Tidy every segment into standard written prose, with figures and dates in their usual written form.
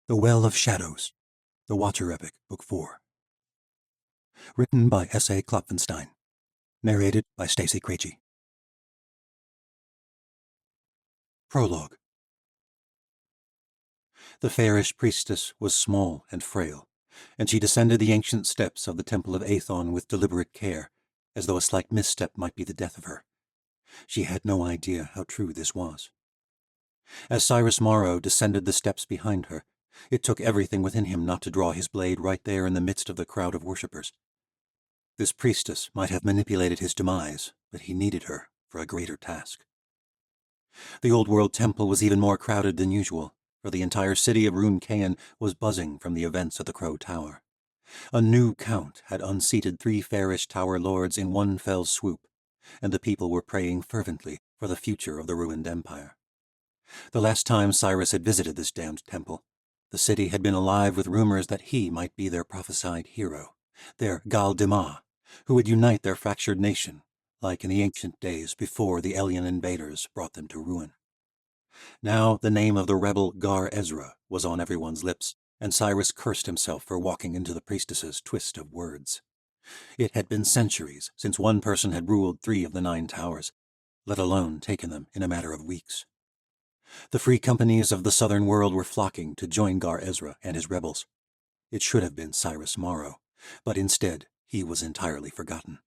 The Well of Shadows, The Watcher Epic, Book 4. Written by S.A. Klopfenstein. Narrated by Stacey Krejci. Prologue. The fairish priestess was small and frail, and she descended the ancient steps of the Temple of Aethon with deliberate care, as though a slight misstep might be the death of her. She had no idea how true this was. As Cyrus Morrow descended the steps behind her, it took everything within him not to draw his blade right there in the midst of the crowd of worshippers. This priestess might have manipulated his demise, but he needed her for a greater task. The Old World Temple was even more crowded than usual, for the entire city of Rune Cain was buzzing from the events at the Crow Tower. A new count had unseated 3 fairish tower lords in one fell swoop, and the people were praying fervently for the future of the ruined empire. The last time Cyrus had visited this damned temple, the city had been alive with rumors that he might be their prophesied hero, their Gal Dima, who would unite their fractured nation, like in the ancient days before the alien invaders brought them to ruin. Now the name of the rebel Gar Ezra was on everyone's lips, and Cyrus cursed himself for walking into the priestess's twist of words. It had been centuries since one person had ruled 3 of the 9 towers, let alone taken them in a matter of weeks. The free companies of the southern world were flocking to join Gar Ezra and his rebels. It should have been Cyrus Morrow, but instead he was entirely forgotten.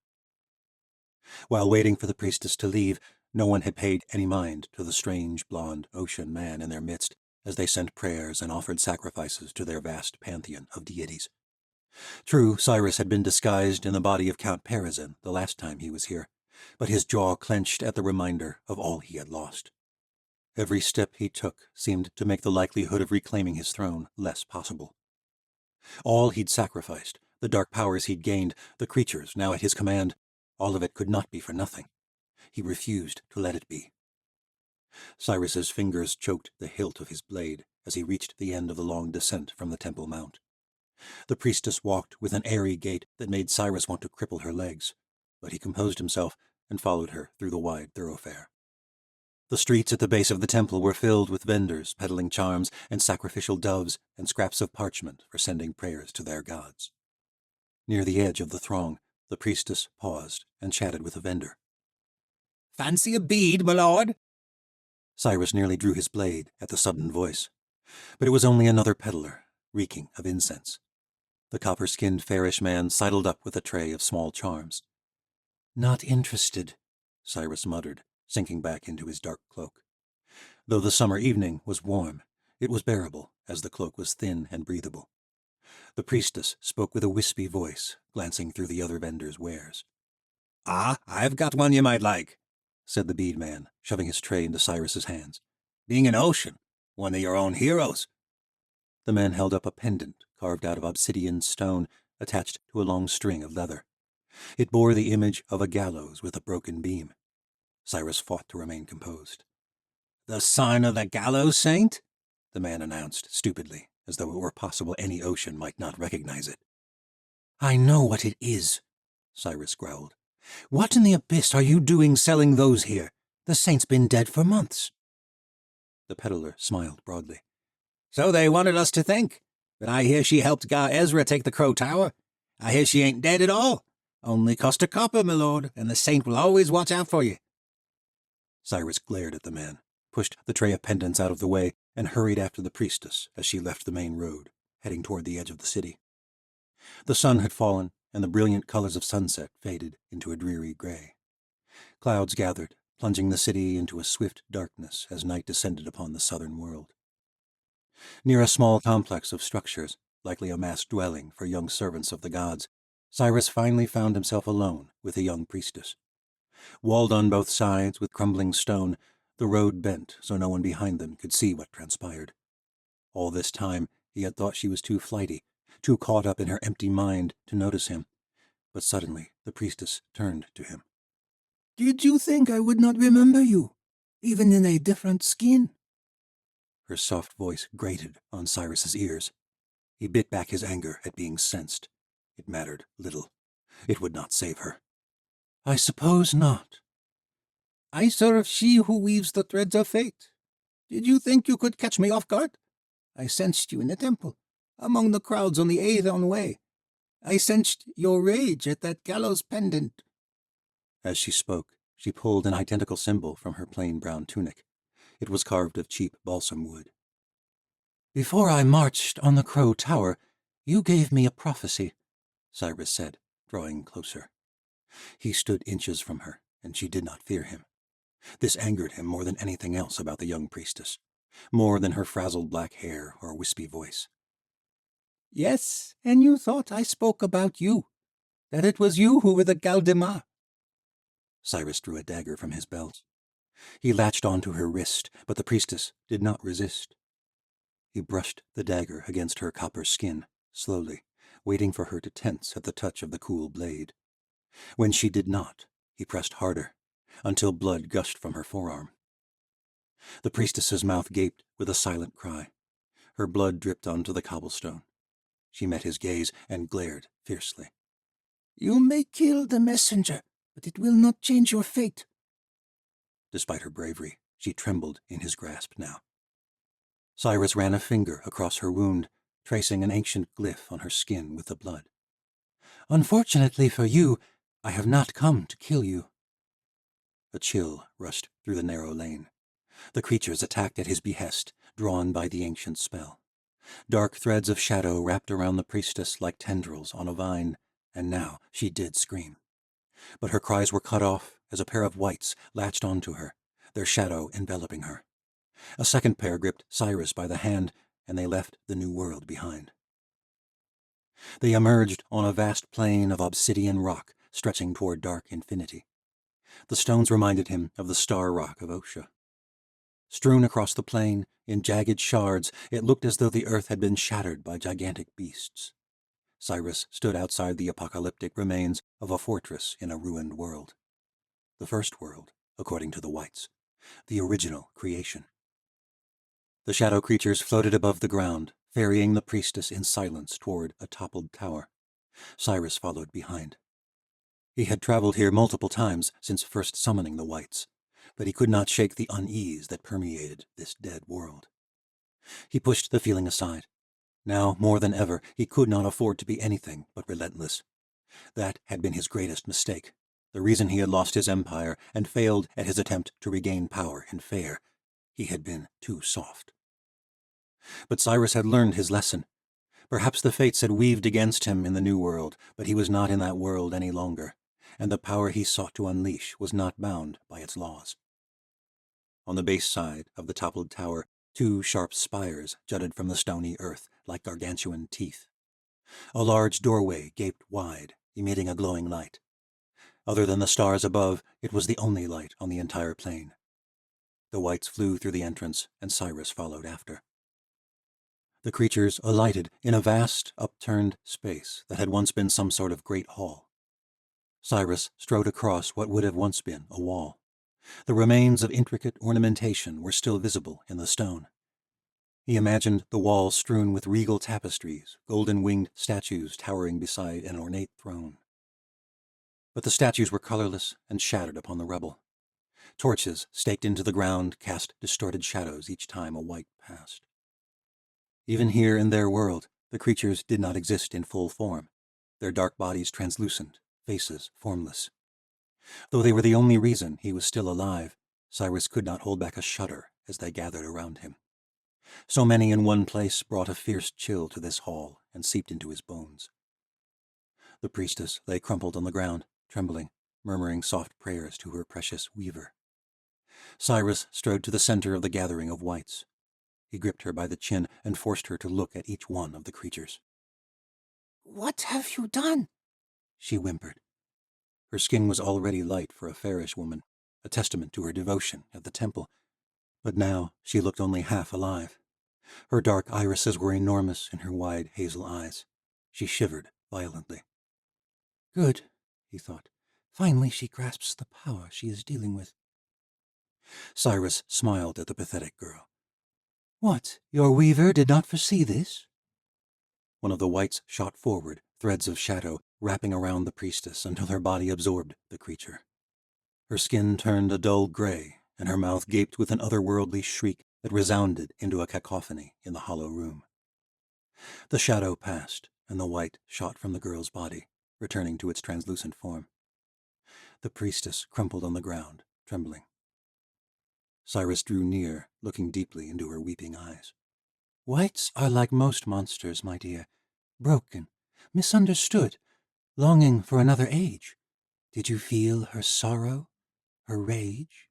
While waiting for the priestess to leave, no one had paid any mind to the strange blond ocean man in their midst as they sent prayers and offered sacrifices to their vast pantheon of deities. True, Cyrus had been disguised in the body of Count Perizin the last time he was here, but his jaw clenched at the reminder of all he had lost. Every step he took seemed to make the likelihood of reclaiming his throne less possible. All he'd sacrificed, the dark powers he'd gained, the creatures now at his command, all of it could not be for nothing. He refused to let it be. Cyrus's fingers choked the hilt of his blade as he reached the end of the long descent from the Temple Mount. The priestess walked with an airy gait that made Cyrus want to cripple her legs, but he composed himself and followed her through the wide thoroughfare. The streets at the base of the temple were filled with vendors peddling charms and sacrificial doves and scraps of parchment for sending prayers to their gods. Near the edge of the throng, the priestess paused and chatted with a vendor. "Fancy a bead, my lord?" Cyrus nearly drew his blade at the sudden voice, but it was only another peddler, reeking of incense. The copper-skinned fairish man sidled up with a tray of small charms. "Not interested," Cyrus muttered, sinking back into his dark cloak. Though the summer evening was warm, it was bearable, as the cloak was thin and breathable. The priestess spoke with a wispy voice, glancing through the other vendors' wares. "Ah, I've got one you might like," said the bead man, shoving his tray into Cyrus's hands. "Being an ocean, one of your own heroes." The man held up a pendant carved out of obsidian stone attached to a long string of leather. It bore the image of a gallows with a broken beam. Cyrus fought to remain composed. "The sign of the gallows saint?" the man announced stupidly, as though it were possible any ocean might not recognize it. "I know what it is," Cyrus growled. "What in the abyss are you doing selling those here? The saint's been dead for months." The peddler smiled broadly. "So they wanted us to think. But I hear she helped Gar Ezra take the Crow Tower. I hear she ain't dead at all. Only cost a copper, my lord, and the saint will always watch out for you." Cyrus glared at the man, pushed the tray of pendants out of the way, and hurried after the priestess as she left the main road, heading toward the edge of the city. The sun had fallen, and the brilliant colors of sunset faded into a dreary gray. Clouds gathered, plunging the city into a swift darkness as night descended upon the southern world. Near a small complex of structures, likely a mass dwelling for young servants of the gods, Cyrus finally found himself alone with the young priestess. Walled on both sides with crumbling stone, the road bent so no one behind them could see what transpired. All this time he had thought she was too flighty, too caught up in her empty mind to notice him, but suddenly the priestess turned to him. "Did you think I would not remember you, even in a different skin?" Her soft voice grated on Cyrus's ears. He bit back his anger at being sensed. It mattered little. It would not save her. "I suppose not. I serve she who weaves the threads of fate. Did you think you could catch me off guard? I sensed you in the temple, among the crowds on the Aethon Way. I sensed your rage at that gallows pendant." As she spoke, she pulled an identical symbol from her plain brown tunic. It was carved of cheap balsam wood. "Before I marched on the Crow Tower, you gave me a prophecy," Cyrus said, drawing closer. He stood inches from her, and she did not fear him. This angered him more than anything else about the young priestess, more than her frazzled black hair or wispy voice. "Yes, and you thought I spoke about you, that it was you who were the Galdemar." Cyrus drew a dagger from his belt. He latched onto her wrist, but the priestess did not resist. He brushed the dagger against her copper skin, slowly, waiting for her to tense at the touch of the cool blade. When she did not, he pressed harder, until blood gushed from her forearm. The priestess's mouth gaped with a silent cry. Her blood dripped onto the cobblestone. She met his gaze and glared fiercely. "You may kill the messenger, but it will not change your fate." Despite her bravery, she trembled in his grasp now. Cyrus ran a finger across her wound, tracing an ancient glyph on her skin with the blood. "Unfortunately for you, I have not come to kill you." A chill rushed through the narrow lane. The creatures attacked at his behest, drawn by the ancient spell. Dark threads of shadow wrapped around the priestess like tendrils on a vine, and now she did scream. But her cries were cut off as a pair of wights latched onto her, their shadow enveloping her. A second pair gripped Cyrus by the hand, and they left the new world behind. They emerged on a vast plain of obsidian rock stretching toward dark infinity. The stones reminded him of the star rock of Osha. Strewn across the plain, in jagged shards, it looked as though the earth had been shattered by gigantic beasts. Cyrus stood outside the apocalyptic remains of a fortress in a ruined world. The first world, according to the whites. The original creation. The shadow creatures floated above the ground, ferrying the priestess in silence toward a toppled tower. Cyrus followed behind. He had traveled here multiple times since first summoning the whites, but he could not shake the unease that permeated this dead world. He pushed the feeling aside. Now, more than ever, he could not afford to be anything but relentless. That had been his greatest mistake, the reason he had lost his empire and failed at his attempt to regain power in Fair. He had been too soft. But Cyrus had learned his lesson. Perhaps the fates had weaved against him in the new world, but he was not in that world any longer, and the power he sought to unleash was not bound by its laws. On the base side of the toppled tower, two sharp spires jutted from the stony earth like gargantuan teeth. A large doorway gaped wide, emitting a glowing light. Other than the stars above, it was the only light on the entire plain. The whites flew through the entrance, and Cyrus followed after. The creatures alighted in a vast, upturned space that had once been some sort of great hall. Cyrus strode across what would have once been a wall. The remains of intricate ornamentation were still visible in the stone. He imagined the walls strewn with regal tapestries, golden-winged statues towering beside an ornate throne. But the statues were colorless and shattered upon the rubble. Torches staked into the ground cast distorted shadows each time a white passed. Even here in their world, the creatures did not exist in full form, their dark bodies translucent, faces formless. Though they were the only reason he was still alive, Cyrus could not hold back a shudder as they gathered around him. So many in one place brought a fierce chill to this hall and seeped into his bones. The priestess lay crumpled on the ground, trembling, murmuring soft prayers to her precious weaver. Cyrus strode to the center of the gathering of whites. He gripped her by the chin and forced her to look at each one of the creatures. "What have you done?" she whimpered. Her skin was already light for a fairish woman, a testament to her devotion at the temple, but now she looked only half alive. Her dark irises were enormous in her wide hazel eyes. She shivered violently. "Good," he thought. "Finally she grasps the power she is dealing with." Cyrus smiled at the pathetic girl. "What, your weaver did not foresee this?" One of the whites shot forward, threads of shadow wrapping around the priestess until her body absorbed the creature. Her skin turned a dull gray, and her mouth gaped with an otherworldly shriek that resounded into a cacophony in the hollow room. The shadow passed, and the white shot from the girl's body, returning to its translucent form. The priestess crumpled on the ground, trembling. Cyrus drew near, looking deeply into her weeping eyes. "Whites are like most monsters, my dear, broken, misunderstood, longing for another age. Did you feel her sorrow, her rage?"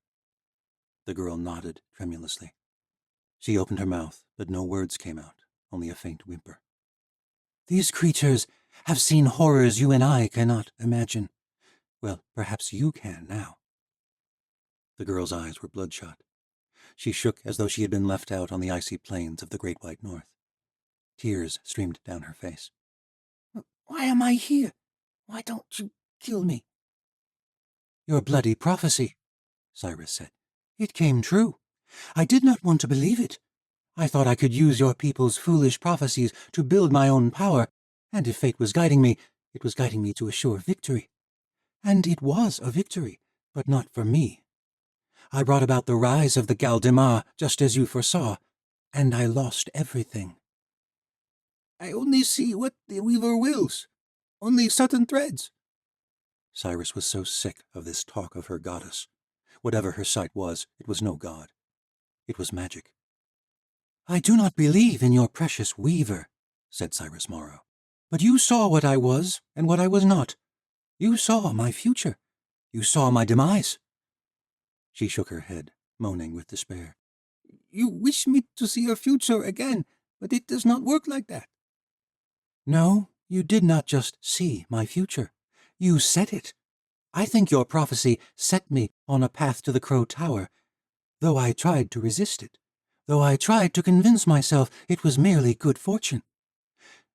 The girl nodded tremulously. She opened her mouth, but no words came out, only a faint whimper. "These creatures have seen horrors you and I cannot imagine. Well, perhaps you can now." The girl's eyes were bloodshot. She shook as though she had been left out on the icy plains of the Great White North. Tears streamed down her face. "Why am I here? Why don't you kill me?" "Your bloody prophecy," Cyrus said. "It came true. I did not want to believe it. I thought I could use your people's foolish prophecies to build my own power, and if fate was guiding me, it was guiding me to a sure victory. And it was a victory, but not for me. I brought about the rise of the Galdemar, just as you foresaw, and I lost everything." "I only see what the weaver wills, only certain threads." Cyrus was so sick of this talk of her goddess. Whatever her sight was, it was no god. It was magic. "I do not believe in your precious weaver," said Cyrus Morrow. "But you saw what I was and what I was not. You saw my future. You saw my demise." She shook her head, moaning with despair. "You wish me to see your future again, but it does not work like that." "No, you did not just see my future. You set it. I think your prophecy set me on a path to the Crow Tower, though I tried to resist it, though I tried to convince myself it was merely good fortune.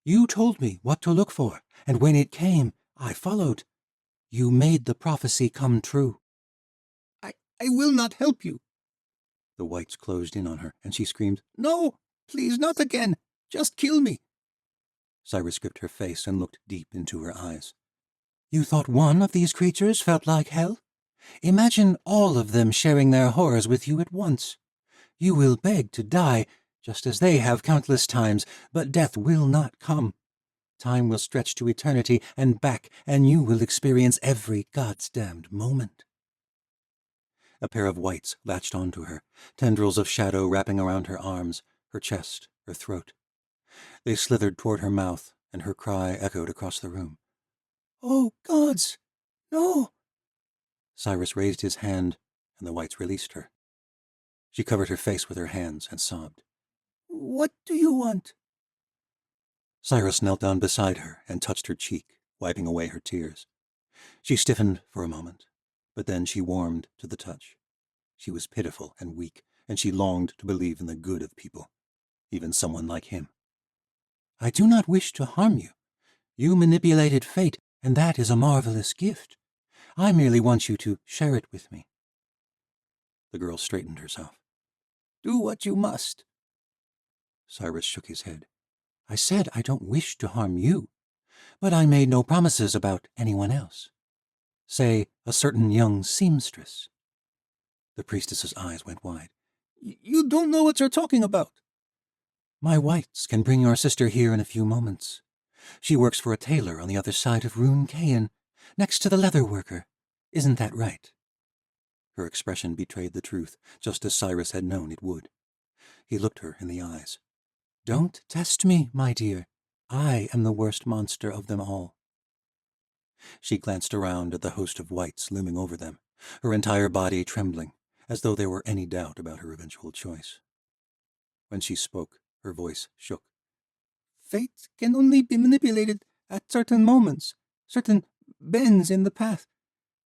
You told me what to look for, and when it came, I followed. You made the prophecy come true." I will not help you." The whites closed in on her, and she screamed, "No, please, not again. Just kill me." Cyrus gripped her face and looked deep into her eyes. "You thought one of these creatures felt like hell? Imagine all of them sharing their horrors with you at once. You will beg to die, just as they have countless times, but death will not come. Time will stretch to eternity and back, and you will experience every goddamned moment." A pair of whites latched onto her, tendrils of shadow wrapping around her arms, her chest, her throat. They slithered toward her mouth, and her cry echoed across the room. "Oh, gods, no!" Cyrus raised his hand, and the whites released her. She covered her face with her hands and sobbed. "What do you want?" Cyrus knelt down beside her and touched her cheek, wiping away her tears. She stiffened for a moment, but then she warmed to the touch. She was pitiful and weak, and she longed to believe in the good of people, even someone like him. "I do not wish to harm you. You manipulated fate, and that is a marvelous gift. I merely want you to share it with me." The girl straightened herself. "Do what you must." Cyrus shook his head. "I said I don't wish to harm you, but I made no promises about anyone else. Say, a certain young seamstress." The priestess's eyes went wide. "You don't know what you're talking about." "My whites can bring your sister here in a few moments. She works for a tailor on the other side of Rune Cain, next to the leather worker. Isn't that right?" Her expression betrayed the truth, just as Cyrus had known it would. He looked her in the eyes. "Don't test me, my dear. I am the worst monster of them all." She glanced around at the host of whites looming over them, her entire body trembling, as though there were any doubt about her eventual choice. When she spoke, her voice shook. "Fate can only be manipulated at certain moments, certain bends in the path.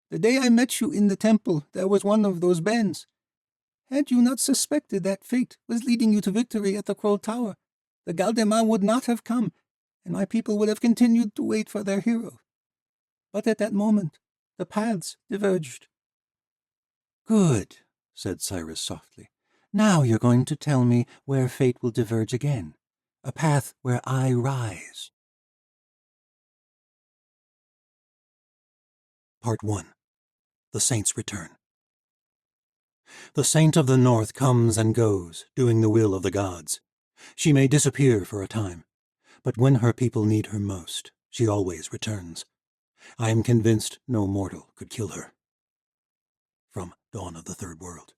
The day I met you in the temple, there was one of those bends. Had you not suspected that fate was leading you to victory at the Crow Tower, the Galdemar would not have come, and my people would have continued to wait for their hero. But at that moment, the paths diverged." "Good," said Cyrus softly. "Now you're going to tell me where fate will diverge again. A path where I rise." Part 1. The Saints Return. The Saint of the North comes and goes, doing the will of the gods. She may disappear for a time, but when her people need her most, she always returns. I am convinced no mortal could kill her. From Dawn of the Third World.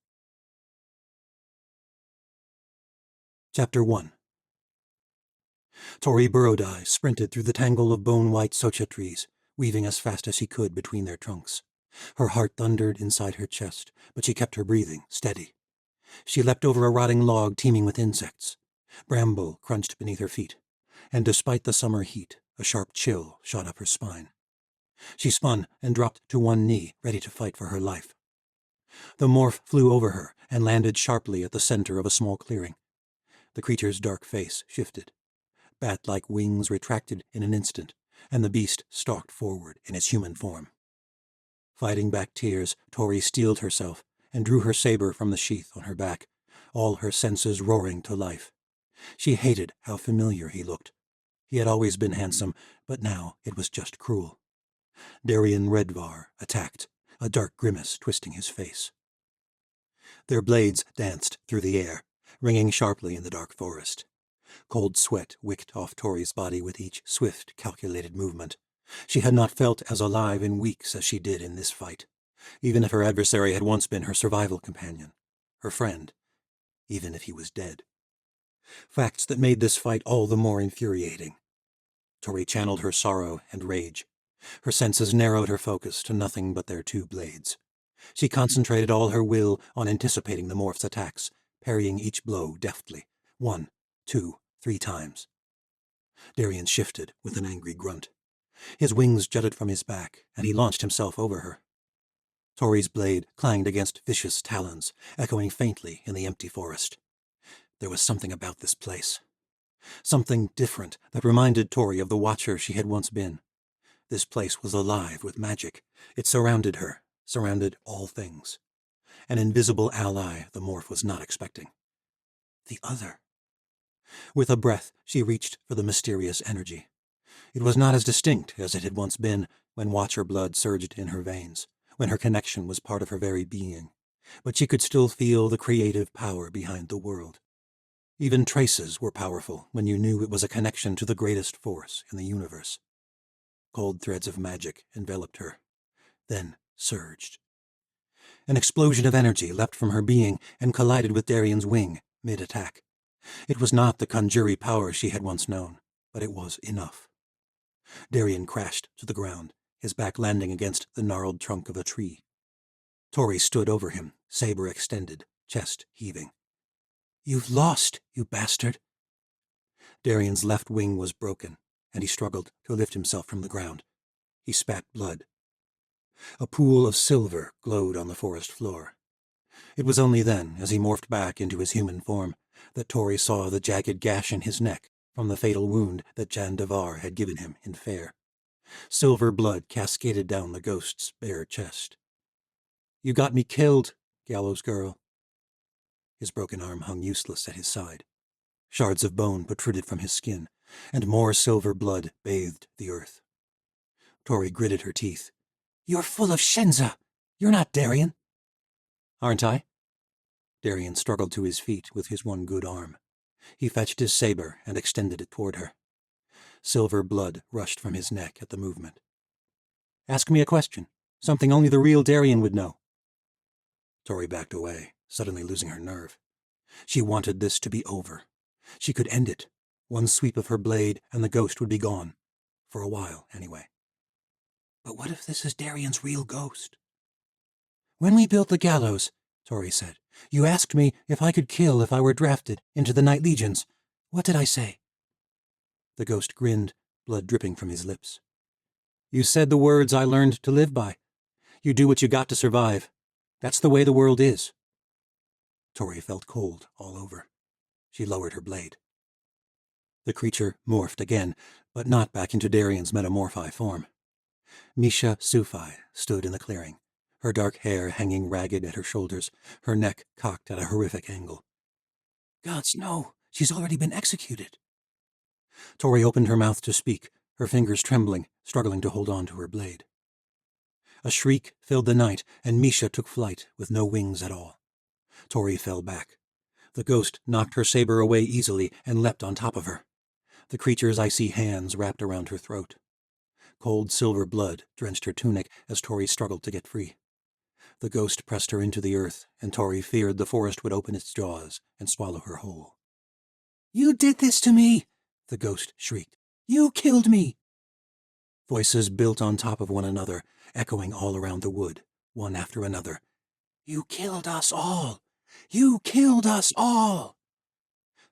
Chapter 1. Tori Burrowdye sprinted through the tangle of bone-white socha trees, weaving as fast as she could between their trunks. Her heart thundered inside her chest, but she kept her breathing steady. She leapt over a rotting log teeming with insects. Bramble crunched beneath her feet, and despite the summer heat, a sharp chill shot up her spine. She spun and dropped to one knee, ready to fight for her life. The morph flew over her and landed sharply at the center of a small clearing. The creature's dark face shifted. Bat-like wings retracted in an instant, and the beast stalked forward in its human form. Fighting back tears, Tori steeled herself and drew her saber from the sheath on her back, all her senses roaring to life. She hated how familiar he looked. He had always been handsome, but now it was just cruel. Darien Redvar attacked, a dark grimace twisting his face. Their blades danced through the air, ringing sharply in the dark forest. Cold sweat wicked off Tori's body with each swift, calculated movement. She had not felt as alive in weeks as she did in this fight, even if her adversary had once been her survival companion, her friend, even if he was dead. Facts that made this fight all the more infuriating. Tori channeled her sorrow and rage. Her senses narrowed her focus to nothing but their two blades. She concentrated all her will on anticipating the morph's attacks, parrying each blow deftly, 1, 2, 3 times. Darien shifted with an angry grunt. His wings jutted from his back, and he launched himself over her. Tori's blade clanged against vicious talons, echoing faintly in the empty forest. There was something about this place. Something different that reminded Tori of the Watcher she had once been. This place was alive with magic. It surrounded her, surrounded all things. An invisible ally the morph was not expecting. The other. With a breath, she reached for the mysterious energy. It was not as distinct as it had once been when Watcher blood surged in her veins, when her connection was part of her very being, but she could still feel the creative power behind the world. Even traces were powerful when you knew it was a connection to the greatest force in the universe. Cold threads of magic enveloped her, then surged. An explosion of energy leapt from her being and collided with Darien's wing, mid-attack. It was not the Conjuri power she had once known, but it was enough. Darien crashed to the ground, his back landing against the gnarled trunk of a tree. Tori stood over him, saber extended, chest heaving. "You've lost, you bastard!" Darien's left wing was broken, and he struggled to lift himself from the ground. He spat blood. A pool of silver glowed on the forest floor. It was only then, as he morphed back into his human form, that Tori saw the jagged gash in his neck from the fatal wound that Jan Devar had given him in Fair. Silver blood cascaded down the ghost's bare chest. "You got me killed, gallows girl." His broken arm hung useless at his side. Shards of bone protruded from his skin, and more silver blood bathed the earth. Tori gritted her teeth. "You're full of Shenza! You're not Darien!" "Aren't I?" Darien struggled to his feet with his one good arm. He fetched his saber and extended it toward her. Silver blood rushed from his neck at the movement. "Ask me a question, something only the real Darien would know." Tori backed away, suddenly losing her nerve. She wanted this to be over. She could end it. One sweep of her blade and the ghost would be gone. For a while, anyway. But what if this is Darien's real ghost? "When we built the gallows," Tori said, "you asked me if I could kill if I were drafted into the Night Legions. What did I say?" The ghost grinned, blood dripping from his lips. "You said the words I learned to live by. You do what you got to survive. That's the way the world is." Tori felt cold all over. She lowered her blade. The creature morphed again, but not back into Darien's metamorphi form. Misha Sufai stood in the clearing, her dark hair hanging ragged at her shoulders, her neck cocked at a horrific angle. "Gods, no! She's already been executed!" Tori opened her mouth to speak, her fingers trembling, struggling to hold on to her blade. A shriek filled the night, and Misha took flight with no wings at all. Tori fell back. The ghost knocked her saber away easily and leapt on top of her. The creature's icy hands wrapped around her throat. Cold silver blood drenched her tunic as Tori struggled to get free. The ghost pressed her into the earth, and Tori feared the forest would open its jaws and swallow her whole. "You did this to me!" the ghost shrieked. "You killed me!" Voices built on top of one another, echoing all around the wood, one after another. "You killed us all! You killed us all!"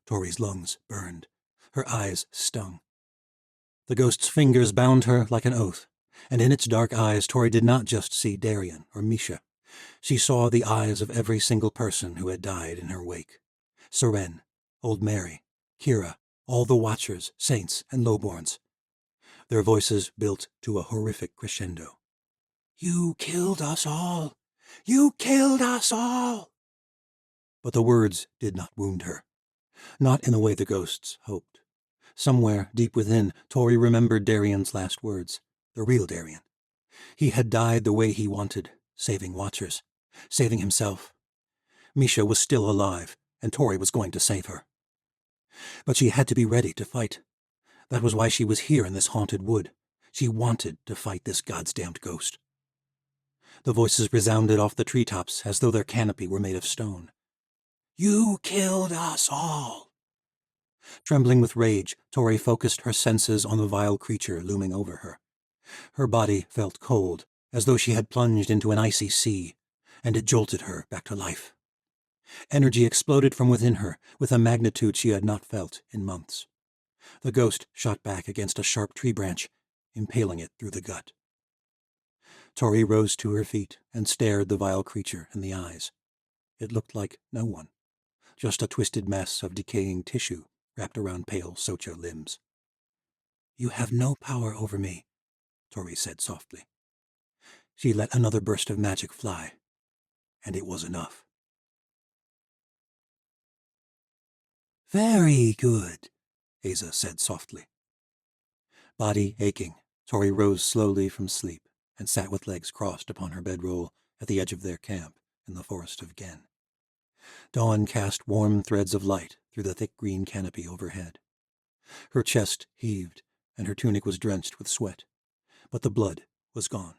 Tori's lungs burned. Her eyes stung. The ghost's fingers bound her like an oath, and in its dark eyes Tori did not just see Darian or Misha. She saw the eyes of every single person who had died in her wake. Seren, Old Mary, Kira, all the Watchers, Saints, and Lowborns. Their voices built to a horrific crescendo. "You killed us all! You killed us all!" But the words did not wound her. Not in the way the ghosts hoped. Somewhere, deep within, Tori remembered Darian's last words, the real Darian. He had died the way he wanted, saving Watchers, saving himself. Misha was still alive, and Tori was going to save her. But she had to be ready to fight. That was why she was here in this haunted wood. She wanted to fight this goddamned ghost. The voices resounded off the treetops as though their canopy were made of stone. "You killed us all!" Trembling with rage, Tori focused her senses on the vile creature looming over her. Her body felt cold, as though she had plunged into an icy sea, and it jolted her back to life. Energy exploded from within her with a magnitude she had not felt in months. The ghost shot back against a sharp tree branch, impaling it through the gut. Tori rose to her feet and stared the vile creature in the eyes. It looked like no one, just a twisted mess of decaying tissue wrapped around pale Socha limbs. "You have no power over me," Tori said softly. She let another burst of magic fly, and it was enough. "Very good," Aza said softly. Body aching, Tori rose slowly from sleep and sat with legs crossed upon her bedroll at the edge of their camp in the forest of Gen. Dawn cast warm threads of light through the thick green canopy overhead. Her chest heaved, and her tunic was drenched with sweat, but the blood was gone.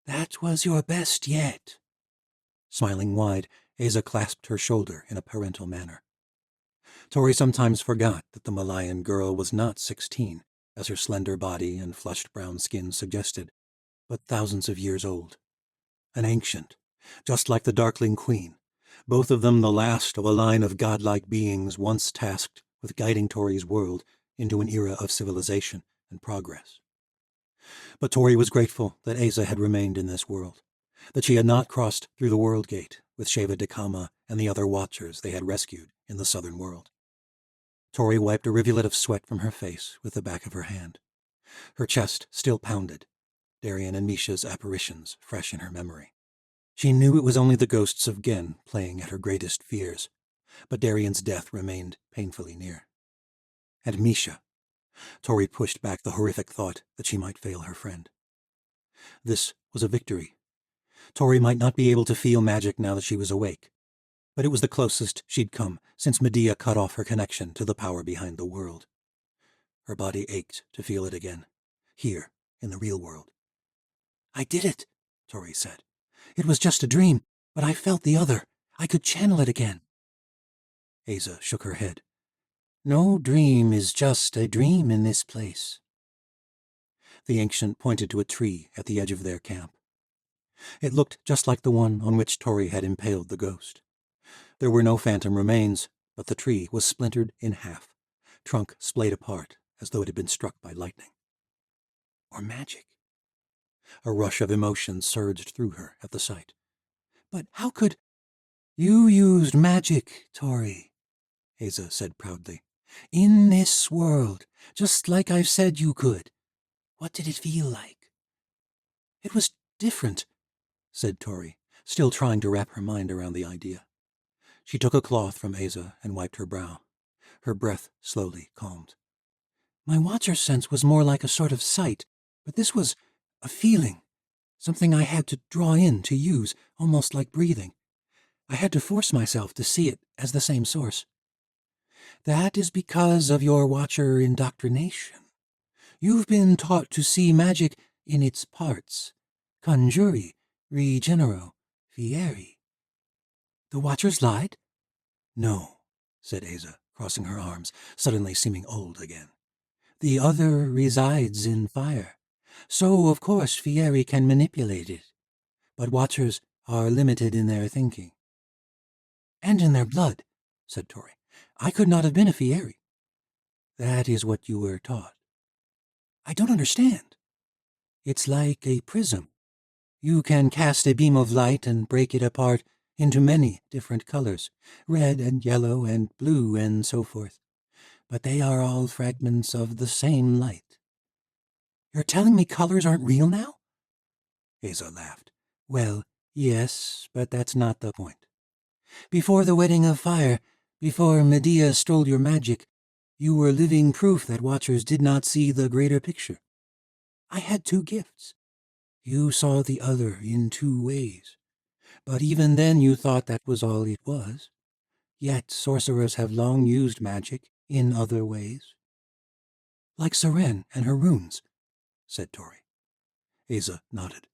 "That was your best yet." Smiling wide, Aza clasped her shoulder in a parental manner. Tori sometimes forgot that the Malayan girl was not 16, as her slender body and flushed brown skin suggested, but thousands of years old. An ancient, just like the Darkling Queen, both of them the last of a line of godlike beings once tasked with guiding Tori's world into an era of civilization and progress. But Tori was grateful that Aza had remained in this world, that she had not crossed through the World Gate with Sheva Dekama and the other Watchers they had rescued in the southern world. Tori wiped a rivulet of sweat from her face with the back of her hand. Her chest still pounded, Darian and Misha's apparitions fresh in her memory. She knew it was only the ghosts of Gen playing at her greatest fears, but Darian's death remained painfully near. And Misha. Tori pushed back the horrific thought that she might fail her friend. This was a victory. Tori might not be able to feel magic now that she was awake, but it was the closest she'd come since Medea cut off her connection to the power behind the world. Her body ached to feel it again, here in the real world. "I did it," Tori said. "It was just a dream, but I felt the other. I could channel it again." Aza shook her head. "No dream is just a dream in this place." The ancient pointed to a tree at the edge of their camp. It looked just like the one on which Tori had impaled the ghost. There were no phantom remains, but the tree was splintered in half, trunk splayed apart as though it had been struck by lightning. Or magic. A rush of emotion surged through her at the sight. "But how could—" "You used magic, Tori," Aza said proudly. "In this world, just like I've said you could. What did it feel like?" "It was different," said Tori, still trying to wrap her mind around the idea. She took a cloth from Aza and wiped her brow. Her breath slowly calmed. "My Watcher sense was more like a sort of sight, but this was a feeling, something I had to draw in to use, almost like breathing. I had to force myself to see it as the same source. That is because of your Watcher indoctrination. You've been taught to see magic in its parts. Conjuri, regenero, fieri. The Watchers lied? No, said Aza, crossing her arms, suddenly seeming old again. The other resides in fire. So, of course, Fieri can manipulate it. But Watchers are limited in their thinking. And in their blood, said Tori. I could not have been a Fieri. That is what you were taught. I don't understand. It's like a prism. You can cast a beam of light and break it apart into many different colors, red and yellow and blue and so forth. But they are all fragments of the same light. You're telling me colors aren't real now? Aza laughed. Well, yes, but that's not the point. Before the wedding of fire, before Medea stole your magic, you were living proof that Watchers did not see the greater picture. I had 2 gifts. You saw the other in 2 ways. But even then you thought that was all it was. Yet sorcerers have long used magic in other ways. Like Seren and her runes, said Tori. Aza nodded.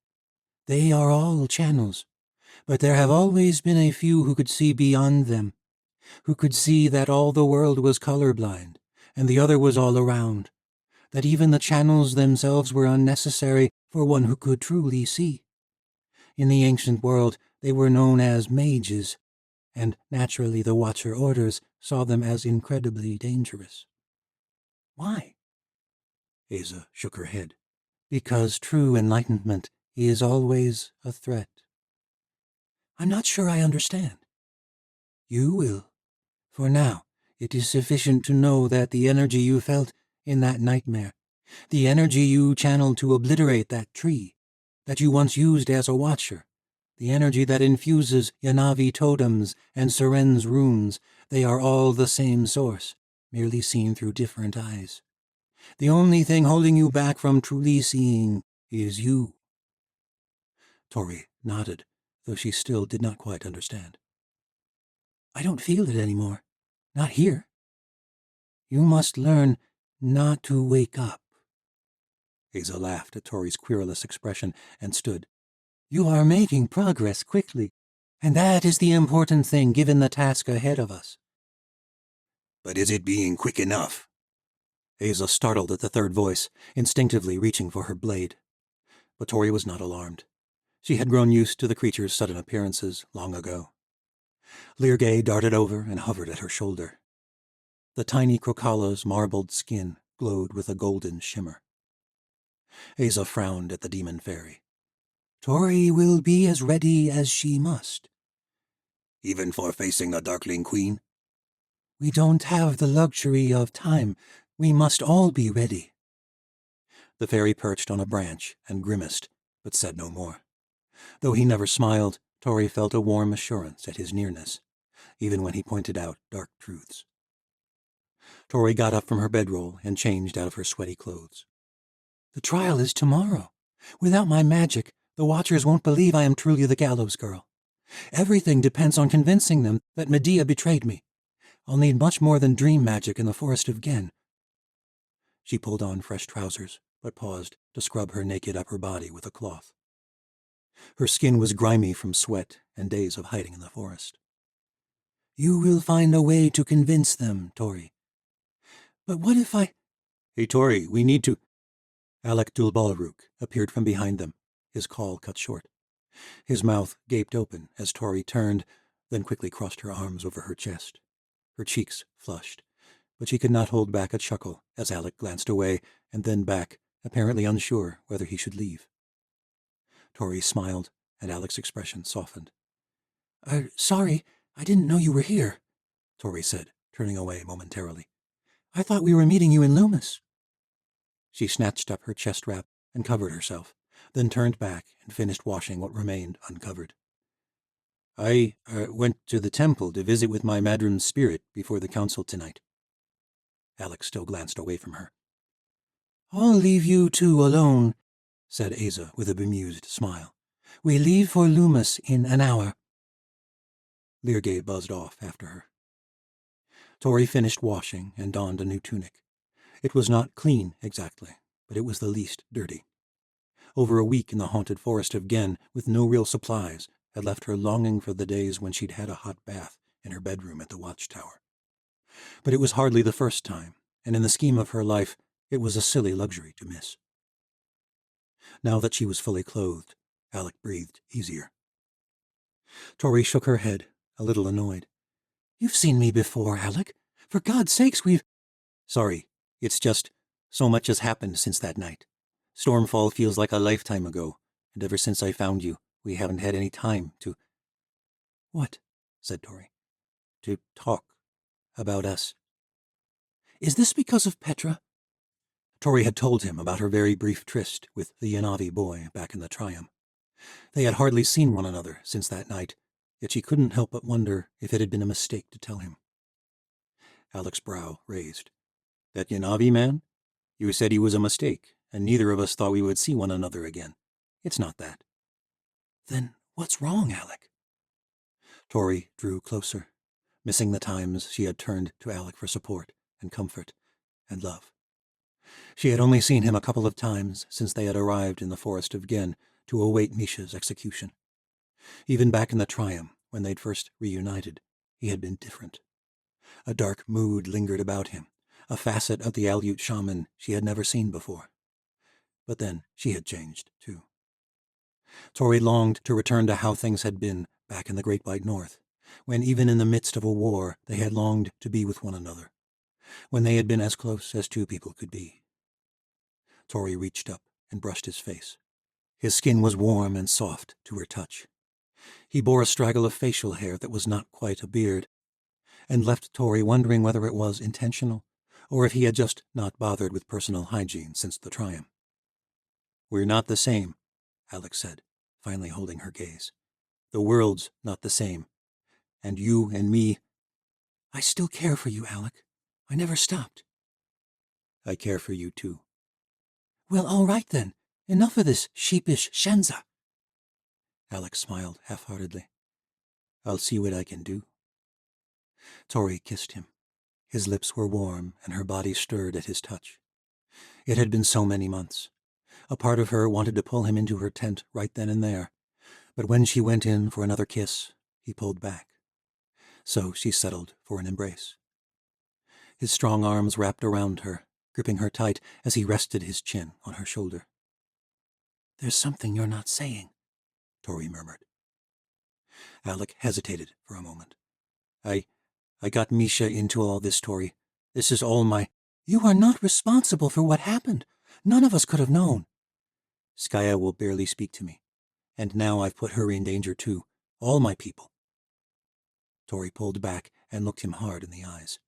They are all channels, but there have always been a few who could see beyond them, who could see that all the world was colorblind, and the other was all around, that even the channels themselves were unnecessary for one who could truly see. In the ancient world, they were known as mages, and naturally the Watcher orders saw them as incredibly dangerous. Why? Aza shook her head. Because true enlightenment is always a threat. I'm not sure I understand. You will. For now, it is sufficient to know that the energy you felt in that nightmare, the energy you channeled to obliterate that tree, that you once used as a Watcher, the energy that infuses Yanavi totems and Seren's runes, they are all the same source, merely seen through different eyes. The only thing holding you back from truly seeing is you. Tori nodded, though she still did not quite understand. I don't feel it anymore. Not here. You must learn not to wake up. Aza laughed at Tori's querulous expression and stood. You are making progress quickly, and that is the important thing given the task ahead of us. But is it being quick enough? Aza startled at the third voice, instinctively reaching for her blade. But Tori was not alarmed. She had grown used to the creature's sudden appearances long ago. Lirgay darted over and hovered at her shoulder. The tiny Krokala's marbled skin glowed with a golden shimmer. Aza frowned at the demon fairy. Tori will be as ready as she must. Even for facing the Darkling Queen? We don't have the luxury of time. We must all be ready. The fairy perched on a branch and grimaced, but said no more. Though he never smiled, Tori felt a warm assurance at his nearness, even when he pointed out dark truths. Tori got up from her bedroll and changed out of her sweaty clothes. The trial is tomorrow. Without my magic, the Watchers won't believe I am truly the Gallows Girl. Everything depends on convincing them that Medea betrayed me. I'll need much more than dream magic in the forest of Gen. She pulled on fresh trousers, but paused to scrub her naked upper body with a cloth. Her skin was grimy from sweat and days of hiding in the forest. You will find a way to convince them, Tori. But what if I... Hey, Tori, we need to... Alec Dulbalruk appeared from behind them, his call cut short. His mouth gaped open as Tori turned, then quickly crossed her arms over her chest. Her cheeks flushed, but she could not hold back a chuckle as Alec glanced away and then back, apparently unsure whether he should leave. Tori smiled, and Alec's expression softened. Sorry, I didn't know you were here, Tori said, turning away momentarily. I thought we were meeting you in Loomis. She snatched up her chest wrap and covered herself, then turned back and finished washing what remained uncovered. I went to the temple to visit with my Madrim's spirit before the council tonight. Alex still glanced away from her. I'll leave you two alone, said Aza with a bemused smile. We leave for Loomis in an hour. Leargay buzzed off after her. Tori finished washing and donned a new tunic. It was not clean, exactly, but it was the least dirty. Over a week in the haunted forest of Gen, with no real supplies, had left her longing for the days when she'd had a hot bath in her bedroom at the watchtower. But it was hardly the first time, and in the scheme of her life, it was a silly luxury to miss. Now that she was fully clothed, Alec breathed easier. Tori shook her head, a little annoyed. "You've seen me before, Alec. For God's sakes, we've—" "Sorry, it's just so much has happened since that night. Stormfall feels like a lifetime ago, and ever since I found you, we haven't had any time to—" "What?" said Tori. "To talk about us." "Is this because of Petra?" Tori had told him about her very brief tryst with the Yanavi boy back in the Triumph. They had hardly seen one another since that night, yet she couldn't help but wonder if it had been a mistake to tell him. Alec's brow raised. "That Yanavi man? You said he was a mistake, and neither of us thought we would see one another again. It's not that." "Then what's wrong, Alec?" Tori drew closer, missing the times she had turned to Alec for support and comfort and love. She had only seen him a couple of times since they had arrived in the forest of Gen to await Misha's execution. Even back in the Triumph, when they'd first reunited, he had been different. A dark mood lingered about him, a facet of the Aleut shaman she had never seen before. But then she had changed, too. Tori longed to return to how things had been back in the Great White North, when even in the midst of a war they had longed to be with one another, when they had been as close as two people could be. Tori reached up and brushed his face. His skin was warm and soft to her touch. He bore a straggle of facial hair that was not quite a beard, and left Tori wondering whether it was intentional, or if he had just not bothered with personal hygiene since the Triumph. "We're not the same," Alex said, finally holding her gaze. "The world's not the same. And you and me—" "I still care for you, Alec. I never stopped." "I care for you, too." "Well, all right then. Enough of this sheepish shenza." Alex smiled half-heartedly. "I'll see what I can do." Tori kissed him. His lips were warm, and her body stirred at his touch. It had been so many months. A part of her wanted to pull him into her tent right then and there, but when she went in for another kiss, he pulled back. So she settled for an embrace. His strong arms wrapped around her, gripping her tight as he rested his chin on her shoulder. "There's something you're not saying," Tori murmured. Alec hesitated for a moment. I got Misha into all this, Tori. This is all my—" "You are not responsible for what happened. None of us could have known." "Skaya will barely speak to me, and now I've put her in danger too. All my people." Tori pulled back and looked him hard in the eyes.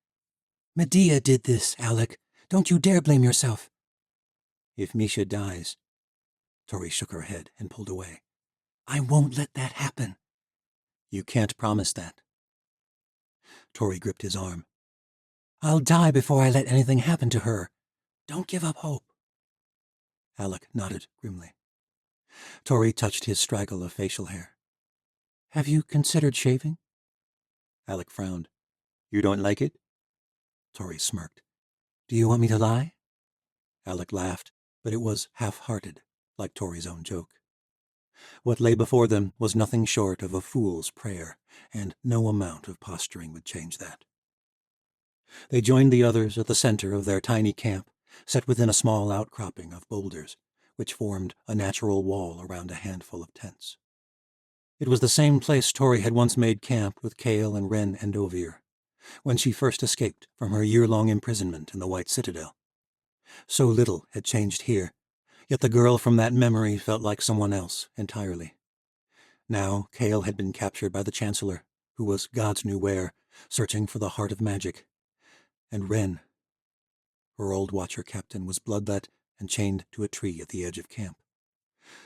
"Medea did this, Alec. Don't you dare blame yourself." "If Misha dies—" Tori shook her head and pulled away. "I won't let that happen." "You can't promise that." Tori gripped his arm. "I'll die before I let anything happen to her. Don't give up hope." Alec nodded grimly. Tori touched his straggle of facial hair. "Have you considered shaving?" Alec frowned. "You don't like it?" Tori smirked. "Do you want me to lie?" Alec laughed, but it was half-hearted, like Tori's own joke. What lay before them was nothing short of a fool's prayer, and no amount of posturing would change that. They joined the others at the center of their tiny camp, set within a small outcropping of boulders, which formed a natural wall around a handful of tents. It was the same place Tori had once made camp with Kale and Wren and Ovir, when she first escaped from her year-long imprisonment in the White Citadel. So little had changed here, yet the girl from that memory felt like someone else entirely. Now Kale had been captured by the Chancellor, who was God's knew where, searching for the heart of magic. And Wren, her old watcher captain, was bloodlet and chained to a tree at the edge of camp.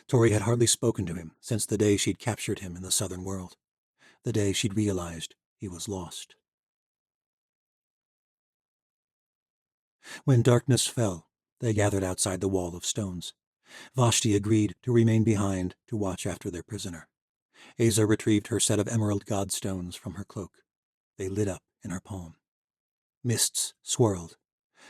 Tori had hardly spoken to him since the day she'd captured him in the southern world, the day she'd realized he was lost. When darkness fell, they gathered outside the wall of stones. Vashti agreed to remain behind to watch after their prisoner. Aza retrieved her set of emerald godstones from her cloak. They lit up in her palm. Mists swirled.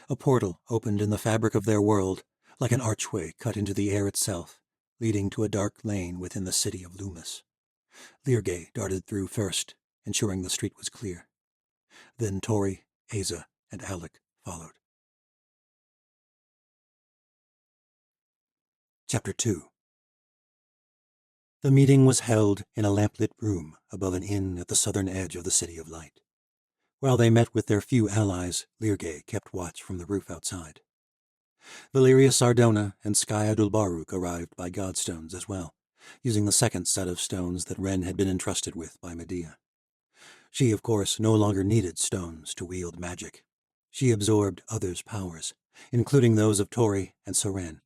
A portal opened in the fabric of their world, like an archway cut into the air itself, leading to a dark lane within the city of Loomis. Leargay darted through first, ensuring the street was clear. Then Tori, Aza, and Alec followed. Chapter 2. The meeting was held in a lamplit room above an inn at the southern edge of the City of Light. While they met with their few allies, Leargay kept watch from the roof outside. Valeria Sardona and Skaya Dulbaruk arrived by godstones as well, using the second set of stones that Ren had been entrusted with by Medea. She, of course, no longer needed stones to wield magic. She absorbed others' powers, including those of Tori and Soren,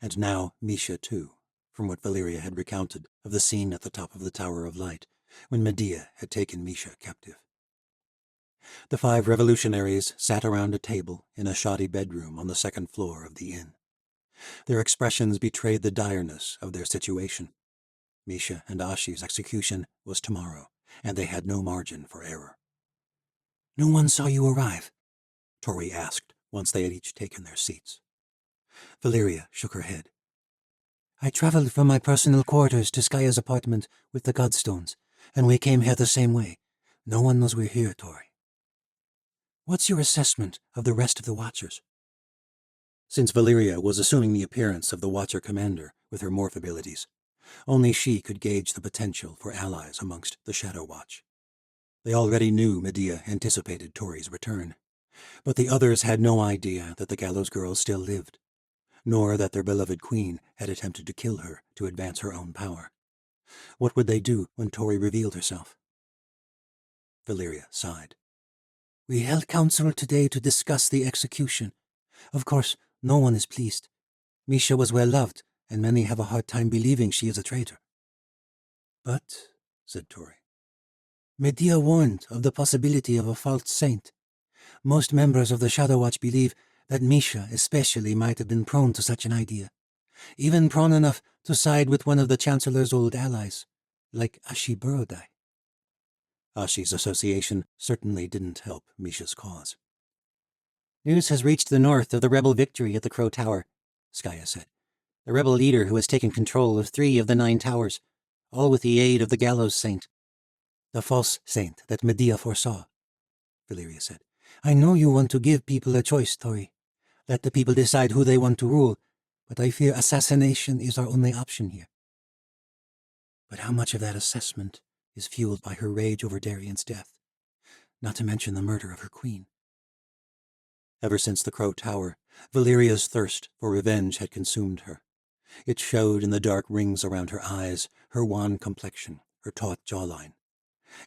and now Misha too, from what Valeria had recounted of the scene at the top of the Tower of Light, when Medea had taken Misha captive. The 5 revolutionaries sat around a table in a shoddy bedroom on the second floor of the inn. Their expressions betrayed the direness of their situation. Misha and Ashi's execution was tomorrow, and they had no margin for error. "No one saw you arrive?" Tori asked, once they had each taken their seats. Valeria shook her head. "I traveled from my personal quarters to Skaya's apartment with the godstones, and we came here the same way. No one knows we're here, Tori." "What's your assessment of the rest of the Watchers?" Since Valeria was assuming the appearance of the Watcher Commander with her morph abilities, only she could gauge the potential for allies amongst the Shadow Watch. They already knew Medea anticipated Tori's return, but the others had no idea that the Gallows Girl still lived, nor that their beloved queen had attempted to kill her to advance her own power. What would they do when Tori revealed herself? Valeria sighed. "We held council today to discuss the execution. Of course, no one is pleased. Misha was well loved, and many have a hard time believing she is a traitor." "But," said Tori, "Medea warned of the possibility of a false saint. Most members of the Shadow Watch believe that Misha especially might have been prone to such an idea, even prone enough to side with one of the Chancellor's old allies, like Ashi Borodai." Ashi's association certainly didn't help Misha's cause. "News has reached the north of the rebel victory at the Crow Tower," Skaya said. "The rebel leader who has taken control of 3 of the 9 towers, all with the aid of the Gallows Saint." "The false saint that Medea foresaw," Valeria said. "I know you want to give people a choice, Tori. Let the people decide who they want to rule, but I fear assassination is our only option here." But how much of that assessment is fueled by her rage over Darian's death, not to mention the murder of her queen? Ever since the Crow Tower, Valeria's thirst for revenge had consumed her. It showed in the dark rings around her eyes, her wan complexion, her taut jawline,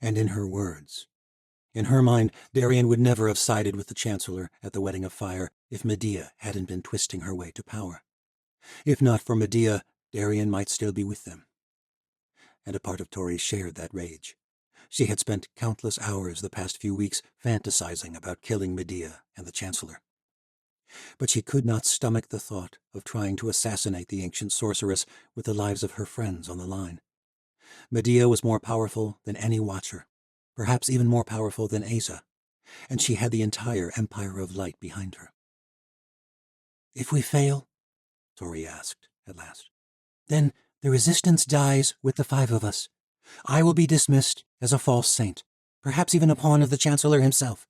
and in her words. In her mind, Darian would never have sided with the Chancellor at the Wedding of Fire if Medea hadn't been twisting her way to power. If not for Medea, Darian might still be with them. And a part of Tori shared that rage. She had spent countless hours the past few weeks fantasizing about killing Medea and the Chancellor. But she could not stomach the thought of trying to assassinate the ancient sorceress with the lives of her friends on the line. Medea was more powerful than any Watcher, perhaps even more powerful than Aza, and she had the entire Empire of Light behind her. "If we fail," Tori asked at last, "then the resistance dies with the 5 of us. I will be dismissed as a false saint, perhaps even a pawn of the Chancellor himself.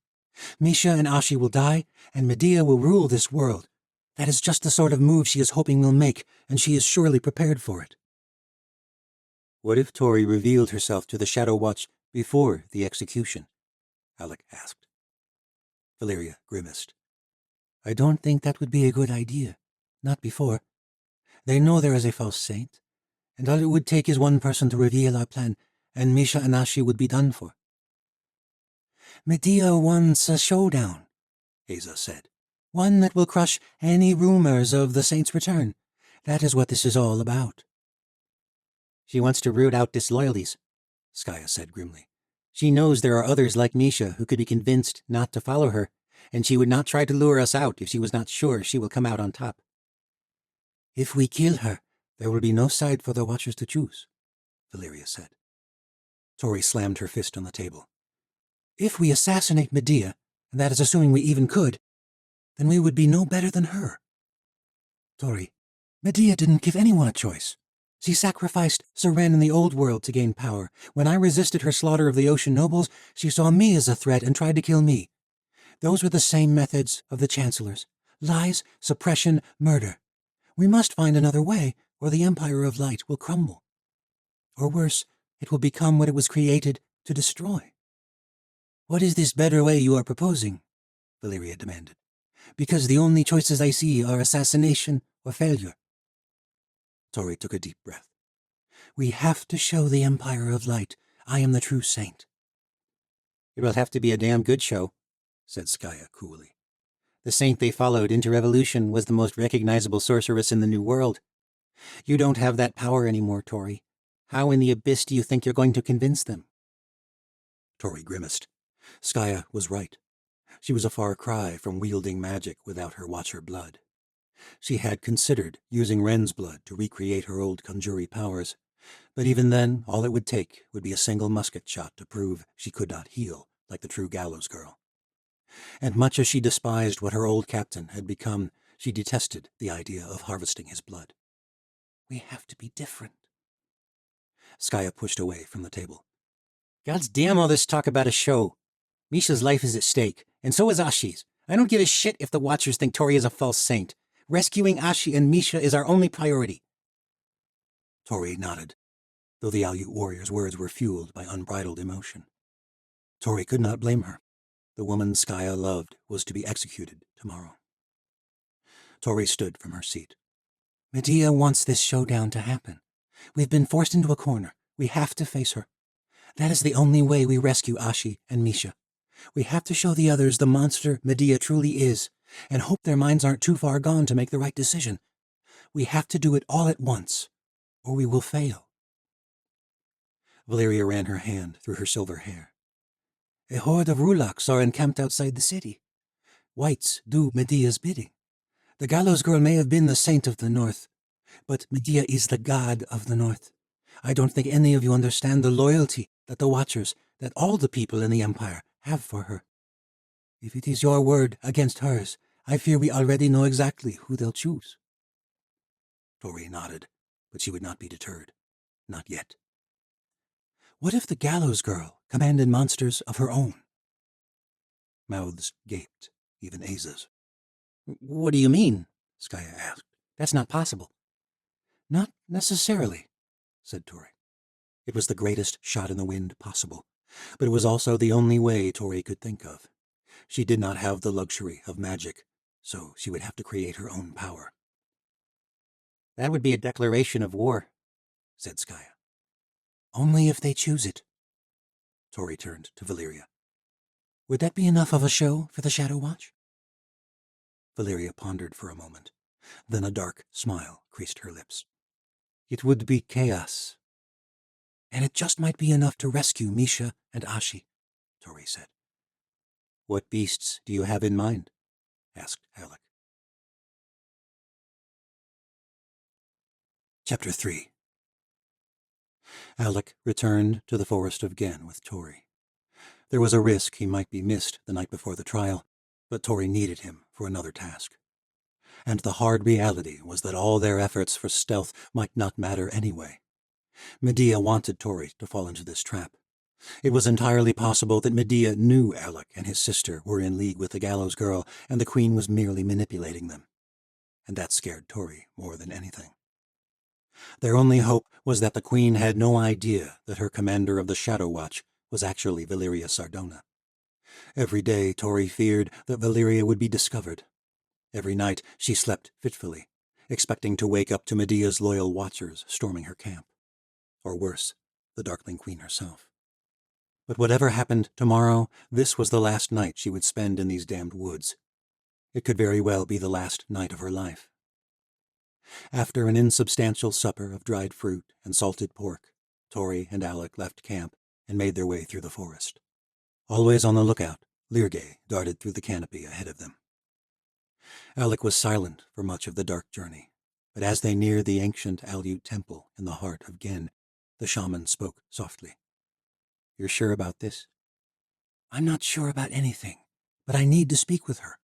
Misha and Ashi will die, and Medea will rule this world. That is just the sort of move she is hoping we'll make, and she is surely prepared for it." "What if Tori revealed herself to the Shadow Watch before the execution?" Alec asked. Valeria grimaced. "I don't think that would be a good idea. Not before. They know there is a false saint, and all it would take is one person to reveal our plan, and Misha and Ashi would be done for." "Medea wants a showdown," Aza said. "One that will crush any rumors of the saint's return. That is what this is all about." "She wants to root out disloyalties," Skaya said grimly. "She knows there are others like Misha who could be convinced not to follow her, and she would not try to lure us out if she was not sure she will come out on top." "If we kill her, there will be no side for the Watchers to choose," Valeria said. Tori slammed her fist on the table. If we assassinate Medea, and that is assuming we even could, then we would be no better than her. Tori, Medea didn't give anyone a choice. She sacrificed Seren in the old world to gain power. When I resisted her slaughter of the ocean nobles, she saw me as a threat and tried to kill me. Those were the same methods of the chancellors. Lies, suppression, murder. We must find another way, or the Empire of Light will crumble. Or worse, it will become what it was created to destroy. What is this better way you are proposing? Valeria demanded. Because the only choices I see are assassination or failure. Tori took a deep breath. We have to show the Empire of Light I am the true saint. It will have to be a damn good show, said Skaya coolly. The saint they followed into revolution was the most recognizable sorceress in the New World. You don't have that power anymore, Tori. How in the abyss do you think you're going to convince them? Tori grimaced. Skaya was right. She was a far cry from wielding magic without her watcher blood. She had considered using Ren's blood to recreate her old conjury powers, but even then all it would take would be a single musket shot to prove she could not heal like the true gallows girl. And much as she despised what her old captain had become, she detested the idea of harvesting his blood. We have to be different. Skaya pushed away from the table. God's damn all this talk about a show. Misha's life is at stake, and so is Ashi's. I don't give a shit if the Watchers think Tori is a false saint. Rescuing Ashi and Misha is our only priority. Tori nodded, though the Aleut warrior's words were fueled by unbridled emotion. Tori could not blame her. The woman Skaya loved was to be executed tomorrow. Tori stood from her seat. Medea wants this showdown to happen. We've been forced into a corner. We have to face her. That is the only way we rescue Ashi and Misha. We have to show the others the monster Medea truly is, and hope their minds aren't too far gone to make the right decision. We have to do it all at once, or we will fail. Valeria ran her hand through her silver hair. A horde of Rulaks are encamped outside the city. Whites do Medea's bidding. The gallows girl may have been the saint of the north, but Medea is the god of the north. I don't think any of you understand the loyalty that the Watchers, that all the people in the Empire, have for her. If it is your word against hers, I fear we already know exactly who they'll choose. Tori nodded, but she would not be deterred. Not yet. What if the gallows girl commanded monsters of her own? Mouths gaped, even Aza's. What do you mean? Skaya asked. That's not possible. Not necessarily, said Tori. It was the greatest shot in the wind possible, but it was also the only way Tori could think of. She did not have the luxury of magic, so she would have to create her own power. That would be a declaration of war, said Skaya. Only if they choose it. Tori turned to Valeria. Would that be enough of a show for the Shadow Watch? Valeria pondered for a moment. Then a dark smile creased her lips. It would be chaos. And it just might be enough to rescue Misha and Ashi, Tori said. What beasts do you have in mind? Asked Alec. Chapter 3. Alec returned to the forest of Gen with Tori. There was a risk he might be missed the night before the trial, but Tori needed him for another task. And the hard reality was that all their efforts for stealth might not matter anyway. Medea wanted Tori to fall into this trap. It was entirely possible that Medea knew Alec and his sister were in league with the gallows girl, and the queen was merely manipulating them. And that scared Tori more than anything. Their only hope was that the queen had no idea that her commander of the Shadow Watch was actually Valeria Sardona. Every day Tori feared that Valeria would be discovered. Every night she slept fitfully, expecting to wake up to Medea's loyal watchers storming her camp. Or worse, the Darkling Queen herself. But whatever happened tomorrow, this was the last night she would spend in these damned woods. It could very well be the last night of her life. After an insubstantial supper of dried fruit and salted pork, Tori and Alec left camp and made their way through the forest. Always on the lookout, Lyrgay darted through the canopy ahead of them. Alec was silent for much of the dark journey, but as they neared the ancient Aleut temple in the heart of Gen, the shaman spoke softly. You're sure about this? I'm not sure about anything, but I need to speak with her.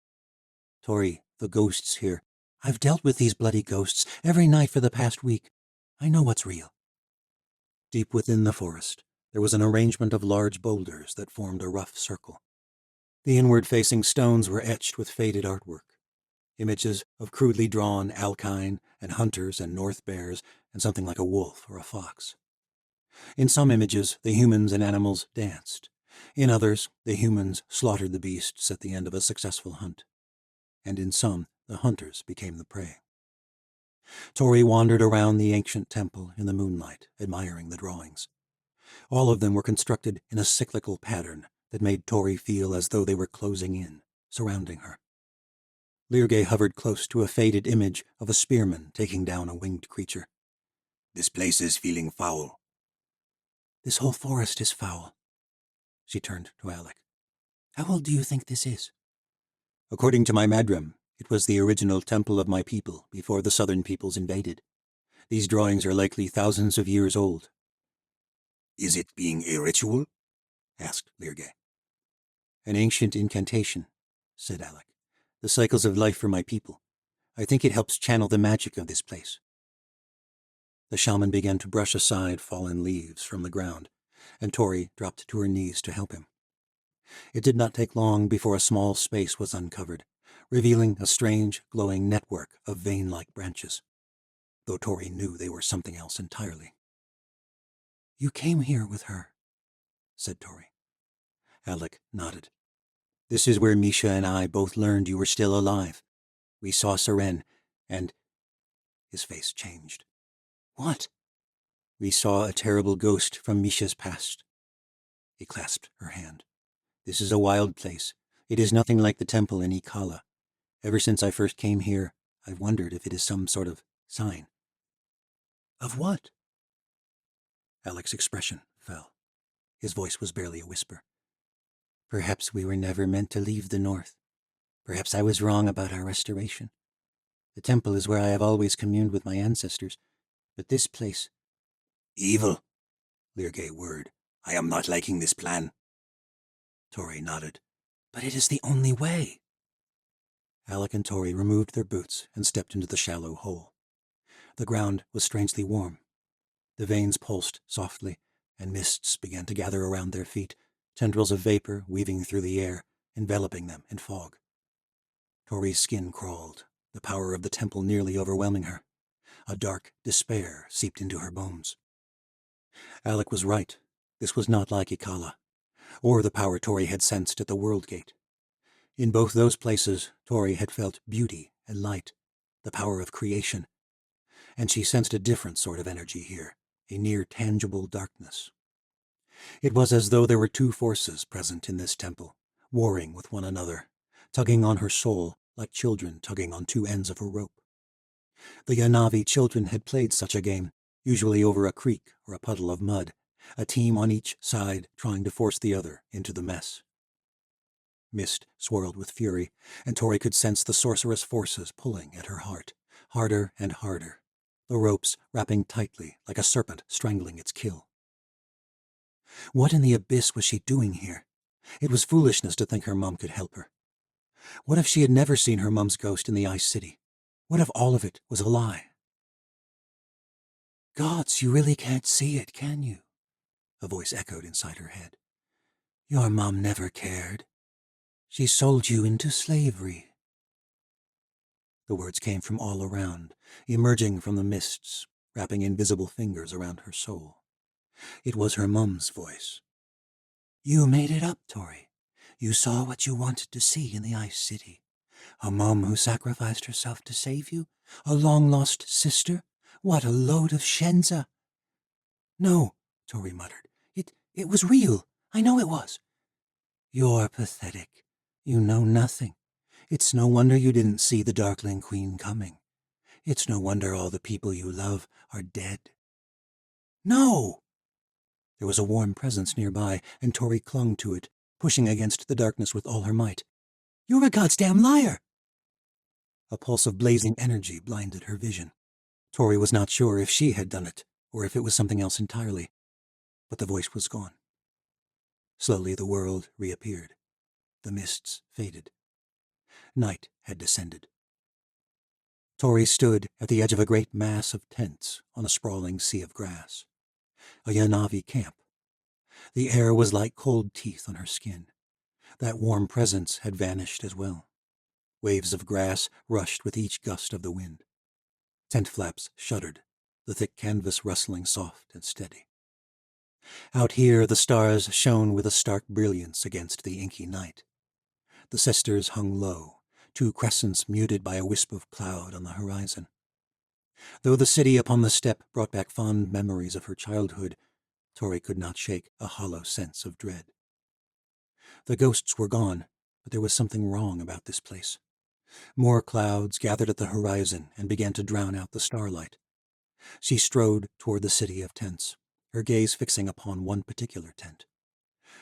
Tori, the ghosts here. I've dealt with these bloody ghosts every night for the past week. I know what's real. Deep within the forest, there was an arrangement of large boulders that formed a rough circle. The inward-facing stones were etched with faded artwork. Images of crudely drawn Alkine and hunters and North bears and something like a wolf or a fox. In some images, the humans and animals danced. In others, the humans slaughtered the beasts at the end of a successful hunt. And in some, the hunters became the prey. Tori wandered around the ancient temple in the moonlight, admiring the drawings. All of them were constructed in a cyclical pattern that made Tori feel as though they were closing in, surrounding her. Lirge hovered close to a faded image of a spearman taking down a winged creature. This place is feeling foul. This whole forest is foul. She turned to Alec. How old do you think this is? According to my Madrim, it was the original temple of my people before the southern peoples invaded. These drawings are likely thousands of years old. Is it being a ritual? Asked Lirge. An ancient incantation, said Alec. The cycles of life for my people. I think it helps channel the magic of this place. The shaman began to brush aside fallen leaves from the ground, and Tori dropped to her knees to help him. It did not take long before a small space was uncovered, revealing a strange, glowing network of vein-like branches, though Tori knew they were something else entirely. You came here with her, said Tori. Alec nodded. This is where Misha and I both learned you were still alive. We saw Seren, and... His face changed. What? We saw a terrible ghost from Misha's past. He clasped her hand. This is a wild place. It is nothing like the temple in Ikala. Ever since I first came here, I've wondered if it is some sort of sign. Of what? Alec's expression fell. His voice was barely a whisper. Perhaps we were never meant to leave the north. Perhaps I was wrong about our restoration. The temple is where I have always communed with my ancestors, but this place... Evil, Lirge whirred. I am not liking this plan. Tori nodded. But it is the only way. Alec and Tori removed their boots and stepped into the shallow hole. The ground was strangely warm. The veins pulsed softly, and mists began to gather around their feet, tendrils of vapor weaving through the air, enveloping them in fog. Tori's skin crawled, the power of the temple nearly overwhelming her. A dark despair seeped into her bones. Alec was right. This was not like Ikala, or the power Tori had sensed at the World Gate. In both those places, Tori had felt beauty and light, the power of creation, and she sensed a different sort of energy here, a near-tangible darkness. It was as though there were two forces present in this temple, warring with one another, tugging on her soul like children tugging on two ends of a rope. The Yanavi children had played such a game, usually over a creek or a puddle of mud, a team on each side trying to force the other into the mess. Mist swirled with fury, and Tori could sense the sorceress forces pulling at her heart, harder and harder, the ropes wrapping tightly like a serpent strangling its kill. What in the abyss was she doing here? It was foolishness to think her mom could help her. What if she had never seen her mom's ghost in the Ice City? What if all of it was a lie? Gods, you really can't see it, can you? A voice echoed inside her head. Your mom never cared. She sold you into slavery. The words came from all around, emerging from the mists, wrapping invisible fingers around her soul. It was her mum's voice. You made it up, Tori. You saw what you wanted to see in the Ice City. A mom who sacrificed herself to save you? A long-lost sister? What a load of shenza! No, Tori muttered. It was real. I know it was. You're pathetic. You know nothing. It's no wonder you didn't see the Darkling Queen coming. It's no wonder all the people you love are dead. No! There was a warm presence nearby, and Tori clung to it, pushing against the darkness with all her might. You're a goddamn liar! A pulse of blazing energy blinded her vision. Tori was not sure if she had done it, or if it was something else entirely. But the voice was gone. Slowly the world reappeared. The mists faded. Night had descended. Tori stood at the edge of a great mass of tents on a sprawling sea of grass. A Yanavi camp. The air was like cold teeth on her skin. That warm presence had vanished as well. Waves of grass rushed with each gust of the wind. Tent flaps shuddered, the thick canvas rustling soft and steady. Out here the stars shone with a stark brilliance against the inky night. The sisters hung low, two crescents muted by a wisp of cloud on the horizon. Though the city upon the steppe brought back fond memories of her childhood, Tori could not shake a hollow sense of dread. The ghosts were gone, but there was something wrong about this place. More clouds gathered at the horizon and began to drown out the starlight. She strode toward the city of tents, her gaze fixing upon one particular tent.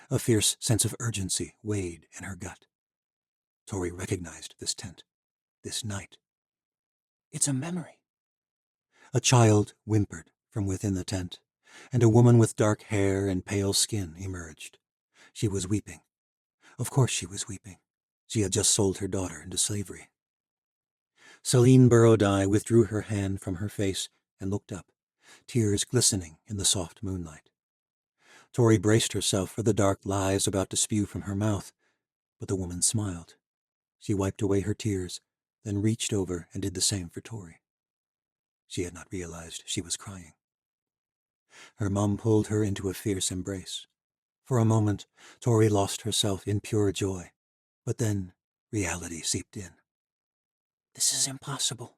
A fierce sense of urgency weighed in her gut. Tori recognized this tent, this night. It's a memory. A child whimpered from within the tent, and a woman with dark hair and pale skin emerged. She was weeping. Of course she was weeping. She had just sold her daughter into slavery. Celine Burrodeye withdrew her hand from her face and looked up, tears glistening in the soft moonlight. Tori braced herself for the dark lies about to spew from her mouth, but the woman smiled. She wiped away her tears, then reached over and did the same for Tori. She had not realized she was crying. Her mum pulled her into a fierce embrace. For a moment, Tori lost herself in pure joy, but then reality seeped in. This is impossible.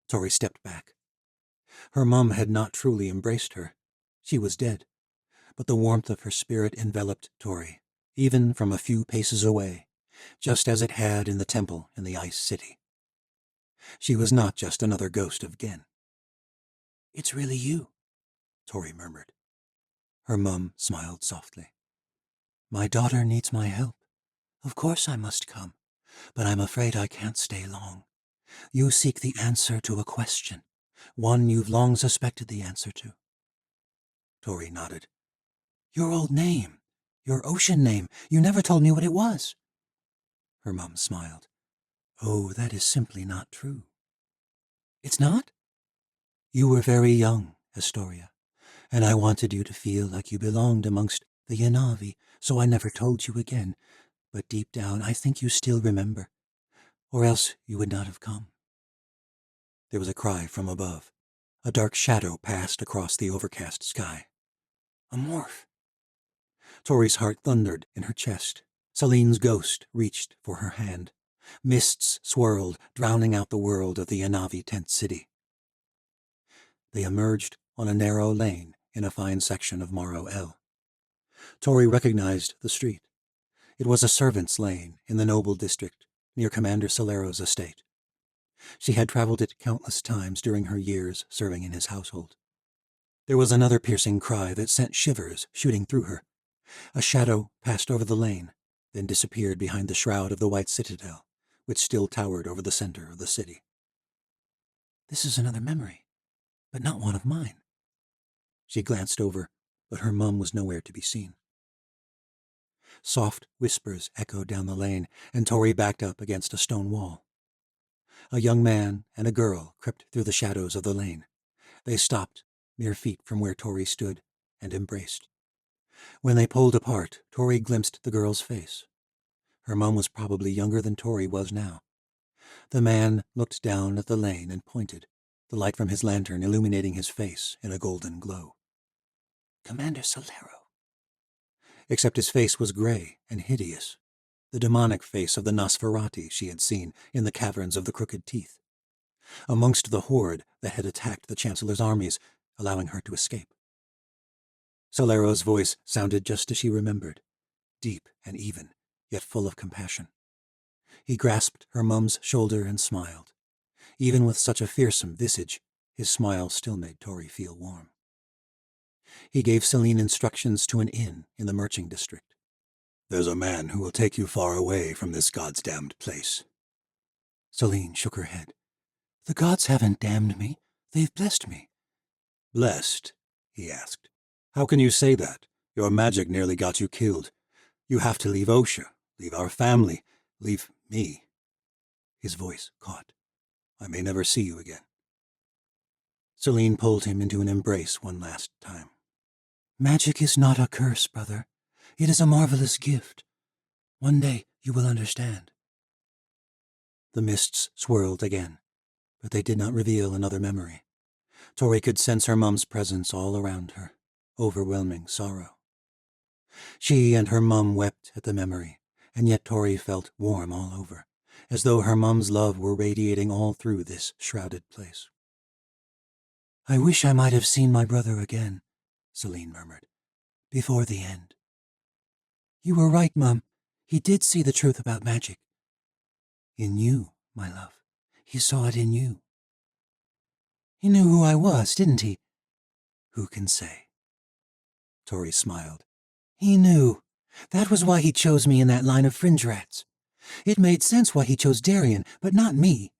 Tori stepped back. Her mum had not truly embraced her. She was dead, but the warmth of her spirit enveloped Tori, even from a few paces away, just as it had in the temple in the Ice City. She was not just another ghost of Gen. It's really you, Tori murmured. Her mum smiled softly. My daughter needs my help. Of course I must come, but I'm afraid I can't stay long. You seek the answer to a question, one you've long suspected the answer to. Tori nodded. Your old name, your ocean name, you never told me what it was. Her mum smiled. Oh, that is simply not true. It's not? You were very young, Astoria, and I wanted you to feel like you belonged amongst the Yanavi, so I never told you again, but deep down I think you still remember, or else you would not have come. There was a cry from above. A dark shadow passed across the overcast sky. A morph. Tori's heart thundered in her chest. Celine's ghost reached for her hand. Mists swirled, drowning out the world of the Yanavi tent city. They emerged on a narrow lane in a fine section of Morrow L. Tori recognized the street. It was a servant's lane in the noble district near Commander Solero's estate. She had traveled it countless times during her years serving in his household. There was another piercing cry that sent shivers shooting through her. A shadow passed over the lane, then disappeared behind the shroud of the White Citadel, which still towered over the center of the city. This is another memory, but not one of mine. She glanced over, but her mum was nowhere to be seen. Soft whispers echoed down the lane, and Tori backed up against a stone wall. A young man and a girl crept through the shadows of the lane. They stopped, mere feet from where Tori stood, and embraced. When they pulled apart, Tori glimpsed the girl's face. Her mum was probably younger than Tori was now. The man looked down at the lane and pointed, the light from his lantern illuminating his face in a golden glow. Commander Solero. Except his face was gray and hideous, the demonic face of the Nosferati she had seen in the caverns of the Crooked Teeth, amongst the horde that had attacked the Chancellor's armies, allowing her to escape. Solero's voice sounded just as she remembered, deep and even, yet full of compassion. He grasped her mum's shoulder and smiled. Even with such a fearsome visage, his smile still made Tori feel warm. He gave Celine instructions to an inn in the Merching District. There's a man who will take you far away from this God's damned place. Celine shook her head. The gods haven't damned me. They've blessed me. Blessed? He asked. How can you say that? Your magic nearly got you killed. You have to leave Osha, leave our family, leave me. His voice caught. I may never see you again. Celine pulled him into an embrace one last time. Magic is not a curse, brother. It is a marvelous gift. One day you will understand. The mists swirled again, but they did not reveal another memory. Tori could sense her mum's presence all around her, overwhelming sorrow. She and her mum wept at the memory, and yet Tori felt warm all over, as though her mum's love were radiating all through this shrouded place. I wish I might have seen my brother again, Celine murmured, before the end. You were right, Mum. He did see the truth about magic. In you, my love. He saw it in you. He knew who I was, didn't he? Who can say? Tori smiled. He knew. That was why he chose me in that line of fringe rats. It made sense why he chose Darien, but not me.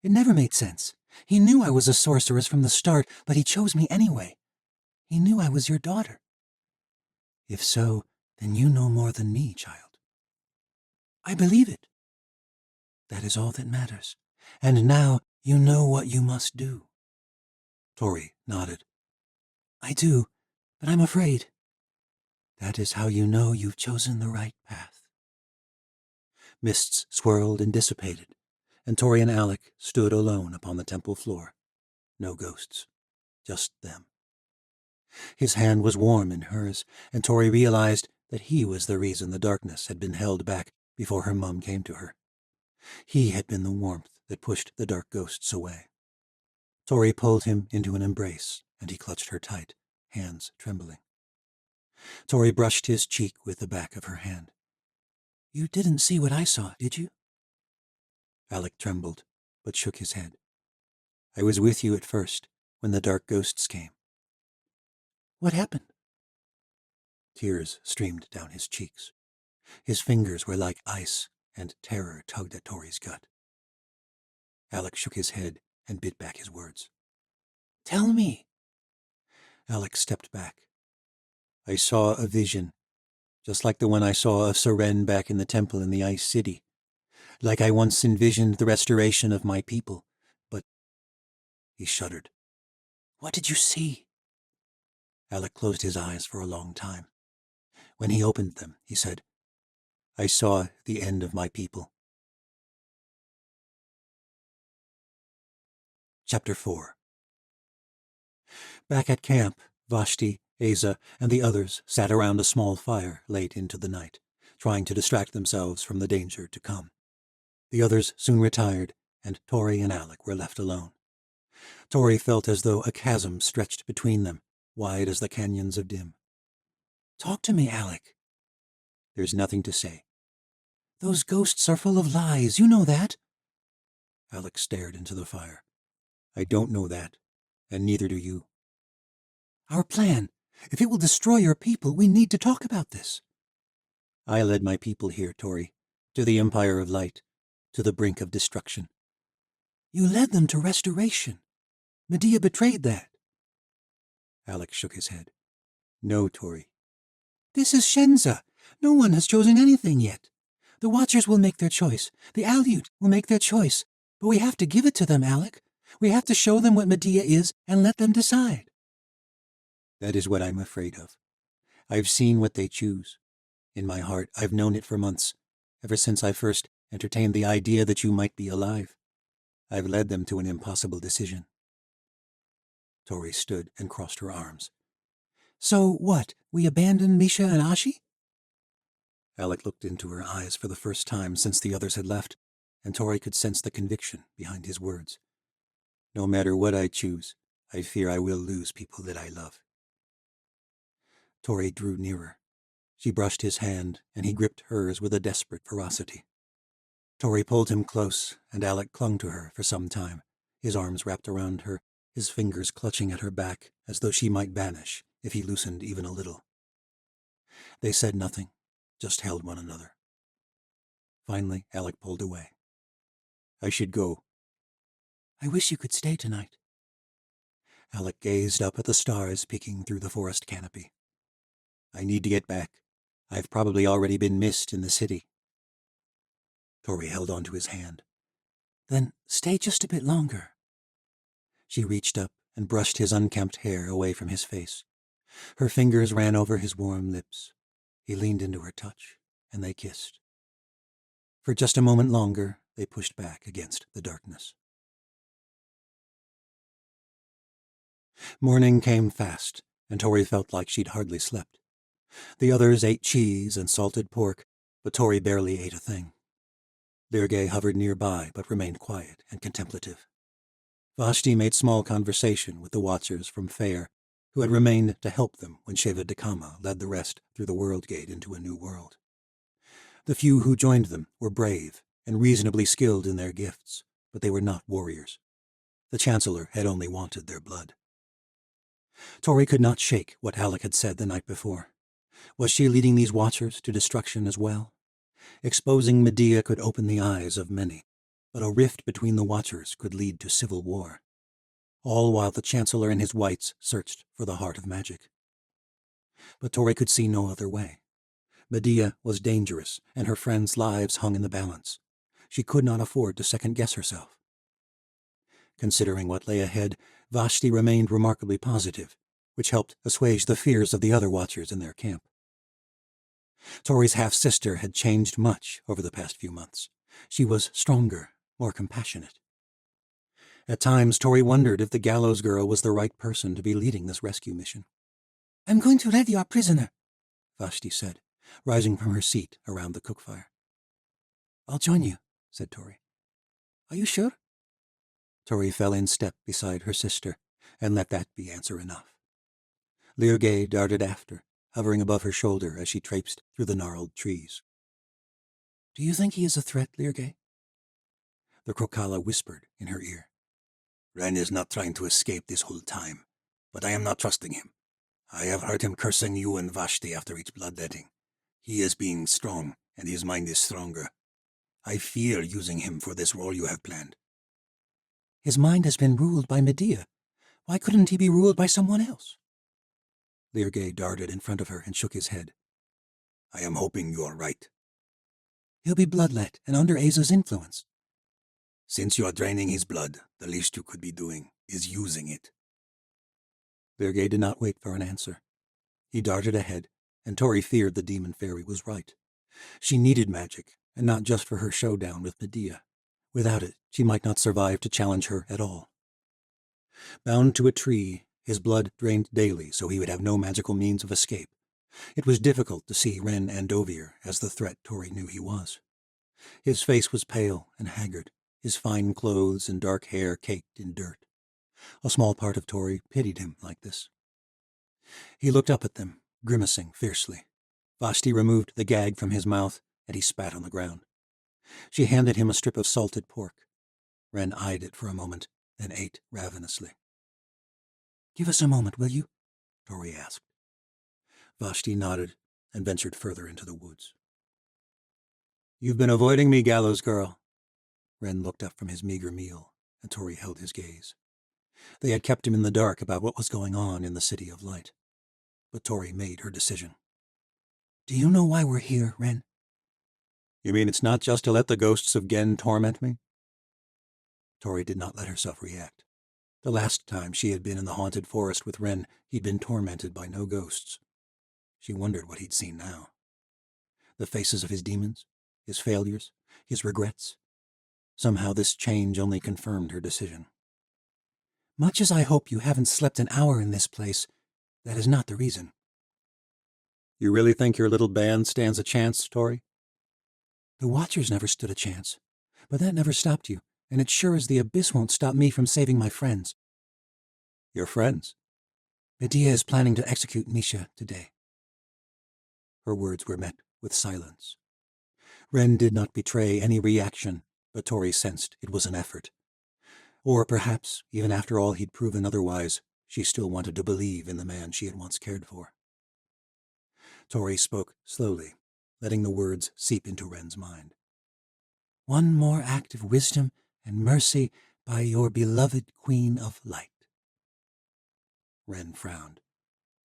It never made sense. He knew I was a sorceress from the start, but he chose me anyway. He knew I was your daughter. If so, then you know more than me, child. I believe it. That is all that matters. And now you know what you must do. Tori nodded. I do, but I'm afraid. That is how you know you've chosen the right path. Mists swirled and dissipated, and Tori and Alec stood alone upon the temple floor. No ghosts, just them. His hand was warm in hers, and Tori realized that he was the reason the darkness had been held back before her mum came to her. He had been the warmth that pushed the dark ghosts away. Tori pulled him into an embrace, and he clutched her tight, hands trembling. Tori brushed his cheek with the back of her hand. You didn't see what I saw, did you? Alec trembled, but shook his head. I was with you at first, when the dark ghosts came. What happened? Tears streamed down his cheeks. His fingers were like ice, and terror tugged at Tori's gut. Alec shook his head and bit back his words. Tell me. Alec stepped back. I saw a vision, just like the one I saw of Seren back in the temple in the Ice City. Like I once envisioned the restoration of my people, but... He shuddered. What did you see? Alec closed his eyes for a long time. When he opened them, he said, I saw the end of my people. Chapter 4. Back at camp, Vashti, Asa, and the others sat around a small fire late into the night, trying to distract themselves from the danger to come. The others soon retired, and Tori and Alec were left alone. Tori felt as though a chasm stretched between them, wide as the canyons of Dim. Talk to me, Alec. There's nothing to say. Those ghosts are full of lies, you know that. Alec stared into the fire. I don't know that, and neither do you. Our plan. If it will destroy your people, we need to talk about this. I led my people here, Tori, to the Empire of Light, to the brink of destruction. You led them to restoration. Medea betrayed that. Alec shook his head. No, Tori. This is Shenza. No one has chosen anything yet. The Watchers will make their choice. The Aleut will make their choice. But we have to give it to them, Alec. We have to show them what Medea is and let them decide. That is what I'm afraid of. I've seen what they choose. In my heart, I've known it for months, ever since I first entertained the idea that you might be alive. I've led them to an impossible decision. Tori stood and crossed her arms. So what? We abandon Misha and Ashi? Alec looked into her eyes for the first time since the others had left, and Tori could sense the conviction behind his words. No matter what I choose, I fear I will lose people that I love. Tori drew nearer. She brushed his hand, and he gripped hers with a desperate ferocity. Tori pulled him close, and Alec clung to her for some time, his arms wrapped around her, his fingers clutching at her back as though she might vanish if he loosened even a little. They said nothing, just held one another. Finally, Alec pulled away. I should go. I wish you could stay tonight. Alec gazed up at the stars peeking through the forest canopy. I need to get back. I've probably already been missed in the city. Tori held onto his hand. Then stay just a bit longer. She reached up and brushed his unkempt hair away from his face. Her fingers ran over his warm lips. He leaned into her touch, and they kissed. For just a moment longer, they pushed back against the darkness. Morning came fast, and Tori felt like she'd hardly slept. The others ate cheese and salted pork, but Tori barely ate a thing. Lirgay hovered nearby, but remained quiet and contemplative. Vashti made small conversation with the watchers from Fair, who had remained to help them when Sheva Dakama led the rest through the World Gate into a new world. The few who joined them were brave and reasonably skilled in their gifts, but they were not warriors. The Chancellor had only wanted their blood. Tori could not shake what Alec had said the night before. Was she leading these watchers to destruction as well? Exposing Medea could open the eyes of many, but a rift between the watchers could lead to civil war. All while the Chancellor and his whites searched for the heart of magic. But Tori could see no other way. Medea was dangerous, and her friends' lives hung in the balance. She could not afford to second-guess herself. Considering what lay ahead, Vashti remained remarkably positive, which helped assuage the fears of the other watchers in their camp. Tori's half-sister had changed much over the past few months. She was stronger, more compassionate. At times, Tori wondered if the gallows girl was the right person to be leading this rescue mission. I'm going to rescue our prisoner, Vashti said, rising from her seat around the cookfire. I'll join you, said Tori. Are you sure? Tori fell in step beside her sister, and let that be answer enough. Lirgay darted after, hovering above her shoulder as she traipsed through the gnarled trees. Do you think he is a threat, Lirgay? The Krokala whispered in her ear. Ren is not trying to escape this whole time, but I am not trusting him. I have heard him cursing you and Vashti after each bloodletting. He is being strong, and his mind is stronger. I fear using him for this role you have planned. His mind has been ruled by Medea. Why couldn't he be ruled by someone else? Lirgay darted in front of her and shook his head. I am hoping you are right. He'll be bloodlet and under Aza's influence. Since you are draining his blood, the least you could be doing is using it. Lirgay did not wait for an answer. He darted ahead, and Tori feared the demon fairy was right. She needed magic, and not just for her showdown with Medea. Without it, she might not survive to challenge her at all. Bound to a tree, his blood drained daily so he would have no magical means of escape. It was difficult to see Ren Andovier as the threat Tori knew he was. His face was pale and haggard, his fine clothes and dark hair caked in dirt. A small part of Tori pitied him like this. He looked up at them, grimacing fiercely. Vashti removed the gag from his mouth, and he spat on the ground. She handed him a strip of salted pork. Ren eyed it for a moment, then ate ravenously. Give us a moment, will you? Tori asked. Vashti nodded and ventured further into the woods. You've been avoiding me, gallows girl. Ren looked up from his meager meal, and Tori held his gaze. They had kept him in the dark about what was going on in the City of Light. But Tori made her decision. Do you know why we're here, Ren? You mean it's not just to let the ghosts of Gen torment me? Tori did not let herself react. The last time she had been in the haunted forest with Ren, he'd been tormented by no ghosts. She wondered what he'd seen now. The faces of his demons, his failures, his regrets. Somehow this change only confirmed her decision. Much as I hope you haven't slept an hour in this place, that is not the reason. You really think your little band stands a chance, Tori? The Watchers never stood a chance, but that never stopped you, and it sure as the abyss won't stop me from saving my friends. Your friends? Medea is planning to execute Misha today. Her words were met with silence. Ren did not betray any reaction, but Tori sensed it was an effort. Or perhaps, even after all he'd proven otherwise, she still wanted to believe in the man she had once cared for. Tori spoke slowly, letting the words seep into Ren's mind. One more act of wisdom and mercy by your beloved Queen of Light. Ren frowned.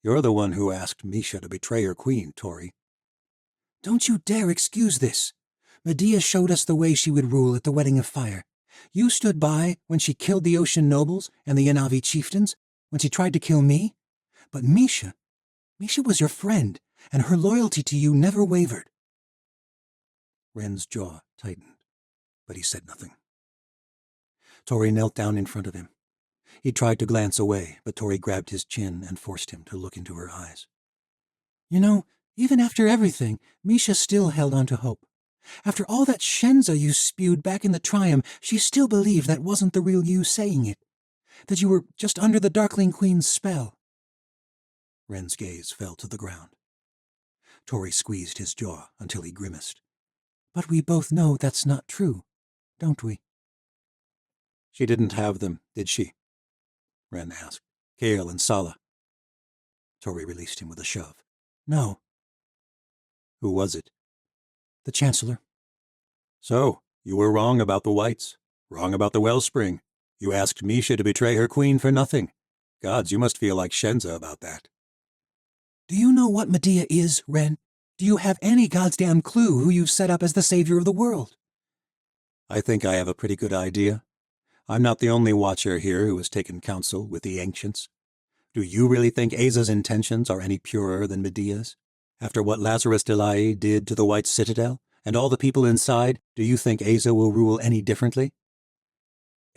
You're the one who asked Misha to betray her queen, Tori. Don't you dare excuse this. Medea showed us the way she would rule at the Wedding of Fire. You stood by when she killed the ocean nobles and the Yanavi chieftains, when she tried to kill me. But Misha was your friend, and her loyalty to you never wavered. Ren's jaw tightened, but he said nothing. Tori knelt down in front of him. He tried to glance away, but Tori grabbed his chin and forced him to look into her eyes. You know, even after everything, Misha still held on to hope. After all that Shenza you spewed back in the Triumph, she still believed that wasn't the real you saying it, that you were just under the Darkling Queen's spell. Ren's gaze fell to the ground. Tori squeezed his jaw until he grimaced. But we both know that's not true, don't we? She didn't have them, did she? Ren asked. Kale and Sala. Tori released him with a shove. No. Who was it? The Chancellor. So, you were wrong about the Whites. Wrong about the Wellspring. You asked Misha to betray her queen for nothing. Gods, you must feel like Shenza about that. Do you know what Medea is, Ren? Do you have any goddamn clue who you've set up as the savior of the world? I think I have a pretty good idea. I'm not the only watcher here who has taken counsel with the ancients. Do you really think Aza's intentions are any purer than Medea's? After what Lazarus Delay did to the White Citadel, and all the people inside, do you think Aza will rule any differently?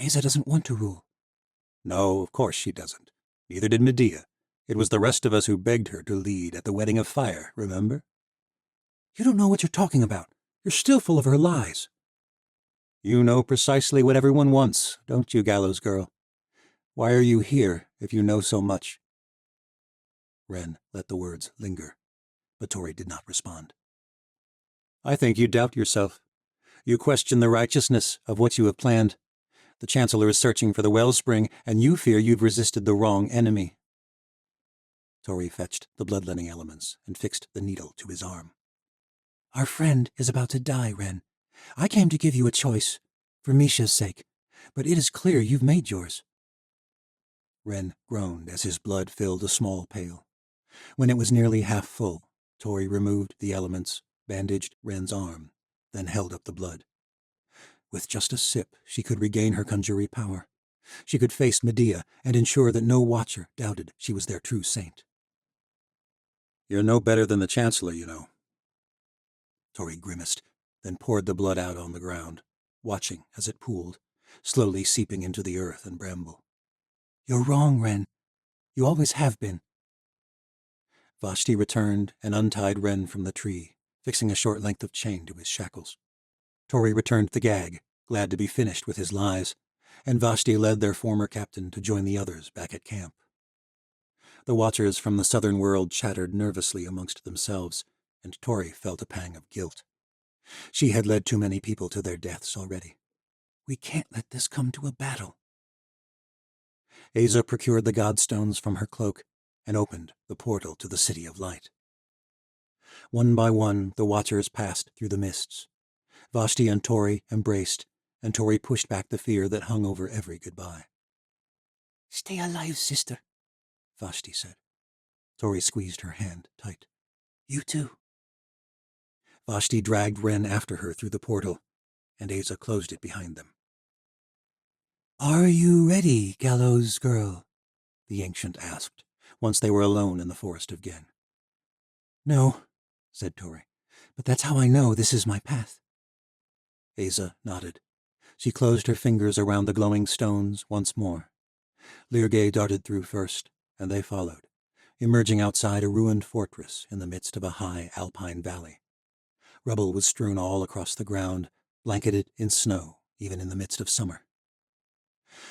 Aza doesn't want to rule. No, of course she doesn't. Neither did Medea. It was the rest of us who begged her to lead at the Wedding of Fire, remember? You don't know what you're talking about. You're still full of her lies. You know precisely what everyone wants, don't you, Gallows Girl? Why are you here if you know so much? Ren let the words linger, but Tori did not respond. I think you doubt yourself. You question the righteousness of what you have planned. The Chancellor is searching for the Wellspring, and you fear you've resisted the wrong enemy. Tori fetched the bloodletting elements and fixed the needle to his arm. Our friend is about to die, Ren. I came to give you a choice, for Misha's sake, but it is clear you've made yours. Ren groaned as his blood filled a small pail. When it was nearly half full, Tori removed the elements, bandaged Ren's arm, then held up the blood. With just a sip, she could regain her conjury power. She could face Medea and ensure that no watcher doubted she was their true saint. You're no better than the Chancellor, you know. Tori grimaced, then poured the blood out on the ground, watching as it pooled, slowly seeping into the earth and bramble. You're wrong, Ren. You always have been. Vashti returned and untied Ren from the tree, fixing a short length of chain to his shackles. Tori returned the gag, glad to be finished with his lies, and Vashti led their former captain to join the others back at camp. The watchers from the southern world chattered nervously amongst themselves, and Tori felt a pang of guilt. She had led too many people to their deaths already. We can't let this come to a battle. Aza procured the godstones from her cloak and opened the portal to the City of Light. One by one, the watchers passed through the mists. Vashti and Tori embraced, and Tori pushed back the fear that hung over every goodbye. Stay alive, sister, Vashti said. Tori squeezed her hand tight. You too. Vashti dragged Ren after her through the portal, and Aza closed it behind them. Are you ready, Gallows Girl? The ancient asked, once they were alone in the forest of Gen. No, said Tori, but that's how I know this is my path. Aza nodded. She closed her fingers around the glowing stones once more. Lirgay darted through first, and they followed, emerging outside a ruined fortress in the midst of a high alpine valley. Rubble was strewn all across the ground, blanketed in snow, even in the midst of summer.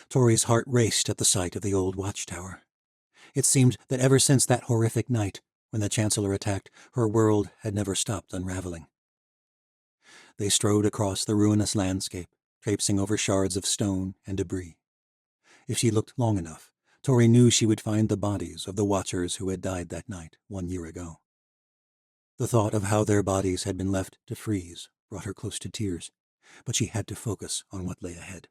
Tori's heart raced at the sight of the old watchtower. It seemed that ever since that horrific night, when the Chancellor attacked, her world had never stopped unraveling. They strode across the ruinous landscape, traipsing over shards of stone and debris. If she looked long enough, Tori knew she would find the bodies of the watchers who had died that night 1 year ago. The thought of how their bodies had been left to freeze brought her close to tears, but she had to focus on what lay ahead.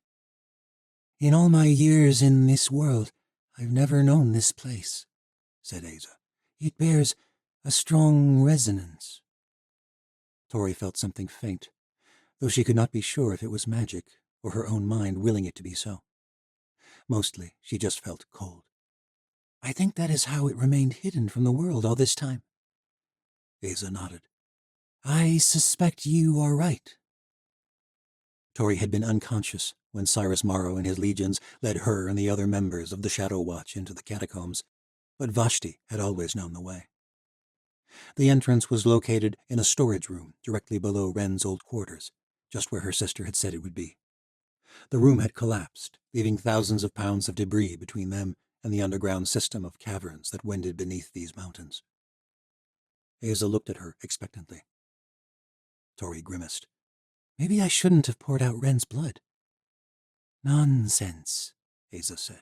In all my years in this world, I've never known this place, said Aza, It bears a strong resonance. Tori felt something faint, though she could not be sure if it was magic or her own mind willing it to be so. Mostly, she just felt cold. I think that is how it remained hidden from the world all this time. Asa nodded. I suspect you are right. Tori had been unconscious when Cyrus Morrow and his legions led her and the other members of the Shadow Watch into the catacombs, but Vashti had always known the way. The entrance was located in a storage room directly below Wren's old quarters, just where her sister had said it would be. The room had collapsed, leaving thousands of pounds of debris between them and the underground system of caverns that wended beneath these mountains. Asa looked at her expectantly. Tori grimaced. Maybe I shouldn't have poured out Wren's blood. Nonsense, Asa said.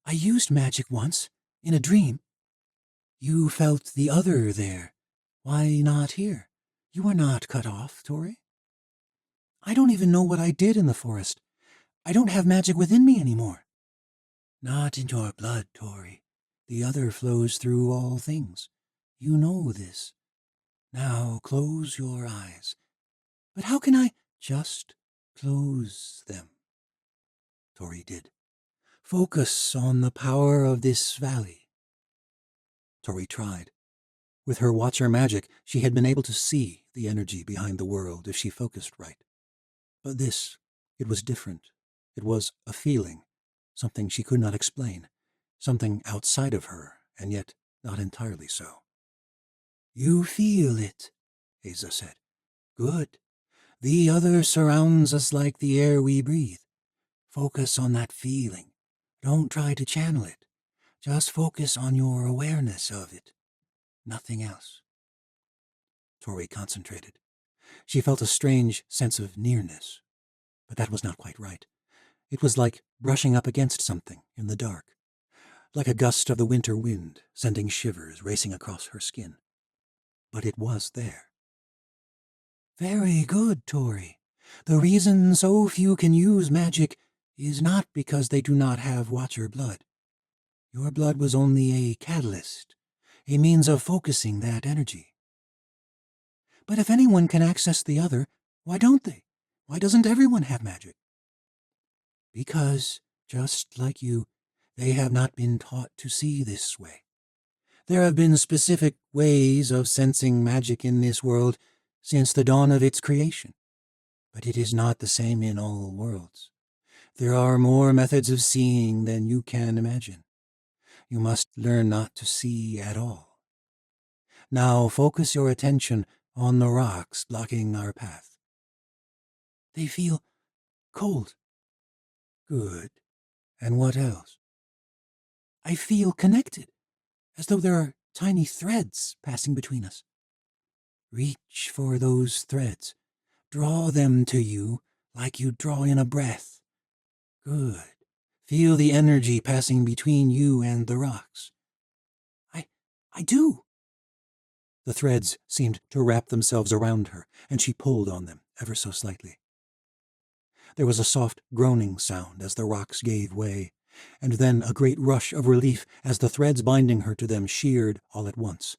I used magic once, in a dream. You felt the other there. Why not here? You are not cut off, Tori. I don't even know what I did in the forest. I don't have magic within me anymore. Not in your blood, Tori. The other flows through all things. You know this. Now close your eyes. But how can I just close them? Tori did. Focus on the power of this valley. Tori tried. With her Watcher magic, she had been able to see the energy behind the world if she focused right. But this, it was different. It was a feeling, something she could not explain, something outside of her, and yet not entirely so. You feel it, Asa said. Good. The other surrounds us like the air we breathe. Focus on that feeling. Don't try to channel it. Just focus on your awareness of it. Nothing else. Tori concentrated. She felt a strange sense of nearness, but that was not quite right. It was like brushing up against something in the dark, like a gust of the winter wind sending shivers racing across her skin. But it was there. Very good, Tori. The reason so few can use magic is not because they do not have Watcher blood. Your blood was only a catalyst, a means of focusing that energy. But if anyone can access the other, why don't they? Why doesn't everyone have magic? Because, just like you, they have not been taught to see this way. There have been specific ways of sensing magic in this world since the dawn of its creation, but it is not the same in all worlds. There are more methods of seeing than you can imagine. You must learn not to see at all. Now focus your attention on the rocks blocking our path. They feel cold. Good. And what else? I feel connected, as though there are tiny threads passing between us. Reach for those threads. Draw them to you like you draw in a breath. Good. Feel the energy passing between you and the rocks. I do. The threads seemed to wrap themselves around her, and she pulled on them ever so slightly. There was a soft groaning sound as the rocks gave way, and then a great rush of relief as the threads binding her to them sheared all at once.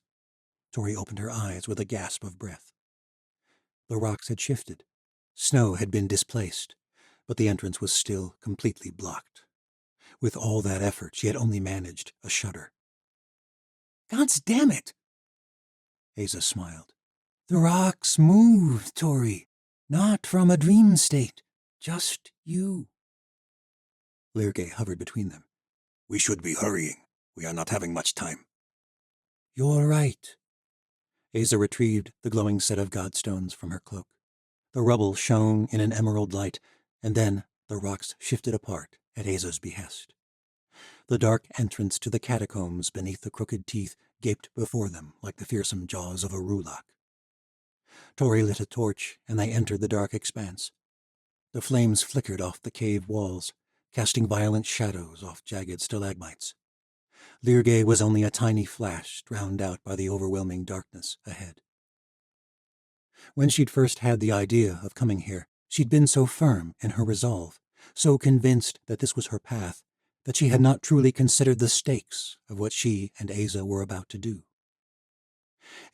Tori opened her eyes with a gasp of breath. The rocks had shifted. Snow had been displaced, but the entrance was still completely blocked. With all that effort, she had only managed a shudder. God's damn it! Asa smiled. The rocks moved, Tori. Not from a dream state. Just you. Lirgay hovered between them. We should be hurrying. We are not having much time. You're right. Asa retrieved the glowing set of godstones from her cloak. The rubble shone in an emerald light, and then the rocks shifted apart at Asa's behest. The dark entrance to the catacombs beneath the crooked teeth gaped before them like the fearsome jaws of a rulak. Tori lit a torch, and they entered the dark expanse. The flames flickered off the cave walls, casting violent shadows off jagged stalagmites. Lirgay was only a tiny flash drowned out by the overwhelming darkness ahead. When she'd first had the idea of coming here, she'd been so firm in her resolve, so convinced that this was her path, that she had not truly considered the stakes of what she and Asa were about to do.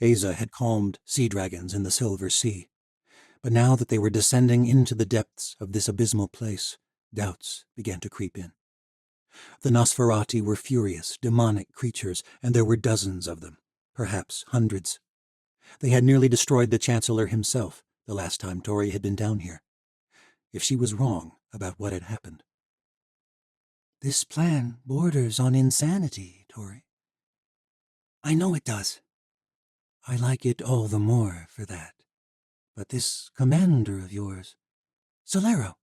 Asa had calmed sea dragons in the Silver Sea, but now that they were descending into the depths of this abysmal place, doubts began to creep in. The Nosferati were furious, demonic creatures, and there were dozens of them, perhaps hundreds. They had nearly destroyed the Chancellor himself the last time Tori had been down here. If she was wrong about what had happened. This plan borders on insanity, Tori. I know it does. I like it all the more for that. But this commander of yours, Solero,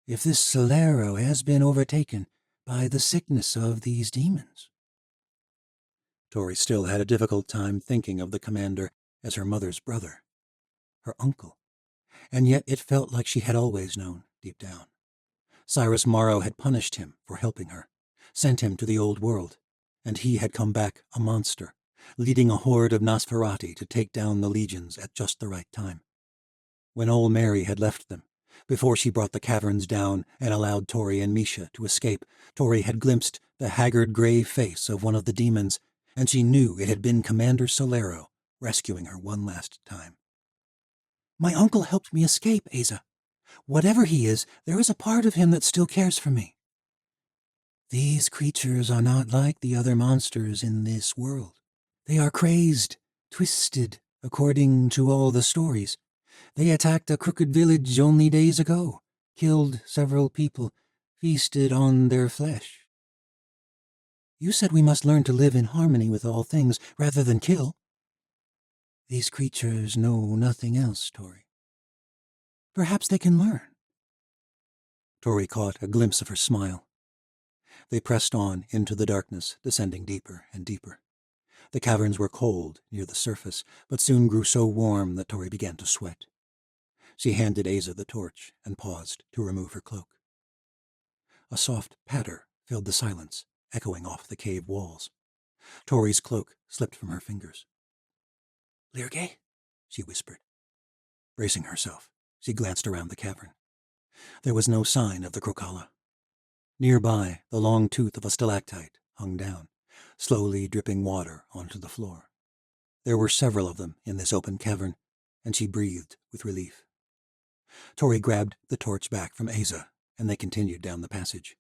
if this Solero has been overtaken by the sickness of these demons. Tori still had a difficult time thinking of the commander as her mother's brother, her uncle, and yet it felt like she had always known, deep down. Cyrus Morrow had punished him for helping her, sent him to the old world, and he had come back a monster, leading a horde of Nosferati to take down the legions at just the right time. When old Mary had left them, before she brought the caverns down and allowed Tori and Misha to escape, Tori had glimpsed the haggard gray face of one of the demons, and she knew it had been Commander Solero rescuing her one last time. My uncle helped me escape, Asa. Whatever he is, there is a part of him that still cares for me. These creatures are not like the other monsters in this world. They are crazed, twisted, according to all the stories. They attacked a crooked village only days ago, killed several people, feasted on their flesh. You said we must learn to live in harmony with all things rather than kill. These creatures know nothing else, Tori. Perhaps they can learn. Tori caught a glimpse of her smile. They pressed on into the darkness, descending deeper and deeper. The caverns were cold near the surface, but soon grew so warm that Tori began to sweat. She handed Asa the torch and paused to remove her cloak. A soft patter filled the silence, echoing off the cave walls. Tori's cloak slipped from her fingers. Lirgay? She whispered. Bracing herself, she glanced around the cavern. There was no sign of the Krokala. Nearby, the long tooth of a stalactite hung down, slowly dripping water onto the floor. There were several of them in this open cavern, and she breathed with relief. Tori grabbed the torch back from Asa, and they continued down the passage.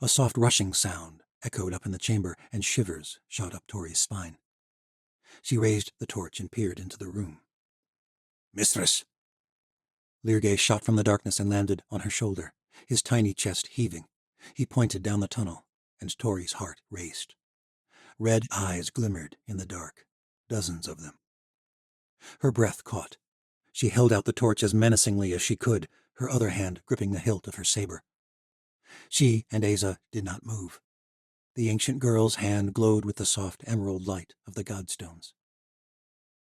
A soft rushing sound echoed up in the chamber, and shivers shot up Tori's spine. She raised the torch and peered into the room. Mistress! Lirgay shot from the darkness and landed on her shoulder, his tiny chest heaving. He pointed down the tunnel, and Tori's heart raced. Red eyes glimmered in the dark, dozens of them. Her breath caught. She held out the torch as menacingly as she could, her other hand gripping the hilt of her saber. She and Asa did not move. The ancient girl's hand glowed with the soft emerald light of the godstones.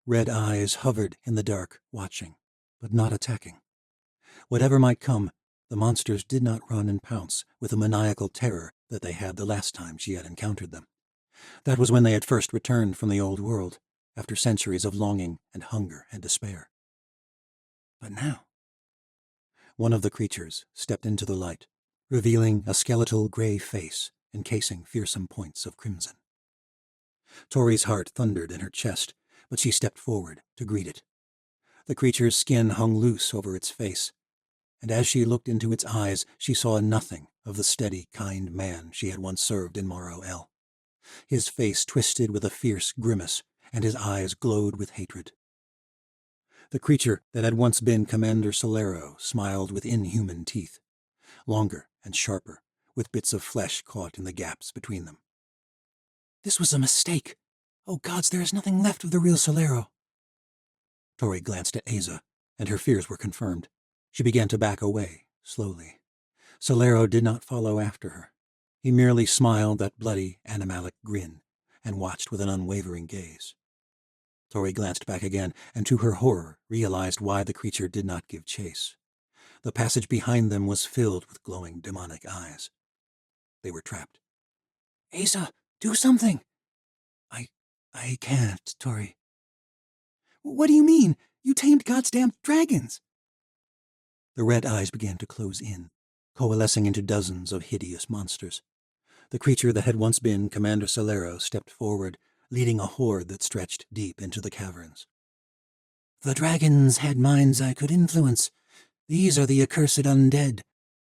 Red eyes hovered in the dark, watching, but not attacking. Whatever might come, the monsters did not run and pounce with the maniacal terror that they had the last time she had encountered them. That was when they had first returned from the old world, after centuries of longing and hunger and despair. But now, one of the creatures stepped into the light, revealing a skeletal gray face encasing fearsome points of crimson. Tori's heart thundered in her chest, but she stepped forward to greet it. The creature's skin hung loose over its face, and as she looked into its eyes, she saw nothing of the steady, kind man she had once served in Morrow El. His face twisted with a fierce grimace, and his eyes glowed with hatred. The creature that had once been Commander Solero smiled with inhuman teeth, longer and sharper, with bits of flesh caught in the gaps between them. This was a mistake. Oh gods, there is nothing left of the real Solero. Tori glanced at Asa, and her fears were confirmed. She began to back away, slowly. Solero did not follow after her. He merely smiled that bloody, animalic grin, and watched with an unwavering gaze. Tori glanced back again, and to her horror realized why the creature did not give chase. The passage behind them was filled with glowing demonic eyes. They were trapped. Asa, do something! I can't, Tori. What do you mean? You tamed goddamn dragons! The red eyes began to close in, coalescing into dozens of hideous monsters. The creature that had once been Commander Solero stepped forward, leading a horde that stretched deep into the caverns. The dragons had minds I could influence. These are the accursed undead.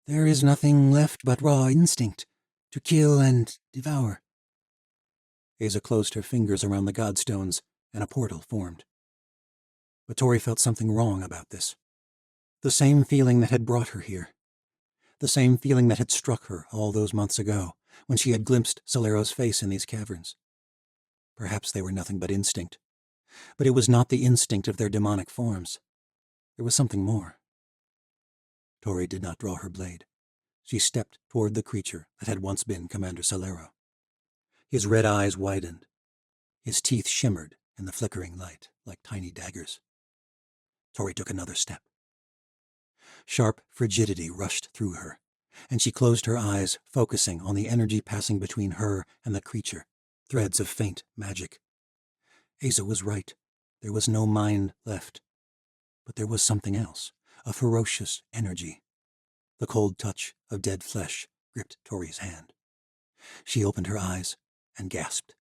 There is nothing left but raw instinct, to kill and devour. Asa closed her fingers around the godstones, and a portal formed. But Tori felt something wrong about this. The same feeling that had brought her here. The same feeling that had struck her all those months ago, when she had glimpsed Solero's face in these caverns. Perhaps they were nothing but instinct. But it was not the instinct of their demonic forms. There was something more. Tori did not draw her blade. She stepped toward the creature that had once been Commander Solero. His red eyes widened. His teeth shimmered in the flickering light like tiny daggers. Tori took another step. Sharp frigidity rushed through her, and she closed her eyes, focusing on the energy passing between her and the creature, threads of faint magic. Asa was right. There was no mind left. But there was something else, a ferocious energy. The cold touch of dead flesh gripped Tori's hand. She opened her eyes and gasped.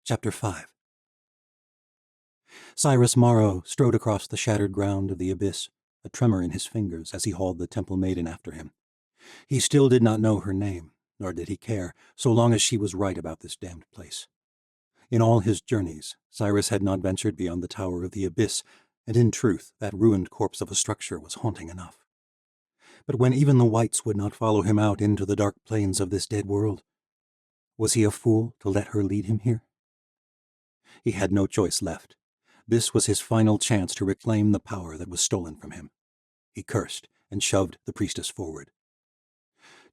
Chapter 5. Cyrus Morrow strode across the shattered ground of the abyss, a tremor in his fingers as he hauled the temple maiden after him. He still did not know her name, nor did he care, so long as she was right about this damned place. In all his journeys, Cyrus had not ventured beyond the tower of the abyss, and in truth that ruined corpse of a structure was haunting enough. But when even the whites would not follow him out into the dark plains of this dead world, was he a fool to let her lead him here? He had no choice left. This was his final chance to reclaim the power that was stolen from him. He cursed and shoved the priestess forward.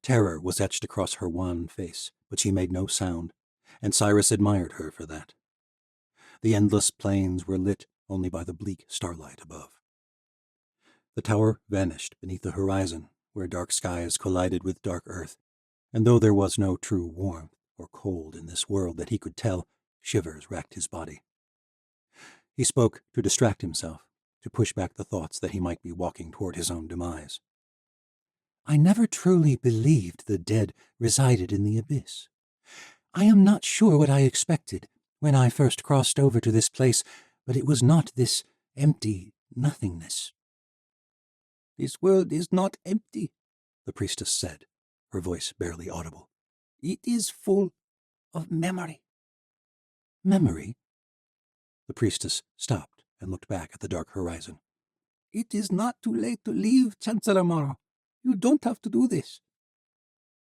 Terror was etched across her wan face, but she made no sound, and Cyrus admired her for that. The endless plains were lit only by the bleak starlight above. The tower vanished beneath the horizon, where dark skies collided with dark earth, and though there was no true warmth or cold in this world that he could tell, shivers racked his body. He spoke to distract himself, to push back the thoughts that he might be walking toward his own demise. I never truly believed the dead resided in the abyss. I am not sure what I expected when I first crossed over to this place, but it was not this empty nothingness. This world is not empty, the priestess said, her voice barely audible. It is full of memory. Memory? The priestess stopped and looked back at the dark horizon. It is not too late to leave, Chancellor Morrow. You don't have to do this.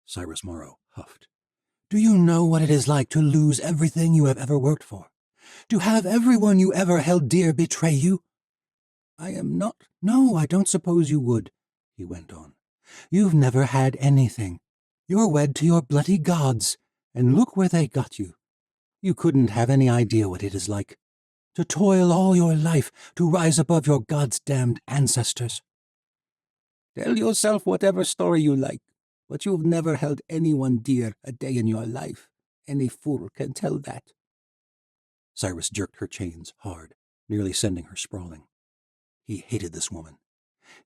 Cyrus Morrow huffed. Do you know what it is like to lose everything you have ever worked for? To have everyone you ever held dear betray you? I am not. No, I don't suppose you would, he went on. You've never had anything. You're wed to your bloody gods, and look where they got you. You couldn't have any idea what it is like. To toil all your life to rise above your gods-damned ancestors. Tell yourself whatever story you like, but you've never held anyone dear a day in your life. Any fool can tell that. Cyrus jerked her chains hard, nearly sending her sprawling. He hated this woman.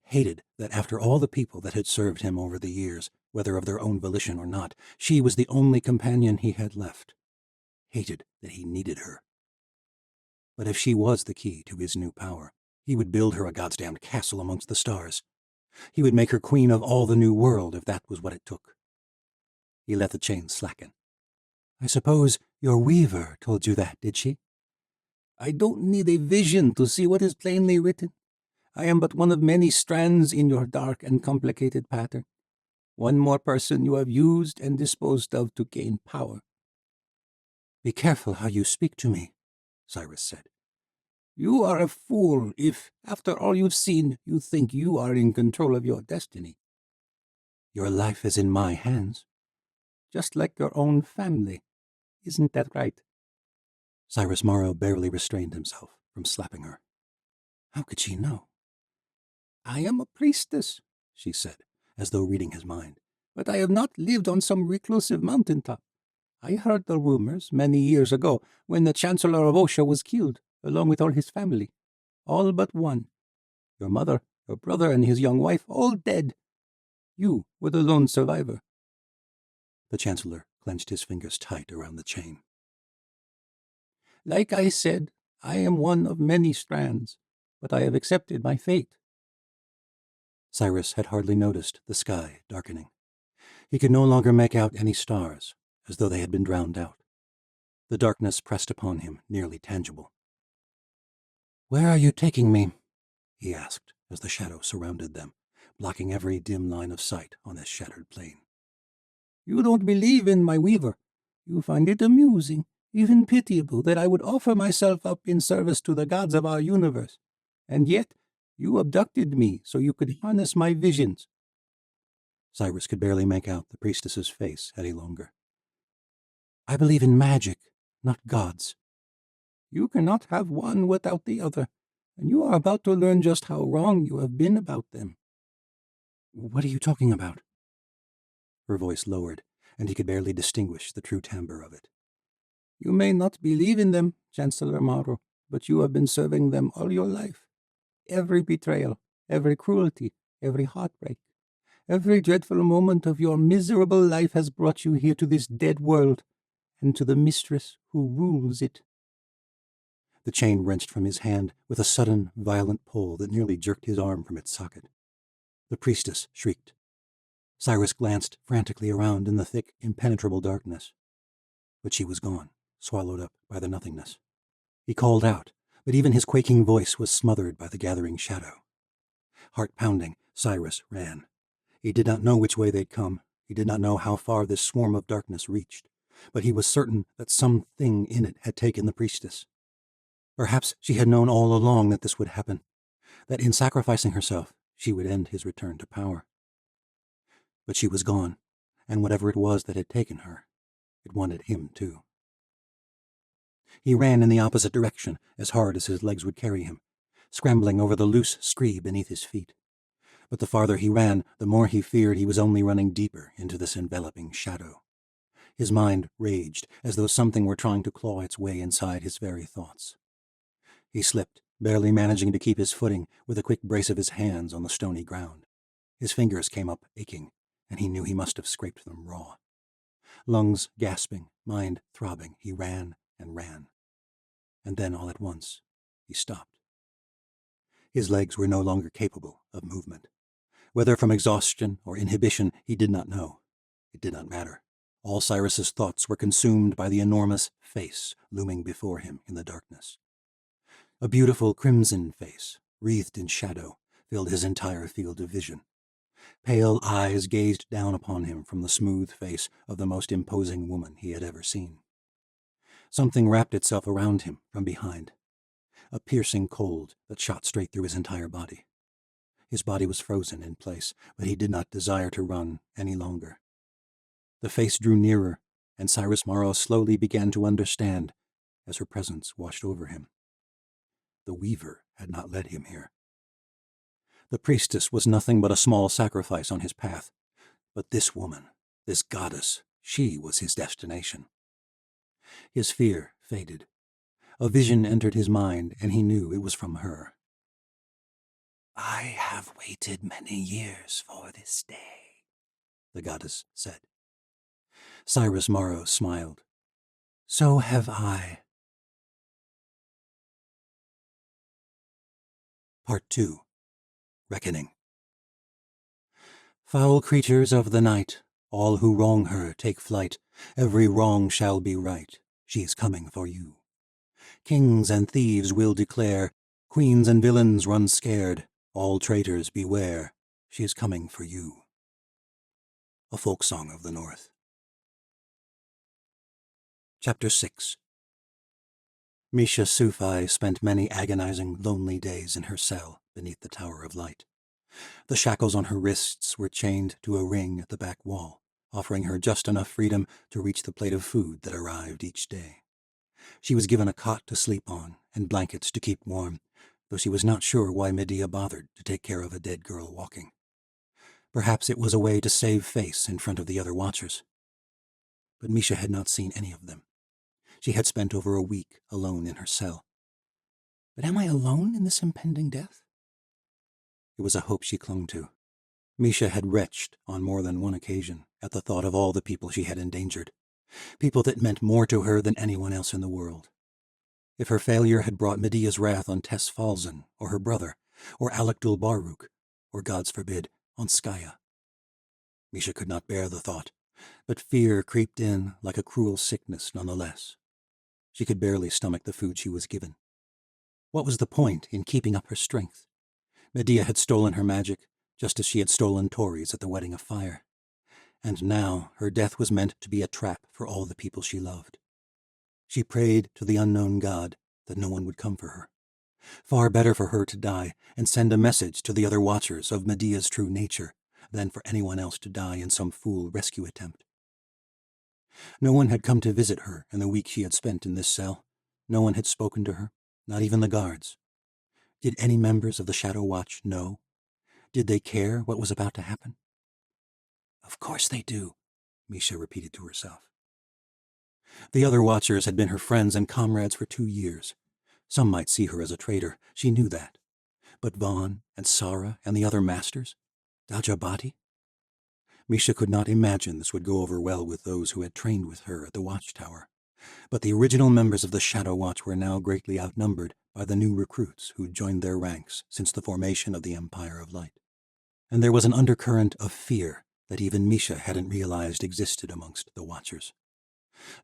Hated that after all the people that had served him over the years, whether of their own volition or not, she was the only companion he had left. Hated that he needed her. But if she was the key to his new power, he would build her a goddamned castle amongst the stars. He would make her queen of all the new world if that was what it took. He let the chains slacken. I suppose your weaver told you that, did she? I don't need a vision to see what is plainly written. I am but one of many strands in your dark and complicated pattern. One more person you have used and disposed of to gain power. Be careful how you speak to me, Cyrus said. You are a fool if, after all you've seen, you think you are in control of your destiny. Your life is in my hands. Just like your own family. Isn't that right? Cyrus Morrow barely restrained himself from slapping her. How could she know? I am a priestess, she said, as though reading his mind. But I have not lived on some reclusive mountaintop. I heard the rumors many years ago when the Chancellor of Osha was killed, along with all his family. All but one. Your mother Her brother and his young wife all dead. You were the lone survivor." The Chancellor clenched his fingers tight around the chain. "Like I said, I am one of many strands, but I have accepted my fate." Cyrus had hardly noticed the sky darkening. He could no longer make out any stars, as though they had been drowned out. The darkness pressed upon him, nearly tangible. "Where are you taking me?" he asked, as the shadow surrounded them, blocking every dim line of sight on this shattered plain. "You don't believe in my weaver. You find it amusing, even pitiable, that I would offer myself up in service to the gods of our universe. And yet, you abducted me so you could harness my visions." Cyrus could barely make out the priestess's face any longer. "I believe in magic, not gods." "You cannot have one without the other, and you are about to learn just how wrong you have been about them." "What are you talking about?" Her voice lowered, and he could barely distinguish the true timbre of it. "You may not believe in them, Chancellor Morrow, but you have been serving them all your life. Every betrayal, every cruelty, every heartbreak, every dreadful moment of your miserable life has brought you here to this dead world, and to the mistress who rules it." The chain wrenched from his hand with a sudden, violent pull that nearly jerked his arm from its socket. The priestess shrieked. Cyrus glanced frantically around in the thick, impenetrable darkness. But she was gone, swallowed up by the nothingness. He called out, but even his quaking voice was smothered by the gathering shadow. Heart-pounding, Cyrus ran. He did not know which way they'd come. He did not know how far this swarm of darkness reached. But he was certain that something in it had taken the priestess. Perhaps she had known all along that this would happen, that in sacrificing herself, she would end his return to power. But she was gone, and whatever it was that had taken her, it wanted him too. He ran in the opposite direction, as hard as his legs would carry him, scrambling over the loose scree beneath his feet. But the farther he ran, the more he feared he was only running deeper into this enveloping shadow. His mind raged, as though something were trying to claw its way inside his very thoughts. He slipped, barely managing to keep his footing with a quick brace of his hands on the stony ground. His fingers came up aching, and he knew he must have scraped them raw. Lungs gasping, mind throbbing, he ran and ran. And then all at once, he stopped. His legs were no longer capable of movement. Whether from exhaustion or inhibition, he did not know. It did not matter. All Cyrus's thoughts were consumed by the enormous face looming before him in the darkness. A beautiful crimson face, wreathed in shadow, filled his entire field of vision. Pale eyes gazed down upon him from the smooth face of the most imposing woman he had ever seen. Something wrapped itself around him from behind, a piercing cold that shot straight through his entire body. His body was frozen in place, but he did not desire to run any longer. The face drew nearer, and Cyrus Morrow slowly began to understand as her presence washed over him. The weaver had not led him here. The priestess was nothing but a small sacrifice on his path, but this woman, this goddess, she was his destination. His fear faded. A vision entered his mind, and he knew it was from her. "I have waited many years for this day," the goddess said. Cyrus Morrow smiled. "So have I." Part 2. Reckoning. Foul creatures of the night, all who wrong her take flight. Every wrong shall be right. She is coming for you. Kings and thieves will declare, queens and villains run scared. All traitors beware. She is coming for you. A folk song of the North. Chapter 6. Misha Sufi spent many agonizing, lonely days in her cell beneath the Tower of Light. The shackles on her wrists were chained to a ring at the back wall, offering her just enough freedom to reach the plate of food that arrived each day. She was given a cot to sleep on and blankets to keep warm, though she was not sure why Medea bothered to take care of a dead girl walking. Perhaps it was a way to save face in front of the other watchers. But Misha had not seen any of them. She had spent over a week alone in her cell. But am I alone in this impending death? It was a hope she clung to. Misha had retched on more than one occasion at the thought of all the people she had endangered, people that meant more to her than anyone else in the world. If her failure had brought Medea's wrath on Tess Falzan, or her brother, or Alec Dul Baruk, or, gods forbid, on Skaya. Misha could not bear the thought, but fear creeped in like a cruel sickness nonetheless. She could barely stomach the food she was given. What was the point in keeping up her strength? Medea had stolen her magic, just as she had stolen Tori's at the Wedding of Fire. And now her death was meant to be a trap for all the people she loved. She prayed to the unknown god that no one would come for her. Far better for her to die and send a message to the other Watchers of Medea's true nature than for anyone else to die in some fool rescue attempt. No one had come to visit her in the week she had spent in this cell. No one had spoken to her, not even the guards. Did any members of the Shadow Watch know? Did they care what was about to happen? Of course they do, Misha repeated to herself. The other Watchers had been her friends and comrades for 2 years. Some might see her as a traitor, she knew that. But Vaughn and Sara and the other masters? Dajabati? Misha could not imagine this would go over well with those who had trained with her at the watchtower. But the original members of the Shadow Watch were now greatly outnumbered by the new recruits who'd joined their ranks since the formation of the Empire of Light. And there was an undercurrent of fear that even Misha hadn't realized existed amongst the Watchers.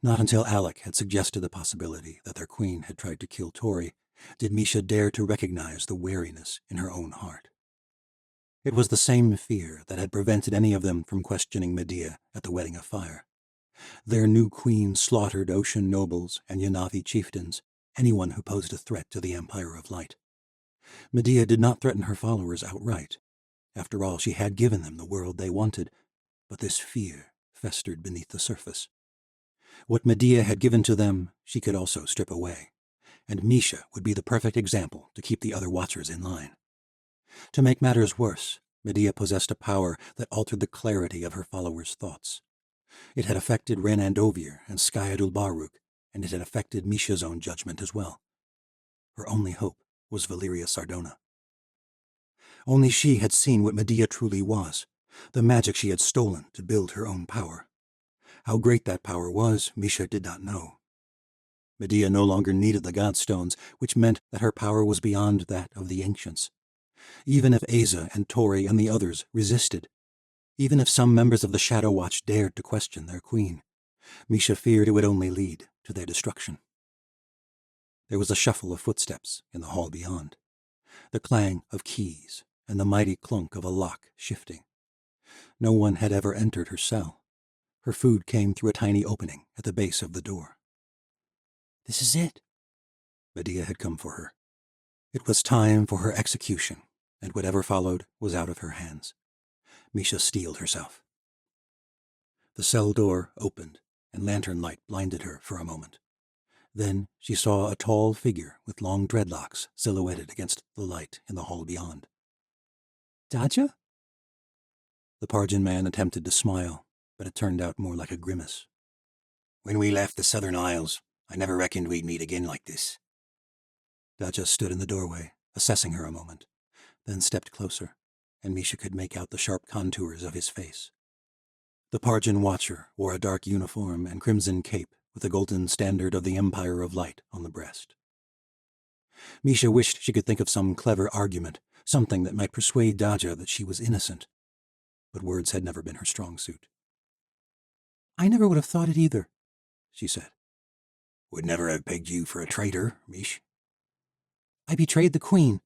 Not until Alec had suggested the possibility that their queen had tried to kill Tori did Misha dare to recognize the wariness in her own heart. It was the same fear that had prevented any of them from questioning Medea at the Wedding of Fire. Their new queen slaughtered ocean nobles and Yanavi chieftains, anyone who posed a threat to the Empire of Light. Medea did not threaten her followers outright. After all, she had given them the world they wanted, but this fear festered beneath the surface. What Medea had given to them, she could also strip away, and Misha would be the perfect example to keep the other Watchers in line. To make matters worse, Medea possessed a power that altered the clarity of her followers' thoughts. It had affected Renan Dovir and Skaya Dul Baruk, and it had affected Misha's own judgment as well. Her only hope was Valeria Sardona. Only she had seen what Medea truly was, the magic she had stolen to build her own power. How great that power was, Misha did not know. Medea no longer needed the Godstones, which meant that her power was beyond that of the ancients. Even if Asa and Tori and the others resisted, even if some members of the Shadow Watch dared to question their queen, Misha feared it would only lead to their destruction. There was a shuffle of footsteps in the hall beyond, the clang of keys and the mighty clunk of a lock shifting. No one had ever entered her cell. Her food came through a tiny opening at the base of the door. This is it. Medea had come for her. It was time for her execution, and whatever followed was out of her hands. Misha steeled herself. The cell door opened, and lantern light blinded her for a moment. Then she saw a tall figure with long dreadlocks silhouetted against the light in the hall beyond. Daja? The Parjan man attempted to smile, but it turned out more like a grimace. When we left the Southern Isles, I never reckoned we'd meet again like this. Daja stood in the doorway, assessing her a moment, then stepped closer, and Misha could make out the sharp contours of his face. The Parjan Watcher wore a dark uniform and crimson cape with a golden standard of the Empire of Light on the breast. Misha wished she could think of some clever argument, something that might persuade Daja that she was innocent, but words had never been her strong suit. I never would have thought it either, she said. Would never have pegged you for a traitor, Mish. I betrayed the Queen,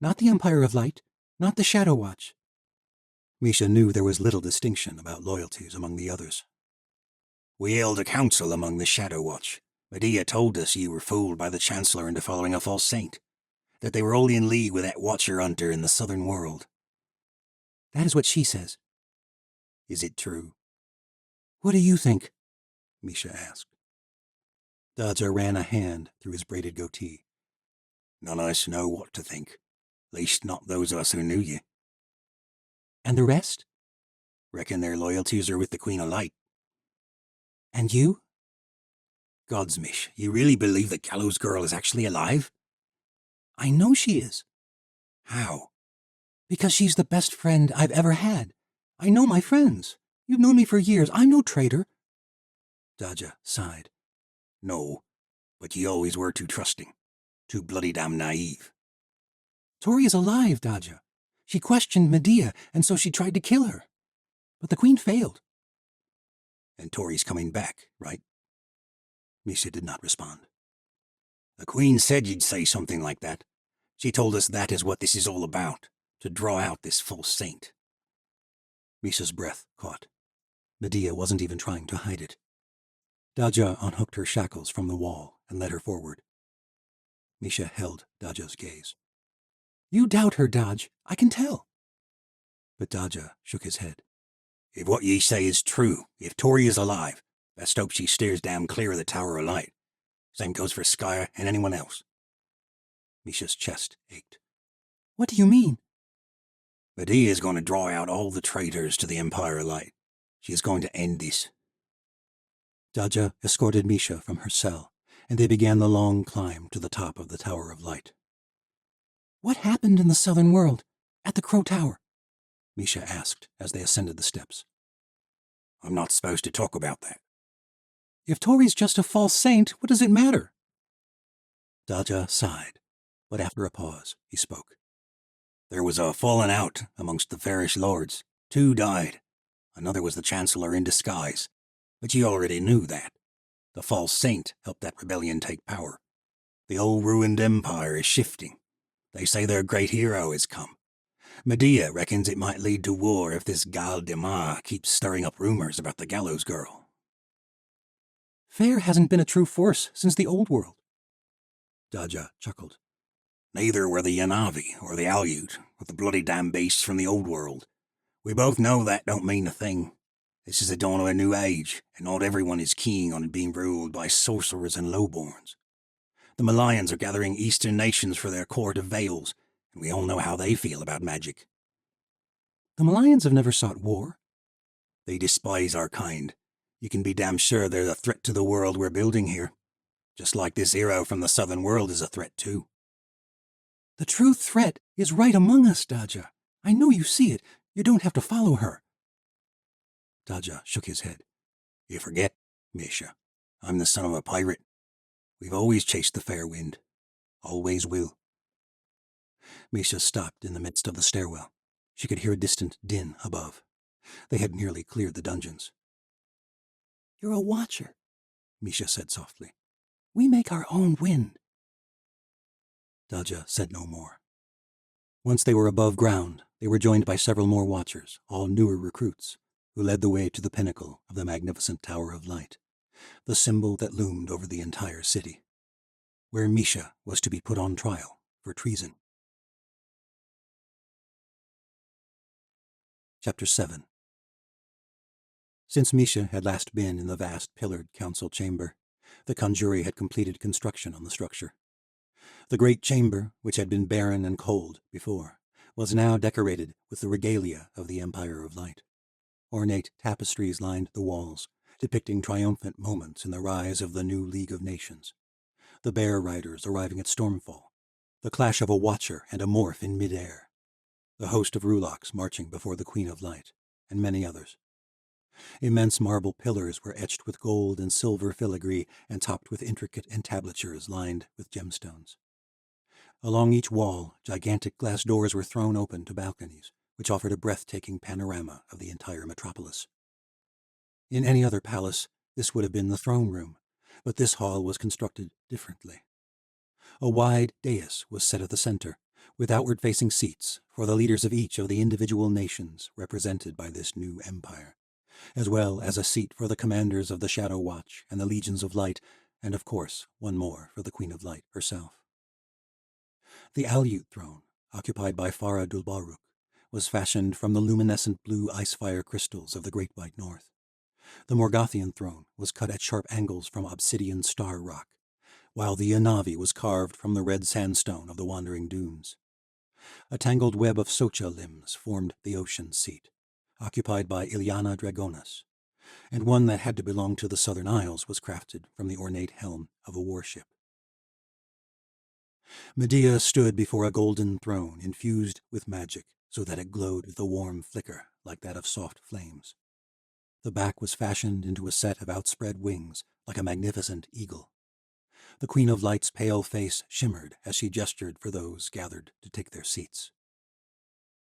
not the Empire of Light, not the Shadow Watch. Misha knew there was little distinction about loyalties among the others. We held a council among the Shadow Watch. Medea told us you were fooled by the Chancellor into following a false saint, that they were all in league with that Watcher Hunter in the southern world. That is what she says. Is it true? What do you think? Misha asked. Daja ran a hand through his braided goatee. None of us know what to think. Least not those of us who knew you. And the rest? Reckon their loyalties are with the Queen of Light. And you? Gods, Mish, you really believe the Gallows Girl is actually alive? I know she is. How? Because she's the best friend I've ever had. I know my friends. You've known me for years. I'm no traitor. Daja sighed. No, but ye always were too trusting. Too bloody damn naive. Tori is alive, Daja. She questioned Medea, and so she tried to kill her. But the queen failed. And Tori's coming back, right? Misha did not respond. The queen said you'd say something like that. She told us that is what this is all about, to draw out this false saint. Misha's breath caught. Medea wasn't even trying to hide it. Daja unhooked her shackles from the wall and led her forward. Misha held Daja's gaze. You doubt her, Daj. I can tell. But Daja shook his head. If what ye say is true, if Tori is alive, best hope she steers damn clear of the Tower of Light. Same goes for Skya and anyone else. Misha's chest ached. What do you mean? Medea is going to draw out all the traitors to the Empire of Light. She is going to end this. Daja escorted Misha from her cell, and they began the long climb to the top of the Tower of Light. What happened in the southern world, at the Crow Tower? Misha asked as they ascended the steps. I'm not supposed to talk about that. If Tori's just a false saint, what does it matter? Daja sighed, but after a pause, he spoke. There was a falling out amongst the fairish lords. 2 died. Another was the Chancellor in disguise. But ye already knew that. The false saint helped that rebellion take power. The old ruined empire is shifting. They say their great hero has come. Medea reckons it might lead to war if this Gal Demar keeps stirring up rumors about the gallows girl. Fair hasn't been a true force since the old world. Daja chuckled. Neither were the Yanavi or the Aleut, or the bloody damn beasts from the old world. We both know that don't mean a thing. This is the dawn of a new age, and not everyone is keen on it being ruled by sorcerers and lowborns. The Malayans are gathering eastern nations for their court of veils, and we all know how they feel about magic. The Malayans have never sought war. They despise our kind. You can be damn sure they're a threat to the world we're building here. Just like this hero from the southern world is a threat too. The true threat is right among us, Daja. I know you see it. You don't have to follow her. Daja shook his head. You forget, Misha. I'm the son of a pirate. We've always chased the fair wind. Always will. Misha stopped in the midst of the stairwell. She could hear a distant din above. They had nearly cleared the dungeons. You're a watcher, Misha said softly. We make our own wind. Daja said no more. Once they were above ground, they were joined by several more watchers, all newer recruits, who led the way to the pinnacle of the magnificent Tower of Light, the symbol that loomed over the entire city, where Misha was to be put on trial for treason. Chapter 7. Since Misha had last been in the vast pillared council chamber, the conjurer had completed construction on the structure. The great chamber, which had been barren and cold before, was now decorated with the regalia of the Empire of Light. Ornate tapestries lined the walls, depicting triumphant moments in the rise of the new League of Nations. The bear riders arriving at Stormfall, the clash of a Watcher and a Morph in midair, the host of Ruloks marching before the Queen of Light, and many others. Immense marble pillars were etched with gold and silver filigree and topped with intricate entablatures lined with gemstones. Along each wall, gigantic glass doors were thrown open to balconies, which offered a breathtaking panorama of the entire metropolis. In any other palace, this would have been the throne room, but this hall was constructed differently. A wide dais was set at the center, with outward-facing seats for the leaders of each of the individual nations represented by this new empire, as well as a seat for the commanders of the Shadow Watch and the Legions of Light, and of course one more for the Queen of Light herself. The Aleut throne, occupied by Farah Dulbaruk, was fashioned from the luminescent blue icefire crystals of the Great White North. The Morgothian throne was cut at sharp angles from obsidian star rock, while the Yanavi was carved from the red sandstone of the Wandering Dunes. A tangled web of Socha limbs formed the ocean seat, occupied by Ilyana Dragonis, and one that had to belong to the Southern Isles was crafted from the ornate helm of a warship. Medea stood before a golden throne infused with magic so that it glowed with a warm flicker like that of soft flames. The back was fashioned into a set of outspread wings like a magnificent eagle. The Queen of Light's pale face shimmered as she gestured for those gathered to take their seats.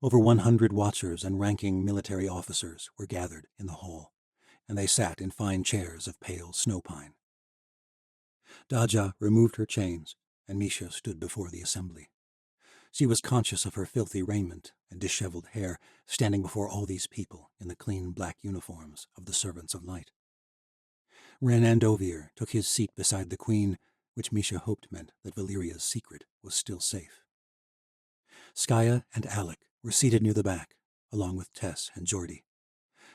Over 100 watchers and ranking military officers were gathered in the hall, and they sat in fine chairs of pale snow pine. Daja removed her chains, and Misha stood before the assembly. She was conscious of her filthy raiment and disheveled hair, standing before all these people in the clean black uniforms of the Servants of Light. Ren Andovier took his seat beside the Queen, which Misha hoped meant that Valeria's secret was still safe. Skaya and Alec were seated near the back, along with Tess and Geordie.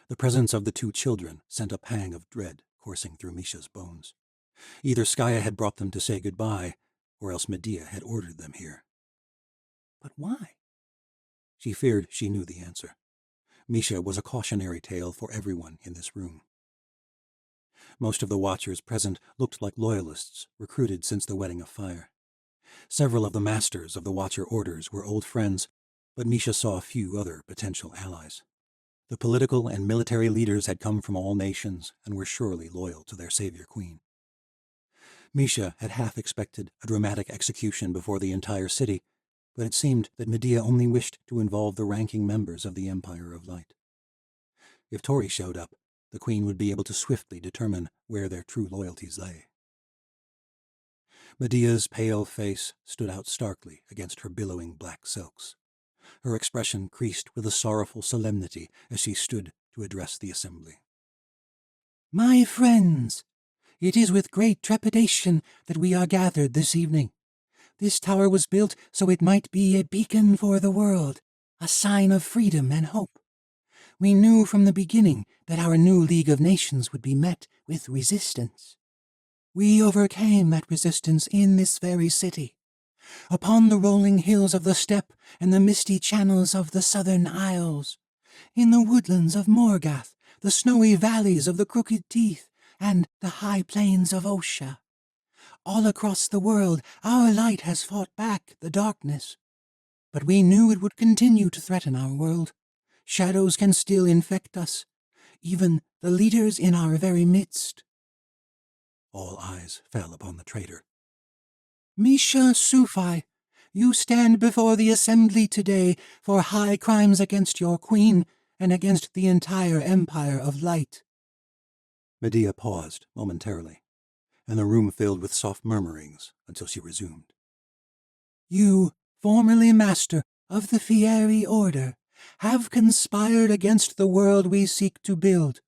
The presence of the 2 children sent a pang of dread coursing through Misha's bones. Either Skaya had brought them to say goodbye, or else Medea had ordered them here. But why? She feared she knew the answer. Misha was a cautionary tale for everyone in this room. Most of the watchers present looked like loyalists recruited since the Wedding of Fire. Several of the masters of the Watcher orders were old friends, but Misha saw a few other potential allies. The political and military leaders had come from all nations and were surely loyal to their savior queen. Misha had half expected a dramatic execution before the entire city, but it seemed that Medea only wished to involve the ranking members of the Empire of Light. If Tori showed up, the queen would be able to swiftly determine where their true loyalties lay. Medea's pale face stood out starkly against her billowing black silks. Her expression creased with a sorrowful solemnity as she stood to address the assembly. My friends, it is with great trepidation that we are gathered this evening. This tower was built so it might be a beacon for the world, a sign of freedom and hope. We knew from the beginning that our new League of Nations would be met with resistance. We overcame that resistance in this very city. Upon the rolling hills of the steppe and the misty channels of the southern isles, in the woodlands of Morgath, the snowy valleys of the Crooked Teeth, and the high plains of Osha. All across the world, our light has fought back the darkness. But we knew it would continue to threaten our world. Shadows can still infect us, even the leaders in our very midst. All eyes fell upon the traitor. Misha Sufi, you stand before the assembly today for high crimes against your queen and against the entire Empire of Light. Medea paused momentarily, and the room filled with soft murmurings until she resumed. You, formerly master of the Fieri Order, have conspired against the world we seek to build.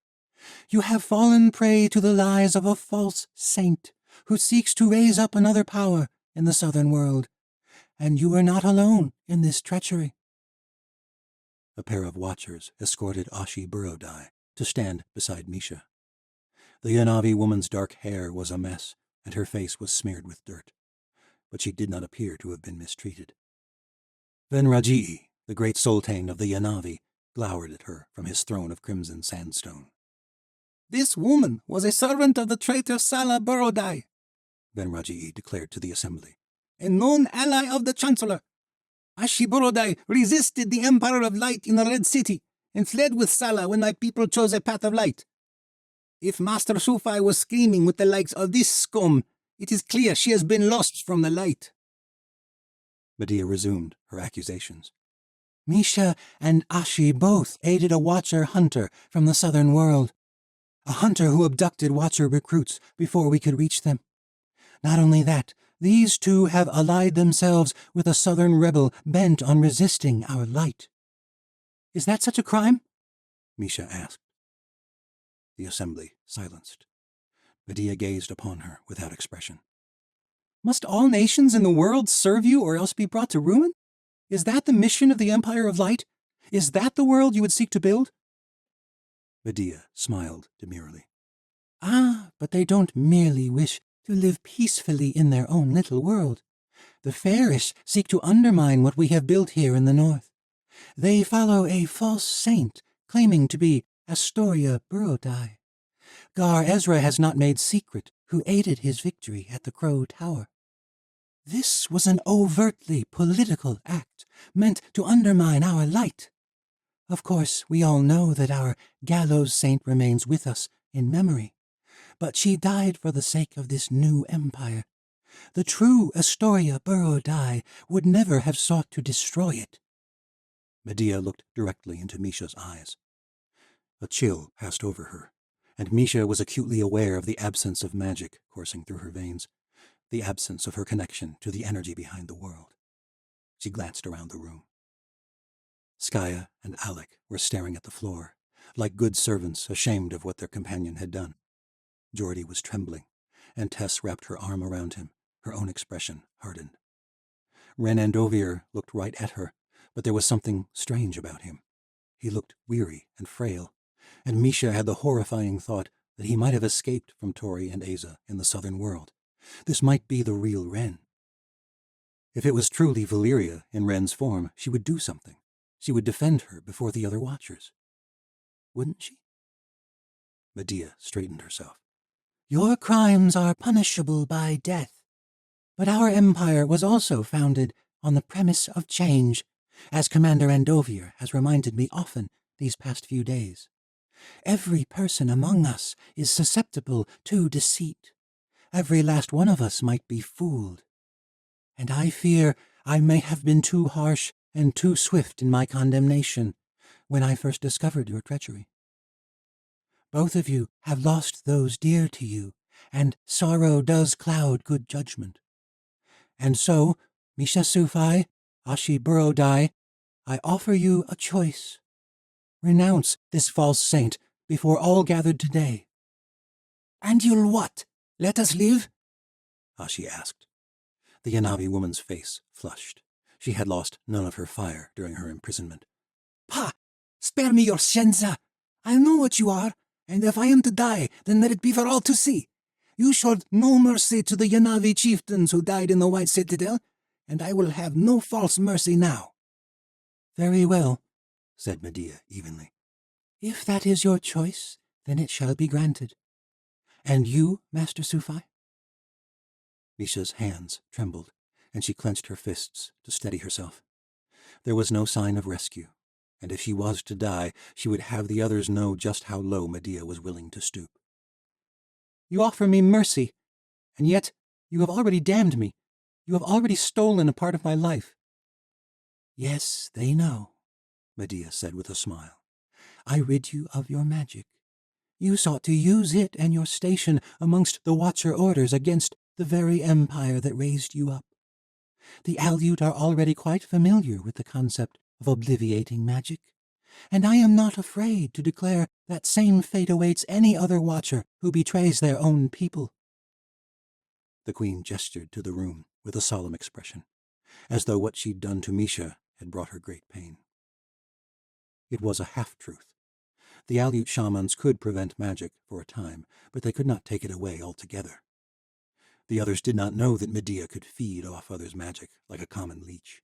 You have fallen prey to the lies of a false saint who seeks to raise up another power in the southern world, and you are not alone in this treachery. A pair of watchers escorted Ashi Burodai to stand beside Misha. The Yanavi woman's dark hair was a mess, and her face was smeared with dirt, but she did not appear to have been mistreated. Venrajii, the great sultan of the Yanavi, glowered at her from his throne of crimson sandstone. This woman was a servant of the traitor Sala Burodai, Venrajii declared to the assembly. a known ally of the Chancellor. Ashi Burodai resisted the Empire of Light in the Red City and fled with Sala when my people chose a path of light. If Master Sufi was scheming with the likes of this scum, it is clear she has been lost from the light. Medea resumed her accusations. Misha and Ashi both aided a Watcher hunter from the southern world, a hunter who abducted Watcher recruits before we could reach them. Not only that, these two have allied themselves with a southern rebel bent on resisting our light. Is that such a crime? Misha asked. The assembly silenced. Medea gazed upon her without expression. Must all nations in the world serve you or else be brought to ruin? Is that the mission of the Empire of Light? Is that the world you would seek to build? Medea smiled demurely. Ah, but they don't merely wish to live peacefully in their own little world. The fairish seek to undermine what we have built here in the north. They follow a false saint claiming to be Astoria Burodai. Gar Ezra has not made secret who aided his victory at the Crow Tower. This was an overtly political act, meant to undermine our light. Of course, we all know that our gallows saint remains with us in memory, but she died for the sake of this new empire. The true Astoria Burrodai would never have sought to destroy it. Medea looked directly into Misha's eyes. A chill passed over her, and Misha was acutely aware of the absence of magic coursing through her veins, the absence of her connection to the energy behind the world. She glanced around the room. Skaya and Alec were staring at the floor, like good servants ashamed of what their companion had done. Geordie was trembling, and Tess wrapped her arm around him, her own expression hardened. Ren Andovier looked right at her, but there was something strange about him. He looked weary and frail, and Misha had the horrifying thought that he might have escaped from Tori and Asa in the southern world. This might be the real Ren. If it was truly Valyria in Ren's form, she would do something. She would defend her before the other Watchers. Wouldn't she? Medea straightened herself. Your crimes are punishable by death, but our empire was also founded on the premise of change, as Commander Andovier has reminded me often these past few days. Every person among us is susceptible to deceit. Every last one of us might be fooled. And I fear I may have been too harsh and too swift in my condemnation when I first discovered your treachery. Both of you have lost those dear to you, and sorrow does cloud good judgment. And so, Misha Sufai, Ashi Burrodai, I offer you a choice. Renounce this false saint before all gathered today. And you'll what? Let us live? Ashi asked. The Yanavi woman's face flushed. She had lost none of her fire during her imprisonment. Pa! Spare me your shenza! I know what you are, and if I am to die, then let it be for all to see. You showed no mercy to the Yanavi chieftains who died in the White Citadel, and I will have no false mercy now. Very well, said Medea evenly. If that is your choice, then it shall be granted. And you, Master Sufai? Misha's hands trembled, and she clenched her fists to steady herself. There was no sign of rescue, and if she was to die, she would have the others know just how low Medea was willing to stoop. You offer me mercy, and yet you have already damned me. You have already stolen a part of my life. Yes, they know, Medea said with a smile. I rid you of your magic. You sought to use it and your station amongst the Watcher orders against the very empire that raised you up. The Aleut are already quite familiar with the concept of obliviating magic, and I am not afraid to declare that same fate awaits any other Watcher who betrays their own people. The Queen gestured to the room with a solemn expression, as though what she'd done to Misha had brought her great pain. It was a half-truth. The Aleut shamans could prevent magic for a time, but they could not take it away altogether. The others did not know that Medea could feed off others' magic like a common leech.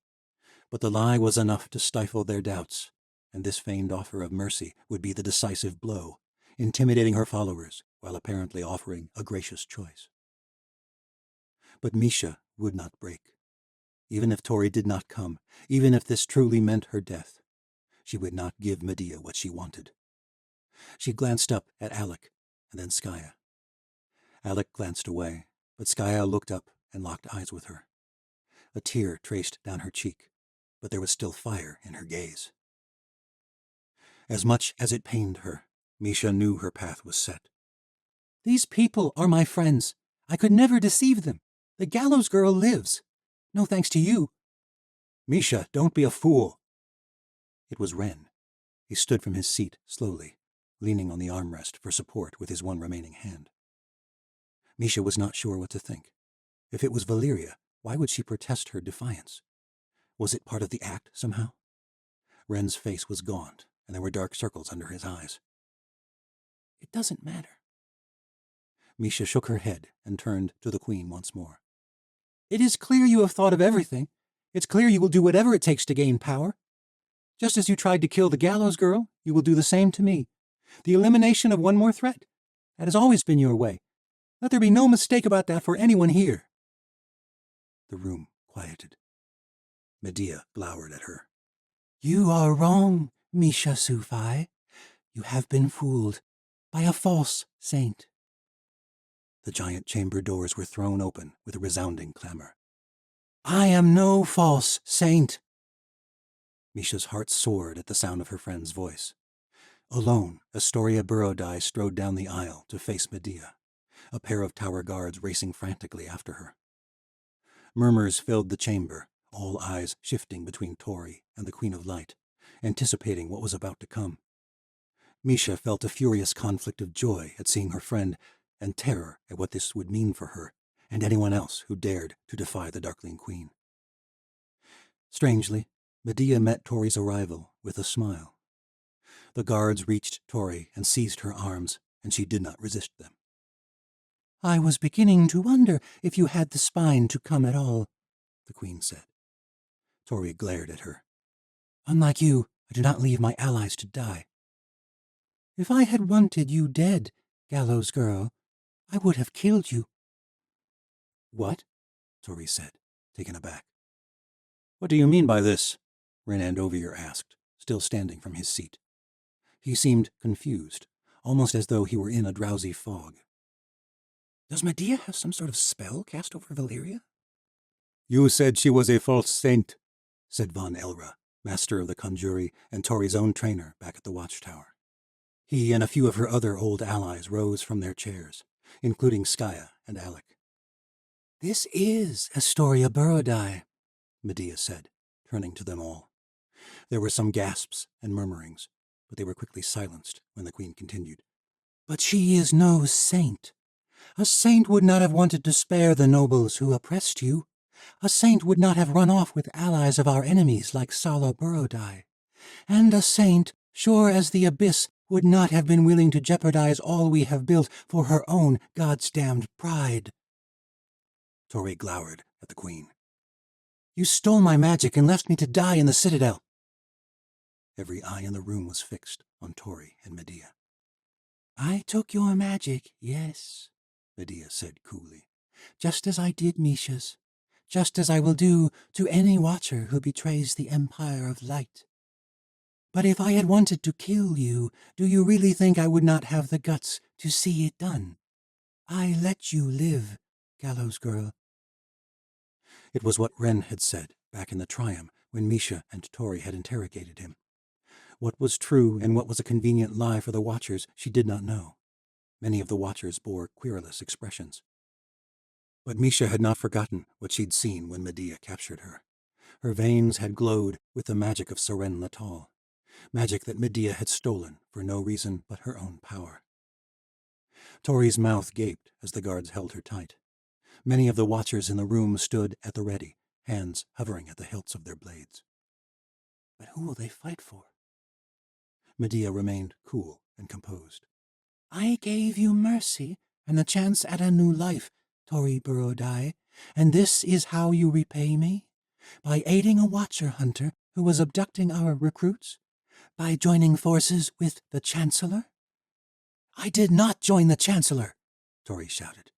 But the lie was enough to stifle their doubts, and this feigned offer of mercy would be the decisive blow, intimidating her followers while apparently offering a gracious choice. But Misha would not break. Even if Tori did not come, even if this truly meant her death, she would not give Medea what she wanted. She glanced up at Alec, and then Skaya. Alec glanced away, but Skaya looked up and locked eyes with her. A tear traced down her cheek, but there was still fire in her gaze. As much as it pained her, Misha knew her path was set. These people are my friends. I could never deceive them. The gallows girl lives. No thanks to you. Misha, don't be a fool. It was Ren. He stood from his seat slowly, leaning on the armrest for support with his one remaining hand. Misha was not sure what to think. If it was Valyria, why would she protest her defiance? Was it part of the act somehow? Ren's face was gaunt, and there were dark circles under his eyes. It doesn't matter. Misha shook her head and turned to the Queen once more. It is clear you have thought of everything. It's clear you will do whatever it takes to gain power. Just as you tried to kill the gallows girl, you will do the same to me. The elimination of one more threat. That has always been your way. Let there be no mistake about that for anyone here. the room quieted. Medea glowered at her. You are wrong, Misha Sufai. You have been fooled by a false saint. The giant chamber doors were thrown open with a resounding clamor. I am no false saint. Misha's heart soared at the sound of her friend's voice. Alone, Astoria Burrodai strode down the aisle to face Medea, a pair of tower guards racing frantically after her. Murmurs filled the chamber, all eyes shifting between Tori and the Queen of Light, anticipating what was about to come. Misha felt a furious conflict of joy at seeing her friend and terror at what this would mean for her and anyone else who dared to defy the Darkling Queen. Strangely, Medea met Tori's arrival with a smile. The guards reached Tori and seized her arms, and she did not resist them. I was beginning to wonder if you had the spine to come at all, the Queen said. Tori glared at her. Unlike you, I do not leave my allies to die. If I had wanted you dead, gallows girl, I would have killed you. What? Tori said, taken aback. What do you mean by this? Renan Ovier asked, still standing from his seat. He seemed confused, almost as though he were in a drowsy fog. Does Medea have some sort of spell cast over Valeria? You said she was a false saint, said Von Elra, master of the Conjuri and Tori's own trainer back at the watchtower. He and a few of her other old allies rose from their chairs, including Skaya and Alec. This is Astoria Burrodai, Medea said, turning to them all. There were some gasps and murmurings, but they were quickly silenced when the Queen continued. But she is no saint. A saint would not have wanted to spare the nobles who oppressed you. A saint would not have run off with allies of our enemies like Sala Burrodai. And a saint, sure as the abyss, would not have been willing to jeopardize all we have built for her own God's-damned pride. Tori glowered at the Queen. You stole my magic and left me to die in the Citadel. Every eye in the room was fixed on Tori and Medea. I took your magic, yes, Medea said coolly. Just as I did Misha's. Just as I will do to any watcher who betrays the Empire of Light. But if I had wanted to kill you, do you really think I would not have the guts to see it done? I let you live, gallows girl. It was what Ren had said back in the Triumph when Misha and Tori had interrogated him. What was true and what was a convenient lie for the Watchers she did not know. Many of the Watchers bore querulous expressions. But Misha had not forgotten what she'd seen when Medea captured her. Her veins had glowed with the magic of Seren Latal, magic that Medea had stolen for no reason but her own power. Tori's mouth gaped as the guards held her tight. Many of the Watchers in the room stood at the ready, hands hovering at the hilts of their blades. But who will they fight for? Medea remained cool and composed. I gave you mercy and the chance at a new life, Tori Burrodai, and this is how you repay me? By aiding a Watcher hunter who was abducting our recruits? By joining forces with the Chancellor? I did not join the Chancellor, Tori shouted.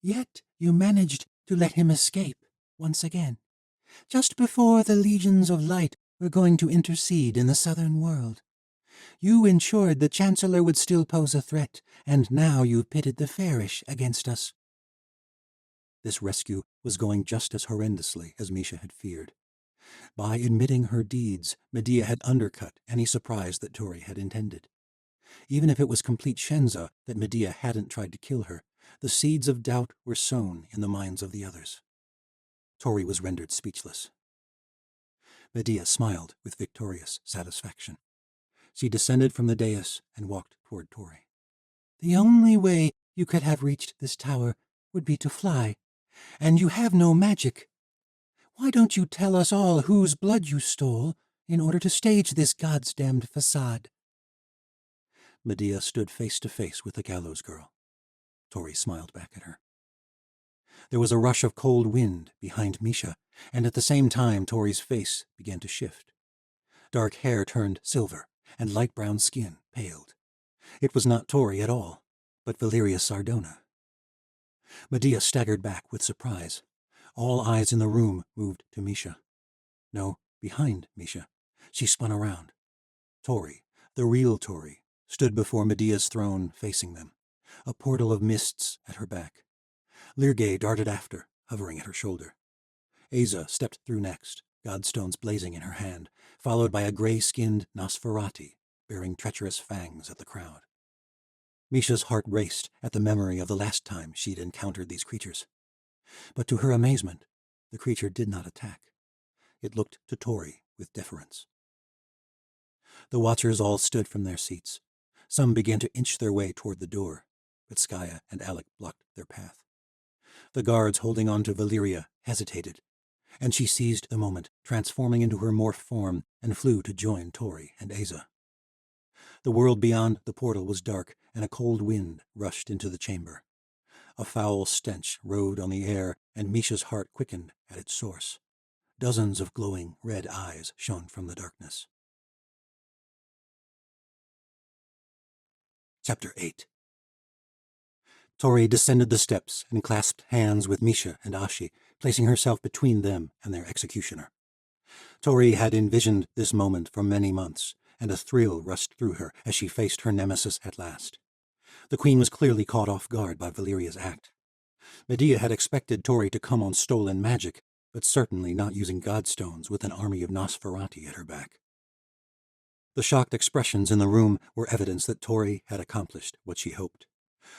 Yet you managed to let him escape once again, just before the Legions of Light were going to intercede in the southern world. You ensured the Chancellor would still pose a threat, and now you've pitted the Fairish against us. This rescue was going just as horrendously as Misha had feared. By admitting her deeds, Medea had undercut any surprise that Tori had intended. Even if it was complete shenza that Medea hadn't tried to kill her, the seeds of doubt were sown in the minds of the others. Tori was rendered speechless. Medea smiled with victorious satisfaction. She descended from the dais and walked toward Tori. The only way you could have reached this tower would be to fly, and you have no magic. Why don't you tell us all whose blood you stole in order to stage this God's-damned facade? Medea stood face to face with the gallows girl. Tori smiled back at her. There was a rush of cold wind behind Misha, and at the same time Tori's face began to shift. Dark hair turned silver, and light brown skin paled. It was not Tori at all, but Valeria Sardona. Medea staggered back with surprise. All eyes in the room moved to Misha. No, behind Misha. She spun around. Tori, the real Tori, stood before Medea's throne facing them, a portal of mists at her back. Lyrgay darted after, hovering at her shoulder. Asa stepped through next, godstones blazing in her hand, followed by a gray-skinned Nosferati, bearing treacherous fangs at the crowd. Misha's heart raced at the memory of the last time she'd encountered these creatures. But to her amazement, the creature did not attack. It looked to Tori with deference. The watchers all stood from their seats. Some began to inch their way toward the door, but Skaya and Alec blocked their path. The guards holding on to Valyria hesitated, and she seized the moment, transforming into her morph form, and flew to join Tori and Asa. The world beyond the portal was dark, and a cold wind rushed into the chamber. A foul stench rode on the air, and Misha's heart quickened at its source. Dozens of glowing red eyes shone from the darkness. Chapter 8. Tori descended the steps and clasped hands with Misha and Ashi, placing herself between them and their executioner. Tori had envisioned this moment for many months, and a thrill rushed through her as she faced her nemesis at last. The queen was clearly caught off guard by Valyria's act. Medea had expected Tori to come on stolen magic, but certainly not using godstones with an army of Nosferati at her back. The shocked expressions in the room were evidence that Tori had accomplished what she hoped.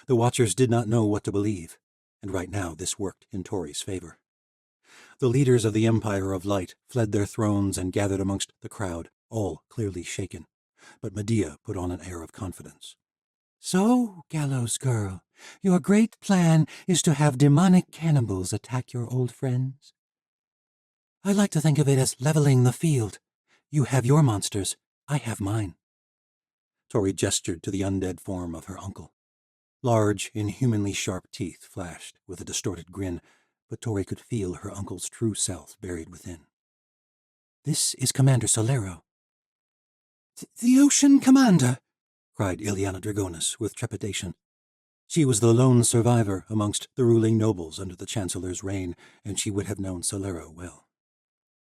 The watchers did not know what to believe, and right now this worked in Tori's favor. The leaders of the Empire of Light fled their thrones and gathered amongst the crowd, all clearly shaken, but Medea put on an air of confidence. So, Gallows Girl, your great plan is to have demonic cannibals attack your old friends? I like to think of it as leveling the field. You have your monsters, I have mine. Tori gestured to the undead form of her uncle. Large, inhumanly sharp teeth flashed with a distorted grin, but Tori could feel her uncle's true self buried within. This is Commander Solero. The Ocean Commander! Cried Ileana Dragonis with trepidation. She was the lone survivor amongst the ruling nobles under the Chancellor's reign, and she would have known Solero well.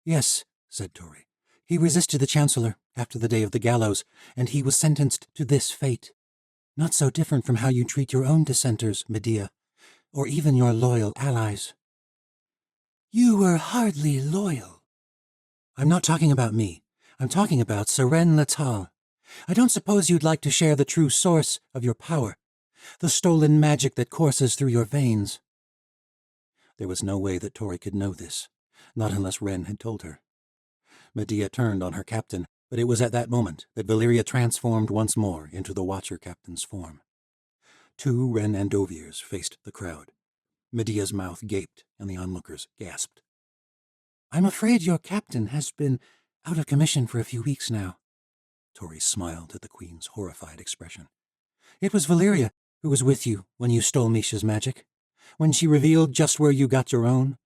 Yes, said Tori. He resisted the Chancellor after the day of the gallows, and he was sentenced to this fate. Not so different from how you treat your own dissenters, Medea, or even your loyal allies. You were hardly loyal. I'm not talking about me. I'm talking about Seren Latal. I don't suppose you'd like to share the true source of your power, the stolen magic that courses through your veins. There was no way that Tori could know this, not unless Ren had told her. Medea turned on her captain, but it was at that moment that Valyria transformed once more into the Watcher Captain's form. 2 Ren Andoviers faced the crowd. Medea's mouth gaped, and the onlookers gasped. I'm afraid your captain has been out of commission for a few weeks now. Tori smiled at the queen's horrified expression. It was Valyria who was with you when you stole Misha's magic, when she revealed just where you got your own.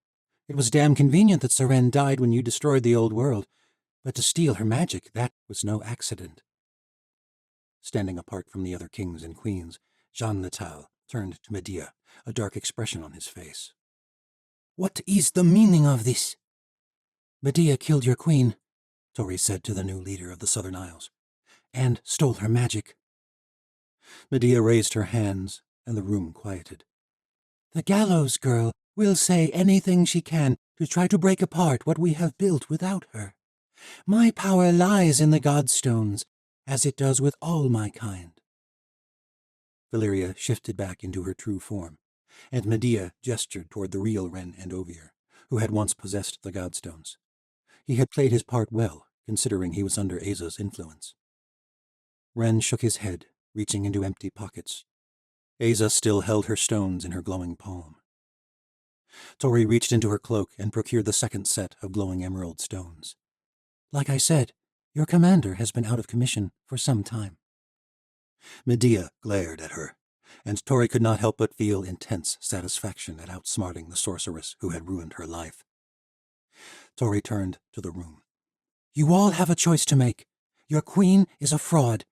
It was damn convenient that Seren died when you destroyed the old world, but to steal her magic, that was no accident. Standing apart from the other kings and queens, Jean Natal turned to Medea, a dark expression on his face. What is the meaning of this? Medea killed your queen, Tori said to the new leader of the Southern Isles, and stole her magic. Medea raised her hands, and the room quieted. The Gallows Girl will say anything she can to try to break apart what we have built without her. My power lies in the Godstones, as it does with all my kind. Valyria shifted back into her true form, and Medea gestured toward the real Ren Andovier, who had once possessed the Godstones. He had played his part well, considering he was under Aza's influence. Ren shook his head, reaching into empty pockets. Asa still held her stones in her glowing palm. Tori reached into her cloak and procured the second set of glowing emerald stones. Like I said, your commander has been out of commission for some time. Medea glared at her, and Tori could not help but feel intense satisfaction at outsmarting the sorceress who had ruined her life. Tori turned to the room. You all have a choice to make. Your queen is a fraud,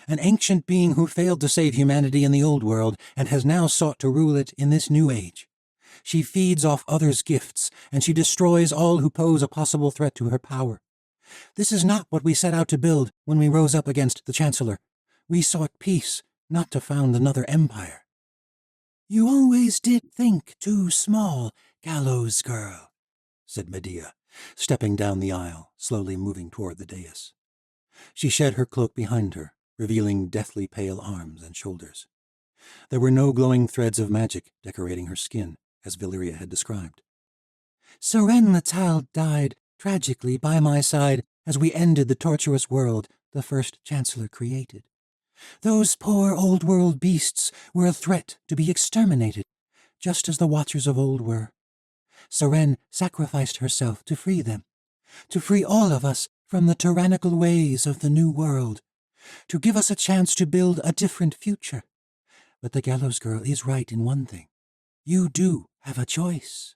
an ancient being who failed to save humanity in the old world and has now sought to rule it in this new age. She feeds off others' gifts, and she destroys all who pose a possible threat to her power. This is not what we set out to build when we rose up against the Chancellor. We sought peace, not to found another empire." "You always did think too small, gallows girl," said Medea, stepping down the aisle, slowly moving toward the dais. She shed her cloak behind her, revealing deathly pale arms and shoulders. There were no glowing threads of magic decorating her skin, as Valyria had described. "Seren Latal died tragically by my side as we ended the torturous world the first Chancellor created. Those poor old-world beasts were a threat to be exterminated, just as the Watchers of old were. Seren sacrificed herself to free them, to free all of us from the tyrannical ways of the New World, to give us a chance to build a different future. But the Gallows Girl is right in one thing. You do have a choice.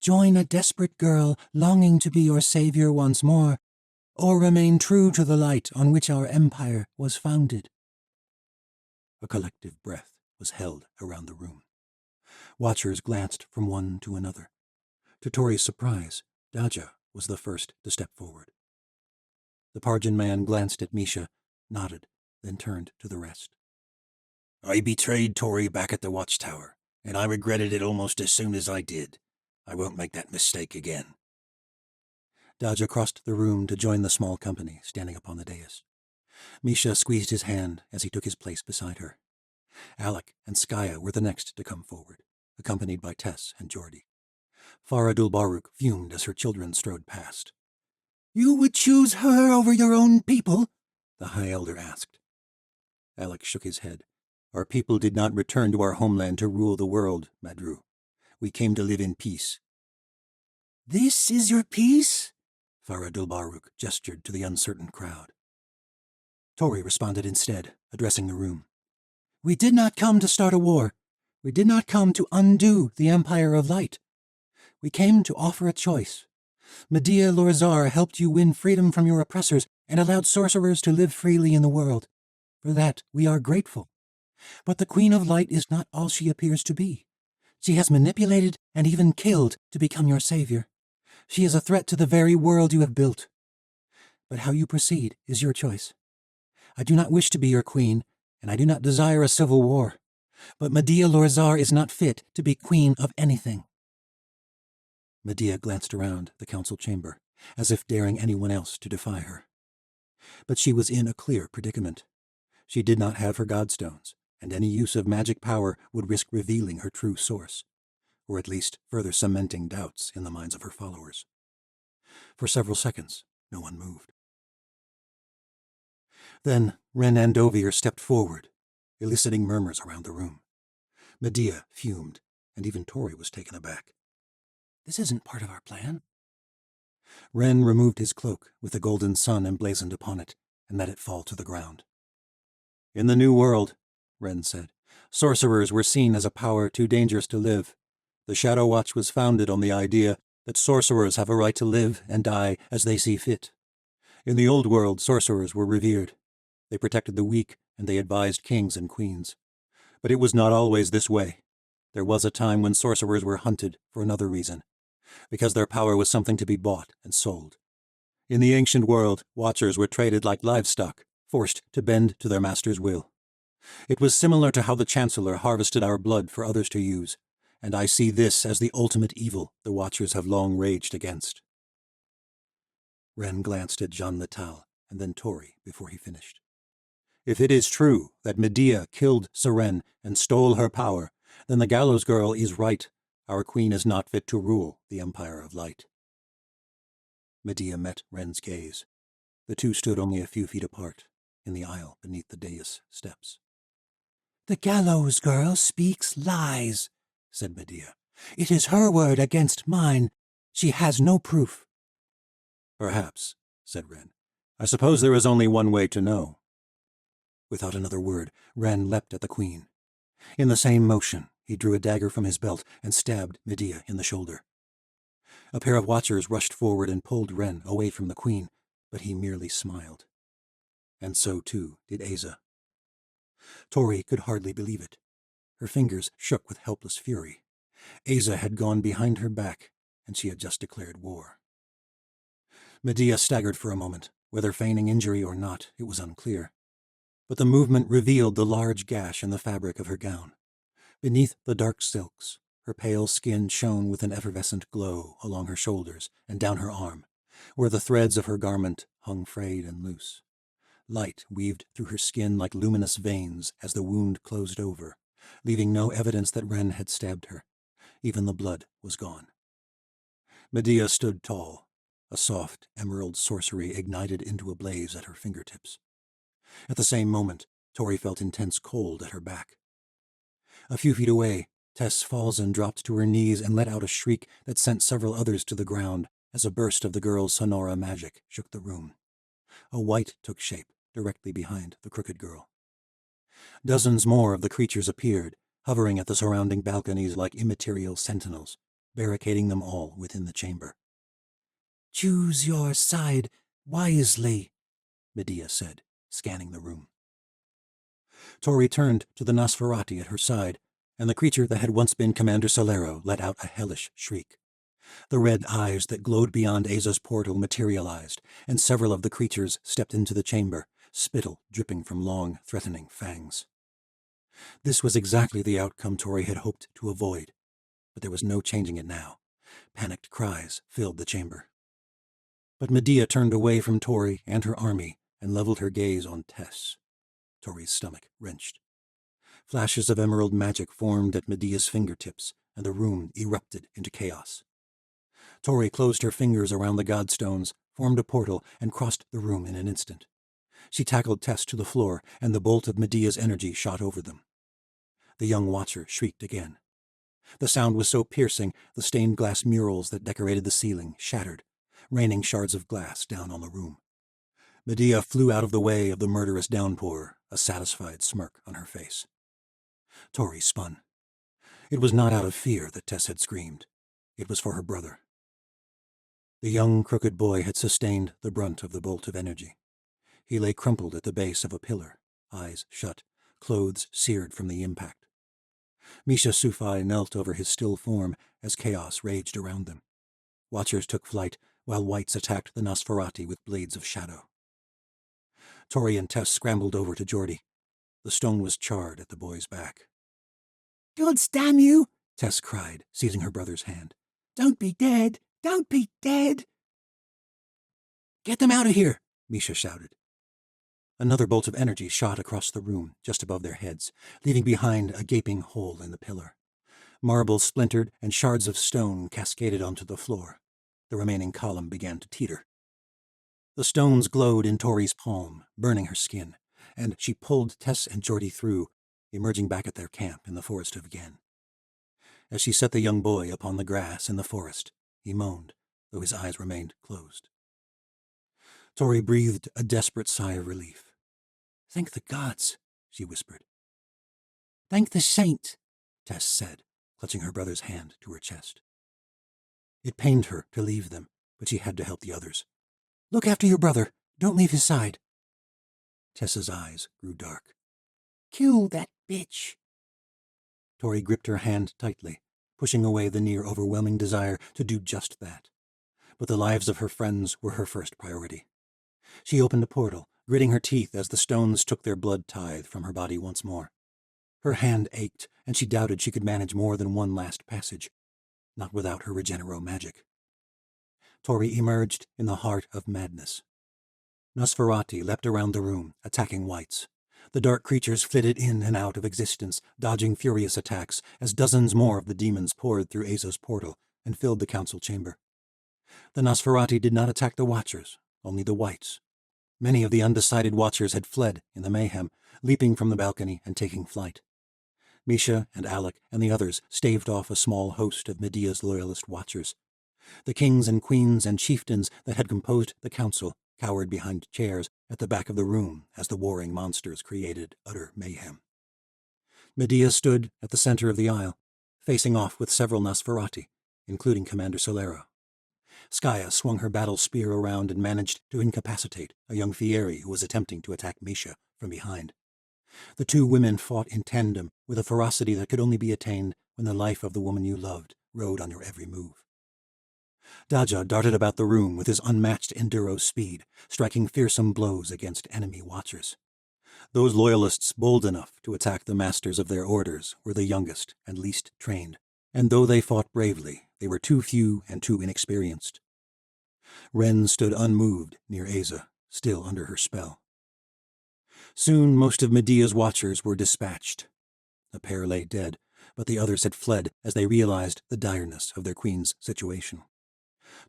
Join a desperate girl longing to be your savior once more, or remain true to the light on which our empire was founded." A collective breath was held around the room. Watchers glanced from one to another. To Tori's surprise, Daja was the first to step forward. The Parjan man glanced at Misha, nodded, then turned to the rest. "I betrayed Tori back at the watchtower, and I regretted it almost as soon as I did. I won't make that mistake again." Daja crossed the room to join the small company standing upon the dais. Misha squeezed his hand as he took his place beside her. Alec and Skaya were the next to come forward, accompanied by Tess and Geordie. Faradul Baruch fumed as her children strode past. "You would choose her over your own people?" the High Elder asked. Alec shook his head. "Our people did not return to our homeland to rule the world, Madru. We came to live in peace." "This is your peace?" Faradul Baruch gestured to the uncertain crowd. Tori responded instead, addressing the room. "We did not come to start a war. We did not come to undo the Empire of Light. We came to offer a choice. Medea Lorzar helped you win freedom from your oppressors and allowed sorcerers to live freely in the world. For that, we are grateful. But the Queen of Light is not all she appears to be. She has manipulated and even killed to become your savior. She is a threat to the very world you have built. But how you proceed is your choice. I do not wish to be your queen, and I do not desire a civil war. But Medea Lorzar is not fit to be queen of anything." Medea glanced around the council chamber, as if daring anyone else to defy her. But she was in a clear predicament. She did not have her godstones, and any use of magic power would risk revealing her true source, or at least further cementing doubts in the minds of her followers. For several seconds, no one moved. Then Ren Andovier stepped forward, eliciting murmurs around the room. Medea fumed, and even Tori was taken aback. "This isn't part of our plan." Ren removed his cloak with the golden sun emblazoned upon it and let it fall to the ground. "In the New World," Ren said, "sorcerers were seen as a power too dangerous to live. The Shadow Watch was founded on the idea that sorcerers have a right to live and die as they see fit. In the Old World, sorcerers were revered. They protected the weak, and they advised kings and queens. But it was not always this way. There was a time when sorcerers were hunted for another reason, because their power was something to be bought and sold. In the ancient world, watchers were traded like livestock, forced to bend to their master's will. It was similar to how the Chancellor harvested our blood for others to use, and I see this as the ultimate evil the Watchers have long raged against." Ren glanced at Jean Latal and then Tori before he finished. "If it is true that Medea killed Seren and stole her power, then the Gallows Girl is right. Our queen is not fit to rule the Empire of Light." Medea met Ren's gaze. The two stood only a few feet apart, in the aisle beneath the dais steps. "The Gallows Girl speaks lies," said Medea. "It is her word against mine. She has no proof." "Perhaps," said Ren. "I suppose there is only one way to know." Without another word, Ren leapt at the queen. In the same motion, he drew a dagger from his belt and stabbed Medea in the shoulder. A pair of watchers rushed forward and pulled Ren away from the queen, but he merely smiled. And so, too, did Asa. Tori could hardly believe it. Her fingers shook with helpless fury. Aza had gone behind her back, and she had just declared war. Medea staggered for a moment. Whether feigning injury or not, it was unclear. But the movement revealed the large gash in the fabric of her gown. Beneath the dark silks, her pale skin shone with an effervescent glow along her shoulders and down her arm, where the threads of her garment hung frayed and loose. Light weaved through her skin like luminous veins as the wound closed over, leaving no evidence that Ren had stabbed her. Even the blood was gone. Medea stood tall, a soft emerald sorcery ignited into a blaze at her fingertips. At the same moment, Tori felt intense cold at her back. A few feet away, Tess Falzon dropped to her knees and let out a shriek that sent several others to the ground as a burst of the girl's sonora magic shook the room. A white took shape directly behind the crooked girl. Dozens more of the creatures appeared, hovering at the surrounding balconies like immaterial sentinels, barricading them all within the chamber. "Choose your side wisely," Medea said, scanning the room. Tori turned to the Nosferati at her side, and the creature that had once been Commander Solero let out a hellish shriek. The red eyes that glowed beyond Aza's portal materialized, and several of the creatures stepped into the chamber, spittle dripping from long, threatening fangs. This was exactly the outcome Tori had hoped to avoid, but there was no changing it now. Panicked cries filled the chamber. But Medea turned away from Tori and her army and leveled her gaze on Tess. Tori's stomach wrenched. Flashes of emerald magic formed at Medea's fingertips, and the room erupted into chaos. Tori closed her fingers around the godstones, formed a portal, and crossed the room in an instant. She tackled Tess to the floor, and the bolt of Medea's energy shot over them. The young watcher shrieked again. The sound was so piercing, the stained glass murals that decorated the ceiling shattered, raining shards of glass down on the room. Medea flew out of the way of the murderous downpour, a satisfied smirk on her face. Tori spun. It was not out of fear that Tess had screamed. It was for her brother. The young crooked boy had sustained the brunt of the bolt of energy. He lay crumpled at the base of a pillar, eyes shut, clothes seared from the impact. Misha Sufai knelt over his still form as chaos raged around them. Watchers took flight, while whites attacked the Nosferati with blades of shadow. Tori and Tess scrambled over to Geordie. The stone was charred at the boy's back. "Gods damn you!" Tess cried, seizing her brother's hand. "Don't be dead! Don't be dead!" "Get them out of here!" Misha shouted. Another bolt of energy shot across the room, just above their heads, leaving behind a gaping hole in the pillar. Marble splintered and shards of stone cascaded onto the floor. The remaining column began to teeter. The stones glowed in Tori's palm, burning her skin, and she pulled Tess and Geordie through, emerging back at their camp in the forest of Gen. As she set the young boy upon the grass in the forest, he moaned, though his eyes remained closed. Tori breathed a desperate sigh of relief. "Thank the gods," she whispered. "Thank the saint," Tess said, clutching her brother's hand to her chest. It pained her to leave them, but she had to help the others. "Look after your brother. Don't leave his side." Tessa's eyes grew dark. "Kill that bitch." Tori gripped her hand tightly, pushing away the near-overwhelming desire to do just that. But the lives of her friends were her first priority. She opened a portal, gritting her teeth as the stones took their blood tithe from her body once more. Her hand ached, and she doubted she could manage more than one last passage, not without her Regenero magic. Tori emerged in the heart of madness. Nosferati leapt around the room, attacking whites. The dark creatures flitted in and out of existence, dodging furious attacks, as dozens more of the demons poured through Aza's portal and filled the council chamber. The Nosferati did not attack the Watchers, only the whites. Many of the undecided Watchers had fled in the mayhem, leaping from the balcony and taking flight. Misha and Alec and the others staved off a small host of Medea's loyalist Watchers. The kings and queens and chieftains that had composed the council cowered behind chairs at the back of the room as the warring monsters created utter mayhem. Medea stood at the center of the aisle, facing off with several Nosferati, including Commander Solero. Skaya swung her battle spear around and managed to incapacitate a young Fieri who was attempting to attack Misha from behind. The two women fought in tandem with a ferocity that could only be attained when the life of the woman you loved rode on your every move. Daja darted about the room with his unmatched enduro speed, striking fearsome blows against enemy watchers. Those loyalists bold enough to attack the masters of their orders were the youngest and least trained, and though they fought bravely, they were too few and too inexperienced. Ren stood unmoved near Asa, still under her spell. Soon most of Medea's watchers were dispatched. A pair lay dead, but the others had fled as they realized the direness of their queen's situation.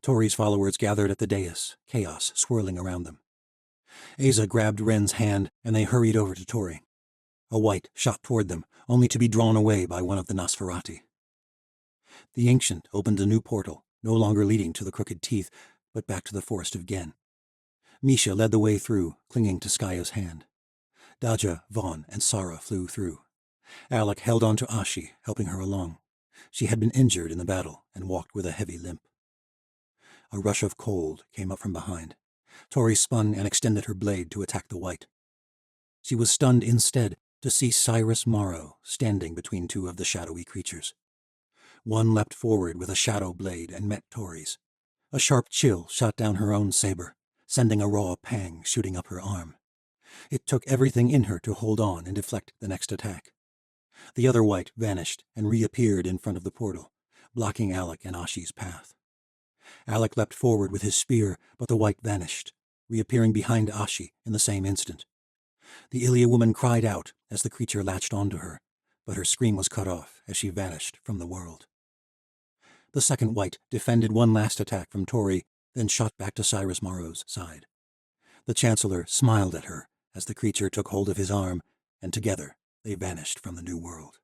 Tori's followers gathered at the dais, chaos swirling around them. Asa grabbed Ren's hand, and they hurried over to Tori. A wight shot toward them, only to be drawn away by one of the Nosferati. The ancient opened a new portal, no longer leading to the Crooked Teeth, but back to the Forest of Gen. Misha led the way through, clinging to Skaya's hand. Daja, Vaughn, and Sara flew through. Alec held on to Ashi, helping her along. She had been injured in the battle and walked with a heavy limp. A rush of cold came up from behind. Tori spun and extended her blade to attack the wight. She was stunned instead to see Cyrus Morrow standing between two of the shadowy creatures. One leapt forward with a shadow blade and met Tori's. A sharp chill shot down her own saber, sending a raw pang shooting up her arm. It took everything in her to hold on and deflect the next attack. The other wight vanished and reappeared in front of the portal, blocking Alec and Ashi's path. Alec leapt forward with his spear, but the wight vanished, reappearing behind Ashi in the same instant. The Ilia woman cried out as the creature latched onto her, but her scream was cut off as she vanished from the world. The second wight defended one last attack from Tori, then shot back to Cyrus Morrow's side. The Chancellor smiled at her as the creature took hold of his arm, and together they vanished from the new world.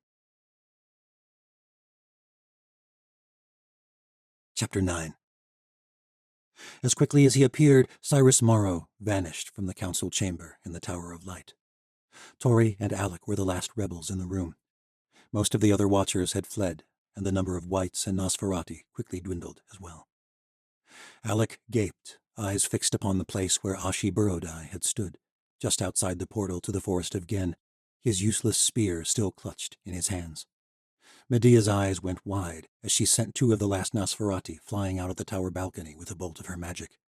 Chapter 9. As quickly as he appeared, Cyrus Morrow vanished from the council chamber in the Tower of Light. Tori and Alec were the last rebels in the room. Most of the other watchers had fled, and the number of wights and Nosferati quickly dwindled as well. Alec gaped, eyes fixed upon the place where Ashi Burrodai had stood, just outside the portal to the Forest of Gen, his useless spear still clutched in his hands. Medea's eyes went wide as she sent two of the last Nosferati flying out of the tower balcony with a bolt of her magic.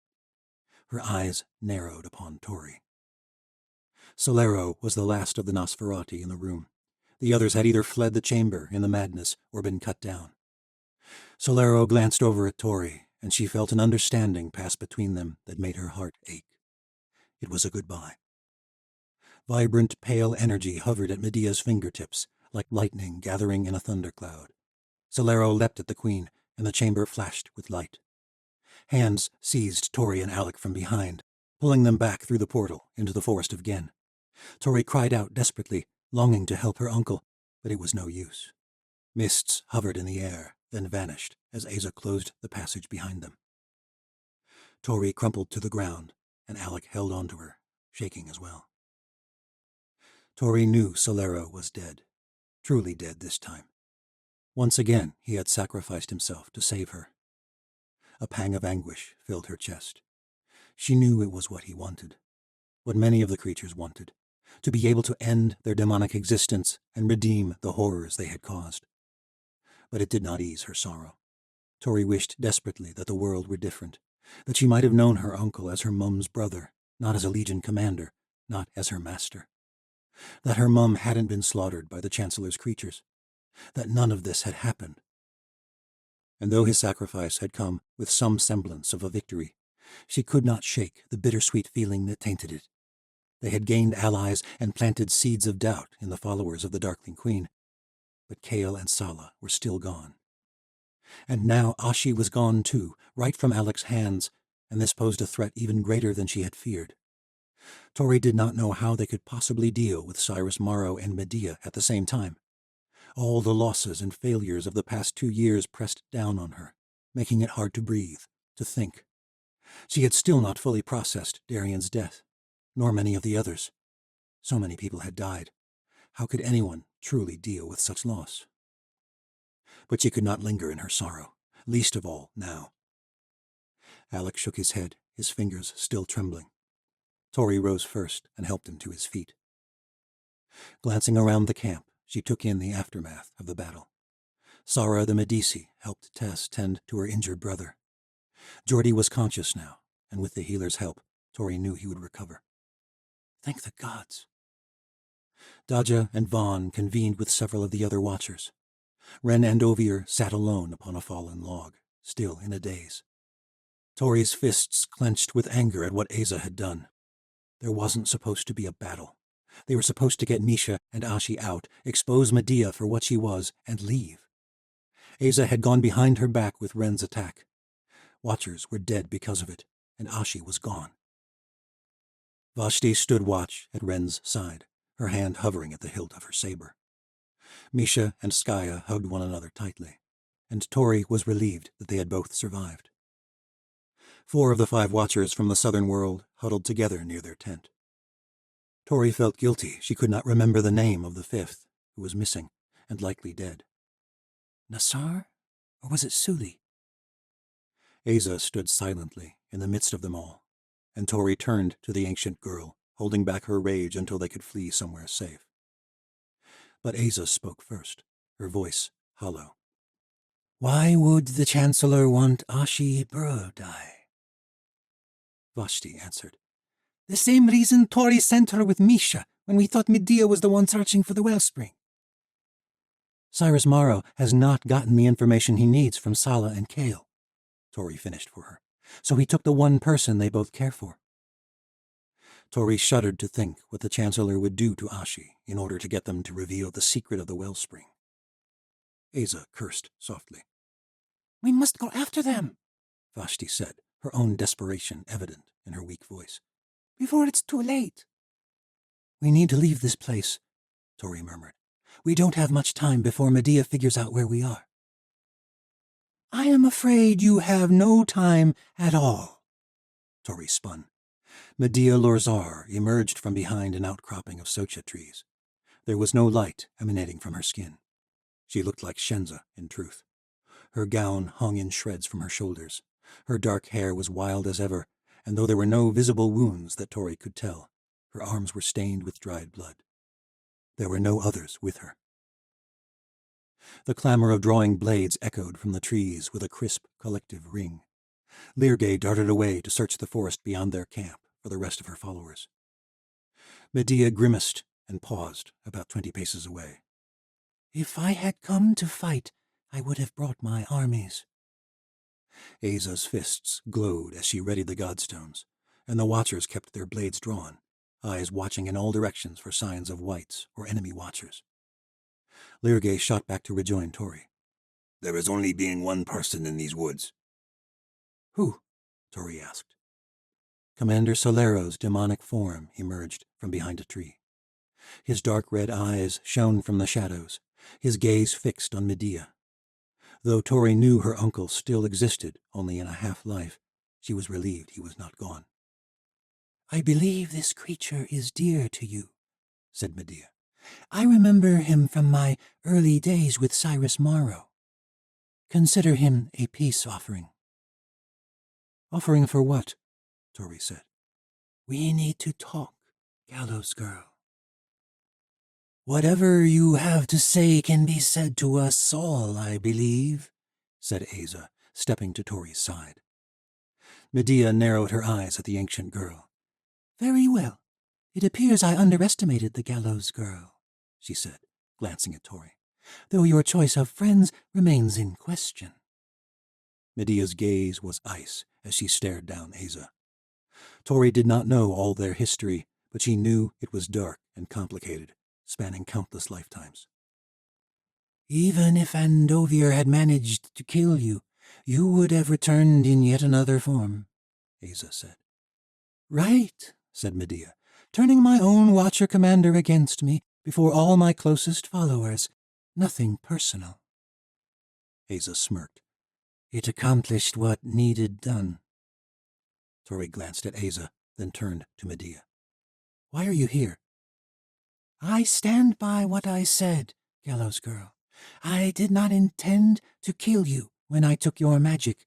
Her eyes narrowed upon Tori. Solero was the last of the Nosferati in the room. The others had either fled the chamber in the madness or been cut down. Solero glanced over at Tori, and she felt an understanding pass between them that made her heart ache. It was a goodbye. Vibrant, pale energy hovered at Medea's fingertips, like lightning gathering in a thundercloud. Solero leapt at the queen, and the chamber flashed with light. Hands seized Tori and Alec from behind, pulling them back through the portal into the Forest of Gen. Tori cried out desperately, longing to help her uncle, but it was no use. Mists hovered in the air, then vanished as Asa closed the passage behind them. Tori crumpled to the ground, and Alec held on to her, shaking as well. Tori knew Solero was dead, truly dead this time. Once again he had sacrificed himself to save her. A pang of anguish filled her chest. She knew it was what he wanted, what many of the creatures wanted, to be able to end their demonic existence and redeem the horrors they had caused. But it did not ease her sorrow. Tori wished desperately that the world were different, that she might have known her uncle as her mum's brother, not as a Legion commander, not as her master. That her mum hadn't been slaughtered by the Chancellor's creatures, that none of this had happened. And though his sacrifice had come with some semblance of a victory, she could not shake the bittersweet feeling that tainted it. They had gained allies and planted seeds of doubt in the followers of the Darkling Queen, but Kale and Sala were still gone. And now Ashi was gone too, right from Alec's hands, and this posed a threat even greater than she had feared. Tori did not know how they could possibly deal with Cyrus Morrow and Medea at the same time. All the losses and failures of the past 2 years pressed down on her, making it hard to breathe, to think. She had still not fully processed Darian's death, nor many of the others. So many people had died. How could anyone truly deal with such loss? But she could not linger in her sorrow, least of all now. Alec shook his head, his fingers still trembling. Tori rose first and helped him to his feet. Glancing around the camp, she took in the aftermath of the battle. Sara the Medici helped Tess tend to her injured brother. Geordie was conscious now, and with the healer's help, Tori knew he would recover. Thank the gods. Daja and Vaughn convened with several of the other watchers. Ren Andovier sat alone upon a fallen log, still in a daze. Tori's fists clenched with anger at what Asa had done. There wasn't supposed to be a battle. They were supposed to get Misha and Ashi out, expose Medea for what she was, and leave. Asa had gone behind her back with Ren's attack. Watchers were dead because of it, and Ashi was gone. Vashti stood watch at Ren's side, her hand hovering at the hilt of her saber. Misha and Skaya hugged one another tightly, and Tori was relieved that they had both survived. 4 of the 5 watchers from the southern world huddled together near their tent. Tori felt guilty she could not remember the name of the 5th, who was missing and likely dead. Nassar? Or was it Suli? Asa stood silently in the midst of them all, and Tori turned to the ancient girl, holding back her rage until they could flee somewhere safe. But Asa spoke first, her voice hollow. Why would the Chancellor want Ashi Bro die? Vashti answered. The same reason Tori sent her with Misha when we thought Medea was the one searching for the wellspring. Cyrus Morrow has not gotten the information he needs from Sala and Kale, Tori finished for her, so he took the one person they both care for. Tori shuddered to think what the Chancellor would do to Ashi in order to get them to reveal the secret of the wellspring. Asa cursed softly. We must go after them, Vashti said, her own desperation evident in her weak voice. Before it's too late. We need to leave this place, Tori murmured. We don't have much time before Medea figures out where we are. I am afraid you have no time at all, Tori spun. Medea Lorzar emerged from behind an outcropping of socha trees. There was no light emanating from her skin. She looked like Shenza, in truth. Her gown hung in shreds from her shoulders. Her dark hair was wild as ever, and though there were no visible wounds that Tori could tell, her arms were stained with dried blood. There were no others with her. The clamor of drawing blades echoed from the trees with a crisp, collective ring. Lyrgay darted away to search the forest beyond their camp for the rest of her followers. Medea grimaced and paused about 20 paces away. If I had come to fight, I would have brought my armies. Asa's fists glowed as she readied the godstones, and the watchers kept their blades drawn, eyes watching in all directions for signs of wights or enemy watchers. Lyrgay shot back to rejoin Tori. There is only being one person in these woods. Who? Tori asked. Commander Solero's demonic form emerged from behind a tree. His dark red eyes shone from the shadows, his gaze fixed on Medea. Though Tori knew her uncle still existed only in a half-life, she was relieved he was not gone. I believe this creature is dear to you, said Medea. I remember him from my early days with Cyrus Morrow. Consider him a peace offering. Offering for what? Tori said. We need to talk, Gallows Girl. Whatever you have to say can be said to us all, I believe, said Asa, stepping to Tori's side. Medea narrowed her eyes at the ancient girl. Very well. It appears I underestimated the Gallows Girl, she said, glancing at Tori, though your choice of friends remains in question. Medea's gaze was ice as she stared down Asa. Tori did not know all their history, but she knew it was dark and complicated, spanning countless lifetimes. Even if Andovier had managed to kill you, you would have returned in yet another form, Asa said. Right, said Medea, turning my own Watcher Commander against me before all my closest followers. Nothing personal. Asa smirked. It accomplished what needed done. Tori glanced at Asa, then turned to Medea. Why are you here? I stand by what I said, Gallows Girl. I did not intend to kill you when I took your magic.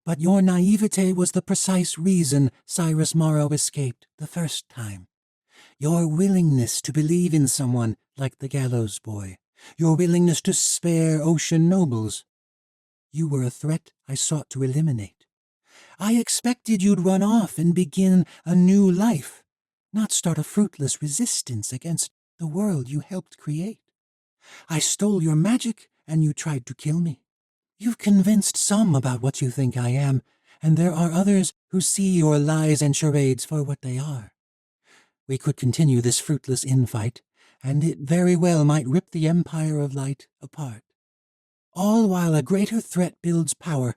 But your naivete was the precise reason Cyrus Morrow escaped the first time. Your willingness to believe in someone like the Gallows Boy, your willingness to spare ocean nobles. You were a threat I sought to eliminate. I expected you'd run off and begin a new life, not start a fruitless resistance against the world you helped create. I stole your magic, and you tried to kill me. You've convinced some about what you think I am, and there are others who see your lies and charades for what they are. We could continue this fruitless infight, and it very well might rip the Empire of Light apart. All while a greater threat builds power.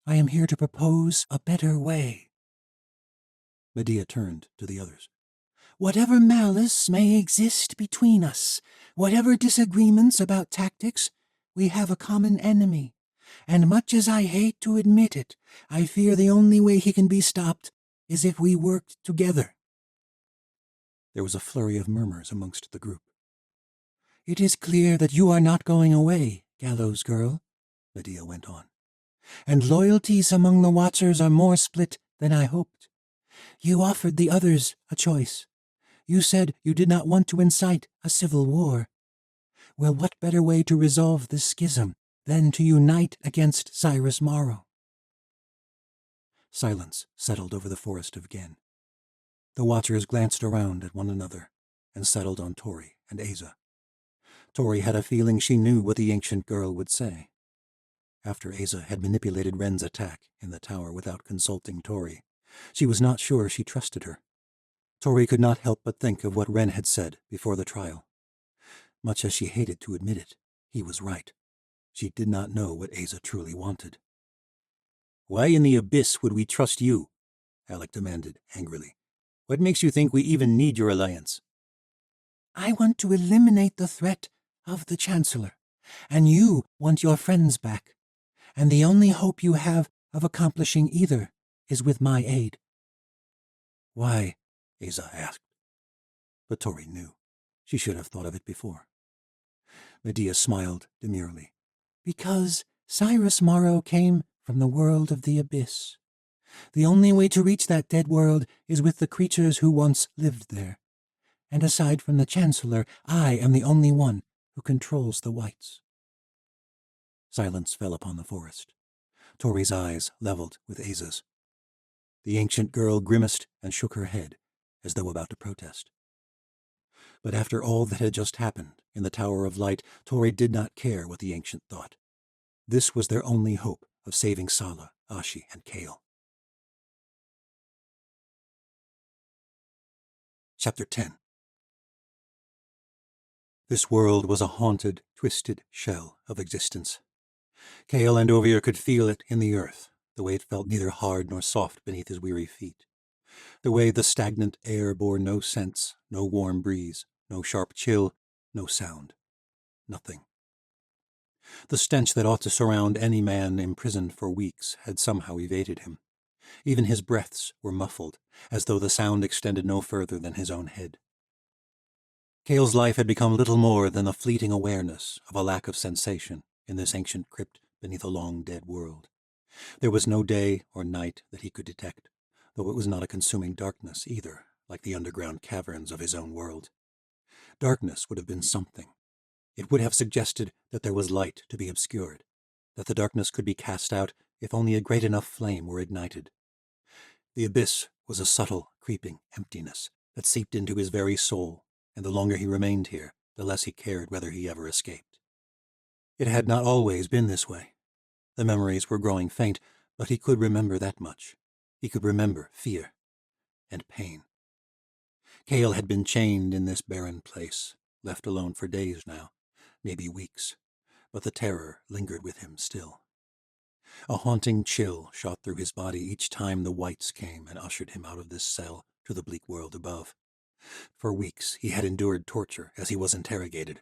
I am here to propose a better way. Medea turned to the others. Whatever malice may exist between us, whatever disagreements about tactics, we have a common enemy. And much as I hate to admit it, I fear the only way he can be stopped is if we worked together. There was a flurry of murmurs amongst the group. It is clear that you are not going away, Gallows Girl, Medea went on. And loyalties among the Watchers are more split than I hoped. You offered the others a choice. You said you did not want to incite a civil war. Well, what better way to resolve this schism than to unite against Cyrus Morrow? Silence settled over the forest of Gen. The Watchers glanced around at one another and settled on Tori and Asa. Tori had a feeling she knew what the ancient girl would say. After Asa had manipulated Ren's attack in the tower without consulting Tori, she was not sure she trusted her. Tori could not help but think of what Ren had said before the trial. Much as she hated to admit it, he was right. She did not know what Asa truly wanted. "Why in the abyss would we trust you?" Alec demanded angrily. "What makes you think we even need your alliance?" I want to eliminate the threat of the Chancellor, and you want your friends back. And the only hope you have of accomplishing either is with my aid. "Why?" Asa asked. But Tori knew. She should have thought of it before. Medea smiled demurely. Because Cyrus Morrow came from the world of the abyss. The only way to reach that dead world is with the creatures who once lived there. And aside from the Chancellor, I am the only one who controls the whites. Silence fell upon the forest. Tori's eyes leveled with Asa's. The ancient girl grimaced and shook her head, as though about to protest. But after all that had just happened in the Tower of Light, Tori did not care what the ancient thought. This was their only hope of saving Sala, Ashi, and Kale. Chapter 10. This world was a haunted, twisted shell of existence. Kale and Ovir could feel it in the earth, the way it felt neither hard nor soft beneath his weary feet. The way the stagnant air bore no scents, no warm breeze, no sharp chill, no sound. Nothing. The stench that ought to surround any man imprisoned for weeks had somehow evaded him. Even his breaths were muffled, as though the sound extended no further than his own head. Kale's life had become little more than the fleeting awareness of a lack of sensation in this ancient crypt beneath a long dead world. There was no day or night that he could detect, though it was not a consuming darkness either, like the underground caverns of his own world. Darkness would have been something. It would have suggested that there was light to be obscured, that the darkness could be cast out if only a great enough flame were ignited. The abyss was a subtle, creeping emptiness that seeped into his very soul, and the longer he remained here, the less he cared whether he ever escaped. It had not always been this way. The memories were growing faint, but he could remember that much. He could remember fear and pain. Kale had been chained in this barren place, left alone for days now, maybe weeks, but the terror lingered with him still. A haunting chill shot through his body each time the whites came and ushered him out of this cell to the bleak world above. For weeks he had endured torture as he was interrogated.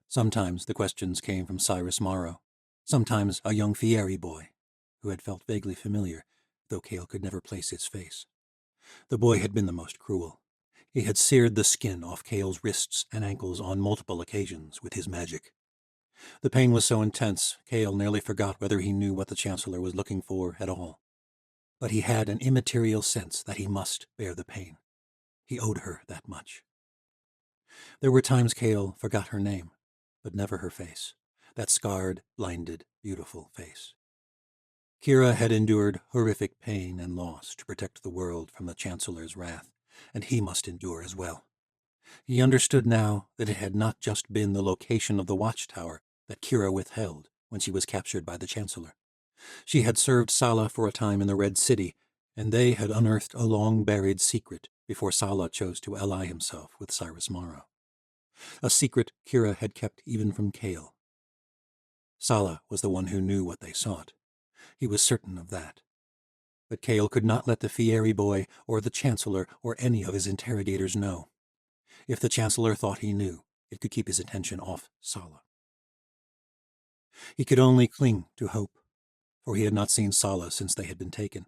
Sometimes the questions came from Cyrus Morrow, sometimes a young Fieri boy, who had felt vaguely familiar, though Kale could never place his face. The boy had been the most cruel. He had seared the skin off Kale's wrists and ankles on multiple occasions with his magic. The pain was so intense, Kale nearly forgot whether he knew what the Chancellor was looking for at all. But he had an immaterial sense that he must bear the pain. He owed her that much. There were times Kale forgot her name, but never her face, that scarred, blinded, beautiful face. Kira had endured horrific pain and loss to protect the world from the Chancellor's wrath, and he must endure as well. He understood now that it had not just been the location of the watchtower that Kira withheld when she was captured by the Chancellor. She had served Sala for a time in the Red City, and they had unearthed a long-buried secret before Sala chose to ally himself with Cyrus Morrow. A secret Kira had kept even from Kale. Sala was the one who knew what they sought. He was certain of that. But Kale could not let the Fieri boy or the Chancellor or any of his interrogators know. If the Chancellor thought he knew, it could keep his attention off Sala. He could only cling to hope, for he had not seen Sala since they had been taken.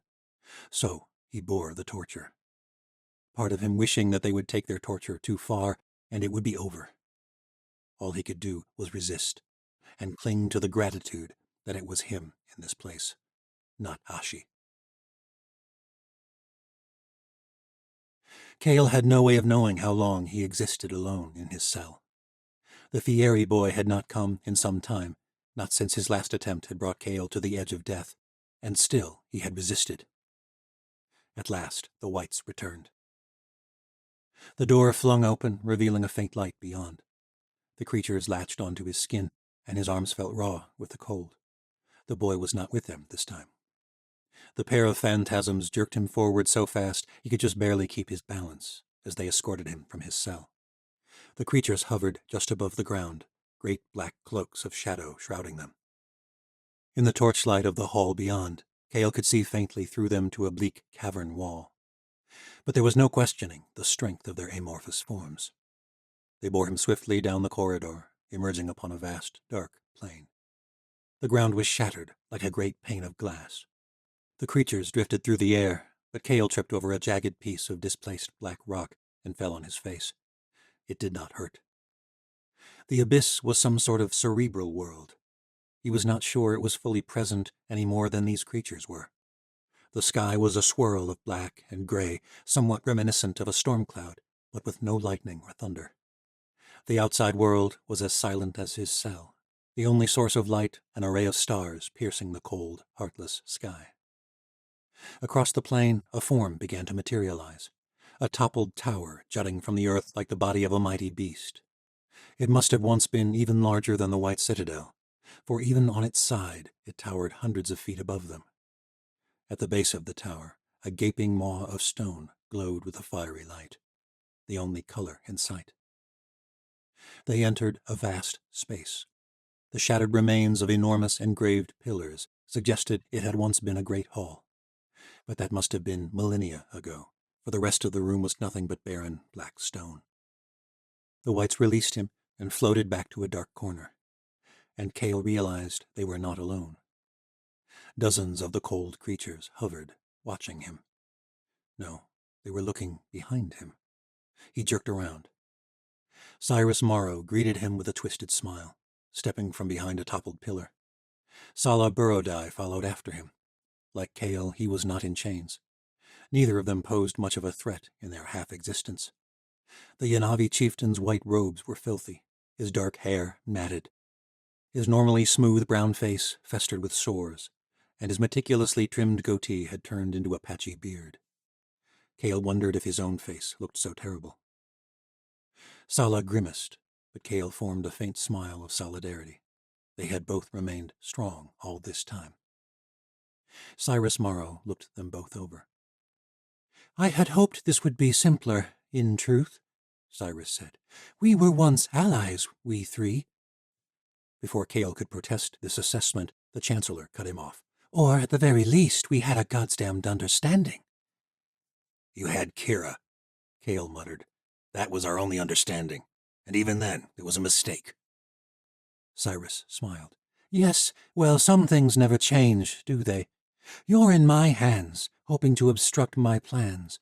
So he bore the torture. Part of him wishing that they would take their torture too far, and it would be over. All he could do was resist, and cling to the gratitude that it was him in this place, not Ashi. Kale had no way of knowing how long he existed alone in his cell. The Fieri boy had not come in some time, not since his last attempt had brought Kale to the edge of death, and still he had resisted. At last the whites returned. The door flung open, revealing a faint light beyond. The creatures latched onto his skin, and his arms felt raw with the cold. The boy was not with them this time. The pair of phantasms jerked him forward so fast he could just barely keep his balance as they escorted him from his cell. The creatures hovered just above the ground, great black cloaks of shadow shrouding them. In the torchlight of the hall beyond, Kale could see faintly through them to a bleak cavern wall. But there was no questioning the strength of their amorphous forms. They bore him swiftly down the corridor, emerging upon a vast, dark plain. The ground was shattered like a great pane of glass. The creatures drifted through the air, but Kale tripped over a jagged piece of displaced black rock and fell on his face. It did not hurt. The abyss was some sort of cerebral world. He was not sure it was fully present any more than these creatures were. The sky was a swirl of black and gray, somewhat reminiscent of a storm cloud, but with no lightning or thunder. The outside world was as silent as his cell, the only source of light an array of stars piercing the cold, heartless sky. Across the plain, a form began to materialize, a toppled tower jutting from the earth like the body of a mighty beast. It must have once been even larger than the White Citadel, for even on its side it towered hundreds of feet above them. At the base of the tower, a gaping maw of stone glowed with a fiery light, the only color in sight. They entered a vast space. The shattered remains of enormous engraved pillars suggested it had once been a great hall. But that must have been millennia ago, for the rest of the room was nothing but barren black stone. The whites released him and floated back to a dark corner, and Kale realized they were not alone. Dozens of the cold creatures hovered, watching him. No, they were looking behind him. He jerked around. Cyrus Morrow greeted him with a twisted smile, stepping from behind a toppled pillar. Sala Burrodai followed after him. Like Kale, he was not in chains. Neither of them posed much of a threat in their half-existence. The Yanavi chieftain's white robes were filthy, his dark hair matted. His normally smooth brown face festered with sores, and his meticulously trimmed goatee had turned into a patchy beard. Kale wondered if his own face looked so terrible. Sala grimaced, but Kale formed a faint smile of solidarity. They had both remained strong all this time. Cyrus Morrow looked them both over. "I had hoped this would be simpler, in truth," Cyrus said. "We were once allies, we three." Before Kale could protest this assessment, the Chancellor cut him off. "Or, at the very least, we had a goddamned understanding." "You had Kira," Kale muttered. "That was our only understanding, and even then it was a mistake." Cyrus smiled. "Yes, well, some things never change, do they? You're in my hands, hoping to obstruct my plans.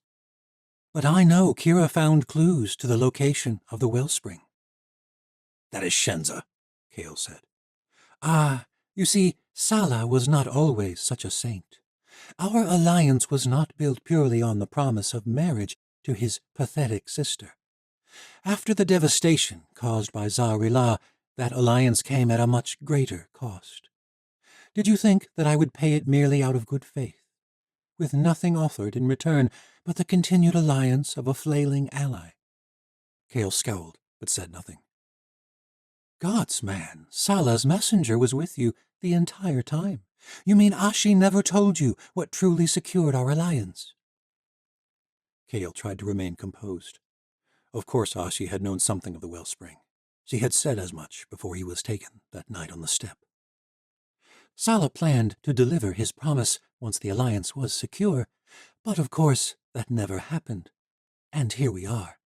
But I know Kira found clues to the location of the wellspring." "That is Shenza," Kale said. "Ah, you see, Sala was not always such a saint. Our alliance was not built purely on the promise of marriage to his pathetic sister. After the devastation caused by Zarila, that alliance came at a much greater cost. Did you think that I would pay it merely out of good faith, with nothing offered in return but the continued alliance of a flailing ally?" Kale scowled, but said nothing. "Gods, man, Sala's messenger was with you the entire time. You mean Ashi never told you what truly secured our alliance?" Kale tried to remain composed. Of course Ashi had known something of the wellspring. She had said as much before he was taken that night on the steppe. "Sala planned to deliver his promise once the alliance was secure, but of course that never happened. And here we are,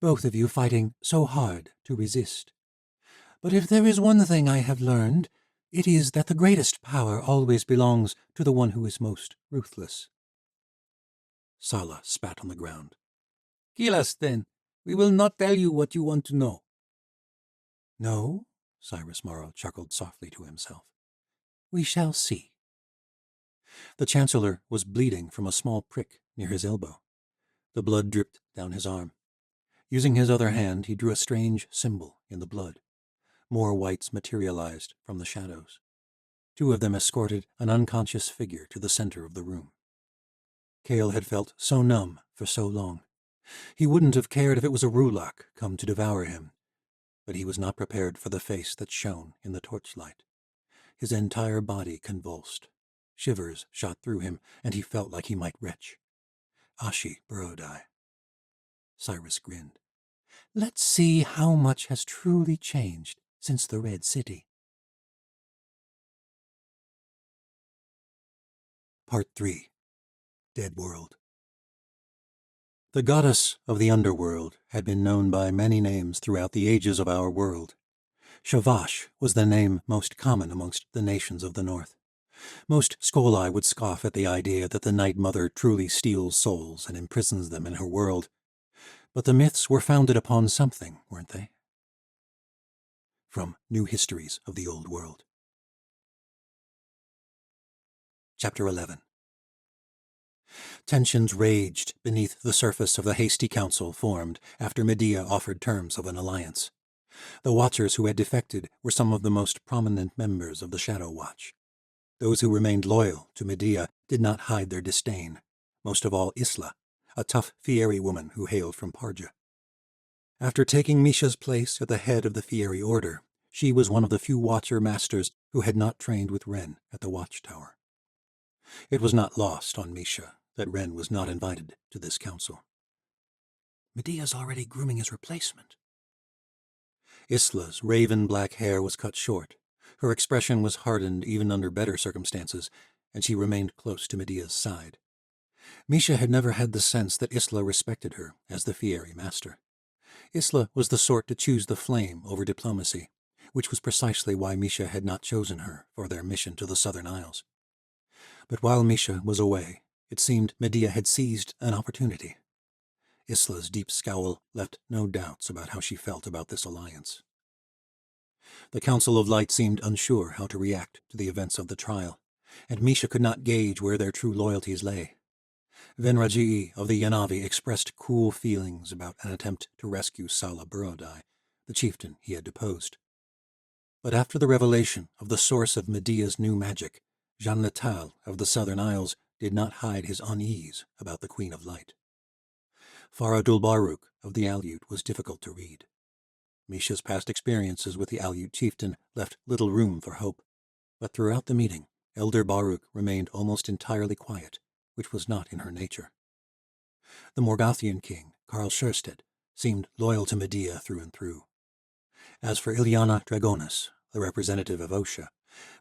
both of you fighting so hard to resist. But if there is one thing I have learned, it is that the greatest power always belongs to the one who is most ruthless." Sala spat on the ground. "Kill us, then. We will not tell you what you want to know." "No," Cyrus Morrow chuckled softly to himself. "We shall see." The Chancellor was bleeding from a small prick near his elbow. The blood dripped down his arm. Using his other hand, he drew a strange symbol in the blood. More wights materialized from the shadows. 2 of them escorted an unconscious figure to the center of the room. Kale had felt so numb for so long. He wouldn't have cared if it was a Rulak come to devour him, but he was not prepared for the face that shone in the torchlight. His entire body convulsed. Shivers shot through him, and he felt like he might retch. Ashi Burodai. Cyrus grinned. "Let's see how much has truly changed since the Red City." Part 3. Dead World. The goddess of the underworld had been known by many names throughout the ages of our world. Shavash was the name most common amongst the nations of the north. Most Skolai would scoff at the idea that the Night Mother truly steals souls and imprisons them in her world. But the myths were founded upon something, weren't they? From New Histories of the Old World. Chapter 11. Tensions raged beneath the surface of the hasty council formed after Medea offered terms of an alliance. The Watchers who had defected were some of the most prominent members of the Shadow Watch. Those who remained loyal to Medea did not hide their disdain, most of all Isla, a tough Fieri woman who hailed from Parja. After taking Misha's place at the head of the Fieri Order, she was one of the few Watcher masters who had not trained with Ren at the Watchtower. It was not lost on Misha that Ren was not invited to this council. "Medea's already grooming his replacement." Isla's raven black hair was cut short. Her expression was hardened even under better circumstances, and she remained close to Medea's side. Misha had never had the sense that Isla respected her as the Fieri master. Isla was the sort to choose the flame over diplomacy, which was precisely why Misha had not chosen her for their mission to the Southern Isles. But while Misha was away, it seemed Medea had seized an opportunity. Isla's deep scowl left no doubts about how she felt about this alliance. The Council of Light seemed unsure how to react to the events of the trial, and Misha could not gauge where their true loyalties lay. Venrajii of the Yanavi expressed cool feelings about an attempt to rescue Sala Burodai, the chieftain he had deposed. But after the revelation of the source of Medea's new magic, Jean Natal of the Southern Isles did not hide his unease about the Queen of Light. Faradul Baruch of the Aleut was difficult to read. Misha's past experiences with the Aleut chieftain left little room for hope, but throughout the meeting, Elder Baruch remained almost entirely quiet, which was not in her nature. The Morgathian king, Karl Scherstedt, seemed loyal to Medea through and through. As for Ilyana Dragonis, the representative of Osha,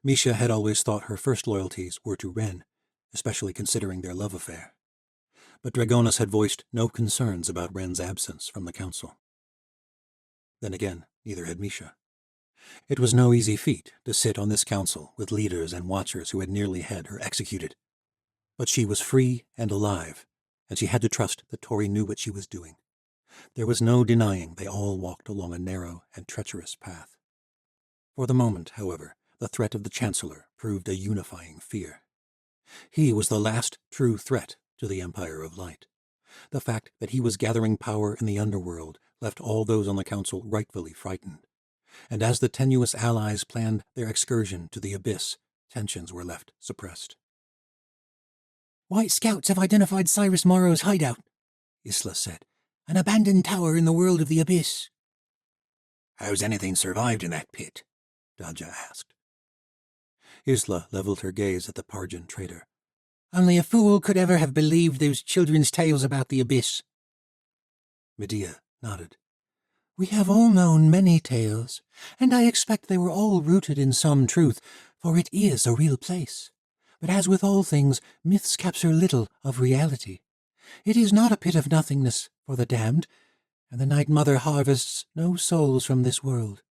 Misha had always thought her first loyalties were to Ren, especially considering their love affair. But Dragonis had voiced no concerns about Ren's absence from the council. Then again, neither had Misha. It was no easy feat to sit on this council with leaders and watchers who had nearly had her executed. But she was free and alive, and she had to trust that Tori knew what she was doing. There was no denying they all walked along a narrow and treacherous path. For the moment, however, the threat of the Chancellor proved a unifying fear. He was the last true threat to the Empire of Light. The fact that he was gathering power in the underworld left all those on the council rightfully frightened. and as the tenuous allies planned their excursion to the abyss, tensions were left suppressed. "White Scouts have identified Cyrus Morrow's hideout," Isla said. "An abandoned tower in the world of the abyss." "How's anything survived in that pit?" Daja asked. Isla leveled her gaze at the Parjan trader. "Only a fool could ever have believed those children's tales about the abyss." Medea nodded. "We have all known many tales, and I expect they were all rooted in some truth, for it is a real place. But as with all things, myths capture little of reality. It is not a pit of nothingness for the damned, and the Night Mother harvests no souls from this world."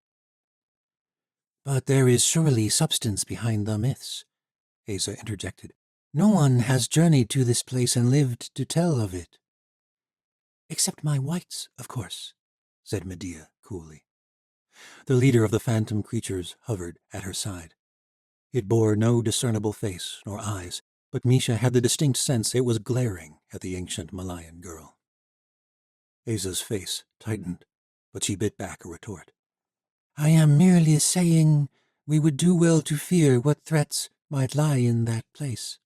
"But there is surely substance behind the myths," Asa interjected. "No one has journeyed to this place and lived to tell of it." "Except my whites, of course," said Medea coolly. The leader of the phantom creatures hovered at her side. It bore no discernible face nor eyes, but Misha had the distinct sense it was glaring at the ancient Malayan girl. Asa's face tightened, but she bit back a retort. "I am merely saying we would do well to fear what threats might lie in that place.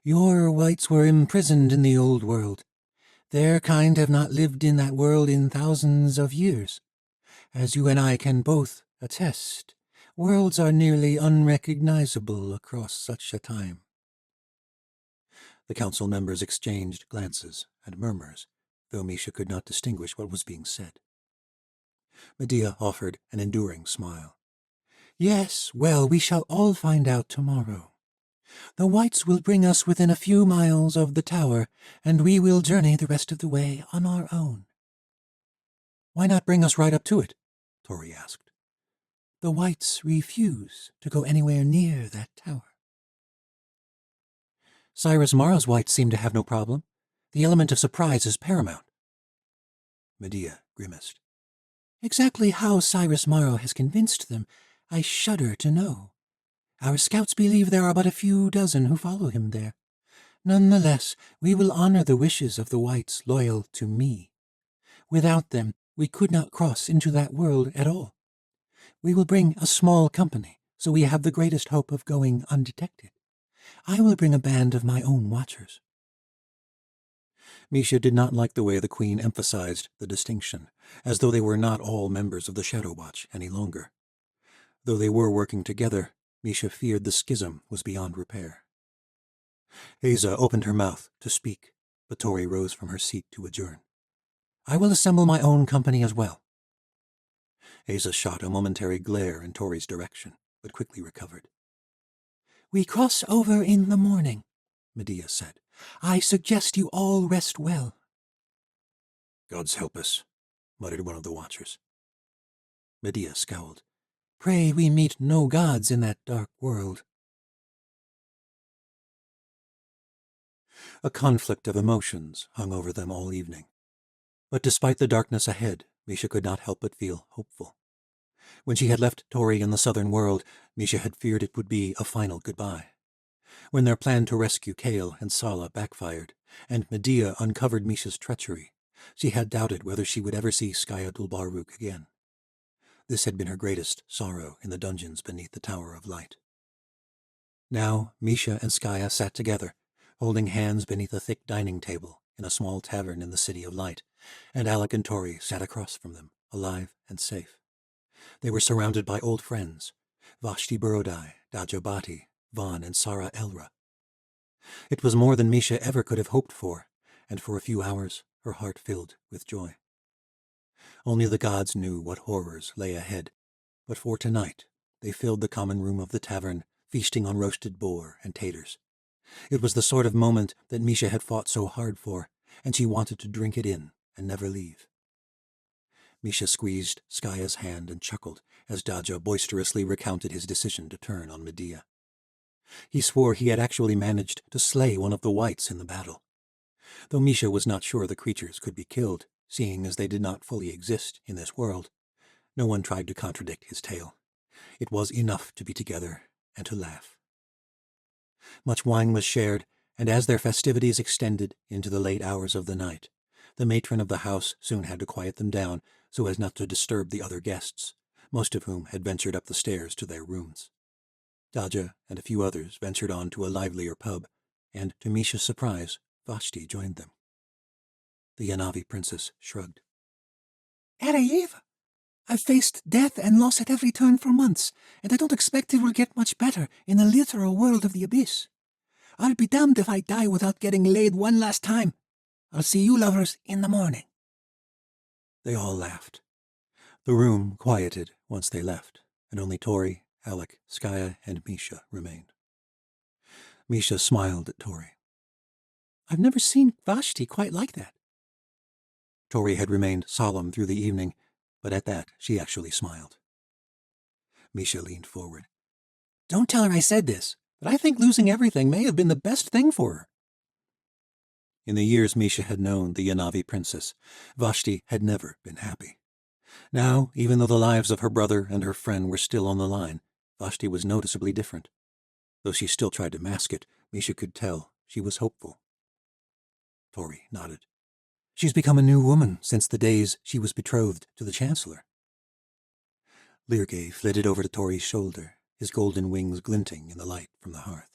Your whites were imprisoned in the old world. Their kind have not lived in that world in thousands of years. As you and I can both attest, worlds are nearly unrecognizable across such a time." The council members exchanged glances and murmurs, though Misha could not distinguish what was being said. Medea offered an enduring smile. "Yes, well, we shall all find out tomorrow. The whites will bring us within a few miles of the tower, and we will journey the rest of the way on our own." "Why not bring us right up to it?" Tori asked. "The whites refuse to go anywhere near that tower." "Cyrus Morrow's whites seem to have no problem. The element of surprise is paramount." Medea grimaced. "Exactly how Cyrus Morrow has convinced them, I shudder to know. Our scouts believe there are but a few dozen who follow him there. Nonetheless, we will honor the wishes of the whites loyal to me. Without them, we could not cross into that world at all. We will bring a small company, so we have the greatest hope of going undetected. I will bring a band of my own watchers." Misha did not like the way the queen emphasized the distinction, as though they were not all members of the Shadow Watch any longer. Though they were working together, Misha feared the schism was beyond repair. Asa opened her mouth to speak, but Tori rose from her seat to adjourn. "I will assemble my own company as well." Asa shot a momentary glare in Tori's direction, but quickly recovered. "We cross over in the morning," Medea said. "I suggest you all rest well." "Gods help us," muttered one of the watchers. Medea scowled. "Pray we meet no gods in that dark world." A conflict of emotions hung over them all evening. But despite the darkness ahead, Misha could not help but feel hopeful. When she had left Tori in the southern world, Misha had feared it would be a final goodbye. When their plan to rescue Kale and Sala backfired, and Medea uncovered Misha's treachery, she had doubted whether she would ever see Skaya Dulbaruk again. This had been her greatest sorrow in the dungeons beneath the Tower of Light. Now Misha and Skaya sat together, holding hands beneath a thick dining table in a small tavern in the City of Light, and Alec and Tori sat across from them, alive and safe. They were surrounded by old friends, Vashti Borodai, Daja Bhati, Vaughn, and Sara Elra. It was more than Misha ever could have hoped for, and for a few hours her heart filled with joy. Only the gods knew what horrors lay ahead, but for tonight they filled the common room of the tavern, feasting on roasted boar and taters. It was the sort of moment that Misha had fought so hard for, and she wanted to drink it in and never leave. Misha squeezed Skaya's hand and chuckled as Daja boisterously recounted his decision to turn on Medea. He swore he had actually managed to slay one of the whites in the battle. Though Misha was not sure the creatures could be killed, seeing as they did not fully exist in this world, no one tried to contradict his tale. It was enough to be together and to laugh. Much wine was shared, and as their festivities extended into the late hours of the night, the matron of the house soon had to quiet them down so as not to disturb the other guests, most of whom had ventured up the stairs to their rooms. Daja and a few others ventured on to a livelier pub, and to Misha's surprise, Vashti joined them. The Yanavi princess shrugged. Eva, I've faced death and loss at every turn for months, and I don't expect it will get much better in the literal world of the abyss. I'll be damned if I die without getting laid one last time. I'll see you lovers in the morning. They all laughed. The room quieted once they left, and only Tori, Alec, Skaya, and Misha remained. Misha smiled at Tori. I've never seen Vashti quite like that. Tori had remained solemn through the evening, but at that she actually smiled. Misha leaned forward. Don't tell her I said this, but I think losing everything may have been the best thing for her. In the years Misha had known the Yanavi princess, Vashti had never been happy. Now, even though the lives of her brother and her friend were still on the line, Vashti was noticeably different. Though she still tried to mask it, Misha could tell she was hopeful. Tori nodded. She's become a new woman since the days she was betrothed to the Chancellor. Lirgay flitted over to Tori's shoulder, his golden wings glinting in the light from the hearth.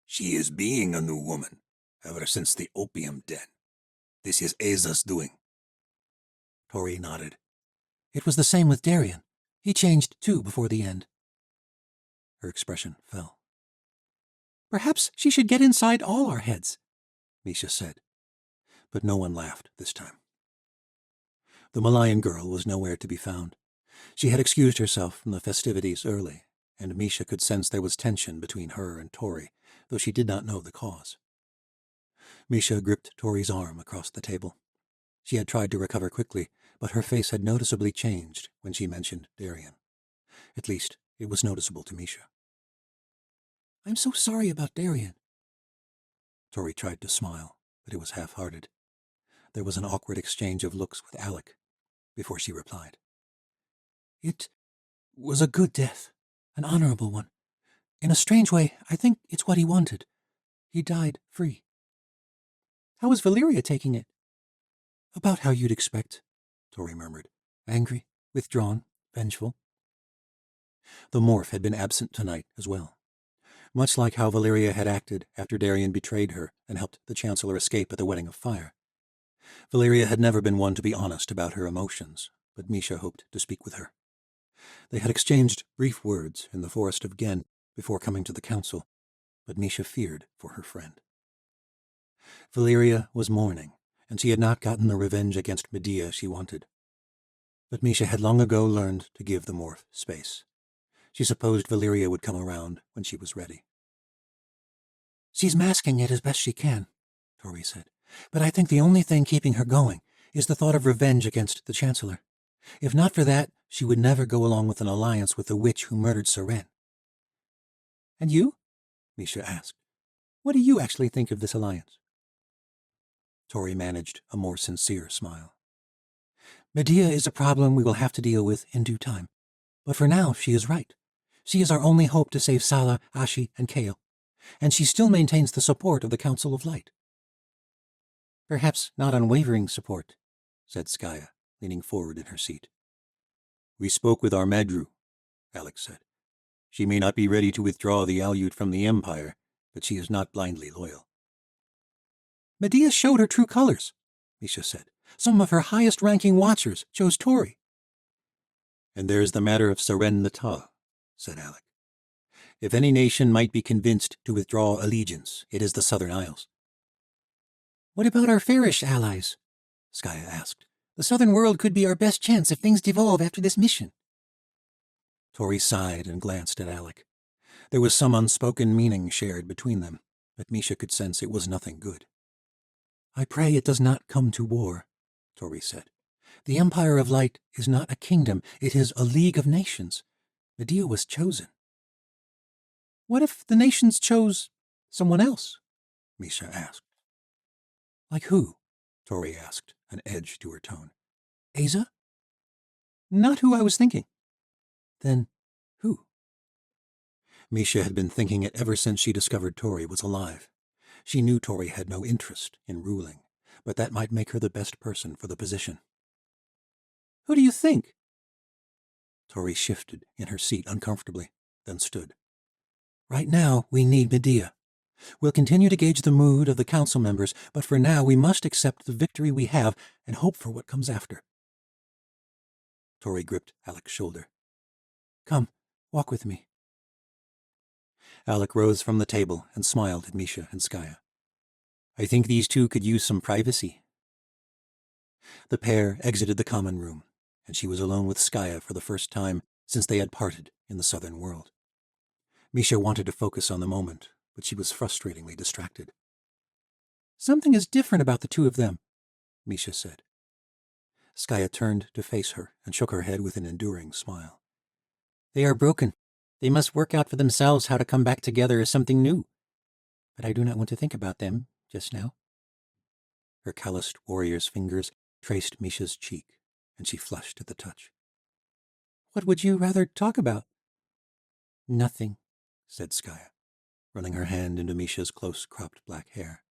She is being a new woman, ever since the opium den. This is Aza's doing. Tori nodded. It was the same with Darien. He changed too before the end. Her expression fell. Perhaps she should get inside all our heads, Misha said. But no one laughed this time. The Malayan girl was nowhere to be found. She had excused herself from the festivities early, and Misha could sense there was tension between her and Tori, though she did not know the cause. Misha gripped Tori's arm across the table. She had tried to recover quickly, but her face had noticeably changed when she mentioned Darien. At least, it was noticeable to Misha. I'm so sorry about Darien. Tori tried to smile, but it was half-hearted. There was an awkward exchange of looks with Alec before she replied. It was a good death, an honorable one. In a strange way, I think it's what he wanted. He died free. How is Valeria taking it? About how you'd expect, Tori murmured. Angry, withdrawn, vengeful. The morph had been absent tonight as well. Much like how Valeria had acted after Darien betrayed her and helped the Chancellor escape at the Wedding of Fire. Valeria had never been one to be honest about her emotions, but Misha hoped to speak with her. They had exchanged brief words in the forest of Gen before coming to the council, but Misha feared for her friend. Valeria was mourning, and she had not gotten the revenge against Medea she wanted. But Misha had long ago learned to give the morph space. She supposed Valeria would come around when she was ready. She's masking it as best she can, Tori said, but I think the only thing keeping her going is the thought of revenge against the Chancellor. If not for that, she would never go along with an alliance with the witch who murdered Seren. And you? Misha asked. What do you actually think of this alliance? Tori managed a more sincere smile. Medea is a problem we will have to deal with in due time. But for now, she is right. She is our only hope to save Sala, Ashi, and Kale. And she still maintains the support of the Council of Light. Perhaps not unwavering support, said Skaya, leaning forward in her seat. We spoke with our Madru, Alex said. She may not be ready to withdraw the Aleut from the Empire, but she is not blindly loyal. Medea showed her true colors, Misha said. Some of her highest-ranking watchers chose Tori. And there's the matter of Seren the Ta, said Alec. If any nation might be convinced to withdraw allegiance, it is the Southern Isles. What about our fairish allies? Skaya asked. The Southern world could be our best chance if things devolve after this mission. Tori sighed and glanced at Alec. There was some unspoken meaning shared between them, but Misha could sense it was nothing good. I pray it does not come to war, Tori said. The Empire of Light is not a kingdom, it is a league of nations. Medea was chosen. What if the nations chose someone else? Misha asked. Like who? Tori asked, an edge to her tone. Aza? Not who I was thinking. Then who? Misha had been thinking it ever since she discovered Tori was alive. She knew Tori had no interest in ruling, but that might make her the best person for the position. Who do you think? Tori shifted in her seat uncomfortably, then stood. Right now, we need Medea. We'll continue to gauge the mood of the council members, but for now we must accept the victory we have and hope for what comes after. Tori gripped Alec's shoulder. Come, walk with me. Alec rose from the table and smiled at Misha and Skaya. I think these two could use some privacy. The pair exited the common room, and she was alone with Skaya for the first time since they had parted in the southern world. Misha wanted to focus on the moment, but she was frustratingly distracted. Something is different about the two of them, Misha said. Skaya turned to face her and shook her head with an enduring smile. They are broken. They must work out for themselves how to come back together as something new. But I do not want to think about them just now. Her calloused warrior's fingers traced Misha's cheek, and she flushed at the touch. What would you rather talk about? Nothing, said Skaya, running her hand into Misha's close-cropped black hair.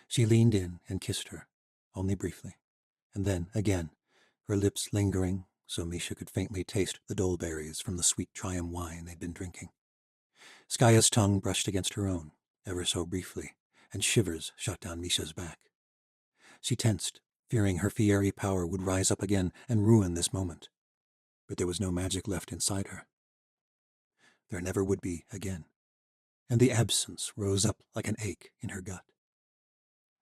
She leaned in and kissed her, only briefly, and then again, her lips lingering so Misha could faintly taste the dole berries from the sweet Trium wine they'd been drinking. Skaya's tongue brushed against her own, ever so briefly, and shivers shot down Misha's back. She tensed, fearing her fiery power would rise up again and ruin this moment. But there was no magic left inside her. There never would be again, and the absence rose up like an ache in her gut.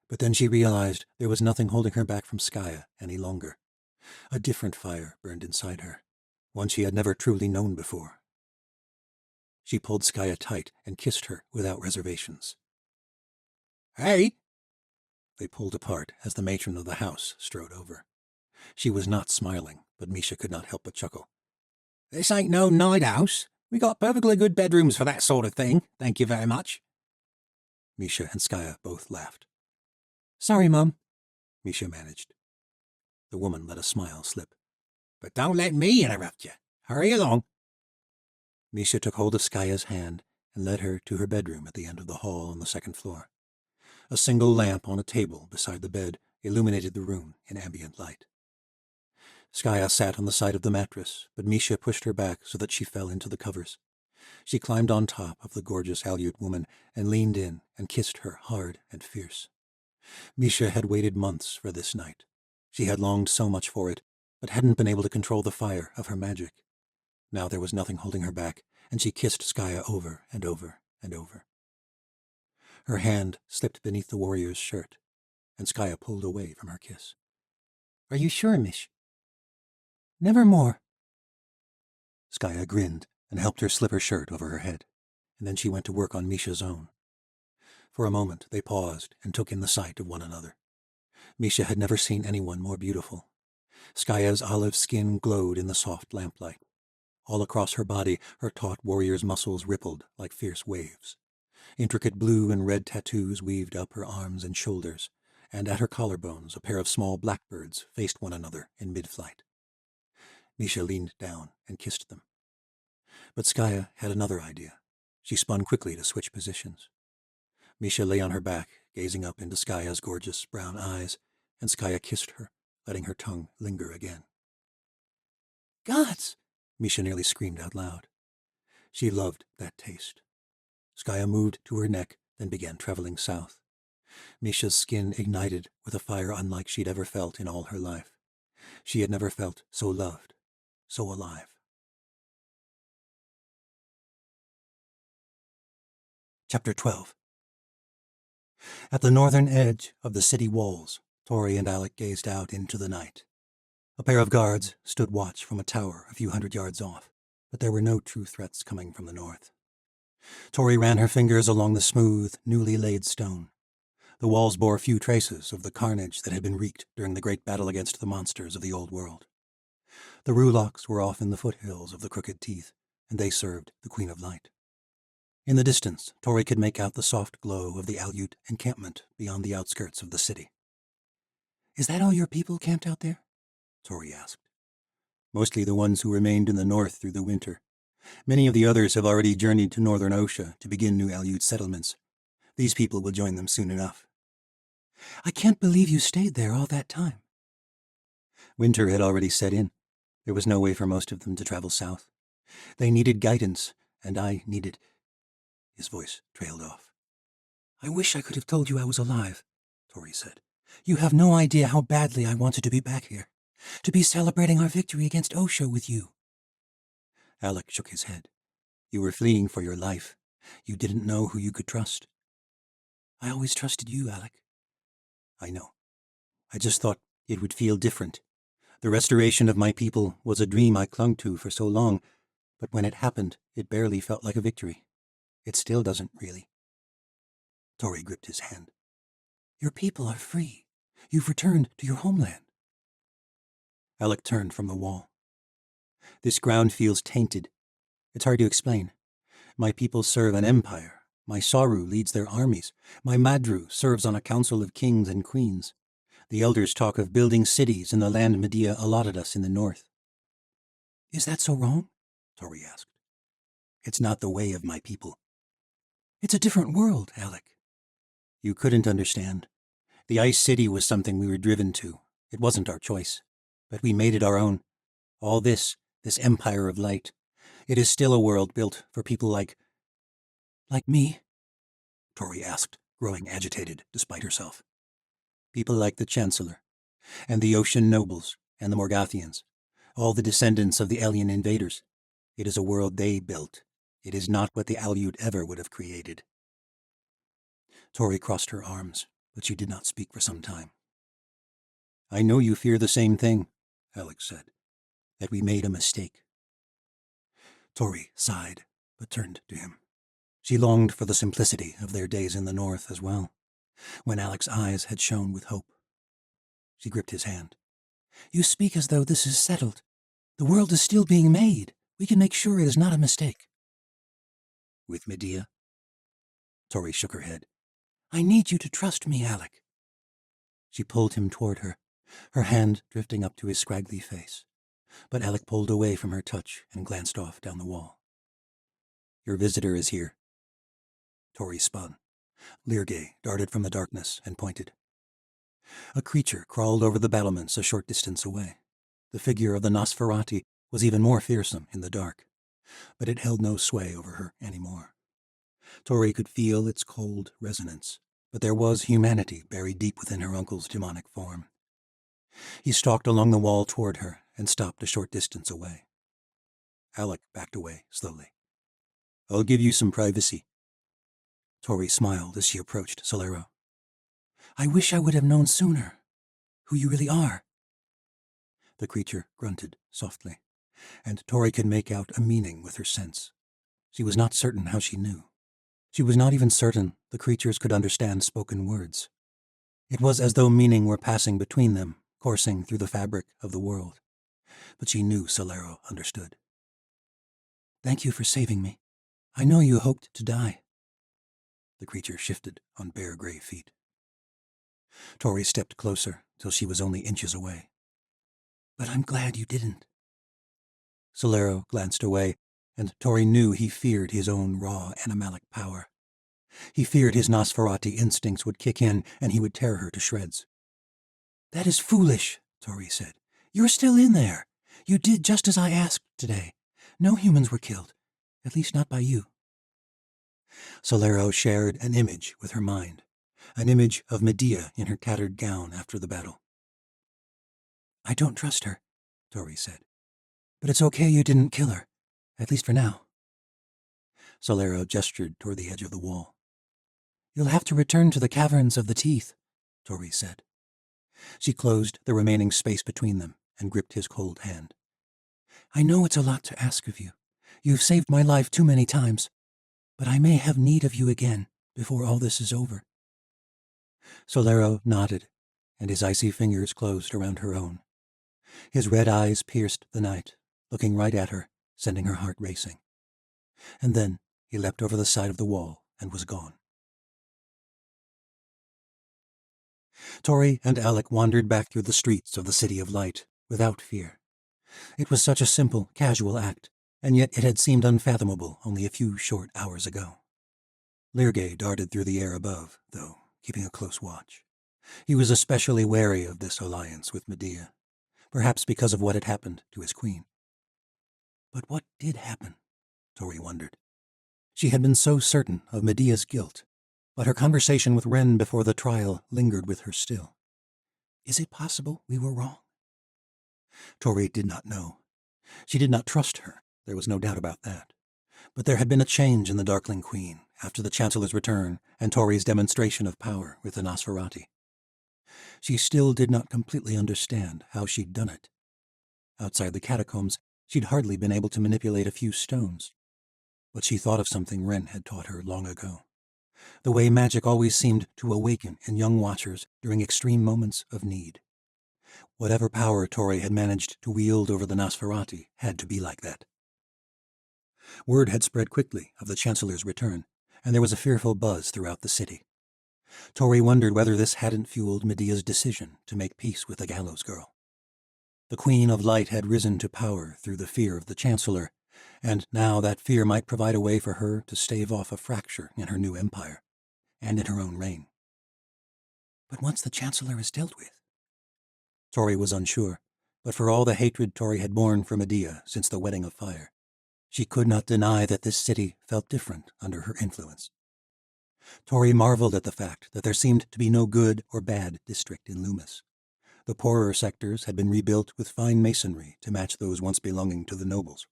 But then she realized there was nothing holding her back from Skaya any longer. A different fire burned inside her, one she had never truly known before. She pulled Skaya tight and kissed her without reservations. Hey! They pulled apart as the matron of the house strode over. She was not smiling, but Misha could not help but chuckle. This ain't no night house. We got perfectly good bedrooms for that sort of thing, thank you very much. Misha and Skaya both laughed. Sorry, Mum, Misha managed. The woman let a smile slip. But don't let me interrupt you. Hurry along. Misha took hold of Skaya's hand and led her to her bedroom at the end of the hall on the second floor. A single lamp on a table beside the bed illuminated the room in ambient light. Skaya sat on the side of the mattress, but Misha pushed her back so that she fell into the covers. She climbed on top of the gorgeous Aleut woman and leaned in and kissed her hard and fierce. Misha had waited months for this night. She had longed so much for it, but hadn't been able to control the fire of her magic. Now there was nothing holding her back, and she kissed Skaya over and over and over. Her hand slipped beneath the warrior's shirt, and Skaya pulled away from her kiss. Are you sure, Mish? Nevermore. Skaya grinned and helped her slip her shirt over her head, and then she went to work on Misha's own. For a moment they paused and took in the sight of one another. Misha had never seen anyone more beautiful. Skaya's olive skin glowed in the soft lamplight. All across her body, her taut warrior's muscles rippled like fierce waves. Intricate blue and red tattoos weaved up her arms and shoulders, and at her collarbones a pair of small blackbirds faced one another in mid-flight. Misha leaned down and kissed them. But Skaya had another idea. She spun quickly to switch positions. Misha lay on her back, gazing up into Skaya's gorgeous brown eyes, and Skaya kissed her, letting her tongue linger again. Gods! Misha nearly screamed out loud. She loved that taste. Skaya moved to her neck, then began traveling south. Misha's skin ignited with a fire unlike she'd ever felt in all her life. She had never felt so loved, so alive. Chapter 12. At the northern edge of the city walls, Tori and Alec gazed out into the night. A pair of guards stood watch from a tower a few hundred yards off, but there were no true threats coming from the north. Tori ran her fingers along the smooth, newly laid stone. The walls bore few traces of the carnage that had been wreaked during the great battle against the monsters of the old world. The rulocks were off in the foothills of the Crooked Teeth, and they served the Queen of Light. In the distance, Tori could make out the soft glow of the Aleut encampment beyond the outskirts of the city. Is that all your people camped out there? Tori asked. Mostly the ones who remained in the north through the winter. Many of the others have already journeyed to northern Osha to begin new Aleut settlements. These people will join them soon enough. I can't believe you stayed there all that time. Winter had already set in. There was no way for most of them to travel south. They needed guidance, and I needed... His voice trailed off. I wish I could have told you I was alive, Tori said. You have no idea how badly I wanted to be back here, to be celebrating our victory against Osho with you. Alec shook his head. You were fleeing for your life. You didn't know who you could trust. I always trusted you, Alec. I know. I just thought it would feel different. The restoration of my people was a dream I clung to for so long, but when it happened, it barely felt like a victory. It still doesn't, really. Tori gripped his hand. Your people are free. You've returned to your homeland. Alec turned from the wall. This ground feels tainted. It's hard to explain. My people serve an empire. My Saru leads their armies. My Madru serves on a council of kings and queens. The elders talk of building cities in the land Medea allotted us in the north. Is that so wrong? Tori asked. It's not the way of my people. It's a different world, Alec. You couldn't understand. The Ice City was something we were driven to. It wasn't our choice. But we made it our own. All this empire of light. It is still a world built for people like... Like me? Tori asked, growing agitated despite herself. People like the Chancellor, and the Ocean Nobles, and the Morgathians, all the descendants of the alien invaders. It is a world they built. It is not what the Aleut ever would have created. Tori crossed her arms, but she did not speak for some time. I know you fear the same thing, Alex said, that we made a mistake. Tori sighed, but turned to him. She longed for the simplicity of their days in the north as well, when Alex's eyes had shone with hope. She gripped his hand. You speak as though this is settled. The world is still being made. We can make sure it is not a mistake. With Medea? Tori shook her head. I need you to trust me, Alec. She pulled him toward her, her hand drifting up to his scraggly face. But Alec pulled away from her touch and glanced off down the wall. Your visitor is here. Tori spun. Lirgay darted from the darkness and pointed. A creature crawled over the battlements a short distance away. The figure of the Nosferati was even more fearsome in the dark, but it held no sway over her anymore. Tori could feel its cold resonance, but there was humanity buried deep within her uncle's demonic form. He stalked along the wall toward her and stopped a short distance away. Alec backed away slowly. I'll give you some privacy. Tori smiled as she approached Solero. I wish I would have known sooner who you really are. The creature grunted softly, and Tori could make out a meaning with her sense. She was not certain how she knew. She was not even certain the creatures could understand spoken words. It was as though meaning were passing between them, coursing through the fabric of the world. But she knew Solero understood. Thank you for saving me. I know you hoped to die. The creature shifted on bare gray feet. Tori stepped closer till she was only inches away. But I'm glad you didn't. Solero glanced away, and Tori knew he feared his own raw animalic power. He feared his Nosferati instincts would kick in and he would tear her to shreds. That is foolish, Tori said. You're still in there. You did just as I asked today. No humans were killed, at least not by you. Solero shared an image with her mind, an image of Medea in her tattered gown after the battle. I don't trust her, Tori said. But it's okay you didn't kill her, at least for now. Solero gestured toward the edge of the wall. You'll have to return to the caverns of the teeth, Tori said. She closed the remaining space between them and gripped his cold hand. I know it's a lot to ask of you. You've saved my life too many times, but I may have need of you again before all this is over. Solero nodded, and his icy fingers closed around her own. His red eyes pierced the night, looking right at her, sending her heart racing. And then he leapt over the side of the wall and was gone. Tori and Alec wandered back through the streets of the City of Light without fear. It was such a simple, casual act, and yet it had seemed unfathomable only a few short hours ago. Lirgay darted through the air above, though, keeping a close watch. He was especially wary of this alliance with Medea. perhaps because of what had happened to his queen. But what did happen? Tori wondered. She had been so certain of Medea's guilt, but her conversation with Wren before the trial lingered with her still. Is it possible we were wrong? Tori did not know. She did not trust her, there was no doubt about that. But there had been a change in the Darkling Queen after the Chancellor's return and Tori's demonstration of power with the Nosferati. She still did not completely understand how she'd done it. Outside the catacombs, she'd hardly been able to manipulate a few stones. But she thought of something Wren had taught her long ago. The way magic always seemed to awaken in young watchers during extreme moments of need. Whatever power Tori had managed to wield over the Nosferati had to be like that. Word had spread quickly of the Chancellor's return, and there was a fearful buzz throughout the city. Tori wondered whether this hadn't fueled Medea's decision to make peace with the Gallows Girl. The Queen of Light had risen to power through the fear of the Chancellor, and now that fear might provide a way for her to stave off a fracture in her new empire, and in her own reign. But once the Chancellor is dealt with? Tori was unsure, but for all the hatred Tori had borne for Medea since the Wedding of Fire, she could not deny that this city felt different under her influence. Tori marveled at the fact that there seemed to be no good or bad district in Loomis. The poorer sectors had been rebuilt with fine masonry to match those once belonging to the nobles.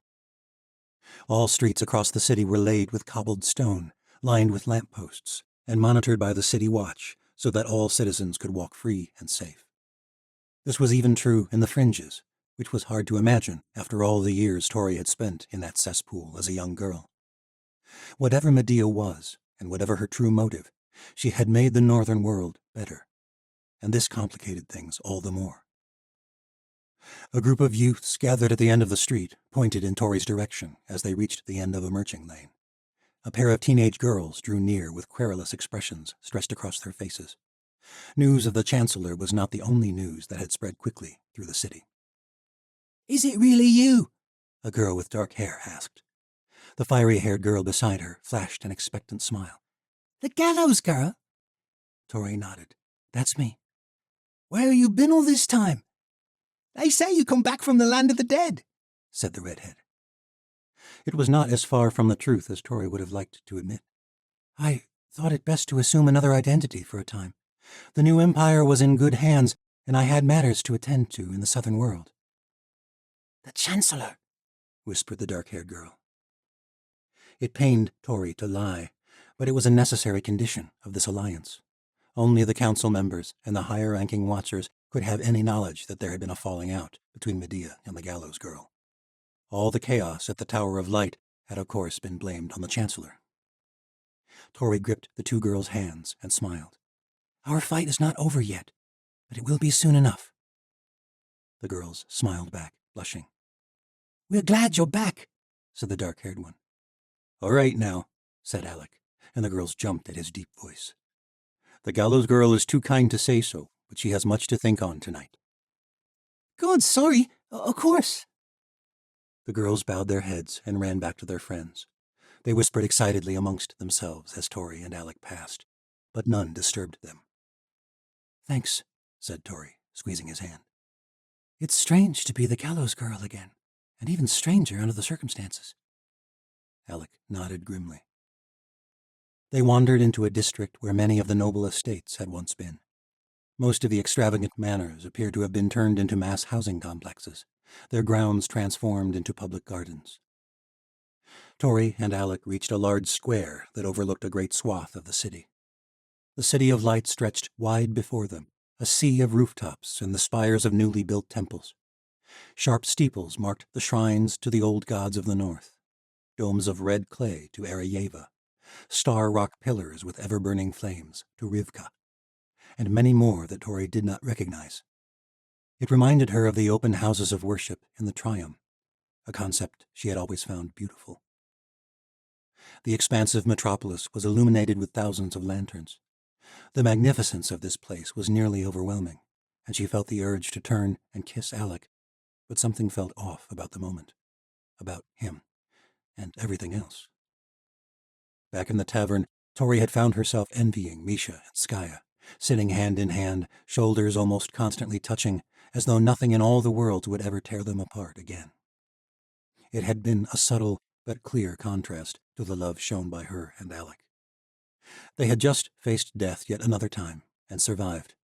All streets across the city were laid with cobbled stone, lined with lampposts, and monitored by the city watch so that all citizens could walk free and safe. This was even true in the fringes, which was hard to imagine after all the years Tori had spent in that cesspool as a young girl. Whatever Medea was, and whatever her true motive, she had made the northern world better, and this complicated things all the more. A group of youths gathered at the end of the street pointed in Tori's direction as they reached the end of a marching lane. A pair of teenage girls drew near with querulous expressions stressed across their faces. News of the Chancellor was not the only news that had spread quickly through the city. Is it really you? A girl with dark hair asked. The fiery-haired girl beside her flashed an expectant smile. The Gallows Girl? Tori nodded. That's me. Where have you been all this time? They say you come back from the land of the dead, said the redhead. It was not as far from the truth as Tori would have liked to admit. I thought it best to assume another identity for a time. The new empire was in good hands, and I had matters to attend to in the southern world. The Chancellor, whispered the dark-haired girl. It pained Tori to lie, but it was a necessary condition of this alliance. Only the council members and the higher-ranking watchers could have any knowledge that there had been a falling out between Medea and the Gallows Girl. All the chaos at the Tower of Light had of course been blamed on the Chancellor. Tori gripped the two girls' hands and smiled. Our fight is not over yet, but it will be soon enough. The girls smiled back, blushing. We're glad you're back, said the dark-haired one. All right now, said Alec, and the girls jumped at his deep voice. The Gallows Girl is too kind to say so, but she has much to think on tonight. God, sorry, of course. The girls bowed their heads and ran back to their friends. They whispered excitedly amongst themselves as Tori and Alec passed, but none disturbed them. Thanks, said Tori, squeezing his hand. It's strange to be the Gallows Girl again, and even stranger under the circumstances. Alec nodded grimly. They wandered into a district where many of the noble estates had once been. Most of the extravagant manors appeared to have been turned into mass housing complexes, their grounds transformed into public gardens. Tori and Alec reached a large square that overlooked a great swath of the city. The City of Light stretched wide before them, a sea of rooftops and the spires of newly built temples. Sharp steeples marked the shrines to the old gods of the north, domes of red clay to Arayeva, star rock pillars with ever-burning flames to Rivka, and many more that Tori did not recognize. It reminded her of the open houses of worship in the Triumph, a concept she had always found beautiful. The expansive metropolis was illuminated with thousands of lanterns. The magnificence of this place was nearly overwhelming, and she felt the urge to turn and kiss Alec, but something felt off about the moment, about him, and everything else. Back in the tavern, Tori had found herself envying Misha and Skaya, sitting hand in hand, shoulders almost constantly touching, as though nothing in all the world would ever tear them apart again. It had been a subtle but clear contrast to the love shown by her and Alec. They had just faced death yet another time and survived.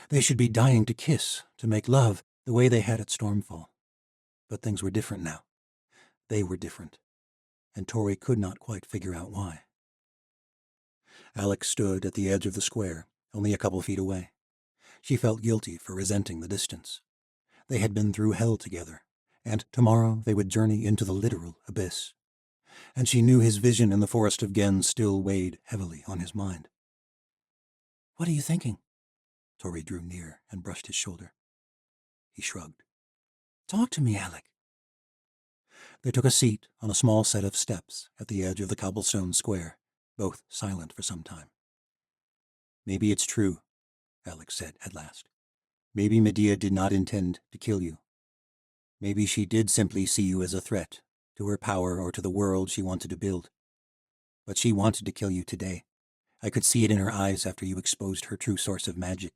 They should be dying to kiss, to make love, the way they had at Stormfall. But things were different now. They were different, and Tori could not quite figure out why. Alec stood at the edge of the square, only a couple feet away. She felt guilty for resenting the distance. They had been through hell together, and tomorrow they would journey into the literal abyss. And she knew his vision in the forest of Gen still weighed heavily on his mind. "What are you thinking?" Tori drew near and brushed his shoulder. He shrugged. "Talk to me, Alec." They took a seat on a small set of steps at the edge of the cobblestone square, both silent for some time. "Maybe it's true," Alec said at last. "Maybe Medea did not intend to kill you. Maybe she did simply see you as a threat, to her power or to the world she wanted to build. But she wanted to kill you today. I could see it in her eyes after you exposed her true source of magic.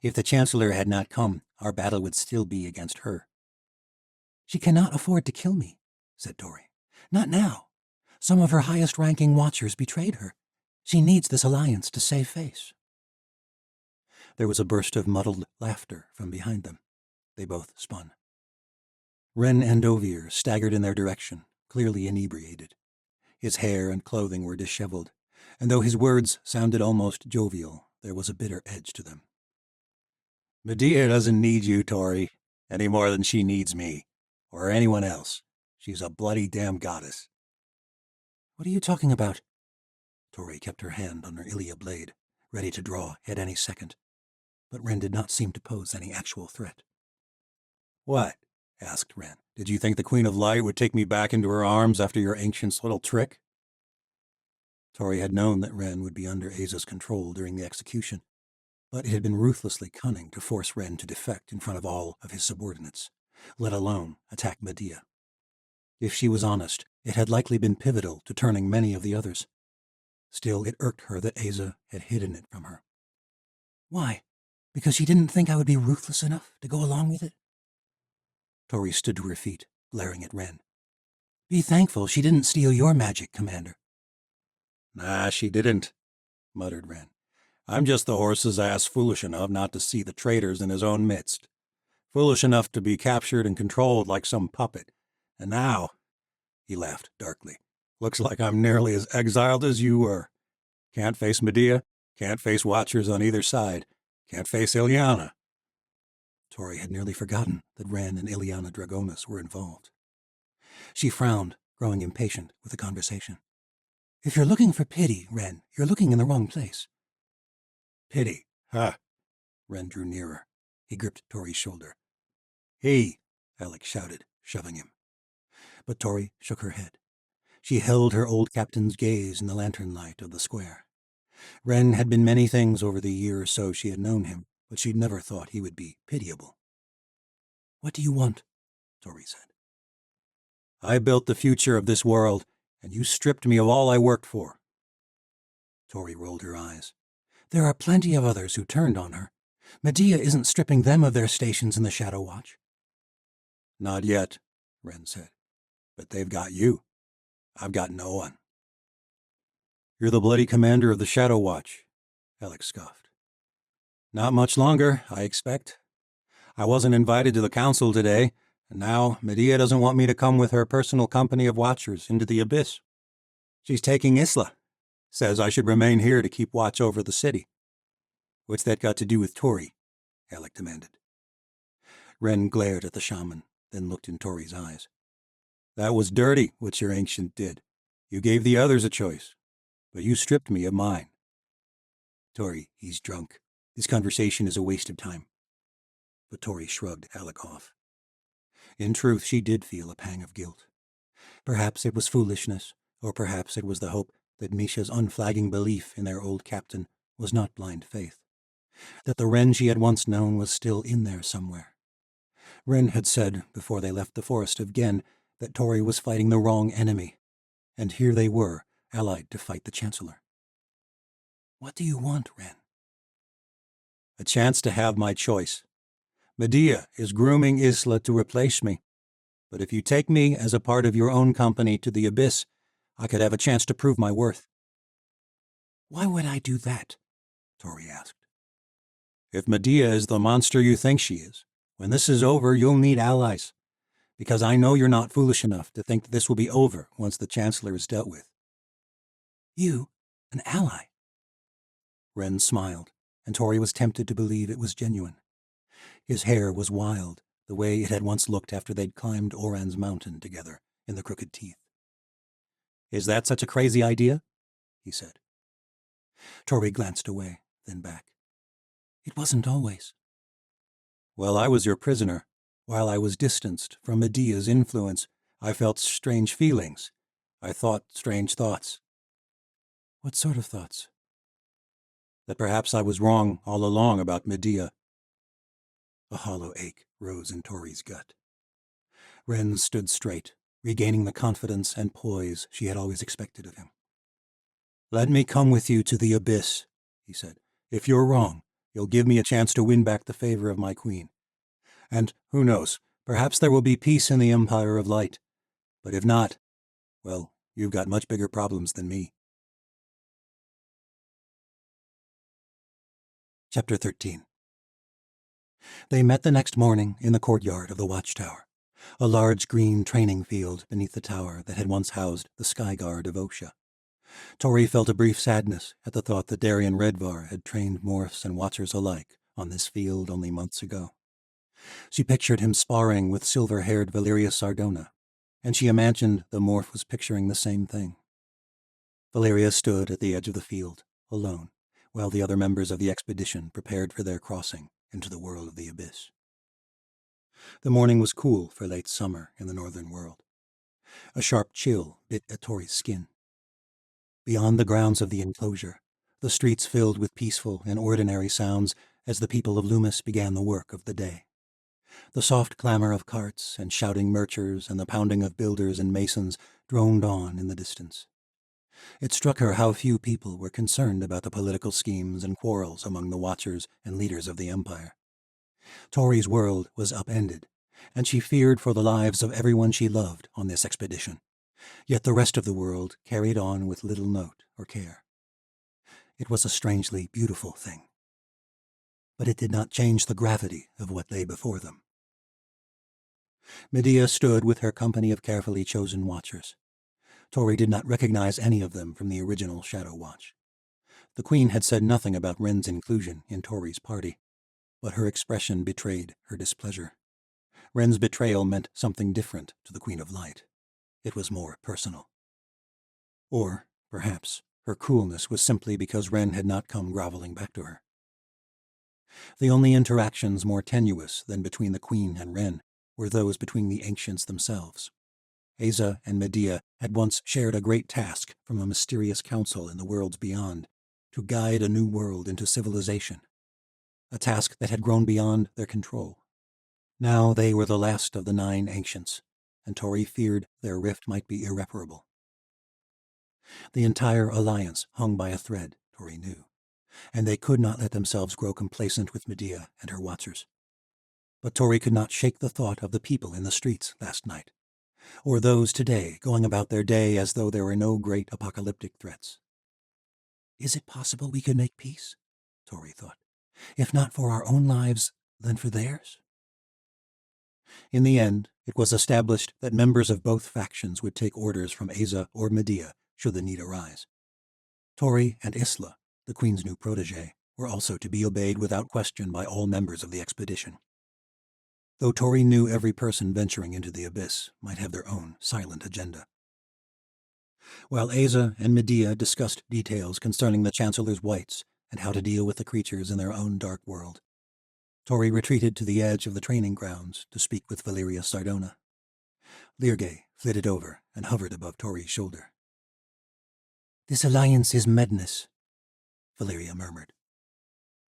If the Chancellor had not come, our battle would still be against her." "She cannot afford to kill me," said Tori. "Not now. Some of her highest-ranking watchers betrayed her. She needs this alliance to save face." There was a burst of muddled laughter from behind them. They both spun. Ren and Ovier staggered in their direction, clearly inebriated. His hair and clothing were disheveled, and though his words sounded almost jovial, there was a bitter edge to them. "Medea doesn't need you, Tori, any more than she needs me, or anyone else. She's a bloody damn goddess." "What are you talking about?" Tori kept her hand on her Ilia blade, ready to draw at any second, but Ren did not seem to pose any actual threat. "What?" asked Ren. "Did you think the Queen of Light would take me back into her arms after your ancient's little trick?" Tori had known that Ren would be under Aza's control during the execution, but it had been ruthlessly cunning to force Ren to defect in front of all of his subordinates, let alone attack Medea. If she was honest, it had likely been pivotal to turning many of the others. Still, it irked her that Aza had hidden it from her. "Why? Because she didn't think I would be ruthless enough to go along with it?" Tori stood to her feet, glaring at Ren. "Be thankful she didn't steal your magic, Commander." "Nah, she didn't," muttered Ren. "I'm just the horse's ass foolish enough not to see the traitors in his own midst. Foolish enough to be captured and controlled like some puppet. And now," he laughed darkly, "looks like I'm nearly as exiled as you were. Can't face Medea, can't face watchers on either side, can't face Ileana." Tori had nearly forgotten that Ren and Ileana Dragonis were involved. She frowned, growing impatient with the conversation. "If you're looking for pity, Ren, you're looking in the wrong place." "Pity, huh?" Ren drew nearer. He gripped Tori's shoulder. "Hey!" Alec shouted, shoving him. But Tori shook her head. She held her old captain's gaze in the lantern light of the square. Ren had been many things over the year or so she had known him, but she'd never thought he would be pitiable. "What do you want?" Tori said. "I built the future of this world, and you stripped me of all I worked for." Tori rolled her eyes. "There are plenty of others who turned on her. Medea isn't stripping them of their stations in the Shadow Watch." "Not yet," Ren said. "But they've got you. I've got no one." "You're the bloody commander of the Shadow Watch," Alex scoffed. "Not much longer, I expect. I wasn't invited to the council today, and now Medea doesn't want me to come with her personal company of watchers into the abyss. She's taking Isla. Says I should remain here to keep watch over the city." "What's that got to do with Tori?" Alec demanded. Ren glared at the shaman, then looked in Tori's eyes. "That was dirty, what your ancient did. You gave the others a choice, but you stripped me of mine." "Tori, he's drunk. This conversation is a waste of time." But Tori shrugged Alec off. In truth, she did feel a pang of guilt. Perhaps it was foolishness, or perhaps it was the hope that Misha's unflagging belief in their old captain was not blind faith, that the Ren she had once known was still in there somewhere. Ren had said, before they left the forest of Gen, that Tori was fighting the wrong enemy, and here they were, allied to fight the Chancellor. "What do you want, Ren?" "A chance to have my choice. Medea is grooming Isla to replace me. But if you take me as a part of your own company to the Abyss, I could have a chance to prove my worth." "Why would I do that?" Tori asked. "If Medea is the monster you think she is, when this is over, you'll need allies. Because I know you're not foolish enough to think that this will be over once the Chancellor is dealt with." "You, an ally?" Ren smiled, and Tori was tempted to believe it was genuine. His hair was wild, the way it had once looked after they'd climbed Oran's mountain together in the Crooked Teeth. "Is that such a crazy idea?" he said. Tori glanced away, then back. "It wasn't always." "While I was your prisoner, while I was distanced from Medea's influence, I felt strange feelings. I thought strange thoughts. "What sort of thoughts?" That perhaps I was wrong all along about Medea." A hollow ache rose in Tori's gut. Ren stood straight, regaining the confidence and poise she had always expected of him. "Let me come with you to the Abyss," he said. "If you're wrong, you'll give me a chance to win back the favor of my queen. And who knows, perhaps there will be peace in the Empire of Light. But if not, well, you've got much bigger problems than me." Chapter 13. They met the next morning in the courtyard of the watchtower, a large green training field beneath the tower that had once housed the Sky Guard of Osha. Tori felt a brief sadness at the thought that Darian Redvar had trained morphs and watchers alike on this field only months ago. She pictured him sparring with silver-haired Valeria Sardona, and she imagined the morph was picturing the same thing. Valeria stood at the edge of the field, alone, while the other members of the expedition prepared for their crossing into the world of the Abyss. The morning was cool for late summer in the northern world. A sharp chill bit at Tori's skin. Beyond the grounds of the enclosure, the streets filled with peaceful and ordinary sounds as the people of Loomis began the work of the day. The soft clamor of carts and shouting merchers and the pounding of builders and masons droned on in the distance. It struck her how few people were concerned about the political schemes and quarrels among the watchers and leaders of the Empire. Tori's world was upended, and she feared for the lives of everyone she loved on this expedition. Yet the rest of the world carried on with little note or care. It was a strangely beautiful thing. But it did not change the gravity of what lay before them. Medea stood with her company of carefully chosen watchers. Tori did not recognize any of them from the original Shadow Watch. The Queen had said nothing about Ren's inclusion in Tori's party, but her expression betrayed her displeasure. Ren's betrayal meant something different to the Queen of Light. It was more personal. Or, perhaps, her coolness was simply because Ren had not come groveling back to her. The only interactions more tenuous than between the Queen and Ren were those between the ancients themselves. Asa and Medea had once shared a great task from a mysterious council in the worlds beyond, to guide a new world into civilization, a task that had grown beyond their control. Now they were the last of the 9 ancients, and Tori feared their rift might be irreparable. The entire alliance hung by a thread, Tori knew, and they could not let themselves grow complacent with Medea and her watchers. But Tori could not shake the thought of the people in the streets last night, or those today going about their day as though there were no great apocalyptic threats. "Is it possible we could make peace?" Tori thought. "If not for our own lives, then for theirs?" In the end, it was established that members of both factions would take orders from Asa or Medea should the need arise. Tori and Isla, the Queen's new protégé, were also to be obeyed without question by all members of the expedition. Though Tori knew every person venturing into the Abyss might have their own silent agenda. While Asa and Medea discussed details concerning the Chancellor's wights and how to deal with the creatures in their own dark world, Tori retreated to the edge of the training grounds to speak with Valeria Sardona. Lirgay flitted over and hovered above Tori's shoulder. "This alliance is madness," Valeria murmured.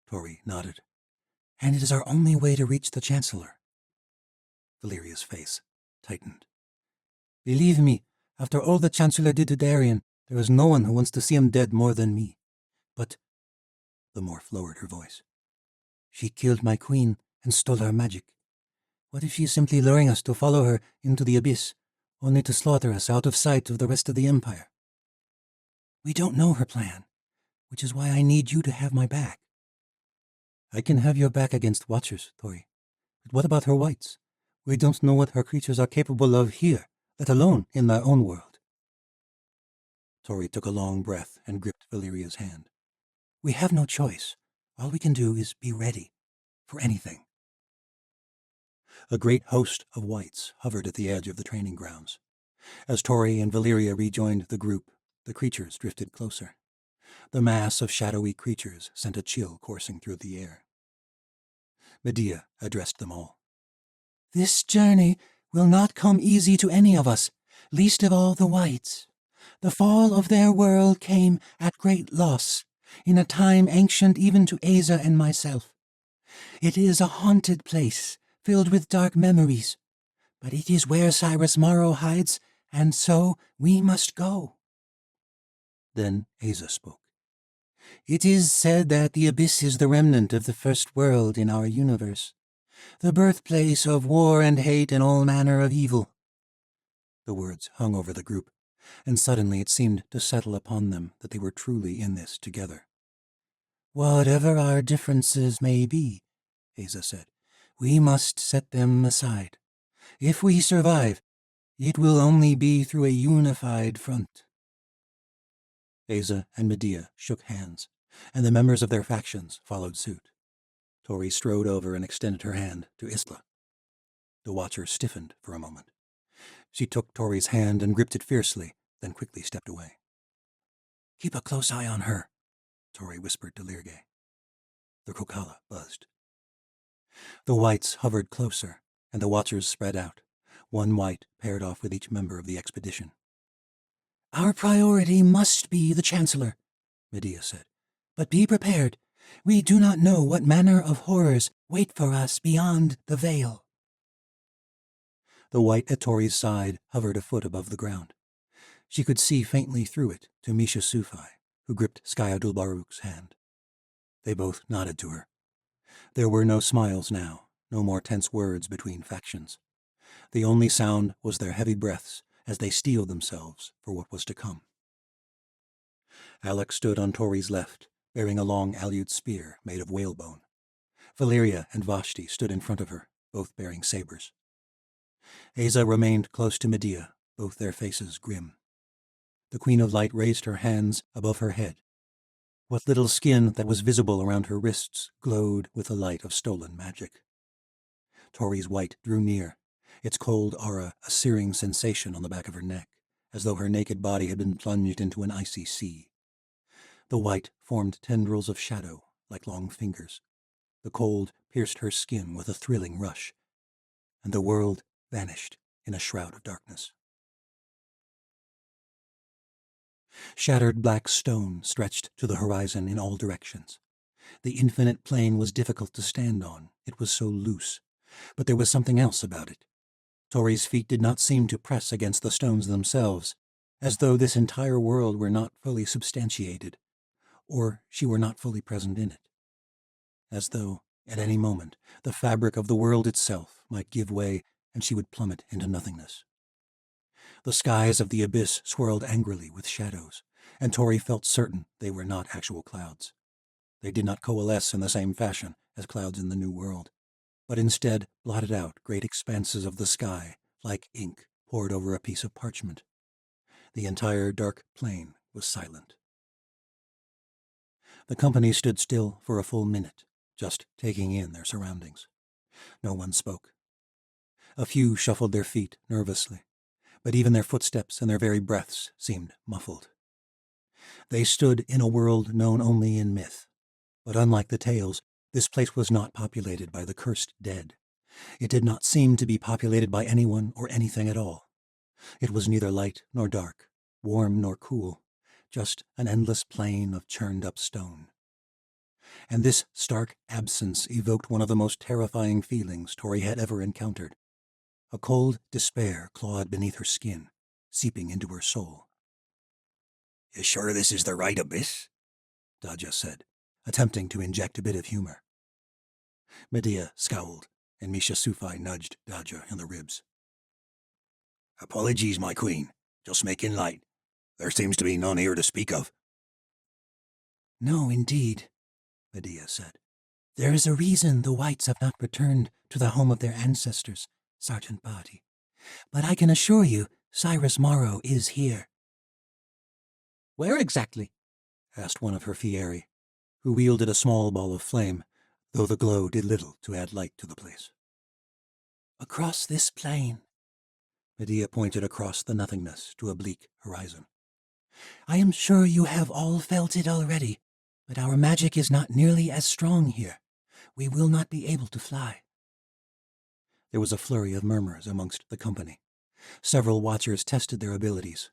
Tori nodded. "And it is our only way to reach the Chancellor." Valeria's face tightened. "Believe me, after all the Chancellor did to Darian, there is no one who wants to see him dead more than me. But," the morph lowered her voice, "she killed my queen, and stole our magic. What if she is simply luring us to follow her into the abyss, only to slaughter us out of sight of the rest of the Empire? We don't know her plan, which is why I need you to have my back. I can have your back against Watchers, Tori. But what about her whites? We don't know what her creatures are capable of here, let alone in their own world. Tori took a long breath and gripped Valeria's hand. We have no choice. All we can do is be ready for anything. A great host of whites hovered at the edge of the training grounds. As Tori and Valeria rejoined the group, the creatures drifted closer. The mass of shadowy creatures sent a chill coursing through the air. Medea addressed them all. This journey will not come easy to any of us, least of all the whites. The fall of their world came at great loss, in a time ancient even to Asa and myself. It is a haunted place, filled with dark memories, but it is where Cyrus Morrow hides, and so we must go. Then Asa spoke. It is said that the abyss is the remnant of the first world in our universe, the birthplace of war and hate and all manner of evil. The words hung over the group, and suddenly it seemed to settle upon them that they were truly in this together. Whatever our differences may be, Asa said, we must set them aside. If we survive, it will only be through a unified front. Asa and Medea shook hands, and the members of their factions followed suit. Tori strode over and extended her hand to Isla. The Watcher stiffened for a moment. She took Tori's hand and gripped it fiercely, then quickly stepped away. Keep a close eye on her, Tori whispered to Lirge. The Kokala buzzed. The whites hovered closer, and the Watchers spread out, one white paired off with each member of the expedition. Our priority must be the Chancellor, Medea said. But be prepared. We do not know what manner of horrors wait for us beyond the veil. The white at Tori's side hovered a foot above the ground. She could see faintly through it to Misha Sufi, who gripped Skayadul Baruch's hand. They both nodded to her. There were no smiles now, no more tense words between factions. The only sound was their heavy breaths as they steeled themselves for what was to come. Alex stood on Tori's left, bearing a long Aleut spear made of whalebone. Valeria and Vashti stood in front of her, both bearing sabers. Asa remained close to Medea, both their faces grim. The Queen of Light raised her hands above her head. What little skin that was visible around her wrists glowed with the light of stolen magic. Tori's white drew near, its cold aura a searing sensation on the back of her neck, as though her naked body had been plunged into an icy sea. The white formed tendrils of shadow, like long fingers. The cold pierced her skin with a thrilling rush, and the world vanished in a shroud of darkness. Shattered black stone stretched to the horizon in all directions. The infinite plain was difficult to stand on, it was so loose, but there was something else about it. Tori's feet did not seem to press against the stones themselves, as though this entire world were not fully substantiated, or she were not fully present in it. As though, at any moment, the fabric of the world itself might give way and she would plummet into nothingness. The skies of the abyss swirled angrily with shadows, and Tori felt certain they were not actual clouds. They did not coalesce in the same fashion as clouds in the New World, but instead blotted out great expanses of the sky like ink poured over a piece of parchment. The entire dark plain was silent. The company stood still for a full minute, just taking in their surroundings. No one spoke. A few shuffled their feet nervously, but even their footsteps and their very breaths seemed muffled. They stood in a world known only in myth, but unlike the tales, this place was not populated by the cursed dead. It did not seem to be populated by anyone or anything at all. It was neither light nor dark, warm nor cool, just an endless plain of churned-up stone. And this stark absence evoked one of the most terrifying feelings Tori had ever encountered. A cold despair clawed beneath her skin, seeping into her soul. "You sure this is the right abyss?" Daja said, attempting to inject a bit of humor. Medea scowled, and Misha Sufai nudged Daja in the ribs. Apologies, my queen. Just making light. There seems to be none here to speak of. No, indeed, Medea said. There is a reason the whites have not returned to the home of their ancestors, Sergeant Barty. But I can assure you, Cyrus Morrow is here. Where exactly? Asked one of her Fieri, who wielded a small ball of flame, though the glow did little to add light to the place. Across this plain. Medea pointed across the nothingness to a bleak horizon. I am sure you have all felt it already, but our magic is not nearly as strong here. We will not be able to fly. There was a flurry of murmurs amongst the company. Several watchers tested their abilities.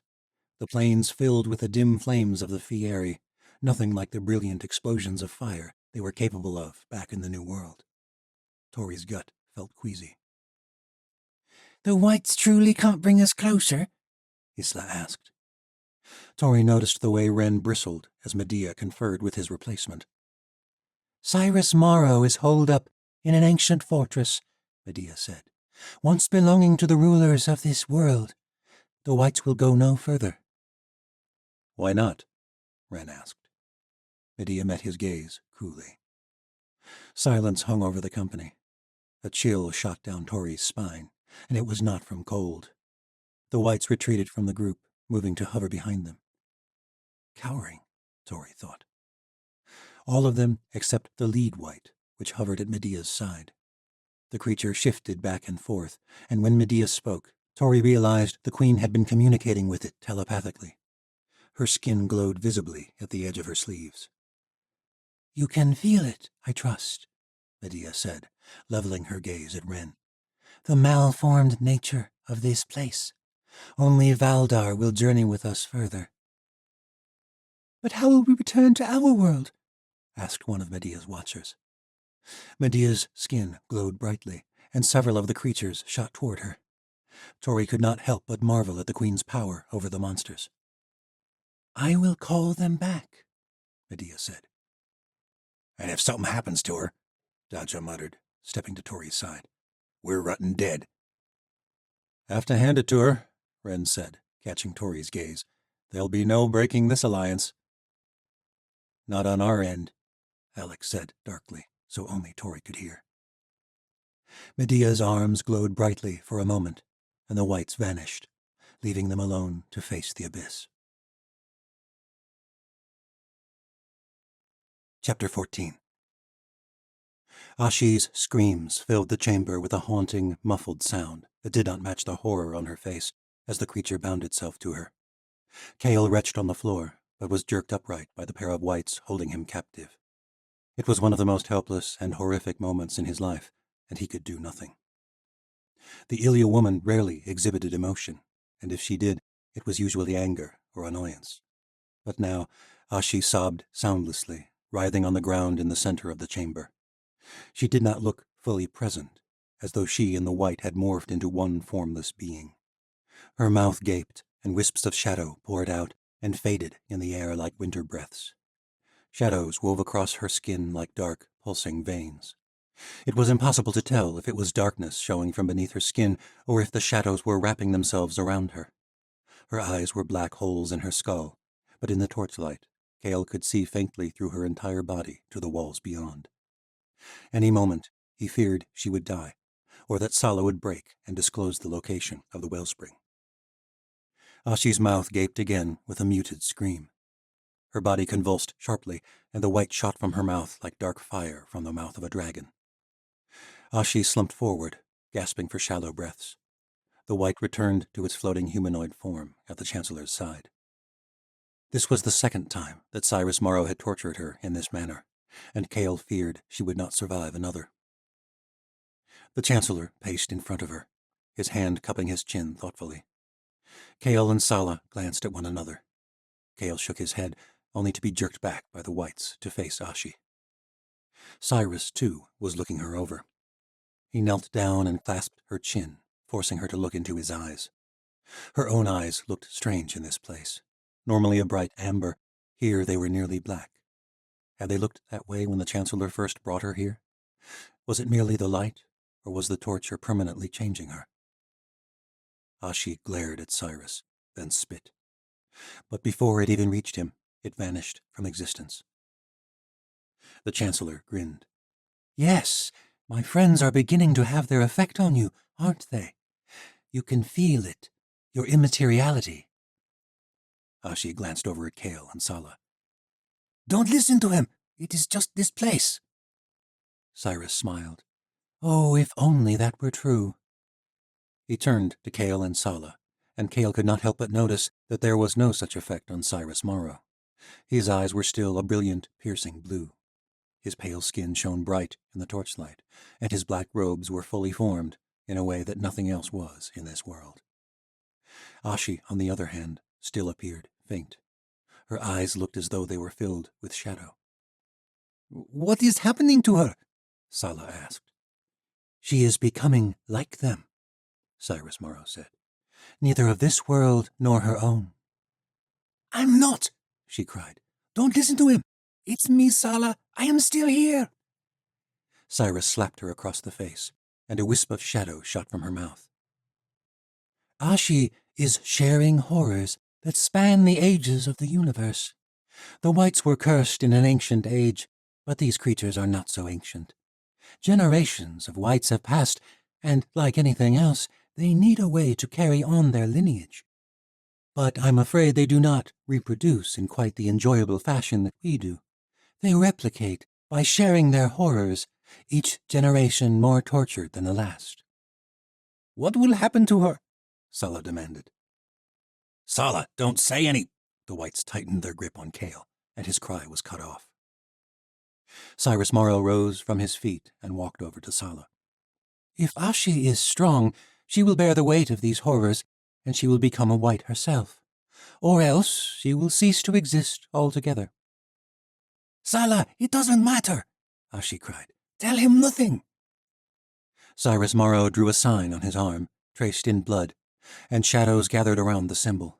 The plains filled with the dim flames of the Fieri, nothing like the brilliant explosions of fire they were capable of back in the New World. Tori's gut felt queasy. The whites truly can't bring us closer? Isla asked. Tori noticed the way Ren bristled as Medea conferred with his replacement. Cyrus Morrow is holed up in an ancient fortress, Medea said, once belonging to the rulers of this world. The whites will go no further. Why not? Ren asked. Medea met his gaze coolly. Silence hung over the company. A chill shot down Tori's spine, and it was not from cold. The whites retreated from the group, moving to hover behind them. Cowering, Tori thought. All of them except the lead white, which hovered at Medea's side. The creature shifted back and forth, and when Medea spoke, Tori realized the queen had been communicating with it telepathically. Her skin glowed visibly at the edge of her sleeves. You can feel it, I trust, Medea said, leveling her gaze at Ren. The malformed nature of this place. Only Valdar will journey with us further. But how will we return to our world? Asked one of Medea's watchers. Medea's skin glowed brightly, and several of the creatures shot toward her. Tori could not help but marvel at the queen's power over the monsters. I will call them back, Medea said. And if something happens to her, Daja muttered, stepping to Tori's side, we're rotten dead. Have to hand it to her, Ren said, catching Tori's gaze. There'll be no breaking this alliance. Not on our end, Alex said darkly, so only Tori could hear. Medea's arms glowed brightly for a moment, and the whites vanished, leaving them alone to face the abyss. Chapter 14. Ashi's screams filled the chamber with a haunting, muffled sound that did not match the horror on her face as the creature bound itself to her. Kale retched on the floor, but was jerked upright by the pair of whites holding him captive. It was one of the most helpless and horrific moments in his life, and he could do nothing. The Ilya woman rarely exhibited emotion, and if she did, it was usually anger or annoyance. But now Ashi sobbed soundlessly, writhing on the ground in the center of the chamber. She did not look fully present, as though she and the white had morphed into one formless being. Her mouth gaped, and wisps of shadow poured out and faded in the air like winter breaths. Shadows wove across her skin like dark, pulsing veins. It was impossible to tell if it was darkness showing from beneath her skin or if the shadows were wrapping themselves around her. Her eyes were black holes in her skull, but in the torchlight, Kale could see faintly through her entire body to the walls beyond. Any moment, he feared she would die, or that Sala would break and disclose the location of the wellspring. Ashi's mouth gaped again with a muted scream. Her body convulsed sharply, and the white shot from her mouth like dark fire from the mouth of a dragon. Ashi slumped forward, gasping for shallow breaths. The white returned to its floating humanoid form at the Chancellor's side. This was the second time that Cyrus Morrow had tortured her in this manner, and Kale feared she would not survive another. The Chancellor paced in front of her, his hand cupping his chin thoughtfully. Kale and Sala glanced at one another. Kale shook his head, only to be jerked back by the whites to face Ashi. Cyrus, too, was looking her over. He knelt down and clasped her chin, forcing her to look into his eyes. Her own eyes looked strange in this place. Normally a bright amber, here they were nearly black. Had they looked that way when the Chancellor first brought her here? Was it merely the light, or was the torture permanently changing her? Ashi glared at Cyrus, then spit. But before it even reached him, it vanished from existence. The Chancellor grinned. Yes, my friends are beginning to have their effect on you, aren't they? You can feel it, your immateriality. Ashi glanced over at Kale and Sala. Don't listen to him. It is just this place. Cyrus smiled. Oh, if only that were true. He turned to Kale and Sala, and Kale could not help but notice that there was no such effect on Cyrus Morrow. His eyes were still a brilliant, piercing blue. His pale skin shone bright in the torchlight, and his black robes were fully formed in a way that nothing else was in this world. Ashi, on the other hand, still appeared faint. Her eyes looked as though they were filled with shadow. What is happening to her? Sala asked. She is becoming like them, Cyrus Morrow said. Neither of this world nor her own. I'm not, she cried. Don't listen to him. It's me, Sala. I am still here. Cyrus slapped her across the face, and a wisp of shadow shot from her mouth. Ashi is sharing horrors that span the ages of the universe. The whites were cursed in an ancient age, but these creatures are not so ancient. Generations of whites have passed, and like anything else, they need a way to carry on their lineage. But I'm afraid they do not reproduce in quite the enjoyable fashion that we do. They replicate by sharing their horrors, each generation more tortured than the last. What will happen to her? Sala demanded. Sala, don't say any... The whites tightened their grip on Kale, and his cry was cut off. Cyrus Morrow rose from his feet and walked over to Sala. If Ashi is strong, she will bear the weight of these horrors, and she will become a white herself. Or else she will cease to exist altogether. Sala, it doesn't matter, Ashi cried. Tell him nothing. Cyrus Morrow drew a sign on his arm, traced in blood, and shadows gathered around the symbol.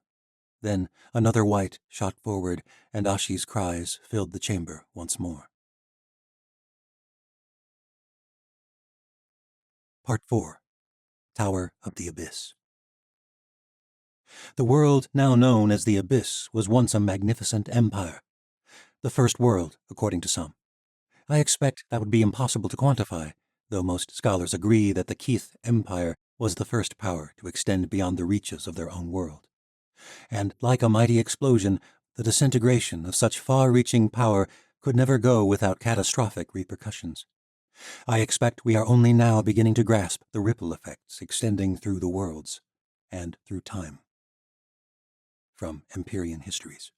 Then another white shot forward, and Ashi's cries filled the chamber once more. Part 4. Tower of the Abyss. The world now known as the Abyss was once a magnificent empire. The first world, according to some. I expect that would be impossible to quantify, though most scholars agree that the Keith Empire was the first power to extend beyond the reaches of their own world. And like a mighty explosion, the disintegration of such far-reaching power could never go without catastrophic repercussions. I expect we are only now beginning to grasp the ripple effects extending through the worlds and through time. From Empyrean Histories.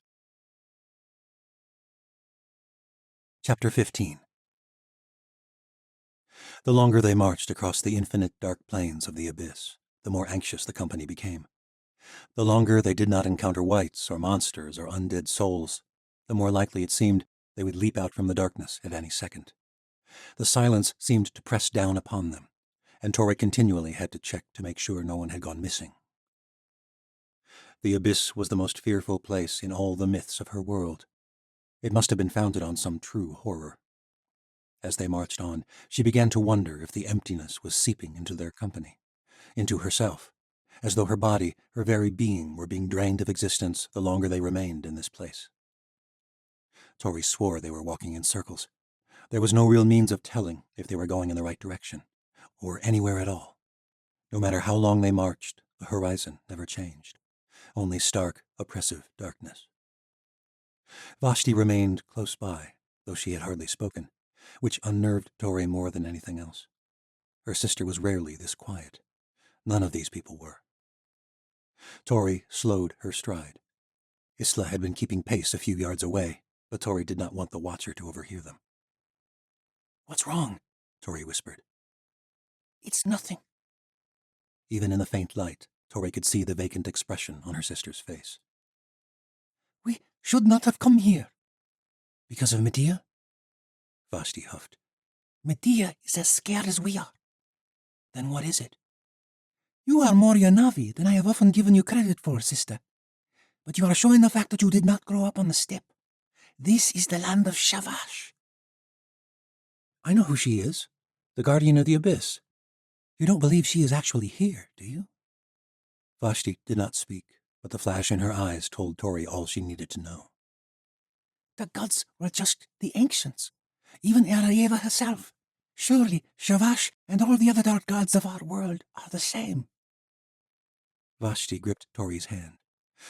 Chapter 15. The longer they marched across the infinite dark plains of the abyss, the more anxious the company became. The longer they did not encounter whites or monsters or undead souls, the more likely it seemed they would leap out from the darkness at any second. The silence seemed to press down upon them, and Tori continually had to check to make sure no one had gone missing. The abyss was the most fearful place in all the myths of her world. It must have been founded on some true horror. As they marched on, she began to wonder if the emptiness was seeping into their company, into herself, as though her body, her very being, were being drained of existence the longer they remained in this place. Tori swore they were walking in circles. There was no real means of telling if they were going in the right direction, or anywhere at all. No matter how long they marched, the horizon never changed, only stark, oppressive darkness. Vashti remained close by, though she had hardly spoken, which unnerved Tori more than anything else. Her sister was rarely this quiet. None of these people were. Tori slowed her stride. Isla had been keeping pace a few yards away, but Tori did not want the watcher to overhear them. What's wrong? Tori whispered. It's nothing. Even in the faint light, Tori could see the vacant expression on her sister's face. We should not have come here. Because of Medea? Vashti huffed. Medea is as scared as we are. Then what is it? You are more Yanavi than I have often given you credit for, sister. But you are showing the fact that you did not grow up on the steppe. This is the land of Shavash. I know who she is, The guardian of the abyss. You don't believe she is actually here, do you? Vashti did not speak, but the flash in her eyes told Tori all she needed to know. The gods were just the ancients, even Erayeva herself. Surely Shavash and all the other dark gods of our world are the same. Vashti gripped Tori's hand.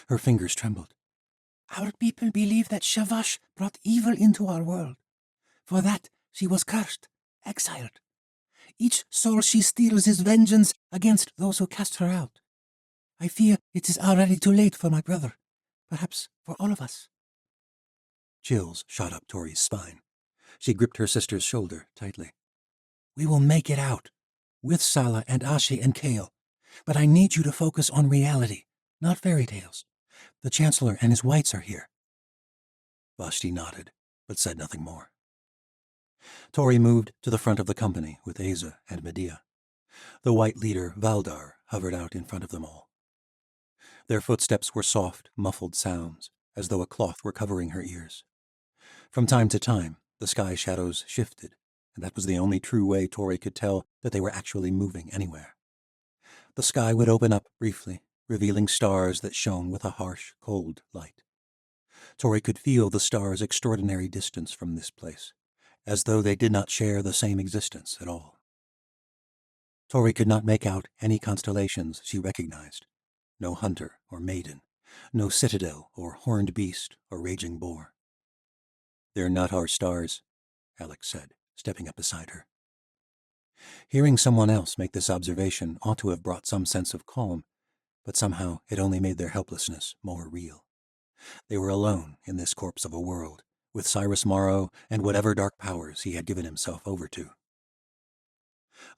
Her fingers trembled. Our people believe that Shavash brought evil into our world. For that she was cursed, exiled. Each soul she steals is vengeance against those who cast her out. I fear it is already too late for my brother, perhaps for all of us. Chills shot up Tori's spine. She gripped her sister's shoulder tightly. We will make it out, with Sala and Ashi and Kale. But I need you to focus on reality, not fairy tales. The Chancellor and his whites are here. Vashti nodded, but said nothing more. Tori moved to the front of the company with Asa and Medea. The white leader, Valdar, hovered out in front of them all. Their footsteps were soft, muffled sounds, as though a cloth were covering her ears. From time to time, the sky shadows shifted, and that was the only true way Tori could tell that they were actually moving anywhere. The sky would open up briefly, revealing stars that shone with a harsh, cold light. Tori could feel the stars' extraordinary distance from this place, as though they did not share the same existence at all. Tori could not make out any constellations she recognized. No hunter or maiden, no citadel or horned beast or raging boar. "They're not our stars," Alex said, stepping up beside her. Hearing someone else make this observation ought to have brought some sense of calm, but somehow it only made their helplessness more real. They were alone in this corpse of a world, with Cyrus Morrow and whatever dark powers he had given himself over to.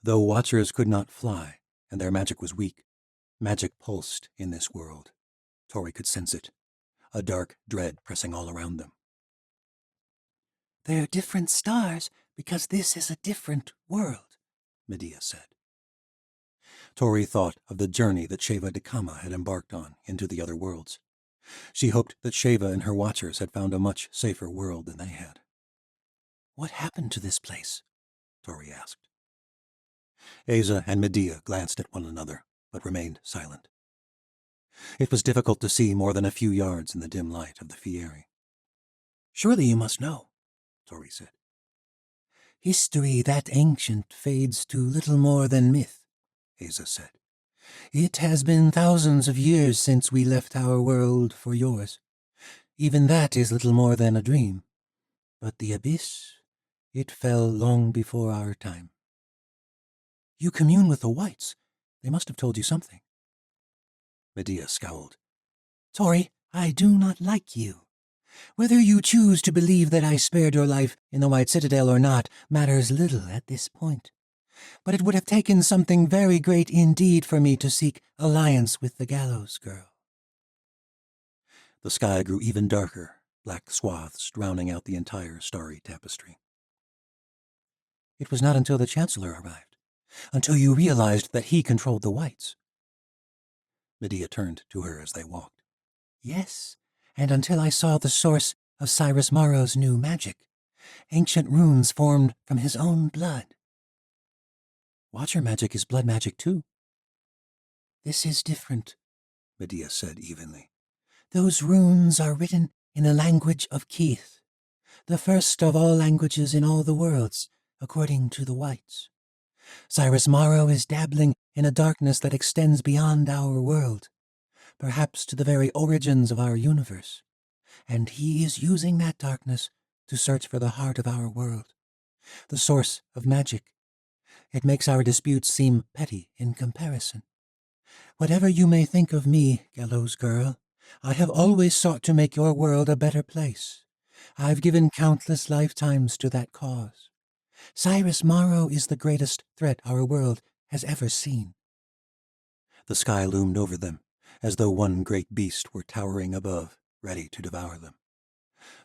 Though Watchers could not fly, and their magic was weak, magic pulsed in this world. Tori could sense it, a dark dread pressing all around them. They're different stars because this is a different world, Medea said. Tori thought of the journey that Sheva Dekama had embarked on into the other worlds. She hoped that Sheva and her Watchers had found a much safer world than they had. What happened to this place? Tori asked. Asa and Medea glanced at one another, but remained silent. It was difficult to see more than a few yards in the dim light of the Fieri. Surely you must know, Tori said. History that ancient fades to little more than myth, Asa said. It has been thousands of years since we left our world for yours. Even that is little more than a dream. But the abyss, it fell long before our time. You commune with the whites. They must have told you something. Medea scowled. Tori, I do not like you. Whether you choose to believe that I spared your life in the White Citadel or not matters little at this point. But it would have taken something very great indeed for me to seek alliance with the Gallows Girl. The sky grew even darker, black swaths drowning out the entire starry tapestry. It was not until the Chancellor arrived, until you realized that he controlled the whites. Medea turned to her as they walked. Yes, and until I saw the source of Cyrus Morrow's new magic, ancient runes formed from his own blood. Watcher magic is blood magic too. This is different, Medea said evenly. Those runes are written in the language of Keith, the first of all languages in all the worlds, according to the whites. Cyrus Morrow is dabbling in a darkness that extends beyond our world, perhaps to the very origins of our universe, and he is using that darkness to search for the heart of our world, the source of magic. It makes our disputes seem petty in comparison. Whatever you may think of me, Gallows Girl, I have always sought to make your world a better place. I've given countless lifetimes to that cause. Cyrus Morrow is the greatest threat our world has ever seen. The sky loomed over them, as though one great beast were towering above, ready to devour them.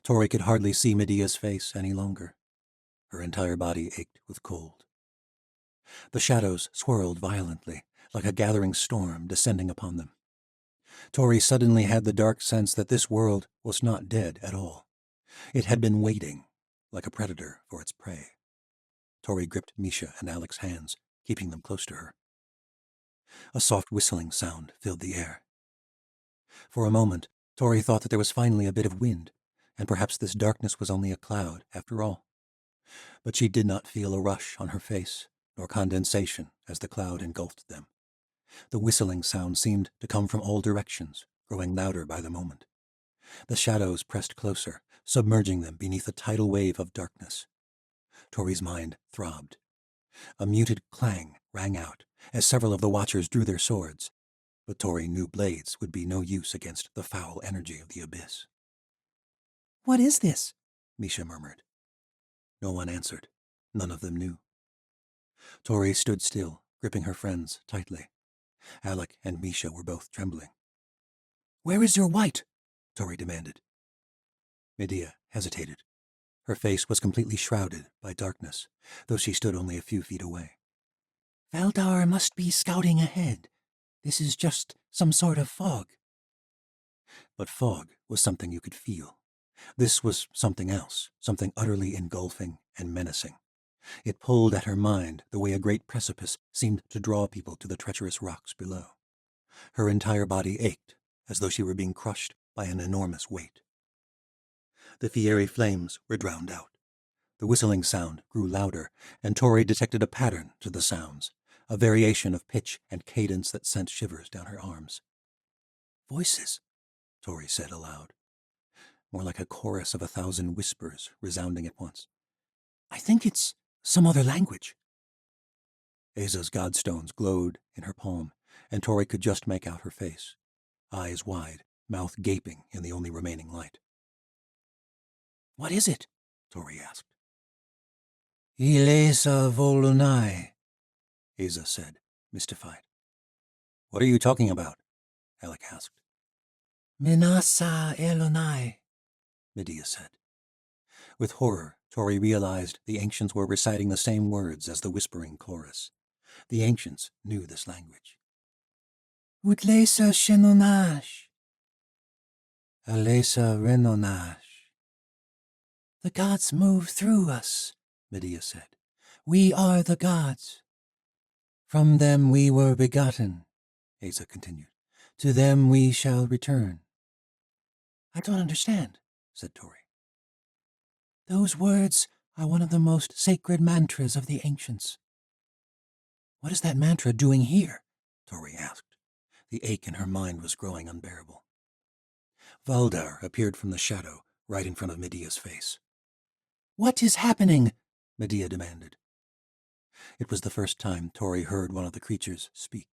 Tori could hardly see Medea's face any longer. Her entire body ached with cold. The shadows swirled violently, like a gathering storm descending upon them. Tori suddenly had the dark sense that this world was not dead at all. It had been waiting, like a predator for its prey. Tori gripped Misha and Alex's hands, keeping them close to her. A soft whistling sound filled the air. For a moment, Tori thought that there was finally a bit of wind, and perhaps this darkness was only a cloud, after all. But she did not feel a rush on her face, nor condensation as the cloud engulfed them. The whistling sound seemed to come from all directions, growing louder by the moment. The shadows pressed closer, submerging them beneath a tidal wave of darkness. Tori's mind throbbed. A muted clang rang out as several of the watchers drew their swords, but Tori knew blades would be no use against the foul energy of the abyss. "What is this?" Misha murmured. No one answered. None of them knew. Tori stood still, gripping her friends tightly. Alec and Misha were both trembling. "Where is your white?" Tori demanded. Medea hesitated. Her face was completely shrouded by darkness, though she stood only a few feet away. "Valdar must be scouting ahead. This is just some sort of fog." But fog was something you could feel. This was something else, something utterly engulfing and menacing. It pulled at her mind the way a great precipice seemed to draw people to the treacherous rocks below. Her entire body ached, as though she were being crushed by an enormous weight. The fiery flames were drowned out. The whistling sound grew louder, and Tori detected a pattern to the sounds, a variation of pitch and cadence that sent shivers down her arms. "Voices," Tori said aloud, more like a chorus of 1,000 whispers resounding at once. "I think it's some other language." Aza's godstones glowed in her palm, and Tori could just make out her face, eyes wide, mouth gaping in the only remaining light. "What is it?" Tori asked. "Ilesa volunai," Aza said, mystified. "What are you talking about?" Alec asked. "Menasa elonai," Medea said. With horror, Tori realized the ancients were reciting the same words as the whispering chorus. The ancients knew this language. "Utlesa shenonash, alesa renonash." "The gods move through us," Medea said. "We are the gods. From them we were begotten," Aza continued. "To them we shall return." "I don't understand," said Tori. "Those words are one of the most sacred mantras of the ancients." "What is that mantra doing here?" Tori asked. The ache in her mind was growing unbearable. Valdar appeared from the shadow, right in front of Medea's face. "What is happening?" Medea demanded. It was the first time Tori heard one of the creatures speak,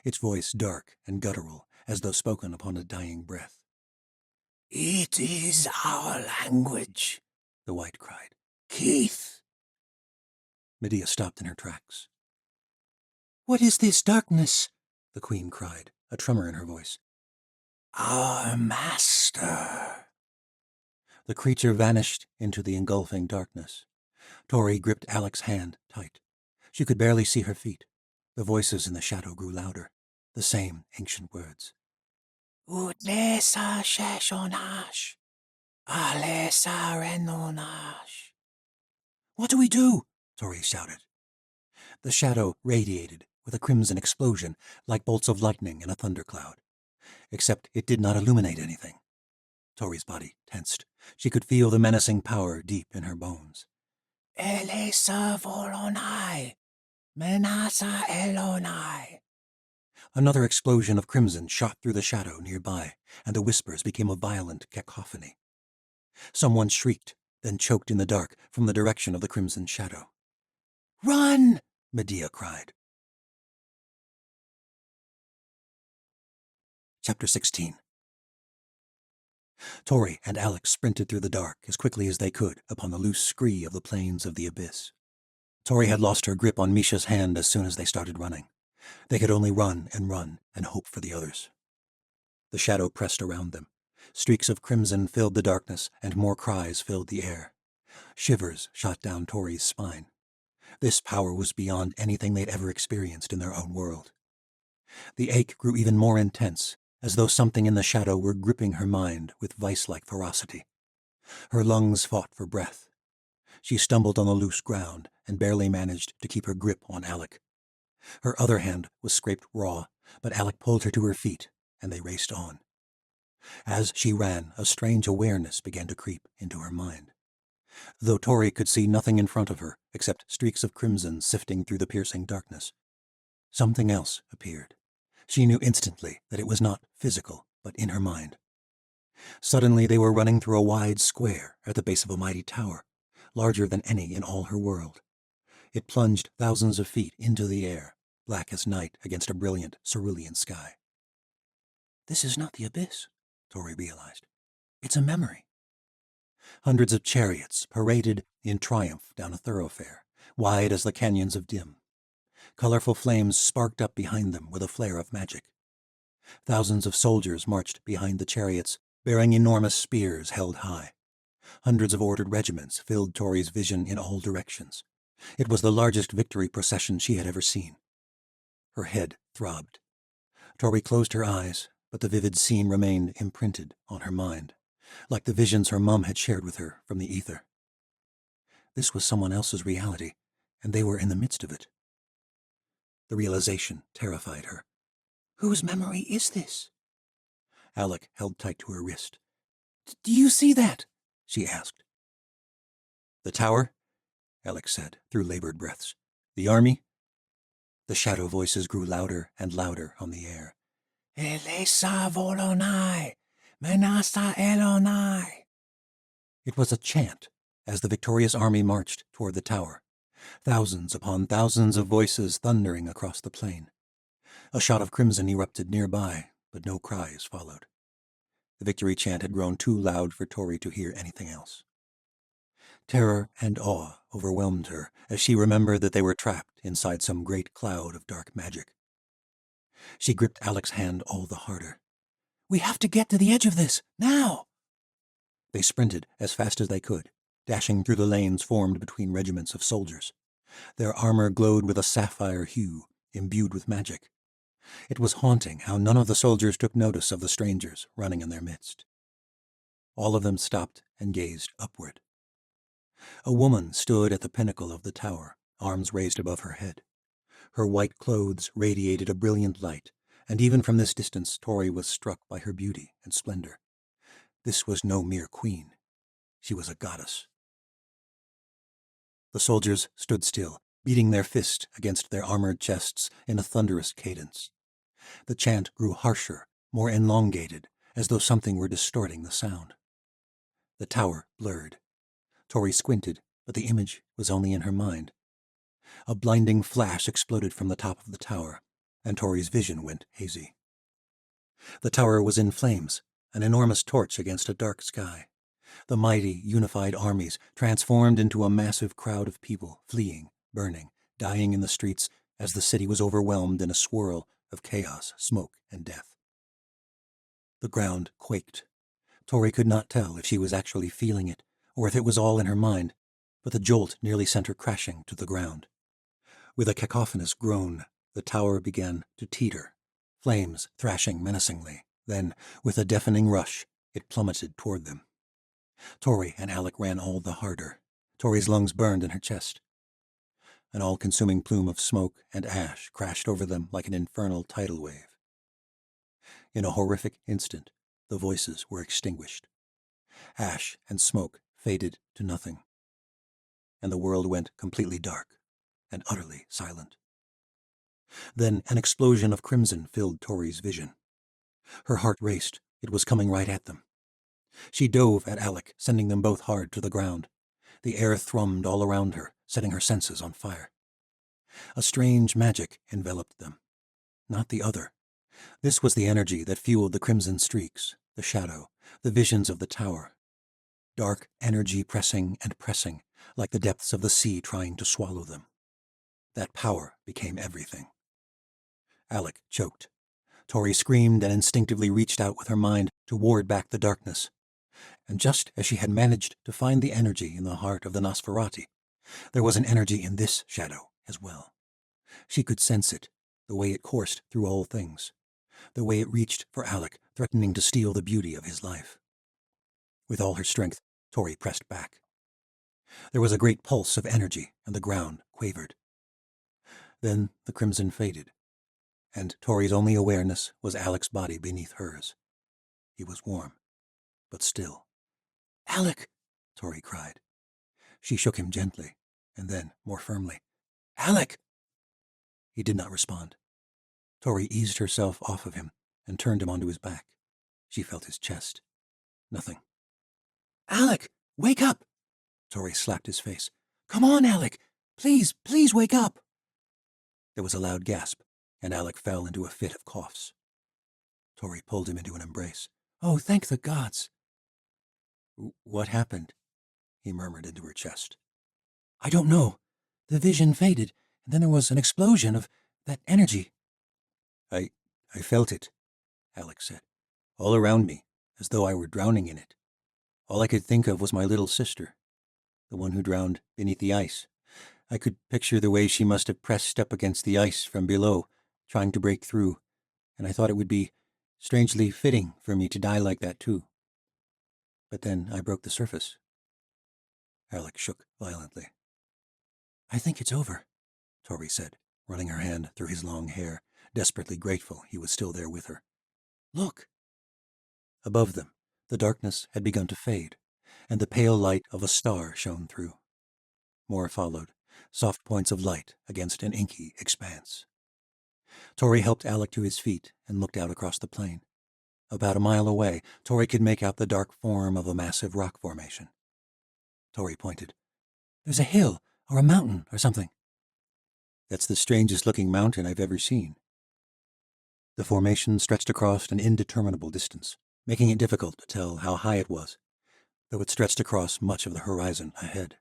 its voice dark and guttural, as though spoken upon a dying breath. "It is our language," the white cried. "Keith." Medea stopped in her tracks. "What is this darkness?" the queen cried, a tremor in her voice. "Our master." The creature vanished into the engulfing darkness. Tori gripped Alec's hand tight. She could barely see her feet. The voices in the shadow grew louder, the same ancient words. "Utlesa sheshonash, alesa renonash." "What do we do?" Tori shouted. The shadow radiated with a crimson explosion, like bolts of lightning in a thundercloud. Except it did not illuminate anything. Tori's body tensed. She could feel the menacing power deep in her bones. "Elesa volonai, menasa elonai." Another explosion of crimson shot through the shadow nearby, and the whispers became a violent cacophony. Someone shrieked, then choked in the dark from the direction of the crimson shadow. "Run!" Medea cried. Chapter 16. Tori and Alex sprinted through the dark as quickly as they could upon the loose scree of the plains of the abyss. Tori had lost her grip on Misha's hand as soon as they started running. They could only run and hope for the others. The shadow pressed around them. Streaks of crimson filled the darkness, and more cries filled the air. Shivers shot down Tori's spine. This power was beyond anything they'd ever experienced in their own world. The ache grew even more intense, as though something in the shadow were gripping her mind with vice-like ferocity. Her lungs fought for breath. She stumbled on the loose ground and barely managed to keep her grip on Alec. Her other hand was scraped raw, but Alec pulled her to her feet, and they raced on. As she ran, a strange awareness began to creep into her mind. Though Tori could see nothing in front of her except streaks of crimson sifting through the piercing darkness, something else appeared. She knew instantly that it was not physical, but in her mind. Suddenly they were running through a wide square at the base of a mighty tower, larger than any in all her world. It plunged thousands of feet into the air, black as night against a brilliant cerulean sky. This is not the abyss, Tori realized. It's a memory. Hundreds of chariots paraded in triumph down a thoroughfare, wide as the canyons of Dim. Colorful flames sparked up behind them with a flare of magic. Thousands of soldiers marched behind the chariots, bearing enormous spears held high. Hundreds of ordered regiments filled Tori's vision in all directions. It was the largest victory procession she had ever seen. Her head throbbed. Tori closed her eyes, but the vivid scene remained imprinted on her mind, like the visions her mum had shared with her from the ether. This was someone else's reality, and they were in the midst of it. The realization terrified her. Whose memory is this? Alec held tight to her wrist. Do you see that? She asked. The tower? Alec said, through labored breaths. The army? The shadow voices grew louder and louder on the air. Elesa volonai, menasa elonai. It was a chant as the victorious army marched toward the tower, thousands upon thousands of voices thundering across the plain. A shot of crimson erupted nearby, but no cries followed. The victory chant had grown too loud for Tori to hear anything else. Terror and awe overwhelmed her as she remembered that they were trapped inside some great cloud of dark magic. She gripped Alec's hand all the harder. We have to get to the edge of this, now! They sprinted as fast as they could, dashing through the lanes formed between regiments of soldiers. Their armor glowed with a sapphire hue, imbued with magic. It was haunting how none of the soldiers took notice of the strangers running in their midst. All of them stopped and gazed upward. A woman stood at the pinnacle of the tower, arms raised above her head. Her white clothes radiated a brilliant light, and even from this distance Tori was struck by her beauty and splendor. This was no mere queen. She was a goddess. The soldiers stood still, beating their fists against their armored chests in a thunderous cadence. The chant grew harsher, more elongated, as though something were distorting the sound. The tower blurred. Tori squinted, but the image was only in her mind. A blinding flash exploded from the top of the tower, and Tori's vision went hazy. The tower was in flames, an enormous torch against a dark sky. The mighty, unified armies transformed into a massive crowd of people, fleeing, burning, dying in the streets as the city was overwhelmed in a swirl of chaos, smoke, and death. The ground quaked. Tori could not tell if she was actually feeling it, or if it was all in her mind, but the jolt nearly sent her crashing to the ground. With a cacophonous groan, the tower began to teeter, flames thrashing menacingly. Then, with a deafening rush, it plummeted toward them. Tori and Alec ran all the harder. Tori's lungs burned in her chest. An all-consuming plume of smoke and ash crashed over them like an infernal tidal wave. In a horrific instant, the voices were extinguished. Ash and smoke faded to nothing, and the world went completely dark and utterly silent. Then an explosion of crimson filled Tori's vision. Her heart raced. It was coming right at them. She dove at Alec, sending them both hard to the ground. The air thrummed all around her, setting her senses on fire. A strange magic enveloped them. Not the other. This was the energy that fueled the crimson streaks, the shadow, the visions of the tower. Dark energy pressing and pressing, like the depths of the sea trying to swallow them. That power became everything. Alec choked. Tori screamed and instinctively reached out with her mind to ward back the darkness. And just as she had managed to find the energy in the heart of the Nosferati, there was an energy in this shadow as well. She could sense it, the way it coursed through all things, the way it reached for Alec, threatening to steal the beauty of his life. With all her strength, Tori pressed back. There was a great pulse of energy, and the ground quavered. Then the crimson faded, and Tori's only awareness was Alec's body beneath hers. He was warm, but still. "Alec!" Tori cried. She shook him gently, and then more firmly. "Alec!" He did not respond. Tori eased herself off of him and turned him onto his back. She felt his chest. Nothing. "Alec! Wake up!" Tori slapped his face. "Come on, Alec! Please, please wake up!" There was a loud gasp, and Alec fell into a fit of coughs. Tori pulled him into an embrace. "Oh, thank the gods!" "What happened?" he murmured into her chest. "I don't know. The vision faded, and then there was an explosion of that energy." I felt it," Alec said, "all around me, as though I were drowning in it. All I could think of was my little sister, the one who drowned beneath the ice. I could picture the way she must have pressed up against the ice from below, trying to break through, and I thought it would be strangely fitting for me to die like that too. But then I broke the surface." Alec shook violently. "I think it's over," Tori said, running her hand through his long hair, desperately grateful he was still there with her. "Look!" Above them, the darkness had begun to fade, and the pale light of a star shone through. More followed, soft points of light against an inky expanse. Tori helped Alec to his feet and looked out across the plain. About a mile away, Tori could make out the dark form of a massive rock formation. Tori pointed. "There's a hill, or a mountain, or something." "That's the strangest-looking mountain I've ever seen." The formation stretched across an indeterminable distance, making it difficult to tell how high it was, though it stretched across much of the horizon ahead.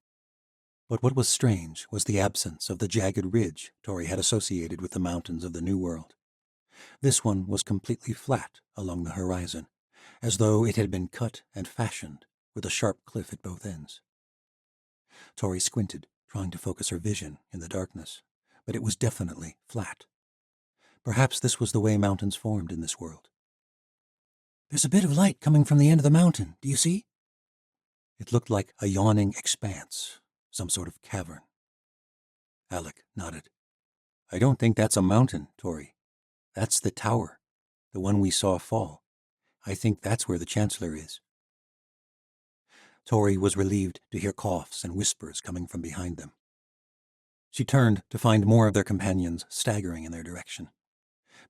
But what was strange was the absence of the jagged ridge Tori had associated with the mountains of the New World. This one was completely flat along the horizon, as though it had been cut and fashioned, with a sharp cliff at both ends. Tori squinted, trying to focus her vision in the darkness, but it was definitely flat. Perhaps this was the way mountains formed in this world. "There's a bit of light coming from the end of the mountain, do you see?" It looked like a yawning expanse, some sort of cavern. Alec nodded. "I don't think that's a mountain, Tori. That's the tower, the one we saw fall. I think that's where the Chancellor is." Tori was relieved to hear coughs and whispers coming from behind them. She turned to find more of their companions staggering in their direction.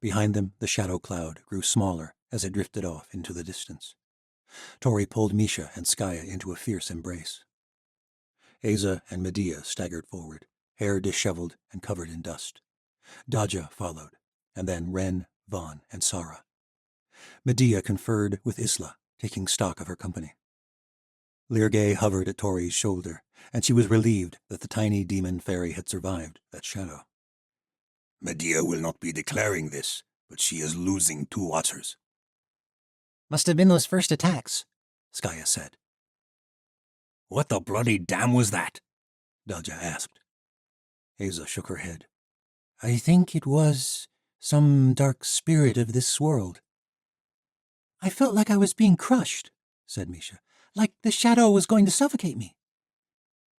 Behind them, the shadow cloud grew smaller as it drifted off into the distance. Tori pulled Misha and Skaya into a fierce embrace. Asa and Medea staggered forward, hair disheveled and covered in dust. Daja followed, and then Ren, Vaughn, and Sara. Medea conferred with Isla, taking stock of her company. Lirgay hovered at Tori's shoulder, and she was relieved that the tiny demon fairy had survived that shadow. Medea will not be declaring this, but she is losing 2 watchers. "Must have been those first attacks," Skaya said. What the bloody damn was that? Daja asked. Asa shook her head. "I think it was some dark spirit of this world." "I felt like I was being crushed," said Misha, "like the shadow was going to suffocate me."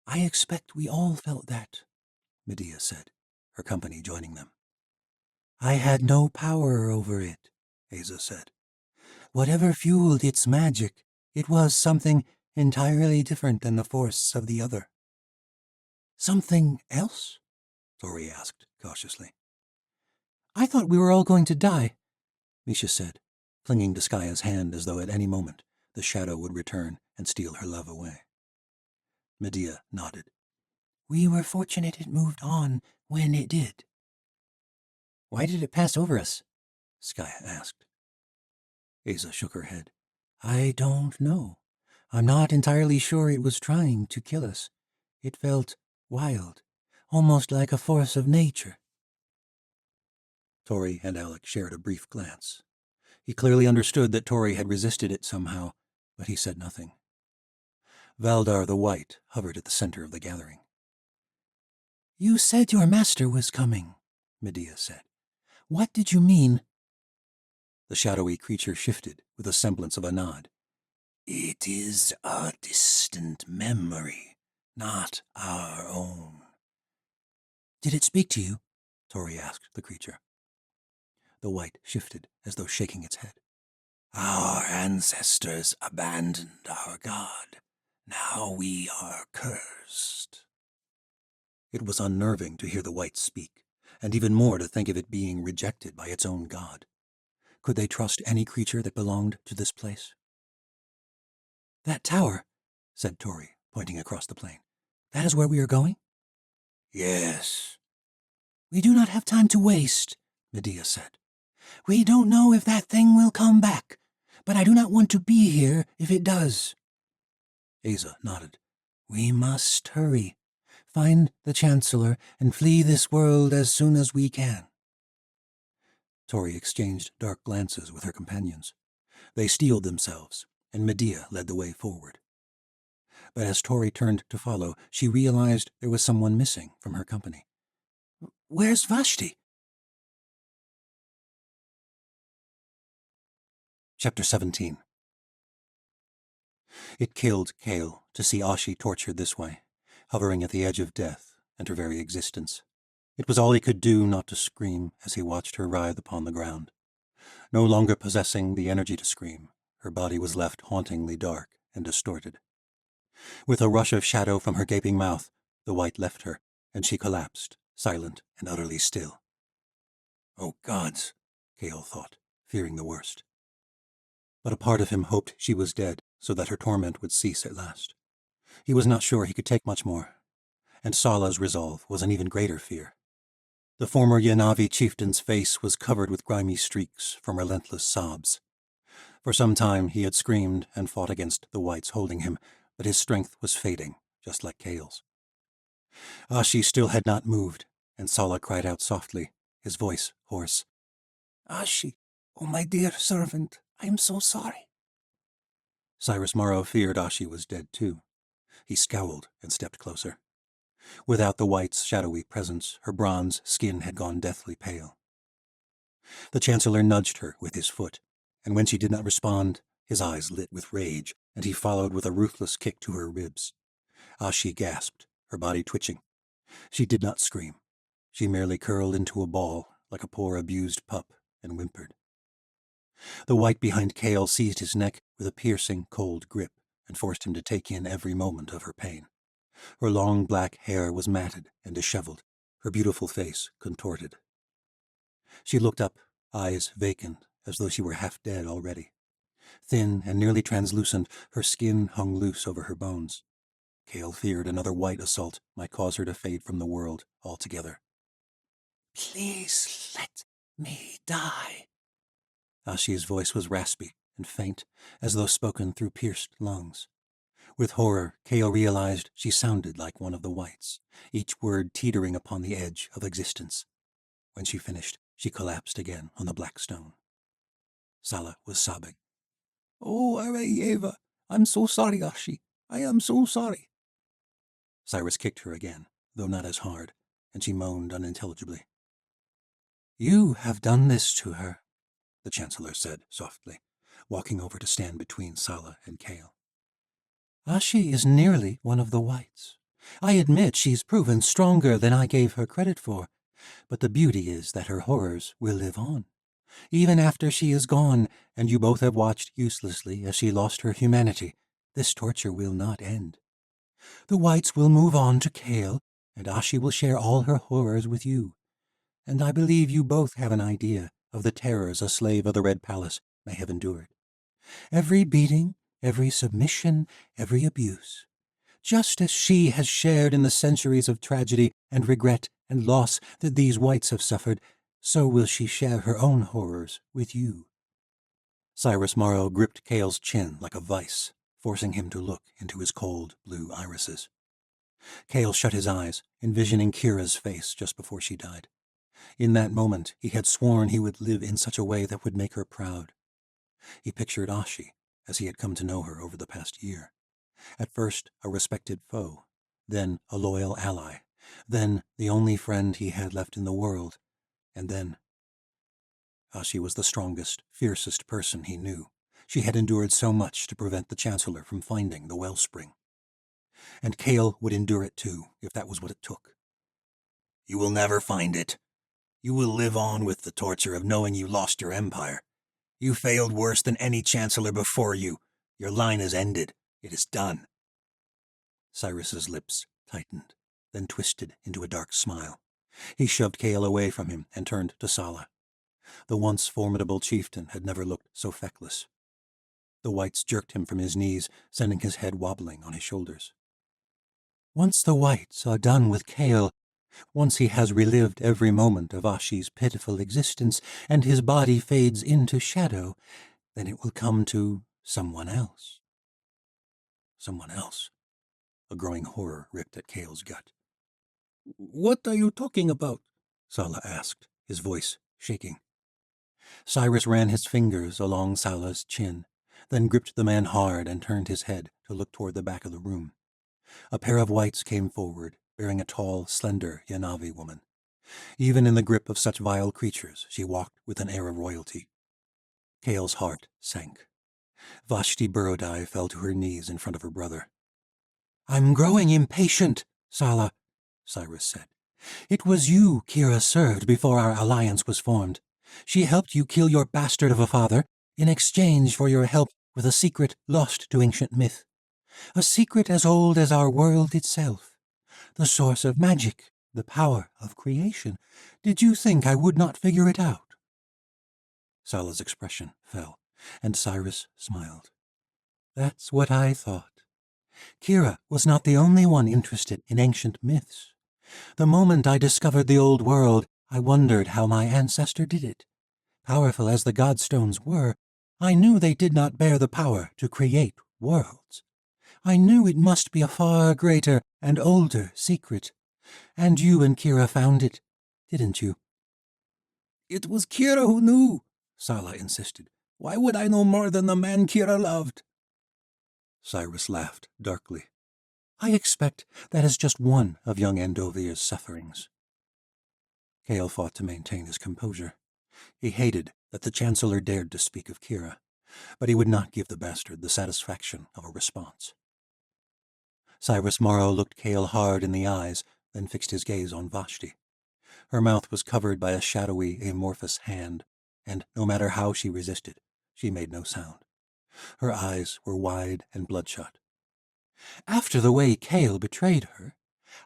"I expect we all felt that," Medea said, her company joining them. "I had no power over it," Asa said. "Whatever fueled its magic, it was something entirely different than the force of the other." "Something else?" Tori asked cautiously. "I thought we were all going to die," Misha said, clinging to Skaya's hand as though at any moment the shadow would return and steal her love away. Medea nodded. "We were fortunate it moved on when it did." "Why did it pass over us?" Skaya asked. Asa shook her head. "I don't know. I'm not entirely sure it was trying to kill us. It felt wild, almost like a force of nature." Tori and Alec shared a brief glance. He clearly understood that Tori had resisted it somehow, but he said nothing. Valdar the White hovered at the center of the gathering. "You said your master was coming," Medea said. "What did you mean?" The shadowy creature shifted with a semblance of a nod. It is a distant memory, not our own. Did it speak to you? Tori asked the creature. The white shifted as though shaking its head. Our ancestors abandoned our god. Now we are cursed. It was unnerving to hear the white speak, and even more to think of it being rejected by its own god. Could they trust any creature that belonged to this place? That tower, said Tori, pointing across the plain. That is where we are going? Yes. We do not have time to waste, Medea said. We don't know if that thing will come back, but I do not want to be here if it does. Asa nodded. We must hurry. Find the Chancellor and flee this world as soon as we can. Tori exchanged dark glances with her companions. They steeled themselves, and Medea led the way forward. But as Tori turned to follow, she realized there was someone missing from her company. Where's Vashti? Chapter 17. It killed Kale to see Ashi tortured this way, hovering at the edge of death and her very existence. It was all he could do not to scream as he watched her writhe upon the ground. No longer possessing the energy to scream, her body was left hauntingly dark and distorted. With a rush of shadow from her gaping mouth, the white left her, and she collapsed, silent and utterly still. Oh gods, Kale thought, fearing the worst. But a part of him hoped she was dead so that her torment would cease at last. He was not sure he could take much more, and Sala's resolve was an even greater fear. The former Yanavi chieftain's face was covered with grimy streaks from relentless sobs. For some time he had screamed and fought against the whites holding him, but his strength was fading, just like Kale's. Ashi still had not moved, and Sala cried out softly, his voice hoarse. Ashi, oh my dear servant, I am so sorry. Cyrus Morrow feared Ashi was dead too. He scowled and stepped closer. Without the white's shadowy presence, her bronze skin had gone deathly pale. The Chancellor nudged her with his foot, and when she did not respond, his eyes lit with rage, and he followed with a ruthless kick to her ribs. Ashi gasped, her body twitching. She did not scream. She merely curled into a ball like a poor abused pup and whimpered. The white behind Kale seized his neck with a piercing, cold grip and forced him to take in every moment of her pain. Her long black hair was matted and disheveled, her beautiful face contorted. She looked up, eyes vacant, as though she were half dead already. Thin and nearly translucent, her skin hung loose over her bones. Kale feared another white assault might cause her to fade from the world altogether. Please let me die. Ashi's voice was raspy and faint, as though spoken through pierced lungs. With horror, Kale realized she sounded like one of the whites, each word teetering upon the edge of existence. When she finished, she collapsed again on the black stone. Sala was sobbing. Oh, Arayeva, I'm so sorry, Ashi. I am so sorry. Cyrus kicked her again, though not as hard, and she moaned unintelligibly. You have done this to her, the Chancellor said softly, walking over to stand between Sala and Kale. Ashi is nearly one of the whites. I admit she's proven stronger than I gave her credit for, but the beauty is that her horrors will live on. Even after she is gone, and you both have watched uselessly as she lost her humanity, this torture will not end. The whites will move on to Kale, and Ashi will share all her horrors with you. And I believe you both have an idea of the terrors a slave of the Red Palace may have endured. Every beating, every submission, every abuse. Just as she has shared in the centuries of tragedy and regret and loss that these whites have suffered, so will she share her own horrors with you. Cyrus Morrow gripped Kale's chin like a vice, forcing him to look into his cold blue irises. Kale shut his eyes, envisioning Kira's face just before she died. In that moment, he had sworn he would live in such a way that would make her proud. He pictured Ashi, as he had come to know her over the past year. At first, a respected foe, then a loyal ally, then the only friend he had left in the world, and then... Ashi was the strongest, fiercest person he knew. She had endured so much to prevent the Chancellor from finding the wellspring. And Kale would endure it too, if that was what it took. You will never find it. You will live on with the torture of knowing you lost your empire. You failed worse than any chancellor before you. Your line is ended. It is done. Cyrus's lips tightened, then twisted into a dark smile. He shoved Kale away from him and turned to Sala. The once formidable chieftain had never looked so feckless. The whites jerked him from his knees, sending his head wobbling on his shoulders. Once the whites are done with Kale, once he has relived every moment of Ashi's pitiful existence and his body fades into shadow, then it will come to someone else. Someone else. A growing horror ripped at Kale's gut. What are you talking about? Sala asked, his voice shaking. Cyrus ran his fingers along Sala's chin, then gripped the man hard and turned his head to look toward the back of the room. A pair of whites came forward, bearing a tall, slender Yanavi woman. Even in the grip of such vile creatures, she walked with an air of royalty. Kale's heart sank. Vashti Burrodai fell to her knees in front of her brother. "I'm growing impatient, Sala," Cyrus said. "It was you Kira served before our alliance was formed. She helped you kill your bastard of a father in exchange for your help with a secret lost to ancient myth. A secret as old as our world itself. The source of magic, the power of creation. Did you think I would not figure it out?" Sala's expression fell, and Cyrus smiled. "That's what I thought. Kira was not the only one interested in ancient myths. The moment I discovered the old world, I wondered how my ancestor did it. Powerful as the Godstones were, I knew they did not bear the power to create worlds. I knew it must be a far greater and older secret. And you and Kira found it, didn't you?" It was Kira who knew, Sala insisted. Why would I know more than the man Kira loved? Cyrus laughed darkly. "I expect that is just one of young Andovir's sufferings." Kale fought to maintain his composure. He hated that the Chancellor dared to speak of Kira, but he would not give the bastard the satisfaction of a response. Cyrus Morrow looked Kale hard in the eyes, then fixed his gaze on Vashti. Her mouth was covered by a shadowy, amorphous hand, and no matter how she resisted, she made no sound. Her eyes were wide and bloodshot. "After the way Kale betrayed her,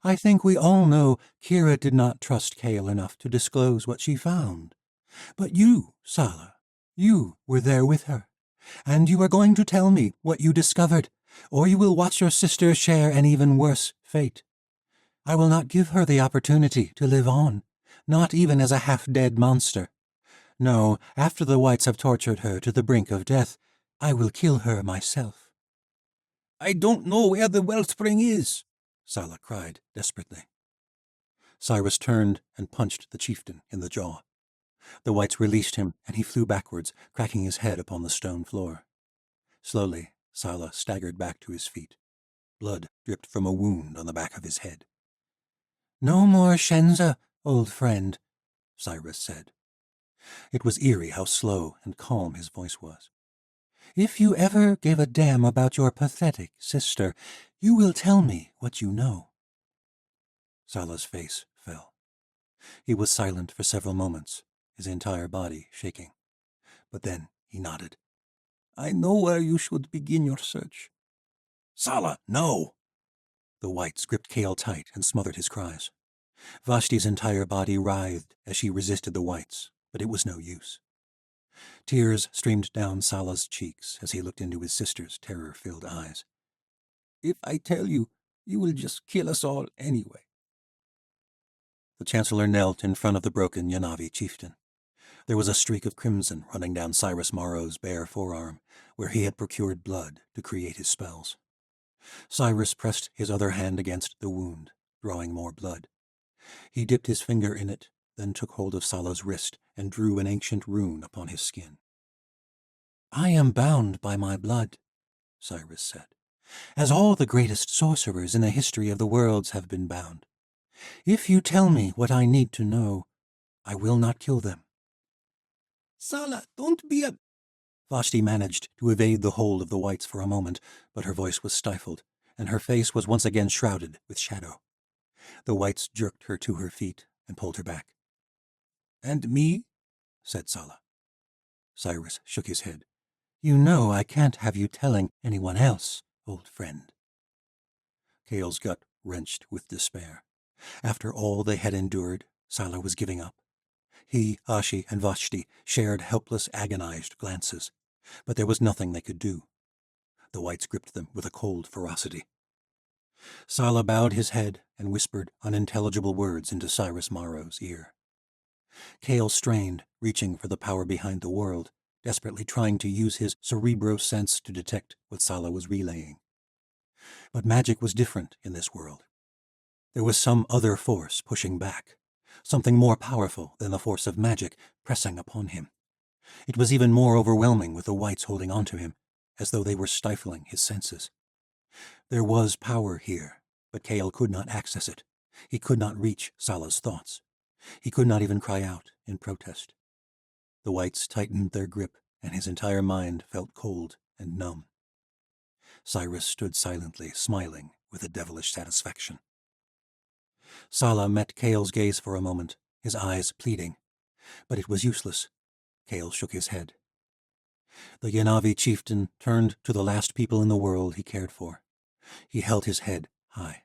I think we all know Kira did not trust Kale enough to disclose what she found. But you, Sala, you were there with her, and you are going to tell me what you discovered, or you will watch your sister share an even worse fate. I will not give her the opportunity to live on, not even as a half-dead monster. No, after the whites have tortured her to the brink of death, I will kill her myself." "I don't know where the wellspring is," Sala cried desperately. Cyrus turned and punched the chieftain in the jaw. The whites released him, and he flew backwards, cracking his head upon the stone floor. Slowly, Sala staggered back to his feet. Blood dripped from a wound on the back of his head. "No more Shenza, old friend," Cyrus said. It was eerie how slow and calm his voice was. "If you ever give a damn about your pathetic sister, you will tell me what you know." Sala's face fell. He was silent for several moments, his entire body shaking. But then he nodded. "I know where you should begin your search." "Sala, no!" The whites gripped Kale tight and smothered his cries. Vashti's entire body writhed as she resisted the whites, but it was no use. Tears streamed down Sala's cheeks as he looked into his sister's terror-filled eyes. "If I tell you, you will just kill us all anyway." The Chancellor knelt in front of the broken Yanavi chieftain. There was a streak of crimson running down Cyrus Morrow's bare forearm, where he had procured blood to create his spells. Cyrus pressed his other hand against the wound, drawing more blood. He dipped his finger in it, then took hold of Sala's wrist and drew an ancient rune upon his skin. "I am bound by my blood," Cyrus said, "as all the greatest sorcerers in the history of the worlds have been bound. If you tell me what I need to know, I will not kill them." "Sala, don't be a—" Vashti managed to evade the hold of the whites for a moment, but her voice was stifled, and her face was once again shrouded with shadow. The whites jerked her to her feet and pulled her back. "And me?" said Sala. Cyrus shook his head. You know I can't have you telling anyone else, old friend. Kale's gut wrenched with despair. After all they had endured, Sala was giving up. He, Ashi, and Vashti shared helpless, agonized glances, but there was nothing they could do. The whites gripped them with a cold ferocity. Sala bowed his head and whispered unintelligible words into Cyrus Morrow's ear. Kale strained, reaching for the power behind the world, desperately trying to use his cerebro sense to detect what Sala was relaying. But magic was different in this world. There was some other force pushing back, something more powerful than the force of magic pressing upon him. It was even more overwhelming with the whites holding onto him, as though they were stifling his senses. There was power here, but Kale could not access it. He could not reach Sala's thoughts. He could not even cry out in protest. The whites tightened their grip, and his entire mind felt cold and numb. Cyrus stood silently, smiling with a devilish satisfaction. Sala met Kale's gaze for a moment, his eyes pleading. But it was useless. Kale shook his head. The Yanavi chieftain turned to the last people in the world he cared for. He held his head high.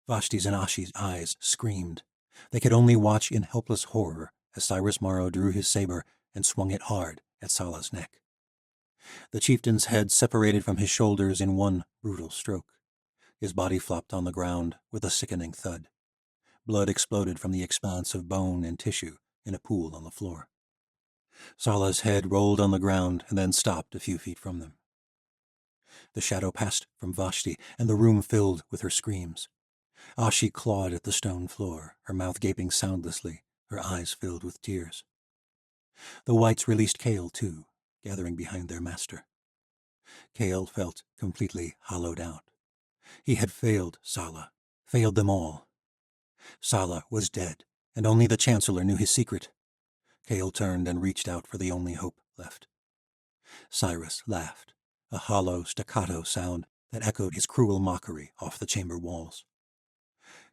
Vashti's and Ashi's eyes screamed. They could only watch in helpless horror as Cyrus Morrow drew his saber and swung it hard at Sala's neck. The chieftain's head separated from his shoulders in one brutal stroke. His body flopped on the ground with a sickening thud. Blood exploded from the expanse of bone and tissue in a pool on the floor. Sala's head rolled on the ground and then stopped a few feet from them. The shadow passed from Vashti, and the room filled with her screams. Ashi clawed at the stone floor, her mouth gaping soundlessly, her eyes filled with tears. The whites released Kale, too, gathering behind their master. Kale felt completely hollowed out. He had failed Sala, failed them all. Sala was dead, and only the Chancellor knew his secret. Kale turned and reached out for the only hope left. Cyrus laughed, a hollow staccato sound that echoed his cruel mockery off the chamber walls.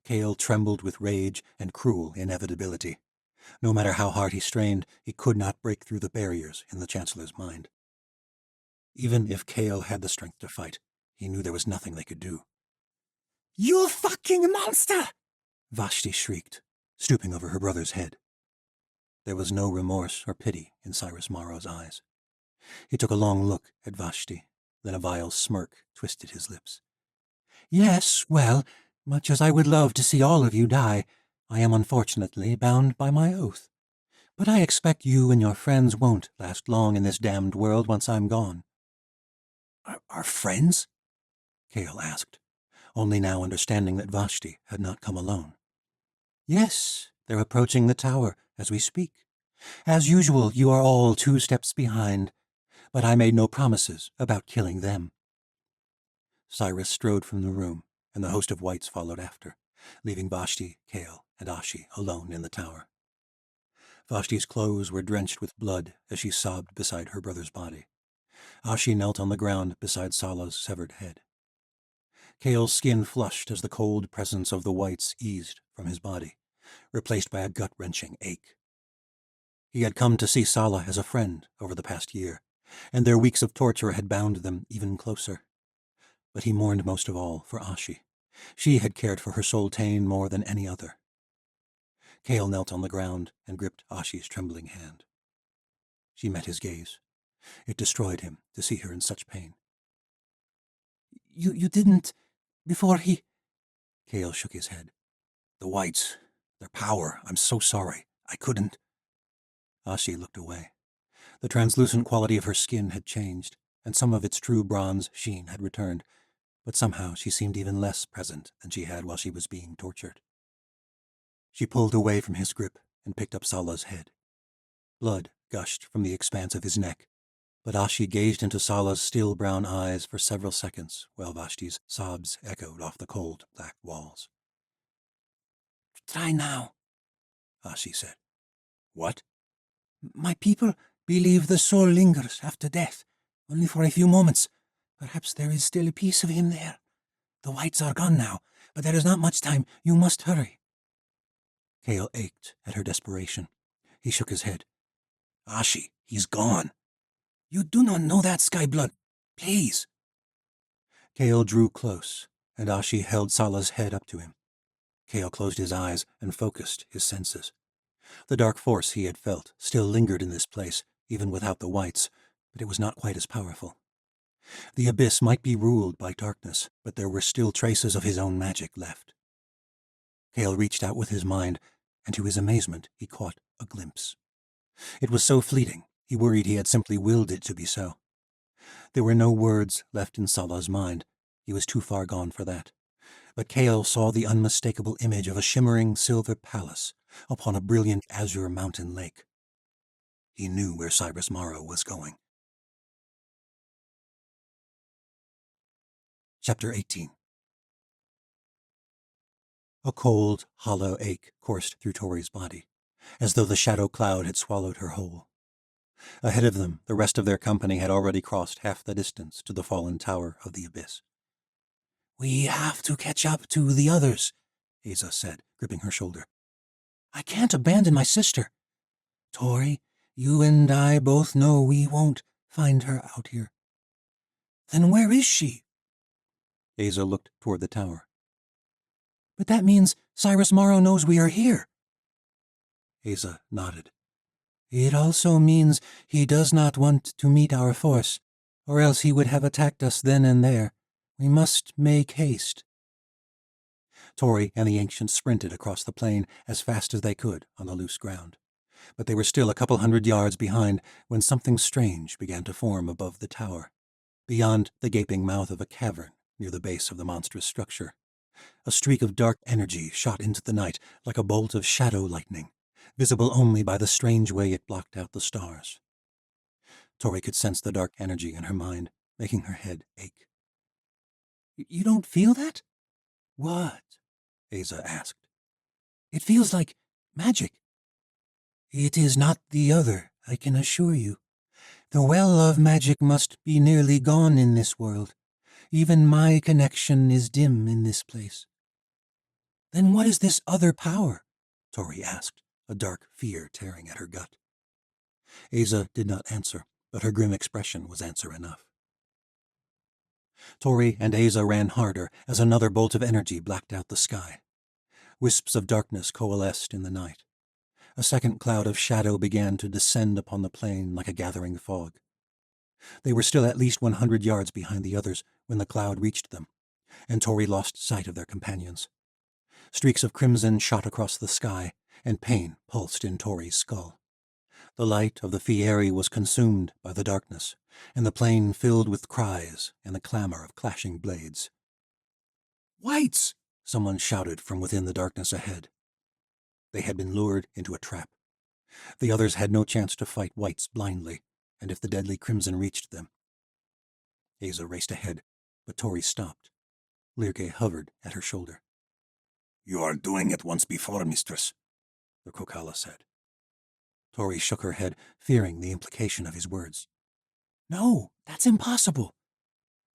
Kale trembled with rage and cruel inevitability. No matter how hard he strained, he could not break through the barriers in the Chancellor's mind. Even if Kale had the strength to fight, he knew there was nothing they could do. "You fucking monster!" Vashti shrieked, stooping over her brother's head. There was no remorse or pity in Cyrus Morrow's eyes. He took a long look at Vashti, then a vile smirk twisted his lips. "Yes, well, much as I would love to see all of you die, I am unfortunately bound by my oath. But I expect you and your friends won't last long in this damned world once I'm gone." Our friends?" Kale asked, only now understanding that Vashti had not come alone. "Yes, they're approaching the tower as we speak. As usual, you are all 2 steps behind, but I made no promises about killing them." Cyrus strode from the room, and the host of whites followed after, leaving Vashti, Kale, and Ashi alone in the tower. Vashti's clothes were drenched with blood as she sobbed beside her brother's body. Ashi knelt on the ground beside Sala's severed head. Kale's skin flushed as the cold presence of the whites eased from his body, replaced by a gut-wrenching ache. He had come to see Sala as a friend over the past year, and their weeks of torture had bound them even closer. But he mourned most of all for Ashi. She had cared for her Sultane more than any other. Kale knelt on the ground and gripped Ashi's trembling hand. She met his gaze. It destroyed him to see her in such pain. You didn't... before he... Kale shook his head. "The whites, their power, I'm so sorry. I couldn't." Ashi looked away. The translucent quality of her skin had changed, and some of its true bronze sheen had returned, but somehow she seemed even less present than she had while she was being tortured. She pulled away from his grip and picked up Sala's head. Blood gushed from the expanse of his neck, but Ashi gazed into Sala's still brown eyes for several seconds while Vashti's sobs echoed off the cold black walls. "Try now," Ashi said. "What?" "My people believe the soul lingers after death, only for a few moments. Perhaps there is still a piece of him there." The whites are gone now, but there is not much time. You must hurry. Kale ached at her desperation. He shook his head. Ashi, he's gone. You do not know that, Skyblood. Please. Kale drew close, and Ashi held Sala's head up to him. Kale closed his eyes and focused his senses. The dark force he had felt still lingered in this place, even without the whites, but it was not quite as powerful. The abyss might be ruled by darkness, but there were still traces of his own magic left. Kale reached out with his mind, and to his amazement he caught a glimpse. It was so fleeting, he worried he had simply willed it to be so. There were no words left in Sala's mind. He was too far gone for that. But Kale saw the unmistakable image of a shimmering silver palace upon a brilliant azure mountain lake. He knew where Cyrus Morrow was going. Chapter 18. A cold, hollow ache coursed through Tori's body, as though the shadow cloud had swallowed her whole. Ahead of them, the rest of their company had already crossed half the distance to the fallen tower of the abyss. We have to catch up to the others, Asa said, gripping her shoulder. I can't abandon my sister. Tori, you and I both know we won't find her out here. Then where is she? Asa looked toward the tower. But that means Cyrus Morrow knows we are here. Asa nodded. It also means he does not want to meet our force, or else he would have attacked us then and there. We must make haste. Tori and the ancients sprinted across the plain as fast as they could on the loose ground. But they were still a couple 100 yards behind when something strange began to form above the tower, beyond the gaping mouth of a cavern near the base of the monstrous structure. A streak of dark energy shot into the night like a bolt of shadow lightning, visible only by the strange way it blocked out the stars. Tori could sense the dark energy in her mind, making her head ache. You don't feel that? What? Asa asked. It feels like magic. It is not the other, I can assure you. The well of magic must be nearly gone in this world. Even my connection is dim in this place. Then what is this other power? Tori asked, a dark fear tearing at her gut. Asa did not answer, but her grim expression was answer enough. Tori and Asa ran harder as another bolt of energy blacked out the sky. Wisps of darkness coalesced in the night. A second cloud of shadow began to descend upon the plain like a gathering fog. They were still at least 100 yards behind the others when the cloud reached them, and Tori lost sight of their companions. Streaks of crimson shot across the sky, and pain pulsed in Tori's skull. The light of the Fieri was consumed by the darkness, and the plain filled with cries and the clamor of clashing blades. Whites! Someone shouted from within the darkness ahead. They had been lured into a trap. The others had no chance to fight whites blindly, and if the deadly crimson reached them. Asa raced ahead, but Tori stopped. Lirke hovered at her shoulder. You are doing it once before, mistress, the Kokala said. Tori shook her head, fearing the implication of his words. No, that's impossible.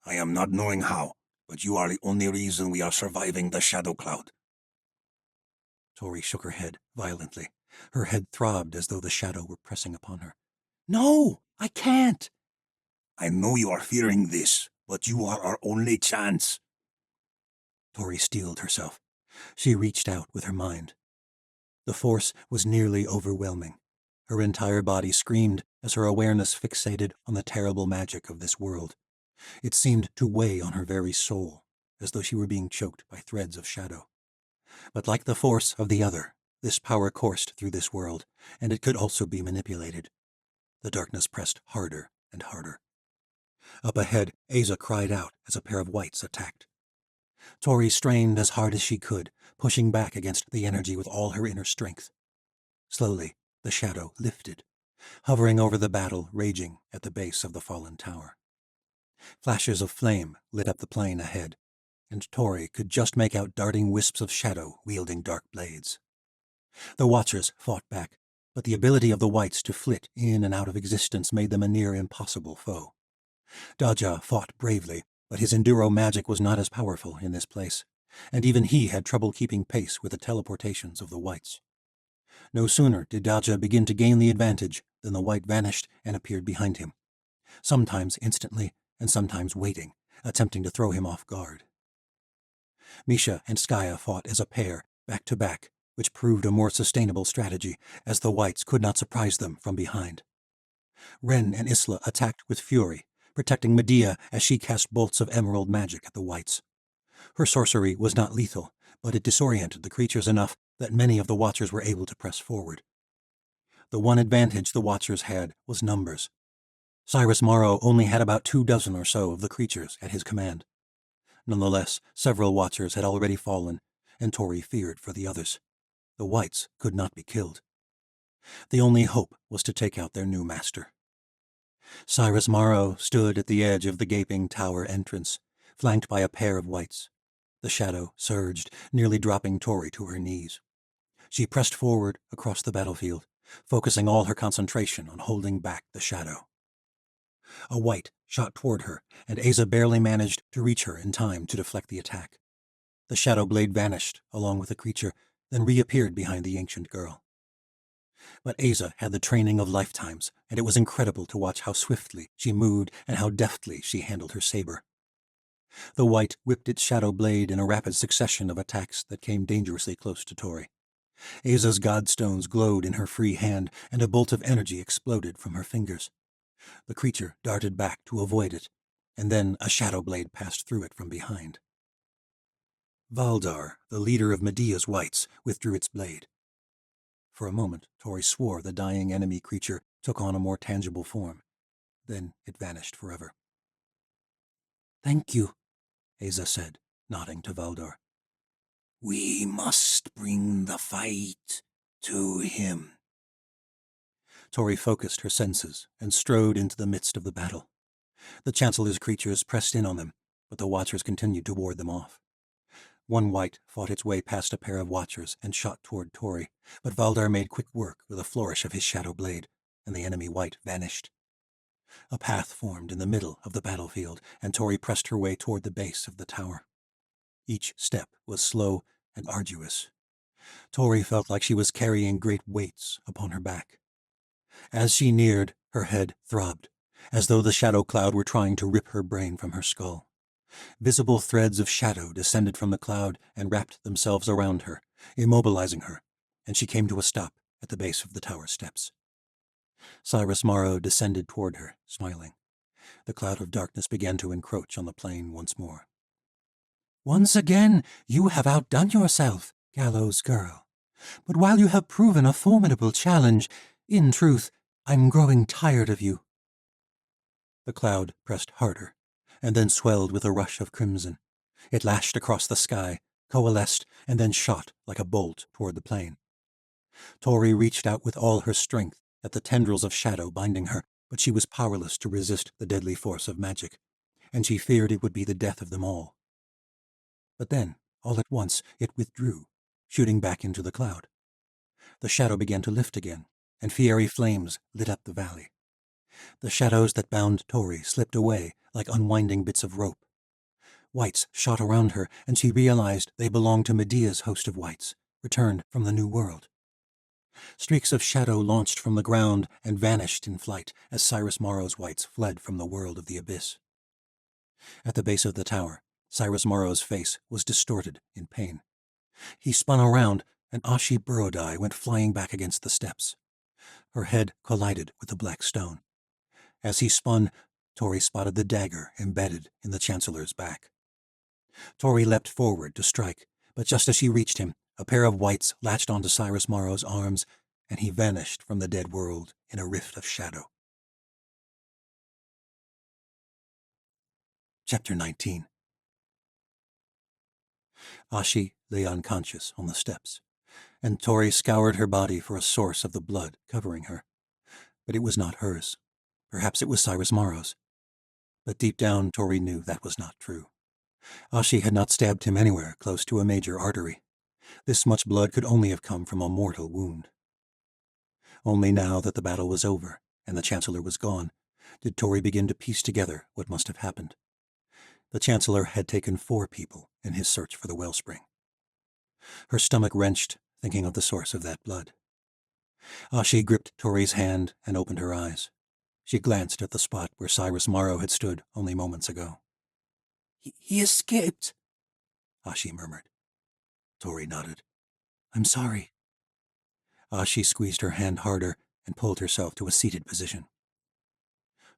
I am not knowing how, but you are the only reason we are surviving the shadow cloud. Tori shook her head violently. Her head throbbed as though the shadow were pressing upon her. No, I can't. I know you are fearing this, but you are our only chance. Tori steeled herself. She reached out with her mind. The force was nearly overwhelming. Her entire body screamed as her awareness fixated on the terrible magic of this world. It seemed to weigh on her very soul, as though she were being choked by threads of shadow. But like the force of the other, this power coursed through this world, and it could also be manipulated. The darkness pressed harder and harder. Up ahead, Asa cried out as a pair of whites attacked. Tori strained as hard as she could, pushing back against the energy with all her inner strength. Slowly, the shadow lifted, hovering over the battle raging at the base of the fallen tower. Flashes of flame lit up the plain ahead, and Tori could just make out darting wisps of shadow wielding dark blades. The Watchers fought back, but the ability of the whites to flit in and out of existence made them a near impossible foe. Daja fought bravely, but his enduro magic was not as powerful in this place, and even he had trouble keeping pace with the teleportations of the whites. No sooner did Daja begin to gain the advantage than the white vanished and appeared behind him, sometimes instantly and sometimes waiting, attempting to throw him off guard. Misha and Skaya fought as a pair, back to back, which proved a more sustainable strategy, as the whites could not surprise them from behind. Ren and Isla attacked with fury, protecting Medea as she cast bolts of emerald magic at the whites. Her sorcery was not lethal, but it disoriented the creatures enough that many of the Watchers were able to press forward. The one advantage the Watchers had was numbers. Cyrus Morrow only had about 24 or so of the creatures at his command. Nonetheless, several Watchers had already fallen, and Tori feared for the others. The whites could not be killed. The only hope was to take out their new master. Cyrus Morrow stood at the edge of the gaping tower entrance, flanked by a pair of whites. The shadow surged, nearly dropping Tori to her knees. She pressed forward across the battlefield, focusing all her concentration on holding back the shadow. A white shot toward her, and Asa barely managed to reach her in time to deflect the attack. The shadow blade vanished along with the creature, then reappeared behind the ancient girl. But Asa had the training of lifetimes, and it was incredible to watch how swiftly she moved and how deftly she handled her saber. The white whipped its shadow blade in a rapid succession of attacks that came dangerously close to Tori. Asa's godstones glowed in her free hand, and a bolt of energy exploded from her fingers. The creature darted back to avoid it, and then a shadow blade passed through it from behind. Valdar, the leader of Medea's whites, withdrew its blade. For a moment, Tori swore the dying enemy creature took on a more tangible form. Then it vanished forever. "Thank you," Asa said, nodding to Valdar. We must bring the fight to him. Tori focused her senses and strode into the midst of the battle. The Chancellor's creatures pressed in on them, but the Watchers continued to ward them off. One white fought its way past a pair of Watchers and shot toward Tori, but Valdar made quick work with a flourish of his shadow blade, and the enemy white vanished. A path formed in the middle of the battlefield, and Tori pressed her way toward the base of the tower. Each step was slow and arduous. Tori felt like she was carrying great weights upon her back. As she neared, her head throbbed, as though the shadow cloud were trying to rip her brain from her skull. Visible threads of shadow descended from the cloud and wrapped themselves around her, immobilizing her, and she came to a stop at the base of the tower steps. Cyrus Morrow descended toward her, smiling. The cloud of darkness began to encroach on the plain once more. "Once again, you have outdone yourself, Gallows Girl. But while you have proven a formidable challenge, in truth, I'm growing tired of you." The cloud pressed harder, and then swelled with a rush of crimson. It lashed across the sky, coalesced, and then shot like a bolt toward the plain. Tori reached out with all her strength at the tendrils of shadow binding her, but she was powerless to resist the deadly force of magic, and she feared it would be the death of them all. But then, all at once, it withdrew, shooting back into the cloud. The shadow began to lift again, and fiery flames lit up the valley. The shadows that bound Tori slipped away like unwinding bits of rope. Whites shot around her, and she realized they belonged to Medea's host of whites, returned from the New World. Streaks of shadow launched from the ground and vanished in flight as Cyrus Morrow's whites fled from the world of the abyss. At the base of the tower, Cyrus Morrow's face was distorted in pain. He spun around, and Ashi Burodai went flying back against the steps. Her head collided with the black stone. As he spun, Tori spotted the dagger embedded in the Chancellor's back. Tori leapt forward to strike, but just as she reached him, a pair of whites latched onto Cyrus Morrow's arms, and he vanished from the dead world in a rift of shadow. Chapter 19. Ashi lay unconscious on the steps, and Tori scoured her body for a source of the blood covering her. But it was not hers. Perhaps it was Cyrus Morrow's. But deep down, Tori knew that was not true. Ashi had not stabbed him anywhere close to a major artery. This much blood could only have come from a mortal wound. Only now that the battle was over and the Chancellor was gone, did Tori begin to piece together what must have happened. The Chancellor had taken 4 people in his search for the wellspring. Her stomach wrenched, thinking of the source of that blood. Ashi gripped Tori's hand and opened her eyes. She glanced at the spot where Cyrus Morrow had stood only moments ago. He escaped, Ashi murmured. Tori nodded. I'm sorry. Ashi squeezed her hand harder and pulled herself to a seated position.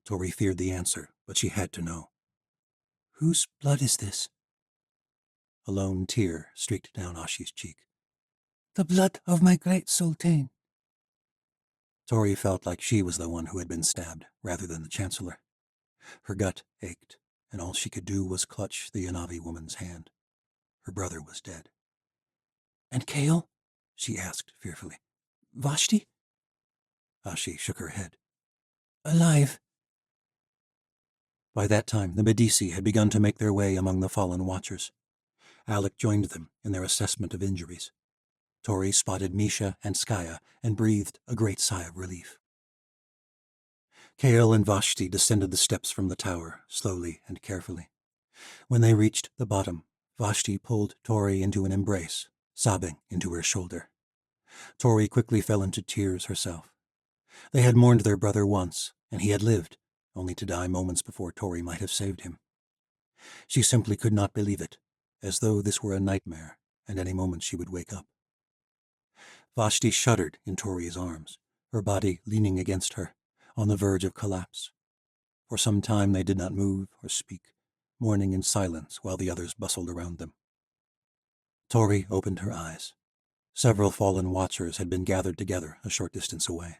Tori feared the answer, but she had to know. Whose blood is this? A lone tear streaked down Ashi's cheek. The blood of my great sultan. Tori felt like she was the one who had been stabbed, rather than the Chancellor. Her gut ached, and all she could do was clutch the Yanavi woman's hand. Her brother was dead. And Kale? She asked fearfully. Vashti? Ashi shook her head. Alive. By that time, the Medici had begun to make their way among the fallen Watchers. Alec joined them in their assessment of injuries. Tori spotted Misha and Skaya and breathed a great sigh of relief. Kale and Vashti descended the steps from the tower, slowly and carefully. When they reached the bottom, Vashti pulled Tori into an embrace, sobbing into her shoulder. Tori quickly fell into tears herself. They had mourned their brother once, and he had lived, only to die moments before Tori might have saved him. She simply could not believe it, as though this were a nightmare, and any moment she would wake up. Vashti shuddered in Tori's arms, her body leaning against her, on the verge of collapse. For some time they did not move or speak, mourning in silence while the others bustled around them. Tori opened her eyes. Several fallen Watchers had been gathered together a short distance away.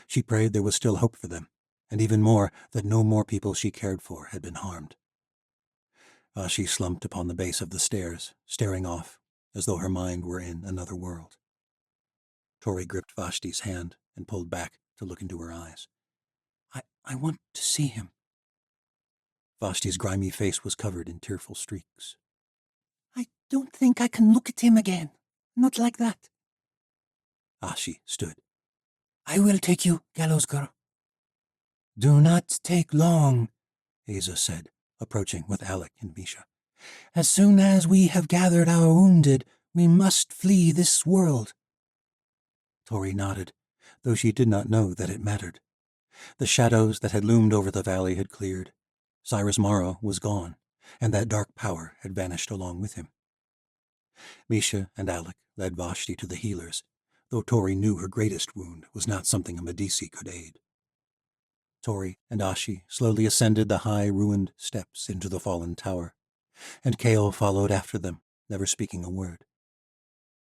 She prayed there was still hope for them, and even more that no more people she cared for had been harmed. Ashi slumped upon the base of the stairs, staring off, as though her mind were in another world. Tori gripped Vashti's hand and pulled back to look into her eyes. I want to see him. Vashti's grimy face was covered in tearful streaks. I don't think I can look at him again. Not like that. Ashi stood. I will take you, gallows girl. Do not take long, Asa said, approaching with Alec and Misha. As soon as we have gathered our wounded, we must flee this world. Tori nodded, though she did not know that it mattered. The shadows that had loomed over the valley had cleared. Cyrus Morrow was gone, and that dark power had vanished along with him. Misha and Alec led Vashti to the healers, though Tori knew her greatest wound was not something a Medici could aid. Tori and Ashi slowly ascended the high, ruined steps into the fallen tower, and Kale followed after them, never speaking a word.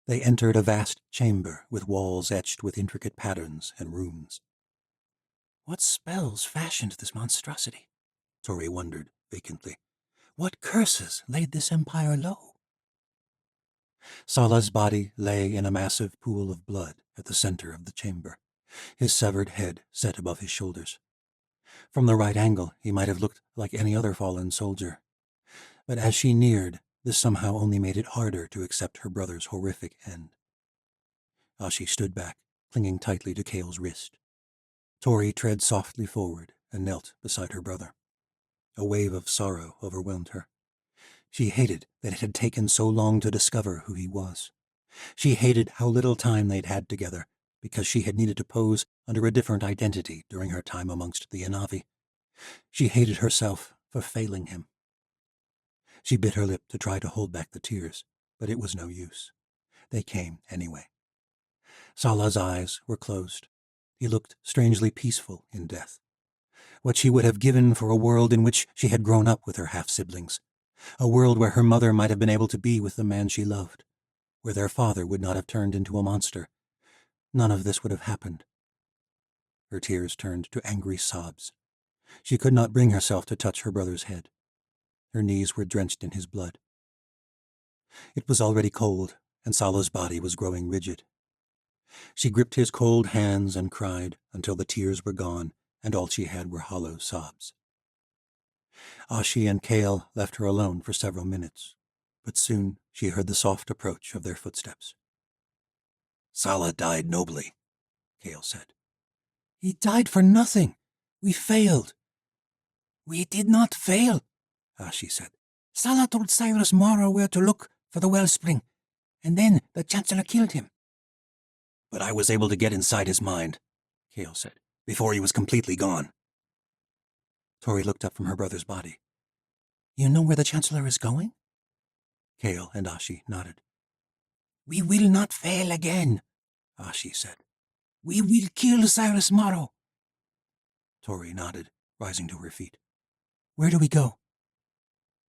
They entered a vast chamber with walls etched with intricate patterns and runes. What spells fashioned this monstrosity? Tori wondered vacantly. What curses laid this empire low? Sala's body lay in a massive pool of blood at the center of the chamber, his severed head set above his shoulders. From the right angle, he might have looked like any other fallen soldier. But as she neared, this somehow only made it harder to accept her brother's horrific end. Ashi stood back, clinging tightly to Kale's wrist. Tori tread softly forward and knelt beside her brother. A wave of sorrow overwhelmed her. She hated that it had taken so long to discover who he was. She hated how little time they'd had together, because she had needed to pose under a different identity during her time amongst the Yanavi. She hated herself for failing him. She bit her lip to try to hold back the tears, but it was no use. They came anyway. Sala's eyes were closed. He looked strangely peaceful in death. What she would have given for a world in which she had grown up with her half-siblings. A world where her mother might have been able to be with the man she loved. Where their father would not have turned into a monster. None of this would have happened. Her tears turned to angry sobs. She could not bring herself to touch her brother's head. Her knees were drenched in his blood. It was already cold, and Sala's body was growing rigid. She gripped his cold hands and cried until the tears were gone, and all she had were hollow sobs. Ashi and Kale left her alone for several minutes, but soon she heard the soft approach of their footsteps. Sala died nobly, Kale said. He died for nothing. We failed. We did not fail, Ashi said. Sala told Cyrus Mara where to look for the wellspring, and then the Chancellor killed him. But I was able to get inside his mind, Kale said, before he was completely gone. Tori looked up from her brother's body. You know where the Chancellor is going? Kale and Ashi nodded. We will not fail again, Ashi said. We will kill Cyrus Mara. Tori nodded, rising to her feet. Where do we go?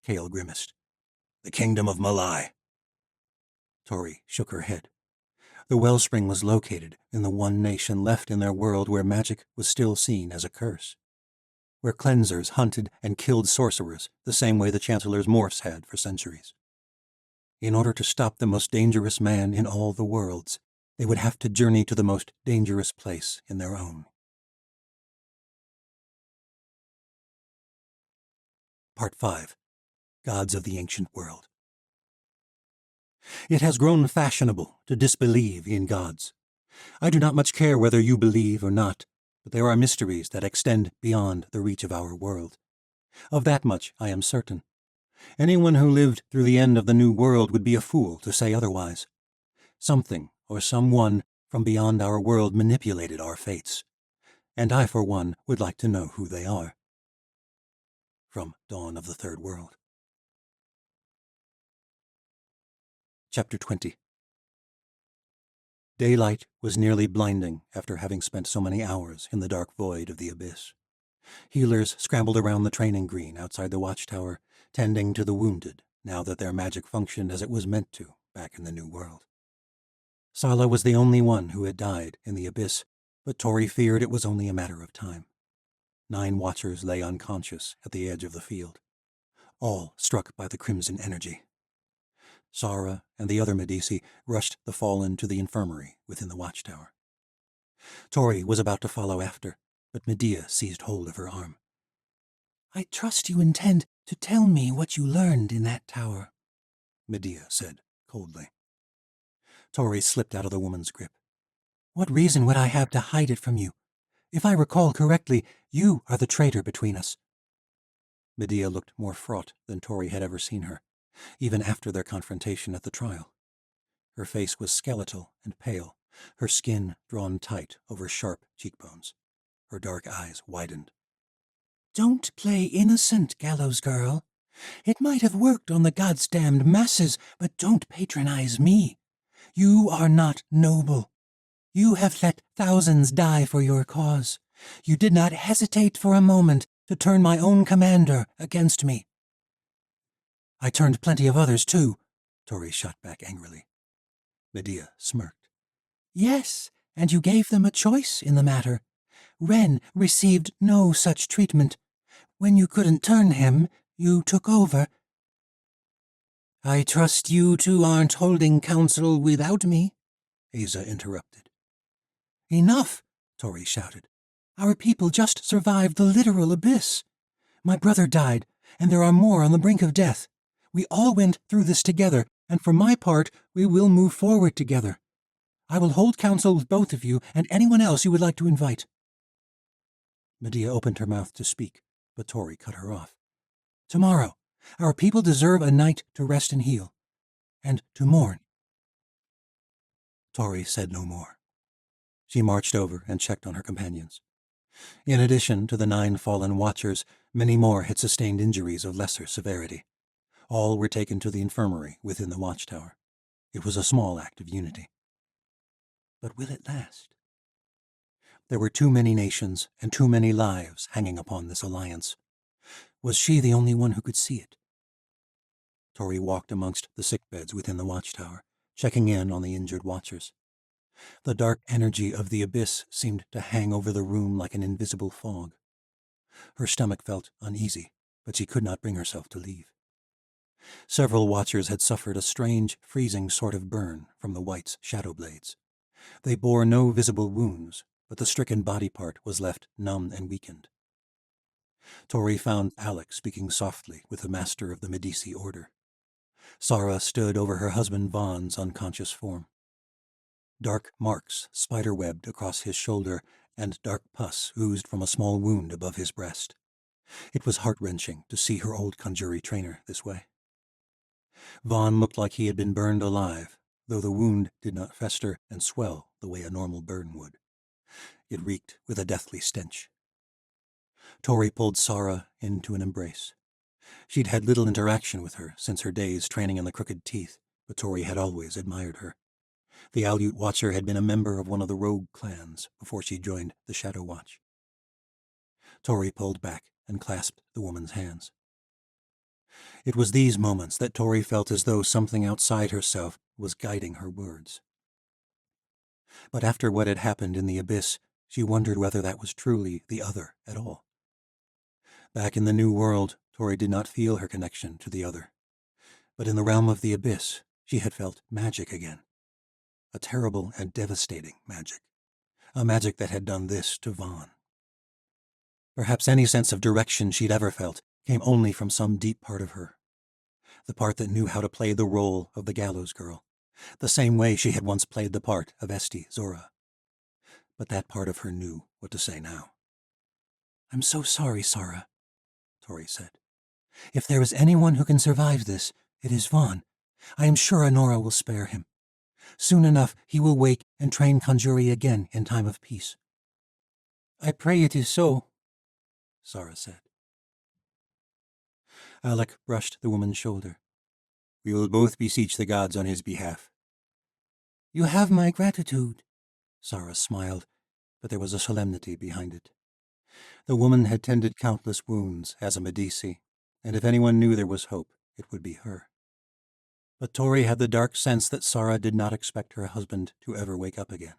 Kale grimaced. The kingdom of Malai. Tori shook her head. The wellspring was located in the one nation left in their world where magic was still seen as a curse, where cleansers hunted and killed sorcerers the same way the Chancellor's morphs had for centuries. In order to stop the most dangerous man in all the worlds, they would have to journey to the most dangerous place in their own. Part 5. Gods of the Ancient World. It has grown fashionable to disbelieve in gods. I do not much care whether you believe or not, but there are mysteries that extend beyond the reach of our world. Of that much I am certain. Anyone who lived through the end of the New World would be a fool to say otherwise. Something or someone from beyond our world manipulated our fates, and I, for one, would like to know who they are. From Dawn of the Third World. Chapter 20. Daylight was nearly blinding after having spent so many hours in the dark void of the abyss. Healers scrambled around the training green outside the watchtower, tending to the wounded, now that their magic functioned as it was meant to back in the New World. Sala was the only one who had died in the abyss, but Tori feared it was only a matter of time. 9 watchers lay unconscious at the edge of the field, all struck by the crimson energy. Sara and the other Medici rushed the fallen to the infirmary within the watchtower. Tori was about to follow after, but Medea seized hold of her arm. I trust you intend to tell me what you learned in that tower, Medea said coldly. Tori slipped out of the woman's grip. What reason would I have to hide it from you? If I recall correctly, you are the traitor between us. Medea looked more fraught than Tori had ever seen her, even after their confrontation at the trial. Her face was skeletal and pale, her skin drawn tight over sharp cheekbones. Her dark eyes widened. Don't play innocent, gallows girl. It might have worked on the goddamned masses, but don't patronize me. You are not noble. You have let thousands die for your cause. You did not hesitate for a moment to turn my own commander against me. I turned plenty of others, too, Tori shot back angrily. Medea smirked. Yes, and you gave them a choice in the matter. Ren received no such treatment. When you couldn't turn him, you took over. I trust you two aren't holding council without me, Asa interrupted. Enough, Tori shouted. Our people just survived the literal abyss. My brother died, and there are more on the brink of death. We all went through this together, and for my part, we will move forward together. I will hold council with both of you and anyone else you would like to invite. Medea opened her mouth to speak, but Tori cut her off. Tomorrow, our people deserve a night to rest and heal, and to mourn. Tori said no more. She marched over and checked on her companions. In addition to the 9 fallen watchers, many more had sustained injuries of lesser severity. All were taken to the infirmary within the watchtower. It was a small act of unity. But will it last? There were too many nations and too many lives hanging upon this alliance. Was she the only one who could see it? Tori walked amongst the sickbeds within the watchtower, checking in on the injured watchers. The dark energy of the abyss seemed to hang over the room like an invisible fog. Her stomach felt uneasy, but she could not bring herself to leave. Several watchers had suffered a strange, freezing sort of burn from the White's shadow blades. They bore no visible wounds, but the stricken body part was left numb and weakened. Tori found Alec speaking softly with the master of the Medici order. Sara stood over her husband Vaughn's unconscious form. Dark marks spider-webbed across his shoulder, and dark pus oozed from a small wound above his breast. It was heart-wrenching to see her old conjurer trainer this way. Vaughn looked like he had been burned alive, though the wound did not fester and swell the way a normal burn would. It reeked with a deathly stench. Tori pulled Sara into an embrace. She'd had little interaction with her since her days training in the Crooked Teeth, but Tori had always admired her. The Aleut Watcher had been a member of one of the rogue clans before she joined the Shadow Watch. Tori pulled back and clasped the woman's hands. It was these moments that Tori felt as though something outside herself was guiding her words. But after what had happened in the abyss, she wondered whether that was truly the other at all. Back in the New World, Tori did not feel her connection to the other. But in the realm of the abyss, she had felt magic again. A terrible and devastating magic. A magic that had done this to Vaughn. Perhaps any sense of direction she'd ever felt came only from some deep part of her. The part that knew how to play the role of the gallows girl, the same way she had once played the part of Esti Zora. But that part of her knew what to say now. "I'm so sorry, Sara," Tori said. "If there is anyone who can survive this, it is Vaughn. I am sure Honora will spare him. Soon enough he will wake and train Conjuri again in time of peace." "I pray it is so," Sara said. Alec brushed the woman's shoulder. "We will both beseech the gods on his behalf." "You have my gratitude," Sara smiled, but there was a solemnity behind it. The woman had tended countless wounds as a Medici, and if anyone knew there was hope, it would be her. But Tori had the dark sense that Sara did not expect her husband to ever wake up again.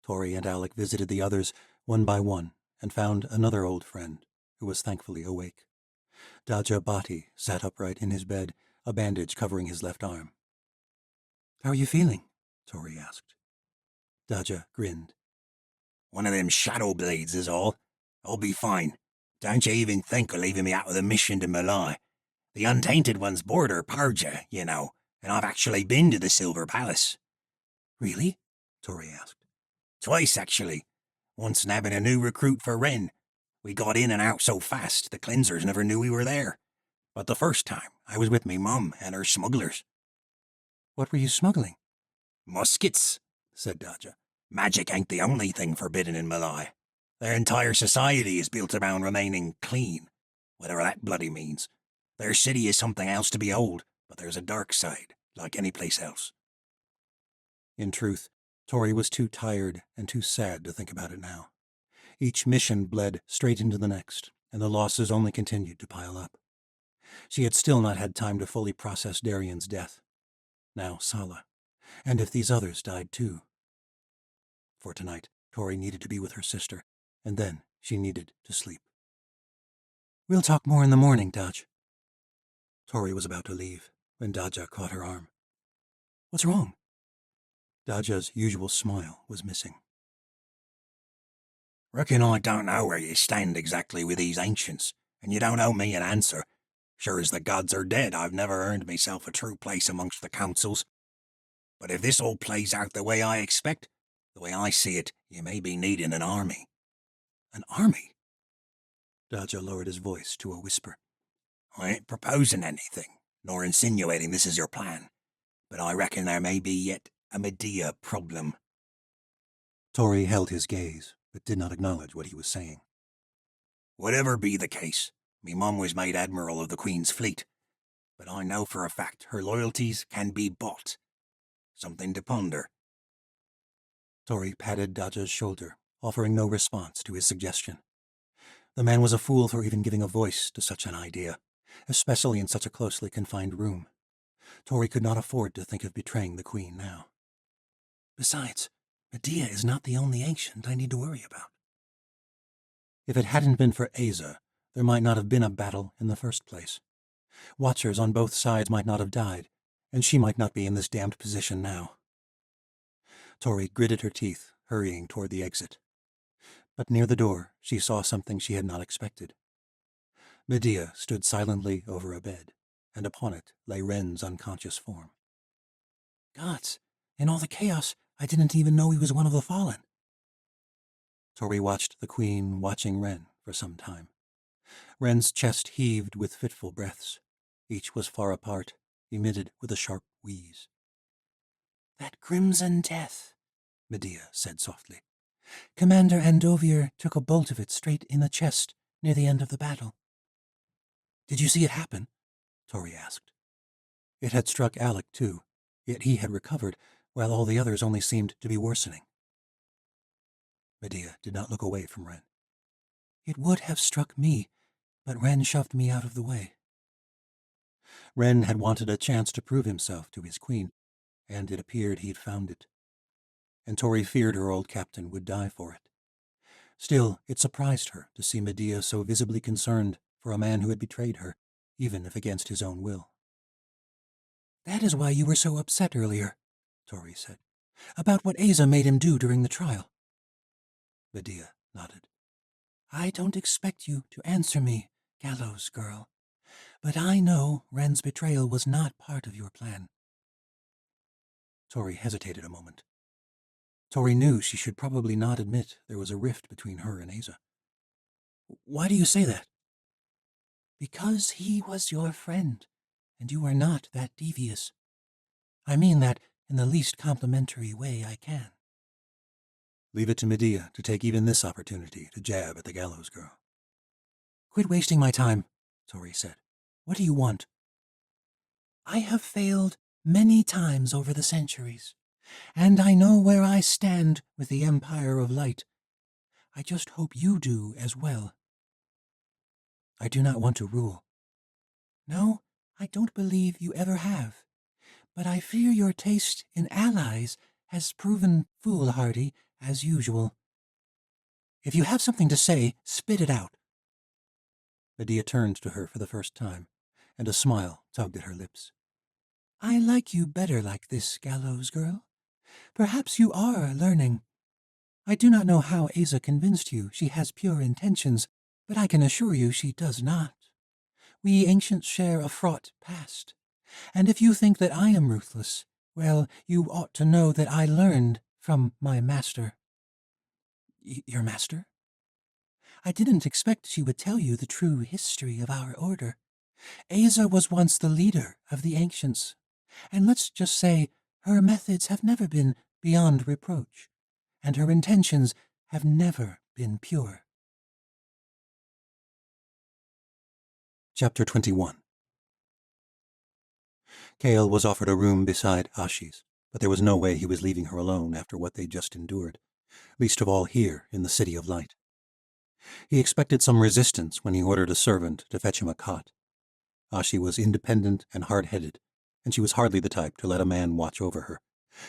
Tori and Alec visited the others one by one and found another old friend who was thankfully awake. Daja Bhati sat upright in his bed, a bandage covering his left arm. "How are you feeling?" Tori asked. Daja grinned. "One of them shadow blades is all. I'll be fine. Don't you even think of leaving me out of the mission to Malai. The Untainted Ones border Parja, you know, and I've actually been to the Silver Palace." "Really?" Tori asked. "Twice, actually. Once nabbing a new recruit for Ren. We got in and out so fast, the cleansers never knew we were there. But the first time, I was with me mum and her smugglers." "What were you smuggling?" "Muskets," said Daja. "Magic ain't the only thing forbidden in Malai. Their entire society is built around remaining clean, whatever that bloody means. Their city is something else to behold, but there's a dark side, like any place else." In truth, Tori was too tired and too sad to think about it now. Each mission bled straight into the next, and the losses only continued to pile up. She had still not had time to fully process Darian's death. Now Sala. And if these others died too? For tonight, Tori needed to be with her sister, and then she needed to sleep. "We'll talk more in the morning, Daj." Tori was about to leave when Daja caught her arm. "What's wrong?" Daja's usual smile was missing. "Reckon I don't know where you stand exactly with these ancients, and you don't owe me an answer. Sure as the gods are dead, I've never earned myself a true place amongst the councils. But if this all plays out the way I expect, the way I see it, you may be needing an army." "An army?" Daja lowered his voice to a whisper. "I ain't proposing anything, nor insinuating this is your plan, but I reckon there may be yet a Medea problem." Tori held his gaze, but did not acknowledge what he was saying. "Whatever be the case, me mum was made admiral of the Queen's fleet, but I know for a fact her loyalties can be bought. Something to ponder." Tori patted Daja's shoulder, offering no response to his suggestion. The man was a fool for even giving a voice to such an idea, especially in such a closely confined room. Tori could not afford to think of betraying the Queen now. "Besides, Medea is not the only ancient I need to worry about." If it hadn't been for Asa, there might not have been a battle in the first place. Watchers on both sides might not have died, and she might not be in this damned position now. Tori gritted her teeth, hurrying toward the exit. But near the door, she saw something she had not expected. Medea stood silently over a bed, and upon it lay Ren's unconscious form. "Gods, in all the chaos, I didn't even know he was one of the fallen." Tori watched the Queen watching Ren for some time. Wren's chest heaved with fitful breaths. Each was far apart, emitted with a sharp wheeze. "That crimson death," Medea said softly. "Commander Andovier took a bolt of it straight in the chest near the end of the battle." "Did you see it happen?" Tori asked. It had struck Alec, too, yet he had recovered, while all the others only seemed to be worsening. Medea did not look away from Wren. "It would have struck me, but Wren shoved me out of the way." Wren had wanted a chance to prove himself to his queen, and it appeared he'd found it. And Tori feared her old captain would die for it. Still, it surprised her to see Medea so visibly concerned for a man who had betrayed her, even if against his own will. "That is why you were so upset earlier," Tori said, "about what Asa made him do during the trial." Medea nodded. "I don't expect you to answer me, gallows girl, but I know Wren's betrayal was not part of your plan." Tori hesitated a moment. Tori knew she should probably not admit there was a rift between her and Asa. "Why do you say that?" "Because he was your friend, and you are not that devious. I mean that in the least complimentary way I can." Leave it to Medea to take even this opportunity to jab at the gallows girl. "Quit wasting my time," Tori said. "What do you want?" "I have failed many times over the centuries, and I know where I stand with the Empire of Light. I just hope you do as well." "I do not want to rule." "No, I don't believe you ever have. But I fear your taste in allies has proven foolhardy, as usual." "If you have something to say, spit it out." Medea turned to her for the first time, and a smile tugged at her lips. "I like you better like this, gallows girl. Perhaps you are learning. I do not know how Asa convinced you she has pure intentions, but I can assure you she does not. We ancients share a fraught past, and if you think that I am ruthless, well, you ought to know that I learned from my master." "Your master?" "I didn't expect she would tell you the true history of our order. Asa was once the leader of the ancients, and let's just say her methods have never been beyond reproach, and her intentions have never been pure." Chapter 21. Kale was offered a room beside Ashi's, but there was no way he was leaving her alone after what they'd just endured, least of all here in the City of Light. He expected some resistance when he ordered a servant to fetch him a cot. Ashi was independent and hard-headed, and she was hardly the type to let a man watch over her.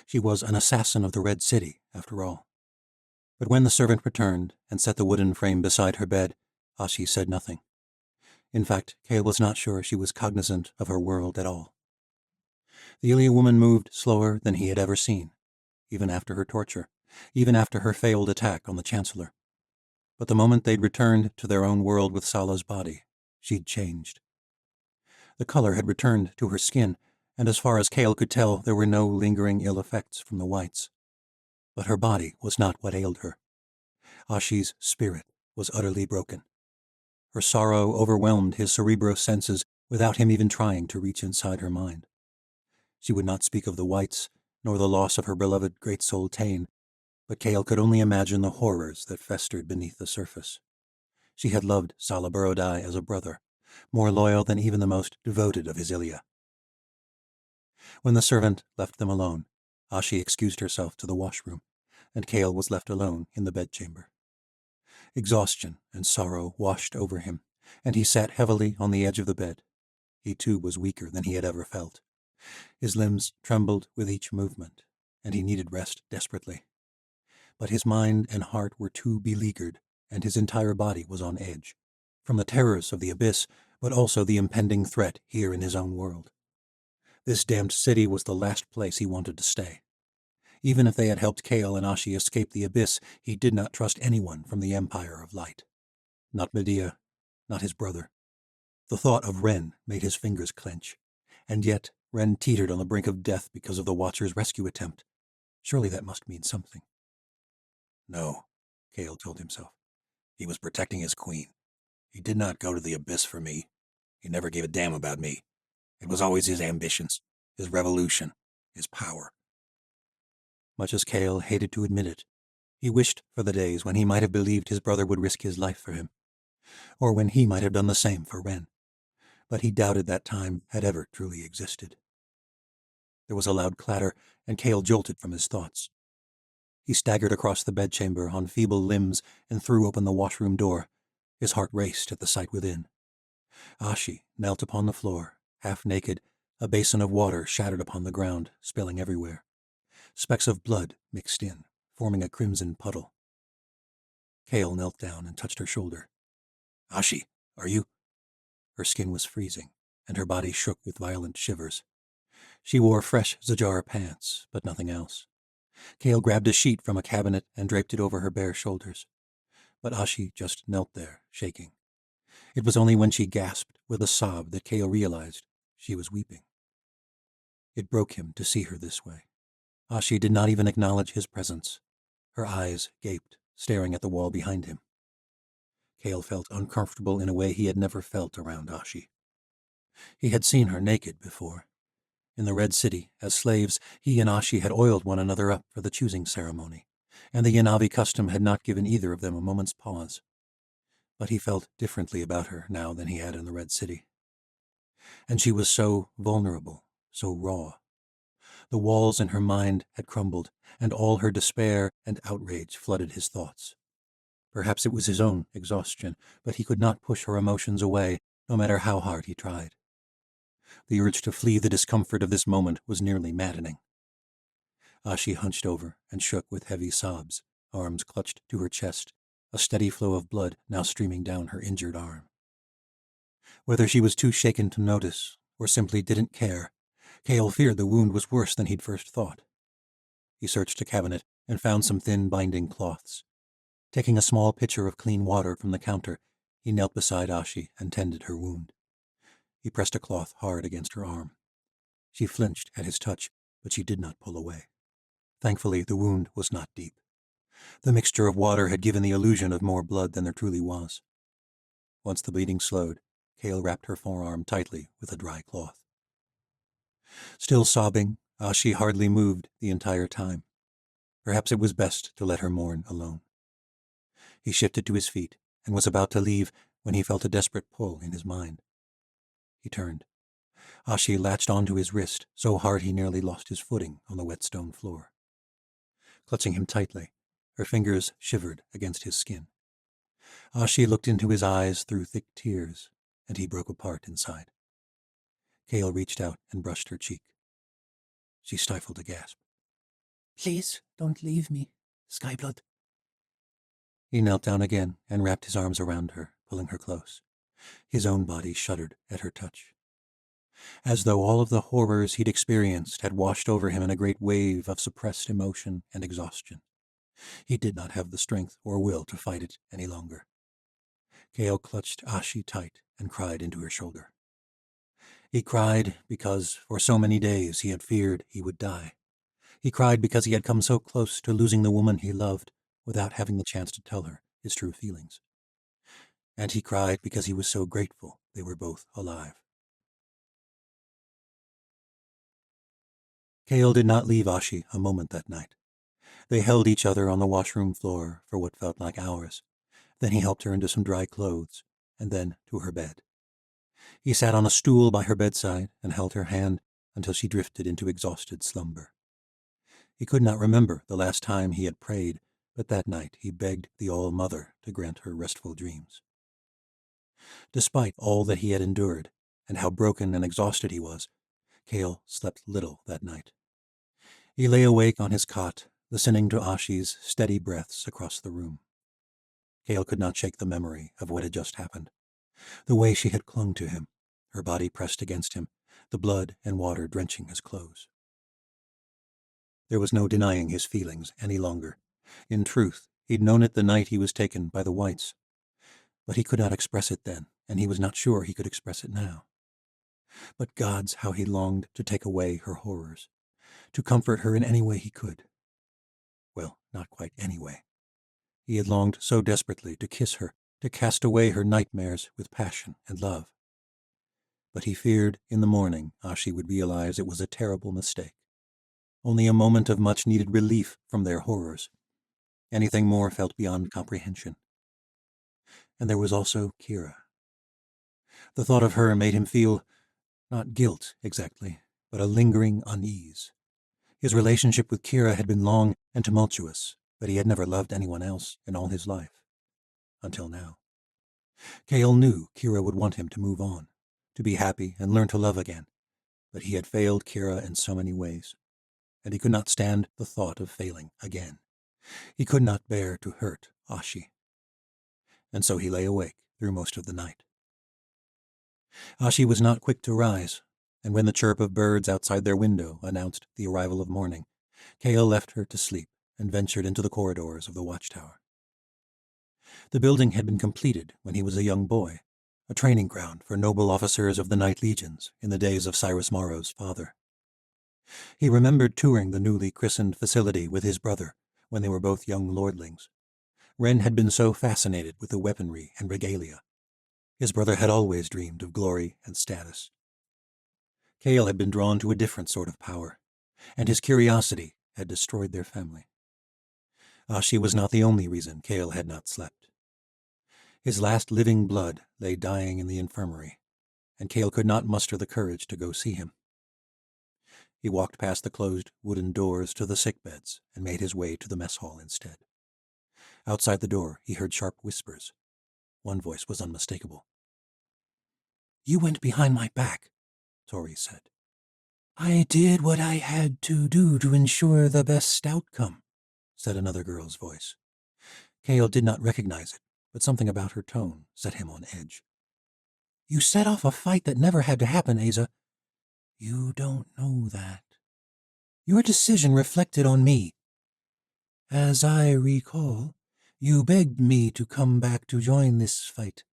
She was an assassin of the Red City, after all. But when the servant returned and set the wooden frame beside her bed, Ashi said nothing. In fact, Kale was not sure she was cognizant of her world at all. The Ilya woman moved slower than he had ever seen, even after her torture, even after her failed attack on the Chancellor. But the moment they'd returned to their own world with Sala's body, she'd changed. The color had returned to her skin, and as far as Kale could tell, there were no lingering ill effects from the whites. But her body was not what ailed her. Ashi's spirit was utterly broken. Her sorrow overwhelmed his cerebral senses without him even trying to reach inside her mind. She would not speak of the whites, nor the loss of her beloved great soul Tain, but Kale could only imagine the horrors that festered beneath the surface. She had loved Sala Borodai as a brother, more loyal than even the most devoted of his Ilya. When the servant left them alone, Ashi excused herself to the washroom, and Kale was left alone in the bedchamber. Exhaustion and sorrow washed over him, and he sat heavily on the edge of the bed. He too was weaker than he had ever felt. His limbs trembled with each movement, and he needed rest desperately. But his mind and heart were too beleaguered, and his entire body was on edge, from the terrors of the abyss, but also the impending threat here in his own world. This damned city was the last place he wanted to stay. Even if they had helped Kale and Ashi escape the abyss, he did not trust anyone from the Empire of Light. Not Medea, not his brother. The thought of Wren made his fingers clench, and yet Wren teetered on the brink of death because of the Watcher's rescue attempt. Surely that must mean something. No, Kale told himself. He was protecting his queen. He did not go to the abyss for me. He never gave a damn about me. It was always his ambitions, his revolution, his power. Much as Cale hated to admit it, he wished for the days when he might have believed his brother would risk his life for him, or when he might have done the same for Ren. But he doubted that time had ever truly existed. There was a loud clatter, and Cale jolted from his thoughts. He staggered across the bedchamber on feeble limbs and threw open the washroom door. His heart raced at the sight within. Ashi knelt upon the floor, half naked, a basin of water shattered upon the ground, spilling everywhere. Specks of blood mixed in, forming a crimson puddle. Cale knelt down and touched her shoulder. Ashi, are you? Her skin was freezing, and her body shook with violent shivers. She wore fresh Zajara pants, but nothing else. Cale grabbed a sheet from a cabinet and draped it over her bare shoulders. But Ashi just knelt there, shaking. It was only when she gasped with a sob that Cale realized she was weeping. It broke him to see her this way. Ashi did not even acknowledge his presence. Her eyes gaped, staring at the wall behind him. Cale felt uncomfortable in a way he had never felt around Ashi. He had seen her naked before. In the Red City, as slaves, he and Ashi had oiled one another up for the choosing ceremony, and the Yanavi custom had not given either of them a moment's pause. But he felt differently about her now than he had in the Red City. And she was so vulnerable, so raw. The walls in her mind had crumbled, and all her despair and outrage flooded his thoughts. Perhaps it was his own exhaustion, but he could not push her emotions away, no matter how hard he tried. The urge to flee the discomfort of this moment was nearly maddening. Ashi hunched over and shook with heavy sobs, arms clutched to her chest, a steady flow of blood now streaming down her injured arm. Whether she was too shaken to notice, or simply didn't care, Cale feared the wound was worse than he'd first thought. He searched a cabinet and found some thin binding cloths. Taking a small pitcher of clean water from the counter, he knelt beside Ashi and tended her wound. He pressed a cloth hard against her arm. She flinched at his touch, but she did not pull away. Thankfully, the wound was not deep. The mixture of water had given the illusion of more blood than there truly was. Once the bleeding slowed, Cale wrapped her forearm tightly with a dry cloth. Still sobbing, Ashi hardly moved the entire time. Perhaps it was best to let her mourn alone. He shifted to his feet and was about to leave when he felt a desperate pull in his mind. He turned. Ashi latched onto his wrist so hard he nearly lost his footing on the wet stone floor. Clutching him tightly, her fingers shivered against his skin. Ashi looked into his eyes through thick tears, and he broke apart inside. Cale reached out and brushed her cheek. She stifled a gasp. Please, don't leave me, Skyblood. He knelt down again and wrapped his arms around her, pulling her close. His own body shuddered at her touch. As though all of the horrors he'd experienced had washed over him in a great wave of suppressed emotion and exhaustion. He did not have the strength or will to fight it any longer. Cale clutched Ashi tight and cried into her shoulder. He cried because for so many days he had feared he would die. He cried because he had come so close to losing the woman he loved without having the chance to tell her his true feelings. And he cried because he was so grateful they were both alive. Cale did not leave Ashi a moment that night. They held each other on the washroom floor for what felt like hours. Then he helped her into some dry clothes, and then to her bed. He sat on a stool by her bedside and held her hand until she drifted into exhausted slumber. He could not remember the last time he had prayed, but that night he begged the All-Mother to grant her restful dreams. Despite all that he had endured, and how broken and exhausted he was, Cale slept little that night. He lay awake on his cot, listening to Ashi's steady breaths across the room. Cale could not shake the memory of what had just happened. The way she had clung to him, her body pressed against him, the blood and water drenching his clothes. There was no denying his feelings any longer. In truth, he'd known it the night he was taken by the whites. But he could not express it then, and he was not sure he could express it now. But gods, how he longed to take away her horrors, to comfort her in any way he could. Well, not quite any way. He had longed so desperately to kiss her, to cast away her nightmares with passion and love. But he feared in the morning Ashi would realize it was a terrible mistake, only a moment of much-needed relief from their horrors. Anything more felt beyond comprehension. And there was also Kira. The thought of her made him feel, not guilt exactly, but a lingering unease. His relationship with Kira had been long and tumultuous, but he had never loved anyone else in all his life. Until now. Cale knew Kira would want him to move on, to be happy and learn to love again, but he had failed Kira in so many ways, and he could not stand the thought of failing again. He could not bear to hurt Ashi. And so he lay awake through most of the night. Ashi was not quick to rise, and when the chirp of birds outside their window announced the arrival of morning, Cale left her to sleep and ventured into the corridors of the watchtower. The building had been completed when he was a young boy, a training ground for noble officers of the Night Legions in the days of Cyrus Morrow's father. He remembered touring the newly christened facility with his brother when they were both young lordlings. Ren had been so fascinated with the weaponry and regalia. His brother had always dreamed of glory and status. Cale had been drawn to a different sort of power, and his curiosity had destroyed their family. Ashi was not the only reason Cale had not slept. His last living blood lay dying in the infirmary, and Cale could not muster the courage to go see him. He walked past the closed wooden doors to the sickbeds and made his way to the mess hall instead. Outside the door, he heard sharp whispers. One voice was unmistakable. "You went behind my back," Tori said. "I did what I had to do to ensure the best outcome," said another girl's voice. Cale did not recognize it, but something about her tone set him on edge. "You set off a fight that never had to happen, Asa. You don't know that. Your decision reflected on me. As I recall, you begged me to come back to join this fight.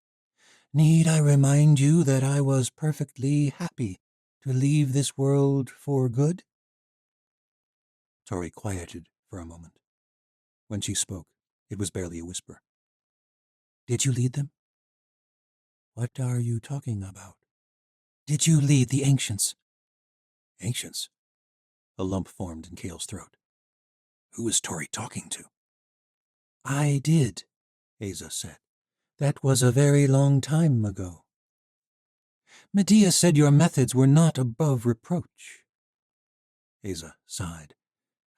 Need I remind you that I was perfectly happy to leave this world for good?" Tori quieted for a moment. When she spoke, it was barely a whisper. "Did you lead them?" "What are you talking about?" "Did you lead the Ancients?" Ancients? A lump formed in Cale's throat. Who was Tori talking to? "I did," Asa said. "That was a very long time ago. Medea said your methods were not above reproach." Asa sighed.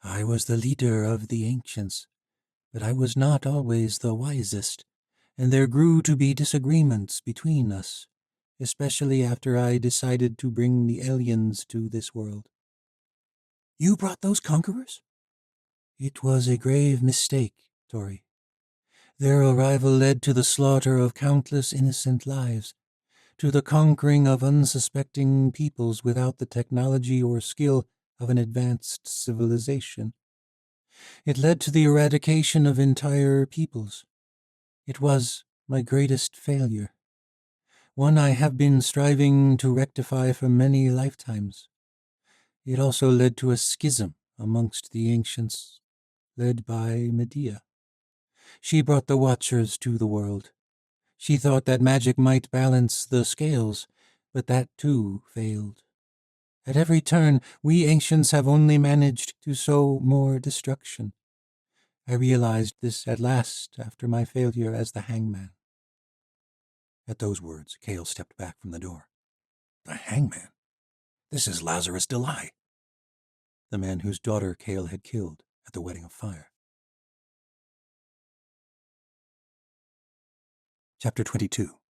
"I was the leader of the Ancients, but I was not always the wisest, and there grew to be disagreements between us, especially after I decided to bring the aliens to this world." "You brought those conquerors?" "It was a grave mistake, Tori. Their arrival led to the slaughter of countless innocent lives, to the conquering of unsuspecting peoples without the technology or skill of an advanced civilization. It led to the eradication of entire peoples. It was my greatest failure, one I have been striving to rectify for many lifetimes. It also led to a schism amongst the ancients, led by Medea. She brought the Watchers to the world. She thought that magic might balance the scales, but that too failed. At every turn, we ancients have only managed to sow more destruction. I realized this at last after my failure as the hangman." At those words, Cale stepped back from the door. The hangman? This is Lazarus Delay, the man whose daughter Cale had killed at the wedding of fire. Chapter 22.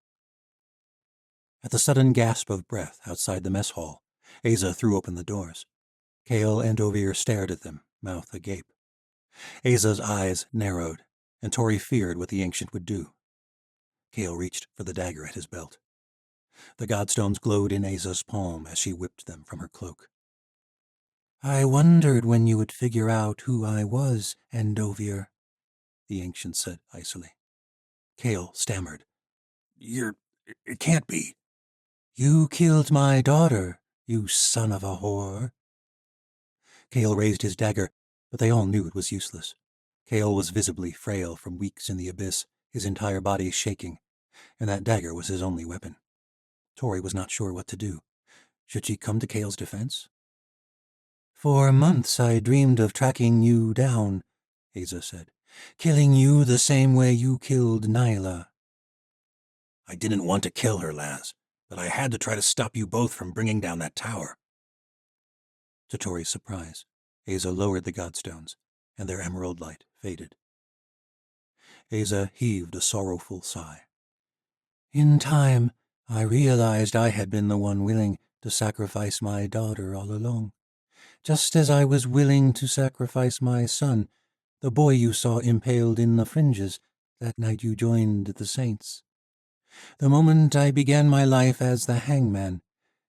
At the sudden gasp of breath outside the mess hall, Asa threw open the doors. Cale and Ovir stared at them, mouth agape. Asa's eyes narrowed, and Tori feared what the ancient would do. Cale reached for the dagger at his belt. The godstones glowed in Asa's palm as she whipped them from her cloak. "I wondered when you would figure out who I was, Endovir," the ancient said icily. Cale stammered. It can't be." "You killed my daughter, you son of a whore." Cale raised his dagger, but they all knew it was useless. Cale was visibly frail from weeks in the abyss, his entire body shaking, and that dagger was his only weapon. Tori was not sure what to do. Should she come to Kale's defense? For months I dreamed of tracking you down, Asa said, killing you the same way you killed Nyla. I didn't want to kill her, Laz, but I had to try to stop you both from bringing down that tower. To Tori's surprise, Asa lowered the godstones, and their emerald light faded. Asa heaved a sorrowful sigh. In time, I realized I had been the one willing to sacrifice my daughter all along, just as I was willing to sacrifice my son, the boy you saw impaled in the fringes that night you joined the saints. The moment I began my life as the hangman,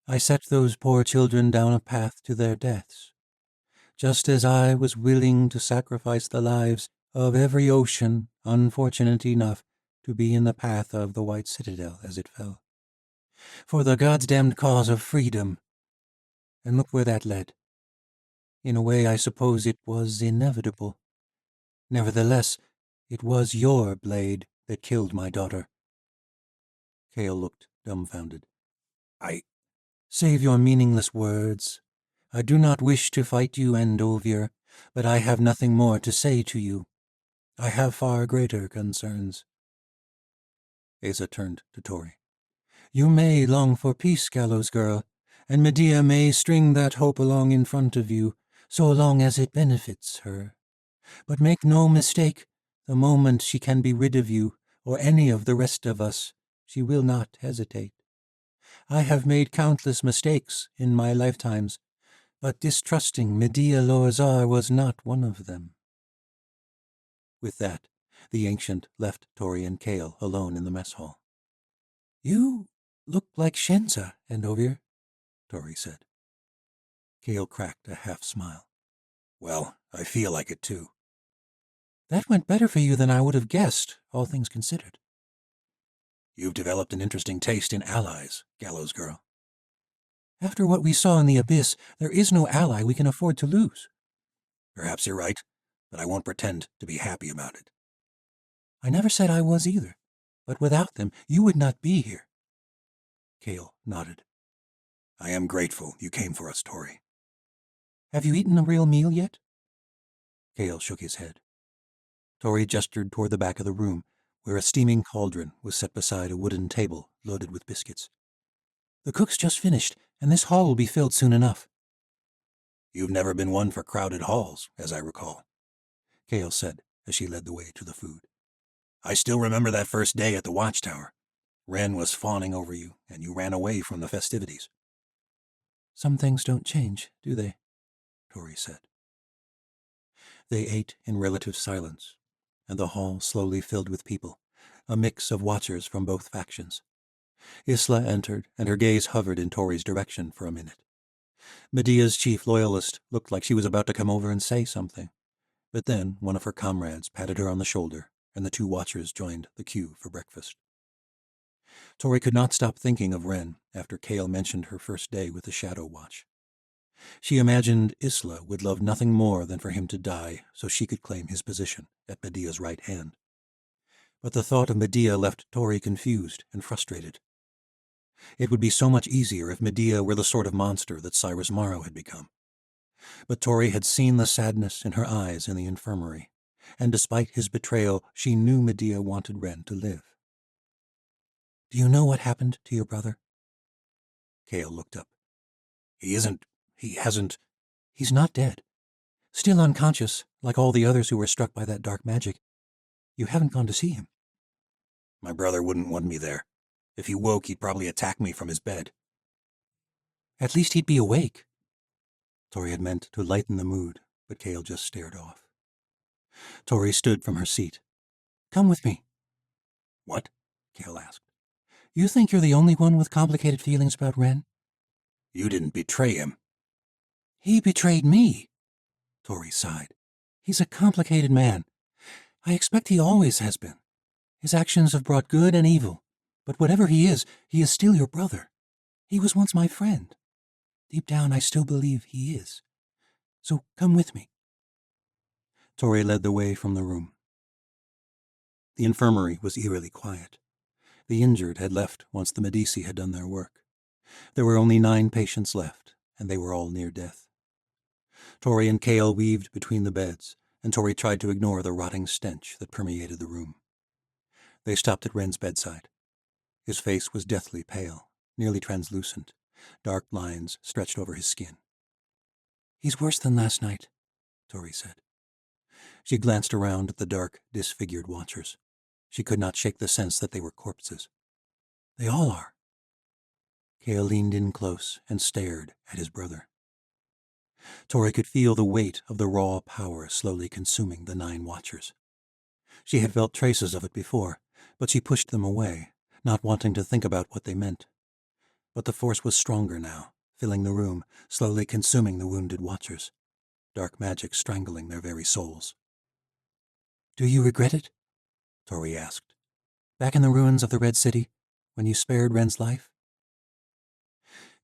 I set those poor children down a path to their deaths, just as I was willing to sacrifice the lives of every ocean unfortunate enough to be in the path of the White Citadel as it fell, for the goddamned cause of freedom. And look where that led. In a way, I suppose it was inevitable. Nevertheless, it was your blade that killed my daughter. Kale looked dumbfounded. Save your meaningless words. I do not wish to fight you, Endovier, but I have nothing more to say to you. I have far greater concerns. Asa turned to Tori. You may long for peace, Gallows Girl, and Medea may string that hope along in front of you, so long as it benefits her. But make no mistake, the moment she can be rid of you, or any of the rest of us, she will not hesitate. I have made countless mistakes in my lifetimes, but distrusting Medea Lorzar was not one of them. With that, the ancient left Tori and Kale alone in the mess hall. You look like Shenza, Endovier, Tori said. Kale cracked a half-smile. Well, I feel like it too. That went better for you than I would have guessed, all things considered. You've developed an interesting taste in allies, Gallows Girl. After what we saw in the Abyss, there is no ally we can afford to lose. Perhaps you're right, but I won't pretend to be happy about it. I never said I was either, but without them, you would not be here. Kale nodded. I am grateful you came for us, Tori. Have you eaten a real meal yet? Kale shook his head. Tori gestured toward the back of the room, where a steaming cauldron was set beside a wooden table loaded with biscuits. The cook's just finished, and this hall will be filled soon enough. You've never been one for crowded halls, as I recall, Kale said as she led the way to the food. I still remember that first day at the watchtower. Wren was fawning over you, and you ran away from the festivities. Some things don't change, do they? Tori said. They ate in relative silence, and the hall slowly filled with people, a mix of watchers from both factions. Isla entered, and her gaze hovered in Tori's direction for a minute. Medea's chief loyalist looked like she was about to come over and say something, but then one of her comrades patted her on the shoulder, and the two watchers joined the queue for breakfast. Tori could not stop thinking of Wren after Kale mentioned her first day with the Shadow Watch. She imagined Isla would love nothing more than for him to die so she could claim his position at Medea's right hand. But the thought of Medea left Tori confused and frustrated. It would be so much easier if Medea were the sort of monster that Cyrus Morrow had become. But Tori had seen the sadness in her eyes in the infirmary, and despite his betrayal, she knew Medea wanted Wren to live. Do you know what happened to your brother? Kale looked up. He's not dead. Still unconscious, like all the others who were struck by that dark magic. You haven't gone to see him. My brother wouldn't want me there. If he woke, he'd probably attack me from his bed. At least he'd be awake. Tori had meant to lighten the mood, but Kale just stared off. Tori stood from her seat. Come with me. What? Kale asked. You think you're the only one with complicated feelings about Wren? You didn't betray him. He betrayed me. Tori sighed. He's a complicated man. I expect he always has been. His actions have brought good and evil, but whatever he is still your brother. He was once my friend. Deep down, I still believe he is. So come with me. Tori led the way from the room. The infirmary was eerily quiet. The injured had left once the Medici had done their work. There were only 9 patients left, and they were all near death. Tori and Kale weaved between the beds, and Tori tried to ignore the rotting stench that permeated the room. They stopped at Wren's bedside. His face was deathly pale, nearly translucent. Dark lines stretched over his skin. "He's worse than last night," Tori said. She glanced around at the dark, disfigured watchers. She could not shake the sense that they were corpses. "They all are." Kale leaned in close and stared at his brother. Tori could feel the weight of the raw power slowly consuming the 9 watchers. She had felt traces of it before, but she pushed them away, not wanting to think about what they meant. But the force was stronger now, filling the room, slowly consuming the wounded watchers. Dark magic strangling their very souls. "Do you regret it?" Tori asked. "Back in the ruins of the Red City, when you spared Wren's life?"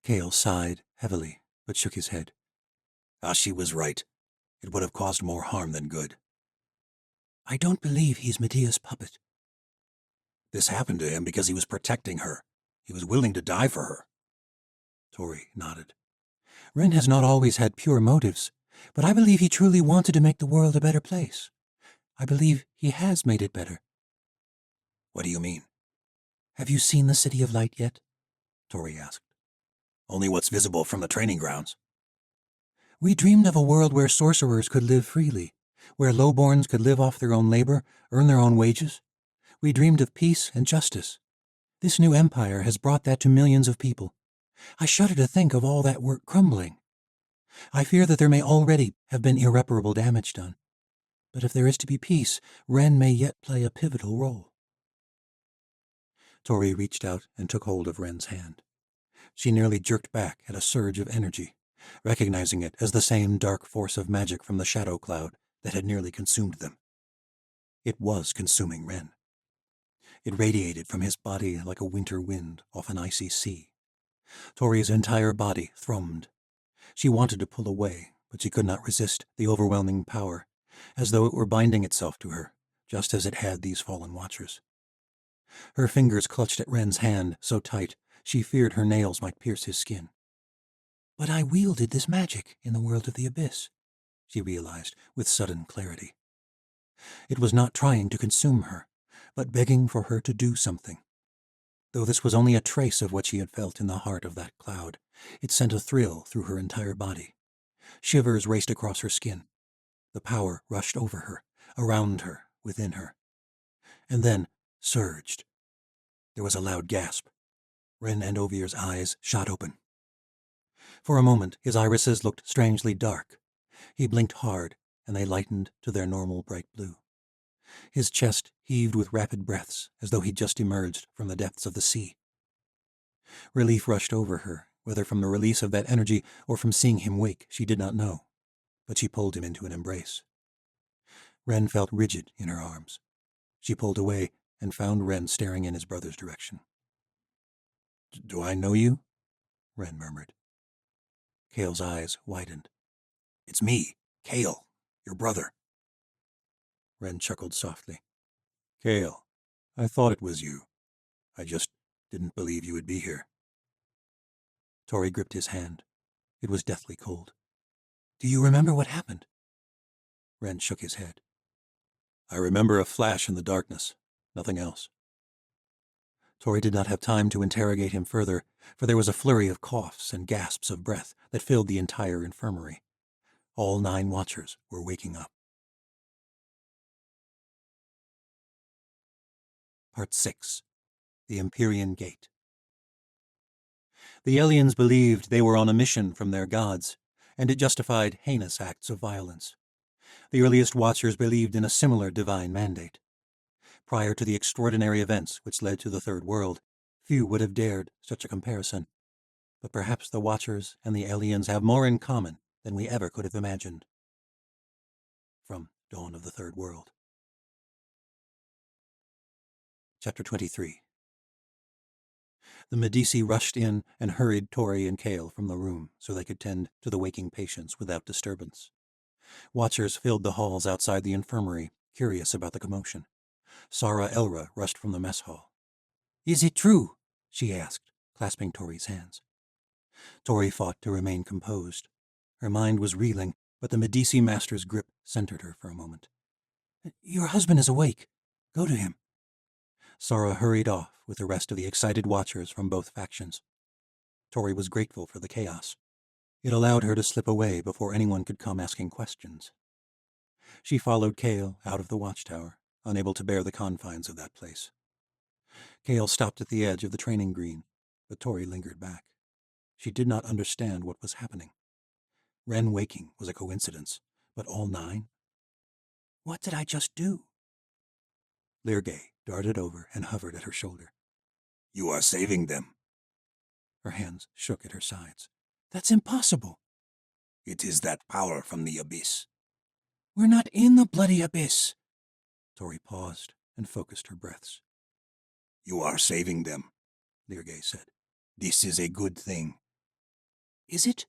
Kale sighed heavily, but shook his head. She was right. It would have caused more harm than good. "I don't believe he's Medea's puppet." This happened to him because he was protecting her. He was willing to die for her. Tori nodded. "Wren has not always had pure motives, but I believe he truly wanted to make the world a better place. I believe he has made it better." What do you mean? "Have you seen the City of Light yet?" Tori asked. Only what's visible from the training grounds. We dreamed of a world where sorcerers could live freely, where lowborns could live off their own labor, earn their own wages. We dreamed of peace and justice. This new empire has brought that to millions of people. I shudder to think of all that work crumbling. I fear that there may already have been irreparable damage done. But if there is to be peace, Wren may yet play a pivotal role." Tori reached out and took hold of Wren's hand. She nearly jerked back at a surge of energy, recognizing it as the same dark force of magic from the shadow cloud that had nearly consumed them. It was consuming Wren. It radiated from his body like a winter wind off an icy sea. Tori's entire body thrummed. She wanted to pull away, but she could not resist the overwhelming power, as though it were binding itself to her, just as it had these fallen watchers. Her fingers clutched at Wren's hand so tight she feared her nails might pierce his skin. "But I wielded this magic in the world of the abyss," she realized with sudden clarity. It was not trying to consume her, but begging for her to do something. Though this was only a trace of what she had felt in the heart of that cloud, it sent a thrill through her entire body. Shivers raced across her skin. The power rushed over her, around her, within her, and then surged. There was a loud gasp. Wren Andovier's eyes shot open. For a moment, his irises looked strangely dark. He blinked hard, and they lightened to their normal bright blue. His chest heaved with rapid breaths, as though he'd just emerged from the depths of the sea. Relief rushed over her, whether from the release of that energy or from seeing him wake, she did not know, but she pulled him into an embrace. Wren felt rigid in her arms. She pulled away and found Wren staring in his brother's direction. Do I know you? Wren murmured. Kale's eyes widened. It's me, Kale, your brother. Wren chuckled softly. Kale, I thought it was you. I just didn't believe you would be here. Tori gripped his hand. It was deathly cold. Do you remember what happened? Wren shook his head. I remember a flash in the darkness, nothing else. Tori did not have time to interrogate him further, for there was a flurry of coughs and gasps of breath that filled the entire infirmary. All 9 watchers were waking up. Part 6. The Empyrean Gate. The aliens believed they were on a mission from their gods, and it justified heinous acts of violence. The earliest watchers believed in a similar divine mandate. Prior to the extraordinary events which led to the Third World, few would have dared such a comparison. But perhaps the watchers and the aliens have more in common than we ever could have imagined. From Dawn of the Third World. Chapter 23. The Medici rushed in and hurried Tori and Kale from the room so they could tend to the waking patients without disturbance. Watchers filled the halls outside the infirmary, curious about the commotion. Sara Elra rushed from the mess hall. "Is it true?" she asked, clasping Tori's hands. Tori fought to remain composed. Her mind was reeling, but the Medici master's grip centered her for a moment. "Your husband is awake. Go to him." Sara hurried off with the rest of the excited watchers from both factions. Tori was grateful for the chaos. It allowed her to slip away before anyone could come asking questions. She followed Kale out of the watchtower, unable to bear the confines of that place. Kale stopped at the edge of the training green, but Tori lingered back. She did not understand what was happening. Ren waking was a coincidence, but all 9? "What did I just do?" Leargay darted over and hovered at her shoulder. You are saving them. Her hands shook at her sides. "That's impossible. It is that power from the abyss. We're not in the bloody abyss." Tori paused and focused her breaths. You are saving them, Leargay said. This is a good thing. "Is it?"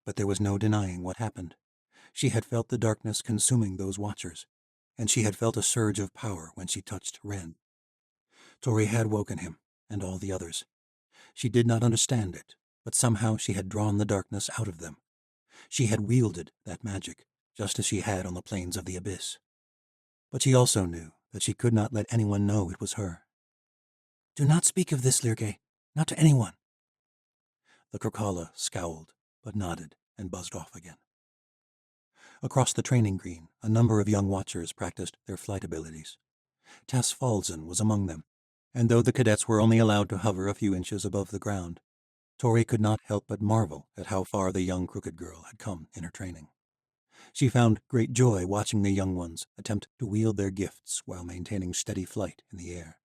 But there was no denying what happened. She had felt the darkness consuming those watchers, and she had felt a surge of power when she touched Ren. Tori had woken him, and all the others. She did not understand it, but somehow she had drawn the darkness out of them. She had wielded that magic, just as she had on the plains of the abyss. But she also knew that she could not let anyone know it was her. "Do not speak of this, Leargay. Not to anyone." The Krokala scowled, but nodded and buzzed off again. Across the training green, a number of young watchers practiced their flight abilities. Tass Falzen was among them, and though the cadets were only allowed to hover a few inches above the ground, Tori could not help but marvel at how far the young crooked girl had come in her training. She found great joy watching the young ones attempt to wield their gifts while maintaining steady flight in the air.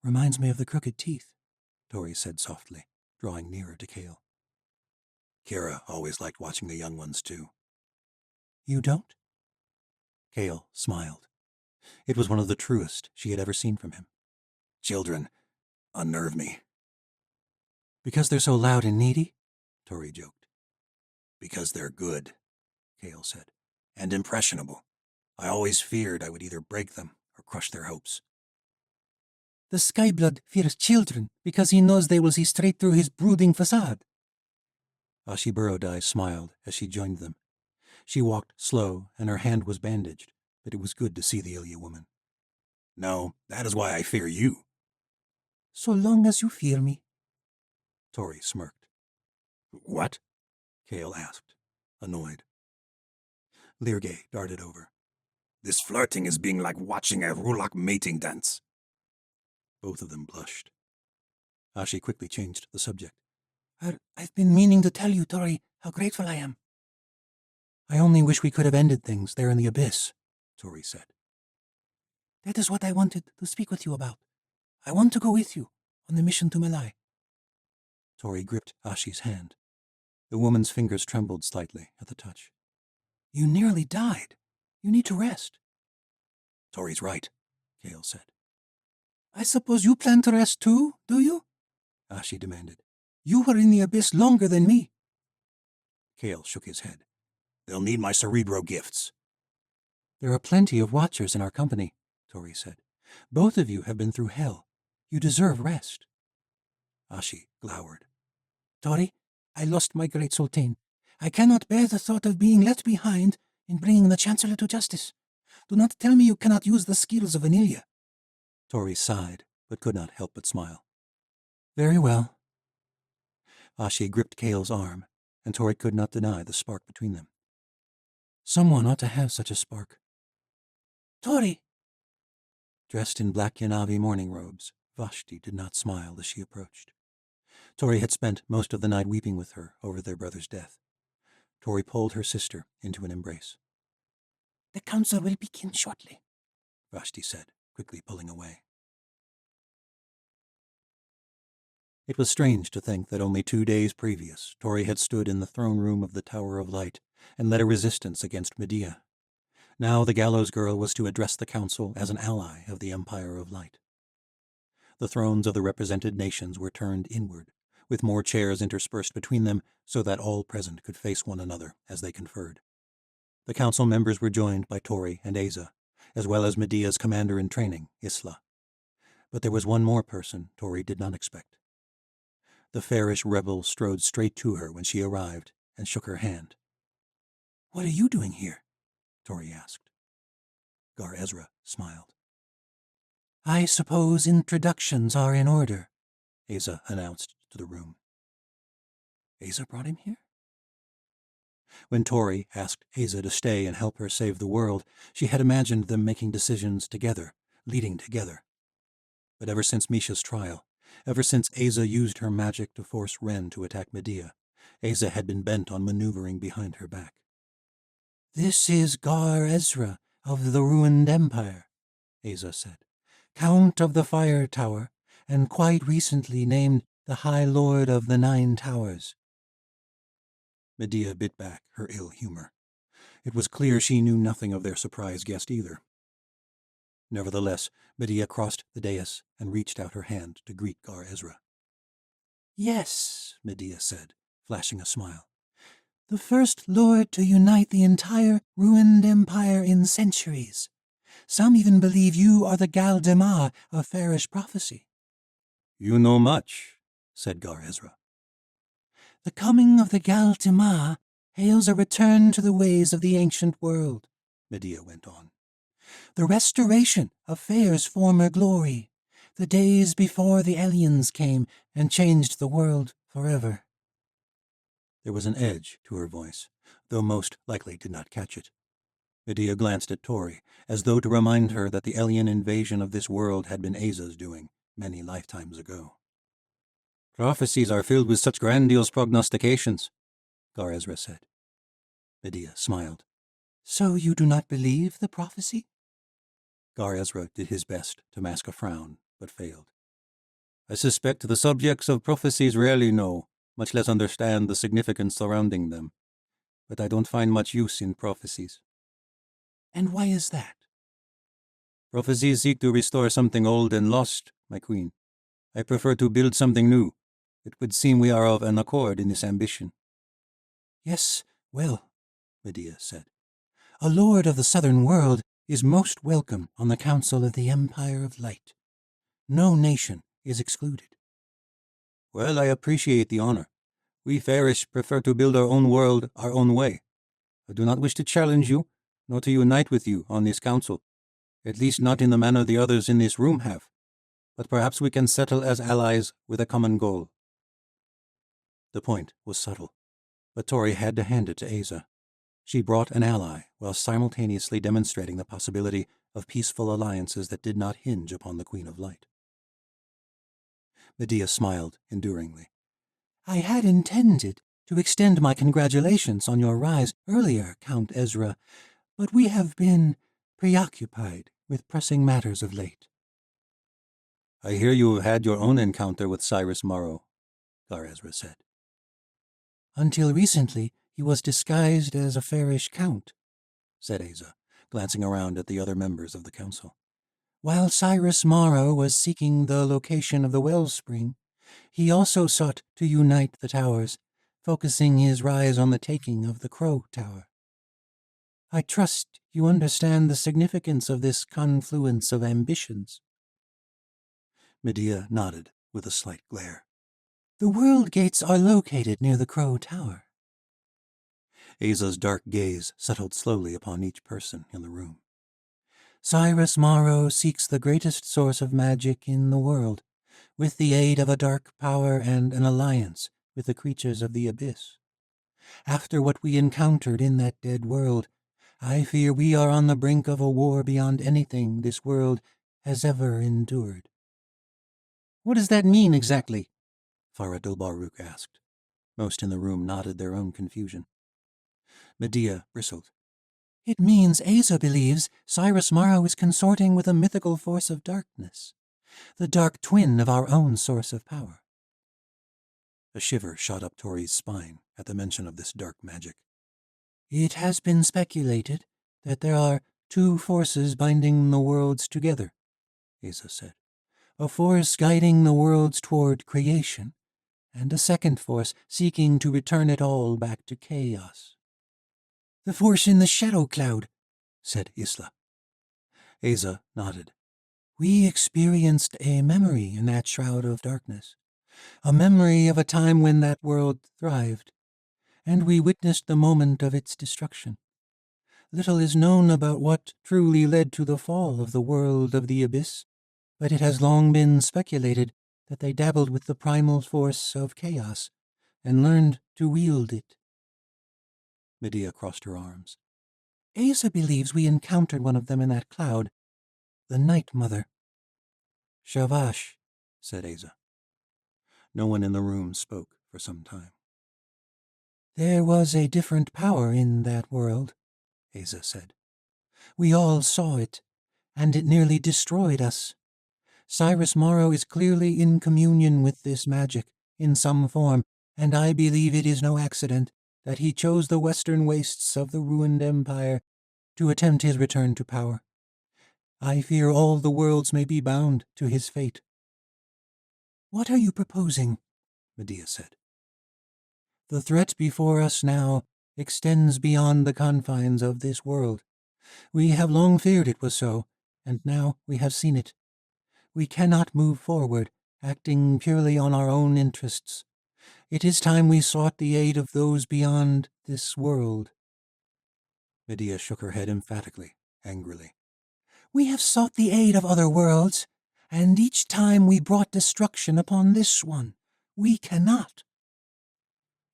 "Reminds me of the crooked teeth," Tori said softly, drawing nearer to Kale. Kira always liked watching the young ones, too. "You don't?" Kale smiled. It was one of the truest she had ever seen from him. Children unnerve me. "Because they're so loud and needy?" Tori joked. Because they're good, Kale said, and impressionable. I always feared I would either break them or crush their hopes. "The Skyblood fears children because he knows they will see straight through his brooding facade." Ashi Burrodai smiled as she joined them. She walked slow, and her hand was bandaged, but it was good to see the Ilya woman. No, that is why I fear you. "So long as you fear me." Tori smirked. What? Kale asked, annoyed. Leargay darted over. This flirting is being like watching a Rulak mating dance. Both of them blushed. Ashi quickly changed the subject. "I've been meaning to tell you, Tori, how grateful I am." "I only wish we could have ended things there in the abyss," Tori said. "That is what I wanted to speak with you about. I want to go with you on the mission to Malai." Tori gripped Ashi's hand. The woman's fingers trembled slightly at the touch. "You nearly died. You need to rest." Tori's right, Kale said. "I suppose you plan to rest too, do you?" Ashi demanded. "You were in the abyss longer than me." Kale shook his head. They'll need my cerebro gifts. "There are plenty of watchers in our company," Tori said. "Both of you have been through hell. You deserve rest." Ashi glowered. "Tori, I lost my great sultan. I cannot bear the thought of being left behind in bringing the Chancellor to justice. Do not tell me you cannot use the skills of an Ilya." Tori sighed, but could not help but smile. "Very well." Ashi gripped Kale's arm, and Tori could not deny the spark between them. Someone ought to have such a spark. "Tori!" Dressed in black Yanavi mourning robes, Vashti did not smile as she approached. Tori had spent most of the night weeping with her over their brother's death. Tori pulled her sister into an embrace. "The council will begin shortly," Vashti said, quickly pulling away. It was strange to think that only 2 days previous, Tori had stood in the throne room of the Tower of Light and led a resistance against Medea. Now the gallows girl was to address the council as an ally of the Empire of Light. The thrones of the represented nations were turned inward, with more chairs interspersed between them so that all present could face one another as they conferred. The council members were joined by Tori and Asa, as well as Medea's commander-in-training, Isla. But there was one more person Tori did not expect. The fairish rebel strode straight to her when she arrived and shook her hand. "What are you doing here?" Tori asked. Gar Ezra smiled. "I suppose introductions are in order," Asa announced to the room. Asa brought him here? When Tori asked Asa to stay and help her save the world, she had imagined them making decisions together, leading together. But ever since Misha's trial, ever since Asa used her magic to force Ren to attack Medea, Asa had been bent on maneuvering behind her back. "This is Gar Ezra of the ruined empire," Asa said, "Count of the Fire Tower, and quite recently named the High Lord of the 9 Towers." Medea bit back her ill humor. It was clear she knew nothing of their surprise guest either. Nevertheless, Medea crossed the dais and reached out her hand to greet Gar Ezra. "Yes," Medea said, flashing a smile. "The first lord to unite the entire ruined empire in centuries. Some even believe you are the Galdemar of fairish prophecy." "You know much," said Gar Ezra. "The coming of the Galdemar hails a return to the ways of the ancient world," Medea went on. "The restoration of Fair's former glory, the days before the aliens came and changed the world forever." There was an edge to her voice, though most likely did not catch it. Medea glanced at Tori, as though to remind her that the alien invasion of this world had been Asa's doing many lifetimes ago. "Prophecies are filled with such grandiose prognostications," Gar Ezra said. Medea smiled. "So you do not believe the prophecy?" Gar Ezra did his best to mask a frown, but failed. "I suspect the subjects of prophecies rarely know, much less understand the significance surrounding them. But I don't find much use in prophecies." "And why is that?" "Prophecies seek to restore something old and lost, my queen. I prefer to build something new. It would seem we are of an accord in this ambition." "Yes, well," Medea said, "a lord of the southern world is most welcome on the council of the Empire of Light. No nation is excluded." "Well, I appreciate the honor. We fairish prefer to build our own world our own way. I do not wish to challenge you, nor to unite with you on this council, at least not in the manner the others in this room have. But perhaps we can settle as allies with a common goal." The point was subtle, but Tori had to hand it to Asa. She brought an ally while simultaneously demonstrating the possibility of peaceful alliances that did not hinge upon the Queen of Light. Medea smiled enduringly. "I had intended to extend my congratulations on your rise earlier, Count Ezra, but we have been preoccupied with pressing matters of late." "I hear you had your own encounter with Cyrus Morrow," Gar Ezra said. "Until recently, he was disguised as a fairish count," said Asa, glancing around at the other members of the council. "While Cyrus Morrow was seeking the location of the wellspring, he also sought to unite the towers, focusing his rise on the taking of the Crow Tower. I trust you understand the significance of this confluence of ambitions." Medea nodded with a slight glare. "The world gates are located near the Crow Tower." Asa's dark gaze settled slowly upon each person in the room. "Cyrus Morrow seeks the greatest source of magic in the world, with the aid of a dark power and an alliance with the creatures of the abyss. After what we encountered in that dead world, I fear we are on the brink of a war beyond anything this world has ever endured." "What does that mean exactly?" Farah Dilbaruk asked. Most in the room nodded their own confusion. Medea bristled. "It means Asa believes Cyrus Morrow is consorting with a mythical force of darkness, the dark twin of our own source of power." A shiver shot up Tori's spine at the mention of this dark magic. "It has been speculated that there are 2 forces binding the worlds together," Asa said. "A force guiding the worlds toward creation, and a second force seeking to return it all back to chaos." "The force in the shadow cloud," said Isla. Asa nodded. We experienced a memory in that shroud of darkness, a memory of a time when that world thrived, and we witnessed the moment of its destruction. Little is known about what truly led to the fall of the world of the abyss, but it has long been speculated that they dabbled with the primal force of chaos and learned to wield it. Medea crossed her arms. Asa believes we encountered one of them in that cloud, the Night Mother. Shavash, said Asa. No one in the room spoke for some time. There was a different power in that world, Asa said. We all saw it, and it nearly destroyed us. Cyrus Morrow is clearly in communion with this magic, in some form, and I believe it is no accident that he chose the western wastes of the ruined empire to attempt his return to power. I fear all the worlds may be bound to his fate. What are you proposing? Medea said. The threat before us now extends beyond the confines of this world. We have long feared it was so, and now we have seen it. We cannot move forward, acting purely on our own interests. It is time we sought the aid of those beyond this world. Medea shook her head emphatically, angrily. We have sought the aid of other worlds, and each time we brought destruction upon this one. We cannot.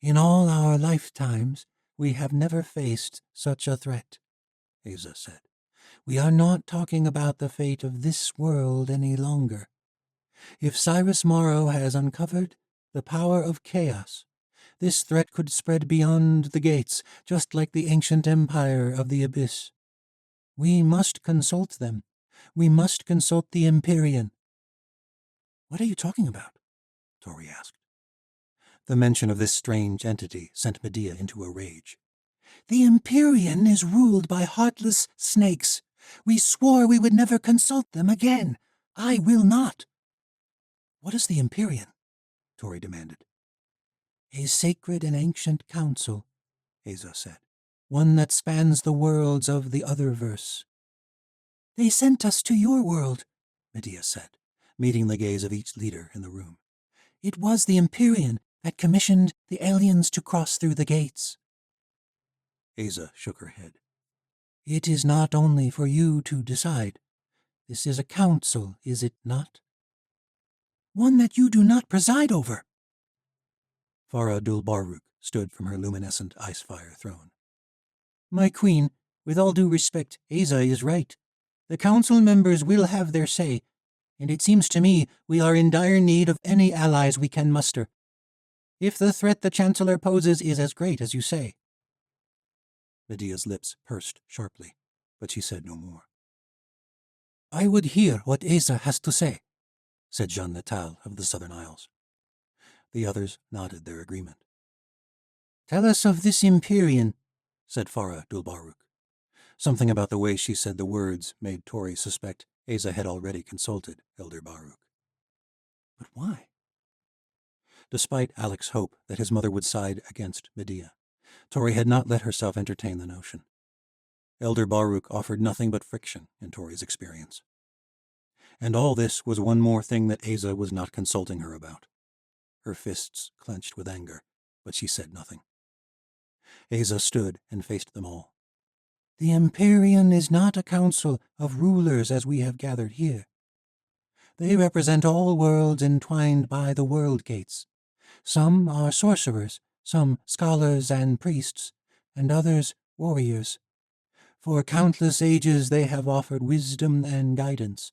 In all our lifetimes, we have never faced such a threat, Asa said. We are not talking about the fate of this world any longer. If Cyrus Morrow has uncovered the power of chaos, this threat could spread beyond the gates, just like the ancient empire of the abyss. We must consult them. We must consult the Empyrean. What are you talking about? Tori asked. The mention of this strange entity sent Medea into a rage. The Empyrean is ruled by heartless snakes. We swore we would never consult them again. I will not. What is the Empyrean? Tori demanded. A sacred and ancient council, Asa said. One that spans the worlds of the otherverse. They sent us to your world, Medea said, meeting the gaze of each leader in the room. It was the Empyrean that commissioned the aliens to cross through the gates. Asa shook her head. It is not only for you to decide. This is a council, is it not? One that you do not preside over. Farah Dul-Baruk stood from her luminescent ice-fire throne. My queen, with all due respect, Asa is right. The council members will have their say, and it seems to me we are in dire need of any allies we can muster. If the threat the Chancellor poses is as great as you say. Medea's lips pursed sharply, but she said no more. I would hear what Asa has to say, said Jean Natal of the Southern Isles. The others nodded their agreement. Tell us of this Empyrean, said Farah Dul-Baruk. Something about the way she said the words made Tori suspect Asa had already consulted Elder Baruk. But why? Despite Alec's hope that his mother would side against Medea, Tori had not let herself entertain the notion. Elder Baruk offered nothing but friction in Tori's experience. And all this was one more thing that Asa was not consulting her about. Her fists clenched with anger, but she said nothing. Asa stood and faced them all. The Empyrean is not a council of rulers as we have gathered here. They represent all worlds entwined by the world gates. Some are sorcerers, some scholars and priests, and others warriors. For countless ages they have offered wisdom and guidance.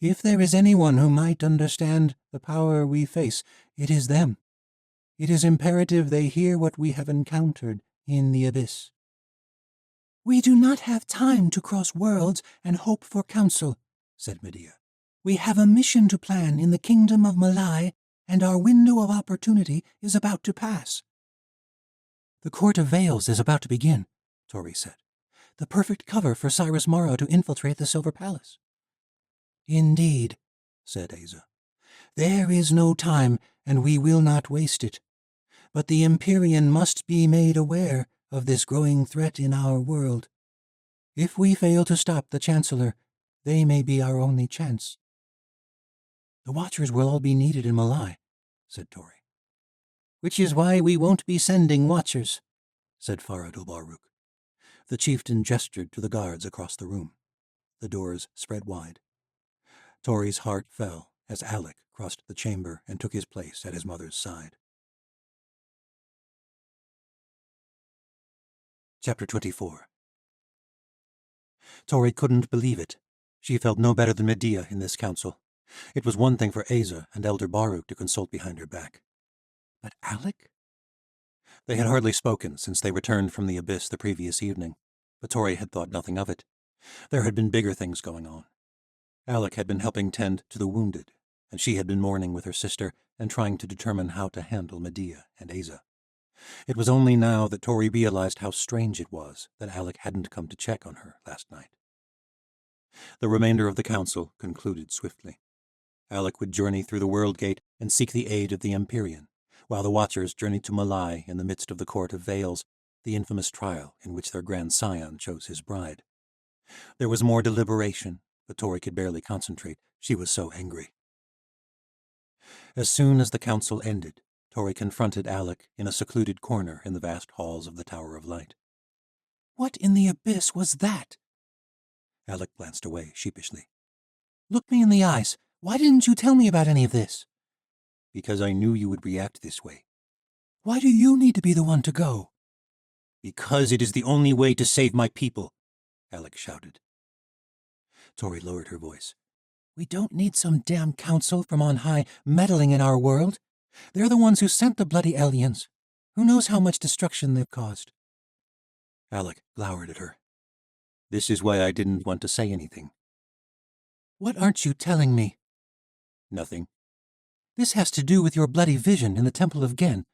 If there is anyone who might understand the power we face, it is them. It is imperative they hear what we have encountered in the abyss. We do not have time to cross worlds and hope for counsel, said Medea. We have a mission to plan in the kingdom of Malai, and our window of opportunity is about to pass. The Court of Veils is about to begin, Tori said. The perfect cover for Cyrus Morrow to infiltrate the Silver Palace. Indeed, said Asa. There is no time, and we will not waste it. But the Empyrean must be made aware of this growing threat in our world. If we fail to stop the Chancellor, They may be our only chance. The Watchers will all be needed in Malai, said Tori. Which is why we won't be sending Watchers, said Farad Baruch. The chieftain gestured to the guards across the room. The doors spread wide. Tori's heart fell as Alec crossed the chamber and took his place at his mother's side. Chapter 24. Tori couldn't believe it. She felt no better than Medea in this council. It was one thing for Asa and Elder Baruch to consult behind her back. But Alec? They had hardly spoken since they returned from the abyss the previous evening, but Tori had thought nothing of it. There had been bigger things going on. Alec had been helping tend to the wounded, and she had been mourning with her sister and trying to determine how to handle Medea and Asa. It was only now that Tori realized how strange it was that Alec hadn't come to check on her last night. The remainder of the council concluded swiftly. Alec would journey through the World Gate and seek the aid of the Empyrean, while the Watchers journeyed to Malai in the midst of the Court of Veils, the infamous trial in which their grand scion chose his bride. There was more deliberation, but Tori could barely concentrate. She was so angry. As soon as the council ended, Tori confronted Alec in a secluded corner in the vast halls of the Tower of Light. What in the abyss was that? Alec glanced away sheepishly. Look me in the eyes. Why didn't you tell me about any of this? Because I knew you would react this way. Why do you need to be the one to go? Because it is the only way to save my people, Alec shouted. Tori lowered her voice. We don't need some damn council from on high meddling in our world. They're the ones who sent the bloody aliens. Who knows how much destruction they've caused? Alec glowered at her. This is why I didn't want to say anything. What aren't you telling me? Nothing. This has to do with your bloody vision in the Temple of Gen.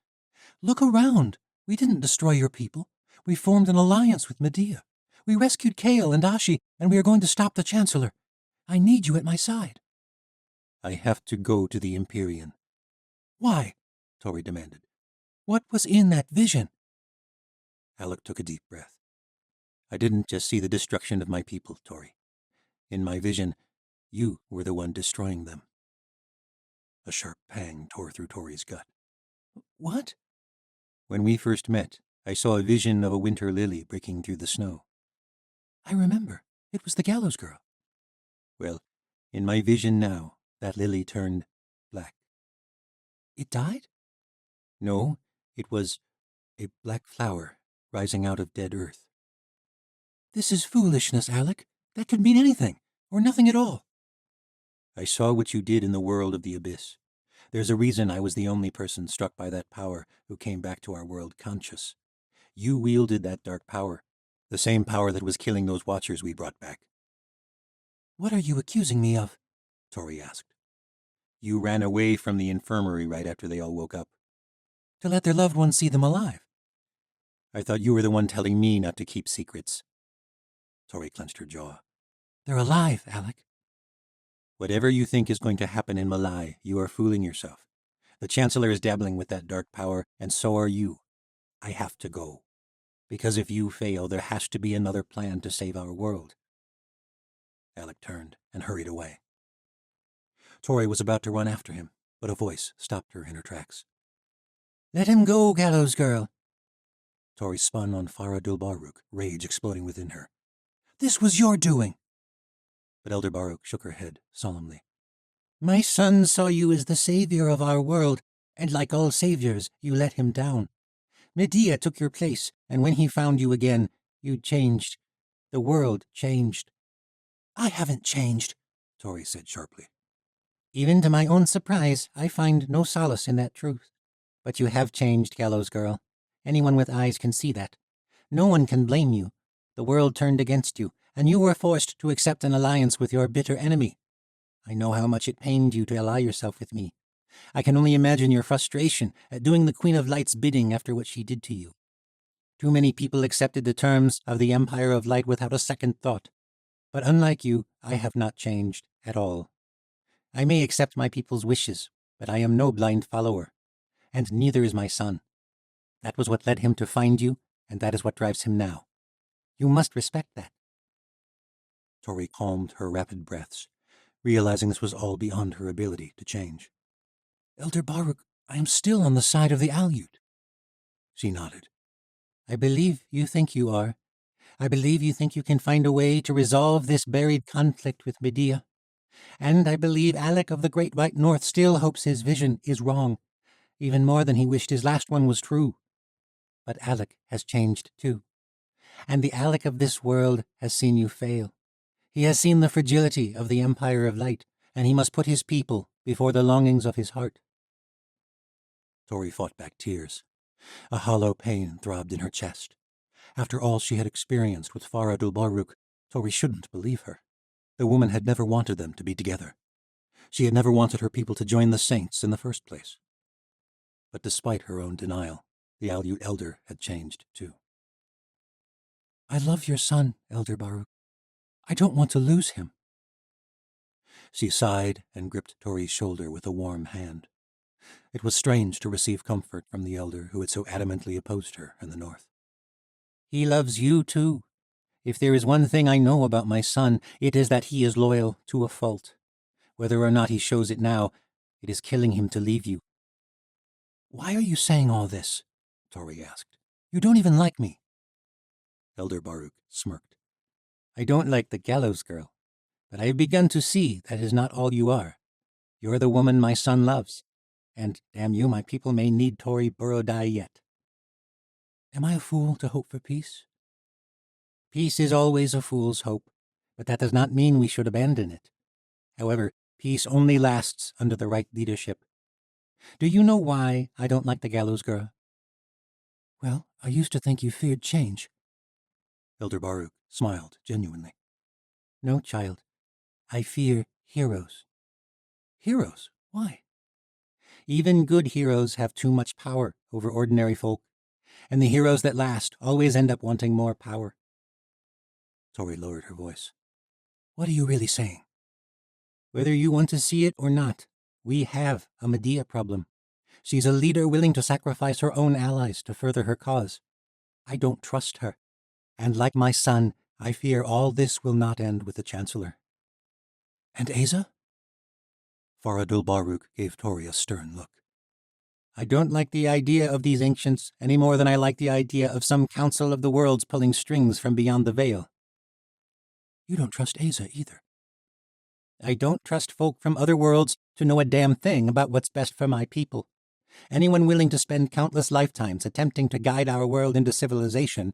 Look around. We didn't destroy your people. We formed an alliance with Medea. We rescued Kale and Ashi, and we are going to stop the Chancellor. I need you at my side. I have to go to the Empyrean. Why? Tori demanded. What was in that vision? Alec took a deep breath. I didn't just see the destruction of my people, Tori. In my vision, you were the one destroying them. A sharp pang tore through Tori's gut. What? When we first met, I saw a vision of a winter lily breaking through the snow. I remember. It was the gallows girl. Well, in my vision now, that lily turned black. It died? No, it was a black flower rising out of dead earth. This is foolishness, Alec. That could mean anything, or nothing at all. I saw what you did in the world of the abyss. There's a reason I was the only person struck by that power who came back to our world conscious. You wielded that dark power, the same power that was killing those Watchers we brought back. What are you accusing me of? Tori asked. You ran away from the infirmary right after they all woke up. To let their loved ones see them alive. I thought you were the one telling me not to keep secrets. Tori clenched her jaw. They're alive, Alec. Whatever you think is going to happen in Malai, you are fooling yourself. The Chancellor is dabbling with that dark power, and so are you. I have to go. Because if you fail, there has to be another plan to save our world. Alec turned and hurried away. Tori was about to run after him, but a voice stopped her in her tracks. Let him go, gallows girl. Tori spun on Farad Baruch, rage exploding within her. This was your doing. But Elder Baruch shook her head solemnly. My son saw you as the savior of our world, and like all saviors, you let him down. Medea took your place, and when he found you again, you changed. The world changed. I haven't changed, Tori said sharply. Even to my own surprise, I find no solace in that truth. But you have changed, gallows girl. Anyone with eyes can see that. No one can blame you. The world turned against you, and you were forced to accept an alliance with your bitter enemy. I know how much it pained you to ally yourself with me. I can only imagine your frustration at doing the Queen of Light's bidding after what she did to you. Too many people accepted the terms of the Empire of Light without a second thought. But unlike you, I have not changed at all. I may accept my people's wishes, but I am no blind follower. And neither is my son. That was what led him to find you, and that is what drives him now. You must respect that. Tori calmed her rapid breaths, realizing this was all beyond her ability to change. Elder Baruch, I am still on the side of the Aleut. She nodded. I believe you think you are. I believe you think you can find a way to resolve this buried conflict with Medea. And I believe Alec of the Great White North still hopes his vision is wrong, even more than he wished his last one was true. But Alec has changed too. And the Alec of this world has seen you fail. He has seen the fragility of the Empire of Light, and he must put his people before the longings of his heart. Tori fought back tears. A hollow pain throbbed in her chest. After all she had experienced with Faradul Baruch, Tori shouldn't believe her. The woman had never wanted them to be together. She had never wanted her people to join the saints in the first place. But despite her own denial, the Aleut elder had changed too. I love your son, Elder Baruch. I don't want to lose him. She sighed and gripped Tori's shoulder with a warm hand. It was strange to receive comfort from the elder who had so adamantly opposed her in the north. He loves you too. If there is one thing I know about my son, it is that he is loyal to a fault. Whether or not he shows it now, it is killing him to leave you. Why are you saying all this? Tori asked. You don't even like me. Elder Baruch smirked. I don't like the gallows girl, but I have begun to see that is not all you are. You're the woman my son loves, and, damn you, my people may need Tori Borodai yet. Am I a fool to hope for peace? Peace is always a fool's hope, but that does not mean we should abandon it. However, peace only lasts under the right leadership. Do you know why I don't like the gallows girl? Well, I used to think you feared change. Elder Baruch smiled genuinely. No, child. I fear heroes. Heroes? Why? Even good heroes have too much power over ordinary folk, and the heroes that last always end up wanting more power. Tori lowered her voice. What are you really saying? Whether you want to see it or not, we have a Medea problem. She's a leader willing to sacrifice her own allies to further her cause. I don't trust her, and like my son, I fear all this will not end with the Chancellor. And Asa? Faradul Baruch gave Tori a stern look. I don't like the idea of these ancients any more than I like the idea of some council of the worlds pulling strings from beyond the veil. You don't trust Asa either. I don't trust folk from other worlds to know a damn thing about what's best for my people. Anyone willing to spend countless lifetimes attempting to guide our world into civilization,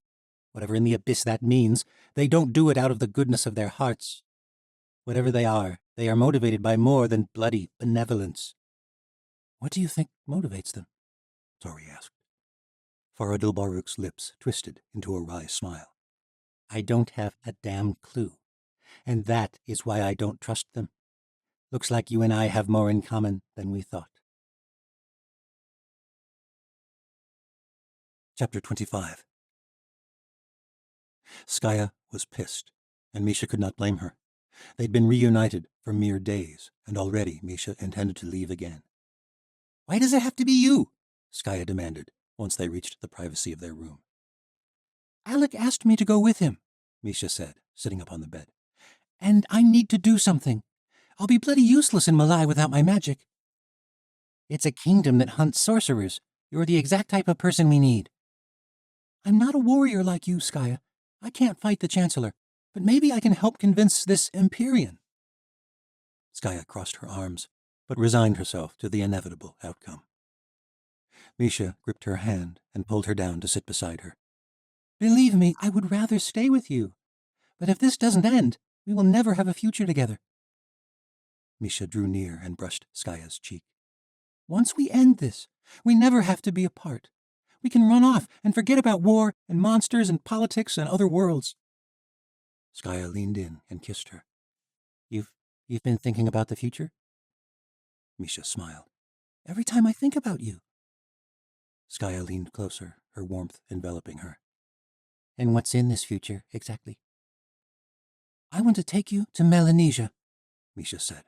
whatever in the abyss that means, they don't do it out of the goodness of their hearts. Whatever they are motivated by more than bloody benevolence. What do you think motivates them? Tori asked. Faradul Baruch's lips twisted into a wry smile. I don't have a damn clue, and that is why I don't trust them. Looks like you and I have more in common than we thought. Chapter 25. Skaya was pissed, and Misha could not blame her. They'd been reunited for mere days, and already Misha intended to leave again. Why does it have to be you? Skaya demanded, once they reached the privacy of their room. Alec asked me to go with him, Misha said, sitting up on the bed. And I need to do something. I'll be bloody useless in Malai without my magic. It's a kingdom that hunts sorcerers. You're the exact type of person we need. I'm not a warrior like you, Skaya. I can't fight the Chancellor, but maybe I can help convince this Empyrean. Skaya crossed her arms, but resigned herself to the inevitable outcome. Misha gripped her hand and pulled her down to sit beside her. Believe me, I would rather stay with you. But if this doesn't end, we will never have a future together. Misha drew near and brushed Skaya's cheek. Once we end this, we never have to be apart. We can run off and forget about war and monsters and politics and other worlds. Skaya leaned in and kissed her. You've been thinking about the future? Misha smiled. Every time I think about you. Skaya leaned closer, her warmth enveloping her. And what's in this future, exactly? I want to take you to Melanesia, Misha said,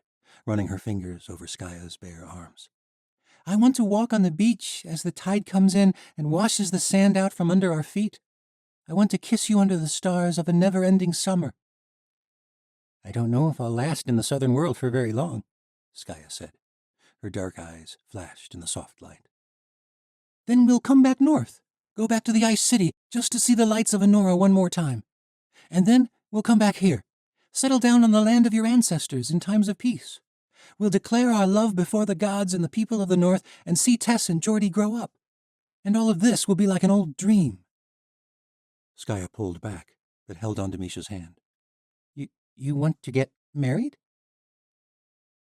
running her fingers over Skaya's bare arms. I want to walk on the beach as the tide comes in and washes the sand out from under our feet. I want to kiss you under the stars of a never-ending summer. I don't know if I'll last in the southern world for very long, Skaya said. Her dark eyes flashed in the soft light. Then we'll come back north, go back to the Ice City just to see the lights of Enora one more time. And then we'll come back here, settle down on the land of your ancestors in times of peace. We'll declare our love before the gods and the people of the north and see Tess and Geordie grow up. And all of this will be like an old dream. Skaya pulled back, but held on to Misha's hand. You want to get married?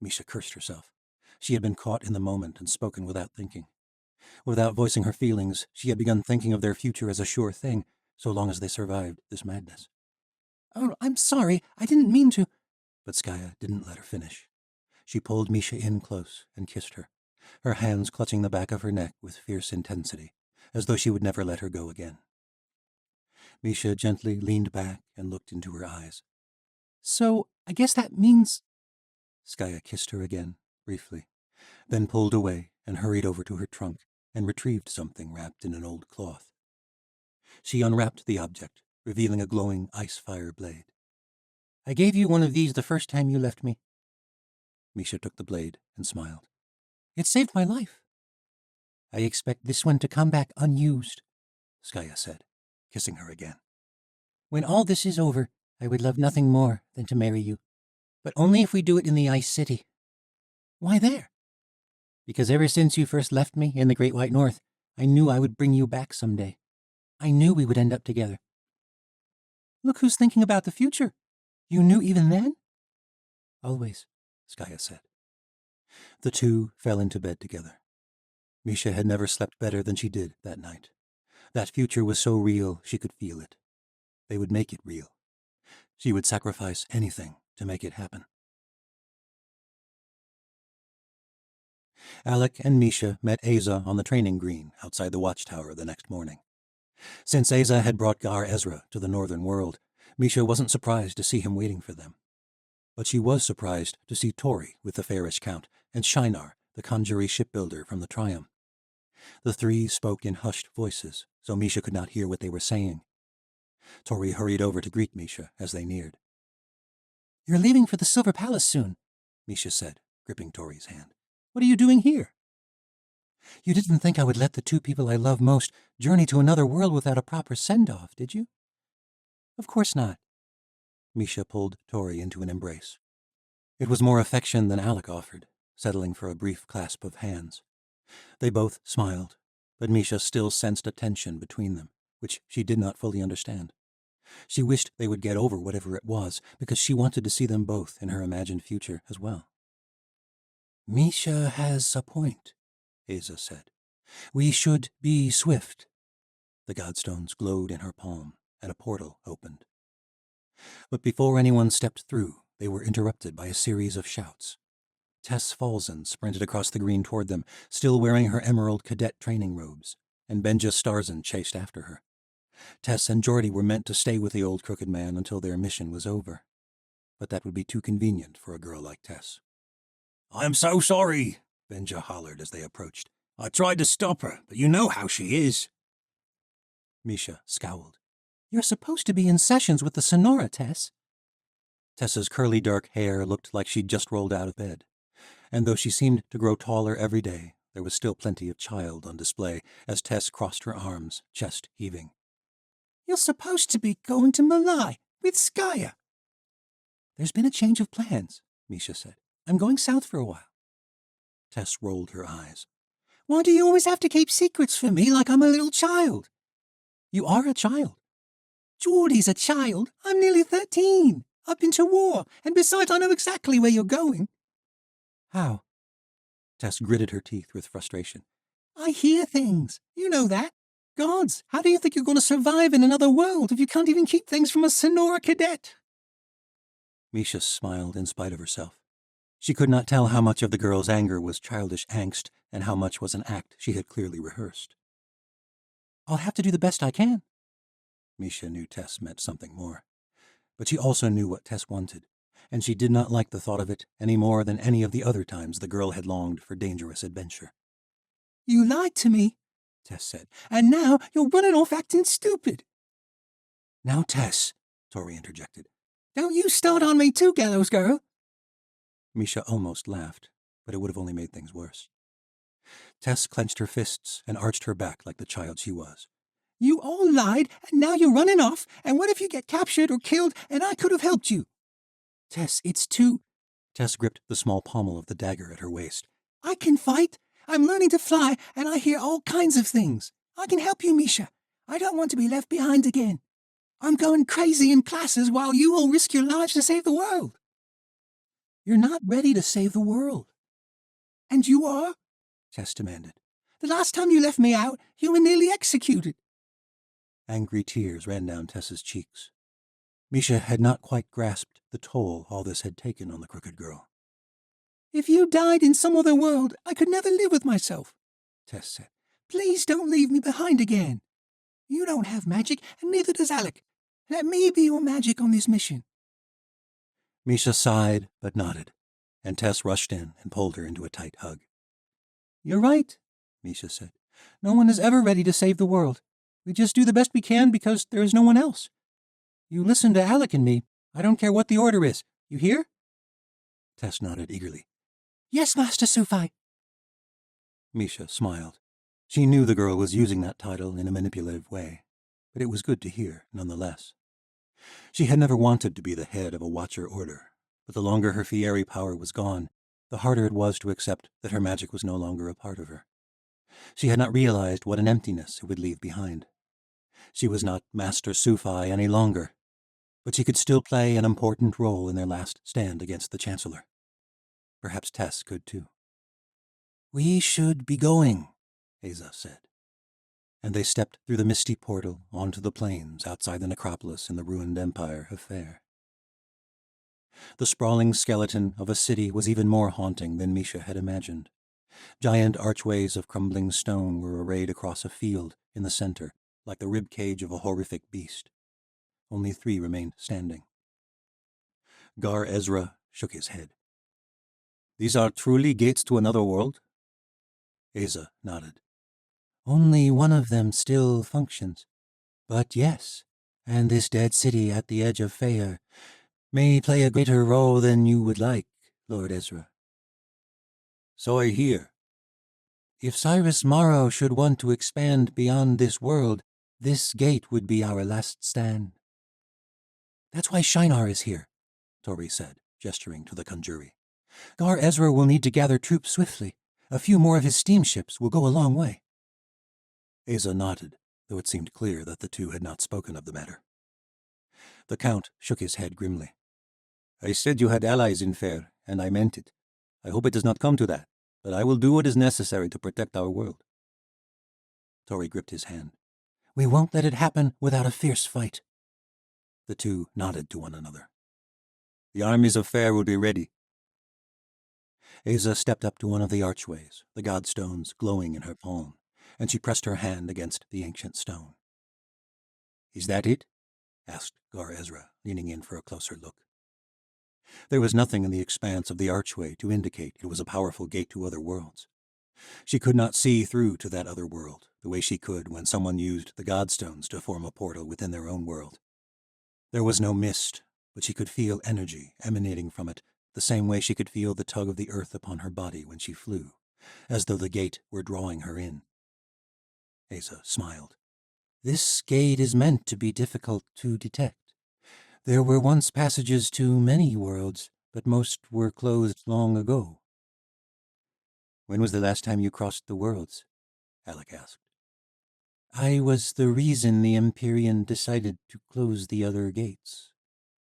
Misha cursed herself. She had been caught in the moment and spoken without thinking. Without voicing her feelings, she had begun thinking of their future as a sure thing, so long as they survived this madness. Oh, I'm sorry, I didn't mean to. But Skaya didn't let her finish. She pulled Misha in close and kissed her, her hands clutching the back of her neck with fierce intensity, as though she would never let her go again. Misha gently leaned back and looked into her eyes. So, I guess that means... Skaya kissed her again, briefly, then pulled away and hurried over to her trunk and retrieved something wrapped in an old cloth. She unwrapped the object, revealing a glowing ice-fire blade. I gave you one of these the first time you left me. Misha took the blade and smiled. It saved my life. I expect this one to come back unused, Skaya said, kissing her again. When all this is over, I would love nothing more than to marry you. But only if we do it in the Ice City. Why there? Because ever since you first left me in the Great White North, I knew I would bring you back someday. I knew we would end up together. Look who's thinking about the future. You knew even then? Always, Skaya said. The two fell into bed together. Misha had never slept better than she did that night. That future was so real she could feel it. They would make it real. She would sacrifice anything to make it happen. Alec and Misha met Asa on the training green outside the watchtower the next morning. Since Asa had brought Gar Ezra to the northern world, Misha wasn't surprised to see him waiting for them. But she was surprised to see Tori with the Fairish Count and Shinar, the Conjury shipbuilder from the Triumph. The three spoke in hushed voices, so Misha could not hear what they were saying. Tori hurried over to greet Misha as they neared. You're leaving for the Silver Palace soon, Misha said, gripping Tori's hand. What are you doing here? You didn't think I would let the two people I love most journey to another world without a proper send-off, did you? Of course not. Misha pulled Tori into an embrace. It was more affection than Alec offered, settling for a brief clasp of hands. They both smiled, but Misha still sensed a tension between them, which she did not fully understand. She wished they would get over whatever it was, because she wanted to see them both in her imagined future as well. Misha has a point, Asa said. We should be swift. The godstones glowed in her palm, and a portal opened. But before anyone stepped through, they were interrupted by a series of shouts. Tess Falzen sprinted across the green toward them, still wearing her emerald cadet training robes, and Benja Starzan chased after her. Tess and Geordie were meant to stay with the old crooked man until their mission was over. But that would be too convenient for a girl like Tess. "I'm so sorry," Benja hollered as they approached. "I tried to stop her, but you know how she is." Misha scowled. You're supposed to be in sessions with the Sonora, Tess. Tessa's curly dark hair looked like she'd just rolled out of bed. And though she seemed to grow taller every day, there was still plenty of child on display as Tess crossed her arms, chest heaving. You're supposed to be going to Malai with Skaya. There's been a change of plans, Misha said. I'm going south for a while. Tess rolled her eyes. Why do you always have to keep secrets from me like I'm a little child? You are a child. Geordie's a child. I'm nearly 13. I've been to war, and besides, I know exactly where you're going. How? Tess gritted her teeth with frustration. I hear things. You know that. Gods, how do you think you're going to survive in another world if you can't even keep things from a Sonora cadet? Misha smiled in spite of herself. She could not tell how much of the girl's anger was childish angst and how much was an act she had clearly rehearsed. I'll have to do the best I can. Misha knew Tess meant something more. But she also knew what Tess wanted, and she did not like the thought of it any more than any of the other times the girl had longed for dangerous adventure. You lied to me, Tess said, and now you're running off acting stupid. Now, Tess, Tori interjected, Don't you start on me too, gallows girl. Misha almost laughed, but it would have only made things worse. Tess clenched her fists and arched her back like the child she was. You all lied, and now you're running off, and what if you get captured or killed, and I could have helped you? Tess, it's too... Tess gripped the small pommel of the dagger at her waist. I can fight. I'm learning to fly, and I hear all kinds of things. I can help you, Misha. I don't want to be left behind again. I'm going crazy in classes while you all risk your lives to save the world. You're not ready to save the world. And you are? Tess demanded. The last time you left me out, you were nearly executed. Angry tears ran down Tess's cheeks. Misha had not quite grasped the toll all this had taken on the crooked girl. If you died in some other world, I could never live with myself, Tess said. Please don't leave me behind again. You don't have magic, and neither does Alec. Let me be your magic on this mission. Misha sighed but nodded, and Tess rushed in and pulled her into a tight hug. You're right, Misha said. No one is ever ready to save the world. We just do the best we can because there is no one else. You listen to Alec and me. I don't care what the order is. You hear? Tess nodded eagerly. Yes, Master Sufi. Misha smiled. She knew the girl was using that title in a manipulative way, but it was good to hear nonetheless. She had never wanted to be the head of a Watcher order, but the longer her Fieri power was gone, the harder it was to accept that her magic was no longer a part of her. She had not realized what an emptiness it would leave behind. She was not Master Sufi any longer, but she could still play an important role in their last stand against the Chancellor. Perhaps Tess could too. We should be going, Asa said. And they stepped through the misty portal onto the plains outside the necropolis in the ruined empire of Fair. The sprawling skeleton of a city was even more haunting than Misha had imagined. Giant archways of crumbling stone were arrayed across a field in the center, like the rib cage of a horrific beast. Only 3 remained standing. Gar Ezra shook his head. These are truly gates to another world? Asa nodded. Only one of them still functions. But yes, and this dead city at the edge of Fair may play a greater role than you would like, Lord Ezra. So I hear. If Cyrus Morrow should want to expand beyond this world, this gate would be our last stand. That's why Shinar is here, Tori said, gesturing to the Conjuri. Gar Ezra will need to gather troops swiftly. A few more of his steamships will go a long way. Asa nodded, though it seemed clear that the two had not spoken of the matter. The Count shook his head grimly. I said you had allies in Fair, and I meant it. I hope it does not come to that, but I will do what is necessary to protect our world. Tori gripped his hand. We won't let it happen without a fierce fight. The two nodded to one another. The armies of Fair will be ready. Asa stepped up to one of the archways, the godstones glowing in her palm, and she pressed her hand against the ancient stone. Is that it? Asked Gar Ezra, leaning in for a closer look. There was nothing in the expanse of the archway to indicate it was a powerful gate to other worlds. She could not see through to that other world the way she could when someone used the godstones to form a portal within their own world. There was no mist, but she could feel energy emanating from it the same way she could feel the tug of the earth upon her body when she flew, as though the gate were drawing her in. Asa smiled. This gate is meant to be difficult to detect. There were once passages to many worlds, but most were closed long ago. When was the last time you crossed the worlds? Alec asked. I was the reason the Empyrean decided to close the other gates,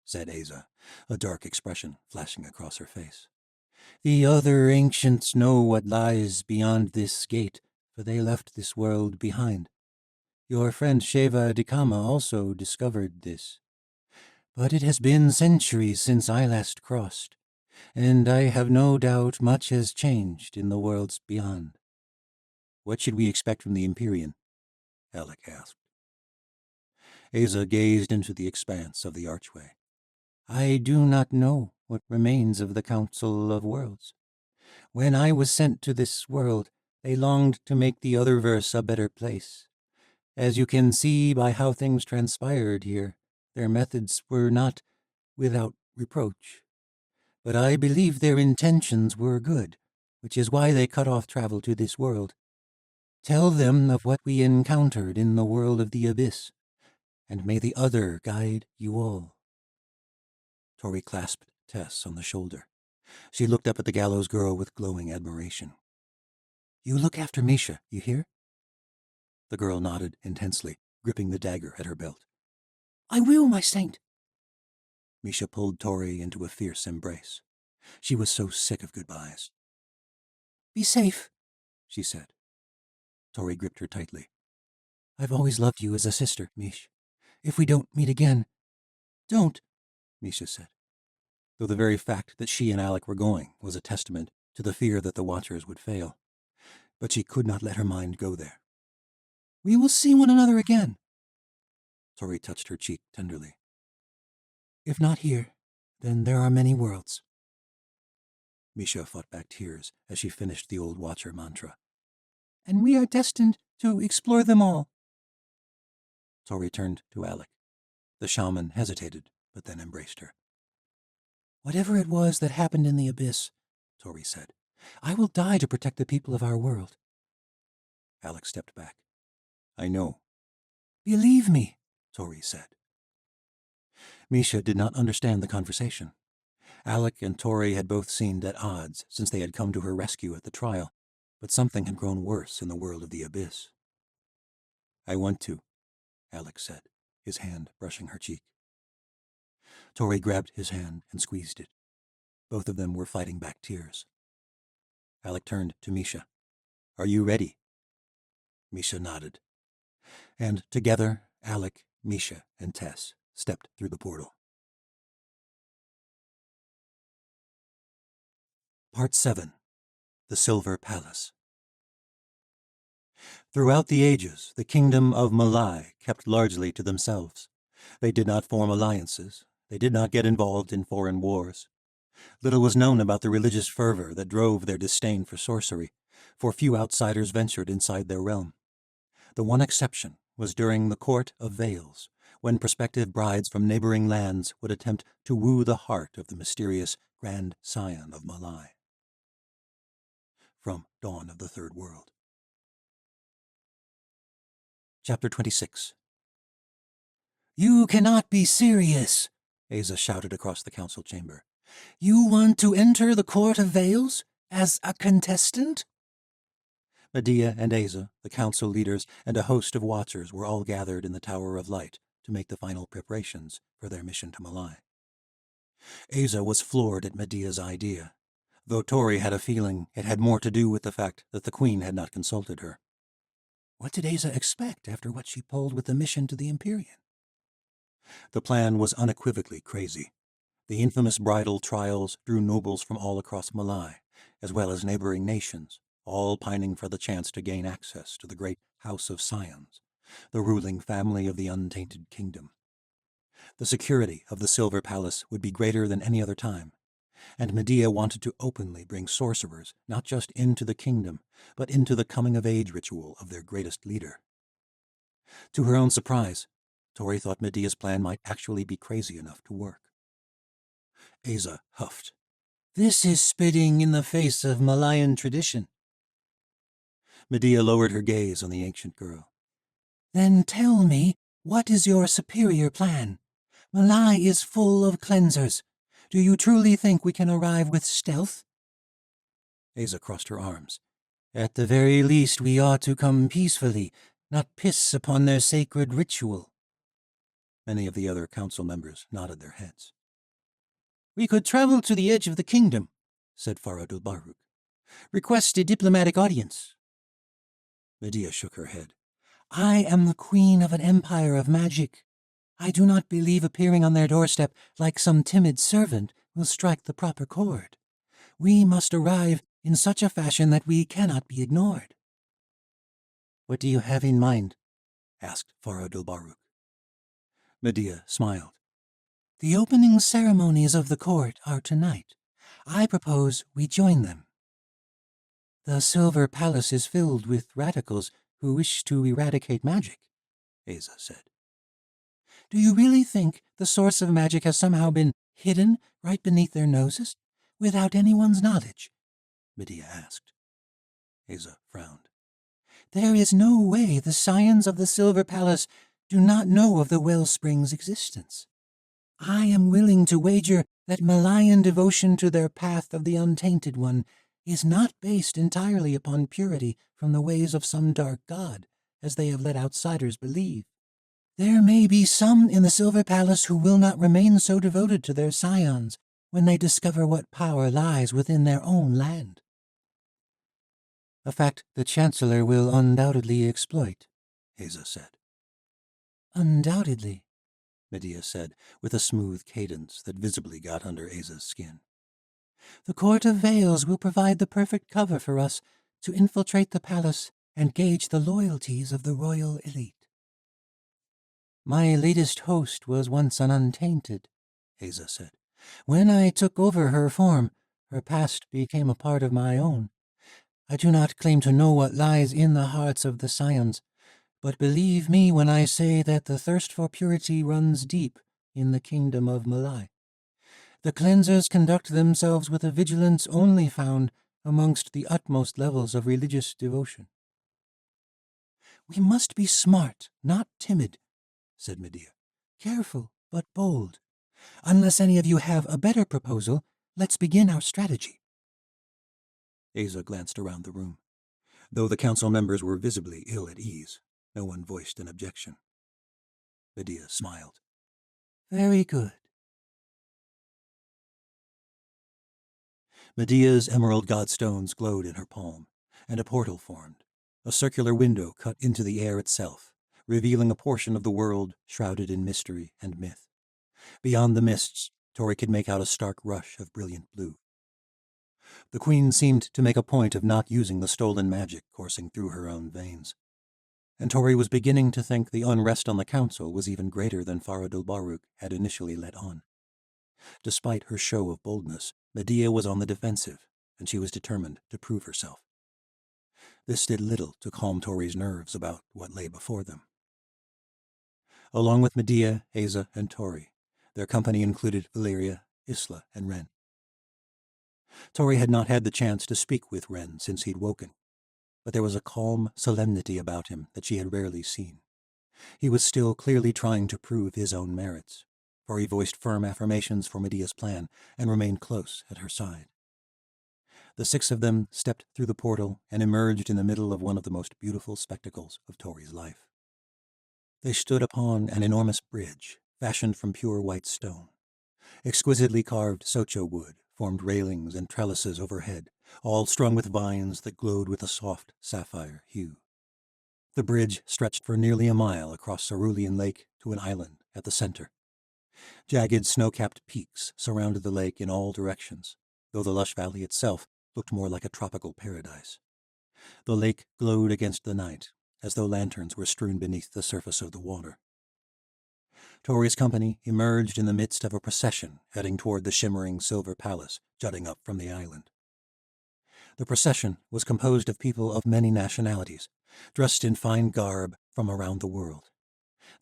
said Asa, a dark expression flashing across her face. The other ancients know what lies beyond this gate, for they left this world behind. Your friend Sheva Dikama also discovered this. But it has been centuries since I last crossed, and I have no doubt much has changed in the worlds beyond. What should we expect from the Empyrean? Alec asked. Asa gazed into the expanse of the archway. I do not know what remains of the Council of Worlds. When I was sent to this world, they longed to make the other verse a better place. As you can see by how things transpired here, their methods were not without reproach. But I believe their intentions were good, which is why they cut off travel to this world. Tell them of what we encountered in the world of the abyss, and may the other guide you all." Tori clasped Tess on the shoulder. She looked up at the gallows girl with glowing admiration. "You look after Misha, you hear?" The girl nodded intensely, gripping the dagger at her belt. "I will, my saint." Misha pulled Tori into a fierce embrace. She was so sick of goodbyes. "Be safe," she said. Tori gripped her tightly. "I've always loved you as a sister, Mish. If we don't meet again, don't," Misha said, though the very fact that she and Alec were going was a testament to the fear that the Watchers would fail. But she could not let her mind go there. "We will see one another again." Tori touched her cheek tenderly. "If not here, then there are many worlds." Misha fought back tears as she finished the old Watcher mantra. "And we are destined to explore them all." Tori turned to Alec. The shaman hesitated, but then embraced her. "Whatever it was that happened in the abyss," Tori said, "I will die to protect the people of our world." Alec stepped back. "I know." "Believe me," Tori said. Misha did not understand the conversation. Alec and Tori had both seemed at odds since they had come to her rescue at the trial, but something had grown worse in the world of the abyss. "I want to," Alec said, his hand brushing her cheek. Tori grabbed his hand and squeezed it. Both of them were fighting back tears. Alec turned to Misha. "Are you ready?" Misha nodded. And together, Alec, Misha, and Tess stepped through the portal. Part 7. The Silver Palace. Throughout the ages, the kingdom of Malai kept largely to themselves. They did not form alliances. They did not get involved in foreign wars. Little was known about the religious fervor that drove their disdain for sorcery, for few outsiders ventured inside their realm. The one exception was during the Court of Veils, when prospective brides from neighboring lands would attempt to woo the heart of the mysterious Grand Scion of Malai. From Dawn of the Third World. Chapter 26. "You cannot be serious," Asa shouted across the council chamber. "You want to enter the Court of Veils as a contestant?" Medea and Asa, the council leaders, and a host of watchers were all gathered in the Tower of Light to make the final preparations for their mission to Malai. Asa was floored at Medea's idea, though Tori had a feeling it had more to do with the fact that the queen had not consulted her. What did Asa expect after what she pulled with the mission to the Empyrean? The plan was unequivocally crazy. The infamous bridal trials drew nobles from all across Malai, as well as neighboring nations, all pining for the chance to gain access to the great House of Scions, the ruling family of the untainted kingdom. The security of the Silver Palace would be greater than any other time, and Medea wanted to openly bring sorcerers not just into the kingdom, but into the coming-of-age ritual of their greatest leader. To her own surprise, Tori thought Medea's plan might actually be crazy enough to work. Asa huffed. "This is spitting in the face of Malayan tradition." Medea lowered her gaze on the ancient girl. "Then tell me, what is your superior plan? Malai is full of cleansers. Do you truly think we can arrive with stealth?" Asa crossed her arms. "At the very least, we ought to come peacefully, not piss upon their sacred ritual." Many of the other council members nodded their heads. "We could travel to the edge of the kingdom," said Faradul Baruk. "Request a diplomatic audience." Medea shook her head. "I am the queen of an empire of magic. I do not believe appearing on their doorstep like some timid servant will strike the proper chord. We must arrive in such a fashion that we cannot be ignored." "What do you have in mind?" asked Faradul Baruk. Medea smiled. "The opening ceremonies of the court are tonight. I propose we join them." "The Silver Palace is filled with radicals who wish to eradicate magic," Asa said. "Do you really think the source of magic has somehow been hidden right beneath their noses, without anyone's knowledge? Medea asked. Asa frowned. There is no way the scions of the Silver Palace do not know of the wellspring's existence. I am willing to wager that Malayan devotion to their path of the Untainted One is not based entirely upon purity from the ways of some dark god, as they have let outsiders believe. There may be some in the Silver Palace who will not remain so devoted to their scions when they discover what power lies within their own land. A fact the Chancellor will undoubtedly exploit, Asa said. Undoubtedly, Medea said, with a smooth cadence that visibly got under Asa's skin. The Court of Veils will provide the perfect cover for us to infiltrate the palace and gauge the loyalties of the royal elite. My latest host was once an Untainted, Asa said. When I took over her form, her past became a part of my own. I do not claim to know what lies in the hearts of the scions, but believe me when I say that the thirst for purity runs deep in the kingdom of Malai. The cleansers conduct themselves with a vigilance only found amongst the utmost levels of religious devotion. We must be smart, not timid, said Medea. Careful, but bold. Unless any of you have a better proposal, let's begin our strategy. Asa glanced around the room. Though the council members were visibly ill at ease, no one voiced an objection. Medea smiled. Very good. Medea's emerald godstones glowed in her palm, and a portal formed, a circular window cut into the air itself, revealing a portion of the world shrouded in mystery and myth. Beyond the mists, Tori could make out a stark rush of brilliant blue. The queen seemed to make a point of not using the stolen magic coursing through her own veins. And Tori was beginning to think the unrest on the council was even greater than Faradil Baruch had initially let on. Despite her show of boldness, Medea was on the defensive, and she was determined to prove herself. This did little to calm Tori's nerves about what lay before them. Along with Medea, Asa, and Tori, their company included Valeria, Isla, and Ren. Tori had not had the chance to speak with Ren since he'd woken, but there was a calm solemnity about him that she had rarely seen. He was still clearly trying to prove his own merits, for he voiced firm affirmations for Medea's plan and remained close at her side. The six of them stepped through the portal and emerged in the middle of one of the most beautiful spectacles of Tori's life. They stood upon an enormous bridge, fashioned from pure white stone. Exquisitely carved socho wood formed railings and trellises overhead, all strung with vines that glowed with a soft sapphire hue. The bridge stretched for nearly a mile across Cerulean Lake to an island at the center. Jagged snow-capped peaks surrounded the lake in all directions, though the lush valley itself looked more like a tropical paradise. The lake glowed against the night, as though lanterns were strewn beneath the surface of the water. Tori's company emerged in the midst of a procession heading toward the shimmering silver palace jutting up from the island. The procession was composed of people of many nationalities, dressed in fine garb from around the world.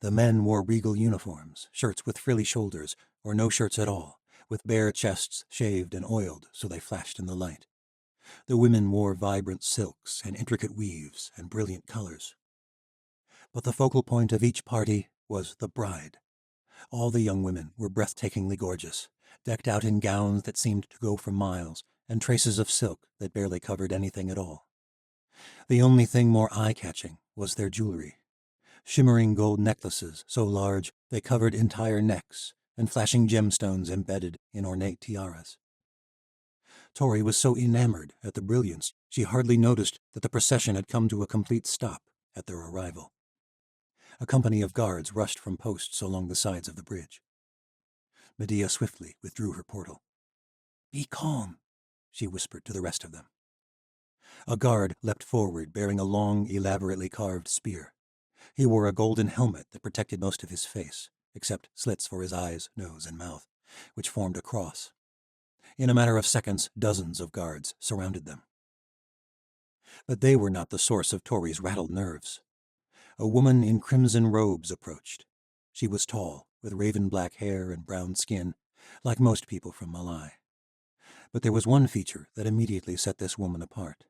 The men wore regal uniforms, shirts with frilly shoulders, or no shirts at all, with bare chests shaved and oiled so they flashed in the light. The women wore vibrant silks and intricate weaves and brilliant colors. But the focal point of each party was the bride. All the young women were breathtakingly gorgeous, decked out in gowns that seemed to go for miles, and traces of silk that barely covered anything at all. The only thing more eye-catching was their jewelry. Shimmering gold necklaces so large they covered entire necks, and flashing gemstones embedded in ornate tiaras. Tori was so enamored at the brilliance, she hardly noticed that the procession had come to a complete stop at their arrival. A company of guards rushed from posts along the sides of the bridge. Medea swiftly withdrew her portal. "Be calm," she whispered to the rest of them. A guard leapt forward bearing a long, elaborately carved spear. He wore a golden helmet that protected most of his face, except slits for his eyes, nose, and mouth, which formed a cross. In a matter of seconds, dozens of guards surrounded them. But they were not the source of Tori's rattled nerves. A woman in crimson robes approached. She was tall, with raven-black hair and brown skin, like most people from Malai. But there was one feature that immediately set this woman apart.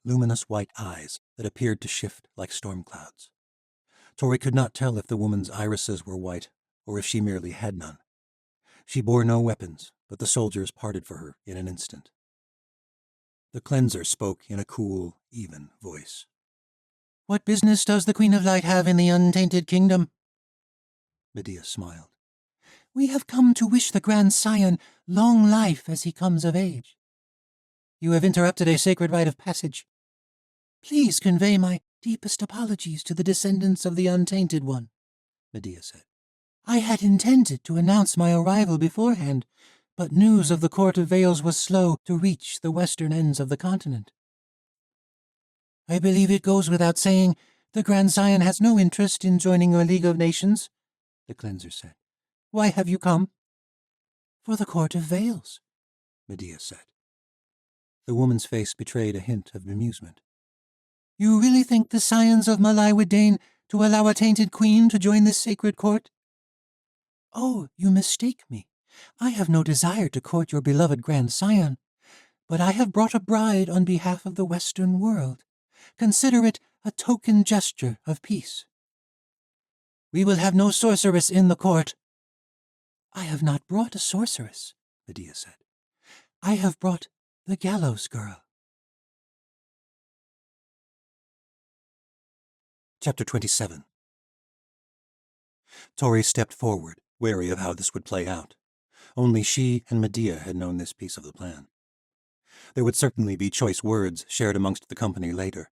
Luminous white eyes that appeared to shift like storm clouds. Tori could not tell if the woman's irises were white or if she merely had none. She bore no weapons, but the soldiers parted for her in an instant. The cleanser spoke in a cool, even voice. "What business does the Queen of Light have in the Untainted Kingdom?" Medea smiled. "We have come to wish the Grand Scion long life as he comes of age. You have interrupted a sacred rite of passage. Please convey my deepest apologies to the descendants of the Untainted One," Medea said. "I had intended to announce my arrival beforehand, but news of the Court of Veils was slow to reach the western ends of the continent. I believe it goes without saying the Grand Scion has no interest in joining your League of Nations," the cleanser said. "Why have you come?" "For the Court of Veils," Medea said. The woman's face betrayed a hint of amusement. "You really think the Scions of Malai would deign to allow a tainted queen to join this sacred court?" "Oh, you mistake me. I have no desire to court your beloved Grand Scion, but I have brought a bride on behalf of the Western world. Consider it a token gesture of peace." "We will have no sorceress in the court." "I have not brought a sorceress," Medea said. "I have brought the Gallows Girl." Chapter 27. Tori stepped forward, wary of how this would play out. Only she and Medea had known this piece of the plan. There would certainly be choice words shared amongst the company later,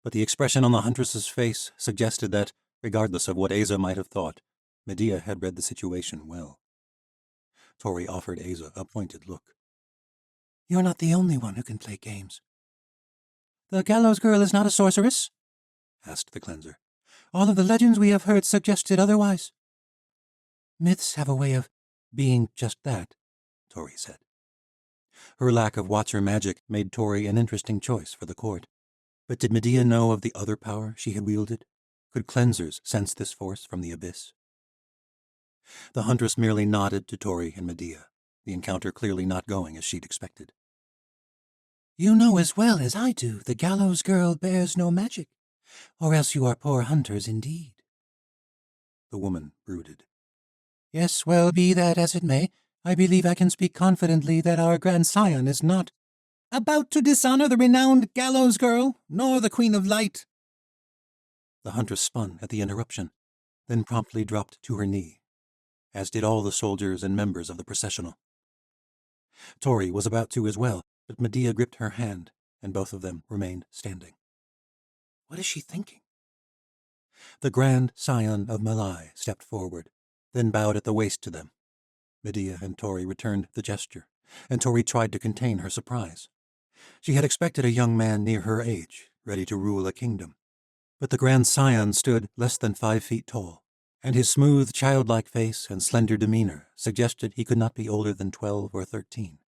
but the expression on the huntress's face suggested that, regardless of what Asa might have thought, Medea had read the situation well. Tori offered Asa a pointed look. "You're not the only one who can play games." "The Gallows Girl is not a sorceress?" asked the cleanser. "All of the legends we have heard suggested otherwise." "Myths have a way of being just that," Tori said. Her lack of Watcher magic made Tori an interesting choice for the court. But did Medea know of the other power she had wielded? Could cleansers sense this force from the abyss? The huntress merely nodded to Tori and Medea, the encounter clearly not going as she'd expected. "You know as well as I do the Gallows Girl bears no magic, or else you are poor hunters indeed." The woman brooded. "Yes, well, be that as it may, I believe I can speak confidently that our Grand Scion is not about to dishonor the renowned Gallows Girl, nor the Queen of Light." The huntress spun at the interruption, then promptly dropped to her knee, as did all the soldiers and members of the processional. Tori was about to as well, but Medea gripped her hand, and both of them remained standing. What is she thinking? The Grand Scion of Malai stepped forward, then bowed at the waist to them. Medea and Tori returned the gesture, and Tori tried to contain her surprise. She had expected a young man near her age, ready to rule a kingdom. But the Grand Scion stood less than 5 feet tall, and his smooth, childlike face and slender demeanor suggested he could not be older than 12 or 13.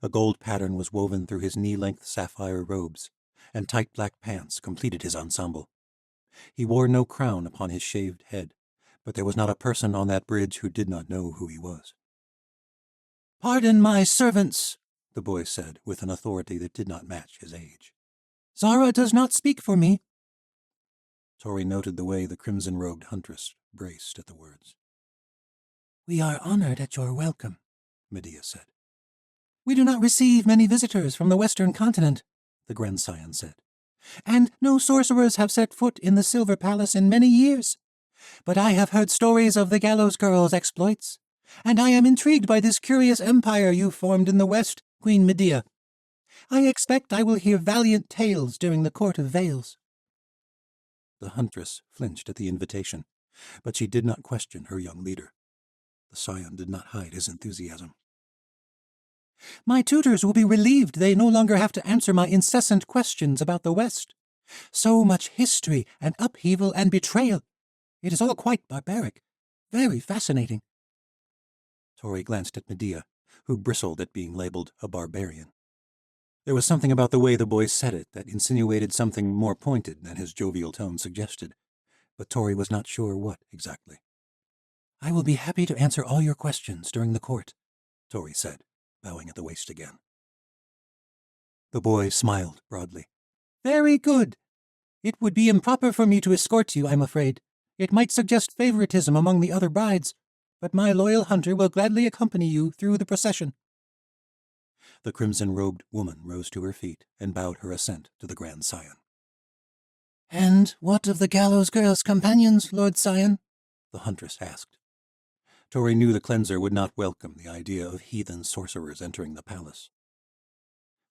A gold pattern was woven through his knee-length sapphire robes, and tight black pants completed his ensemble. He wore no crown upon his shaved head, but there was not a person on that bridge who did not know who he was. "Pardon my servants," the boy said with an authority that did not match his age. "Zara does not speak for me." Tori noted the way the crimson-robed huntress braced at the words. "We are honored at your welcome," Medea said. "We do not receive many visitors from the Western continent," the Grand Scion said, "and no sorcerers have set foot in the Silver Palace in many years. But I have heard stories of the Gallows Girl's exploits, and I am intrigued by this curious empire you formed in the West, Queen Medea. I expect I will hear valiant tales during the Court of Veils." The huntress flinched at the invitation, but she did not question her young leader. The scion did not hide his enthusiasm. "My tutors will be relieved they no longer have to answer my incessant questions about the West. So much history and upheaval and betrayal. It is all quite barbaric, very fascinating." Tori glanced at Medea, who bristled at being labeled a barbarian. There was something about the way the boy said it that insinuated something more pointed than his jovial tone suggested, but Tori was not sure what exactly. I will be happy to answer all your questions during the court, Tori said, bowing at the waist again. The boy smiled broadly. Very good. It would be improper for me to escort you, I'm afraid. It might suggest favoritism among the other brides, but my loyal hunter will gladly accompany you through the procession. The crimson-robed woman rose to her feet and bowed her assent to the Grand Scion. And what of the gallows girl's companions, Lord Scion? The huntress asked. Tori knew the cleanser would not welcome the idea of heathen sorcerers entering the palace.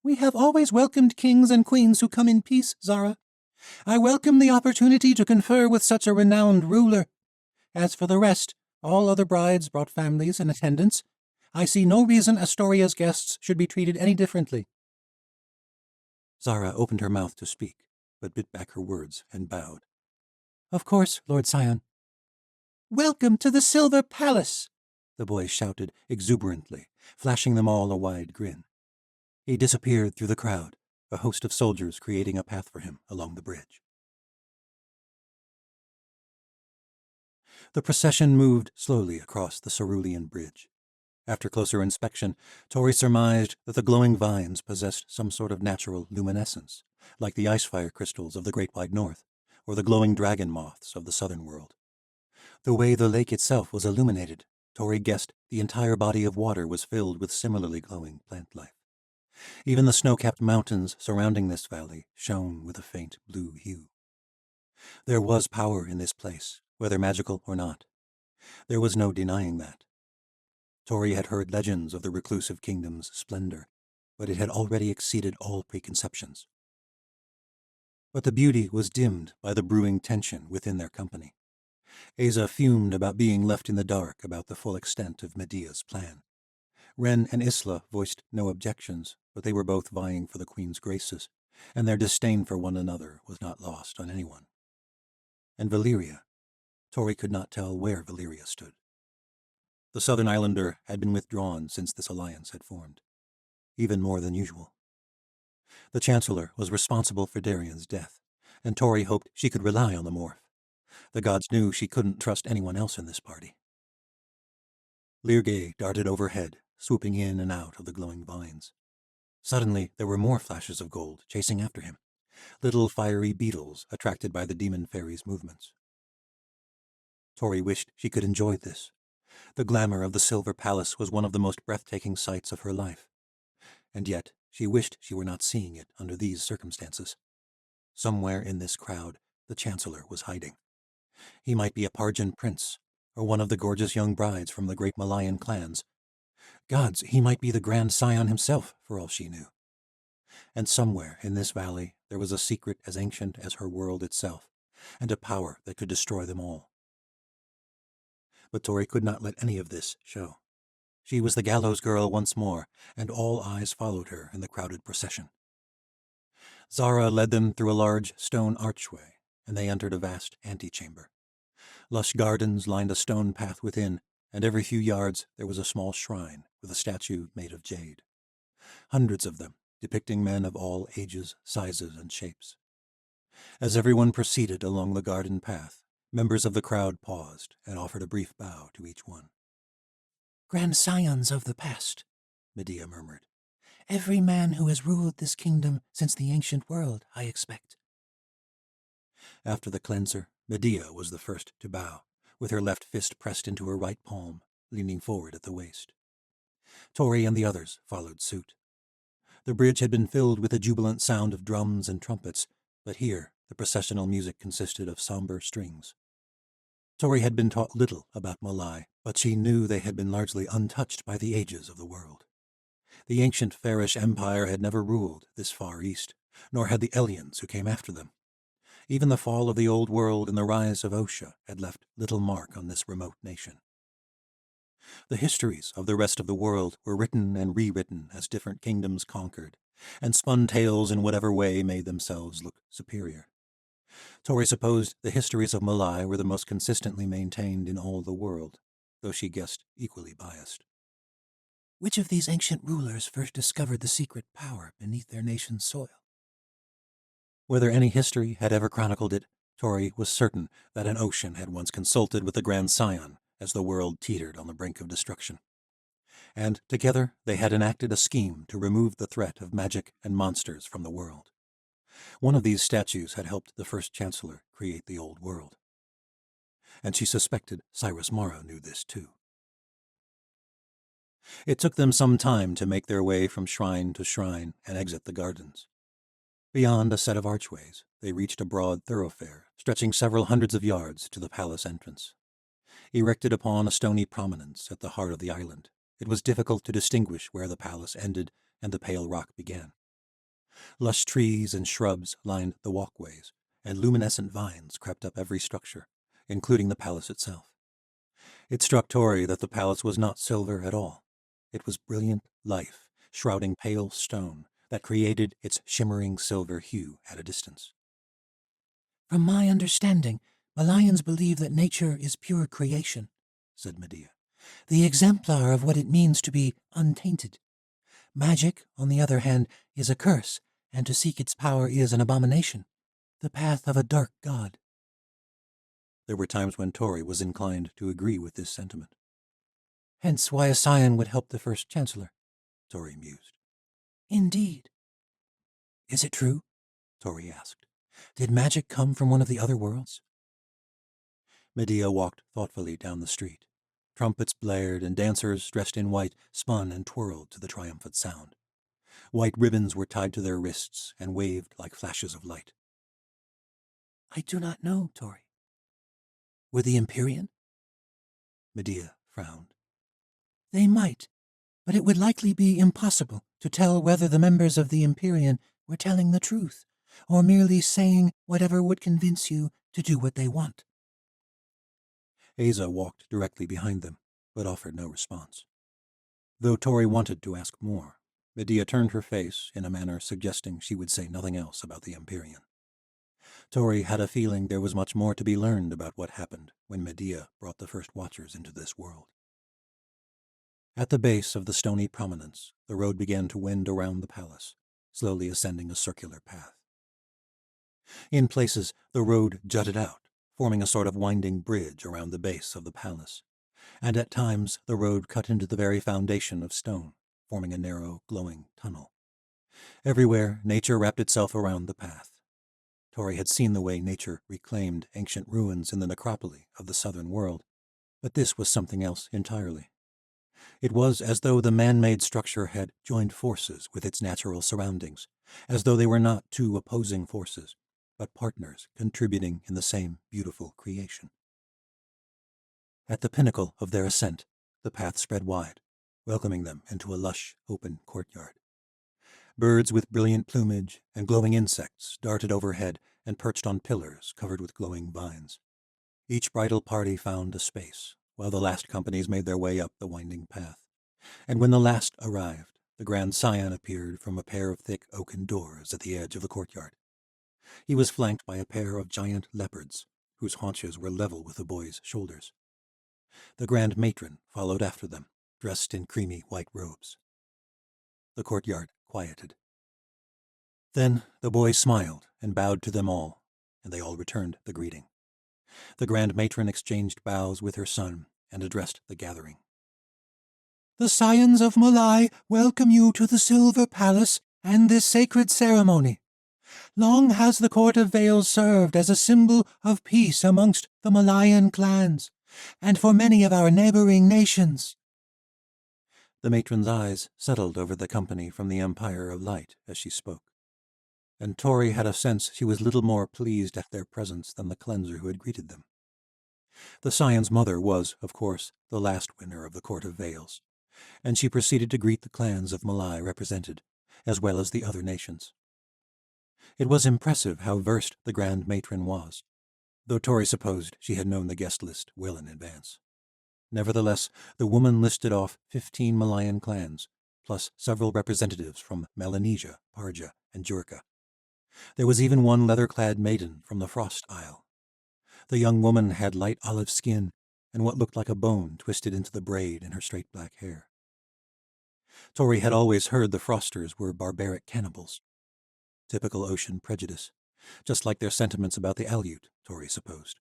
We have always welcomed kings and queens who come in peace, Zara. I welcome the opportunity to confer with such a renowned ruler. As for the rest, all other brides brought families and attendants. I see no reason Astoria's guests should be treated any differently. Zara opened her mouth to speak, but bit back her words and bowed. Of course, Lord Scion. Welcome to the Silver Palace, the boy shouted exuberantly, flashing them all a wide grin. He disappeared through the crowd, a host of soldiers creating a path for him along the bridge. The procession moved slowly across the cerulean bridge. After closer inspection, Tori surmised that the glowing vines possessed some sort of natural luminescence, like the ice-fire crystals of the Great Wide North, or the glowing dragon moths of the southern world. The way the lake itself was illuminated, Tori guessed the entire body of water was filled with similarly glowing plant life. Even the snow-capped mountains surrounding this valley shone with a faint blue hue. There was power in this place, whether magical or not. There was no denying that. Tori had heard legends of the reclusive kingdom's splendor, but it had already exceeded all preconceptions. But the beauty was dimmed by the brewing tension within their company. Asa fumed about being left in the dark about the full extent of Medea's plan. Ren and Isla voiced no objections, but they were both vying for the queen's graces, and their disdain for one another was not lost on anyone. And Valyria. Tori could not tell where Valyria stood. The southern islander had been withdrawn since this alliance had formed, even more than usual. The Chancellor was responsible for Darian's death, and Tori hoped she could rely on the morph. The gods knew she couldn't trust anyone else in this party. Lyrgay darted overhead, swooping in and out of the glowing vines. Suddenly, there were more flashes of gold chasing after him, little fiery beetles attracted by the demon fairy's movements. Tori wished she could enjoy this. The glamour of the Silver Palace was one of the most breathtaking sights of her life, and yet she wished she were not seeing it under these circumstances. Somewhere in this crowd, the Chancellor was hiding. He might be a Parjan prince, or one of the gorgeous young brides from the great Malayan clans. Gods, he might be the Grand Scion himself, for all she knew. And somewhere in this valley there was a secret as ancient as her world itself, and a power that could destroy them all. But Tori could not let any of this show. She was the gallows girl once more, and all eyes followed her in the crowded procession. Zara led them through a large stone archway, and they entered a vast antechamber. Lush gardens lined a stone path within, and every few yards there was a small shrine with a statue made of jade. Hundreds of them, depicting men of all ages, sizes, and shapes. As everyone proceeded along the garden path, members of the crowd paused and offered a brief bow to each one. Grand Scions of the past, Medea murmured. Every man who has ruled this kingdom since the ancient world, I expect. After the cleanser, Medea was the first to bow, with her left fist pressed into her right palm, leaning forward at the waist. Tori and the others followed suit. The bridge had been filled with a jubilant sound of drums and trumpets, but here the processional music consisted of somber strings. Tori had been taught little about Malai, but she knew they had been largely untouched by the ages of the world. The ancient Farish Empire had never ruled this far east, nor had the Elians who came after them. Even the fall of the old world and the rise of Osha had left little mark on this remote nation. The histories of the rest of the world were written and rewritten as different kingdoms conquered, and spun tales in whatever way made themselves look superior. Tori supposed the histories of Malai were the most consistently maintained in all the world, though she guessed equally biased. Which of these ancient rulers first discovered the secret power beneath their nation's soil? Whether any history had ever chronicled it, Tori was certain that an ocean had once consulted with the Grand Scion as the world teetered on the brink of destruction. And together they had enacted a scheme to remove the threat of magic and monsters from the world. One of these statues had helped the first Chancellor create the old world. And she suspected Cyrus Morrow knew this too. It took them some time to make their way from shrine to shrine and exit the gardens. Beyond a set of archways, they reached a broad thoroughfare, stretching several hundreds of yards to the palace entrance. Erected upon a stony prominence at the heart of the island, it was difficult to distinguish where the palace ended and the pale rock began. Lush trees and shrubs lined the walkways, and luminescent vines crept up every structure, including the palace itself. It struck Tori that the palace was not silver at all. It was brilliant life, shrouding pale stone, that created its shimmering silver hue at a distance. "From my understanding, Malayans believe that nature is pure creation," said Medea, "the exemplar of what it means to be untainted. Magic, on the other hand, is a curse, and to seek its power is an abomination, the path of a dark god." There were times when Tori was inclined to agree with this sentiment. "Hence why a scion would help the first Chancellor," Tori mused. "Indeed." "Is it true?" Tori asked. "Did magic come from one of the other worlds?" Medea walked thoughtfully down the street. Trumpets blared, and dancers dressed in white spun and twirled to the triumphant sound. White ribbons were tied to their wrists and waved like flashes of light. "I do not know, Tori." "Were the Empyrean?" Medea frowned. "They might, but it would likely be impossible to tell whether the members of the Empyrean were telling the truth, or merely saying whatever would convince you to do what they want." Asa walked directly behind them, but offered no response. Though Tori wanted to ask more, Medea turned her face in a manner suggesting she would say nothing else about the Empyrean. Tori had a feeling there was much more to be learned about what happened when Medea brought the first Watchers into this world. At the base of the stony prominence, the road began to wend around the palace, slowly ascending a circular path. In places, the road jutted out, forming a sort of winding bridge around the base of the palace, and at times the road cut into the very foundation of stone, forming a narrow, glowing tunnel. Everywhere, nature wrapped itself around the path. Tori had seen the way nature reclaimed ancient ruins in the necropoli of the southern world, but this was something else entirely. It was as though the man-made structure had joined forces with its natural surroundings, as though they were not two opposing forces, but partners contributing in the same beautiful creation. At the pinnacle of their ascent, the path spread wide, welcoming them into a lush, open courtyard. Birds with brilliant plumage and glowing insects darted overhead and perched on pillars covered with glowing vines. Each bridal party found a space, while the last companies made their way up the winding path. And when the last arrived, the Grand Scion appeared from a pair of thick oaken doors at the edge of the courtyard. He was flanked by a pair of giant leopards, whose haunches were level with the boy's shoulders. The Grand Matron followed after them, dressed in creamy white robes. The courtyard quieted. Then the boy smiled and bowed to them all, and they all returned the greeting. The Grand Matron exchanged bows with her son and addressed the gathering. "The Scions of Malai welcome you to the Silver Palace and this sacred ceremony. Long has the Court of Veils served as a symbol of peace amongst the Malayan clans, and for many of our neighboring nations." The matron's eyes settled over the company from the Empire of Light as she spoke, and Tori had a sense she was little more pleased at their presence than the cleanser who had greeted them. The Scion's mother was, of course, the last winner of the Court of Veils, and she proceeded to greet the clans of Malai represented, as well as the other nations. It was impressive how versed the Grand Matron was, though Tori supposed she had known the guest list well in advance. Nevertheless, the woman listed off 15 Malayan clans, plus several representatives from Melanesia, Parja, and Jurka. There was even one leather-clad maiden from the Frost Isle. The young woman had light olive skin and what looked like a bone twisted into the braid in her straight black hair. Tori had always heard the Frosters were barbaric cannibals. Typical ocean prejudice, just like their sentiments about the Aleut, Tori supposed,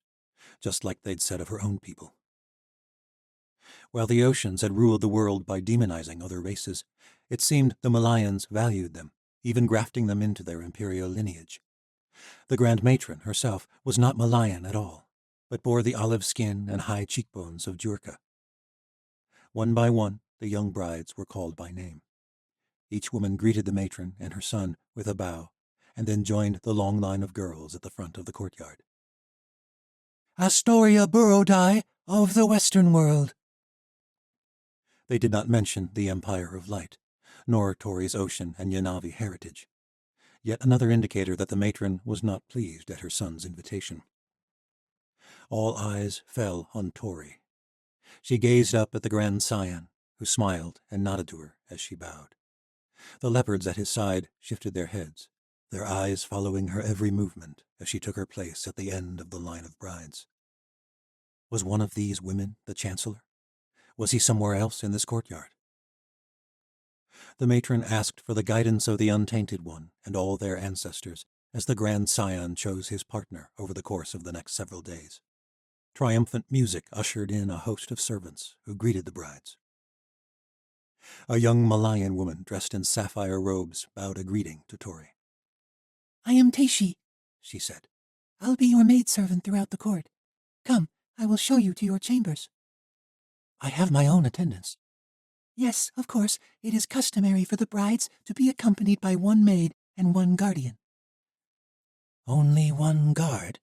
just like they'd said of her own people. While the oceans had ruled the world by demonizing other races, it seemed the Malayans valued them, even grafting them into their imperial lineage. The Grand Matron herself was not Malayan at all, but bore the olive skin and high cheekbones of Jurka. One by one, the young brides were called by name. Each woman greeted the matron and her son with a bow, and then joined the long line of girls at the front of the courtyard. Astoria Burodai of the Western world. They did not mention the Empire of Light, nor Tori's ocean and Yanavi heritage. Yet another indicator that the matron was not pleased at her son's invitation. All eyes fell on Tori. She gazed up at the Grand Scion, who smiled and nodded to her as she bowed. The leopards at his side shifted their heads, their eyes following her every movement as she took her place at the end of the line of brides. Was one of these women the Chancellor? Was he somewhere else in this courtyard? The matron asked for the guidance of the Untainted One and all their ancestors as the Grand Scion chose his partner over the course of the next several days. Triumphant music ushered in a host of servants who greeted the brides. A young Malayan woman dressed in sapphire robes bowed a greeting to Tori. I am Teishi, she said. I'll be your maidservant throughout the court. Come, I will show you to your chambers. I have my own attendants. Yes, of course, it is customary for the brides to be accompanied by one maid and one guardian. Only one guard?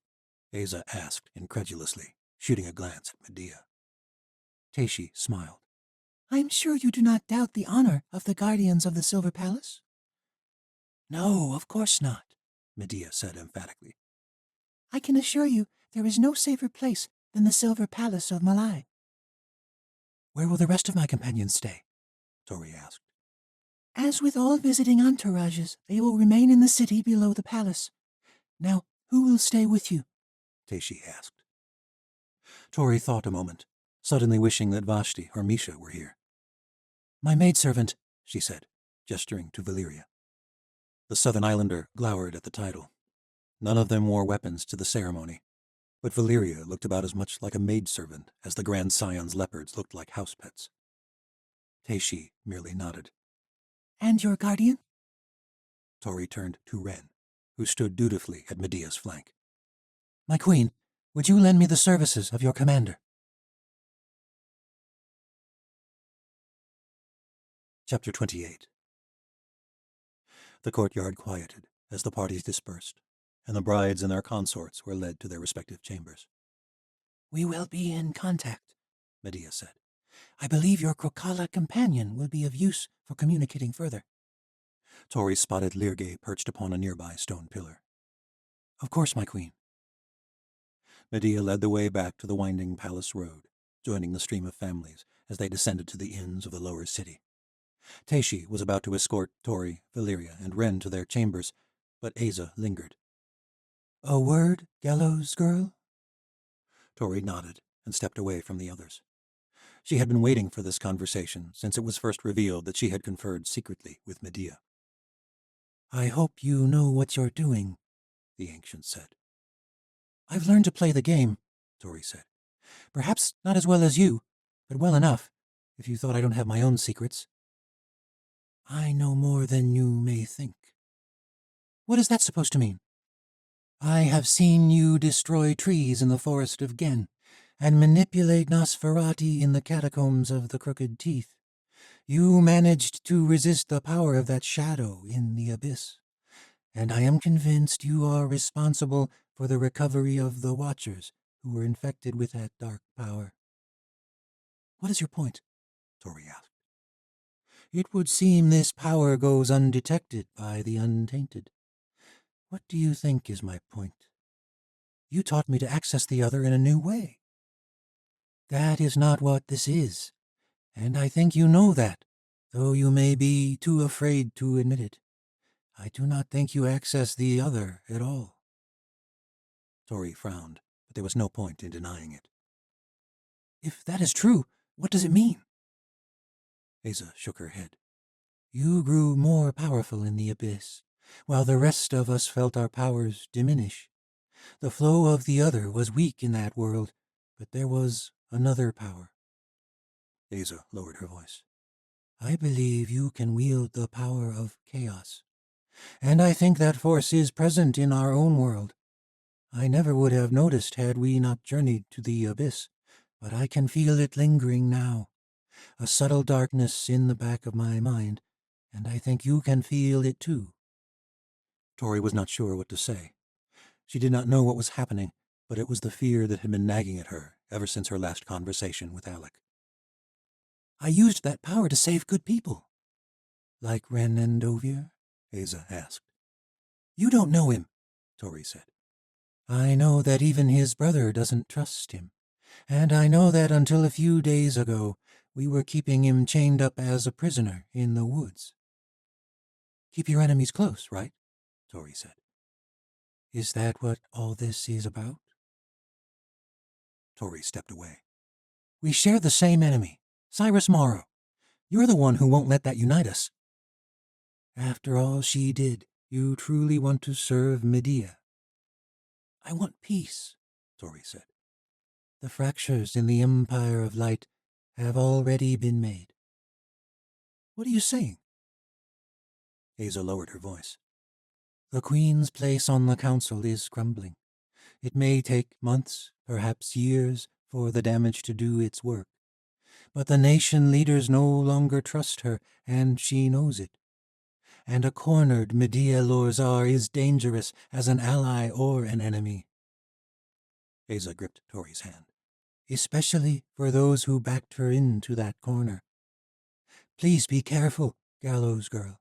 Asa asked incredulously, shooting a glance at Medea. Teishi smiled. I am sure you do not doubt the honor of the guardians of the Silver Palace? No, of course not, Medea said emphatically. I can assure you there is no safer place than the Silver Palace of Malai. Where will the rest of my companions stay? Tori asked. As with all visiting entourages, they will remain in the city below the palace. Now, who will stay with you? Teishi asked. Tori thought a moment, suddenly wishing that Vashti or Misha were here. My maidservant, she said, gesturing to Valeria. The Southern Islander glowered at the title. None of them wore weapons to the ceremony, but Valeria looked about as much like a maidservant as the Grand Scion's leopards looked like house pets. Teishi merely nodded. And your guardian? Tori turned to Ren, who stood dutifully at Medea's flank. My queen, would you lend me the services of your commander? Chapter 28. The courtyard quieted as the parties dispersed, and the brides and their consorts were led to their respective chambers. We will be in contact, Medea said. I believe your Krokala companion will be of use for communicating further. Tori spotted Lirge perched upon a nearby stone pillar. Of course, my queen. Medea led the way back to the winding palace road, joining the stream of families as they descended to the inns of the lower city. Teishi was about to escort Tori, Valeria, and Ren to their chambers, but Asa lingered. A word, gallows girl? Tori nodded and stepped away from the others. She had been waiting for this conversation since it was first revealed that she had conferred secretly with Medea. I hope you know what you're doing, the ancient said. I've learned to play the game, Tori said. Perhaps not as well as you, but well enough, if you thought I don't have my own secrets. I know more than you may think. What is that supposed to mean? I have seen you destroy trees in the forest of Gen, and manipulate Nosferati in the catacombs of the Crooked Teeth. You managed to resist the power of that shadow in the abyss, and I am convinced you are responsible for the recovery of the Watchers who were infected with that dark power. What is your point? Tori asked. It would seem this power goes undetected by the Untainted. What do you think is my point? You taught me to access the other in a new way. That is not what this is, and I think you know that, though you may be too afraid to admit it. I do not think you access the other at all. Tori frowned, but there was no point in denying it. If that is true, what does it mean? Asa shook her head. You grew more powerful in the abyss, while the rest of us felt our powers diminish. The flow of the other was weak in that world, but there was another power. Asa lowered her voice. I believe you can wield the power of chaos, and I think that force is present in our own world. I never would have noticed had we not journeyed to the abyss, but I can feel it lingering now, a subtle darkness in the back of my mind, and I think you can feel it too. Tori was not sure what to say. She did not know what was happening, but it was the fear that had been nagging at her ever since her last conversation with Alec. I used that power to save good people. Like Ren and Ovier? Asa asked. You don't know him, Tori said. I know that even his brother doesn't trust him, and I know that until a few days ago we were keeping him chained up as a prisoner in the woods. Keep your enemies close, right? Tori said. Is that what all this is about? Tori stepped away. We share the same enemy, Cyrus Morrow. You're the one who won't let that unite us. After all she did, you truly want to serve Medea. I want peace, Tori said. The fractures in the Empire of Light have already been made. What are you saying? Asa lowered her voice. The Queen's place on the council is crumbling. It may take months, perhaps years, for the damage to do its work. But the nation leaders no longer trust her, and she knows it. And a cornered Medea Lorzar is dangerous as an ally or an enemy. Asa gripped Tori's hand. Especially for those who backed her into that corner. Please be careful, Gallows Girl.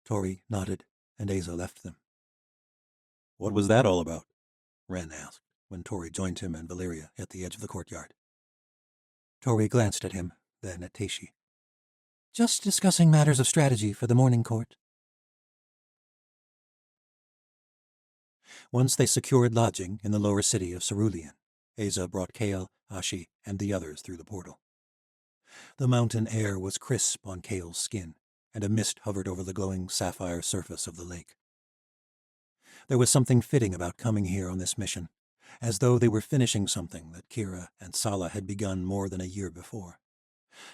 Tori nodded, and Asa left them. What was that all about? Ren asked, when Tori joined him and Valeria at the edge of the courtyard. Tori glanced at him, then at Teishi. Just discussing matters of strategy for the morning court. Once they secured lodging in the lower city of Cerulean, Asa brought Kale, Ashi, and the others through the portal. The mountain air was crisp on Kale's skin, and a mist hovered over the glowing sapphire surface of the lake. There was something fitting about coming here on this mission, as though they were finishing something that Kira and Sala had begun more than a year before,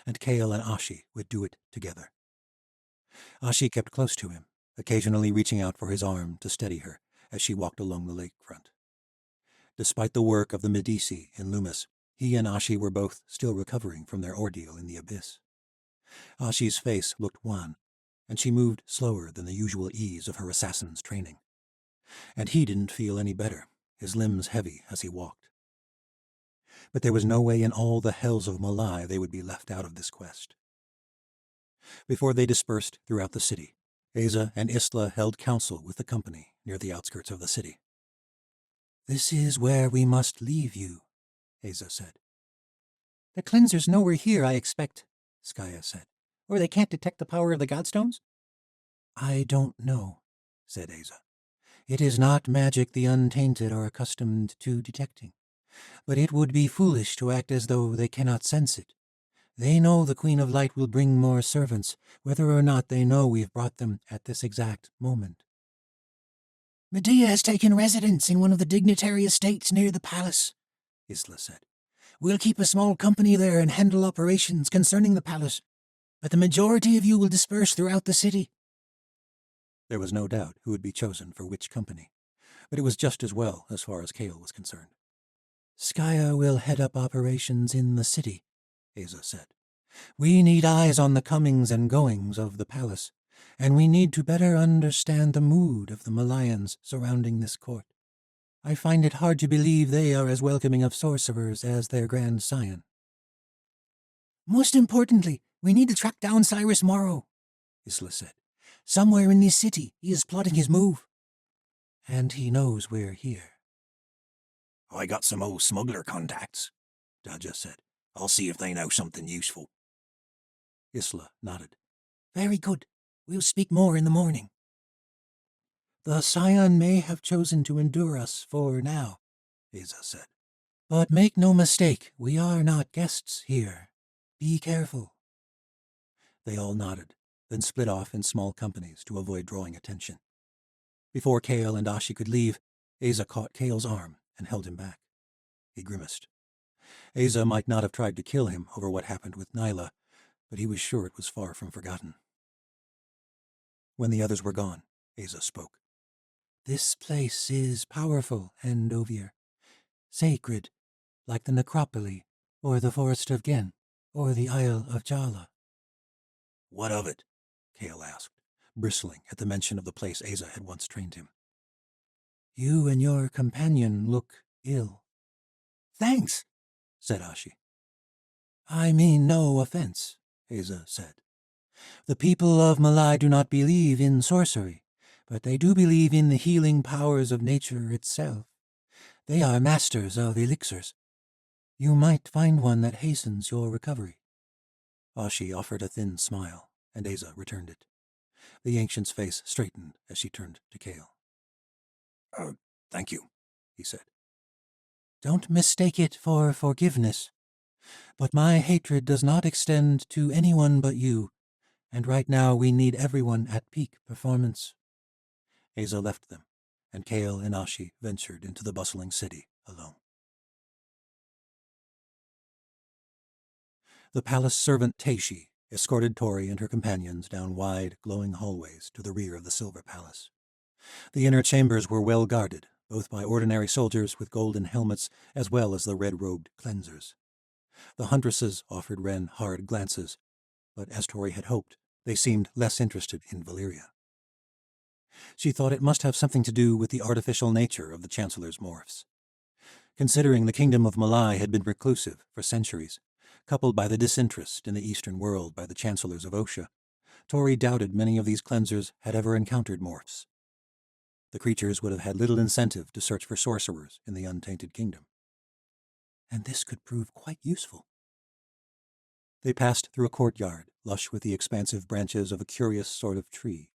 and Kale and Ashi would do it together. Ashi kept close to him, occasionally reaching out for his arm to steady her as she walked along the lakefront. Despite the work of the Medici in Loomis, he and Ashi were both still recovering from their ordeal in the abyss. Ashi's face looked wan, and she moved slower than the usual ease of her assassin's training. And he didn't feel any better, his limbs heavy as he walked. But there was no way in all the hells of Malai they would be left out of this quest. Before they dispersed throughout the city, Asa and Isla held council with the company near the outskirts of the city. This is where we must leave you, Asa said. The cleanser's nowhere here, I expect, Skaya said. Or they can't detect the power of the godstones? I don't know, said Asa. It is not magic the untainted are accustomed to detecting, but it would be foolish to act as though they cannot sense it. They know the Queen of Light will bring more servants, whether or not they know we've brought them at this exact moment. Medea has taken residence in one of the dignitary estates near the palace, Isla said. We'll keep a small company there and handle operations concerning the palace, but the majority of you will disperse throughout the city. There was no doubt who would be chosen for which company, but it was just as well as far as Kale was concerned. Skaya will head up operations in the city, Asa said. We need eyes on the comings and goings of the palace, and we need to better understand the mood of the Malayans surrounding this court. I find it hard to believe they are as welcoming of sorcerers as their grand scion. Most importantly, we need to track down Cyrus Morrow, Isla said. Somewhere in this city he is plotting his move. And he knows we're here. I got some old smuggler contacts, Daja said. I'll see if they know something useful. Isla nodded. Very good. We'll speak more in the morning. The scion may have chosen to endure us for now, Asa said. But make no mistake, we are not guests here. Be careful. They all nodded, then split off in small companies to avoid drawing attention. Before Kale and Ashi could leave, Asa caught Kale's arm and held him back. He grimaced. Asa might not have tried to kill him over what happened with Nyla, but he was sure it was far from forgotten. When the others were gone, Asa spoke. This place is powerful, Endovier. Sacred, like the necropoli, or the Forest of Gen, or the Isle of Jala. What of it? Kale asked, bristling at the mention of the place Asa had once trained him. You and your companion look ill. Thanks, said Ashi. I mean no offense, Asa said. The people of Malai do not believe in sorcery, but they do believe in the healing powers of nature itself. They are masters of elixirs. You might find one that hastens your recovery. Ashi offered a thin smile, and Asa returned it. The ancient's face straightened as she turned to Kale. Thank you, he said. Don't mistake it for forgiveness. But my hatred does not extend to anyone but you, and right now we need everyone at peak performance. Asa left them, and Kale and Ashi ventured into the bustling city alone. The palace servant Teishi escorted Tori and her companions down wide, glowing hallways to the rear of the Silver Palace. The inner chambers were well guarded, both by ordinary soldiers with golden helmets as well as the red-robed cleansers. The huntresses offered Ren hard glances, but as Tori had hoped, they seemed less interested in Valyria. She thought it must have something to do with the artificial nature of the Chancellor's morphs. Considering the kingdom of Malai had been reclusive for centuries, coupled by the disinterest in the Eastern world by the Chancellors of Osha, Tori doubted many of these cleansers had ever encountered morphs. The creatures would have had little incentive to search for sorcerers in the Untainted Kingdom. And this could prove quite useful. They passed through a courtyard, lush with the expansive branches of a curious sort of tree.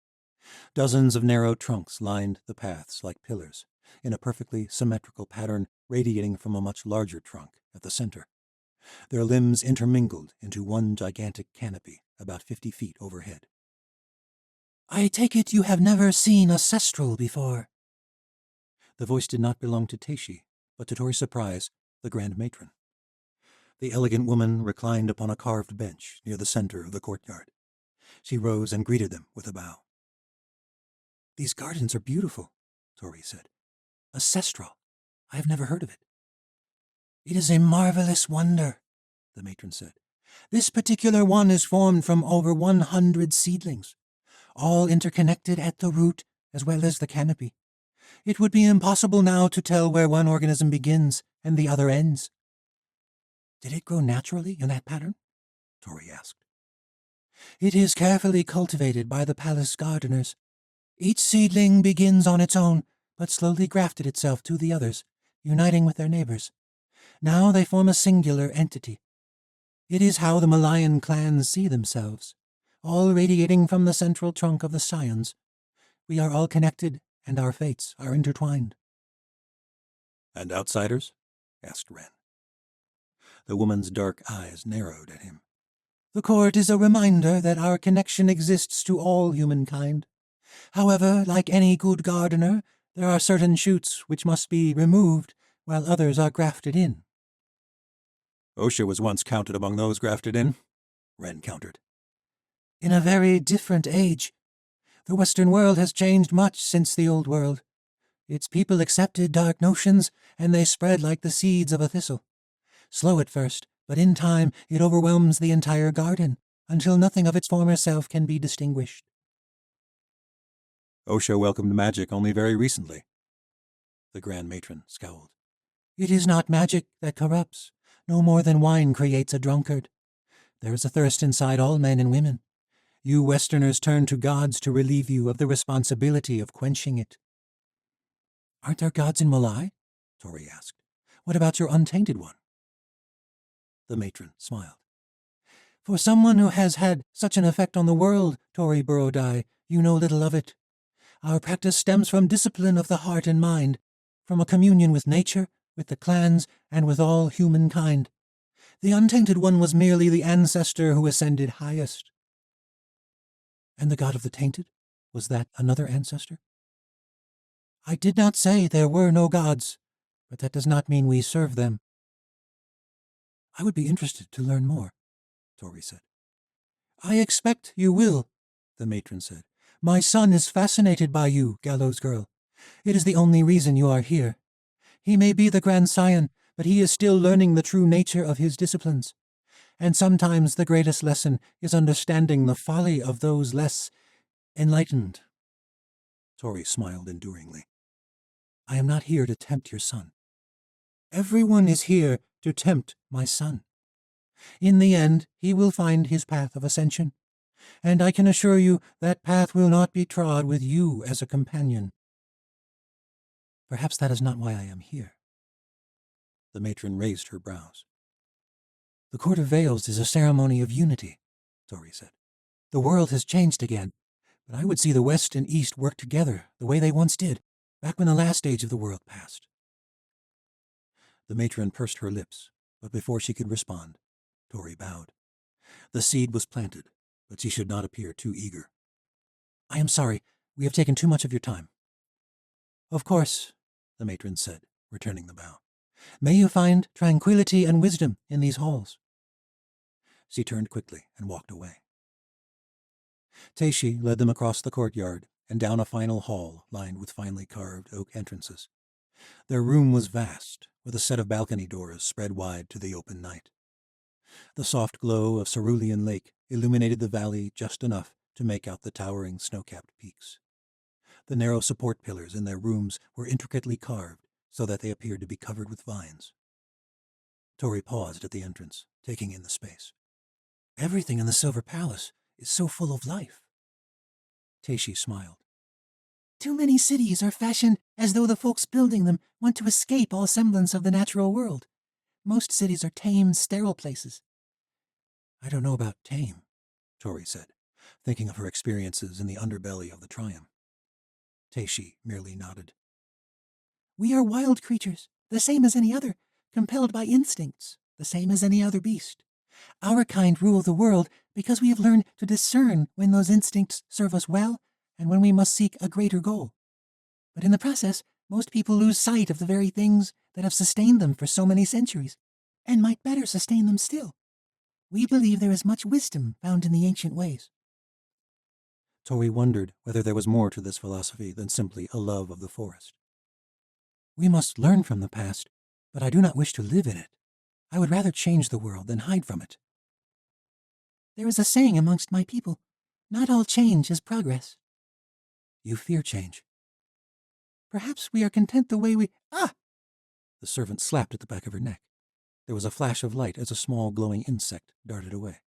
Dozens of narrow trunks lined the paths like pillars, in a perfectly symmetrical pattern radiating from a much larger trunk at the center. Their limbs intermingled into one gigantic canopy about 50 feet overhead. I take it you have never seen a Cestral before. The voice did not belong to Teishi, but to Tori's surprise, the Grand Matron. The elegant woman reclined upon a carved bench near the center of the courtyard. She rose and greeted them with a bow. These gardens are beautiful, Tori said. A Cestral. I have never heard of it. It is a marvelous wonder, the matron said. This particular one is formed from over 100 seedlings, all interconnected at the root as well as the canopy. It would be impossible now to tell where one organism begins and the other ends. Did it grow naturally in that pattern? Tori asked. It is carefully cultivated by the palace gardeners. Each seedling begins on its own, but slowly grafted itself to the others, uniting with their neighbors. Now they form a singular entity. It is how the Malayan clans see themselves, all radiating from the central trunk of the Scions. We are all connected, and our fates are intertwined. And outsiders? Asked Ren. The woman's dark eyes narrowed at him. The court is a reminder that our connection exists to all humankind. However, like any good gardener, there are certain shoots which must be removed, while others are grafted in. Osha was once counted among those grafted in, Ren countered. In a very different age. The Western world has changed much since the Old World. Its people accepted dark notions, and they spread like the seeds of a thistle. Slow at first, but in time it overwhelms the entire garden, until nothing of its former self can be distinguished. Osha welcomed magic only very recently. The Grand Matron scowled. It is not magic that corrupts, no more than wine creates a drunkard. There is a thirst inside all men and women. You Westerners turn to gods to relieve you of the responsibility of quenching it. Aren't there gods in Malai? Tori asked. What about your untainted one? The matron smiled. For someone who has had such an effect on the world, Tori Burodai, you know little of it. Our practice stems from discipline of the heart and mind, from a communion with nature, with the clans, and with all humankind. The untainted one was merely the ancestor who ascended highest. And the god of the tainted? Was that another ancestor? I did not say there were no gods, but that does not mean we serve them. I would be interested to learn more, Tori said. I expect you will, the matron said. My son is fascinated by you, Gallows Girl. It is the only reason you are here. He may be the Grand Scion, but he is still learning the true nature of his disciplines. And sometimes the greatest lesson is understanding the folly of those less enlightened. Tori smiled enduringly. I am not here to tempt your son. Everyone is here to tempt my son. In the end, he will find his path of ascension, and I can assure you that path will not be trod with you as a companion. Perhaps that is not why I am here. The matron raised her brows. The Court of Veils is a ceremony of unity, Tori said. The world has changed again, but I would see the West and East work together the way they once did, back when the last age of the world passed. The matron pursed her lips, but before she could respond, Tori bowed. The seed was planted, but she should not appear too eager. I am sorry, we have taken too much of your time. Of course, the matron said, returning the bow. May you find tranquility and wisdom in these halls. She turned quickly and walked away. Stacey led them across the courtyard and down a final hall lined with finely carved oak entrances. Their room was vast, with a set of balcony doors spread wide to the open night. The soft glow of Cerulean Lake illuminated the valley just enough to make out the towering snow-capped peaks. The narrow support pillars in their rooms were intricately carved so that they appeared to be covered with vines. Tori paused at the entrance, taking in the space. Everything in the Silver Palace is so full of life. Stacey smiled. Too many cities are fashioned as though the folks building them want to escape all semblance of the natural world. Most cities are tame, sterile places. I don't know about tame, Tori said, thinking of her experiences in the underbelly of the Triumph. Stacey merely nodded. We are wild creatures, the same as any other, compelled by instincts, the same as any other beast. Our kind rule the world because we have learned to discern when those instincts serve us well and when we must seek a greater goal. But in the process, most people lose sight of the very things that have sustained them for so many centuries, and might better sustain them still. We believe there is much wisdom found in the ancient ways. Tori wondered whether there was more to this philosophy than simply a love of the forest. We must learn from the past, but I do not wish to live in it. I would rather change the world than hide from it. There is a saying amongst my people, not all change is progress. You fear change. Perhaps we are content the way we— Ah! The servant slapped at the back of her neck. There was a flash of light as a small glowing insect darted away.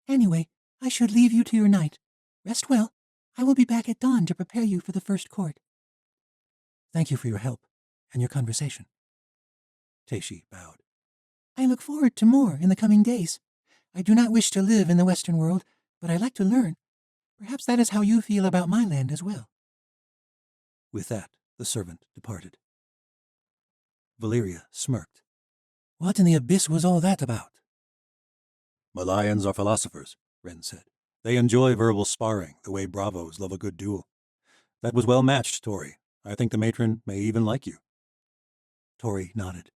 Anyway, I should leave you to your night. Rest well. I will be back at dawn to prepare you for the first court. Thank you for your help and your conversation. Stacey bowed. I look forward to more in the coming days. I do not wish to live in the Western world, but I like to learn. Perhaps that is how you feel about my land as well. With that, the servant departed. Valeria smirked. What in the abyss was all that about? Malayans are philosophers, Ren said. They enjoy verbal sparring the way bravos love a good duel. That was well matched, Tori. I think the matron may even like you. Tori nodded.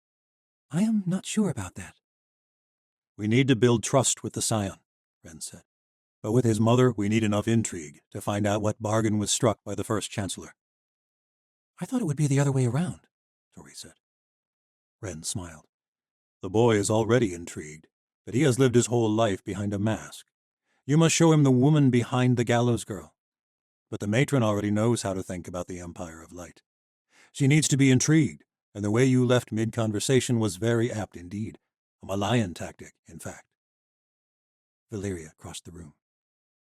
I am not sure about that. We need to build trust with the scion, Ren said. But with his mother, we need enough intrigue to find out what bargain was struck by the first chancellor. I thought it would be the other way around, Tori said. Ren smiled. The boy is already intrigued, but he has lived his whole life behind a mask. You must show him the woman behind the gallows girl. But the matron already knows how to think about the Empire of Light. She needs to be intrigued, and the way you left mid-conversation was very apt indeed. A Malayan tactic, in fact. Valeria crossed the room.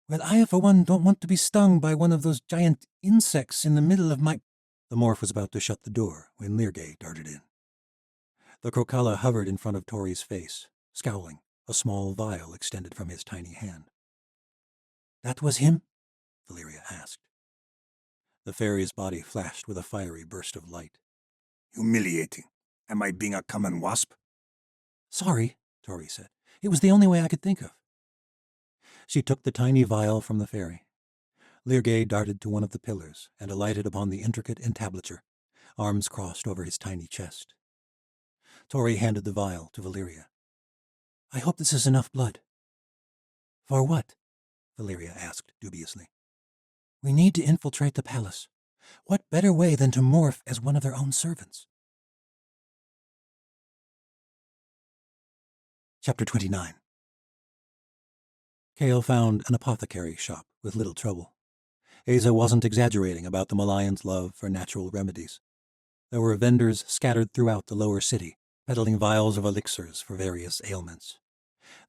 Well, I, for one, don't want to be stung by one of those giant insects in the middle of my— The morph was about to shut the door when Leargay darted in. The Crocala hovered in front of Tori's face, scowling, a small vial extended from his tiny hand. That was him? Valeria asked. The fairy's body flashed with a fiery burst of light. Humiliating. Am I being a common wasp? Sorry, Tori said. It was the only way I could think of. She took the tiny vial from the fairy. Leargay darted to one of the pillars and alighted upon the intricate entablature, arms crossed over his tiny chest. Tori handed the vial to Valeria. I hope this is enough blood. For what? Valeria asked dubiously. We need to infiltrate the palace. What better way than to morph as one of their own servants? Chapter 29. Kale found an apothecary shop with little trouble. Asa wasn't exaggerating about the Malayans' love for natural remedies. There were vendors scattered throughout the lower city, peddling vials of elixirs for various ailments.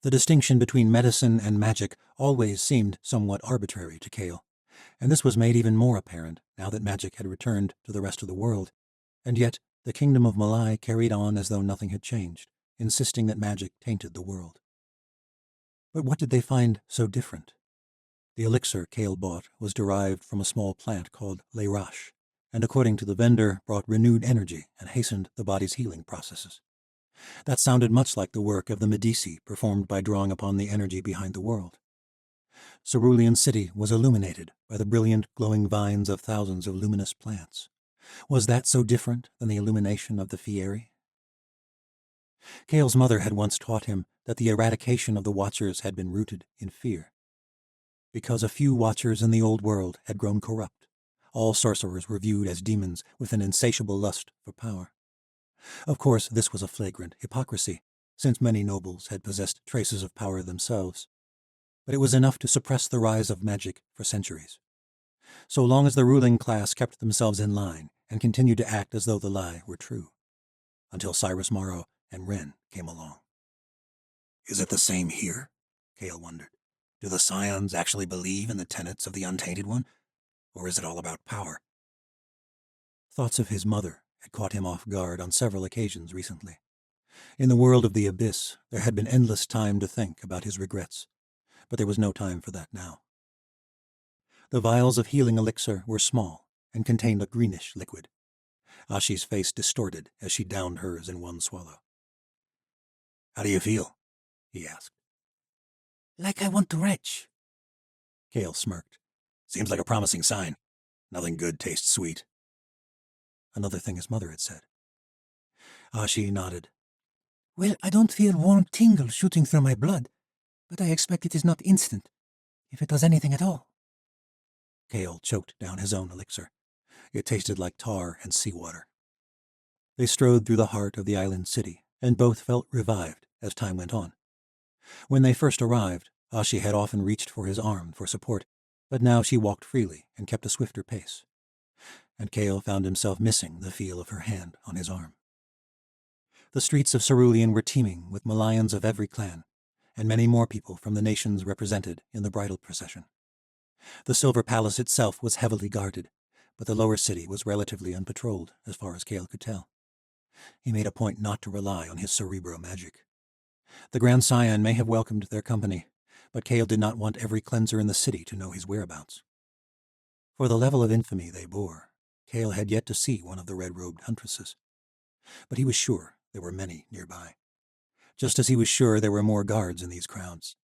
The distinction between medicine and magic always seemed somewhat arbitrary to Kale, and this was made even more apparent now that magic had returned to the rest of the world, and yet the kingdom of Malay carried on as though nothing had changed, insisting that magic tainted the world. But what did they find so different? The elixir Kale bought was derived from a small plant called leirache, and according to the vendor, brought renewed energy and hastened the body's healing processes. That sounded much like the work of the Medici performed by drawing upon the energy behind the world. Cerulean City was illuminated by the brilliant, glowing vines of thousands of luminous plants. Was that so different than the illumination of the Fieri? Kale's mother had once taught him that the eradication of the Watchers had been rooted in fear. Because a few Watchers in the old world had grown corrupt, all sorcerers were viewed as demons with an insatiable lust for power. Of course, this was a flagrant hypocrisy, since many nobles had possessed traces of power themselves. But it was enough to suppress the rise of magic for centuries. So long as the ruling class kept themselves in line and continued to act as though the lie were true. Until Cyrus Morrow and Wren came along. Is it the same here? Kale wondered. Do the Scions actually believe in the tenets of the Untainted One? Or is it all about power? Thoughts of his mother had caught him off guard on several occasions recently. In the world of the abyss, there had been endless time to think about his regrets, but there was no time for that now. The vials of healing elixir were small and contained a greenish liquid. Ashi's face distorted as she downed hers in one swallow. How do you feel? He asked. Like I want to retch. Kale smirked. Seems like a promising sign. Nothing good tastes sweet. Another thing his mother had said. Ashi nodded. Well, I don't feel warm tingles shooting through my blood, but I expect it is not instant, if it does anything at all. Kale choked down his own elixir. It tasted like tar and seawater. They strode through the heart of the island city, and both felt revived as time went on. When they first arrived, Ashi had often reached for his arm for support, but now she walked freely and kept a swifter pace. And Kale found himself missing the feel of her hand on his arm. The streets of Cerulean were teeming with Malayans of every clan, and many more people from the nations represented in the bridal procession. The Silver Palace itself was heavily guarded, but the lower city was relatively unpatrolled as far as Kale could tell. He made a point not to rely on his cerebro magic. The Grand Scion may have welcomed their company, but Kale did not want every cleanser in the city to know his whereabouts. For the level of infamy they bore, Kale had yet to see one of the red-robed huntresses. But he was sure there were many nearby, just as he was sure there were more guards in these crowds.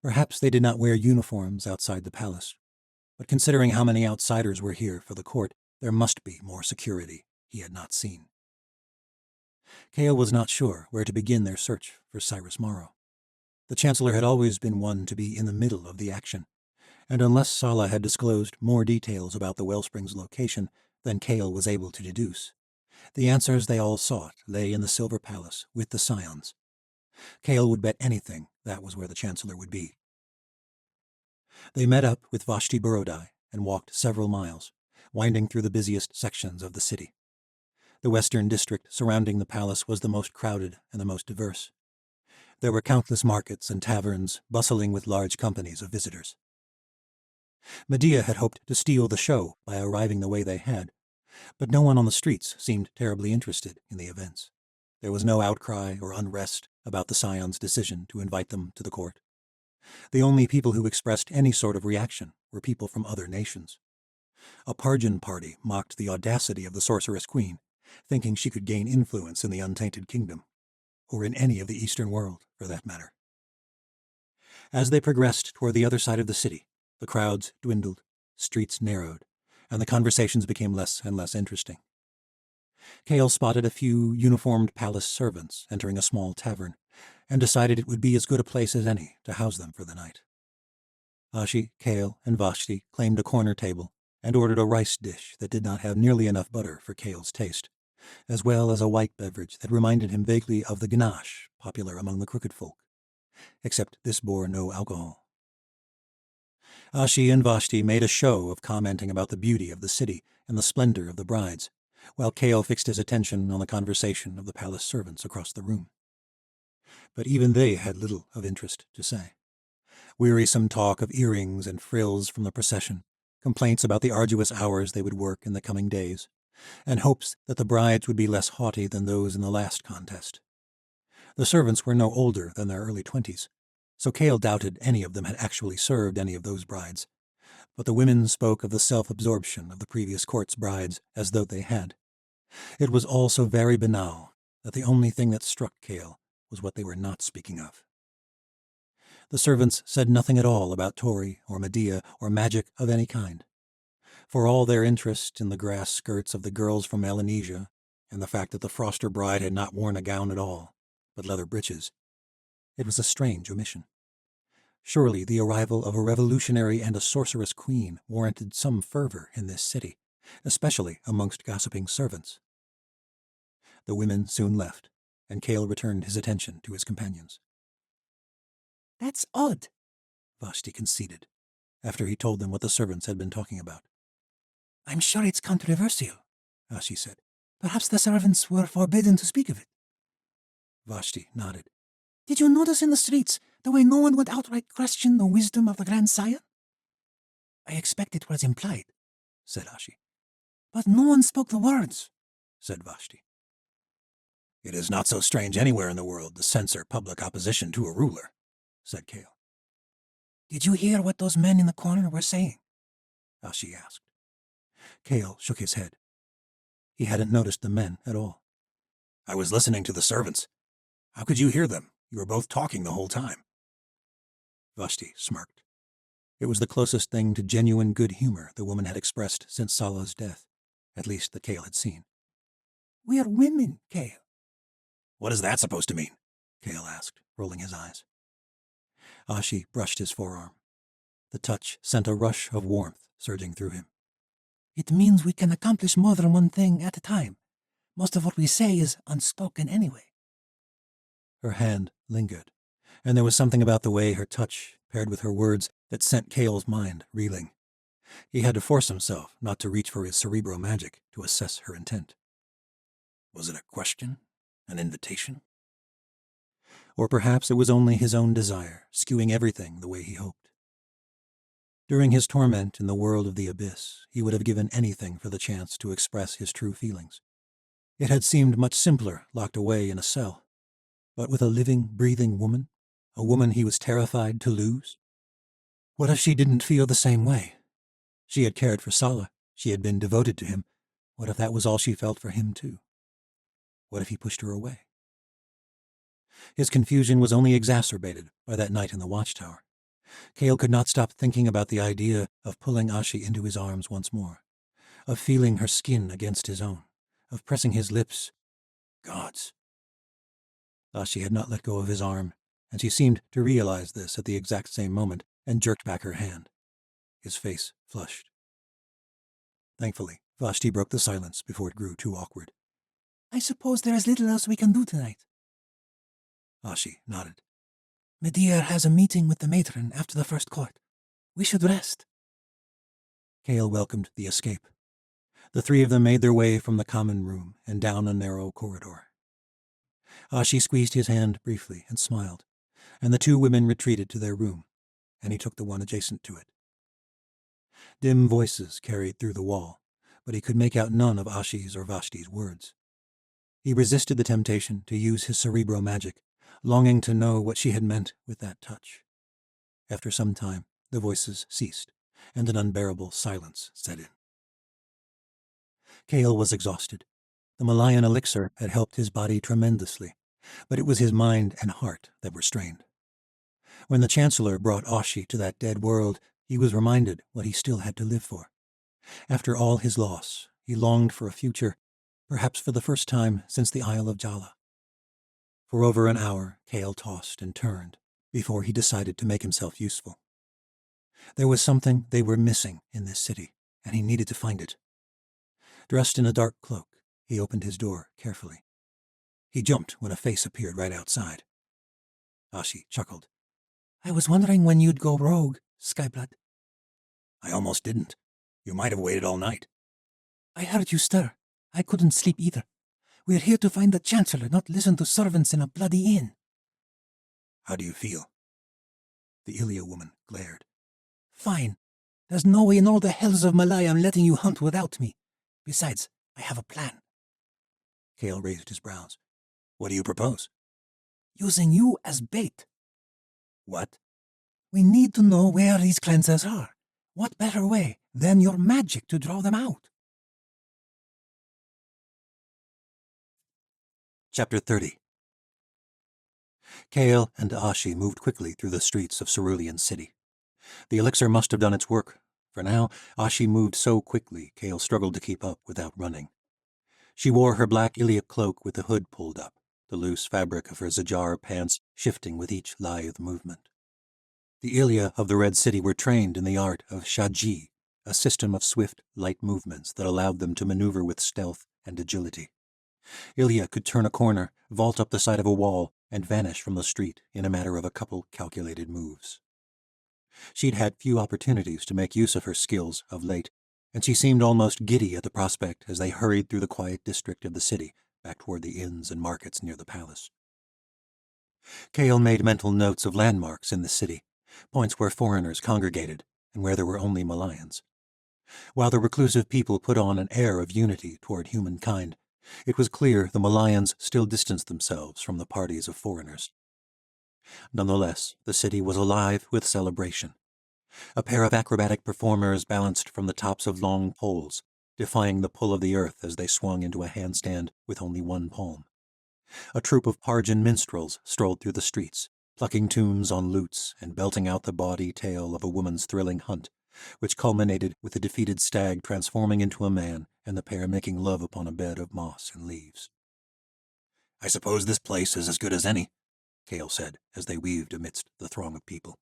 Perhaps they did not wear uniforms outside the palace, but considering how many outsiders were here for the court, there must be more security he had not seen. Kale was not sure where to begin their search for Cyrus Morrow. The Chancellor had always been one to be in the middle of the action, and unless Sala had disclosed more details about the wellspring's location than Kale was able to deduce, the answers they all sought lay in the Silver Palace with the Scions. Kale would bet anything that was where the Chancellor would be. They met up with Vashti Barodai and walked several miles, winding through the busiest sections of the city. The western district surrounding the palace was the most crowded and the most diverse. There were countless markets and taverns bustling with large companies of visitors. Medea had hoped to steal the show by arriving the way they had, but no one on the streets seemed terribly interested in the events. There was no outcry or unrest about the Scion's decision to invite them to the court. The only people who expressed any sort of reaction were people from other nations. A Parjan party mocked the audacity of the sorceress queen, thinking she could gain influence in the Untainted Kingdom, or in any of the Eastern world, for that matter. As they progressed toward the other side of the city, the crowds dwindled, streets narrowed, and the conversations became less and less interesting. Kale spotted a few uniformed palace servants entering a small tavern and decided it would be as good a place as any to house them for the night. Ashi, Kale, and Vashti claimed a corner table and ordered a rice dish that did not have nearly enough butter for Kale's taste, as well as a white beverage that reminded him vaguely of the ganache popular among the crooked folk, except this bore no alcohol. Ashi and Vashti made a show of commenting about the beauty of the city and the splendor of the brides, while Kale fixed his attention on the conversation of the palace servants across the room. But even they had little of interest to say. Wearisome talk of earrings and frills from the procession, complaints about the arduous hours they would work in the coming days, and hopes that the brides would be less haughty than those in the last contest. The servants were no older than their early 20s, so Kale doubted any of them had actually served any of those brides, but the women spoke of the self-absorption of the previous court's brides as though they had. It was all so very banal that the only thing that struck Kale was what they were not speaking of. The servants said nothing at all about Tori or Medea or magic of any kind. For all their interest in the grass skirts of the girls from Melanesia and the fact that the Froster bride had not worn a gown at all, but leather breeches, it was a strange omission. Surely the arrival of a revolutionary and a sorceress queen warranted some fervor in this city, especially amongst gossiping servants. The women soon left, and Kale returned his attention to his companions. "That's odd," Vashti conceded, after he told them what the servants had been talking about. "I'm sure it's controversial," Ashi said. "Perhaps the servants were forbidden to speak of it." Vashti nodded. "Did you notice in the streets the way no one would outright question the wisdom of the Grand Sire?" "I expect it was implied," said Ashi. "But no one spoke the words," said Vashti. "It is not so strange anywhere in the world to censor public opposition to a ruler," said Kale. "Did you hear what those men in the corner were saying?" Ashi asked. Kale shook his head. He hadn't noticed the men at all. "I was listening to the servants. How could you hear them? You were both talking the whole time." Vashti smirked. It was the closest thing to genuine good humor the woman had expressed since Sala's death, at least that Kale had seen. "We're women, Kale." "What is that supposed to mean?" Kale asked, rolling his eyes. Ashi brushed his forearm. The touch sent a rush of warmth surging through him. "It means we can accomplish more than one thing at a time. Most of what we say is unspoken anyway." Her hand lingered, and there was something about the way her touch paired with her words that sent Kale's mind reeling. He had to force himself not to reach for his cerebro magic to assess her intent. Was it a question? An invitation? Or perhaps it was only his own desire, skewing everything the way he hoped. During his torment in the world of the abyss, he would have given anything for the chance to express his true feelings. It had seemed much simpler locked away in a cell. But with a living, breathing woman, a woman he was terrified to lose? What if she didn't feel the same way? She had cared for Sala. She had been devoted to him. What if that was all she felt for him, too? What if he pushed her away? His confusion was only exacerbated by that night in the watchtower. Kale could not stop thinking about the idea of pulling Ashi into his arms once more, of feeling her skin against his own, of pressing his lips. Gods! Ashi had not let go of his arm, and she seemed to realize this at the exact same moment and jerked back her hand. His face flushed. Thankfully, Vashti broke the silence before it grew too awkward. "I suppose there is little else we can do tonight." Ashi nodded. "Medea has a meeting with the matron after the first court. We should rest." Kale welcomed the escape. The three of them made their way from the common room and down a narrow corridor. Ashi squeezed his hand briefly and smiled, and the two women retreated to their room, and he took the one adjacent to it. Dim voices carried through the wall, but he could make out none of Ashi's or Vashti's words. He resisted the temptation to use his cerebro magic, longing to know what she had meant with that touch. After some time, the voices ceased, and an unbearable silence set in. Kale was exhausted. The Malayan elixir had helped his body tremendously, but it was his mind and heart that were strained. When the Chancellor brought Ashi to that dead world, he was reminded what he still had to live for. After all his loss, he longed for a future, perhaps for the first time since the Isle of Jala. For over an hour, Kale tossed and turned before he decided to make himself useful. There was something they were missing in this city, and he needed to find it. Dressed in a dark cloak, he opened his door carefully. He jumped when a face appeared right outside. Ashi chuckled. I was wondering when you'd go rogue, Skyblood. I almost didn't. You might have waited all night. I heard you stir. I couldn't sleep either. We're here to find the Chancellor, not listen to servants in a bloody inn. How do you feel? The Ilya woman glared. Fine. There's no way in all the hells of Malaya I'm letting you hunt without me. Besides, I have a plan. Kale raised his brows. What do you propose? Using you as bait. What? We need to know where these cleansers are. What better way than your magic to draw them out? Chapter 30. Kale and Ashi moved quickly through the streets of Cerulean City. The elixir must have done its work, for now Ashi moved so quickly Kale struggled to keep up without running. She wore her black Ilya cloak with the hood pulled up, the loose fabric of her Zajar pants shifting with each lithe movement. The Ilya of the Red City were trained in the art of Shaji, a system of swift, light movements that allowed them to maneuver with stealth and agility. Ilya could turn a corner, vault up the side of a wall, and vanish from the street in a matter of a couple calculated moves. She'd had few opportunities to make use of her skills of late, and she seemed almost giddy at the prospect as they hurried through the quiet district of the city back toward the inns and markets near the palace. Kale made mental notes of landmarks in the city, points where foreigners congregated and where there were only Malayans. While the reclusive people put on an air of unity toward humankind, it was clear the Malayans still distanced themselves from the parties of foreigners. Nonetheless, the city was alive with celebration. A pair of acrobatic performers balanced from the tops of long poles, defying the pull of the earth as they swung into a handstand with only one palm. A troupe of Parjan minstrels strolled through the streets, plucking tunes on lutes and belting out the bawdy tale of a woman's thrilling hunt, which culminated with the defeated stag transforming into a man and the pair making love upon a bed of moss and leaves. I suppose this place is as good as any, Kale said as they weaved amidst the throng of people.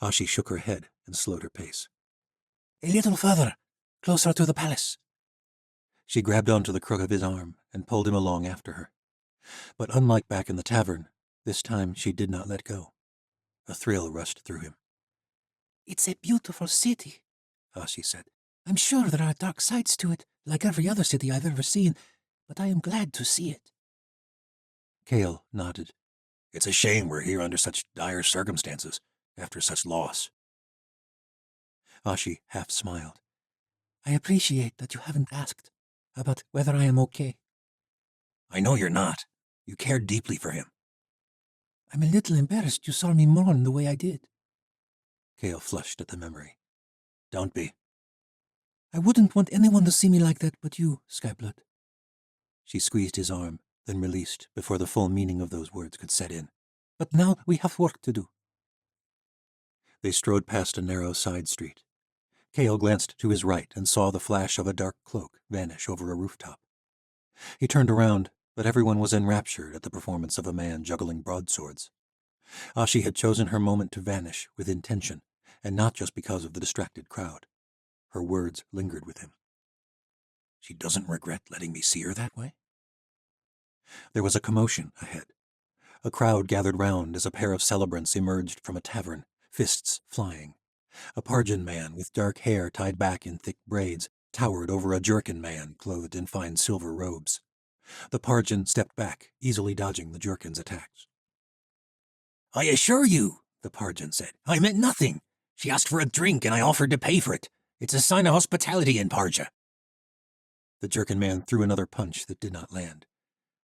Ashi shook her head and slowed her pace. A little further, closer to the palace. She grabbed onto the crook of his arm and pulled him along after her. But unlike back in the tavern, this time she did not let go. A thrill rushed through him. It's a beautiful city, Ashi said. I'm sure there are dark sides to it, like every other city I've ever seen, but I am glad to see it. Kale nodded. It's a shame we're here under such dire circumstances, after such loss. Ashi half smiled. I appreciate that you haven't asked about whether I am okay. I know you're not. You cared deeply for him. I'm a little embarrassed you saw me mourn the way I did. Kale flushed at the memory. Don't be. I wouldn't want anyone to see me like that but you, Skyblood. She squeezed his arm, then released before the full meaning of those words could set in. But now we have work to do. They strode past a narrow side street. Kale glanced to his right and saw the flash of a dark cloak vanish over a rooftop. He turned around, but everyone was enraptured at the performance of a man juggling broadswords. Ashi had chosen her moment to vanish with intention, and not just because of the distracted crowd. Her words lingered with him. She doesn't regret letting me see her that way? There was a commotion ahead. A crowd gathered round as a pair of celebrants emerged from a tavern, fists flying. A Parjan man with dark hair tied back in thick braids towered over a Jurkin man clothed in fine silver robes. The Parjan stepped back, easily dodging the Jurkin's attacks. I assure you, the Parjan said, I meant nothing. She asked for a drink and I offered to pay for it. It's a sign of hospitality in Parja. The Jurkin man threw another punch that did not land.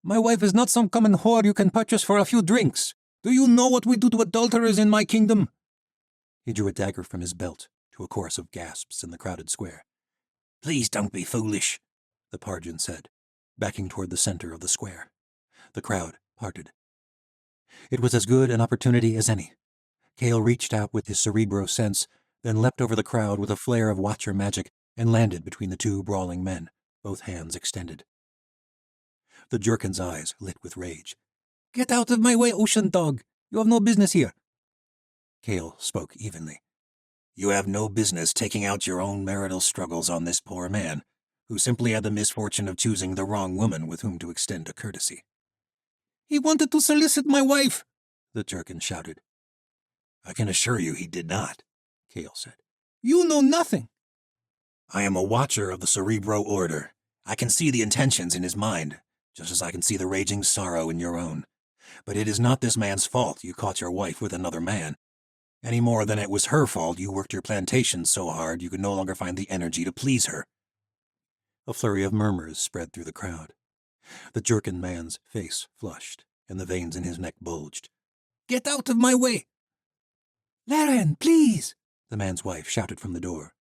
My wife is not some common whore you can purchase for a few drinks. Do you know what we do to adulterers in my kingdom? He drew a dagger from his belt, to a chorus of gasps in the crowded square. Please don't be foolish, the Parjan said, backing toward the center of the square. The crowd parted. It was as good an opportunity as any. Kale reached out with his cerebro sense, then leapt over the crowd with a flare of watcher magic and landed between the two brawling men, both hands extended. The Jurkin's eyes lit with rage. Get out of my way, ocean dog! You have no business here. Kale spoke evenly. You have no business taking out your own marital struggles on this poor man, who simply had the misfortune of choosing the wrong woman with whom to extend a courtesy. He wanted to solicit my wife, the Jurkin shouted. I can assure you he did not, Kale said. You know nothing. I am a watcher of the Cerebro Order. I can see the intentions in his mind, just as I can see the raging sorrow in your own. But it is not this man's fault you caught your wife with another man, any more than it was her fault you worked your plantation so hard you could no longer find the energy to please her. A flurry of murmurs spread through the crowd. The Jurkin man's face flushed, and the veins in his neck bulged. Get out of my way! Laren, please! The man's wife shouted from the door.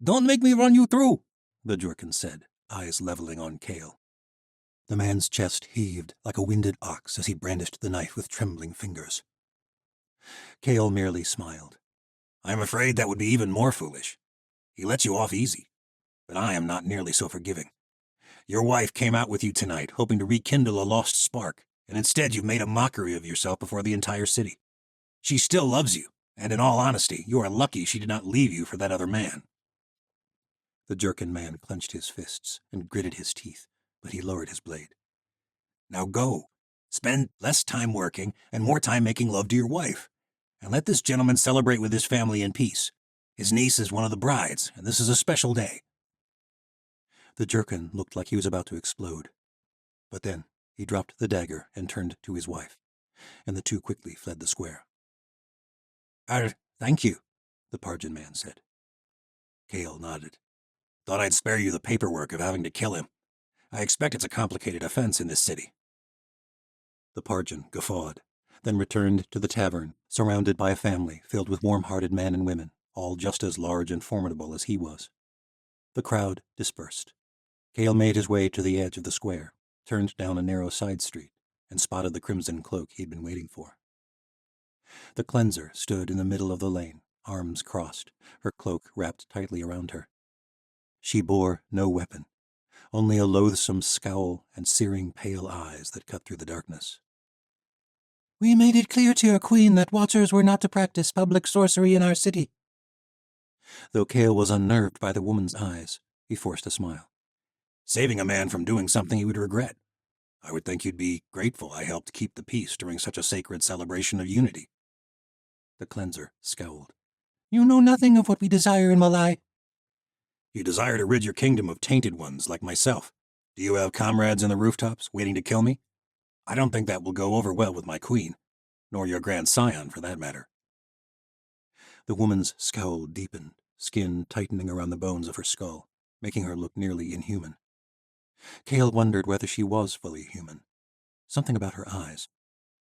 Don't make me run you through, the Jurkin said, eyes leveling on Kale. The man's chest heaved like a winded ox as he brandished the knife with trembling fingers. Kale merely smiled. I am afraid that would be even more foolish. He lets you off easy, but I am not nearly so forgiving. Your wife came out with you tonight, hoping to rekindle a lost spark, and instead you've made a mockery of yourself before the entire city. She still loves you, and in all honesty, you are lucky she did not leave you for that other man. The Jurkin man clenched his fists and gritted his teeth, but he lowered his blade. Now go. Spend less time working and more time making love to your wife, and let this gentleman celebrate with his family in peace. His niece is one of the brides, and this is a special day. The Jurkin looked like he was about to explode. But then he dropped the dagger and turned to his wife, and the two quickly fled the square. Thank you, the Pargin man said. Kale nodded. Thought I'd spare you the paperwork of having to kill him. I expect it's a complicated offense in this city. The Pargin guffawed, then returned to the tavern, surrounded by a family filled with warm-hearted men and women, all just as large and formidable as he was. The crowd dispersed. Kale made his way to the edge of the square, turned down a narrow side street, and spotted the crimson cloak he'd been waiting for. The cleanser stood in the middle of the lane, arms crossed, her cloak wrapped tightly around her. She bore no weapon, only a loathsome scowl and searing pale eyes that cut through the darkness. We made it clear to your queen that watchers were not to practice public sorcery in our city. Though Kale was unnerved by the woman's eyes, he forced a smile. Saving a man from doing something he would regret. I would think you'd be grateful I helped keep the peace during such a sacred celebration of unity. The cleanser scowled. You know nothing of what we desire in Malai. You desire to rid your kingdom of tainted ones like myself. Do you have comrades in the rooftops waiting to kill me? I don't think that will go over well with my queen, nor your grand scion for that matter. The woman's scowl deepened, skin tightening around the bones of her skull, making her look nearly inhuman. Kale wondered whether she was fully human. Something about her eyes.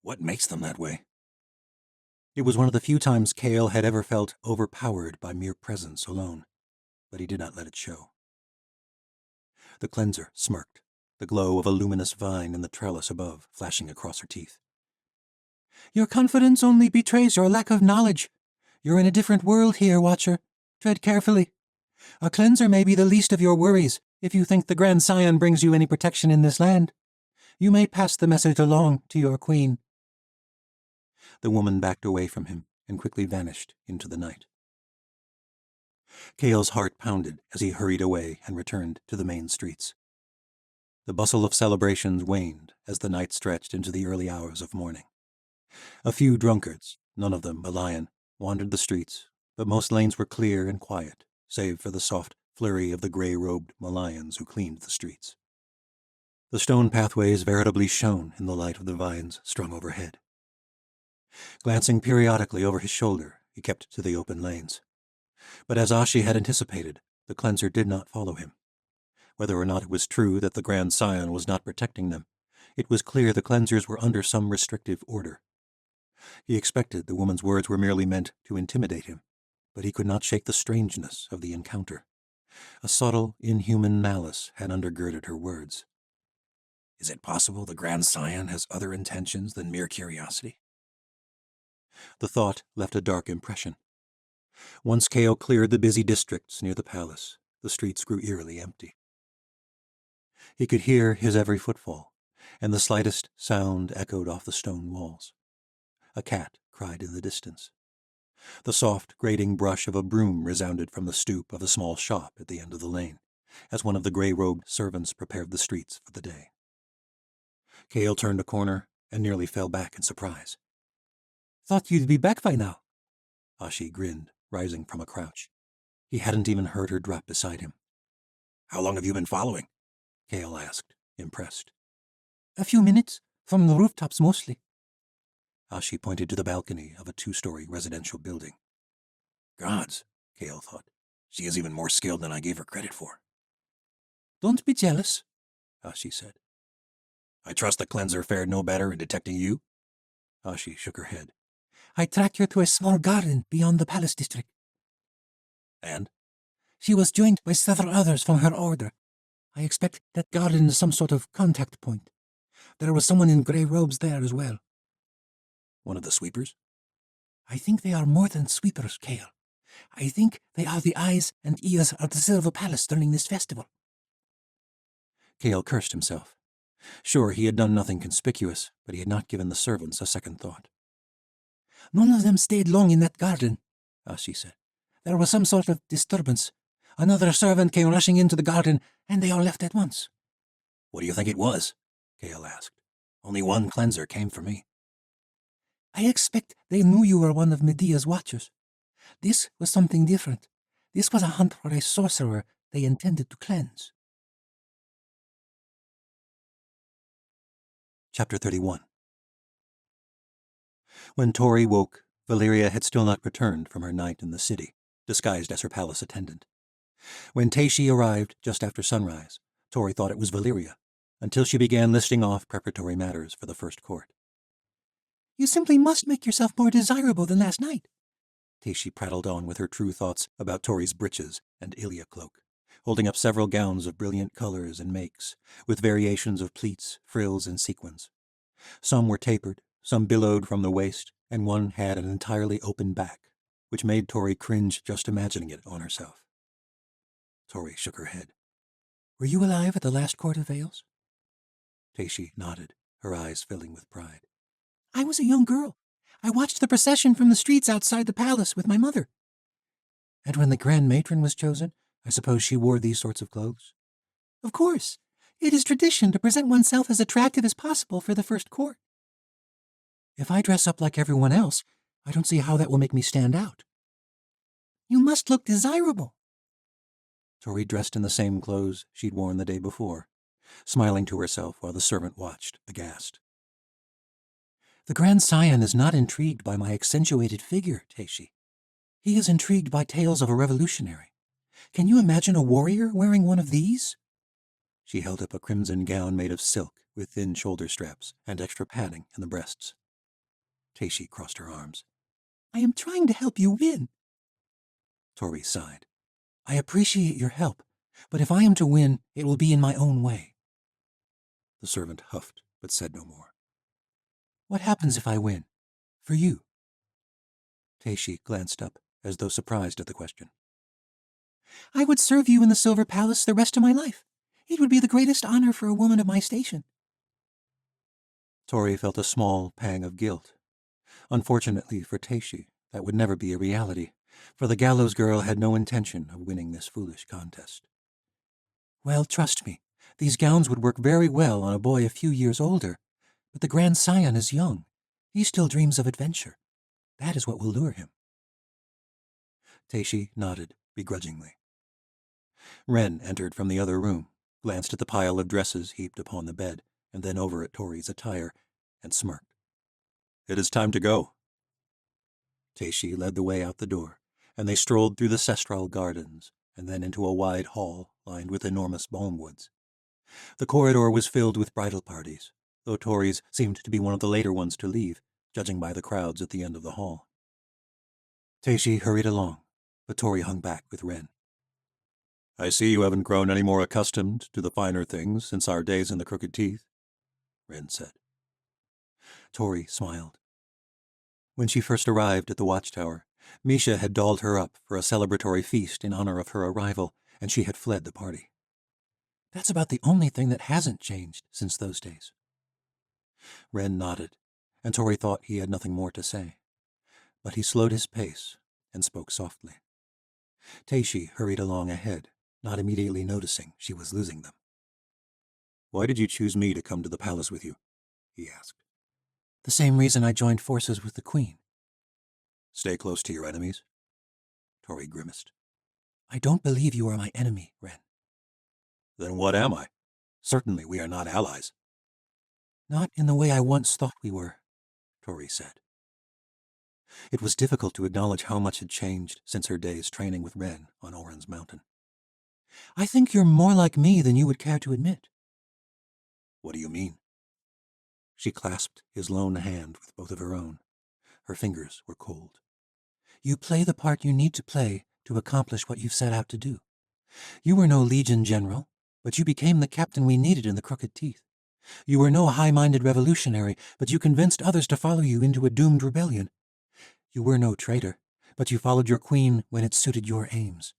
What makes them that way? It was one of the few times Kale had ever felt overpowered by mere presence alone, but he did not let it show. The cleanser smirked, the glow of a luminous vine in the trellis above flashing across her teeth. Your confidence only betrays your lack of knowledge. You're in a different world here, Watcher. Tread carefully. A cleanser may be the least of your worries if you think the Grand Scion brings you any protection in this land. You may pass the message along to your queen. The woman backed away from him and quickly vanished into the night. Kale's heart pounded as he hurried away and returned to the main streets. The bustle of celebrations waned as the night stretched into the early hours of morning. A few drunkards, none of them Malayan, wandered the streets, but most lanes were clear and quiet, save for the soft flurry of the gray-robed Malayans who cleaned the streets. The stone pathways veritably shone in the light of the vines strung overhead. Glancing periodically over his shoulder, he kept to the open lanes. But as Ashi had anticipated, the cleanser did not follow him. Whether or not it was true that the Grand Scion was not protecting them, it was clear the cleansers were under some restrictive order. He expected the woman's words were merely meant to intimidate him, but he could not shake the strangeness of the encounter. A subtle, inhuman malice had undergirded her words. Is it possible the Grand Scion has other intentions than mere curiosity? The thought left a dark impression. Once Kale cleared the busy districts near the palace, the streets grew eerily empty. He could hear his every footfall, and the slightest sound echoed off the stone walls. A cat cried in the distance. The soft, grating brush of a broom resounded from the stoop of a small shop at the end of the lane, as one of the gray-robed servants prepared the streets for the day. Cale turned a corner and nearly fell back in surprise. "Thought you'd be back by now." Ashi grinned, rising from a crouch. He hadn't even heard her drop beside him. "How long have you been following?" Cale asked, impressed. "A few minutes, from the rooftops mostly." Ashi pointed to the balcony of a 2-story residential building. "Gods," Cale thought. "She is even more skilled than I gave her credit for." "Don't be jealous," Ashi said. "I trust the cleanser fared no better in detecting you?" Ashi shook her head. "I tracked her to a small garden beyond the palace district. "And?" She was joined by several others from her order. I expect that garden is some sort of contact point. There was someone in grey robes there as well." "One of the sweepers?" "I think they are more than sweepers, Cale. I think they are the eyes and ears of the Silver Palace during this festival." Cale cursed himself. Sure, he had done nothing conspicuous, but he had not given the servants a second thought. "None of them stayed long in that garden," Ashi said. "There was some sort of disturbance. Another servant came rushing into the garden, and they all left at once." "What do you think it was?" Cale asked. "Only one cleanser came for me." "I expect they knew you were one of Medea's watchers. This was something different. This was a hunt for a sorcerer they intended to cleanse." Chapter 31. When Tori woke, Valeria had still not returned from her night in the city, disguised as her palace attendant. When Taishi arrived just after sunrise, Tori thought it was Valeria, until she began listing off preparatory matters for the first court. "You simply must make yourself more desirable than last night." Taishi prattled on with her true thoughts about Tori's breeches and Ilya cloak, holding up several gowns of brilliant colors and makes, with variations of pleats, frills, and sequins. Some were tapered, some billowed from the waist, and one had an entirely open back, which made Tori cringe just imagining it on herself. Tori shook her head. "Were you alive at the last Court of Veils?" Taishi nodded, her eyes filling with pride. "I was a young girl. I watched the procession from the streets outside the palace with my mother." "And when the Grand Matron was chosen, I suppose she wore these sorts of clothes?" "Of course. It is tradition to present oneself as attractive as possible for the first court." "If I dress up like everyone else, I don't see how that will make me stand out." "You must look desirable." Tori dressed in the same clothes she'd worn the day before, smiling to herself while the servant watched, aghast. "The Grand Scion is not intrigued by my accentuated figure, Taishi. He is intrigued by tales of a revolutionary. Can you imagine a warrior wearing one of these?" She held up a crimson gown made of silk with thin shoulder straps and extra padding in the breasts. Taishi crossed her arms. "I am trying to help you win." Tori sighed. "I appreciate your help, but if I am to win, it will be in my own way." The servant huffed, but said no more. "What happens if I win? For you?" Taishi glanced up, as though surprised at the question. "I would serve you in the Silver Palace the rest of my life. It would be the greatest honor for a woman of my station." Tori felt a small pang of guilt. Unfortunately for Taishi, that would never be a reality, for the gallows girl had no intention of winning this foolish contest. "Well, trust me, these gowns would work very well on a boy a few years older, but the Grand Scion is young. He still dreams of adventure. That is what will lure him." Taishi nodded begrudgingly. Ren entered from the other room, glanced at the pile of dresses heaped upon the bed, and then over at Tori's attire, and smirked. "It is time to go." Taishi led the way out the door, and they strolled through the Cestral Gardens, and then into a wide hall lined with enormous balmwoods. The corridor was filled with bridal parties, though Tori's seemed to be one of the later ones to leave, judging by the crowds at the end of the hall. Taishi hurried along, but Tori hung back with Ren. "I see you haven't grown any more accustomed to the finer things since our days in the Crooked Teeth," Ren said. Tori smiled. When she first arrived at the watchtower, Misha had dolled her up for a celebratory feast in honor of her arrival, and she had fled the party. "That's about the only thing that hasn't changed since those days." Wren nodded, and Tori thought he had nothing more to say. But he slowed his pace and spoke softly. Taishi hurried along ahead, not immediately noticing she was losing them. "Why did you choose me to come to the palace with you?" he asked. "The same reason I joined forces with the Queen." "Stay close to your enemies?" Tori grimaced. "I don't believe you are my enemy, Wren." "Then what am I? Certainly we are not allies." "Not in the way I once thought we were," Tori said. It was difficult to acknowledge how much had changed since her days training with Wren on Oren's mountain. "I think you're more like me than you would care to admit." "What do you mean?" She clasped his lone hand with both of her own. Her fingers were cold. "You play the part you need to play to accomplish what you've set out to do. You were no Legion general, but you became the captain we needed in the Crooked Teeth. You were no high-minded revolutionary, but you convinced others to follow you into a doomed rebellion. You were no traitor, but you followed your queen when it suited your aims.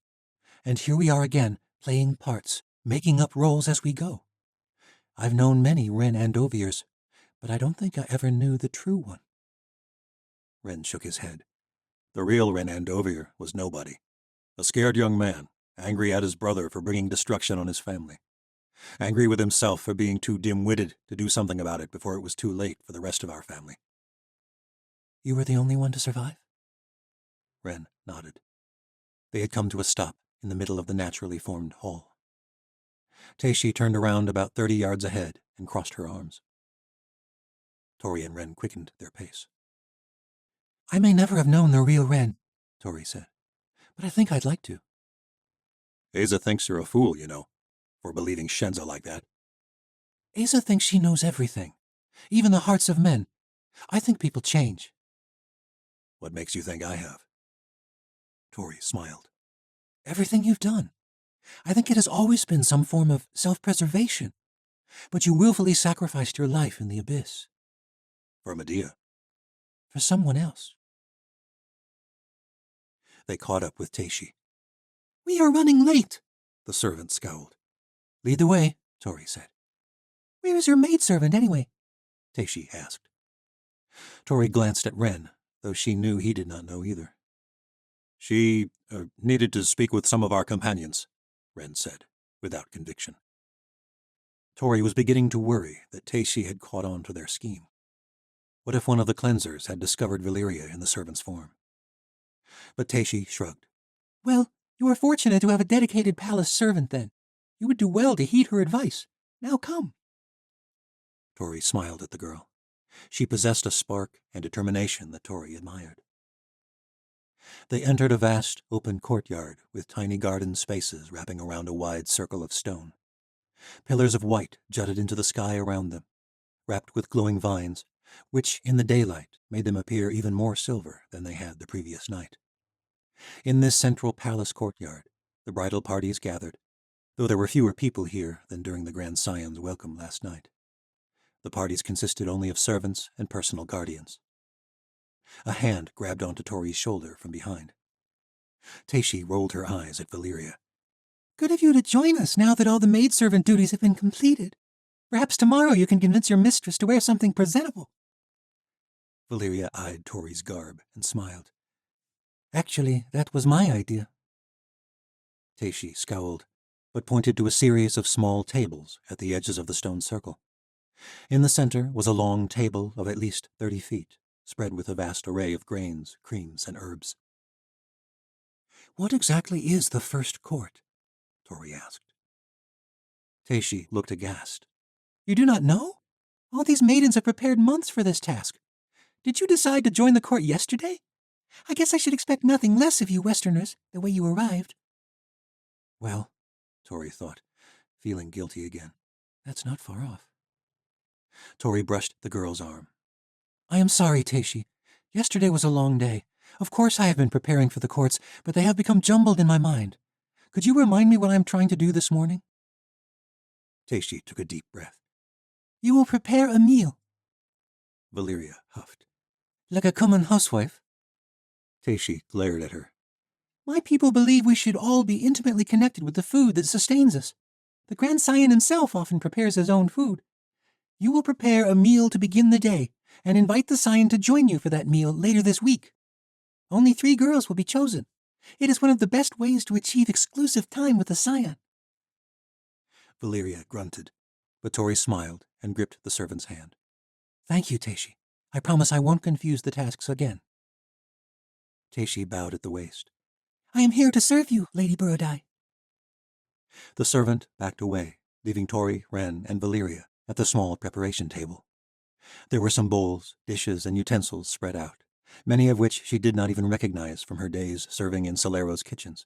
And here we are again, playing parts, making up roles as we go. I've known many Wren Andoviers, but I don't think I ever knew the true one." Wren shook his head. The real Wren Andovier was nobody. A scared young man, angry at his brother for bringing destruction on his family. Angry with himself for being too dim-witted to do something about it before it was too late for the rest of our family. "You were the only one to survive?" Wren nodded. They had come to a stop in the middle of the naturally formed hall. Taishi turned around about 30 yards ahead and crossed her arms. Tori and Wren quickened their pace. "I may never have known the real Wren," Tori said, "but I think I'd like to." "Asa thinks you're a fool, you know, for believing Shenza like that." "Asa thinks she knows everything, even the hearts of men. I think people change." "What makes you think I have?" Tori smiled. "Everything you've done. I think it has always been some form of self-preservation, but you willfully sacrificed your life in the abyss." "For Medea." "For someone else." They caught up with Taishi. "We are running late," The servant scowled. "Lead the way," Tori said. "Where is your maidservant, anyway?" Taishi asked. Tori glanced at Wren, though she knew he did not know either. "She needed to speak with some of our companions," Wren said, without conviction. Tori was beginning to worry that Taishi had caught on to their scheme. What if one of the cleansers had discovered Valyria in the servant's form? But Taishi shrugged. "Well, you are fortunate to have a dedicated palace servant, then. You would do well to heed her advice. Now come." Tori smiled at the girl. She possessed a spark and determination that Tori admired. They entered a vast, open courtyard with tiny garden spaces wrapping around a wide circle of stone. Pillars of white jutted into the sky around them, wrapped with glowing vines, which in the daylight made them appear even more silver than they had the previous night. In this central palace courtyard, the bridal parties gathered, though there were fewer people here than during the Grand Scion's welcome last night. The parties consisted only of servants and personal guardians. A hand grabbed onto Tori's shoulder from behind. Taishi rolled her eyes at Valyria. "Good of you to join us now that all the maidservant duties have been completed. Perhaps tomorrow you can convince your mistress to wear something presentable." Valyria eyed Tori's garb and smiled. "Actually, that was my idea." Taishi scowled, but pointed to a series of small tables at the edges of the stone circle. In the center was a long table of at least 30 feet, spread with a vast array of grains, creams, and herbs. "What exactly is the first court?" Tori asked. Taishi looked aghast. "You do not know? All these maidens have prepared months for this task. Did you decide to join the court yesterday? I guess I should expect nothing less of you Westerners, the way you arrived." Well, Tori thought, feeling guilty again. That's not far off. Tori brushed the girl's arm. "I am sorry, Taishi. Yesterday was a long day. Of course I have been preparing for the courts, but they have become jumbled in my mind. Could you remind me what I am trying to do this morning?" Taishi took a deep breath. "You will prepare a meal." Valyria huffed. "Like a common housewife?" Taishi glared at her. "My people believe we should all be intimately connected with the food that sustains us. The Grand Scion himself often prepares his own food. You will prepare a meal to begin the day, and invite the Scion to join you for that meal later this week. Only 3 girls will be chosen. It is one of the best ways to achieve exclusive time with the Scion. Valeria grunted, but Tori smiled and gripped the servant's hand. Thank you, Teishi. I promise I won't confuse the tasks again. Teishi bowed at the waist. I am here to serve you, Lady Burodai. The servant backed away, leaving Tori, Ren, and Valeria at the small preparation table. There were some bowls, dishes, and utensils spread out, many of which she did not even recognize from her days serving in Solero's kitchens.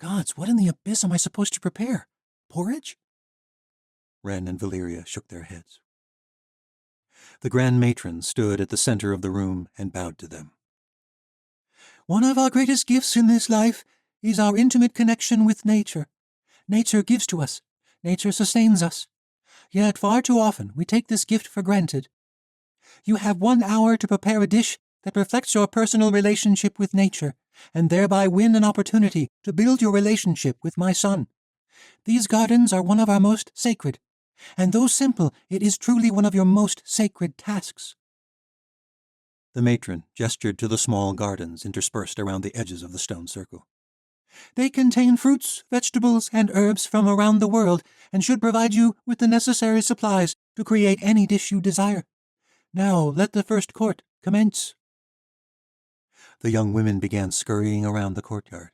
Gods, what in the abyss am I supposed to prepare? Porridge? Ren and Valeria shook their heads. The Grand Matron stood at the center of the room and bowed to them. One of our greatest gifts in this life is our intimate connection with nature. Nature gives to us. Nature sustains us. Yet far too often we take this gift for granted. You have 1 hour to prepare a dish that reflects your personal relationship with nature, and thereby win an opportunity to build your relationship with my son. These gardens are one of our most sacred, and though simple, it is truly one of your most sacred tasks. The matron gestured to the small gardens interspersed around the edges of the stone circle. They contain fruits, vegetables, and herbs from around the world, and should provide you with the necessary supplies to create any dish you desire. Now let the first court commence. The young women began scurrying around the courtyard,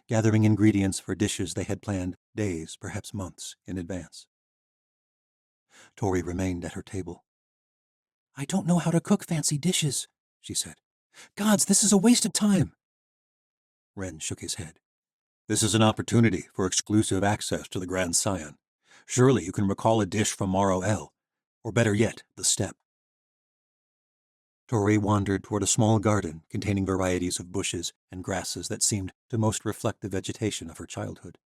gathering ingredients for dishes they had planned days, perhaps months, in advance. Tori remained at her table. I don't know how to cook fancy dishes, she said. Gods, this is a waste of time. Ren shook his head. This is an opportunity for exclusive access to the Grand Scion. Surely you can recall a dish from Morrow El, or better yet, the steppe. Tori wandered toward a small garden containing varieties of bushes and grasses that seemed to most reflect the vegetation of her childhood.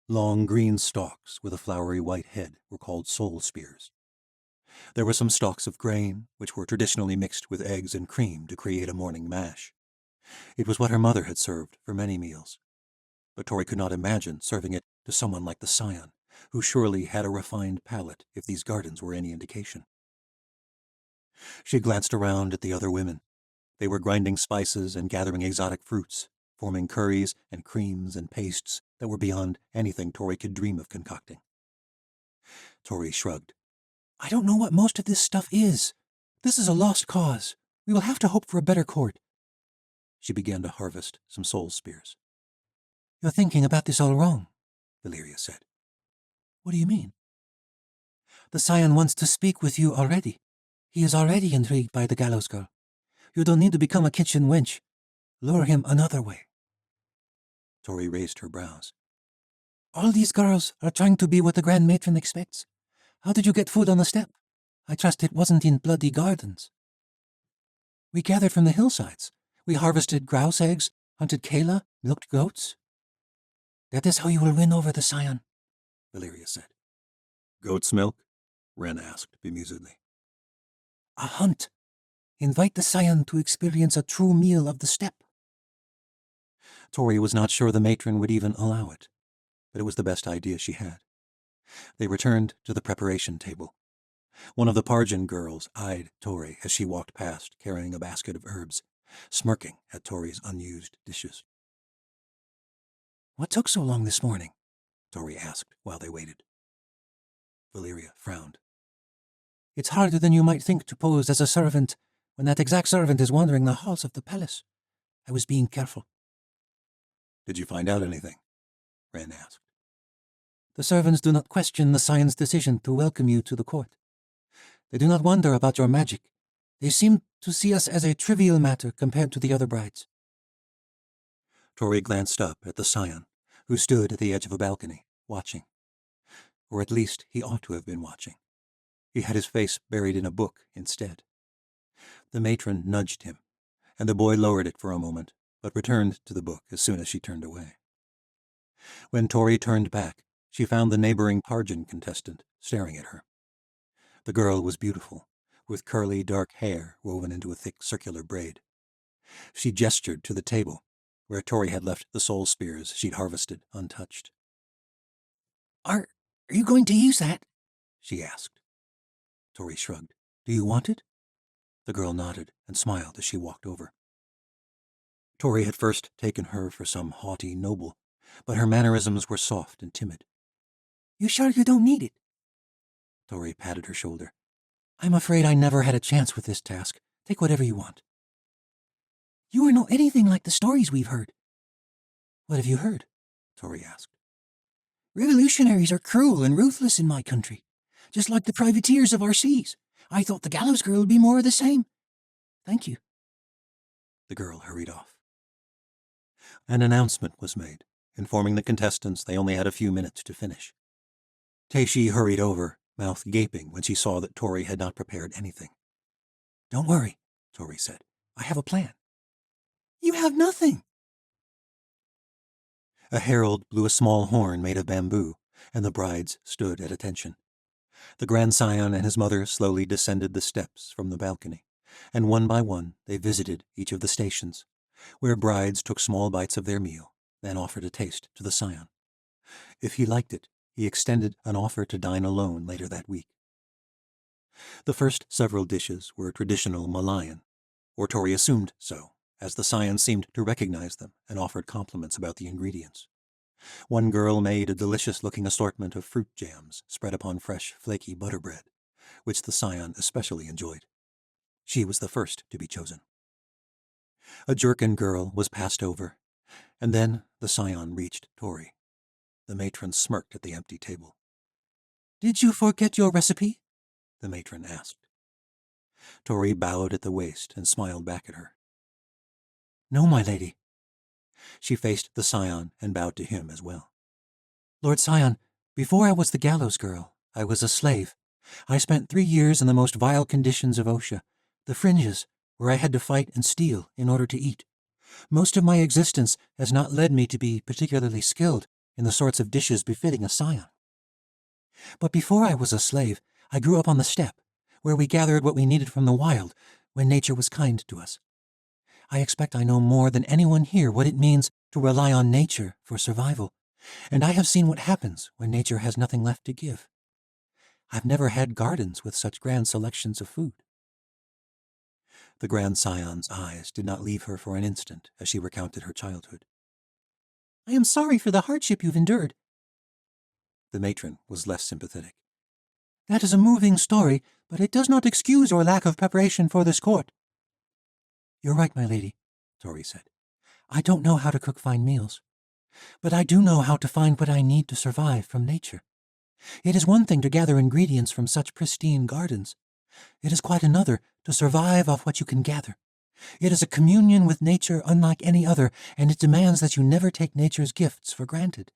Long green stalks with a flowery white head were called soul spears. There were some stalks of grain, which were traditionally mixed with eggs and cream to create a morning mash. It was what her mother had served for many meals. But Tori could not imagine serving it to someone like the Scion, who surely had a refined palate if these gardens were any indication. She glanced around at the other women. They were grinding spices and gathering exotic fruits, forming curries and creams and pastes that were beyond anything Tori could dream of concocting. Tori shrugged. I don't know what most of this stuff is. This is a lost cause. We will have to hope for a better court. She began to harvest some soul spears. You're thinking about this all wrong, Valeria said. What do you mean? The Scion wants to speak with you already. He is already intrigued by the gallows girl. You don't need to become a kitchen wench. Lure him another way. Tori raised her brows. All these girls are trying to be what the Grand Matron expects. How did you get food on the steppe? I trust it wasn't in bloody gardens. We gathered from the hillsides. We harvested grouse eggs, hunted kayla, milked goats. That is how you will win over the Scion, Valeria said. Goat's milk? Ren asked bemusedly. A hunt. Invite the Scion to experience a true meal of the steppe. Tori was not sure the matron would even allow it, but it was the best idea she had. They returned to the preparation table. One of the Parjan girls eyed Tori as she walked past carrying a basket of herbs, smirking at Tori's unused dishes. What took so long this morning? Tori asked while they waited. Valeria frowned. It's harder than you might think to pose as a servant when that exact servant is wandering the halls of the palace. I was being careful. Did you find out anything? Ren asked. The servants do not question the Scion's decision to welcome you to the court. They do not wonder about your magic. They seem to see us as a trivial matter compared to the other brides. Tori glanced up at the Scion, who stood at the edge of a balcony, watching. Or at least he ought to have been watching. He had his face buried in a book instead. The matron nudged him, and the boy lowered it for a moment, but returned to the book as soon as she turned away. When Tori turned back, she found the neighboring Parjan contestant staring at her. The girl was beautiful, with curly dark hair woven into a thick circular braid. She gestured to the table, where Tori had left the soul spears she'd harvested untouched. Are you going to use that? She asked. Tori shrugged. Do you want it? The girl nodded and smiled as she walked over. Tori had first taken her for some haughty noble, but her mannerisms were soft and timid. You sure you don't need it? Tori patted her shoulder. I'm afraid I never had a chance with this task. Take whatever you want. You are not anything like the stories we've heard. What have you heard? Tori asked. Revolutionaries are cruel and ruthless in my country, just like the privateers of our seas. I thought the gallows girl would be more of the same. Thank you. The girl hurried off. An announcement was made, informing the contestants they only had a few minutes to finish. Teishi hurried over, mouth gaping when she saw that Tori had not prepared anything. Don't worry, Tori said. I have a plan. You have nothing. A herald blew a small horn made of bamboo, and the brides stood at attention. The grandscion and his mother slowly descended the steps from the balcony, and one by one they visited each of the stations, where brides took small bites of their meal, then offered a taste to the scion. If he liked it, he extended an offer to dine alone later that week. The first several dishes were traditional Malayan, or Tori assumed so, as the scion seemed to recognize them and offered compliments about the ingredients. One girl made a delicious-looking assortment of fruit jams spread upon fresh, flaky butter bread, which the scion especially enjoyed. She was the first to be chosen. A jerkin girl was passed over, and then the scion reached Tori. The matron smirked at the empty table. Did you forget your recipe? The matron asked. Tori bowed at the waist and smiled back at her. No, my lady. She faced the scion and bowed to him as well. Lord Scion, before I was the gallows girl, I was a slave. I spent 3 years in the most vile conditions of Osha, the fringes, where I had to fight and steal in order to eat. Most of my existence has not led me to be particularly skilled in the sorts of dishes befitting a scion. But before I was a slave, I grew up on the steppe, where we gathered what we needed from the wild, when nature was kind to us. I expect I know more than anyone here what it means to rely on nature for survival, and I have seen what happens when nature has nothing left to give. I've never had gardens with such grand selections of food. The grandscion's eyes did not leave her for an instant as she recounted her childhood. I am sorry for the hardship you've endured. The matron was less sympathetic. That is a moving story, but it does not excuse your lack of preparation for this court. You're right, my lady, Tori said. I don't know how to cook fine meals, but I do know how to find what I need to survive from nature. It is one thing to gather ingredients from such pristine gardens. It is quite another to survive off what you can gather. It is a communion with nature unlike any other, and it demands that you never take nature's gifts for granted.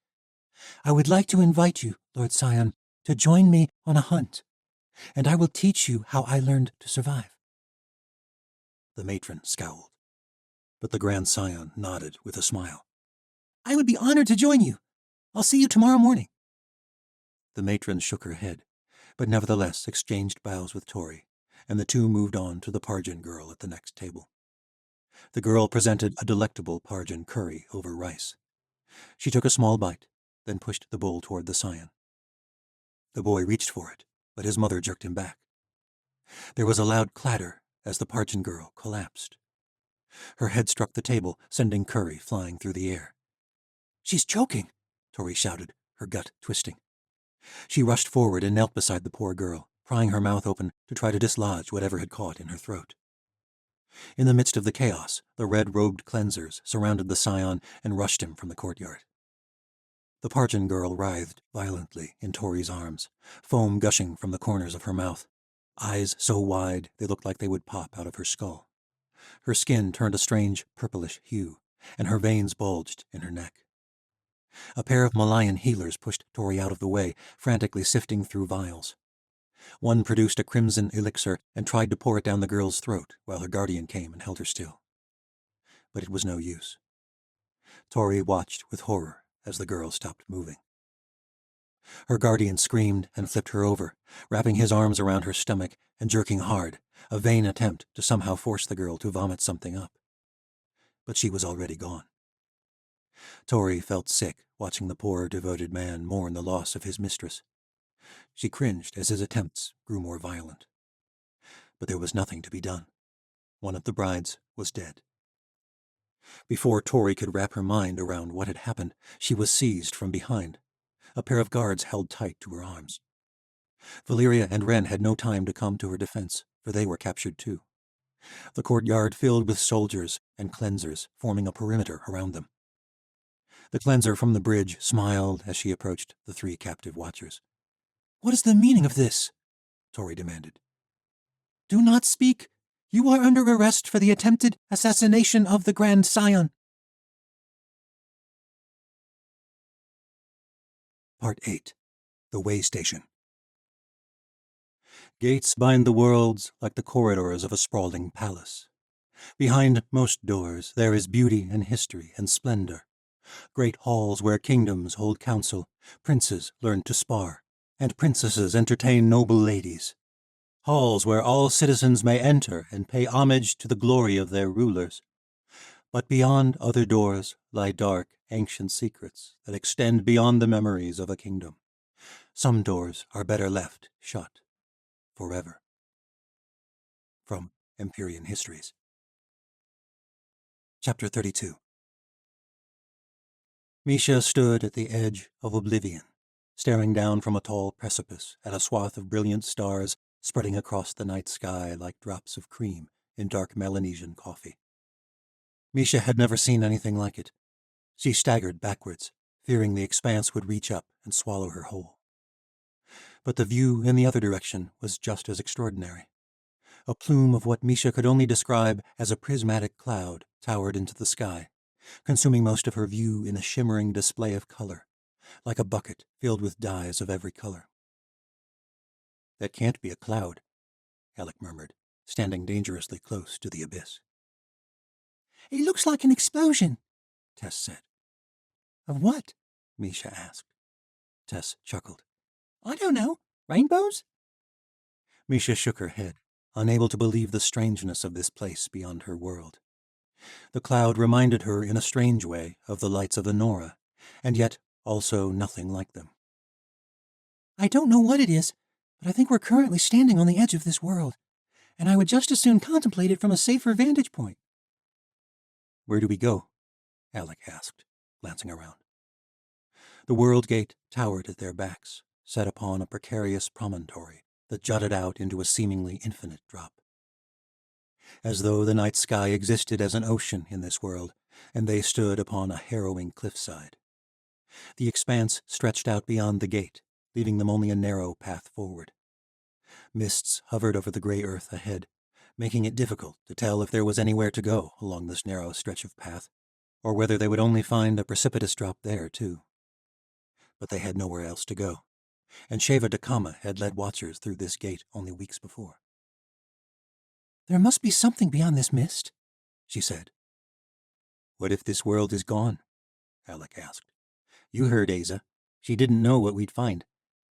I would like to invite you, Lord Scion, to join me on a hunt, and I will teach you how I learned to survive. The matron scowled, but the grandscion nodded with a smile. I would be honored to join you. I'll see you tomorrow morning. The matron shook her head, but nevertheless exchanged bows with Tori, and the two moved on to the Parjan girl at the next table. The girl presented a delectable Parjan curry over rice. She took a small bite, then pushed the bowl toward the scion. The boy reached for it, but his mother jerked him back. There was a loud clatter as the Parjan girl collapsed. Her head struck the table, sending curry flying through the air. She's choking, Tori shouted, her gut twisting. She rushed forward and knelt beside the poor girl, prying her mouth open to try to dislodge whatever had caught in her throat. In the midst of the chaos, the red-robed cleansers surrounded the scion and rushed him from the courtyard. The Parjan girl writhed violently in Tori's arms, foam gushing from the corners of her mouth, eyes so wide they looked like they would pop out of her skull. Her skin turned a strange purplish hue, and her veins bulged in her neck. A pair of Malayan healers pushed Tori out of the way, frantically sifting through vials. One produced a crimson elixir and tried to pour it down the girl's throat while her guardian came and held her still. But it was no use. Tori watched with horror as the girl stopped moving. Her guardian screamed and flipped her over, wrapping his arms around her stomach and jerking hard, a vain attempt to somehow force the girl to vomit something up. But she was already gone. Tori felt sick watching the poor, devoted man mourn the loss of his mistress. She cringed as his attempts grew more violent. But there was nothing to be done. One of the brides was dead. Before Tori could wrap her mind around what had happened, she was seized from behind. A pair of guards held tight to her arms. Valeria and Wren had no time to come to her defense, for they were captured too. The courtyard filled with soldiers and cleansers, forming a perimeter around them. The cleanser from the bridge smiled as she approached the 3 captive watchers. "What is the meaning of this?" Tori demanded. "Do not speak. You are under arrest for the attempted assassination of the Grand Scion." Part 8. The Way Station. Gates bind the worlds like the corridors of a sprawling palace. Behind most doors there is beauty and history and splendor. Great halls where kingdoms hold council, princes learn to spar, and princesses entertain noble ladies. Halls where all citizens may enter and pay homage to the glory of their rulers. But beyond other doors lie dark, ancient secrets that extend beyond the memories of a kingdom. Some doors are better left shut forever. From Empyrean Histories. Chapter 32. Misha stood at the edge of oblivion, staring down from a tall precipice at a swath of brilliant stars spreading across the night sky like drops of cream in dark Melanesian coffee. Misha had never seen anything like it. She staggered backwards, fearing the expanse would reach up and swallow her whole. But the view in the other direction was just as extraordinary. A plume of what Misha could only describe as a prismatic cloud towered into the sky, consuming most of her view in a shimmering display of color, like a bucket filled with dyes of every color. "That can't be a cloud," Alec murmured, standing dangerously close to the abyss. "It looks like an explosion," Tess said. "Of what?" Misha asked. Tess chuckled. "I don't know. Rainbows?" Misha shook her head, unable to believe the strangeness of this place beyond her world. The cloud reminded her in a strange way of the lights of the Nora, and yet also nothing like them. "I don't know what it is, but I think we're currently standing on the edge of this world, and I would just as soon contemplate it from a safer vantage point." "Where do we go?" Alec asked, glancing around. The world gate towered at their backs, set upon a precarious promontory that jutted out into a seemingly infinite drop. As though the night sky existed as an ocean in this world, and they stood upon a harrowing cliffside. The expanse stretched out beyond the gate, leaving them only a narrow path forward. Mists hovered over the gray earth ahead, making it difficult to tell if there was anywhere to go along this narrow stretch of path, or whether they would only find a precipitous drop there, too. But they had nowhere else to go, and Sheva Dakama had led watchers through this gate only weeks before. "There must be something beyond this mist," she said. "What if this world is gone?" Alec asked. "You heard Asa. She didn't know what we'd find.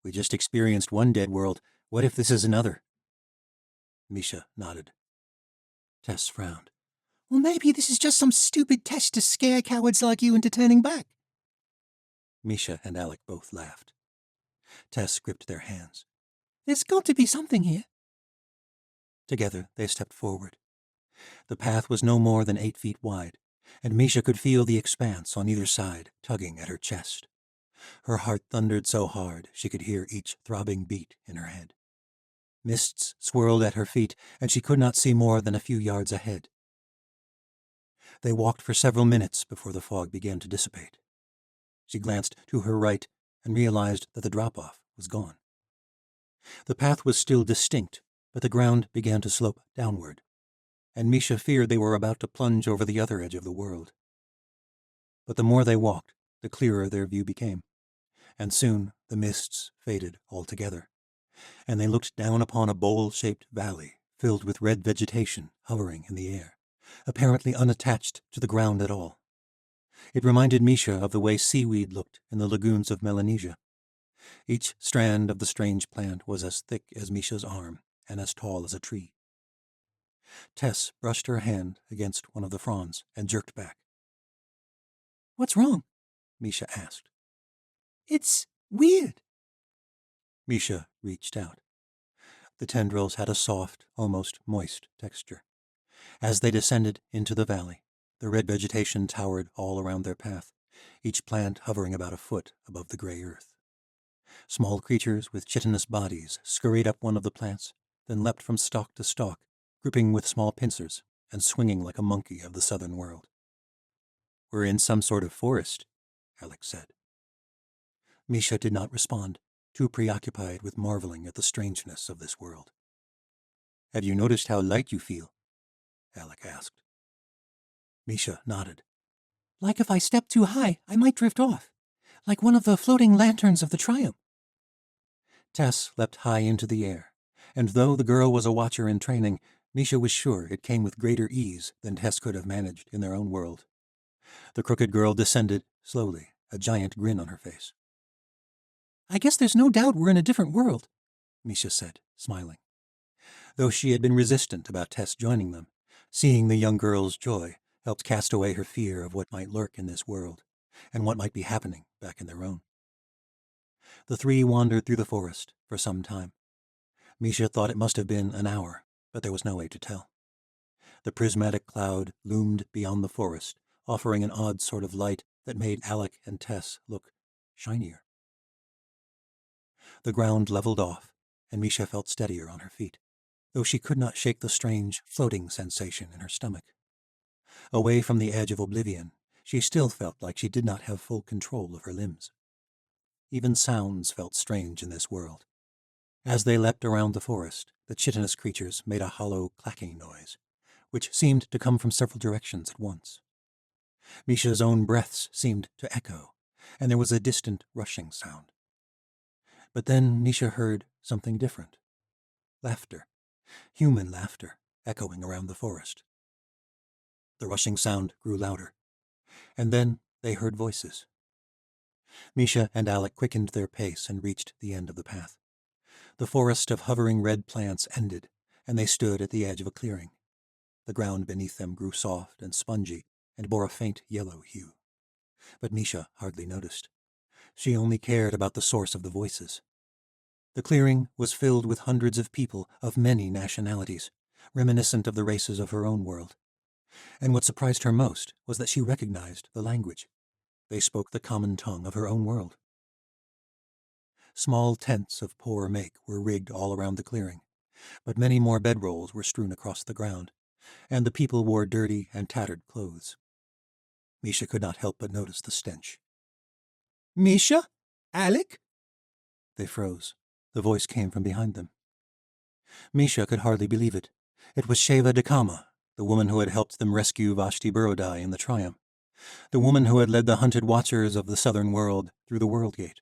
We just experienced one dead world. What if this is another?" Misha nodded. Tess frowned. "Well, maybe this is just some stupid test to scare cowards like you into turning back." Misha and Alec both laughed. Tess gripped their hands. "There's got to be something here." Together they stepped forward. The path was no more than 8 feet wide, and Misha could feel the expanse on either side tugging at her chest. Her heart thundered so hard she could hear each throbbing beat in her head. Mists swirled at her feet, and she could not see more than a few yards ahead. They walked for several minutes before the fog began to dissipate. She glanced to her right and realized that the drop-off was gone. The path was still distinct, but the ground began to slope downward, and Misha feared they were about to plunge over the other edge of the world. But the more they walked, the clearer their view became, and soon the mists faded altogether, and they looked down upon a bowl-shaped valley filled with red vegetation hovering in the air, apparently unattached to the ground at all. It reminded Misha of the way seaweed looked in the lagoons of Melanesia. Each strand of the strange plant was as thick as Misha's arm and as tall as a tree. Tess brushed her hand against one of the fronds and jerked back. "What's wrong?" Misha asked. "It's weird." Misha reached out. The tendrils had a soft, almost moist texture. As they descended into the valley, the red vegetation towered all around their path, each plant hovering about a foot above the gray earth. Small creatures with chitinous bodies scurried up one of the plants, then leapt from stalk to stalk, gripping with small pincers and swinging like a monkey of the southern world. "We're in some sort of forest," Alec said. Misha did not respond, too preoccupied with marveling at the strangeness of this world. "Have you noticed how light you feel?" Alec asked. Misha nodded. "Like if I step too high, I might drift off. Like one of the floating lanterns of the Triumph." Tess leapt high into the air, and though the girl was a watcher in training, Misha was sure it came with greater ease than Tess could have managed in their own world. The crooked girl descended slowly, a giant grin on her face. "I guess there's no doubt we're in a different world," Misha said, smiling. Though she had been resistant about Tess joining them, seeing the young girl's joy helped cast away her fear of what might lurk in this world, and what might be happening back in their own. The three wandered through the forest for some time. Misha thought it must have been an hour, but there was no way to tell. The prismatic cloud loomed beyond the forest, offering an odd sort of light that made Alec and Tess look shinier. The ground leveled off, and Misha felt steadier on her feet, though she could not shake the strange floating sensation in her stomach. Away from the edge of oblivion, she still felt like she did not have full control of her limbs. Even sounds felt strange in this world. As they leapt around the forest, the chitinous creatures made a hollow clacking noise, which seemed to come from several directions at once. Misha's own breaths seemed to echo, and there was a distant rushing sound. But then Misha heard something different. Laughter, human laughter, echoing around the forest. The rushing sound grew louder, and then they heard voices. Misha and Alec quickened their pace and reached the end of the path. The forest of hovering red plants ended, and they stood at the edge of a clearing. The ground beneath them grew soft and spongy and bore a faint yellow hue. But Misha hardly noticed. She only cared about the source of the voices. The clearing was filled with hundreds of people of many nationalities, reminiscent of the races of her own world. And what surprised her most was that she recognized the language. They spoke the common tongue of her own world. Small tents of poor make were rigged all around the clearing, but many more bedrolls were strewn across the ground, and the people wore dirty and tattered clothes. Misha could not help but notice the stench. "Misha? Alec?" They froze. The voice came from behind them. Misha could hardly believe it. It was Sheva Dekama, the woman who had helped them rescue Vashti Burodai in the Triumph, the woman who had led the hunted watchers of the southern world through the World Gate.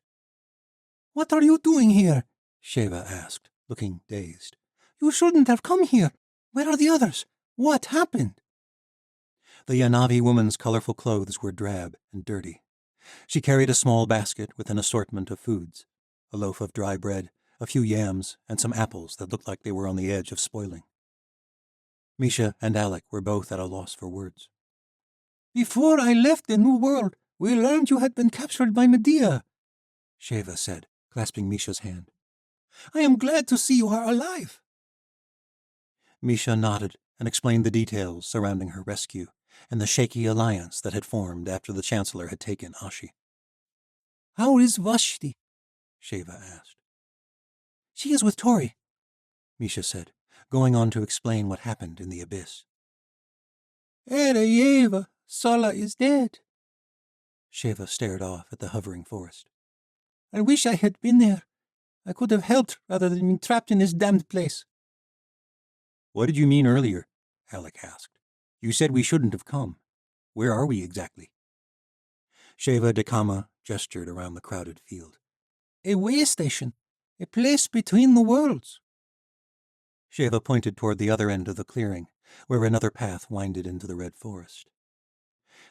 "What are you doing here?" Sheva asked, looking dazed. "You shouldn't have come here. Where are the others? What happened?" The Yanavi woman's colorful clothes were drab and dirty. She carried a small basket with an assortment of foods, a loaf of dry bread, a few yams, and some apples that looked like they were on the edge of spoiling. Misha and Alec were both at a loss for words. "Before I left the New World, we learned you had been captured by Medea," Sheva said, clasping Misha's hand. "I am glad to see you are alive." Misha nodded and explained the details surrounding her rescue and the shaky alliance that had formed after the Chancellor had taken Ashi. "How is Vashti?" Sheva asked. "She is with Tori," Misha said, going on to explain what happened in the abyss. "Ereyeva, Sala is dead." Sheva stared off at the hovering forest. "I wish I had been there. I could have helped rather than being trapped in this damned place." "What did you mean earlier?" Alec asked. "You said we shouldn't have come. Where are we exactly?" Sheva Dekama gestured around the crowded field. "A way station. A place between the worlds." Sheva pointed toward the other end of the clearing, where another path winded into the red forest.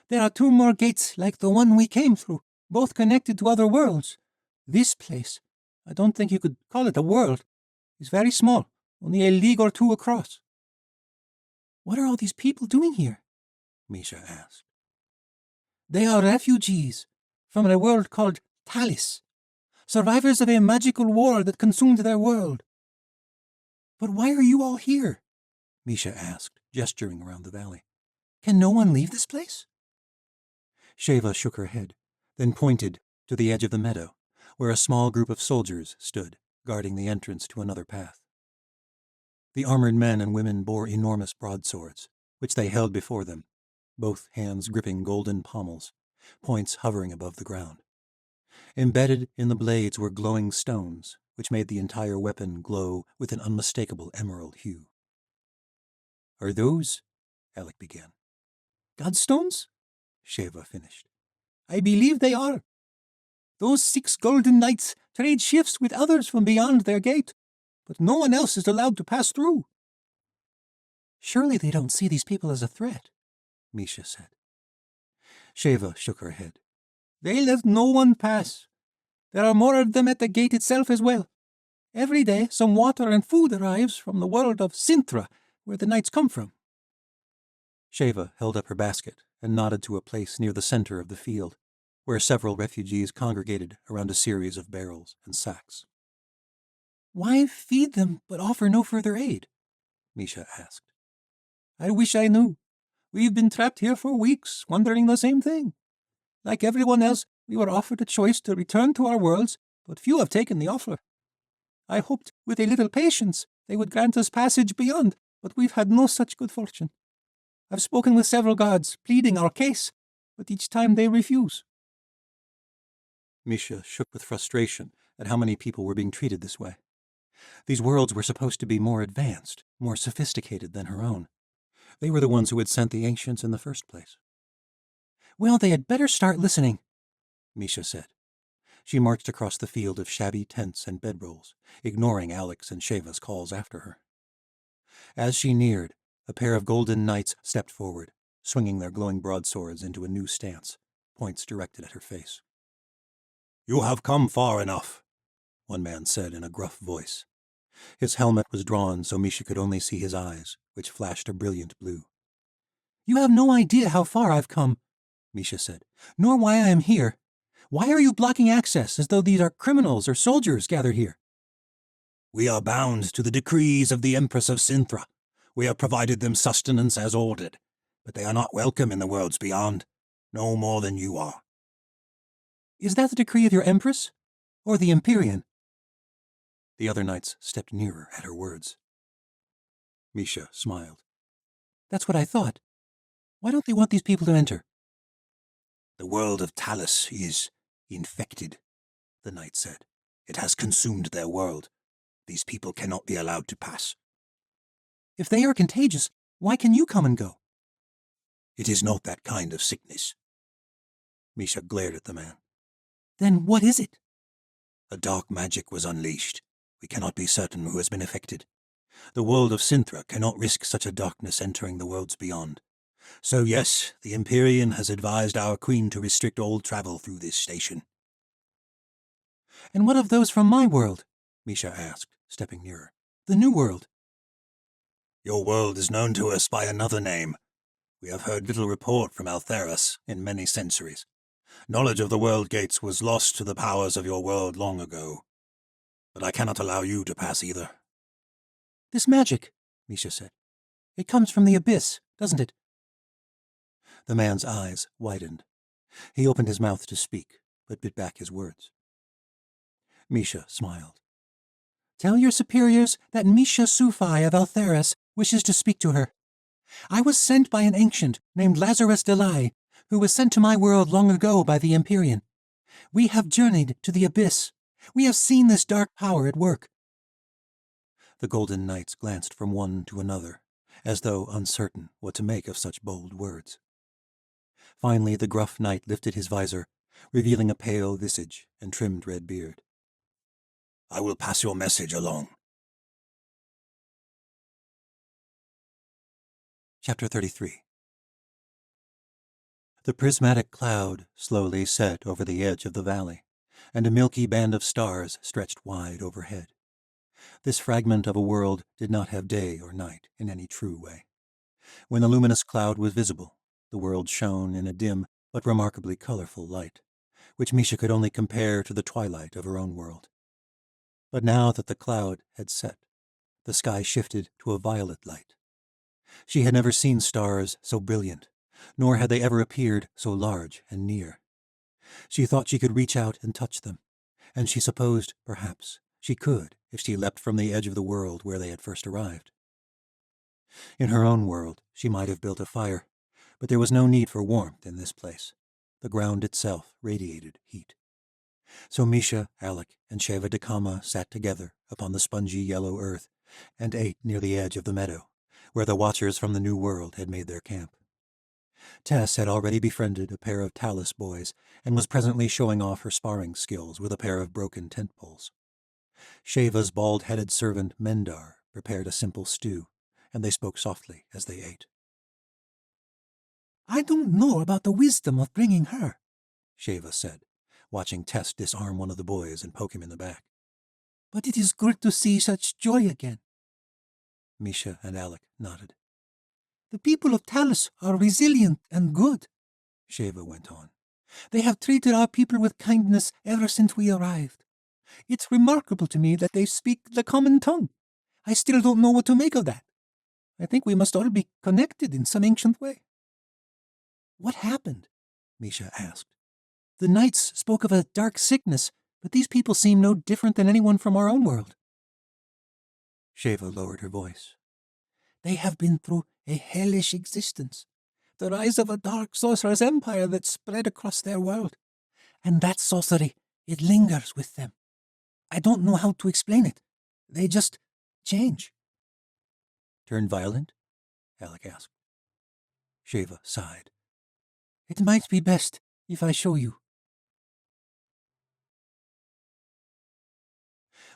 "There are 2 more gates like the one we came through, both connected to other worlds. This place, I don't think you could call it a world, is very small, only a league or 2 across." "What are all these people doing here?" Misha asked. "They are refugees from a world called Talis. Survivors of a magical war that consumed their world. But why are you all here? Misha asked, gesturing around the valley. Can no one leave this place? Sheva shook her head, then pointed to the edge of the meadow, where a small group of soldiers stood, guarding the entrance to another path. The armored men and women bore enormous broadswords, which they held before them, both hands gripping golden pommels, points hovering above the ground. Embedded in the blades were glowing stones, which made the entire weapon glow with an unmistakable emerald hue. "Are those—" Alec began. "Godstones?" Sheva finished. "I believe they are. Those 6 golden knights trade shifts with others from beyond their gate, but no one else is allowed to pass through." "Surely they don't see these people as a threat," Misha said. Sheva shook her head. "They let no one pass. There are more of them at the gate itself as well. Every day some water and food arrives from the world of Sintra, where the knights come from." Sheva held up her basket and nodded to a place near the center of the field, where several refugees congregated around a series of barrels and sacks. "Why feed them but offer no further aid?" Misha asked. "I wish I knew. We've been trapped here for weeks, wondering the same thing. Like everyone else, we were offered a choice to return to our worlds, but few have taken the offer. I hoped, with a little patience, they would grant us passage beyond, but we've had no such good fortune. I've spoken with several guards, pleading our case, but each time they refuse." Misha shook with frustration at how many people were being treated this way. These worlds were supposed to be more advanced, more sophisticated than her own. They were the ones who had sent the ancients in the first place. "Well, they had better start listening," Misha said. She marched across the field of shabby tents and bedrolls, ignoring Alex and Sheva's calls after her. As she neared, a pair of golden knights stepped forward, swinging their glowing broadswords into a new stance, points directed at her face. "You have come far enough," one man said in a gruff voice. His helmet was drawn so Misha could only see his eyes, which flashed a brilliant blue. "You have no idea how far I've come," Misha said. "nor why I am here. Why are you blocking access as though these are criminals or soldiers gathered here?" "We are bound to the decrees of the Empress of Sintra. We have provided them sustenance as ordered, but they are not welcome in the worlds beyond, no more than you are." "Is that the decree of your Empress? Or the Empyrean?" The other knights stepped nearer at her words. Misha smiled. "That's what I thought. Why don't they want these people to enter?" "The world of Talus is infected," the knight said. "It has consumed their world. These people cannot be allowed to pass." "If they are contagious, why can you come and go?" "It is not that kind of sickness." Misha glared at the man. "Then what is it?" "A dark magic was unleashed. We cannot be certain who has been affected. The world of Sintra cannot risk such a darkness entering the worlds beyond. So yes, the Empyrean has advised our queen to restrict all travel through this station." "And what of those from my world?" Misha asked, stepping nearer. "The new world?" "Your world is known to us by another name. We have heard little report from Altheras in many centuries. Knowledge of the world gates was lost to the powers of your world long ago. But I cannot allow you to pass either." "This magic," Misha said. "It comes from the abyss, doesn't it?" The man's eyes widened. He opened his mouth to speak, but bit back his words. Misha smiled. "Tell your superiors that Misha Sufi of Altheras wishes to speak to her. I was sent by an ancient named Lazarus Delay, who was sent to my world long ago by the Empyrean. We have journeyed to the abyss. We have seen this dark power at work." The golden knights glanced from one to another, as though uncertain what to make of such bold words. Finally, the gruff knight lifted his visor, revealing a pale visage and trimmed red beard. "I will pass your message along." Chapter 33. The prismatic cloud slowly set over the edge of the valley, and a milky band of stars stretched wide overhead. This fragment of a world did not have day or night in any true way. When the luminous cloud was visible, the world shone in a dim but remarkably colorful light, which Misha could only compare to the twilight of her own world. But now that the cloud had set, the sky shifted to a violet light. She had never seen stars so brilliant, nor had they ever appeared so large and near. She thought she could reach out and touch them, and she supposed, perhaps, she could if she leapt from the edge of the world where they had first arrived. In her own world, she might have built a fire, but there was no need for warmth in this place. The ground itself radiated heat. So Misha, Alec, and Sheva Dakama sat together upon the spongy yellow earth and ate near the edge of the meadow, where the watchers from the New World had made their camp. Tess had already befriended a pair of Talus boys and was presently showing off her sparring skills with a pair of broken tent poles. Sheva's bald-headed servant Mendar prepared a simple stew, and they spoke softly as they ate. "I don't know about the wisdom of bringing her," Sheva said, watching Tess disarm one of the boys and poke him in the back. "but it is good to see such joy again." Misha and Alec nodded. "The people of Talus are resilient and good," Sheva went on. "They have treated our people with kindness ever since we arrived. It's remarkable to me that they speak the common tongue. I still don't know what to make of that. I think we must all be connected in some ancient way." "What happened?" Misha asked. "The knights spoke of a dark sickness, but these people seem no different than anyone from our own world." Sheva lowered her voice. "They have been through a hellish existence, the rise of a dark sorcerer's empire that spread across their world. And that sorcery, it lingers with them. I don't know how to explain it. They just change." "Turn violent?" Alec asked. Sheva sighed. "It might be best if I show you."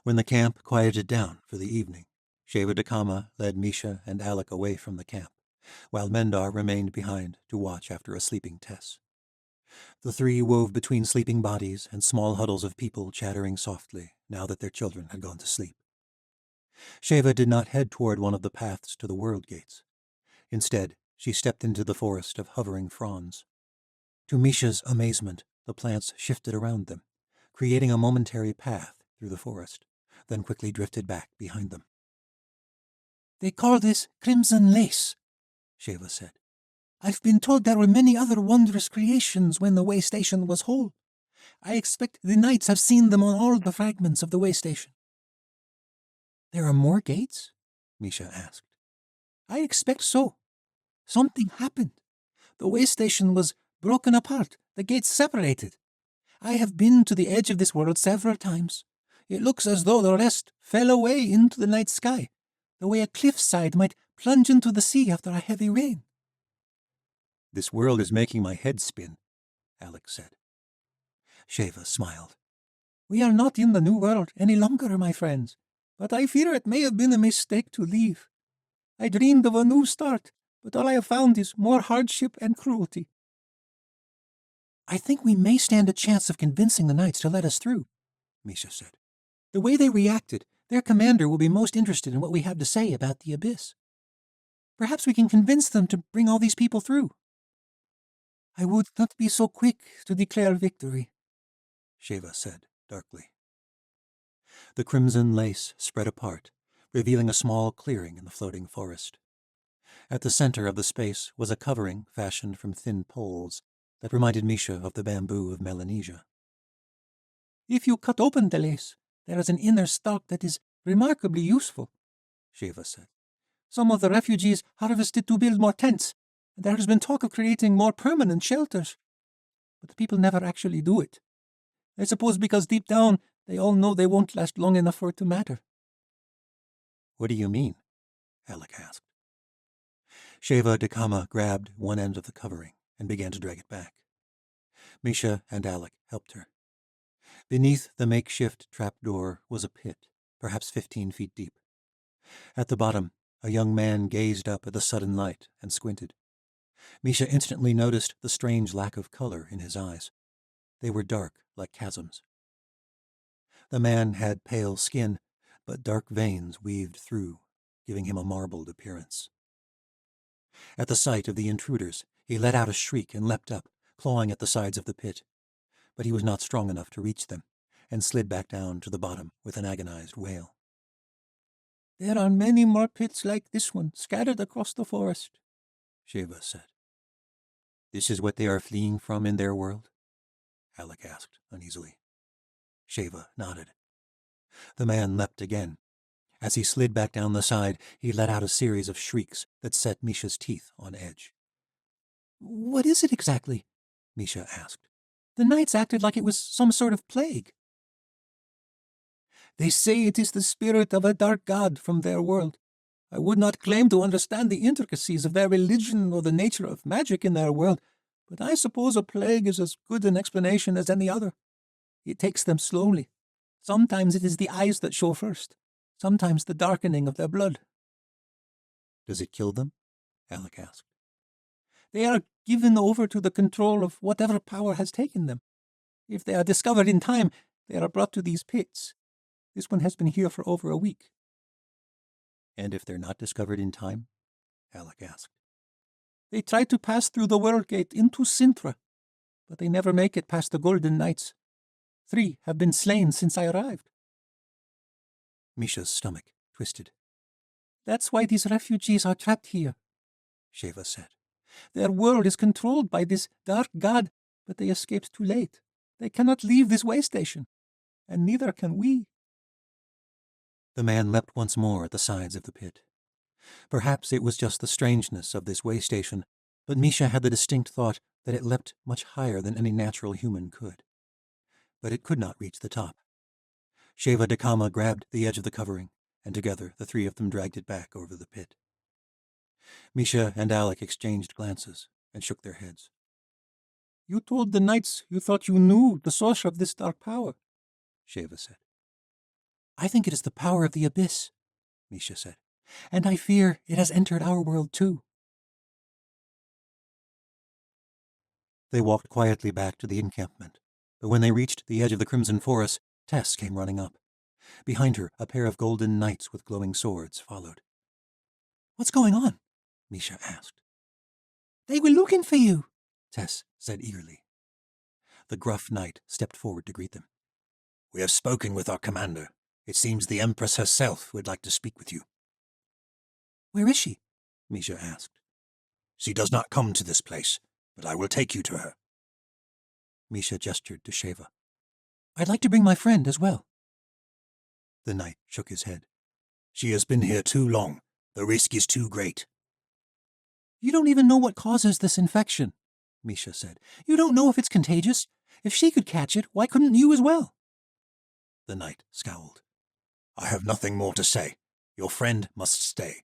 When the camp quieted down for the evening, Sheva Dakama led Misha and Alec away from the camp, while Mendar remained behind to watch after a sleeping Tess. The three wove between sleeping bodies and small huddles of people chattering softly now that their children had gone to sleep. Sheva did not head toward one of the paths to the world gates. Instead, she stepped into the forest of hovering fronds. To Misha's amazement, the plants shifted around them, creating a momentary path through the forest, then quickly drifted back behind them. "They call this crimson lace," Sheva said. "I've been told there were many other wondrous creations when the way station was whole. I expect the knights have seen them on all the fragments of the way station." "There are more gates?" Misha asked. "I expect so. Something happened. The way station was broken apart, the gates separated. I have been to the edge of this world several times. It looks as though the rest fell away into the night sky, the way a cliffside might plunge into the sea after a heavy rain." "This world is making my head spin," Alec said. Sheva smiled. "We are not in the new world any longer, my friends, but I fear it may have been a mistake to leave. I dreamed of a new start, but all I have found is more hardship and cruelty." "I think we may stand a chance of convincing the knights to let us through," Misha said. "The way they reacted, their commander will be most interested in what we have to say about the abyss. Perhaps we can convince them to bring all these people through." "I would not be so quick to declare victory," Sheva said darkly. The crimson lace spread apart, revealing a small clearing in the floating forest. At the center of the space was a covering fashioned from thin poles that reminded Misha of the bamboo of Melanesia. "If you cut open the lace, there is an inner stalk that is remarkably useful," Sheva said. "Some of the refugees harvest it to build more tents, and there has been talk of creating more permanent shelters. But the people never actually do it. I suppose because deep down they all know they won't last long enough for it to matter." "What do you mean?" Alec asked. Sheva Dakama grabbed one end of the covering and began to drag it back. Misha and Alec helped her. Beneath the makeshift trapdoor was a pit, perhaps 15 feet deep. At the bottom, a young man gazed up at the sudden light and squinted. Misha instantly noticed the strange lack of color in his eyes. They were dark, like chasms. The man had pale skin, but dark veins weaved through, giving him a marbled appearance. At the sight of the intruders, he let out a shriek and leapt up, clawing at the sides of the pit. but he was not strong enough to reach them, and slid back down to the bottom with an agonized wail. "There are many more pits like this one scattered across the forest," Sheva said. "This is what they are fleeing from in their world?" Alec asked uneasily. Sheva nodded. The man leapt again. As he slid back down the side, he let out a series of shrieks that set Misha's teeth on edge. "What is it exactly?" Misha asked. "The knights acted like it was some sort of plague." "They say it is the spirit of a dark god from their world. I would not claim to understand the intricacies of their religion or the nature of magic in their world, but I suppose a plague is as good an explanation as any other. It takes them slowly. Sometimes it is the eyes that show first, sometimes the darkening of their blood." "Does it kill them?" Alec asked. "They are given over to the control of whatever power has taken them. If they are discovered in time, they are brought to these pits. This one has been here for over a week." "And if they're not discovered in time?" Alec asked. "They try to pass through the World Gate into Sintra, but they never make it past the Golden Knights. 3 have been slain since I arrived." Misha's stomach twisted. "That's why these refugees are trapped here," Sheva said. "Their world is controlled by this dark god, but they escaped too late. They cannot leave this way station, and neither can we." The man leapt once more at the sides of the pit. Perhaps it was just the strangeness of this way station, but Misha had the distinct thought that it leapt much higher than any natural human could. But it could not reach the top. Sheva Dakama grabbed the edge of the covering, and together the 3 of them dragged it back over the pit. Misha and Alec exchanged glances and shook their heads. "You told the knights you thought you knew the source of this dark power," Sheva said. "I think it is the power of the abyss," Misha said, "and I fear it has entered our world too." They walked quietly back to the encampment, but when they reached the edge of the crimson forest, Tess came running up. Behind her, a pair of golden knights with glowing swords followed. "What's going on?" Misha asked. "They were looking for you," Tess said eagerly. The gruff knight stepped forward to greet them. "We have spoken with our commander. It seems the Empress herself would like to speak with you." "Where is she?" Misha asked. "She does not come to this place, but I will take you to her." Misha gestured to Sheva. "I'd like to bring my friend as well." The knight shook his head. "She has been here too long. The risk is too great." "You don't even know what causes this infection," Misha said. "You don't know if it's contagious. If she could catch it, why couldn't you as well?" The knight scowled. "I have nothing more to say. Your friend must stay.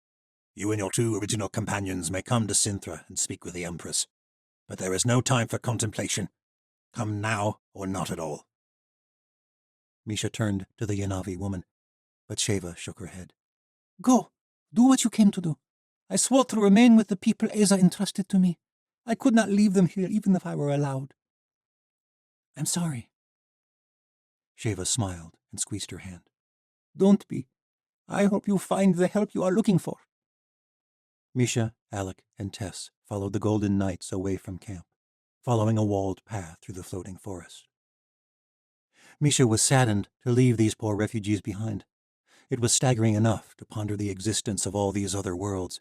You and your 2 original companions may come to Sintra and speak with the Empress. But there is no time for contemplation. Come now or not at all." Misha turned to the Yanavi woman, but Sheva shook her head. "Go. Do what you came to do. I swore to remain with the people Asa entrusted to me. I could not leave them here even if I were allowed." "I'm sorry." Sheva smiled and squeezed her hand. "Don't be. I hope you find the help you are looking for." Misha, Alec, and Tess followed the golden knights away from camp, following a walled path through the floating forest. Misha was saddened to leave these poor refugees behind. It was staggering enough to ponder the existence of all these other worlds,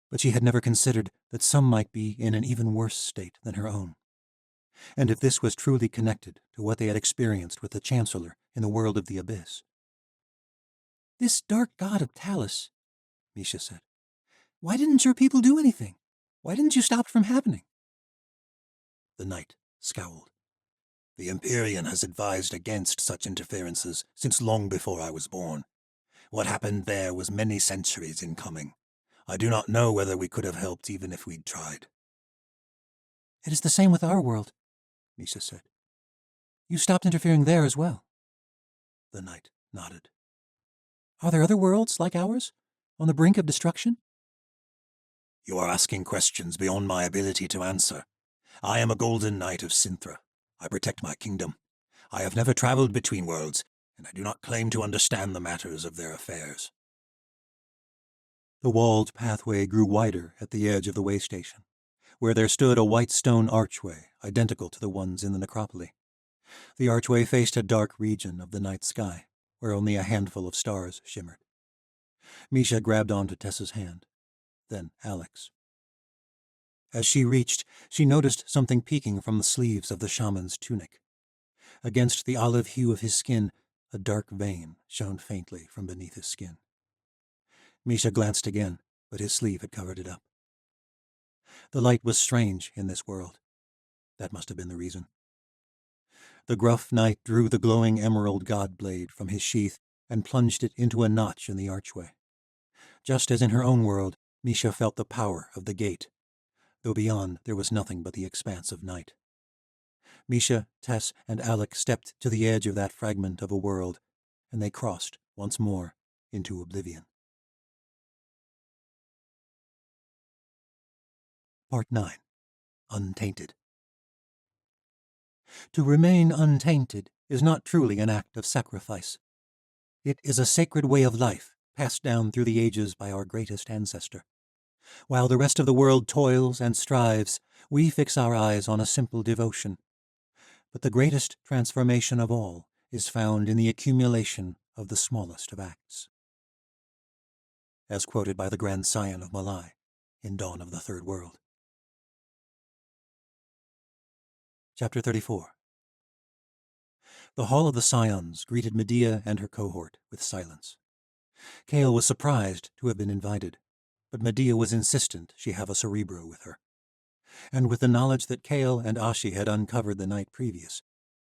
but she had never considered that some might be in an even worse state than her own. And if this was truly connected to what they had experienced with the Chancellor in the world of the Abyss. "This dark god of Talus," Misha said. "Why didn't your people do anything? Why didn't you stop it from happening?" The knight scowled. "The Empyrean has advised against such interferences since long before I was born. What happened there was many centuries in coming. I do not know whether we could have helped even if we'd tried." "It is the same with our world," Misha said. "You stopped interfering there as well." The knight nodded. "Are there other worlds like ours, on the brink of destruction?" "You are asking questions beyond my ability to answer. I am a golden knight of Sintra. I protect my kingdom. I have never traveled between worlds, and I do not claim to understand the matters of their affairs." The walled pathway grew wider at the edge of the way station, where there stood a white stone archway identical to the ones in the necropoli. The archway faced a dark region of the night sky, where only a handful of stars shimmered. Misha grabbed onto Tessa's hand, then Alex. As she reached, she noticed something peeking from the sleeves of the shaman's tunic. Against the olive hue of his skin, a dark vein shone faintly from beneath his skin. Misha glanced again, but his sleeve had covered it up. The light was strange in this world. That must have been the reason. The gruff knight drew the glowing emerald god blade from his sheath and plunged it into a notch in the archway. Just as in her own world, Misha felt the power of the gate, though beyond there was nothing but the expanse of night. Misha, Tess, and Alec stepped to the edge of that fragment of a world, and they crossed once more into oblivion. Part 9. Untainted. To remain untainted is not truly an act of sacrifice. It is a sacred way of life passed down through the ages by our greatest ancestor. While the rest of the world toils and strives, we fix our eyes on a simple devotion. But the greatest transformation of all is found in the accumulation of the smallest of acts. As quoted by the Grand Scion of Malai in Dawn of the Third World. Chapter 34. The Hall of the Scions greeted Medea and her cohort with silence. Kale was surprised to have been invited, but Medea was insistent she have a cerebro with her. And with the knowledge that Kale and Ashi had uncovered the night previous,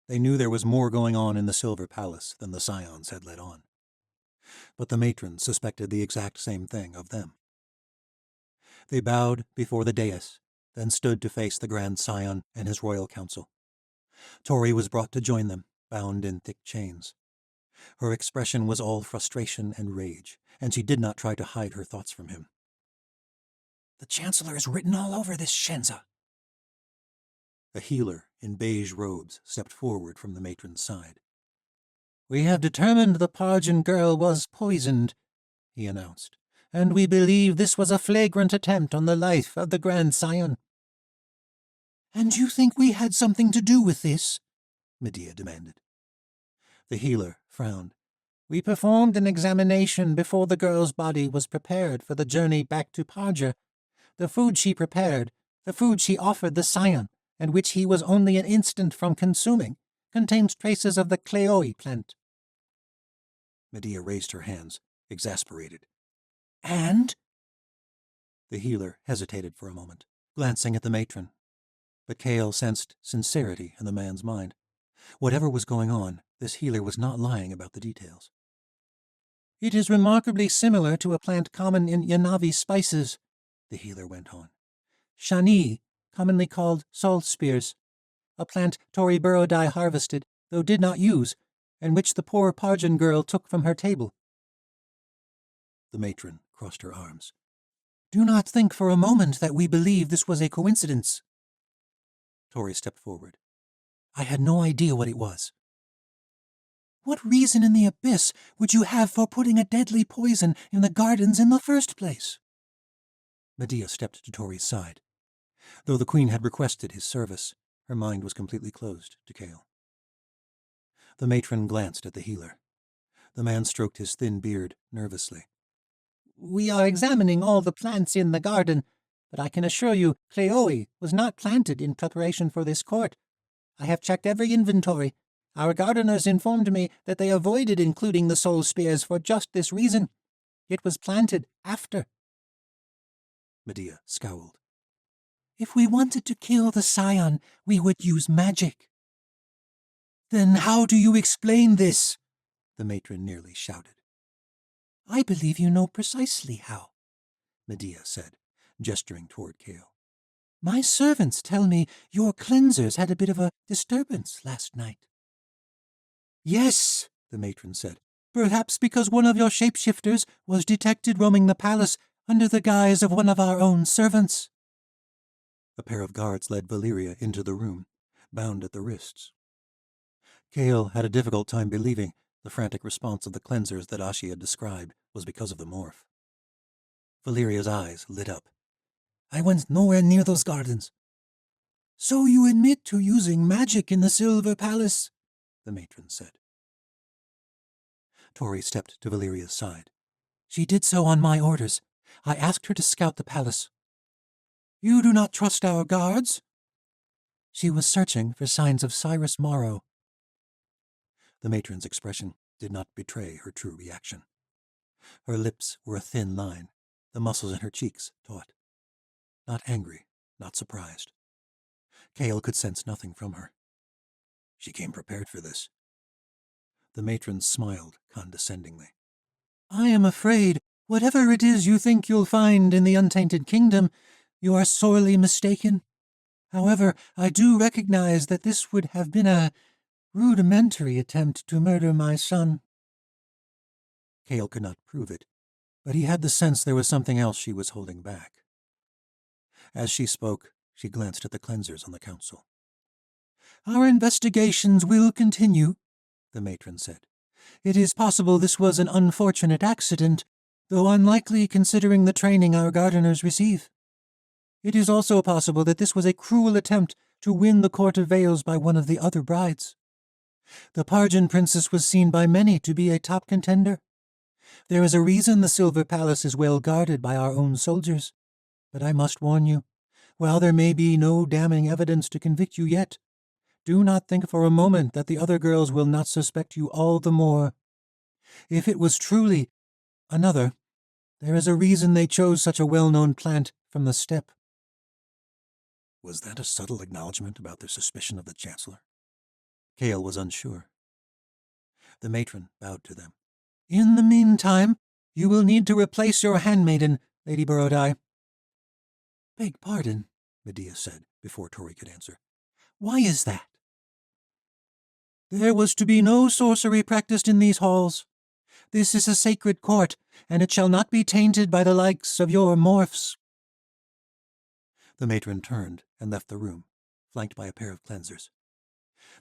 they knew there was more going on in the Silver Palace than the Scions had let on. But the matrons suspected the exact same thing of them. They bowed before the dais, then stood to face the Grand Scion and his royal council. Tori was brought to join them, bound in thick chains. Her expression was all frustration and rage, and she did not try to hide her thoughts from him. The Chancellor is written all over this Shenza. A healer in beige robes stepped forward from the matron's side. We have determined the Parjan girl was poisoned, he announced, and we believe this was a flagrant attempt on the life of the Grand Scion. And you think we had something to do with this? Medea demanded. The healer frowned. We performed an examination before the girl's body was prepared for the journey back to Parja. The food she prepared, the food she offered the Scion, and which he was only an instant from consuming, contained traces of the Kleoi plant. Medea raised her hands, exasperated. And? The healer hesitated for a moment, glancing at the matron. But Kale sensed sincerity in the man's mind. Whatever was going on, this healer was not lying about the details. It is remarkably similar to a plant common in Yanavi spices, the healer went on. Shani, commonly called salt spears, a plant Tori Burrodai harvested, though did not use, and which the poor Parjan girl took from her table. The matron crossed her arms. Do not think for a moment that we believe this was a coincidence. Tori stepped forward. I had no idea what it was. What reason in the abyss would you have for putting a deadly poison in the gardens in the first place? Medea stepped to Tori's side. Though the queen had requested his service, her mind was completely closed to Kale. The matron glanced at the healer. The man stroked his thin beard nervously. We are examining all the plants in the garden, but I can assure you Kleoi was not planted in preparation for this court. I have checked every inventory. Our gardeners informed me that they avoided including the soul spears for just this reason. It was planted after. Medea scowled. If we wanted to kill the Scion, we would use magic. Then how do you explain this? The matron nearly shouted. I believe you know precisely how, Medea said, gesturing toward Kale. My servants tell me your cleansers had a bit of a disturbance last night. Yes, the matron said. Perhaps because one of your shapeshifters was detected roaming the palace under the guise of one of our own servants. A pair of guards led Valeria into the room, bound at the wrists. Kale had a difficult time believing the frantic response of the cleansers that Ashi had described was because of the morph. Valeria's eyes lit up. I went nowhere near those gardens. So you admit to using magic in the Silver Palace, the matron said. Tori stepped to Valeria's side. She did so on my orders. I asked her to scout the palace. You do not trust our guards? She was searching for signs of Cyrus Morrow. The matron's expression did not betray her true reaction. Her lips were a thin line, the muscles in her cheeks taut. Not angry, not surprised. Cale could sense nothing from her. She came prepared for this. The matron smiled condescendingly. I am afraid, whatever it is you think you'll find in the Untainted Kingdom, you are sorely mistaken. However, I do recognize that this would have been a rudimentary attempt to murder my son. Cale could not prove it, but he had the sense there was something else she was holding back. As she spoke, she glanced at the cleansers on the council. Our investigations will continue, the matron said. It is possible this was an unfortunate accident, though unlikely considering the training our gardeners receive. It is also possible that this was a cruel attempt to win the Court of Veils by one of the other brides. The Parjan princess was seen by many to be a top contender. There is a reason the Silver Palace is well guarded by our own soldiers. But I must warn you, while there may be no damning evidence to convict you yet, do not think for a moment that the other girls will not suspect you all the more. If it was truly another, there is a reason they chose such a well-known plant from the steppe. Was that a subtle acknowledgment about their suspicion of the Chancellor? Cale was unsure. The matron bowed to them. In the meantime, you will need to replace your handmaiden, Lady Borodai. Beg pardon, Medea said, before Tori could answer. Why is that? There was to be no sorcery practiced in these halls. This is a sacred court, and it shall not be tainted by the likes of your morphs. The matron turned and left the room, flanked by a pair of cleansers.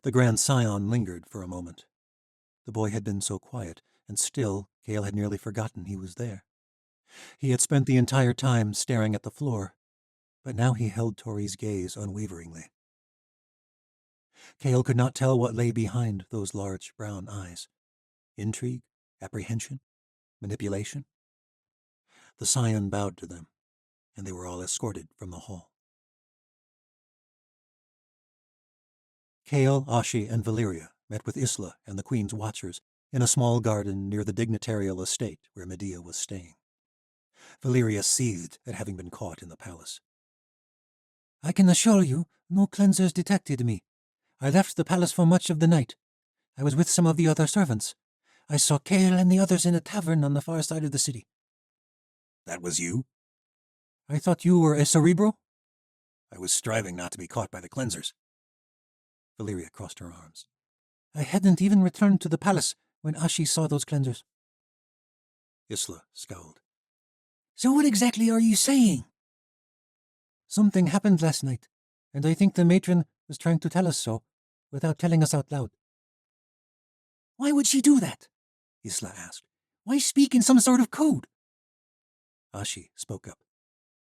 The Grand Scion lingered for a moment. The boy had been so quiet, and still Cale had nearly forgotten he was there. He had spent the entire time staring at the floor, but now he held Tori's gaze unwaveringly. Cale could not tell what lay behind those large brown eyes. Intrigue? Apprehension? Manipulation? The Scion bowed to them, and they were all escorted from the hall. Cale, Ashi, and Valeria met with Isla and the Queen's Watchers in a small garden near the dignitarial estate where Medea was staying. Valeria seethed at having been caught in the palace. I can assure you, no cleansers detected me. I left the palace for much of the night. I was with some of the other servants. I saw Cale and the others in a tavern on the far side of the city. That was you? I thought you were a cerebral? I was striving not to be caught by the cleansers. Valeria crossed her arms. I hadn't even returned to the palace when Ashi saw those cleansers. Isla scowled. So what exactly are you saying? Something happened last night, and I think the matron was trying to tell us so, without telling us out loud. Why would she do that? Isla asked. Why speak in some sort of code? Ashi spoke up.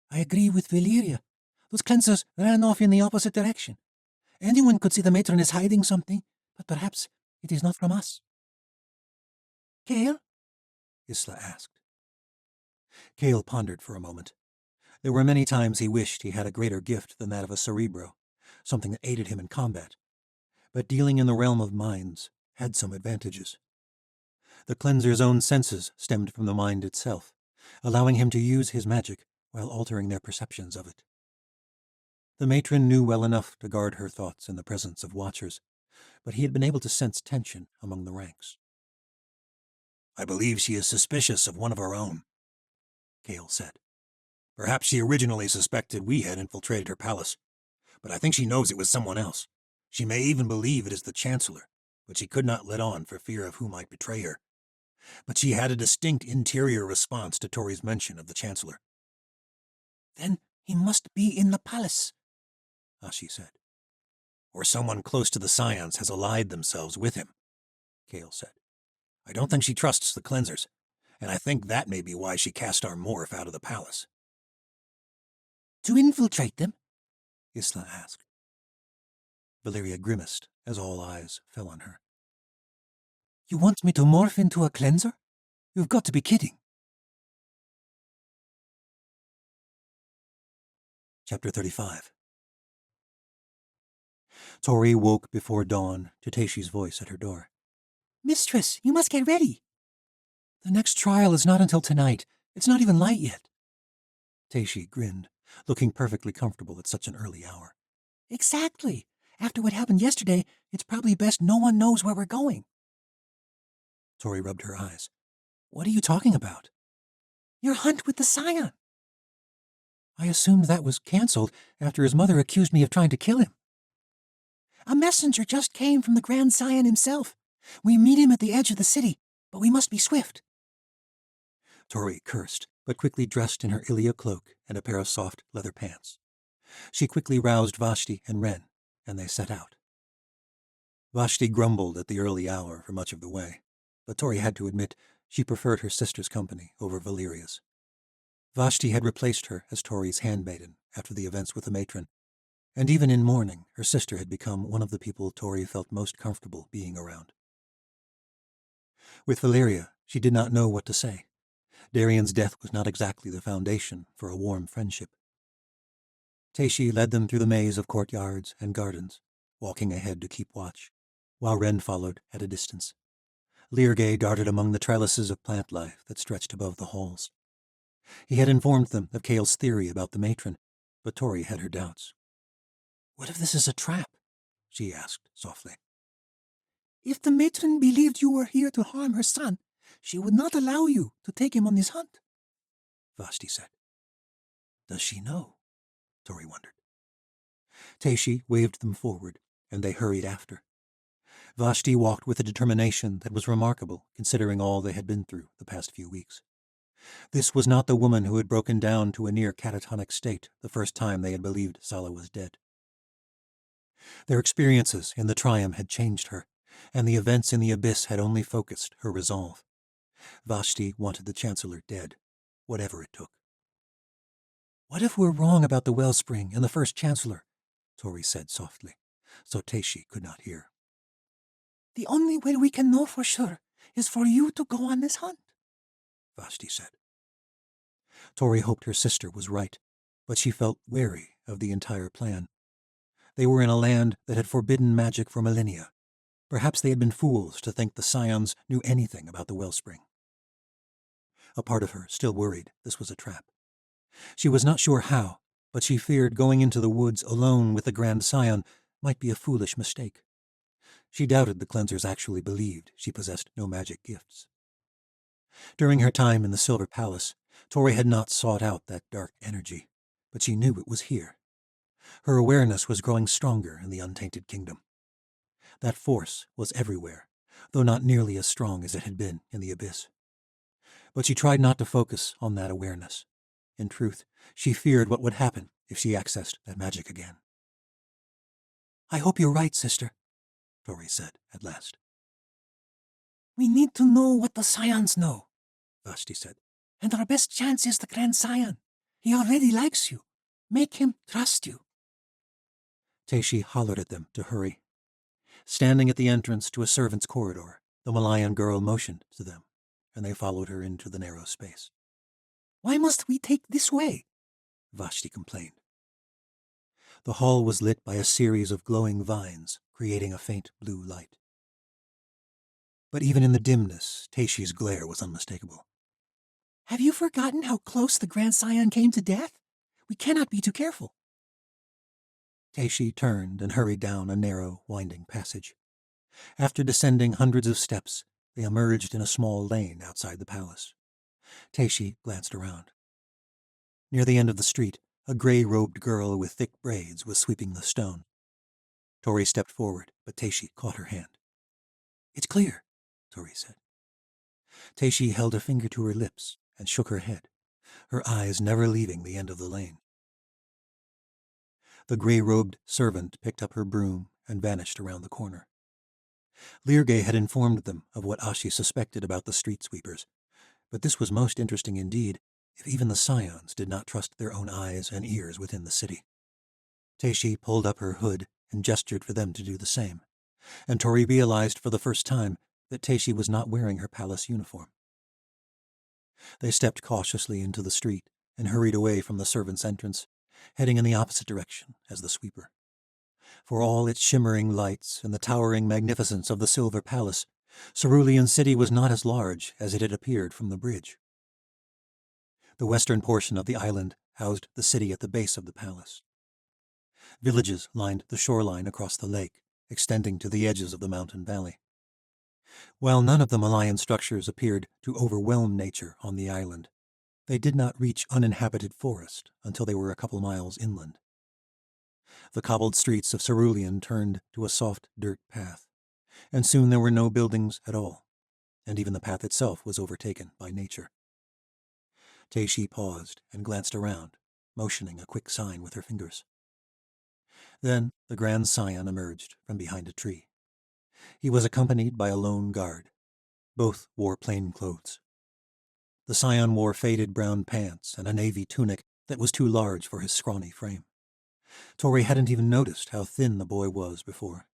I agree with Valeria. Those cleansers ran off in the opposite direction. Anyone could see the matron is hiding something, but perhaps it is not from us. Cale? Isla asked. Cale pondered for a moment. There were many times he wished he had a greater gift than that of a cerebro, something that aided him in combat. But dealing in the realm of minds had some advantages. The cleanser's own senses stemmed from the mind itself, allowing him to use his magic while altering their perceptions of it. The matron knew well enough to guard her thoughts in the presence of watchers, but he had been able to sense tension among the ranks. I believe she is suspicious of one of our own, Cale said. Perhaps she originally suspected we had infiltrated her palace, but I think she knows it was someone else. She may even believe it is the Chancellor, but she could not let on for fear of who might betray her. But she had a distinct interior response to Tori's mention of the Chancellor. Then he must be in the palace, Ashi said. Or someone close to the Scions has allied themselves with him, Cale said. I don't think she trusts the cleansers, and I think that may be why she cast our morph out of the palace. To infiltrate them? Isla asked. Valeria grimaced as all eyes fell on her. You want me to morph into a cleanser? You've got to be kidding. Chapter 35. Tori woke before dawn to Taishi's voice at her door. Mistress, you must get ready. The next trial is not until tonight. It's not even light yet. Taishi grinned, looking perfectly comfortable at such an early hour. Exactly. After what happened yesterday, it's probably best no one knows where we're going. Tori rubbed her eyes. What are you talking about? Your hunt with the scion. I assumed that was cancelled after his mother accused me of trying to kill him. A messenger just came from the Grand Scion himself. We meet him at the edge of the city, but we must be swift. Tori cursed, but quickly dressed in her Ilia cloak and a pair of soft leather pants. She quickly roused Vashti and Ren, and they set out. Vashti grumbled at the early hour for much of the way, but Tori had to admit she preferred her sister's company over Valeria's. Vashti had replaced her as Tori's handmaiden after the events with the matron, and even in mourning, her sister had become one of the people Tori felt most comfortable being around. With Valeria, she did not know what to say. Darian's death was not exactly the foundation for a warm friendship. Taishi led them through the maze of courtyards and gardens, walking ahead to keep watch, while Ren followed at a distance. Leargay darted among the trellises of plant life that stretched above the halls. He had informed them of Kale's theory about the matron, but Tori had her doubts. What if this is a trap? She asked softly. If the matron believed you were here to harm her son, she would not allow you to take him on this hunt, Vashti said. Does she know? Tori wondered. Taishi waved them forward, and they hurried after. Vashti walked with a determination that was remarkable, considering all they had been through the past few weeks. This was not the woman who had broken down to a near catatonic state the first time they had believed Sala was dead. Their experiences in the Triumph had changed her, and the events in the Abyss had only focused her resolve. Vashti wanted the Chancellor dead, whatever it took. What if we're wrong about the wellspring and the first Chancellor? Tori said softly, so Taishi could not hear. The only way we can know for sure is for you to go on this hunt, Vashti said. Tori hoped her sister was right, but she felt wary of the entire plan. They were in a land that had forbidden magic for millennia. Perhaps they had been fools to think the Scions knew anything about the wellspring. A part of her still worried this was a trap. She was not sure how, but she feared going into the woods alone with the Grand Scion might be a foolish mistake. She doubted the cleansers actually believed she possessed no magic gifts. During her time in the Silver Palace, Tori had not sought out that dark energy, but she knew it was here. Her awareness was growing stronger in the Untainted Kingdom. That force was everywhere, though not nearly as strong as it had been in the Abyss. But she tried not to focus on that awareness. In truth, she feared what would happen if she accessed that magic again. I hope you're right, sister, Tori said at last. We need to know what the Scions know, Vashti said. And our best chance is the Grand Scion. He already likes you. Make him trust you. Taishi hollered at them to hurry. Standing at the entrance to a servant's corridor, the Malayan girl motioned to them, and they followed her into the narrow space. Why must we take this way? Vashti complained. The hall was lit by a series of glowing vines, creating a faint blue light. But even in the dimness, Taishi's glare was unmistakable. Have you forgotten how close the Grand Scion came to death? We cannot be too careful. Taishi turned and hurried down a narrow, winding passage. After descending hundreds of steps, they emerged in a small lane outside the palace. Taishi glanced around. Near the end of the street, a gray-robed girl with thick braids was sweeping the stone. Tori stepped forward, but Taishi caught her hand. It's clear, Tori said. Taishi held a finger to her lips and shook her head, her eyes never leaving the end of the lane. The gray-robed servant picked up her broom and vanished around the corner. Leargay had informed them of what Ashi suspected about the street sweepers, but this was most interesting indeed, if even the Scions did not trust their own eyes and ears within the city. Taishi pulled up her hood and gestured for them to do the same, and Tori realized for the first time that Teishi was not wearing her palace uniform. They stepped cautiously into the street and hurried away from the servants' entrance, heading in the opposite direction as the sweeper. For all its shimmering lights and the towering magnificence of the Silver Palace, Cerulean City was not as large as it had appeared from the bridge. The western portion of the island housed the city at the base of the palace. Villages lined the shoreline across the lake, extending to the edges of the mountain valley. While none of the Malayan structures appeared to overwhelm nature on the island, they did not reach uninhabited forest until they were a couple miles inland. The cobbled streets of Cerulean turned to a soft dirt path, and soon there were no buildings at all, and even the path itself was overtaken by nature. Teishi paused and glanced around, motioning a quick sign with her fingers. Then the Grand Scion emerged from behind a tree. He was accompanied by a lone guard. Both wore plain clothes. The Scion wore faded brown pants and a navy tunic that was too large for his scrawny frame. Tori hadn't even noticed how thin the boy was before.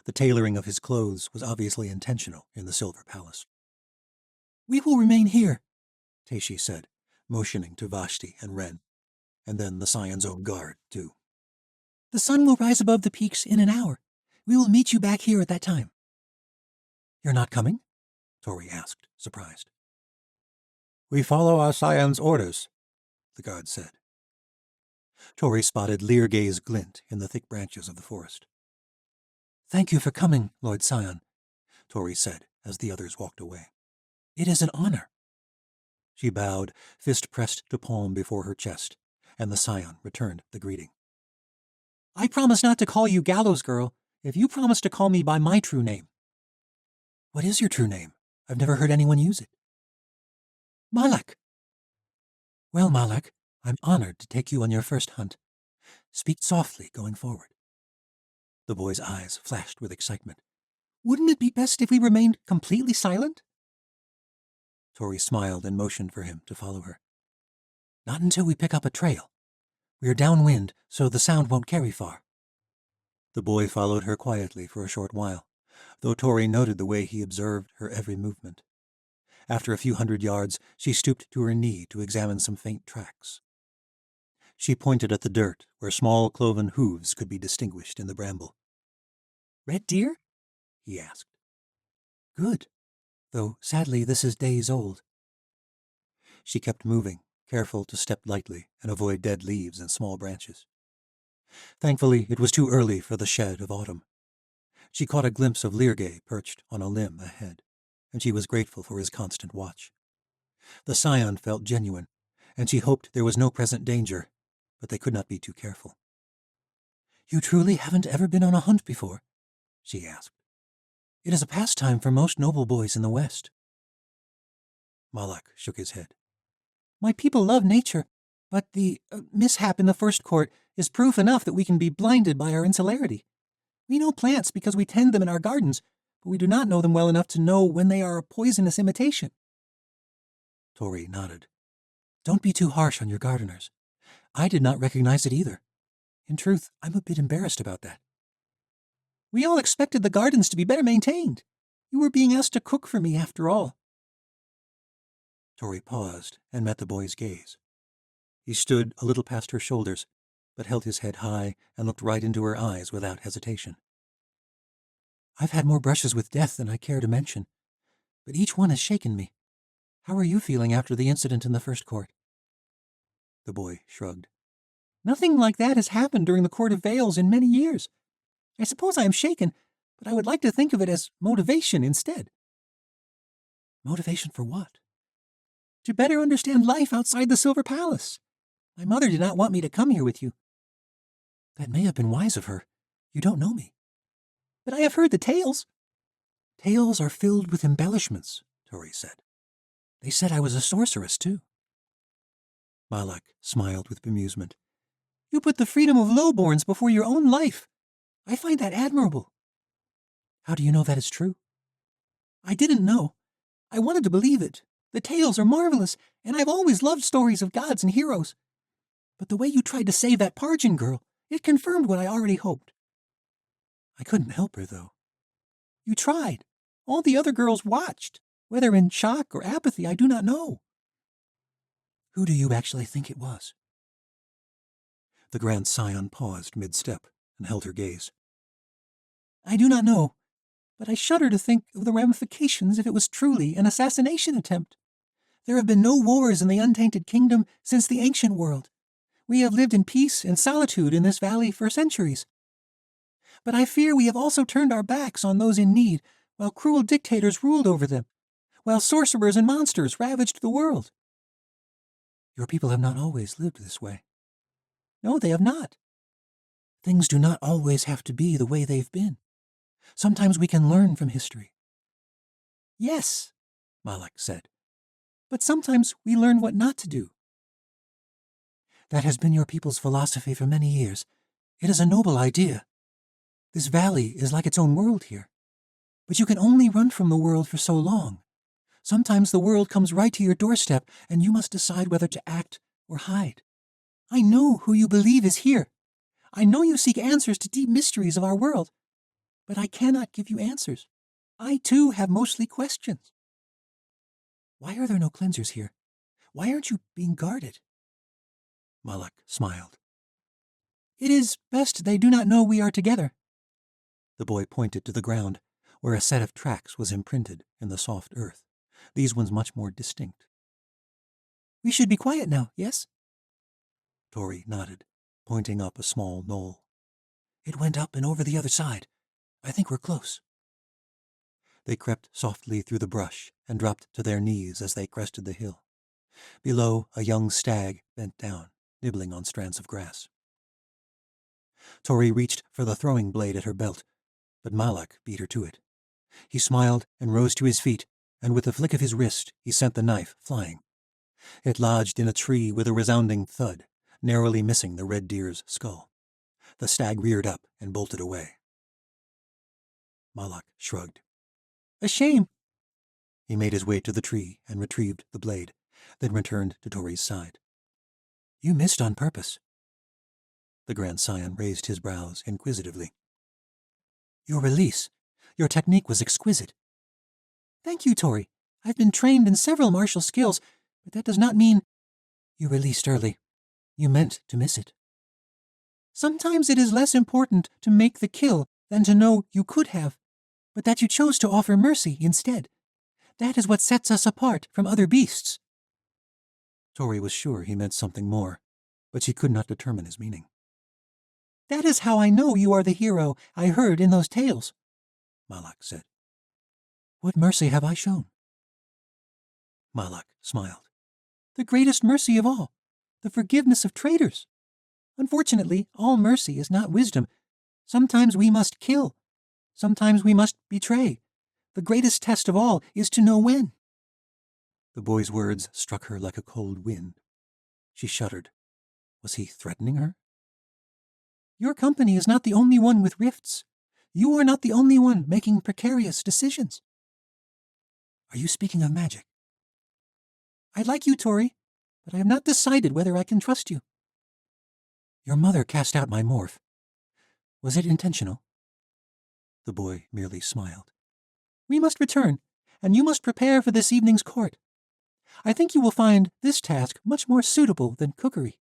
The tailoring of his clothes was obviously intentional in the Silver Palace. "We will remain here," Teishi said, motioning to Vashti and Ren, and then the Scion's own guard, too. "The sun will rise above the peaks in an hour. We will meet you back here at that time." "You're not coming?" Tori asked, surprised. "We follow our Scion's orders," the guard said. Tori spotted Leargaze glint in the thick branches of the forest. "Thank you for coming, Lord Scion," Tori said as the others walked away. "It is an honor." She bowed, fist pressed to palm before her chest, and the Scion returned the greeting. "I promise not to call you Gallows Girl if you promise to call me by my true name." "What is your true name? I've never heard anyone use it." "Malak." "Well, Malak, I'm honored to take you on your first hunt. Speak softly going forward." The boy's eyes flashed with excitement. "Wouldn't it be best if we remained completely silent?" Tori smiled and motioned for him to follow her. "Not until we pick up a trail. We are downwind, so the sound won't carry far." The boy followed her quietly for a short while, though Tori noted the way he observed her every movement. After a few hundred yards, she stooped to her knee to examine some faint tracks. She pointed at the dirt, where small cloven hooves could be distinguished in the bramble. "Red deer?" he asked. "Good, though sadly this is days old." She kept moving, careful to step lightly and avoid dead leaves and small branches. Thankfully, it was too early for the shed of autumn. She caught a glimpse of Leargay perched on a limb ahead, and she was grateful for his constant watch. The Scion felt genuine, and she hoped there was no present danger, but they could not be too careful. "You truly haven't ever been on a hunt before?" she asked. "It is a pastime for most noble boys in the West." Malak shook his head. "My people love nature, but the mishap in the first court is proof enough that we can be blinded by our insularity. We know plants because we tend them in our gardens, but we do not know them well enough to know when they are a poisonous imitation." Tori nodded. "Don't be too harsh on your gardeners. I did not recognize it either. In truth, I'm a bit embarrassed about that." "We all expected the gardens to be better maintained. You were being asked to cook for me after all." Tori paused and met the boy's gaze. He stood a little past her shoulders, but held his head high and looked right into her eyes without hesitation. "I've had more brushes with death than I care to mention, but each one has shaken me. How are you feeling after the incident in the first court?" The boy shrugged. "Nothing like that has happened during the Court of Veils in many years. I suppose I am shaken, but I would like to think of it as motivation instead." "Motivation for what?" "To better understand life outside the Silver Palace. My mother did not want me to come here with you." "That may have been wise of her. You don't know me." "But I have heard the tales." "Tales are filled with embellishments," Tori said. "They said I was a sorceress, too." Malak smiled with bemusement. "You put the freedom of lowborns before your own life. I find that admirable." "How do you know that is true?" "I didn't know. I wanted to believe it. The tales are marvelous, and I've always loved stories of gods and heroes. But the way you tried to save that Pargin girl, it confirmed what I already hoped. I couldn't help her, though. You tried. All the other girls watched. Whether in shock or apathy, I do not know. Who do you actually think it was? The Grand Scion paused mid-step and held her gaze. I do not know, but I shudder to think of the ramifications if it was truly an assassination attempt. There have been no wars in the Untainted Kingdom since the ancient world. We have lived in peace and solitude in this valley for centuries. But I fear we have also turned our backs on those in need, while cruel dictators ruled over them, while sorcerers and monsters ravaged the world. Your people have not always lived this way. No, they have not. Things do not always have to be the way they've been. Sometimes we can learn from history. Yes, Malak said. But sometimes we learn what not to do. That has been your people's philosophy for many years. It is a noble idea. This valley is like its own world here. But you can only run from the world for so long. Sometimes the world comes right to your doorstep, and you must decide whether to act or hide. I know who you believe is here. I know you seek answers to deep mysteries of our world. But I cannot give you answers. I, too, have mostly questions. Why are there no cleansers here? Why aren't you being guarded? Malak smiled. It is best they do not know we are together. The boy pointed to the ground, where a set of tracks was imprinted in the soft earth, these ones much more distinct. We should be quiet now, yes? Tori nodded, pointing up a small knoll. It went up and over the other side. I think we're close. They crept softly through the brush and dropped to their knees as they crested the hill. Below, a young stag bent down, nibbling on strands of grass. Tori reached for the throwing blade at her belt, but Malak beat her to it. He smiled and rose to his feet, and with a flick of his wrist he sent the knife flying. It lodged in a tree with a resounding thud, narrowly missing the red deer's skull. The stag reared up and bolted away. Malak shrugged. A shame. He made his way to the tree and retrieved the blade, then returned to Tori's side. You missed on purpose. The Grand Scion raised his brows inquisitively. Your release. Your technique was exquisite. Thank you, Tori. I've been trained in several martial skills, but that does not mean you released early. You meant to miss it. Sometimes it is less important to make the kill than to know you could have, but that you chose to offer mercy instead. That is what sets us apart from other beasts. Tori was sure he meant something more, but she could not determine his meaning. That is how I know you are the hero I heard in those tales, Malak said. What mercy have I shown? Malak smiled. The greatest mercy of all, the forgiveness of traitors. Unfortunately, all mercy is not wisdom. Sometimes we must kill. Sometimes we must betray. The greatest test of all is to know when. The boy's words struck her like a cold wind. She shuddered. Was he threatening her? Your company is not the only one with rifts. You are not the only one making precarious decisions. Are you speaking of magic? I like you, Tori, but I have not decided whether I can trust you. Your mother cast out my morph. Was it intentional? The boy merely smiled. We must return, and you must prepare for this evening's court. I think you will find this task much more suitable than cookery.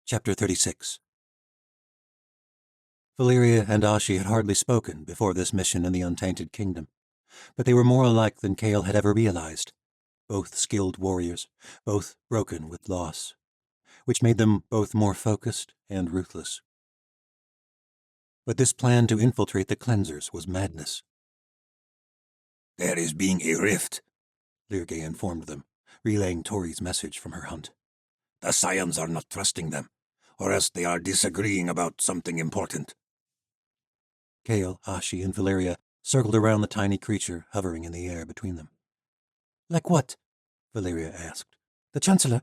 Chapter 36. Valeria and Ashi had hardly spoken before this mission in the Untainted Kingdom, but they were more alike than Kale had ever realized. Both skilled warriors, both broken with loss, which made them both more focused and ruthless. But this plan to infiltrate the cleansers was madness. There is being a rift, Lirge informed them, relaying Tori's message from her hunt. The Scions are not trusting them, or else they are disagreeing about something important. Kale, Ashi, and Valeria circled around the tiny creature hovering in the air between them. Like what? Valeria asked. The Chancellor?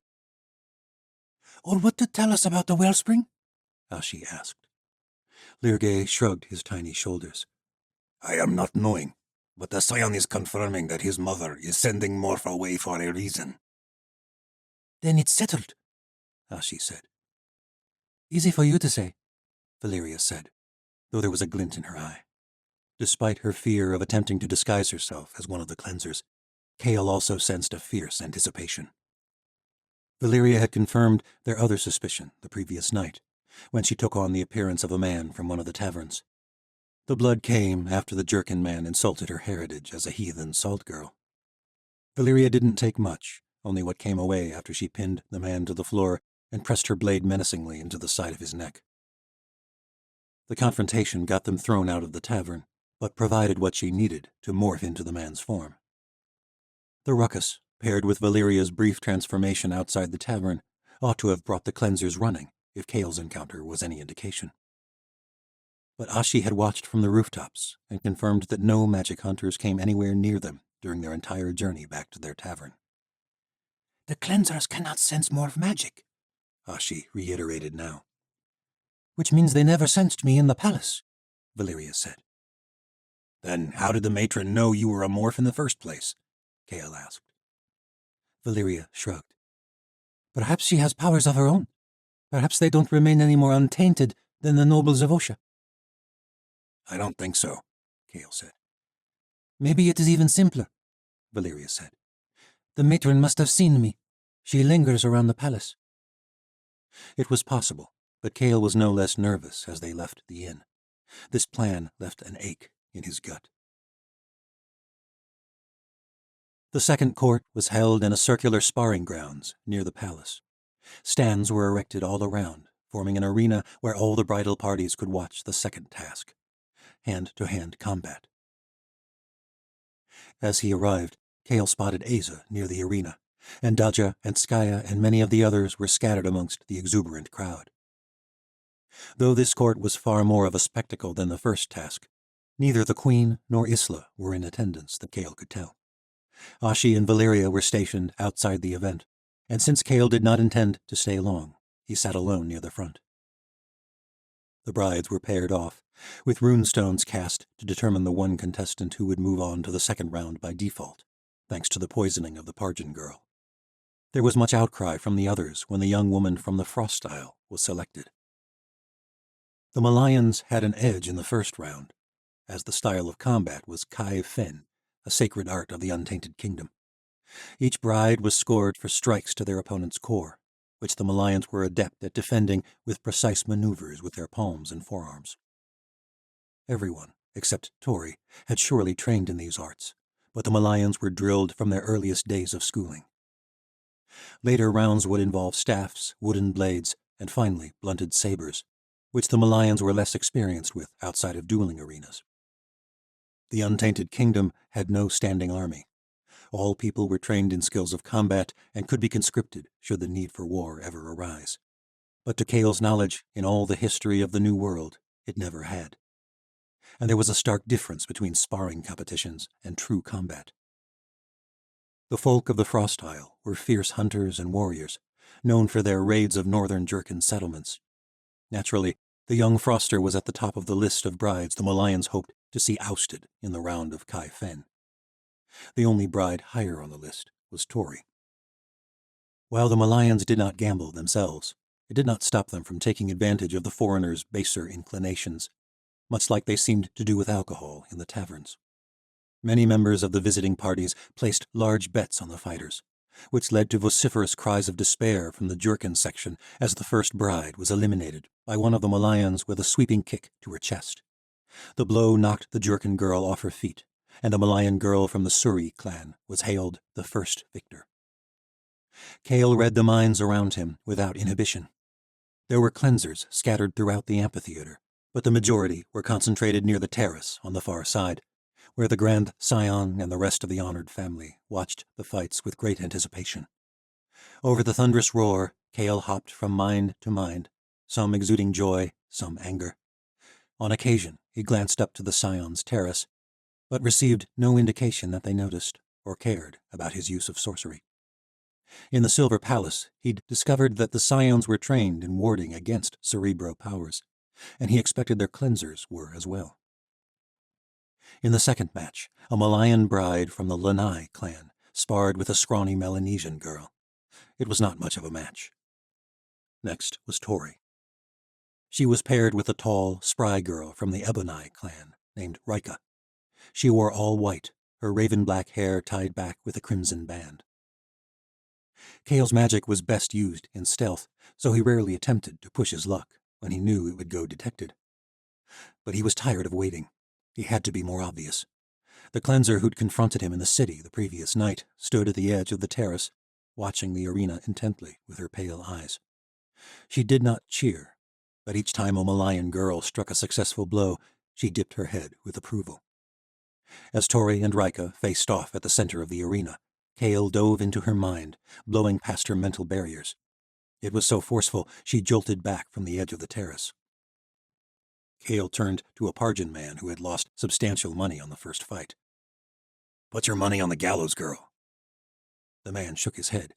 Or what to tell us about the wellspring? Ashi asked. Lirge shrugged his tiny shoulders. I am not knowing, but the Scion is confirming that his mother is sending Morph away for a reason. Then it's settled, Ashi said. Easy for you to say, Valeria said, though there was a glint in her eye. Despite her fear of attempting to disguise herself as one of the cleansers, Kale also sensed a fierce anticipation. Valeria had confirmed their other suspicion the previous night, when she took on the appearance of a man from one of the taverns. The blood came after the jerkin man insulted her heritage as a heathen salt girl. Valeria didn't take much, only what came away after she pinned the man to the floor and pressed her blade menacingly into the side of his neck. The confrontation got them thrown out of the tavern, but provided what she needed to morph into the man's form. The ruckus, paired with Valeria's brief transformation outside the tavern, ought to have brought the cleansers running, if Kale's encounter was any indication. But Ashi had watched from the rooftops and confirmed that no magic hunters came anywhere near them during their entire journey back to their tavern. The cleansers cannot sense morph magic, Ashi reiterated now. which means they never sensed me in the palace, Valeria said. Then how did the matron know you were a morph in the first place? Kale asked. Valeria shrugged. Perhaps she has powers of her own. Perhaps they don't remain any more untainted than the nobles of Osha. I don't think so, Kale said. Maybe it is even simpler, Valeria said. The matron must have seen me. She lingers around the palace. It was possible, but Kale was no less nervous as they left the inn. This plan left an ache in his gut. The second court was held in a circular sparring grounds near the palace. Stands were erected all around, forming an arena where all the bridal parties could watch the second task, hand-to-hand combat. As he arrived, Kale spotted Asa near the arena, and Daja and Skaya and many of the others were scattered amongst the exuberant crowd. Though this court was far more of a spectacle than the first task, neither the Queen nor Isla were in attendance that Kale could tell. Ashi and Valeria were stationed outside the event, and since Kale did not intend to stay long, he sat alone near the front. The brides were paired off, with runestones cast to determine the one contestant who would move on to the second round by default, thanks to the poisoning of the Parjan girl. There was much outcry from the others when the young woman from the Frost Isle was selected. The Malayans had an edge in the first round, as the style of combat was Kai Fen, a sacred art of the Untainted Kingdom. Each bride was scored for strikes to their opponent's core, which the Malayans were adept at defending with precise maneuvers with their palms and forearms. Everyone, except Tori, had surely trained in these arts, but the Malayans were drilled from their earliest days of schooling. Later rounds would involve staffs, wooden blades, and finally blunted sabers, which the Malayans were less experienced with outside of dueling arenas. The Untainted Kingdom had no standing army. All people were trained in skills of combat and could be conscripted should the need for war ever arise. But to Kale's knowledge, in all the history of the New World, it never had. And there was a stark difference between sparring competitions and true combat. The folk of the Frost Isle were fierce hunters and warriors, known for their raids of northern Jerkin settlements. Naturally, the young Froster was at the top of the list of brides the Malayans hoped to see ousted in the round of Kai Fen. The only bride higher on the list was Tori. While the Malayans did not gamble themselves, it did not stop them from taking advantage of the foreigners' baser inclinations, much like they seemed to do with alcohol in the taverns. Many members of the visiting parties placed large bets on the fighters, which led to vociferous cries of despair from the Jerkin section as the first bride was eliminated by one of the Malayans with a sweeping kick to her chest. The blow knocked the Jerkin girl off her feet, and a Malayan girl from the Suri clan was hailed the first victor. Kale read the minds around him without inhibition. There were cleansers scattered throughout the amphitheater, but the majority were concentrated near the terrace on the far side, where the Grand Scion and the rest of the honored family watched the fights with great anticipation. Over the thunderous roar, Kale hopped from mind to mind, some exuding joy, some anger. On occasion, he glanced up to the Scion's terrace, but received no indication that they noticed or cared about his use of sorcery. In the Silver Palace, he'd discovered that the Scions were trained in warding against cerebro powers, and he expected their cleansers were as well. In the second match, a Malayan bride from the Lanai clan sparred with a scrawny Melanesian girl. It was not much of a match. Next was Tori. She was paired with a tall, spry girl from the Ebonai clan named Rika. She wore all white, her raven-black hair tied back with a crimson band. Kale's magic was best used in stealth, so he rarely attempted to push his luck when he knew it would go detected. But he was tired of waiting. He had to be more obvious. The cleanser who'd confronted him in the city the previous night stood at the edge of the terrace, watching the arena intently with her pale eyes. She did not cheer, but each time a Malayan girl struck a successful blow, she dipped her head with approval. As Tori and Rika faced off at the center of the arena, Kale dove into her mind, blowing past her mental barriers. It was so forceful, she jolted back from the edge of the terrace. Kale turned to a Parjan man who had lost substantial money on the first fight. "Put your money on the gallows girl." The man shook his head.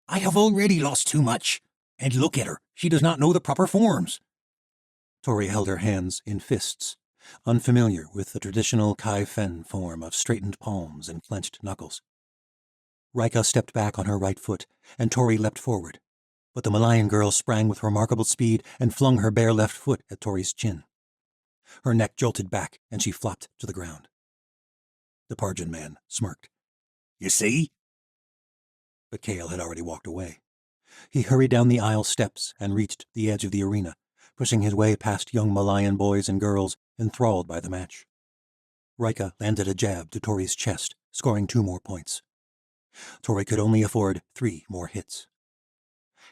"I have already lost too much. And look at her. She does not know the proper forms." Tori held her hands in fists, unfamiliar with the traditional Kai Fen form of straightened palms and clenched knuckles. Rika stepped back on her right foot, and Tori leapt forward. But the Malayan girl sprang with remarkable speed and flung her bare left foot at Tori's chin. Her neck jolted back, and she flopped to the ground. The Parjan man smirked. "You see?" But Kale had already walked away. He hurried down the aisle steps and reached the edge of the arena, pushing his way past young Malayan boys and girls enthralled by the match. Rika landed a jab to Tori's chest, scoring 2 more points. Tori could only afford 3 more hits.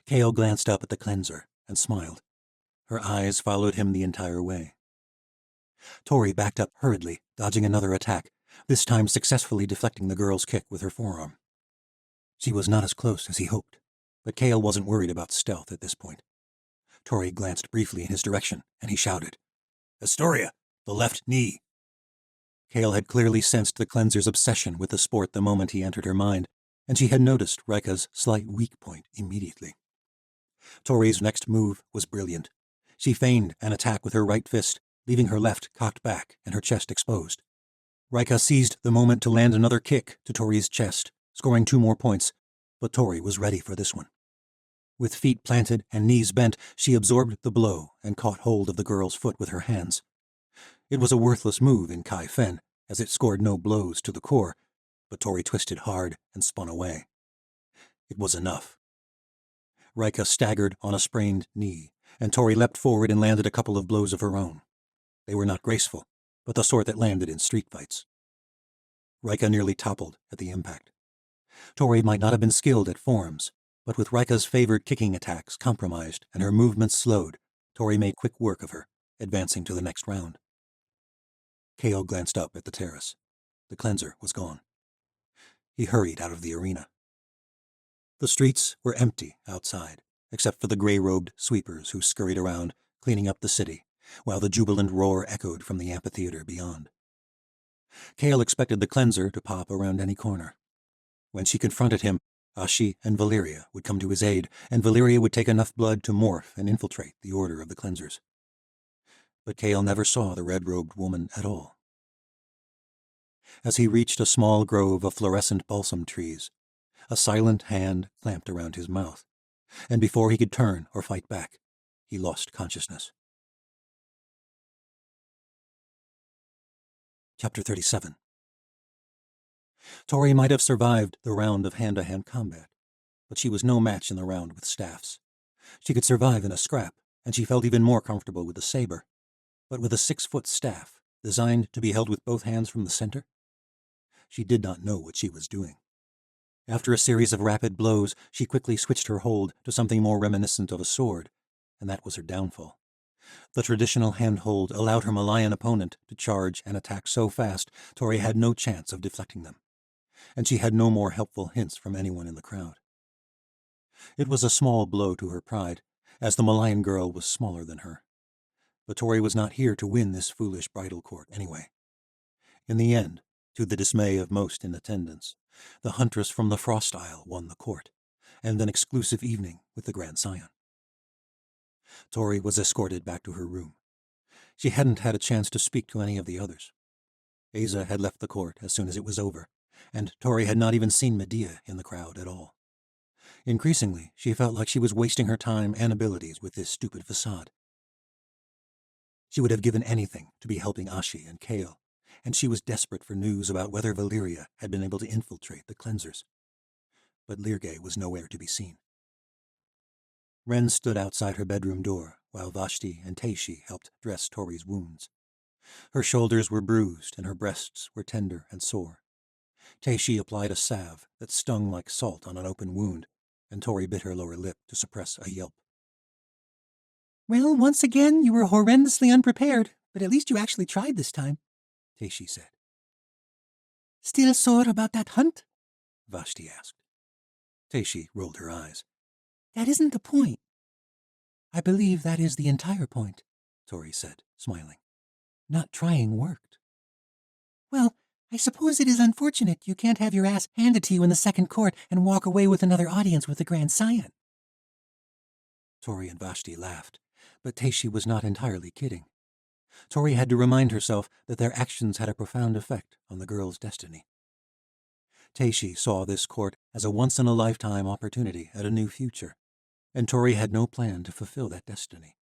Kale glanced up at the cleanser and smiled. Her eyes followed him the entire way. Tori backed up hurriedly, dodging another attack, this time successfully deflecting the girl's kick with her forearm. She was not as close as he hoped, but Kale wasn't worried about stealth at this point. Tori glanced briefly in his direction, and he shouted, "Astoria, the left knee!" Kale had clearly sensed the cleanser's obsession with the sport the moment he entered her mind, and she had noticed Rika's slight weak point immediately. Tori's next move was brilliant. She feigned an attack with her right fist, leaving her left cocked back and her chest exposed. Rika seized the moment to land another kick to Tori's chest, scoring 2 more points, but Tori was ready for this one. With feet planted and knees bent, she absorbed the blow and caught hold of the girl's foot with her hands. It was a worthless move in Kai Fen, as it scored no blows to the core, but Tori twisted hard and spun away. It was enough. Rika staggered on a sprained knee, and Tori leapt forward and landed a couple of blows of her own. They were not graceful, but the sort that landed in street fights. Rika nearly toppled at the impact. Tori might not have been skilled at forms, but with Rika's favored kicking attacks compromised and her movements slowed, Tori made quick work of her, advancing to the next round. Kale glanced up at the terrace. The cleanser was gone. He hurried out of the arena. The streets were empty outside, except for the gray-robed sweepers who scurried around, cleaning up the city, while the jubilant roar echoed from the amphitheater beyond. Kale expected the cleanser to pop around any corner. When she confronted him, Ashi and Valeria would come to his aid, and Valeria would take enough blood to morph and infiltrate the order of the cleansers. But Kale never saw the red-robed woman at all. As he reached a small grove of fluorescent balsam trees, a silent hand clamped around his mouth, and before he could turn or fight back, he lost consciousness. Chapter 37. Tori might have survived the round of hand-to-hand combat, but she was no match in the round with staffs. She could survive in a scrap, and she felt even more comfortable with a saber. But with a 6-foot staff, designed to be held with both hands from the center? She did not know what she was doing. After a series of rapid blows, she quickly switched her hold to something more reminiscent of a sword, and that was her downfall. The traditional handhold allowed her Malayan opponent to charge and attack so fast, Tori had no chance of deflecting them, and she had no more helpful hints from anyone in the crowd. It was a small blow to her pride, as the Malayan girl was smaller than her. But Tori was not here to win this foolish bridal court anyway. In the end, to the dismay of most in attendance, the huntress from the Frost Isle won the court, and an exclusive evening with the Grand Scion. Tori was escorted back to her room. She hadn't had a chance to speak to any of the others. Asa had left the court as soon as it was over, and Tori had not even seen Medea in the crowd at all. Increasingly, she felt like she was wasting her time and abilities with this stupid facade. She would have given anything to be helping Ashi and Kale, and she was desperate for news about whether Valyria had been able to infiltrate the cleansers. But Lirgay was nowhere to be seen. Ren stood outside her bedroom door while Vashti and Teishi helped dress Tori's wounds. Her shoulders were bruised and her breasts were tender and sore. Teishi applied a salve that stung like salt on an open wound, and Tori bit her lower lip to suppress a yelp. Well, once again, you were horrendously unprepared, but at least you actually tried this time, Teishi said. Still sore about that hunt? Vashti asked. Teishi rolled her eyes. That isn't the point. I believe that is the entire point, Tori said, smiling. Not trying worked. Well, I suppose it is unfortunate you can't have your ass handed to you in the second court and walk away with another audience with the Grand Scion. Tori and Vashti laughed, but Teishi was not entirely kidding. Tori had to remind herself that their actions had a profound effect on the girl's destiny. Teishi saw this court as a once-in-a-lifetime opportunity at a new future, and Tori had no plan to fulfill that destiny.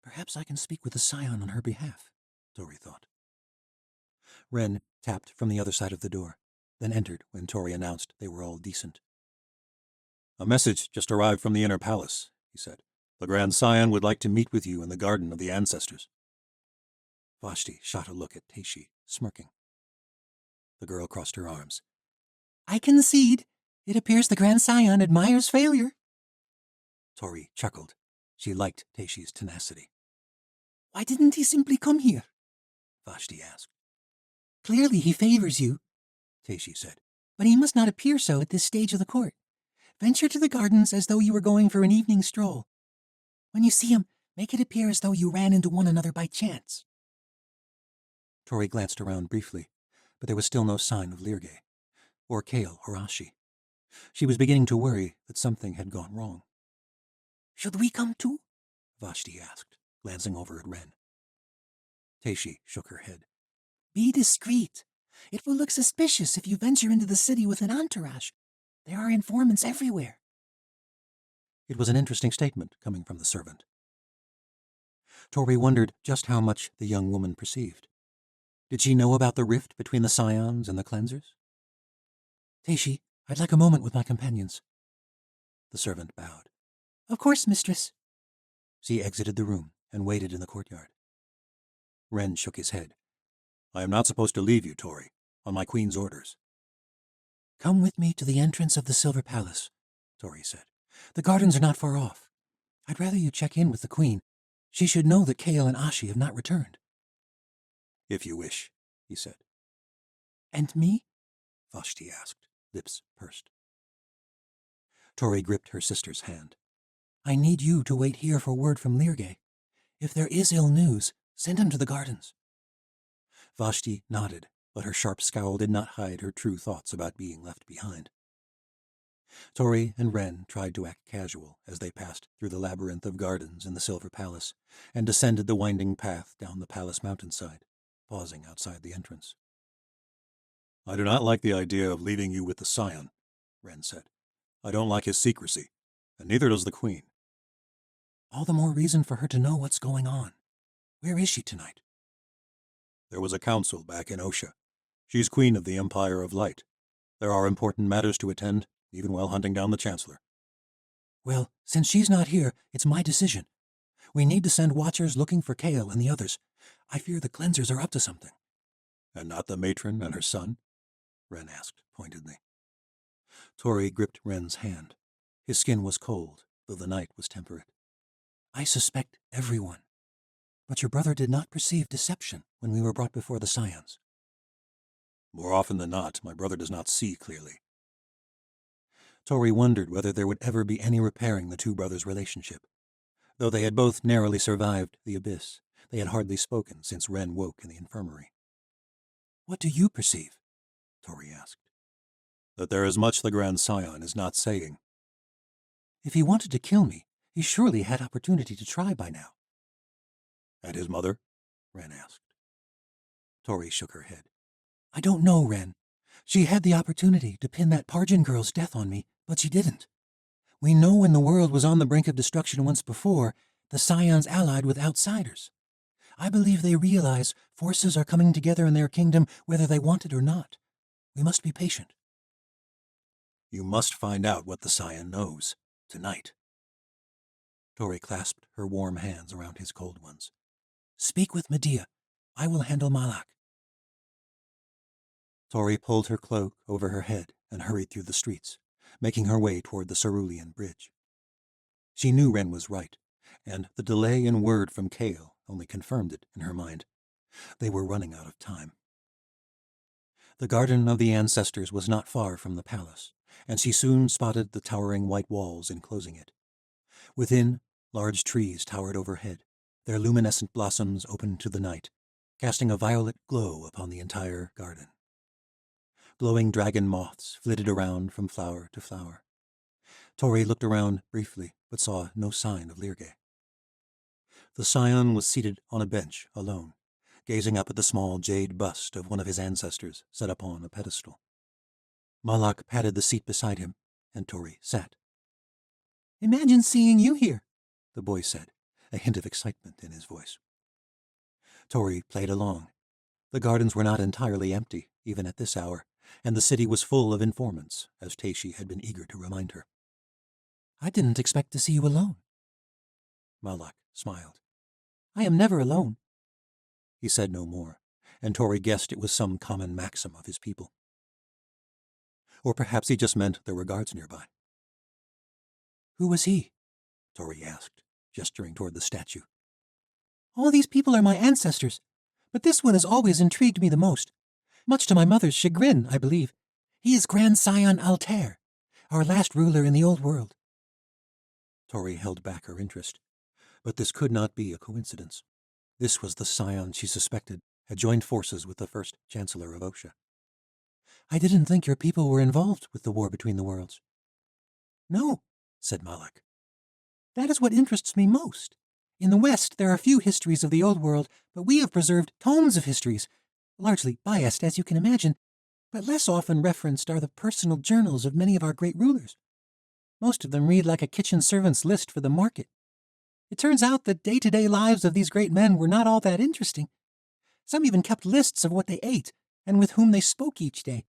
Perhaps I can speak with the Scion on her behalf, Tori thought. Ren tapped from the other side of the door, then entered when Tori announced they were all decent. A message just arrived from the inner palace, he said. The Grand Scion would like to meet with you in the Garden of the Ancestors. Vashti shot a look at Teishi, smirking. The girl crossed her arms. I concede. It appears the Grand Scion admires failure. Tori chuckled. She liked Teishi's tenacity. Why didn't he simply come here? Vashti asked. Clearly he favors you, Teishi said. But he must not appear so at this stage of the court. Venture to the gardens as though you were going for an evening stroll. When you see him, make it appear as though you ran into one another by chance. Tori glanced around briefly, but there was still no sign of Lirgay, or Kale or Ashi. She was beginning to worry that something had gone wrong. Should we come too? Vashti asked, glancing over at Ren. Teishi shook her head. Be discreet. It will look suspicious if you venture into the city with an entourage. There are informants everywhere. It was an interesting statement coming from the servant. Tori wondered just how much the young woman perceived. Did she know about the rift between the Scions and the Cleansers? Teishi, I'd like a moment with my companions. The servant bowed. Of course, mistress. She exited the room and waited in the courtyard. Ren shook his head. I am not supposed to leave you, Tori, on my queen's orders. Come with me to the entrance of the Silver Palace, Tori said. The gardens are not far off. I'd rather you check in with the queen. She should know that Kale and Ashi have not returned. If you wish, he said. And me? Vashti asked, lips pursed. Tori gripped her sister's hand. I need you to wait here for word from Lirgay. If there is ill news, send him to the gardens. Vashti nodded, but her sharp scowl did not hide her true thoughts about being left behind. Tori and Ren tried to act casual as they passed through the labyrinth of gardens in the Silver Palace and descended the winding path down the palace mountainside, pausing outside the entrance. I do not like the idea of leaving you with the Scion, Ren said. I don't like his secrecy, and neither does the Queen. All the more reason for her to know what's going on. Where is she tonight? There was a council back in Osha. She's Queen of the Empire of Light. There are important matters to attend, even while hunting down the Chancellor. Well, since she's not here, it's my decision. We need to send watchers looking for Kale and the others. I fear the Cleansers are up to something. And not the matron and her son? Ren asked pointedly. Tori gripped Ren's hand. His skin was cold, though the night was temperate. I suspect everyone. But your brother did not perceive deception when we were brought before the Scions. More often than not, my brother does not see clearly. Tori wondered whether there would ever be any repairing the two brothers' relationship. Though they had both narrowly survived the abyss, they had hardly spoken since Ren woke in the infirmary. What do you perceive? Tori asked. That there is much the Grand Scion is not saying. If he wanted to kill me, he surely had opportunity to try by now. And his mother? Ren asked. Tori shook her head. I don't know, Ren. She had the opportunity to pin that Parjin girl's death on me, but she didn't. We know when the world was on the brink of destruction once before, the Scions allied with outsiders. I believe they realize forces are coming together in their kingdom whether they want it or not. We must be patient. You must find out what the Scion knows, tonight. Tori clasped her warm hands around his cold ones. Speak with Medea. I will handle Malak. Tori pulled her cloak over her head and hurried through the streets, making her way toward the Cerulean Bridge. She knew Ren was right, and the delay in word from Kale only confirmed it in her mind. They were running out of time. The Garden of the Ancestors was not far from the palace, and she soon spotted the towering white walls enclosing it. Within, large trees towered overhead, their luminescent blossoms open to the night, casting a violet glow upon the entire garden. Glowing dragon moths flitted around from flower to flower. Tori looked around briefly, but saw no sign of Lirge. The Scion was seated on a bench, alone, gazing up at the small jade bust of one of his ancestors set upon a pedestal. Malak patted the seat beside him, and Tori sat. Imagine seeing you here, the boy said, a hint of excitement in his voice. Tori played along. The gardens were not entirely empty, even at this hour, and the city was full of informants, as Stacey had been eager to remind her. I didn't expect to see you alone. Malak smiled. I am never alone. He said no more, and Tori guessed it was some common maxim of his people. Or perhaps he just meant there were guards nearby. Who was he? Tori asked, gesturing toward the statue. All these people are my ancestors, but this one has always intrigued me the most. Much to my mother's chagrin, I believe. He is Grand Scion Altair, our last ruler in the old world. Tori held back her interest, but this could not be a coincidence. This was the Scion she suspected had joined forces with the first Chancellor of Osha. I didn't think your people were involved with the war between the worlds. No, said Malak. That is what interests me most. In the West, there are few histories of the old world, but we have preserved tomes of histories, largely biased, as you can imagine, but less often referenced are the personal journals of many of our great rulers. Most of them read like a kitchen servant's list for the market. It turns out the day-to-day lives of these great men were not all that interesting. Some even kept lists of what they ate and with whom they spoke each day.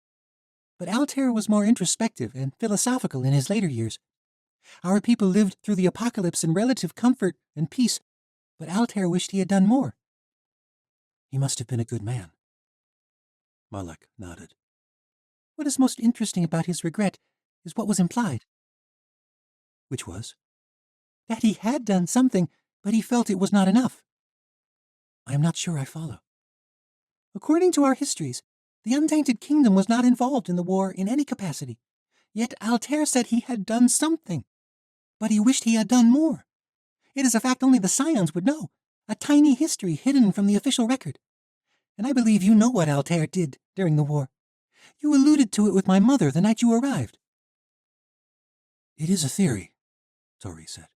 But Altair was more introspective and philosophical in his later years. Our people lived through the apocalypse in relative comfort and peace, but Altair wished he had done more. He must have been a good man. Malak nodded. What is most interesting about his regret is what was implied. Which was? That he had done something, but he felt it was not enough. I am not sure I follow. According to our histories, the Untainted Kingdom was not involved in the war in any capacity. Yet Altair said he had done something, but he wished he had done more. It is a fact only the Scions would know, a tiny history hidden from the official record. And I believe you know what Altair did during the war. You alluded to it with my mother the night you arrived. It is a theory, Tori said.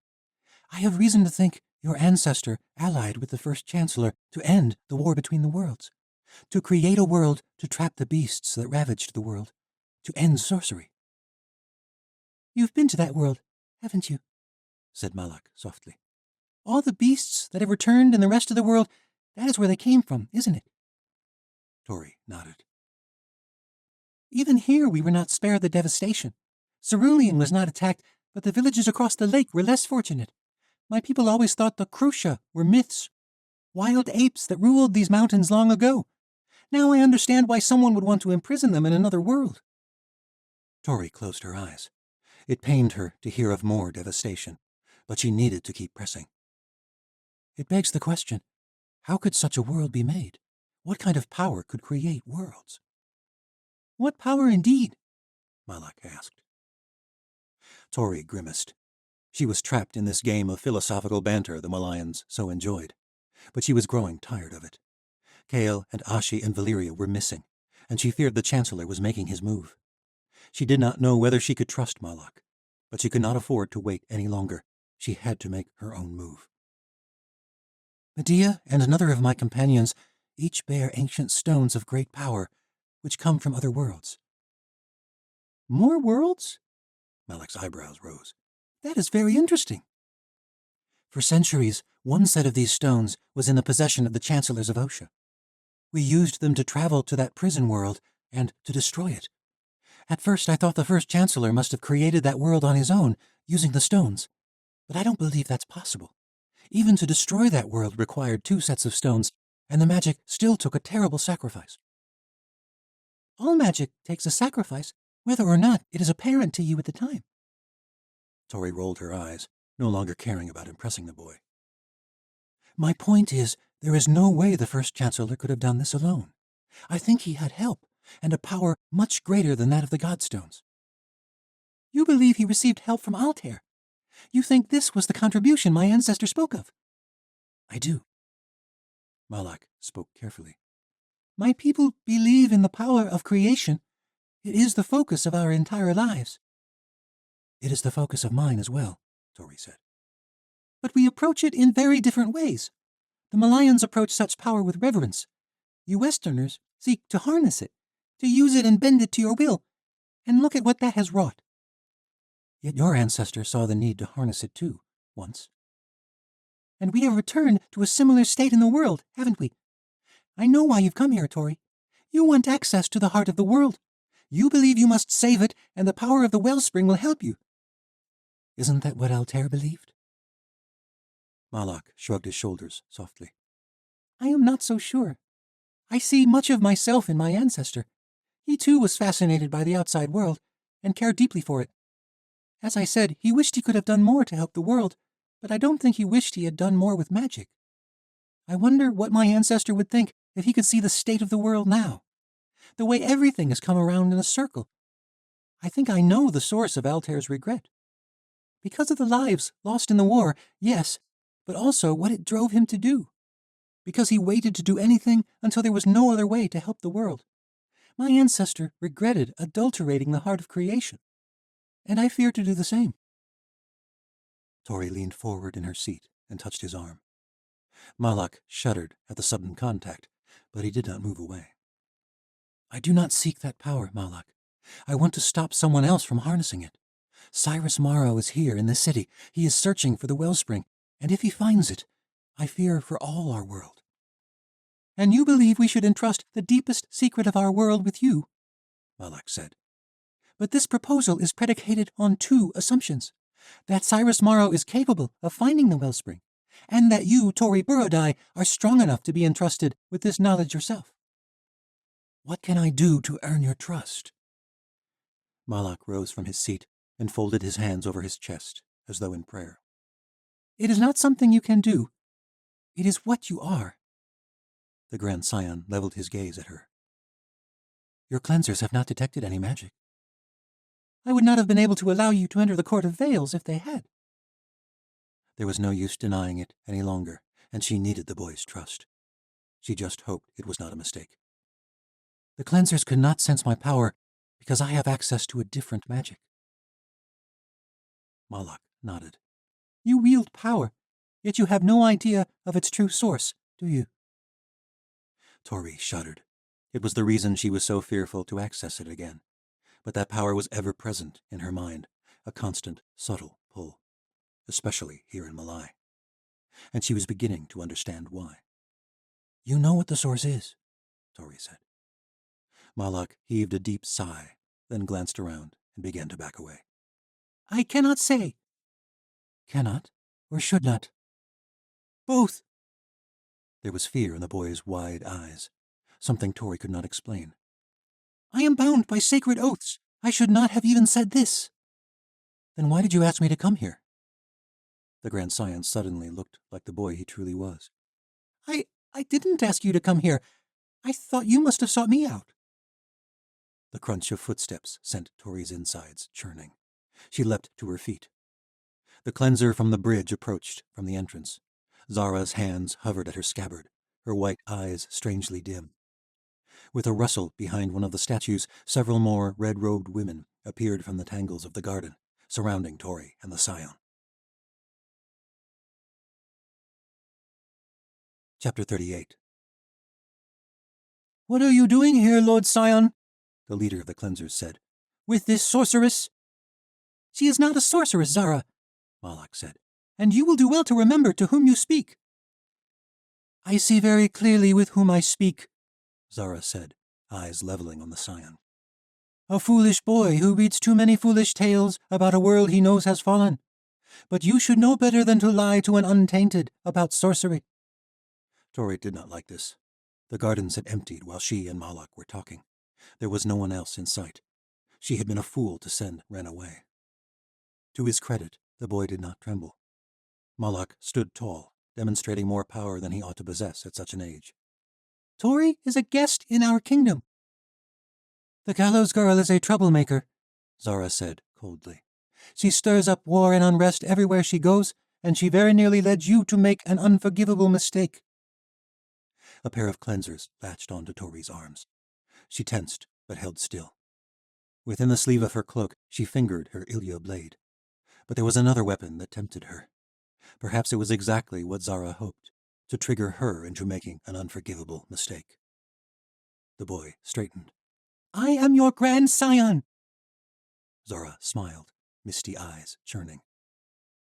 I have reason to think your ancestor allied with the first Chancellor to end the war between the worlds, to create a world to trap the beasts that ravaged the world, to end sorcery. You've been to that world, haven't you? Said Malak softly. All the beasts that have returned in the rest of the world, that is where they came from, isn't it? Tori nodded. Even here we were not spared the devastation. Cerulean was not attacked, but the villages across the lake were less fortunate. My people always thought the Krejci were myths, wild apes that ruled these mountains long ago. Now I understand why someone would want to imprison them in another world. Tori closed her eyes. It pained her to hear of more devastation, but she needed to keep pressing. It begs the question, how could such a world be made? What kind of power could create worlds? What power indeed? Malak asked. Tori grimaced. She was trapped in this game of philosophical banter the Malayans so enjoyed, but she was growing tired of it. Kale and Ashi and Valeria were missing, and she feared the Chancellor was making his move. She did not know whether she could trust Malak, but she could not afford to wait any longer. She had to make her own move. Medea and another of my companions each bear ancient stones of great power, which come from other worlds. More worlds? Malak's eyebrows rose. That is very interesting. For centuries, one set of these stones was in the possession of the chancellors of Osha. We used them to travel to that prison world and to destroy it. At first, I thought the first chancellor must have created that world on his own, using the stones. But I don't believe that's possible. Even to destroy that world required 2 sets of stones, and the magic still took a terrible sacrifice. All magic takes a sacrifice, whether or not it is apparent to you at the time. Tori rolled her eyes, no longer caring about impressing the boy. My point is, there is no way the first chancellor could have done this alone. I think he had help, and a power much greater than that of the Godstones. You believe he received help from Altair. You think this was the contribution my ancestor spoke of. I do. Malak spoke carefully. My people believe in the power of creation. It is the focus of our entire lives. It is the focus of mine as well, Tori said. But we approach it in very different ways. The Malayans approach such power with reverence. You Westerners seek to harness it, to use it and bend it to your will, and look at what that has wrought. Yet your ancestor saw the need to harness it too, once. And we have returned to a similar state in the world, haven't we? I know why you've come here, Tori. You want access to the heart of the world. You believe you must save it, and the power of the wellspring will help you. Isn't that what Altair believed? Malak shrugged his shoulders softly. I am not so sure. I see much of myself in my ancestor. He too was fascinated by the outside world, and cared deeply for it. As I said, he wished he could have done more to help the world, but I don't think he wished he had done more with magic. I wonder what my ancestor would think if he could see the state of the world now. The way everything has come around in a circle. I think I know the source of Altair's regret. Because of the lives lost in the war, yes, but also what it drove him to do. Because he waited to do anything until there was no other way to help the world. My ancestor regretted adulterating the heart of creation, and I fear to do the same. Tori leaned forward in her seat and touched his arm. Malak shuddered at the sudden contact, but he did not move away. I do not seek that power, Malak. I want to stop someone else from harnessing it. Cyrus Morrow is here in this city. He is searching for the wellspring, and if he finds it, I fear for all our world. And you believe we should entrust the deepest secret of our world with you? Malak said. But this proposal is predicated on 2 assumptions. That Cyrus Morrow is capable of finding the wellspring, and that you, Tori Burodai, are strong enough to be entrusted with this knowledge yourself. What can I do to earn your trust? Malak rose from his seat and folded his hands over his chest, as though in prayer. It is not something you can do. It is what you are. The Grand Scion leveled his gaze at her. Your cleansers have not detected any magic. I would not have been able to allow you to enter the Court of Veils if they had. There was no use denying it any longer, and she needed the boy's trust. She just hoped it was not a mistake. The cleansers could not sense my power because I have access to a different magic. Malak nodded. You wield power, yet you have no idea of its true source, do you? Tori shuddered. It was the reason she was so fearful to access it again. But that power was ever present in her mind, a constant, subtle pull, especially here in Malai. And she was beginning to understand why. You know what the source is, Tori said. Malak heaved a deep sigh, then glanced around and began to back away. I cannot say. Cannot, or should not? Both. There was fear in the boy's wide eyes, something Tori could not explain. I am bound by sacred oaths. I should not have even said this. Then why did you ask me to come here? The Grand Scion suddenly looked like the boy he truly was. I didn't ask you to come here. I thought you must have sought me out. The crunch of footsteps sent Tori's insides churning. She leapt to her feet. The cleanser from the bridge approached from the entrance. Zara's hands hovered at her scabbard, her white eyes strangely dim. With a rustle behind one of the statues, several more red-robed women appeared from the tangles of the garden, surrounding Tori and the Scion. Chapter 38. What are you doing here, Lord Scion? The leader of the cleansers said. With this sorceress? She is not a sorceress, Zara, Malak said. and you will do well to remember to whom you speak." "I see very clearly with whom I speak," Zara said, eyes leveling on the scion. "A foolish boy who reads too many foolish tales about a world he knows has fallen. But you should know better than to lie to an untainted about sorcery." Tori did not like this. The gardens had emptied while she and Malak were talking. There was no one else in sight. She had been a fool to send Ren away. To his credit, the boy did not tremble. Malak stood tall, demonstrating more power than he ought to possess at such an age. "Tori is a guest in our kingdom." "The gallows girl is a troublemaker," Zara said coldly. "She stirs up war and unrest everywhere she goes, and she very nearly led you to make an unforgivable mistake." A pair of cleansers latched onto Tori's arms. She tensed, but held still. Within the sleeve of her cloak, she fingered her Ilya blade. But there was another weapon that tempted her. Perhaps it was exactly what Zara hoped, to trigger her into making an unforgivable mistake. The boy straightened. "I am your grand scion." Zara smiled, misty eyes churning.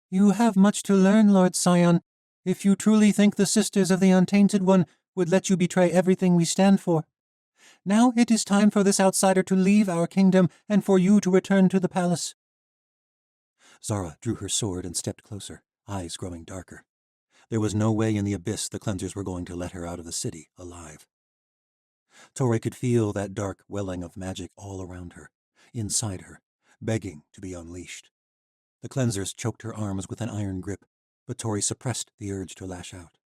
"You have much to learn, Lord Scion, if you truly think the Sisters of the Untainted One would let you betray everything we stand for. Now it is time for this outsider to leave our kingdom and for you to return to the palace." Zara drew her sword and stepped closer, eyes growing darker. There was no way in the abyss the cleansers were going to let her out of the city alive. Tori could feel that dark welling of magic all around her, inside her, begging to be unleashed. The cleansers choked her arms with an iron grip, but Tori suppressed the urge to lash out.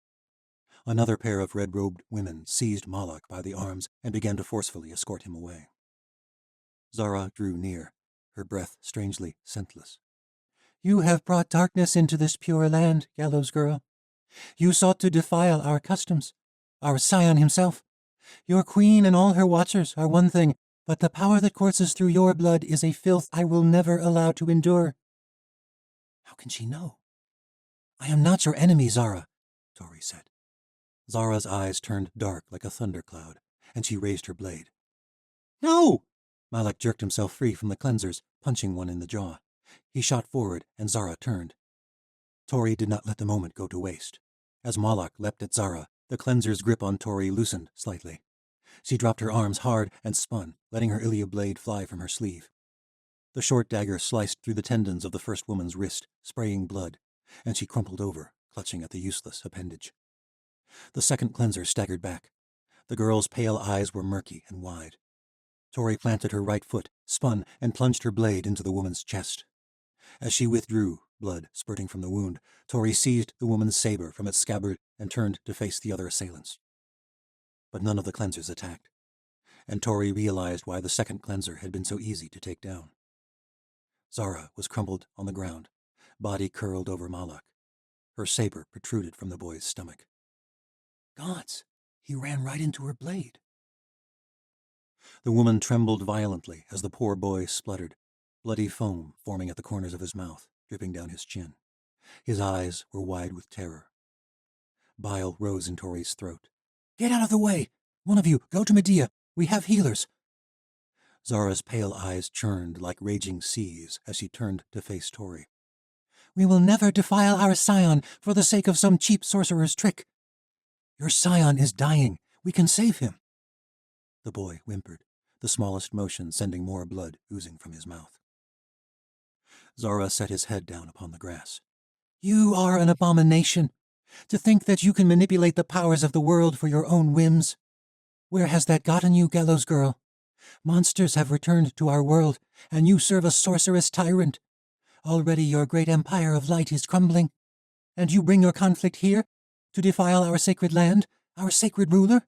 Another pair of red-robed women seized Malak by the arms and began to forcefully escort him away. Zara drew near, her breath strangely scentless. "You have brought darkness into this pure land, gallows girl. You sought to defile our customs, our scion himself. Your queen and all her watchers are one thing, but the power that courses through your blood is a filth I will never allow to endure." "How can she know?" "I am not your enemy, Zara," Tori said. Zara's eyes turned dark like a thundercloud, and she raised her blade. "No!" Malak jerked himself free from the cleansers, punching one in the jaw. He shot forward, and Zara turned. Tori did not let the moment go to waste. As Malak leapt at Zara, the cleanser's grip on Tori loosened slightly. She dropped her arms hard and spun, letting her Ilya blade fly from her sleeve. The short dagger sliced through the tendons of the first woman's wrist, spraying blood, and she crumpled over, clutching at the useless appendage. The second cleanser staggered back. The girl's pale eyes were murky and wide. Tori planted her right foot, spun, and plunged her blade into the woman's chest. As she withdrew, blood spurting from the wound, Tori seized the woman's saber from its scabbard and turned to face the other assailants. But none of the cleansers attacked, and Tori realized why the second cleanser had been so easy to take down. Zara was crumpled on the ground, body curled over Malak. Her saber protruded from the boy's stomach. Gods, he ran right into her blade. The woman trembled violently as the poor boy spluttered, bloody foam forming at the corners of his mouth, dripping down his chin. His eyes were wide with terror. Bile rose in Tori's throat. "Get out of the way! One of you, go to Medea. We have healers." Zara's pale eyes churned like raging seas as she turned to face Tori. "We will never defile our scion for the sake of some cheap sorcerer's trick. Your scion is dying. We can save him." The boy whimpered, the smallest motion sending more blood oozing from his mouth. Zara set his head down upon the grass. "You are an abomination. To think that you can manipulate the powers of the world for your own whims. Where has that gotten you, gallows girl? Monsters have returned to our world, and you serve a sorceress tyrant. Already your great empire of light is crumbling, and you bring your conflict here to defile our sacred land, our sacred ruler?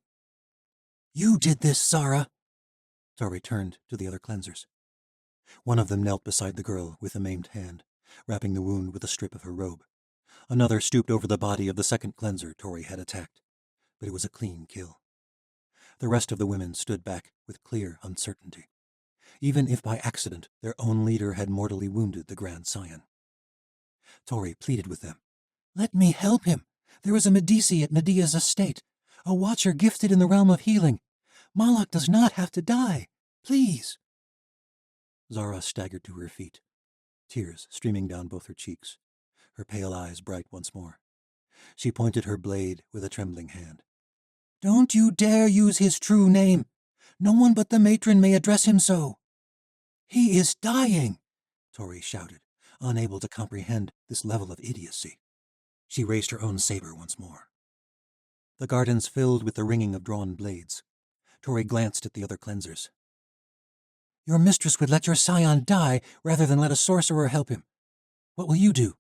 You did this, Zara." Tori turned to the other cleansers. One of them knelt beside the girl with a maimed hand, wrapping the wound with a strip of her robe. Another stooped over the body of the second cleanser Tori had attacked, but it was a clean kill. The rest of the women stood back with clear uncertainty, even if by accident their own leader had mortally wounded the Grand Scion. Tori pleaded with them. "Let me help him. There is a Medici at Medea's estate, a watcher gifted in the realm of healing. Malak does not have to die. Please." Zara staggered to her feet, tears streaming down both her cheeks. her pale eyes bright once more. She pointed her blade with a trembling hand. "Don't you dare use his true name. No one but the matron may address him so." "He is dying," Tori shouted, unable to comprehend this level of idiocy. She raised her own saber once more. The gardens filled with the ringing of drawn blades. Tori glanced at the other cleansers. "Your mistress would let your scion die rather than let a sorcerer help him. What will you do?"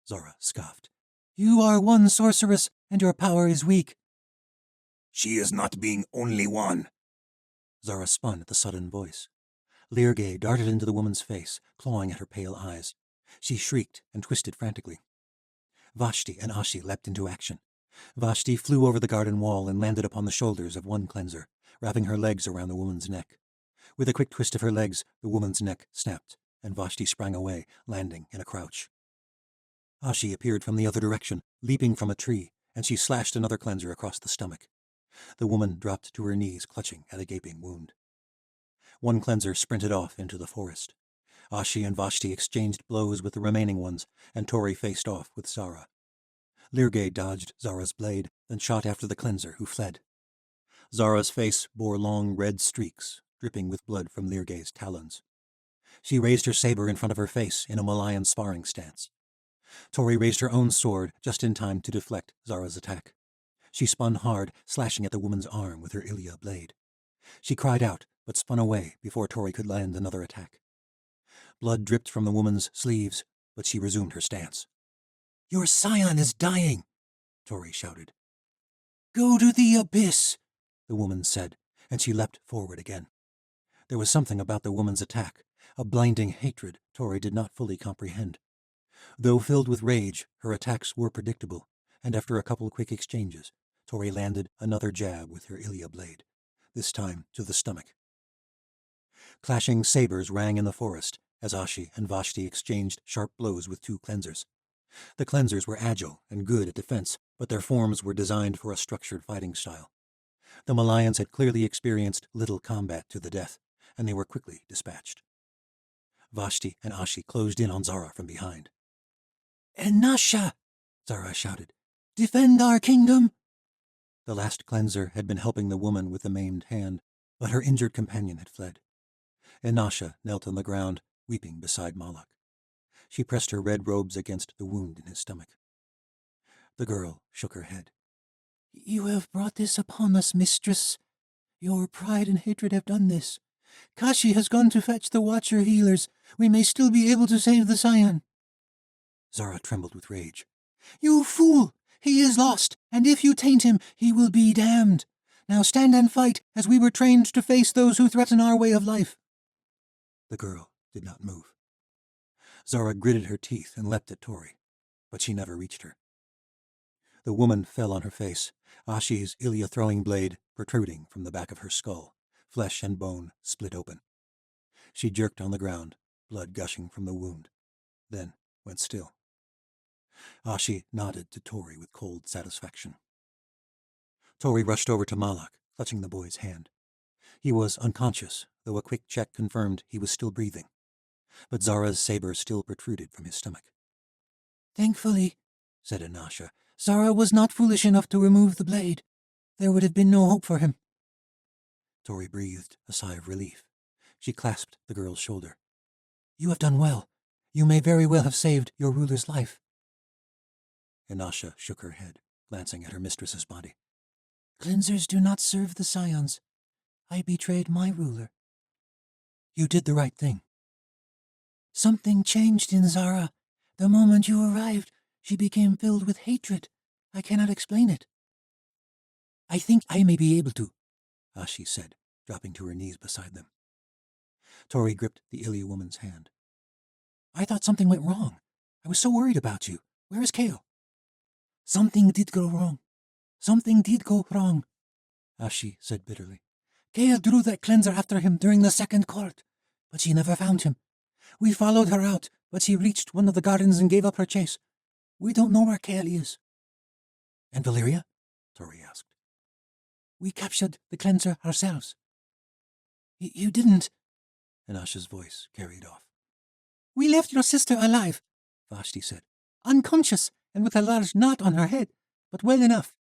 Zara scoffed. "You are one sorceress, and your power is weak." She is not being only one. Zara spun at the sudden voice. Leargay darted into the woman's face, clawing at her pale eyes. She shrieked and twisted frantically. Vashti and Ashi leapt into action. Vashti flew over the garden wall and landed upon the shoulders of one cleanser, wrapping her legs around the woman's neck. With a quick twist of her legs, the woman's neck snapped, and Vashti sprang away, landing in a crouch. Ashi appeared from the other direction, leaping from a tree, and she slashed another cleanser across the stomach. The woman dropped to her knees, clutching at a gaping wound. One cleanser sprinted off into the forest. Ashi and Vashti exchanged blows with the remaining ones, and Tori faced off with Zara. Leargay dodged Zara's blade, then shot after the cleanser, who fled. Zara's face bore long red streaks, dripping with blood from Leargay's talons. She raised her saber in front of her face in a Malayan sparring stance. Tori raised her own sword just in time to deflect Zara's attack. She spun hard, slashing at the woman's arm with her Ilia blade. She cried out, but spun away before Tori could land another attack. Blood dripped from the woman's sleeves, but she resumed her stance. "Your scion is dying," Tori shouted. "Go to the abyss," the woman said, and she leapt forward again. There was something about the woman's attack, a blinding hatred Tori did not fully comprehend. Though filled with rage, her attacks were predictable, and after a couple quick exchanges, Tori landed another jab with her Ilia blade, this time to the stomach. Clashing sabers rang in the forest as Ashi and Vashti exchanged sharp blows with two cleansers. The cleansers were agile and good at defense, but their forms were designed for a structured fighting style. The Malayans had clearly experienced little combat to the death, and they were quickly dispatched. Vashti and Ashi closed in on Zara from behind. "Enasha!" Zara shouted. "Defend our kingdom!" The last cleanser had been helping the woman with the maimed hand, but her injured companion had fled. Enasha knelt on the ground, weeping beside Moloch. She pressed her red robes against the wound in his stomach. The girl shook her head. "You have brought this upon us, mistress. Your pride and hatred have done this. Kashi has gone to fetch the Watcher healers. We may still be able to save the scion." Zara trembled with rage. "You fool! He is lost, and if you taint him, he will be damned. Now stand and fight, as we were trained to face those who threaten our way of life." The girl did not move. Zara gritted her teeth and leapt at Tori, but she never reached her. The woman fell on her face, Ashi's Ilia-throwing blade protruding from the back of her skull, flesh and bone split open. She jerked on the ground, blood gushing from the wound, then went still. Ashi nodded to Tori with cold satisfaction. Tori rushed over to Malak, clutching the boy's hand. He was unconscious, though a quick check confirmed he was still breathing. But Zara's saber still protruded from his stomach. "Thankfully," said Enasha, "Zara was not foolish enough to remove the blade. There would have been no hope for him." Tori breathed a sigh of relief. She clasped the girl's shoulder. "You have done well. You may very well have saved your ruler's life." Enasha shook her head, glancing at her mistress's body. "Cleansers do not serve the scions. I betrayed my ruler." "You did the right thing." "Something changed in Zara. The moment you arrived, she became filled with hatred. I cannot explain it." "I think I may be able to," Ashi said, dropping to her knees beside them. Tori gripped the Ilia woman's hand. "I thought something went wrong. I was so worried about you. Where is Kale?" "Something did go wrong. Something did go wrong," Ashi said bitterly. "Kale drew that cleanser after him during the second court, but she never found him. We followed her out, but she reached one of the gardens and gave up her chase. We don't know where Kale is." "And Valeria?" Tori asked. "We captured the cleanser ourselves." You didn't," Enasha's voice carried off. "We left your sister alive," Vashti said. unconscious and with a large knot on her head, but well enough.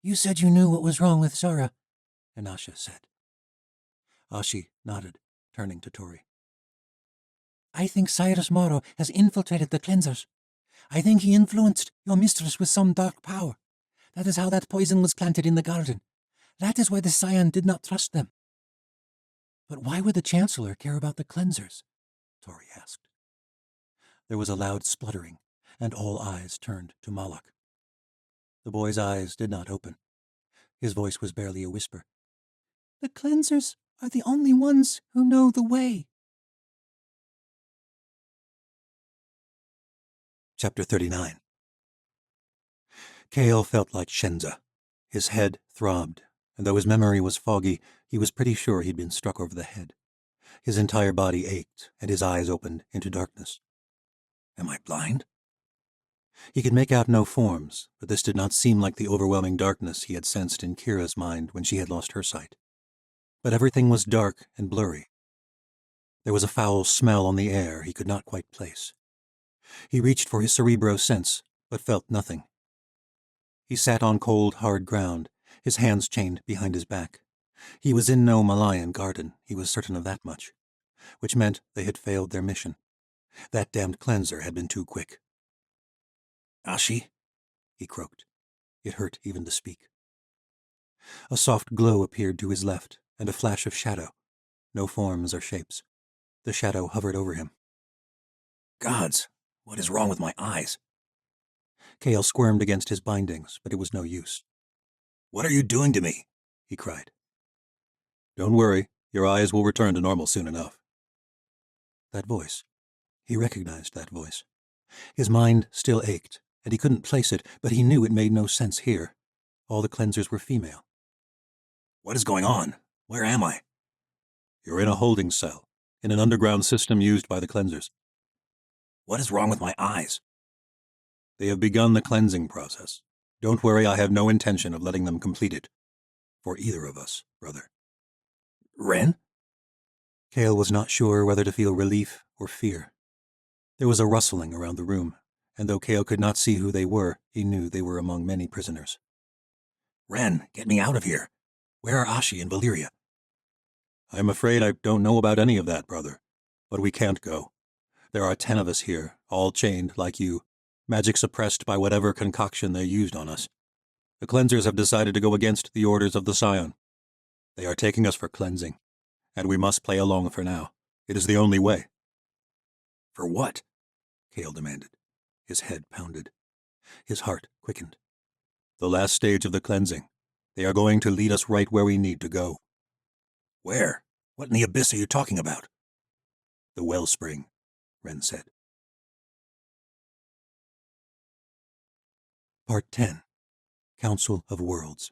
You said you knew what was wrong with Zara, Anasha said. Ashi nodded, turning to Tori. I think Cyrus Morrow has infiltrated the cleansers. I think he influenced your mistress with some dark power. That is how that poison was planted in the garden. That is why the Scion did not trust them. But why would the Chancellor care about the cleansers? Tori asked. There was a loud spluttering, and all eyes turned to Malak. The boy's eyes did not open. His voice was barely a whisper. The cleansers are the only ones who know the way. Chapter 39. Kale felt like Shenza. His head throbbed, and though his memory was foggy, he was pretty sure he'd been struck over the head. His entire body ached, and his eyes opened into darkness. Am I blind? He could make out no forms, but this did not seem like the overwhelming darkness he had sensed in Kira's mind when she had lost her sight. But everything was dark and blurry. There was a foul smell on the air he could not quite place. He reached for his cerebro sense, but felt nothing. He sat on cold, hard ground, his hands chained behind his back. He was in no Malayan garden, he was certain of that much, which meant they had failed their mission. That damned cleanser had been too quick. Ashi, he croaked. It hurt even to speak. A soft glow appeared to his left, and a flash of shadow. No forms or shapes. The shadow hovered over him. Gods, what is wrong with my eyes? Kale squirmed against his bindings, but it was no use. What are you doing to me? He cried. Don't worry, your eyes will return to normal soon enough. That voice. He recognized that voice. His mind still ached, and he couldn't place it, but he knew it made no sense here. All the cleansers were female. What is going on? Where am I? You're in a holding cell, in an underground system used by the cleansers. What is wrong with my eyes? They have begun the cleansing process. Don't worry, I have no intention of letting them complete it. For either of us, brother. Ren? Kale was not sure whether to feel relief or fear. There was a rustling around the room, and though Kale could not see who they were, he knew they were among many prisoners. Ren, get me out of here. Where are Ashi and Valeria? I'm afraid I don't know about any of that, brother. But we can't go. There are 10 of us here, all chained like you, magic suppressed by whatever concoction they used on us. The cleansers have decided to go against the orders of the Scion. They are taking us for cleansing, and we must play along for now. It is the only way. For what? Kale demanded. His head pounded. His heart quickened. The last stage of the cleansing. They are going to lead us right where we need to go. Where? What in the abyss are you talking about? The wellspring, Ren said. Part 10. Council of Worlds.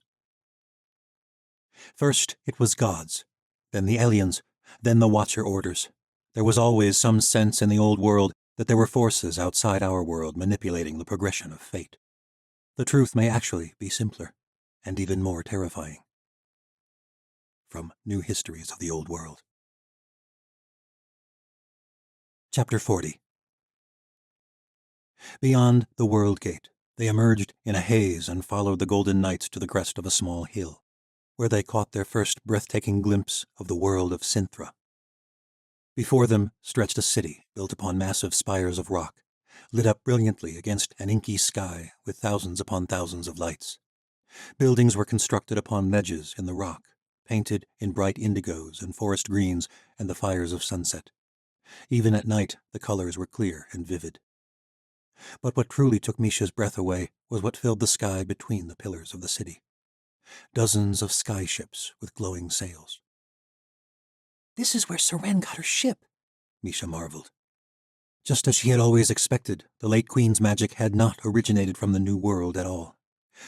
First it was gods, then the aliens, then the Watcher orders. There was always some sense in the old world that there were forces outside our world manipulating the progression of fate. The truth may actually be simpler, and even more terrifying. From New Histories of the Old World. Chapter 40. Beyond the World Gate, they emerged in a haze and followed the golden nights to the crest of a small hill, where they caught their first breathtaking glimpse of the world of Synthra. Before them stretched a city built upon massive spires of rock, lit up brilliantly against an inky sky with thousands upon thousands of lights. Buildings were constructed upon ledges in the rock, painted in bright indigos and forest greens and the fires of sunset. Even at night, the colors were clear and vivid. But what truly took Misha's breath away was what filled the sky between the pillars of the city. Dozens of sky ships with glowing sails. This is where Seren got her ship, Misha marveled. Just as she had always expected, the late Queen's magic had not originated from the New World at all.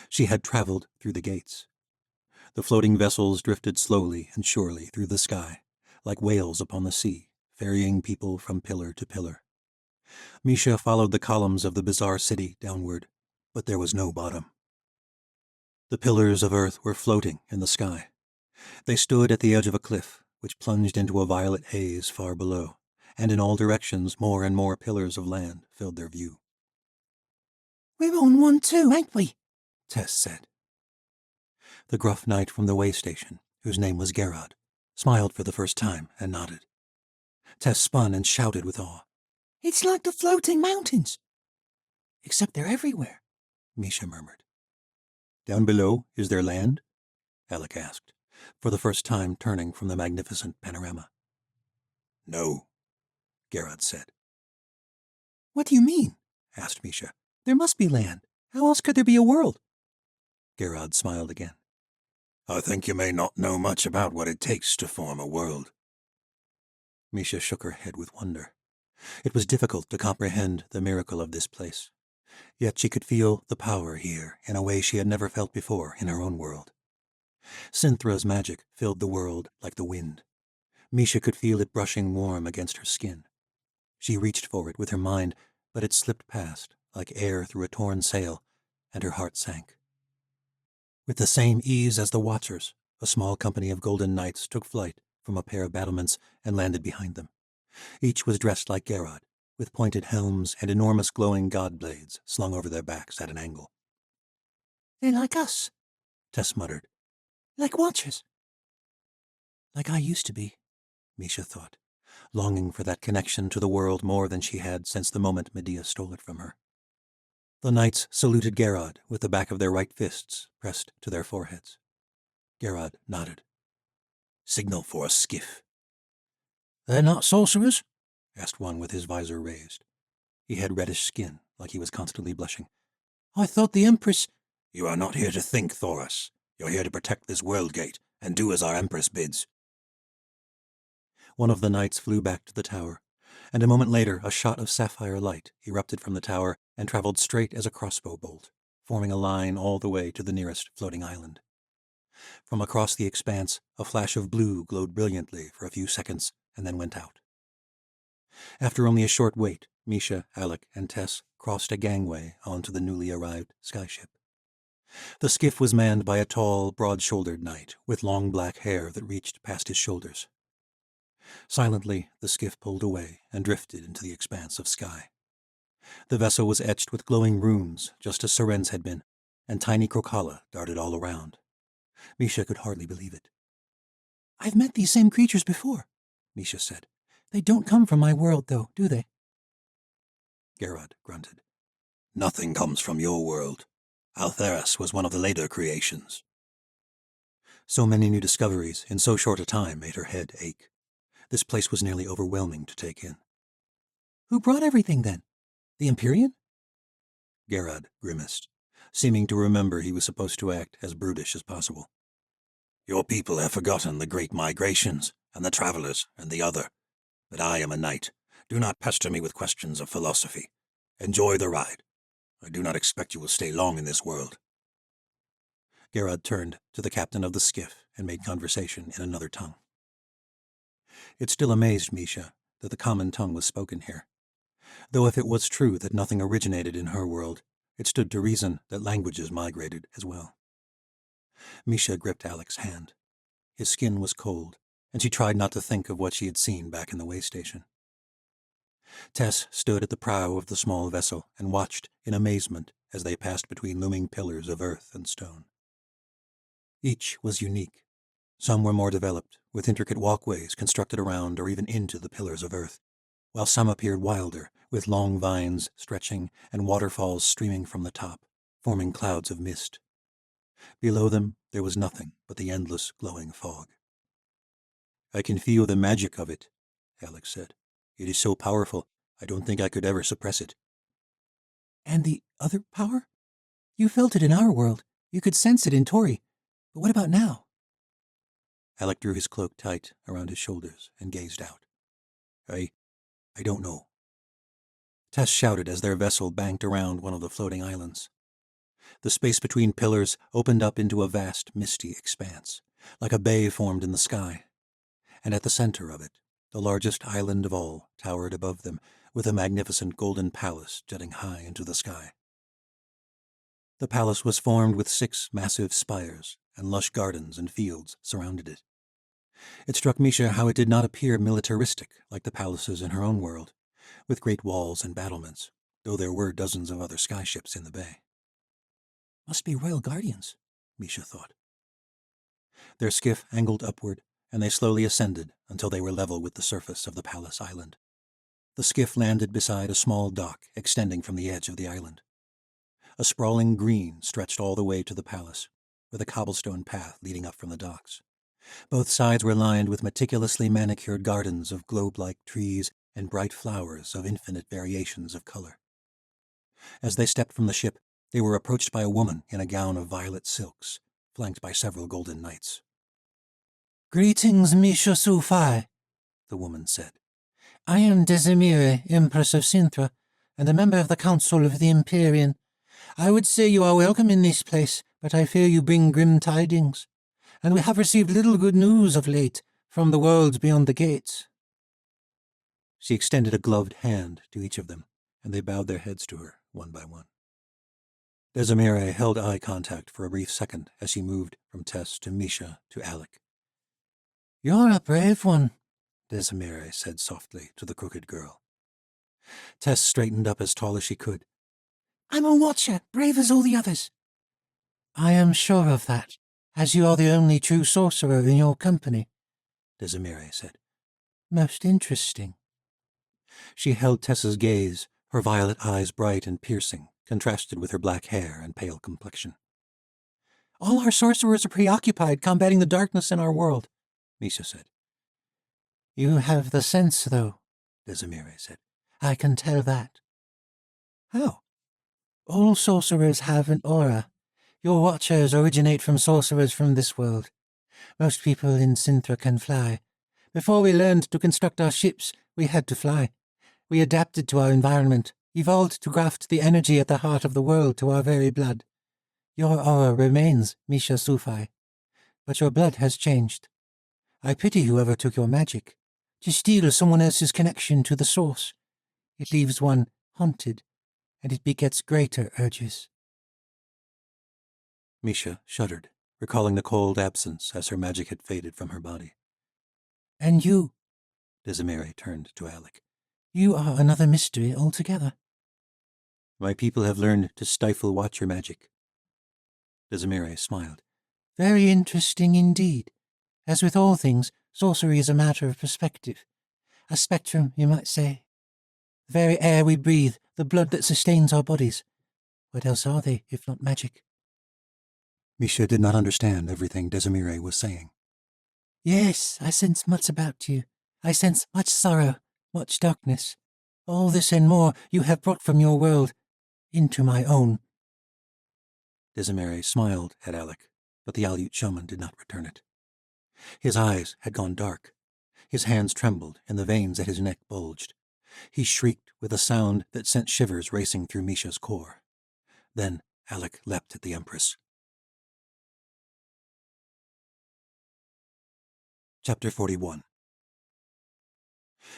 She had traveled through the gates. The floating vessels drifted slowly and surely through the sky, like whales upon the sea, ferrying people from pillar to pillar. Misha followed the columns of the bizarre city downward, but there was no bottom. The pillars of earth were floating in the sky. They stood at the edge of a cliff, which plunged into a violet haze far below, and in all directions more and more pillars of land filled their view. We're on one too, ain't we? Tess said. The gruff knight from the way station, whose name was Gerard, smiled for the first time and nodded. Tess spun and shouted with awe. It's like the floating mountains. Except they're everywhere, Misha murmured. Down below, is there land? Alec asked, for the first time turning from the magnificent panorama. No, Gerard said. What do you mean? Asked Misha. There must be land. How else could there be a world? Gerard smiled again. I think you may not know much about what it takes to form a world. Misha shook her head with wonder. It was difficult to comprehend the miracle of this place. Yet she could feel the power here in a way she had never felt before in her own world. Synthra's magic filled the world like the wind. Misha could feel it brushing warm against her skin. She reached for it with her mind, but it slipped past, like air through a torn sail, and her heart sank. With the same ease as the Watchers, a small company of golden knights took flight from a pair of battlements and landed behind them. Each was dressed like Gerard, with pointed helms and enormous glowing god blades slung over their backs at an angle. They're like us, Tess muttered. like Watchers. Like I used to be, Misha thought, longing for that connection to the world more than she had since the moment Medea stole it from her. The knights saluted Gerard with the back of their right fists pressed to their foreheads. Gerard nodded. Signal for a skiff. They're not sorcerers? Asked one with his visor raised. He had reddish skin, like he was constantly blushing. I thought the Empress... You are not here to think, Thoros. You're here to protect this world gate, and do as our Empress bids. One of the knights flew back to the tower, and a moment later a shot of sapphire light erupted from the tower and traveled straight as a crossbow bolt, forming a line all the way to the nearest floating island. From across the expanse, a flash of blue glowed brilliantly for a few seconds and then went out. After only a short wait, Misha, Alec, and Tess crossed a gangway onto the newly arrived skyship. The skiff was manned by a tall, broad-shouldered knight with long black hair that reached past his shoulders. Silently, the skiff pulled away and drifted into the expanse of sky. The vessel was etched with glowing runes, just as Seren's had been, and tiny crocala darted all around. Misha could hardly believe it. I've met these same creatures before, Misha said. They don't come from my world, though, do they? Gerard grunted. Nothing comes from your world. Altheras was one of the later creations. So many new discoveries in so short a time made her head ache. This place was nearly overwhelming to take in. Who brought everything, then? The Empyrean? Gerard grimaced, seeming to remember he was supposed to act as brutish as possible. Your people have forgotten the great migrations, and the travelers, and the other. But I am a knight. Do not pester me with questions of philosophy. Enjoy the ride. I do not expect you will stay long in this world. Gerard turned to the captain of the skiff and made conversation in another tongue. It still amazed Misha that the common tongue was spoken here. Though if it was true that nothing originated in her world, it stood to reason that languages migrated as well. Misha gripped Alec's hand. His skin was cold, and she tried not to think of what she had seen back in the way station. Tess stood at the prow of the small vessel and watched in amazement as they passed between looming pillars of earth and stone. Each was unique. Some were more developed, with intricate walkways constructed around or even into the pillars of earth, while some appeared wilder, with long vines stretching and waterfalls streaming from the top, forming clouds of mist. Below them there was nothing but the endless glowing fog. I can feel the magic of it, Alex said. It is so powerful, I don't think I could ever suppress it. And the other power? You felt it in our world. You could sense it in Tori. But what about now? Alec drew his cloak tight around his shoulders and gazed out. I don't know. Tess shouted as their vessel banked around one of the floating islands. The space between pillars opened up into a vast, misty expanse, like a bay formed in the sky. And at the center of it, the largest island of all towered above them, with a magnificent golden palace jutting high into the sky. The palace was formed with 6 massive spires, and lush gardens and fields surrounded it. It struck Misha how it did not appear militaristic like the palaces in her own world, with great walls and battlements, though there were dozens of other skyships in the bay. Must be royal guardians, Misha thought. Their skiff angled upward, and they slowly ascended until they were level with the surface of the palace island. The skiff landed beside a small dock extending from the edge of the island. A sprawling green stretched all the way to the palace, with a cobblestone path leading up from the docks. Both sides were lined with meticulously manicured gardens of globe-like trees and bright flowers of infinite variations of color. As they stepped from the ship, they were approached by a woman in a gown of violet silks, flanked by several golden knights. "Greetings, Misha Sufai," the woman said. "I am Desimire, Empress of Sintra, and a member of the Council of the Empyrean. I would say you are welcome in this place, but I fear you bring grim tidings, and we have received little good news of late from the worlds beyond the gates." She extended a gloved hand to each of them, and they bowed their heads to her, one by one. Desimire held eye contact for a brief second as she moved from Tess to Misha to Alec. "You're a brave one," Desimire said softly to the crooked girl. Tess straightened up as tall as she could. "I'm a watcher, brave as all the others." "I am sure of that, as you are the only true sorcerer in your company," Desimire said. "Most interesting." She held Tess's gaze, her violet eyes bright and piercing, contrasted with her black hair and pale complexion. "All our sorcerers are preoccupied combating the darkness in our world," Misha said. "You have the sense, though," Desimire said. "I can tell that." "How?" "All sorcerers have an aura. Your watchers originate from sorcerers from this world. Most people in Sintra can fly. Before we learned to construct our ships, we had to fly. We adapted to our environment, evolved to graft the energy at the heart of the world to our very blood. Your aura remains, Misha Sufai, but your blood has changed. I pity whoever took your magic. To steal someone else's connection to the source. It leaves one haunted, and it begets greater urges." Misha shuddered, recalling the cold absence as her magic had faded from her body. "And you," Desimire turned to Alec. "you are another mystery altogether." "My people have learned to stifle watcher magic." Desimire smiled. "Very interesting indeed. As with all things, sorcery is a matter of perspective. A spectrum, you might say. The very air we breathe, the blood that sustains our bodies. What else are they, if not magic?" Misha did not understand everything Desimire was saying. "Yes, I sense much about you. I sense much sorrow, much darkness. All this and more you have brought from your world into my own." Desimire smiled at Alec, but the Aleut shaman did not return it. His eyes had gone dark. His hands trembled, and the veins at his neck bulged. He shrieked with a sound that sent shivers racing through Misha's core. Then Alec leapt at the Empress. Chapter 41.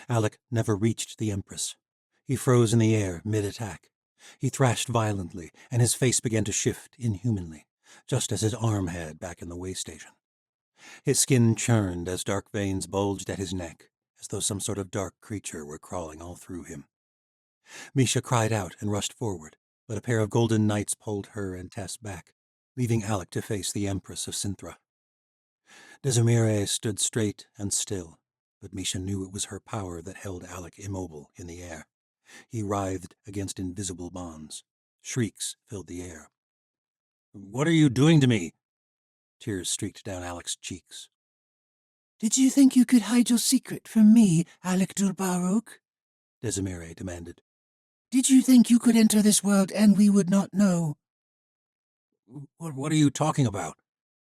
Alec never reached the Empress. He froze in the air mid-attack. He thrashed violently, and his face began to shift inhumanly, just as his arm had back in the way station. His skin churned as dark veins bulged at his neck, as though some sort of dark creature were crawling all through him. Misha cried out and rushed forward, but a pair of golden knights pulled her and Tess back, leaving Alec to face the Empress of Sintra. Desimire stood straight and still, but Misha knew it was her power that held Alec immobile in the air. He writhed against invisible bonds. Shrieks filled the air. "What are you doing to me?" Tears streaked down Alec's cheeks. "Did you think you could hide your secret from me, Alec Durbaruk?" Desimire demanded. "Did you think you could enter this world and we would not know?" What are you talking about?"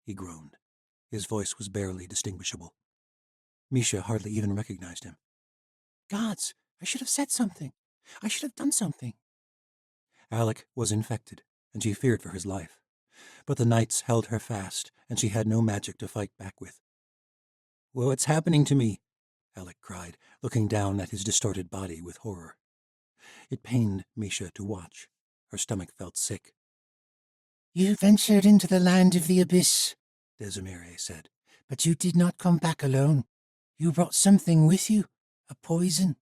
he groaned. His voice was barely distinguishable. Misha hardly even recognized him. "Gods, I should have said something. I should have done something." Alec was infected, and she feared for his life. But the knights held her fast, and she had no magic to fight back with. "What's happening to me?" Alec cried, looking down at his distorted body with horror. It pained Misha to watch. Her stomach felt sick. "You ventured into the land of the abyss," Desimire said. "but you did not come back alone. You brought something with you, a poison."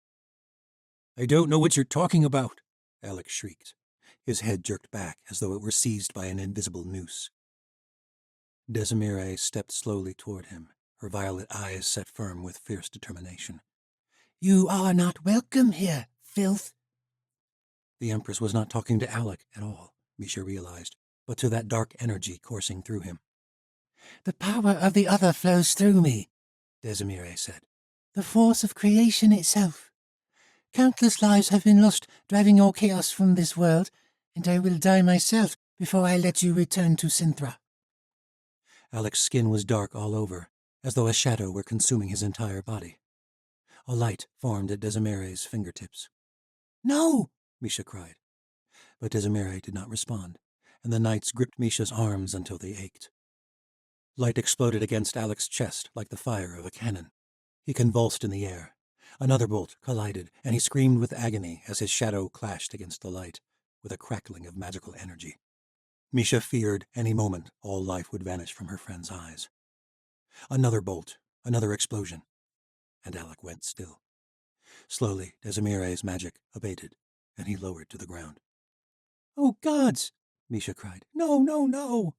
"I don't know what you're talking about," Alec shrieked. His head jerked back as though it were seized by an invisible noose. Desimire stepped slowly toward him, her violet eyes set firm with fierce determination. You are not welcome here, filth. The Empress was not talking to Alec at all, Misha realized, but to that dark energy coursing through him. The power of the other flows through me, Desimire said. The force of creation itself. Countless lives have been lost driving all chaos from this world, and I will die myself before I let you return to Synthra. Alec's skin was dark all over, as though a shadow were consuming his entire body. A light formed at Desimire's fingertips. No! Misha cried. But Desimire did not respond, and the knights gripped Misha's arms until they ached. Light exploded against Alec's chest like the fire of a cannon. He convulsed in the air. Another bolt collided, and he screamed with agony as his shadow clashed against the light, with a crackling of magical energy. Misha feared any moment all life would vanish from her friend's eyes. Another bolt, another explosion, and Alec went still. Slowly, Desimire's magic abated, and he lowered to the ground. Oh, gods! Misha cried. No, no, no!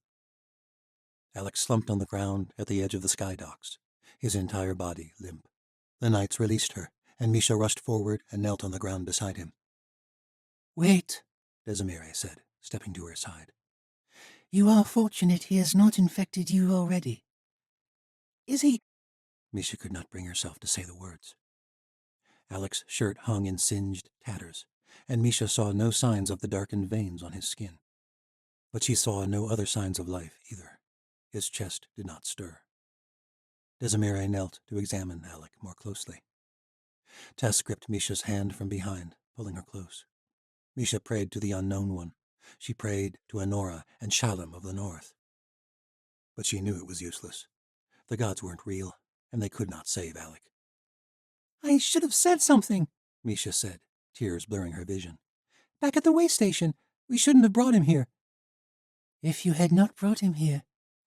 Alec slumped on the ground at the edge of the sky docks, his entire body limp. The knights released her, and Misha rushed forward and knelt on the ground beside him. Wait, Desimire said, stepping to her side. You are fortunate he has not infected you already. Is he? Misha could not bring herself to say the words. Alec's shirt hung in singed tatters, and Misha saw no signs of the darkened veins on his skin. But she saw no other signs of life either. His chest did not stir. Desimire knelt to examine Alec more closely. Tess gripped Misha's hand from behind, pulling her close. Misha prayed to the Unknown One. She prayed to Anora and Shalom of the North. But she knew it was useless. The gods weren't real, and they could not save Alec. I should have said something, Misha said, tears blurring her vision. Back at the way station. We shouldn't have brought him here. If you had not brought him here,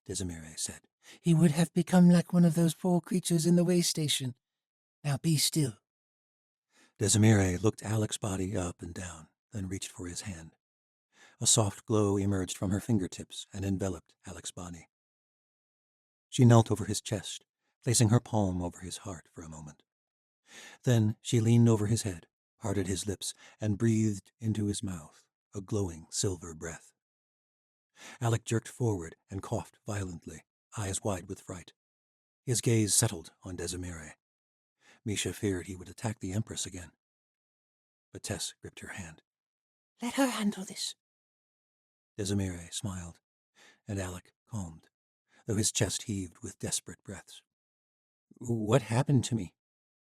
Desimire said, he would have become like one of those poor creatures in the way station. Now be still. Desimire looked Alec's body up and down, then reached for his hand. A soft glow emerged from her fingertips and enveloped Alec's body. She knelt over his chest, placing her palm over his heart for a moment. Then she leaned over his head, parted his lips, and breathed into his mouth a glowing silver breath. Alec jerked forward and coughed violently, eyes wide with fright. His gaze settled on Desimire. Misha feared he would attack the Empress again. But Tess gripped her hand. Let her handle this. Desimire smiled, and Alec calmed, though his chest heaved with desperate breaths. What happened to me?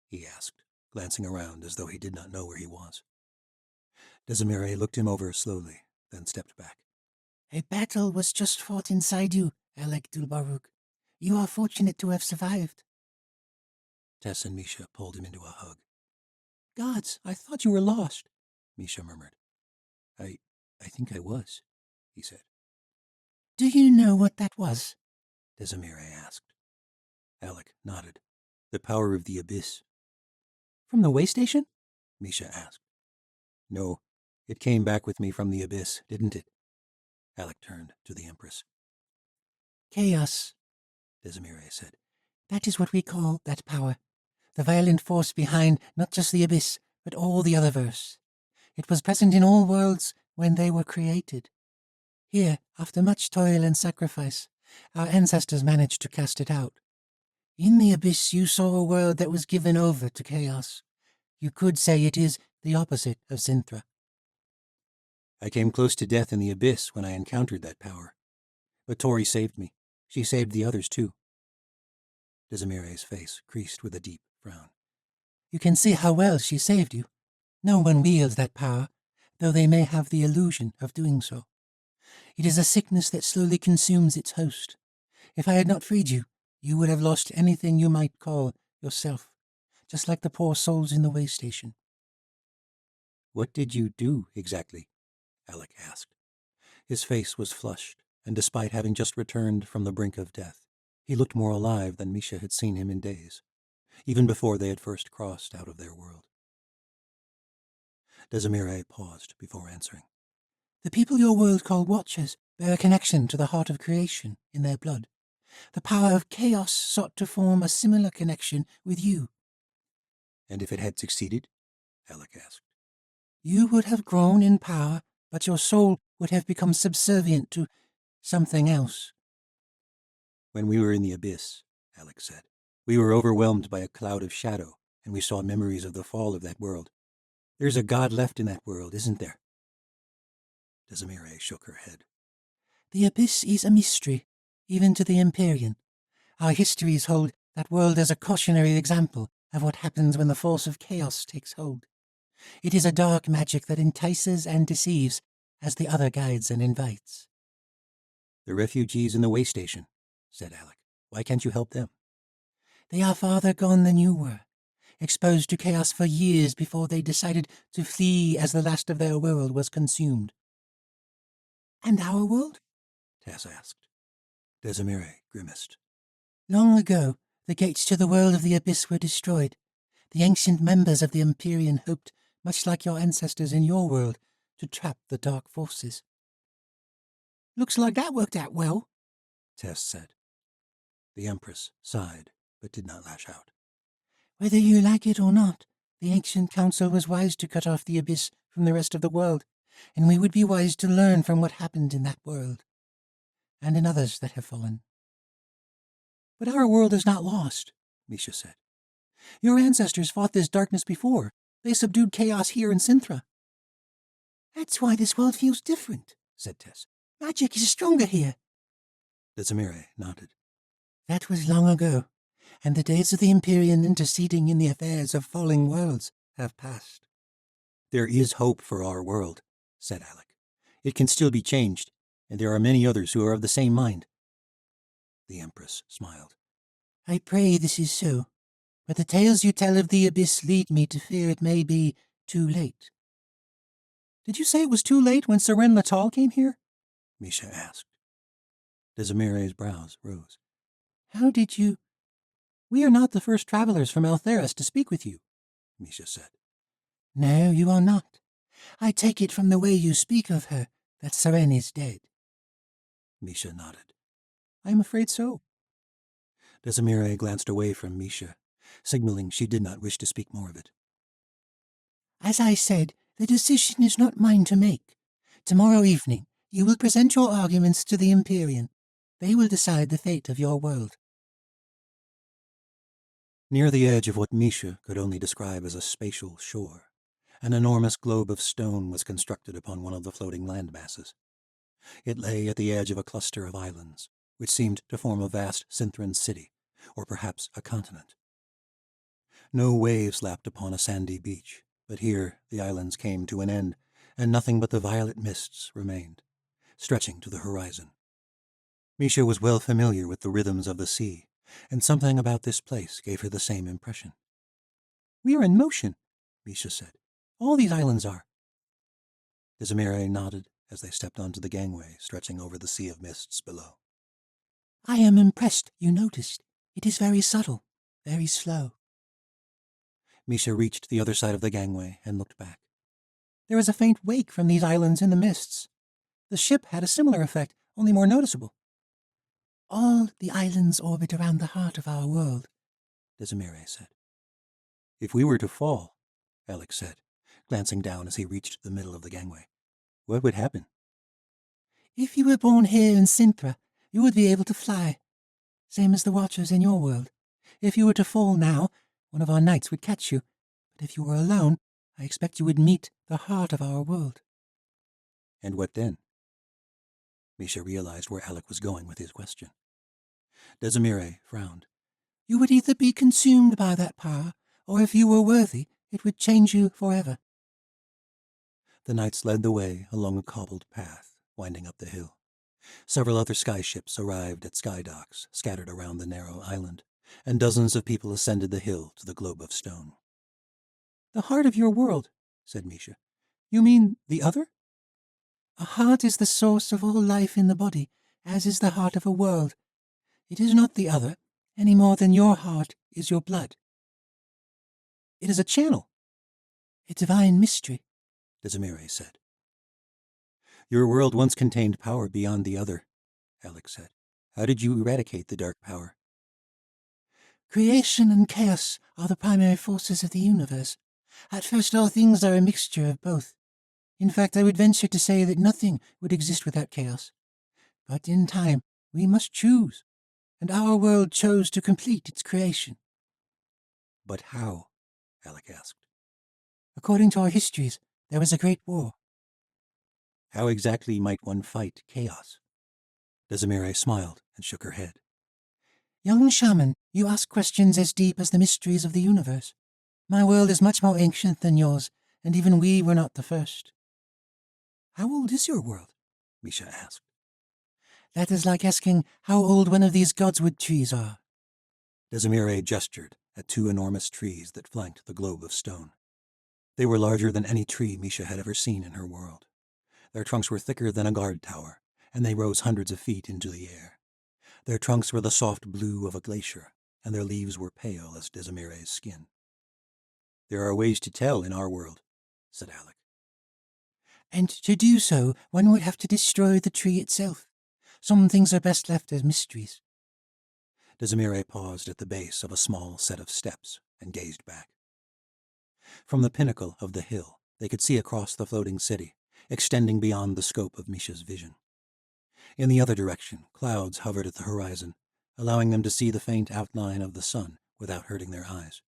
He asked, glancing around as though he did not know where he was. Desimire looked him over slowly, then stepped back. A battle was just fought inside you, Alec Dulbaruk. You are fortunate to have survived. Tess and Misha pulled him into a hug. Gods, I thought you were lost, Misha murmured. I think I was, he said. Do you know what that was? Desimire asked. Alec nodded. The power of the abyss. From the way station? Misha asked. No, it came back with me from the abyss, didn't it? Alec turned to the Empress. Chaos, Desimire said. That is what we call that power. The violent force behind not just the abyss, but all the other verse. It was present in all worlds when they were created. Here, after much toil and sacrifice, our ancestors managed to cast it out. In the abyss you saw a world that was given over to chaos. You could say it is the opposite of Synthra. I came close to death in the abyss when I encountered that power. But Tori saved me. She saved the others too. Desimire's face creased with a deep frown. You can see how well she saved you. No one wields that power, though they may have the illusion of doing so. It is a sickness that slowly consumes its host. If I had not freed you, you would have lost anything you might call yourself, just like the poor souls in the way station. What did you do exactly? Alec asked. His face was flushed, and despite having just returned from the brink of death, he looked more alive than Misha had seen him in days, even before they had first crossed out of their world. Desimire paused before answering. The people your world call Watchers bear a connection to the heart of creation in their blood. The power of chaos sought to form a similar connection with you. And if it had succeeded? Alec asked. You would have grown in power, but your soul would have become subservient to something else. When we were in the abyss, Alec said, we were overwhelmed by a cloud of shadow, and we saw memories of the fall of that world. There's a god left in that world, isn't there? Desimire shook her head. The abyss is a mystery, even to the Empyrean. Our histories hold that world as a cautionary example of what happens when the force of chaos takes hold. It is a dark magic that entices and deceives, as the other guides and invites. The refugees in the way station, said Alec. Why can't you help them? They are farther gone than you were, exposed to chaos for years before they decided to flee as the last of their world was consumed. And our world? Tess asked. Desimire grimaced. Long ago, the gates to the world of the abyss were destroyed. The ancient members of the Empyrean hoped, much like your ancestors in your world, to trap the dark forces. Looks like that worked out well, Tess said. The Empress sighed, but did not lash out. Whether you like it or not, the ancient council was wise to cut off the abyss from the rest of the world, and we would be wise to learn from what happened in that world, and in others that have fallen. But our world is not lost, Misha said. Your ancestors fought this darkness before. They subdued chaos here in Cinthra. That's why this world feels different, said Tess. Magic is stronger here. Desimire nodded. That was long ago, and the days of the Empyrean interceding in the affairs of falling worlds have passed. There is hope for our world, said Alec. It can still be changed, and there are many others who are of the same mind. The Empress smiled. I pray this is so, but the tales you tell of the abyss lead me to fear it may be too late. Did you say it was too late when Seren Latal came here? Misha asked. Desimire's brows rose. How did you... We are not the first travelers from Eltheris to speak with you, Misha said. No, you are not. I take it from the way you speak of her that Seren is dead. Misha nodded. I am afraid so. Desimire glanced away from Misha, signaling she did not wish to speak more of it. As I said, the decision is not mine to make. Tomorrow evening, you will present your arguments to the Empyrean. They will decide the fate of your world. Near the edge of what Misha could only describe as a spatial shore, an enormous globe of stone was constructed upon one of the floating land masses. It lay at the edge of a cluster of islands, which seemed to form a vast Cinthran city, or perhaps a continent. No waves lapped upon a sandy beach, but here the islands came to an end, and nothing but the violet mists remained, stretching to the horizon. Misha was well familiar with the rhythms of the sea, and something about this place gave her the same impression. We are in motion, Misha said. All these islands are. Desimire nodded as they stepped onto the gangway stretching over the sea of mists below. I am impressed you noticed. It is very subtle, very slow. Misha reached the other side of the gangway and looked back. There is a faint wake from these islands in the mists. The ship had a similar effect, only more noticeable. All the islands orbit around the heart of our world, Desimire said. If we were to fall, Alec said, glancing down as he reached the middle of the gangway, what would happen? If you were born here in Cinthra, you would be able to fly, same as the Watchers in your world. If you were to fall now, one of our knights would catch you, but if you were alone, I expect you would meet the heart of our world. And what then? Misha realized where Alec was going with his question. Desimire frowned. You would either be consumed by that power, or if you were worthy, it would change you forever. The knights led the way along a cobbled path, winding up the hill. Several other skyships arrived at sky docks, scattered around the narrow island, and dozens of people ascended the hill to the globe of stone. The heart of your world, said Misha. You mean the other? A heart is the source of all life in the body, as is the heart of a world. It is not the other, any more than your heart is your blood. It is a channel. A divine mystery. Desimire said. Your world once contained power beyond the other, Alex said. How did you eradicate the dark power? Creation and chaos are the primary forces of the universe. At first all things are a mixture of both. In fact, I would venture to say that nothing would exist without chaos. But in time, we must choose, and our world chose to complete its creation. But how? Alec asked. According to our histories, there was a great war. How exactly might one fight chaos? Desimire smiled and shook her head. Young shaman, you ask questions as deep as the mysteries of the universe. My world is much more ancient than yours, and even we were not the first. How old is your world? Misha asked. That is like asking how old one of these godswood trees are. Desimire gestured at two enormous trees that flanked the globe of stone. They were larger than any tree Misha had ever seen in her world. Their trunks were thicker than a guard tower, and they rose hundreds of feet into the air. Their trunks were the soft blue of a glacier, and their leaves were pale as Desimire's skin. There are ways to tell in our world, said Alec. And to do so, one would have to destroy the tree itself. Some things are best left as mysteries. Desimire paused at the base of a small set of steps and gazed back. From the pinnacle of the hill, they could see across the floating city, extending beyond the scope of Misha's vision. In the other direction, clouds hovered at the horizon, allowing them to see the faint outline of the sun without hurting their eyes.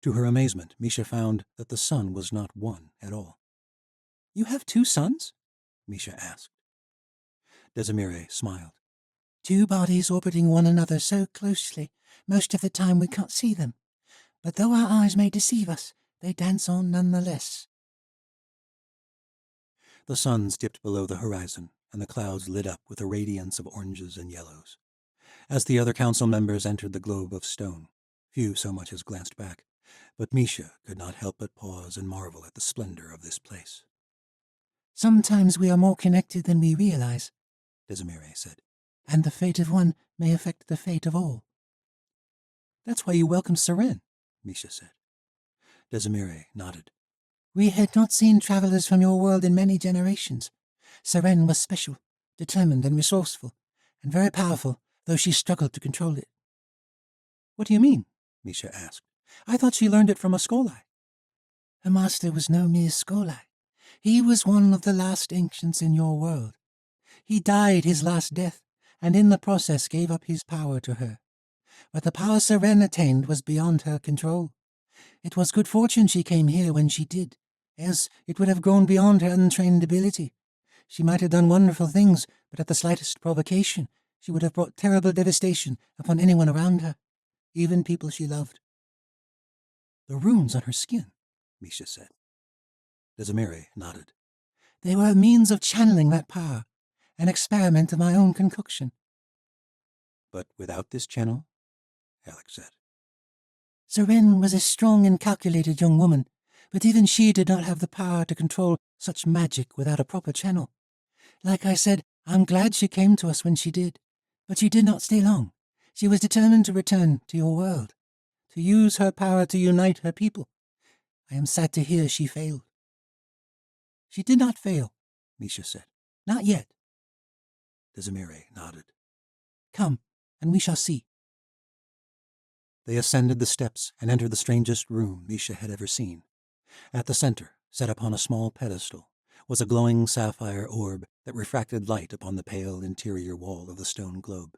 To her amazement, Misha found that the sun was not one at all. You have two suns? Misha asked. Desimire smiled. Two bodies orbiting one another so closely, most of the time we can't see them. But though our eyes may deceive us, they dance on nonetheless. The suns dipped below the horizon, and the clouds lit up with a radiance of oranges and yellows. As the other council members entered the globe of stone, few so much as glanced back, but Misha could not help but pause and marvel at the splendor of this place. Sometimes we are more connected than we realize, Desimire said. And the fate of one may affect the fate of all. That's why you welcome Seren, Misha said. Desimire nodded. We had not seen travelers from your world in many generations. Seren was special, determined and resourceful, and very powerful, though she struggled to control it. What do you mean? Misha asked. I thought she learned it from a Skolai. Her master was no mere Skolai. He was one of the last ancients in your world. He died his last death, and in the process gave up his power to her. But the power Seren attained was beyond her control. It was good fortune she came here when she did, else it would have gone beyond her untrained ability. She might have done wonderful things, but at the slightest provocation, she would have brought terrible devastation upon anyone around her, even people she loved. The runes on her skin, Misha said. Desimire nodded. They were a means of channeling that power, an experiment of my own concoction. But without this channel? Alex said. Seren was a strong and calculated young woman, but even she did not have the power to control such magic without a proper channel. Like I said, I'm glad she came to us when she did, but she did not stay long. She was determined to return to your world, to use her power to unite her people. I am sad to hear she failed. She did not fail, Misha said. Not yet. Desimire nodded. Come, and we shall see. They ascended the steps and entered the strangest room Misha had ever seen. At the center, set upon a small pedestal, was a glowing sapphire orb that refracted light upon the pale interior wall of the stone globe.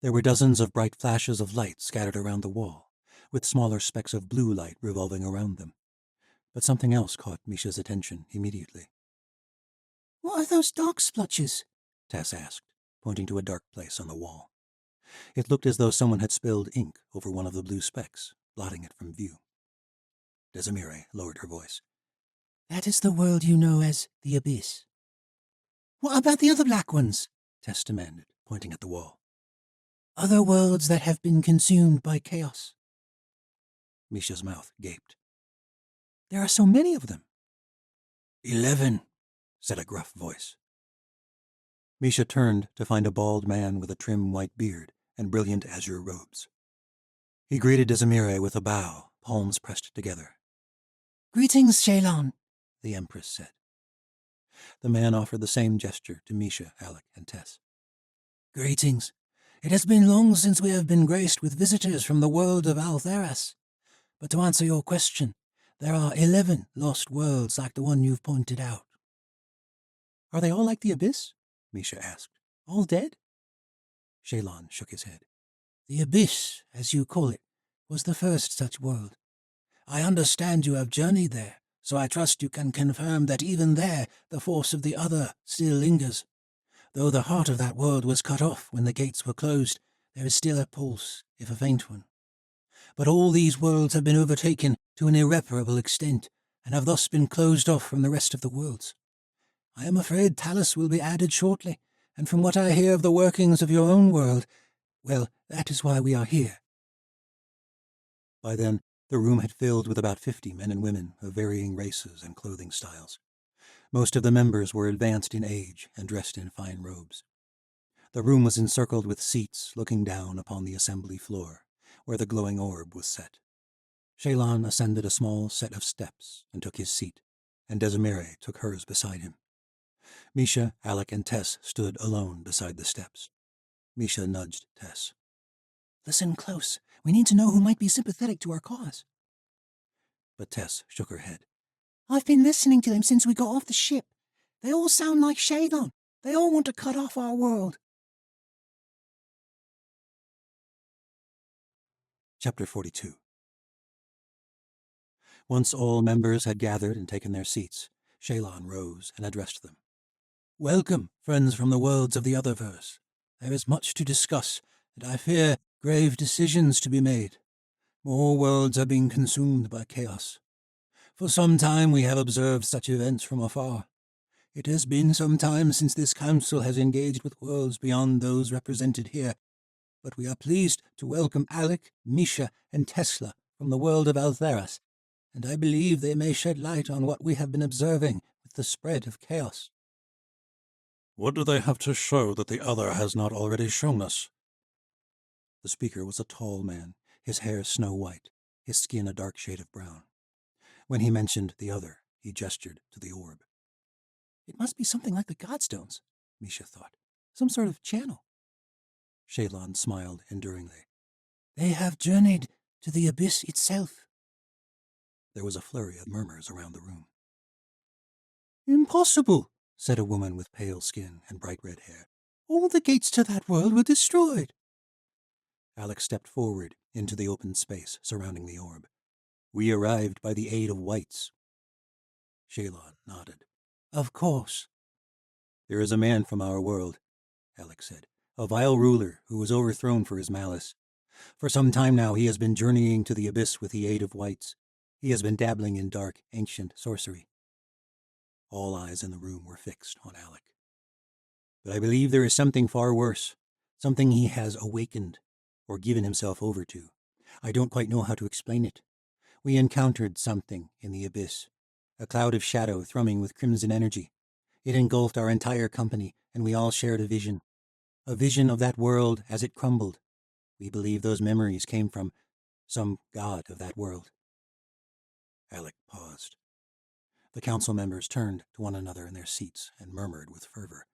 There were dozens of bright flashes of light scattered around the wall, with smaller specks of blue light revolving around them. But something else caught Misha's attention immediately. What are those dark splotches? Tess asked, pointing to a dark place on the wall. It looked as though someone had spilled ink over one of the blue specks, blotting it from view. Desimire lowered her voice. That is the world you know as the Abyss. What about the other black ones? Tess demanded, pointing at the wall. Other worlds that have been consumed by chaos. Misha's mouth gaped. There are so many of them. 11, said a gruff voice. Misha turned to find a bald man with a trim white beard and brilliant azure robes. He greeted Desimire with a bow, palms pressed together. Greetings, Shaylon. the Empress said. The man offered the same gesture to Misha, Alec, and Tess. Greetings. It has been long since we have been graced with visitors from the world of Altheras. But to answer your question, there are 11 lost worlds like the one you've pointed out. Are they all like the Abyss? Misha asked. All dead? Shalon shook his head. The Abyss, as you call it, was the first such world. I understand you have journeyed there, so I trust you can confirm that even there the force of the other still lingers. Though the heart of that world was cut off when the gates were closed, there is still a pulse, if a faint one. But all these worlds have been overtaken to an irreparable extent, and have thus been closed off from the rest of the worlds. I am afraid Talus will be added shortly, and from what I hear of the workings of your own world, well, that is why we are here. By then, the room had filled with about 50 men and women of varying races and clothing styles. Most of the members were advanced in age and dressed in fine robes. The room was encircled with seats looking down upon the assembly floor, where the glowing orb was set. Shalon ascended a small set of steps and took his seat, and Desimere took hers beside him. Misha, Alec, and Tess stood alone beside the steps. Misha nudged Tess. Listen close. We need to know who might be sympathetic to our cause. But Tess shook her head. I've been listening to them since we got off the ship. They all sound like Shalon. They all want to cut off our world. Chapter 42. Once all members had gathered and taken their seats, Shalon rose and addressed them. Welcome, friends from the worlds of the Otherverse. There is much to discuss, and I fear grave decisions to be made. More worlds are being consumed by chaos. For some time we have observed such events from afar. It has been some time since this council has engaged with worlds beyond those represented here, but we are pleased to welcome Alec, Misha, and Tesla from the world of Altheras, and I believe they may shed light on what we have been observing with the spread of chaos. What do they have to show that the other has not already shown us? The speaker was a tall man, his hair snow-white, his skin a dark shade of brown. When he mentioned the other, he gestured to the orb. It must be something like the Godstones, Misha thought. Some sort of channel. Shalon smiled enduringly. They have journeyed to the Abyss itself. There was a flurry of murmurs around the room. Impossible, said a woman with pale skin and bright red hair. All the gates to that world were destroyed. Alex stepped forward into the open space surrounding the orb. We arrived by the aid of whites. Shalon nodded. Of course. There is a man from our world, Alex said, a vile ruler who was overthrown for his malice. For some time now he has been journeying to the abyss with the aid of whites. He has been dabbling in dark, ancient sorcery. All eyes in the room were fixed on Alec. But I believe there is something far worse, something he has awakened, or given himself over to. I don't quite know how to explain it. We encountered something in the abyss, a cloud of shadow thrumming with crimson energy. It engulfed our entire company, and we all shared a vision of that world as it crumbled. We believe those memories came from some god of that world. Alec paused. The council members turned to one another in their seats and murmured with fervor.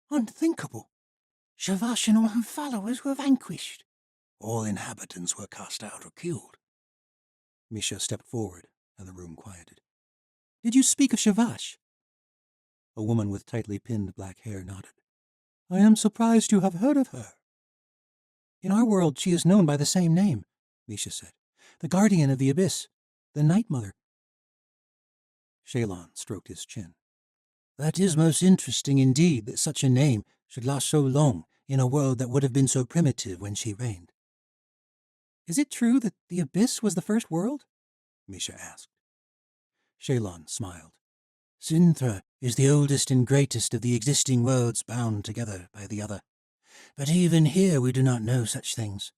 Unthinkable! Shavash and all her followers were vanquished. All inhabitants were cast out or killed. Misha stepped forward, and the room quieted. Did you speak of Shavash? A woman with tightly pinned black hair nodded. I am surprised you have heard of her. In our world she is known by the same name, Misha said. The guardian of the abyss, the Night Mother. Shalon stroked his chin. That is most interesting indeed that such a name should last so long in a world that would have been so primitive when she reigned. Is it true that the abyss was the first world? Misha asked. Shalon smiled. Sintra is the oldest and greatest of the existing worlds bound together by the other. But even here we do not know such things.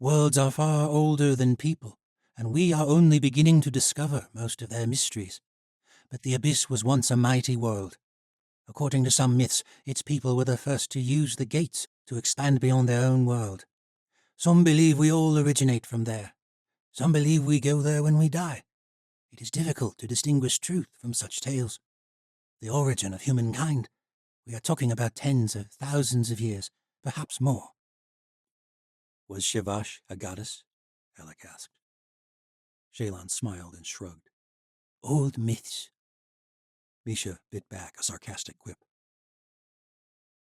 Worlds are far older than people, and we are only beginning to discover most of their mysteries. But the abyss was once a mighty world. According to some myths, its people were the first to use the gates to expand beyond their own world. Some believe we all originate from there. Some believe we go there when we die. It It is difficult to distinguish truth from such tales. The origin of humankind. We are talking about tens of thousands of years, perhaps more. Was Shavash a goddess? Alec asked. Shalon smiled and shrugged. Old myths. Misha bit back a sarcastic quip.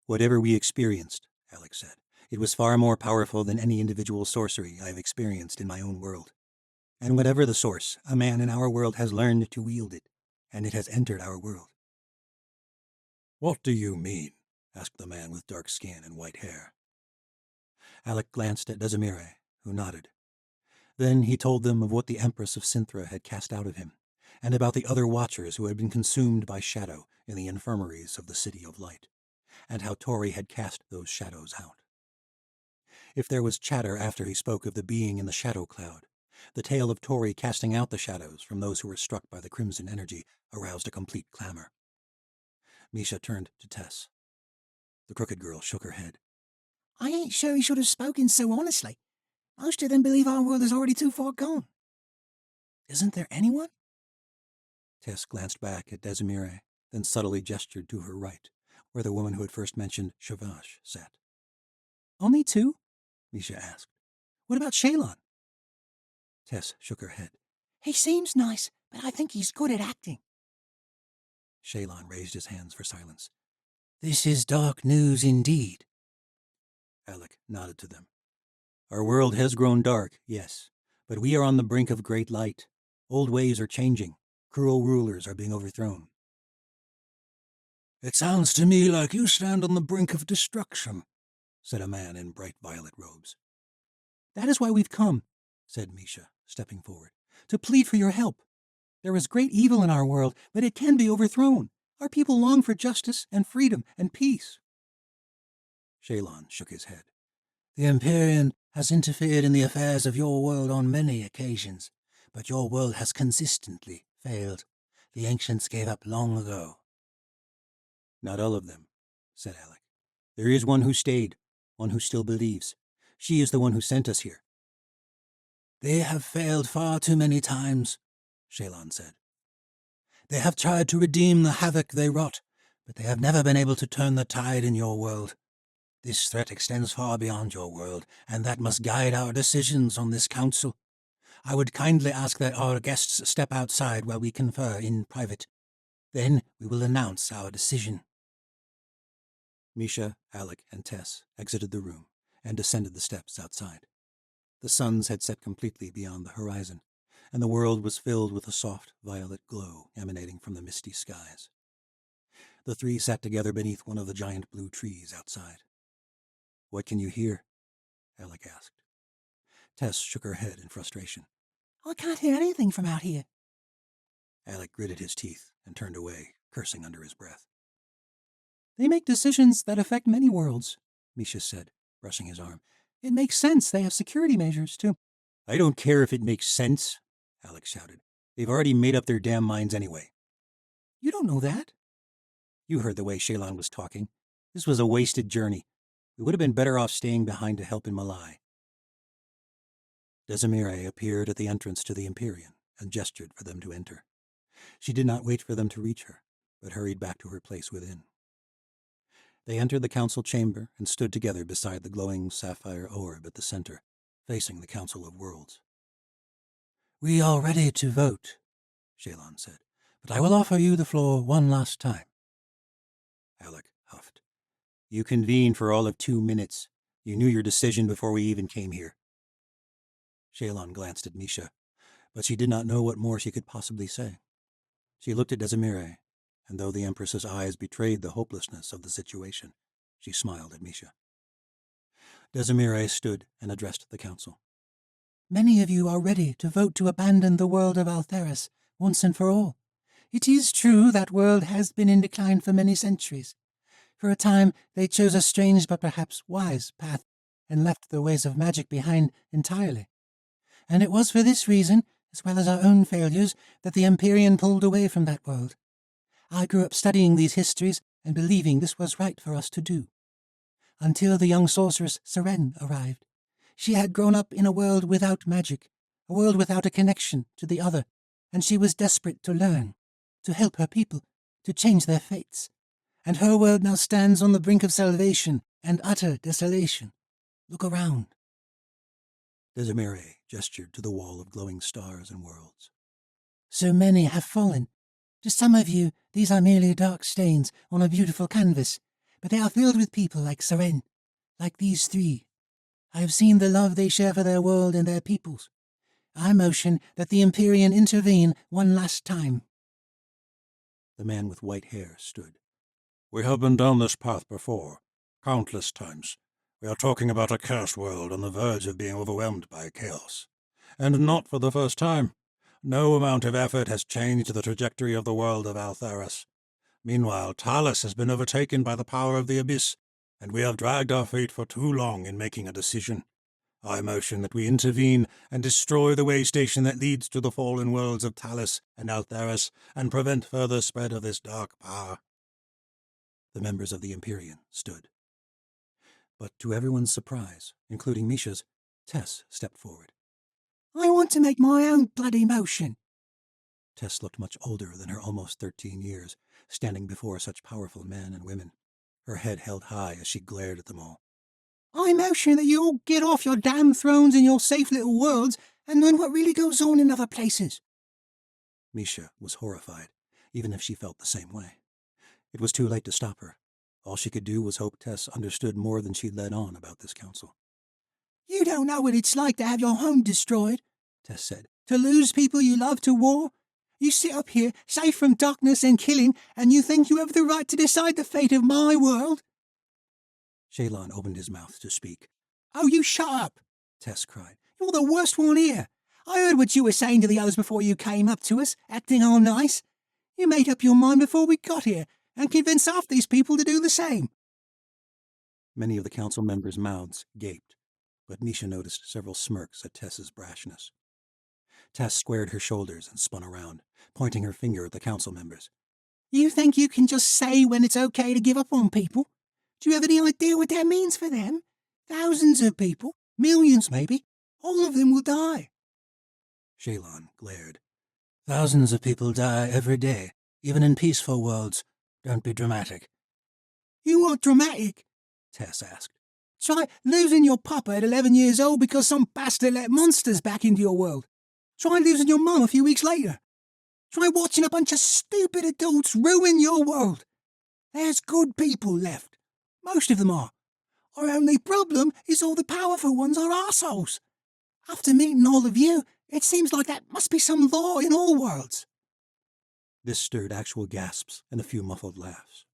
Whatever we experienced, Alec said, it was far more powerful than any individual sorcery I have experienced in my own world. And whatever the source, a man in our world has learned to wield it, and it has entered our world. What do you mean? Asked the man with dark skin and white hair. Alec glanced at Desimire, who nodded. Then he told them of what the Empress of Cinthra had cast out of him, and about the other watchers who had been consumed by shadow in the infirmaries of the City of Light, and how Tori had cast those shadows out. If there was chatter after he spoke of the being in the shadow cloud, the tale of Tori casting out the shadows from those who were struck by the crimson energy aroused a complete clamor. Misha turned to Tess. The crooked girl shook her head. I ain't sure he should have spoken so honestly. Most of them believe our world is already too far gone. Isn't there anyone? Tess glanced back at Desimire, then subtly gestured to her right, where the woman who had first mentioned Shavash sat. Only two? Misha asked. What about Shalon? Tess shook her head. He seems nice, but I think he's good at acting. Shalon raised his hands for silence. This is dark news indeed. Alec nodded to them. Our world has grown dark, yes, but we are on the brink of great light. Old ways are changing. Cruel rulers are being overthrown. It sounds to me like you stand on the brink of destruction, said a man in bright violet robes. That is why we've come, said Misha, stepping forward, to plead for your help. There is great evil in our world, but it can be overthrown. Our people long for justice and freedom and peace. Shalon shook his head. The Empyrean has interfered in the affairs of your world on many occasions, but your world has consistently failed. The ancients gave up long ago. Not all of them, said Alec. There is one who stayed, one who still believes. She is the one who sent us here. They have failed far too many times, Shalon said. They have tried to redeem the havoc they wrought, but they have never been able to turn the tide in your world. This threat extends far beyond your world, and that must guide our decisions on this council. I would kindly ask that our guests step outside while we confer in private. Then we will announce our decision. Misha, Alec, and Tess exited the room and descended the steps outside. The suns had set completely beyond the horizon, and the world was filled with a soft violet glow emanating from the misty skies. The three sat together beneath one of the giant blue trees outside. What can you hear? Alec asked. Tess shook her head in frustration. I can't hear anything from out here. Alec gritted his teeth and turned away, cursing under his breath. They make decisions that affect many worlds, Misha said, brushing his arm. It makes sense. They have security measures, too. I don't care if it makes sense, Alec shouted. They've already made up their damn minds anyway. You don't know that. You heard the way Shalon was talking. This was a wasted journey. We would have been better off staying behind to help in Malai. Desimire appeared at the entrance to the Empyrean and gestured for them to enter. She did not wait for them to reach her, but hurried back to her place within. They entered the council chamber and stood together beside the glowing sapphire orb at the center, facing the Council of Worlds. We are ready to vote, Shalon said, but I will offer you the floor one last time. Alec huffed. You convened for all of 2 minutes. You knew your decision before we even came here. Shalon glanced at Misha, but she did not know what more she could possibly say. She looked at Desimire, and though the Empress's eyes betrayed the hopelessness of the situation, she smiled at Misha. Desimire stood and addressed the council. Many of you are ready to vote to abandon the world of Altheras once and for all. It is true that world has been in decline for many centuries. For a time they chose a strange but perhaps wise path and left the ways of magic behind entirely. And it was for this reason, as well as our own failures, that the Empyrean pulled away from that world. I grew up studying these histories and believing this was right for us to do. Until the young sorceress Seren arrived. She had grown up in a world without magic, a world without a connection to the other, and she was desperate to learn, to help her people, to change their fates. And her world now stands on the brink of salvation and utter desolation. Look around. Desimire gestured to the wall of glowing stars and worlds. So many have fallen. To some of you, these are merely dark stains on a beautiful canvas, but they are filled with people like Seren, like these three. I have seen the love they share for their world and their peoples. I motion that the Empyrean intervene one last time. The man with white hair stood. We have been down this path before, countless times. We are talking about a cursed world on the verge of being overwhelmed by chaos. And not for the first time. No amount of effort has changed the trajectory of the world of Altharas. Meanwhile, Talos has been overtaken by the power of the Abyss, and we have dragged our feet for too long in making a decision. I motion that we intervene and destroy the way station that leads to the fallen worlds of Talos and Altharas, and prevent further spread of this dark power. The members of the Empyrean stood. But to everyone's surprise, including Misha's, Tess stepped forward. I want to make my own bloody motion. Tess looked much older than her almost 13 years, standing before such powerful men and women, her head held high as she glared at them all. I motion that you all get off your damn thrones in your safe little worlds and learn what really goes on in other places. Misha was horrified, even if she felt the same way. It was too late to stop her. All she could do was hope Tess understood more than she'd let on about this council. You don't know what it's like to have your home destroyed, Tess said. To lose people you love to war. You sit up here, safe from darkness and killing, and you think you have the right to decide the fate of my world? Shalon opened his mouth to speak. Oh, you shut up, Tess cried. You're the worst one here. I heard what you were saying to the others before you came up to us, acting all nice. You made up your mind before we got here, and convinced half these people to do the same. Many of the council members' mouths gaped, but Misha noticed several smirks at Tess's brashness. Tess squared her shoulders and spun around, pointing her finger at the council members. You think you can just say when it's okay to give up on people? Do you have any idea what that means for them? Thousands of people, millions maybe, all of them will die. Shalon glared. Thousands of people die every day, even in peaceful worlds. Don't be dramatic. You are dramatic? Tess asked. Try losing your papa at 11 years old because some bastard let monsters back into your world. Try losing your mum a few weeks later. Try watching a bunch of stupid adults ruin your world. There's good people left. Most of them are. Our only problem is all the powerful ones are arseholes. After meeting all of you, it seems like that must be some law in all worlds. This stirred actual gasps and a few muffled laughs.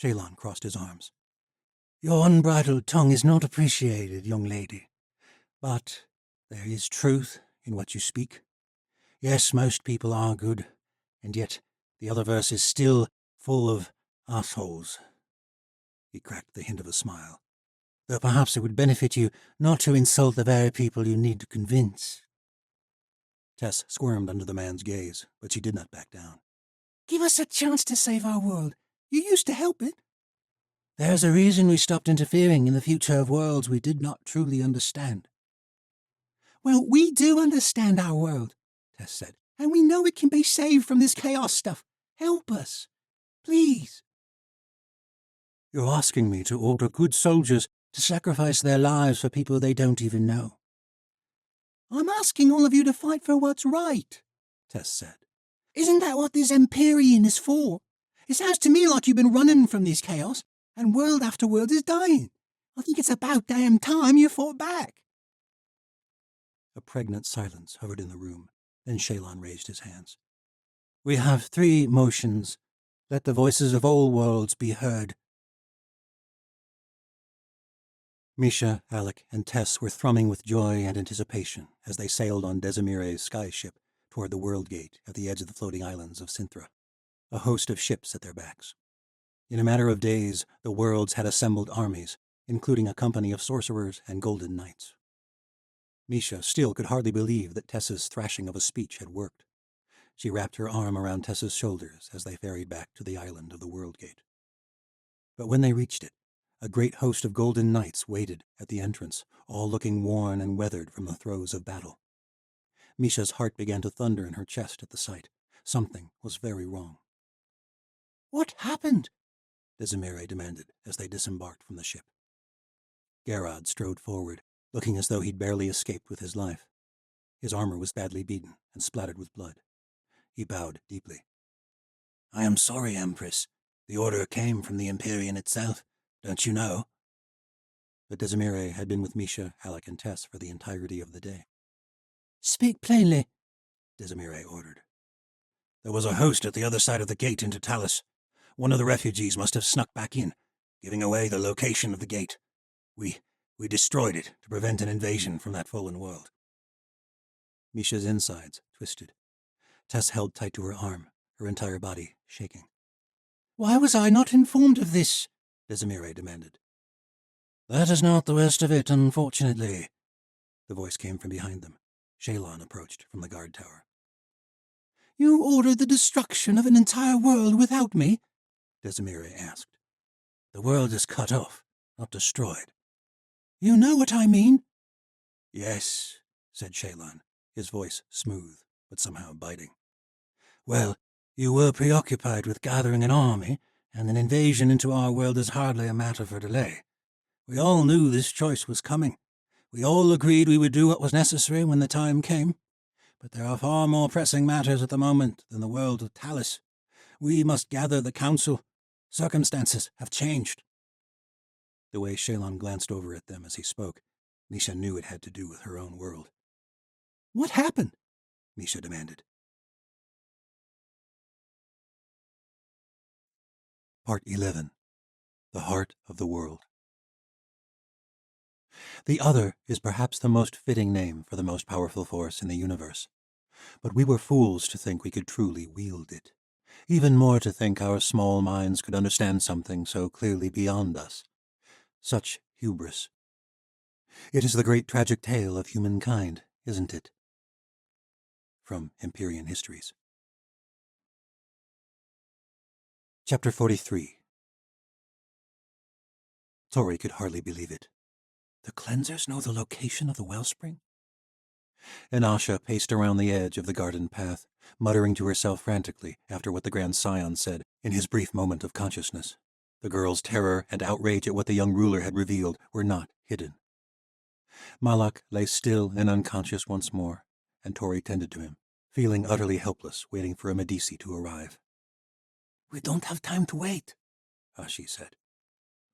Shalon crossed his arms. Your unbridled tongue is not appreciated, young lady. But there is truth in what you speak. Yes, most people are good, and yet the other verse is still full of assholes. He cracked the hint of a smile. Though perhaps it would benefit you not to insult the very people you need to convince. Tess squirmed under the man's gaze, but she did not back down. Give us a chance to save our world. You used to help it. There's a reason we stopped interfering in the future of worlds we did not truly understand. Well, we do understand our world, Tess said, and we know it can be saved from this chaos stuff. Help us. Please. You're asking me to order good soldiers to sacrifice their lives for people they don't even know. I'm asking all of you to fight for what's right, Tess said. Isn't that what this Empyrean is for? It sounds to me like you've been running from this chaos, and world after world is dying. I think it's about damn time you fought back. A pregnant silence hovered in the room. Then Shalon raised his hands. We have 3 motions. Let the voices of all worlds be heard. Misha, Alec, and Tess were thrumming with joy and anticipation as they sailed on Desimire's skyship toward the World Gate at the edge of the floating islands of Sintra, a host of ships at their backs. In a matter of days, the worlds had assembled armies, including a company of sorcerers and golden knights. Misha still could hardly believe that Tessa's thrashing of a speech had worked. She wrapped her arm around Tessa's shoulders as they ferried back to the island of the World Gate. But when they reached it, a great host of golden knights waited at the entrance, all looking worn and weathered from the throes of battle. Misha's heart began to thunder in her chest at the sight. Something was very wrong. What happened? Desimire demanded as they disembarked from the ship. Garrod strode forward, looking as though he'd barely escaped with his life. His armor was badly beaten and splattered with blood. He bowed deeply. I am sorry, Empress. The order came from the Empyrean itself, don't you know? But Desimire had been with Misha, Alec, and Tess for the entirety of the day. Speak plainly, Desimire ordered. There was a host at the other side of the gate into Talus. One of the refugees must have snuck back in, giving away the location of the gate. We destroyed it to prevent an invasion from that fallen world. Misha's insides twisted. Tess held tight to her arm, her entire body shaking. Why was I not informed of this? Desimire demanded. That is not the worst of it, unfortunately. The voice came from behind them. Shalon approached from the guard tower. You ordered the destruction of an entire world without me? Desimire asked. The world is cut off, not destroyed. You know what I mean? Yes, said Shalon, his voice smooth, but somehow biting. Well, you were preoccupied with gathering an army, and an invasion into our world is hardly a matter for delay. We all knew this choice was coming. We all agreed we would do what was necessary when the time came. But there are far more pressing matters at the moment than the world of Talus. We must gather the council. Circumstances have changed. The way Shalon glanced over at them as he spoke, Misha knew it had to do with her own world. What happened? Misha demanded. Part 11. The Heart of the World. The Other is perhaps the most fitting name for the most powerful force in the universe. But we were fools to think we could truly wield it. Even more to think our small minds could understand something so clearly beyond us. Such hubris. It is the great tragic tale of humankind, isn't it? From Empyrean Histories. Chapter 43. Tori could hardly believe it. The cleansers know the location of the wellspring? Inasha paced around the edge of the garden path, muttering to herself frantically after what the Grand Scion said in his brief moment of consciousness. The girl's terror and outrage at what the young ruler had revealed were not hidden. Malak lay still and unconscious once more, and Tori tended to him, feeling utterly helpless, waiting for a Medici to arrive. We don't have time to wait, Ashi said.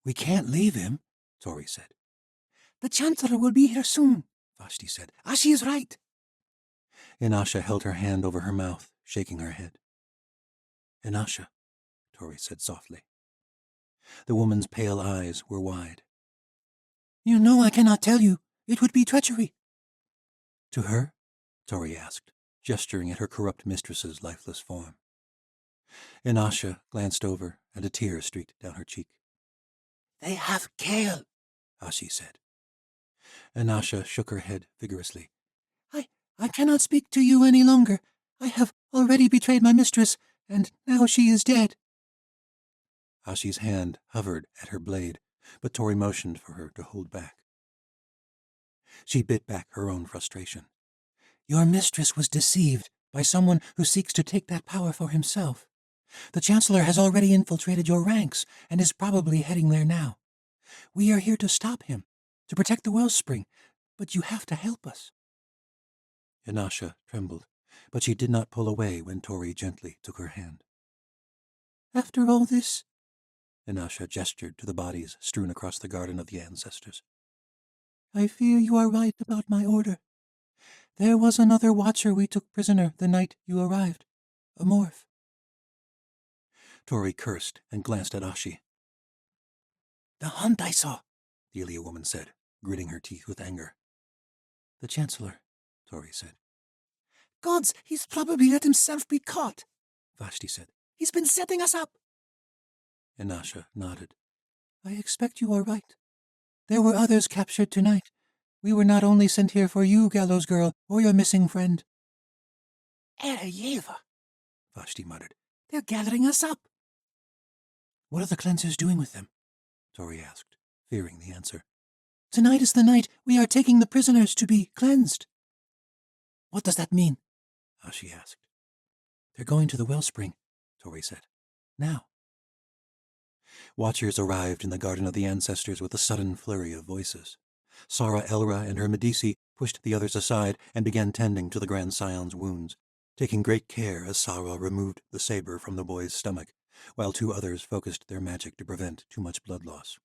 We can't leave him, Tori said. The Chancellor will be here soon, Vashti said. Ashi is right. Inasha held her hand over her mouth, shaking her head. Inasha, Tori said softly. The woman's pale eyes were wide. You know I cannot tell you. It would be treachery. To her? Tori asked, gesturing at her corrupt mistress's lifeless form. Inasha glanced over, and a tear streaked down her cheek. They have Kale, Ashi said. Inasha shook her head vigorously. I cannot speak to you any longer. I have already betrayed my mistress, and now she is dead. Ashi's hand hovered at her blade, but Tori motioned for her to hold back. She bit back her own frustration. Your mistress was deceived by someone who seeks to take that power for himself. The Chancellor has already infiltrated your ranks and is probably heading there now. We are here to stop him, to protect the wellspring, but you have to help us. Inasha trembled, but she did not pull away when Tori gently took her hand. After all this, Inasha gestured to the bodies strewn across the garden of the ancestors. I fear you are right about my order. There was another watcher we took prisoner the night you arrived, a morph. Tori cursed and glanced at Ashi. The hunt I saw, the Ilia woman said, gritting her teeth with anger. The Chancellor, Tori said. Gods, he's probably let himself be caught, Vashti said. He's been setting us up. Inasha nodded. I expect you are right. There were others captured tonight. We were not only sent here for you, gallows girl, or your missing friend. Ereyeva, Vashti muttered. They're gathering us up. What are the cleansers doing with them? Tori asked, fearing the answer. Tonight is the night we are taking the prisoners to be cleansed. What does that mean? She asked. They're going to the wellspring, Tori said. Now. Watchers arrived in the Garden of the Ancestors with a sudden flurry of voices. Sara Elra and her Medici pushed the others aside and began tending to the Grand Scion's wounds, taking great care as Sara removed the saber from the boy's stomach, while two others focused their magic to prevent too much blood loss.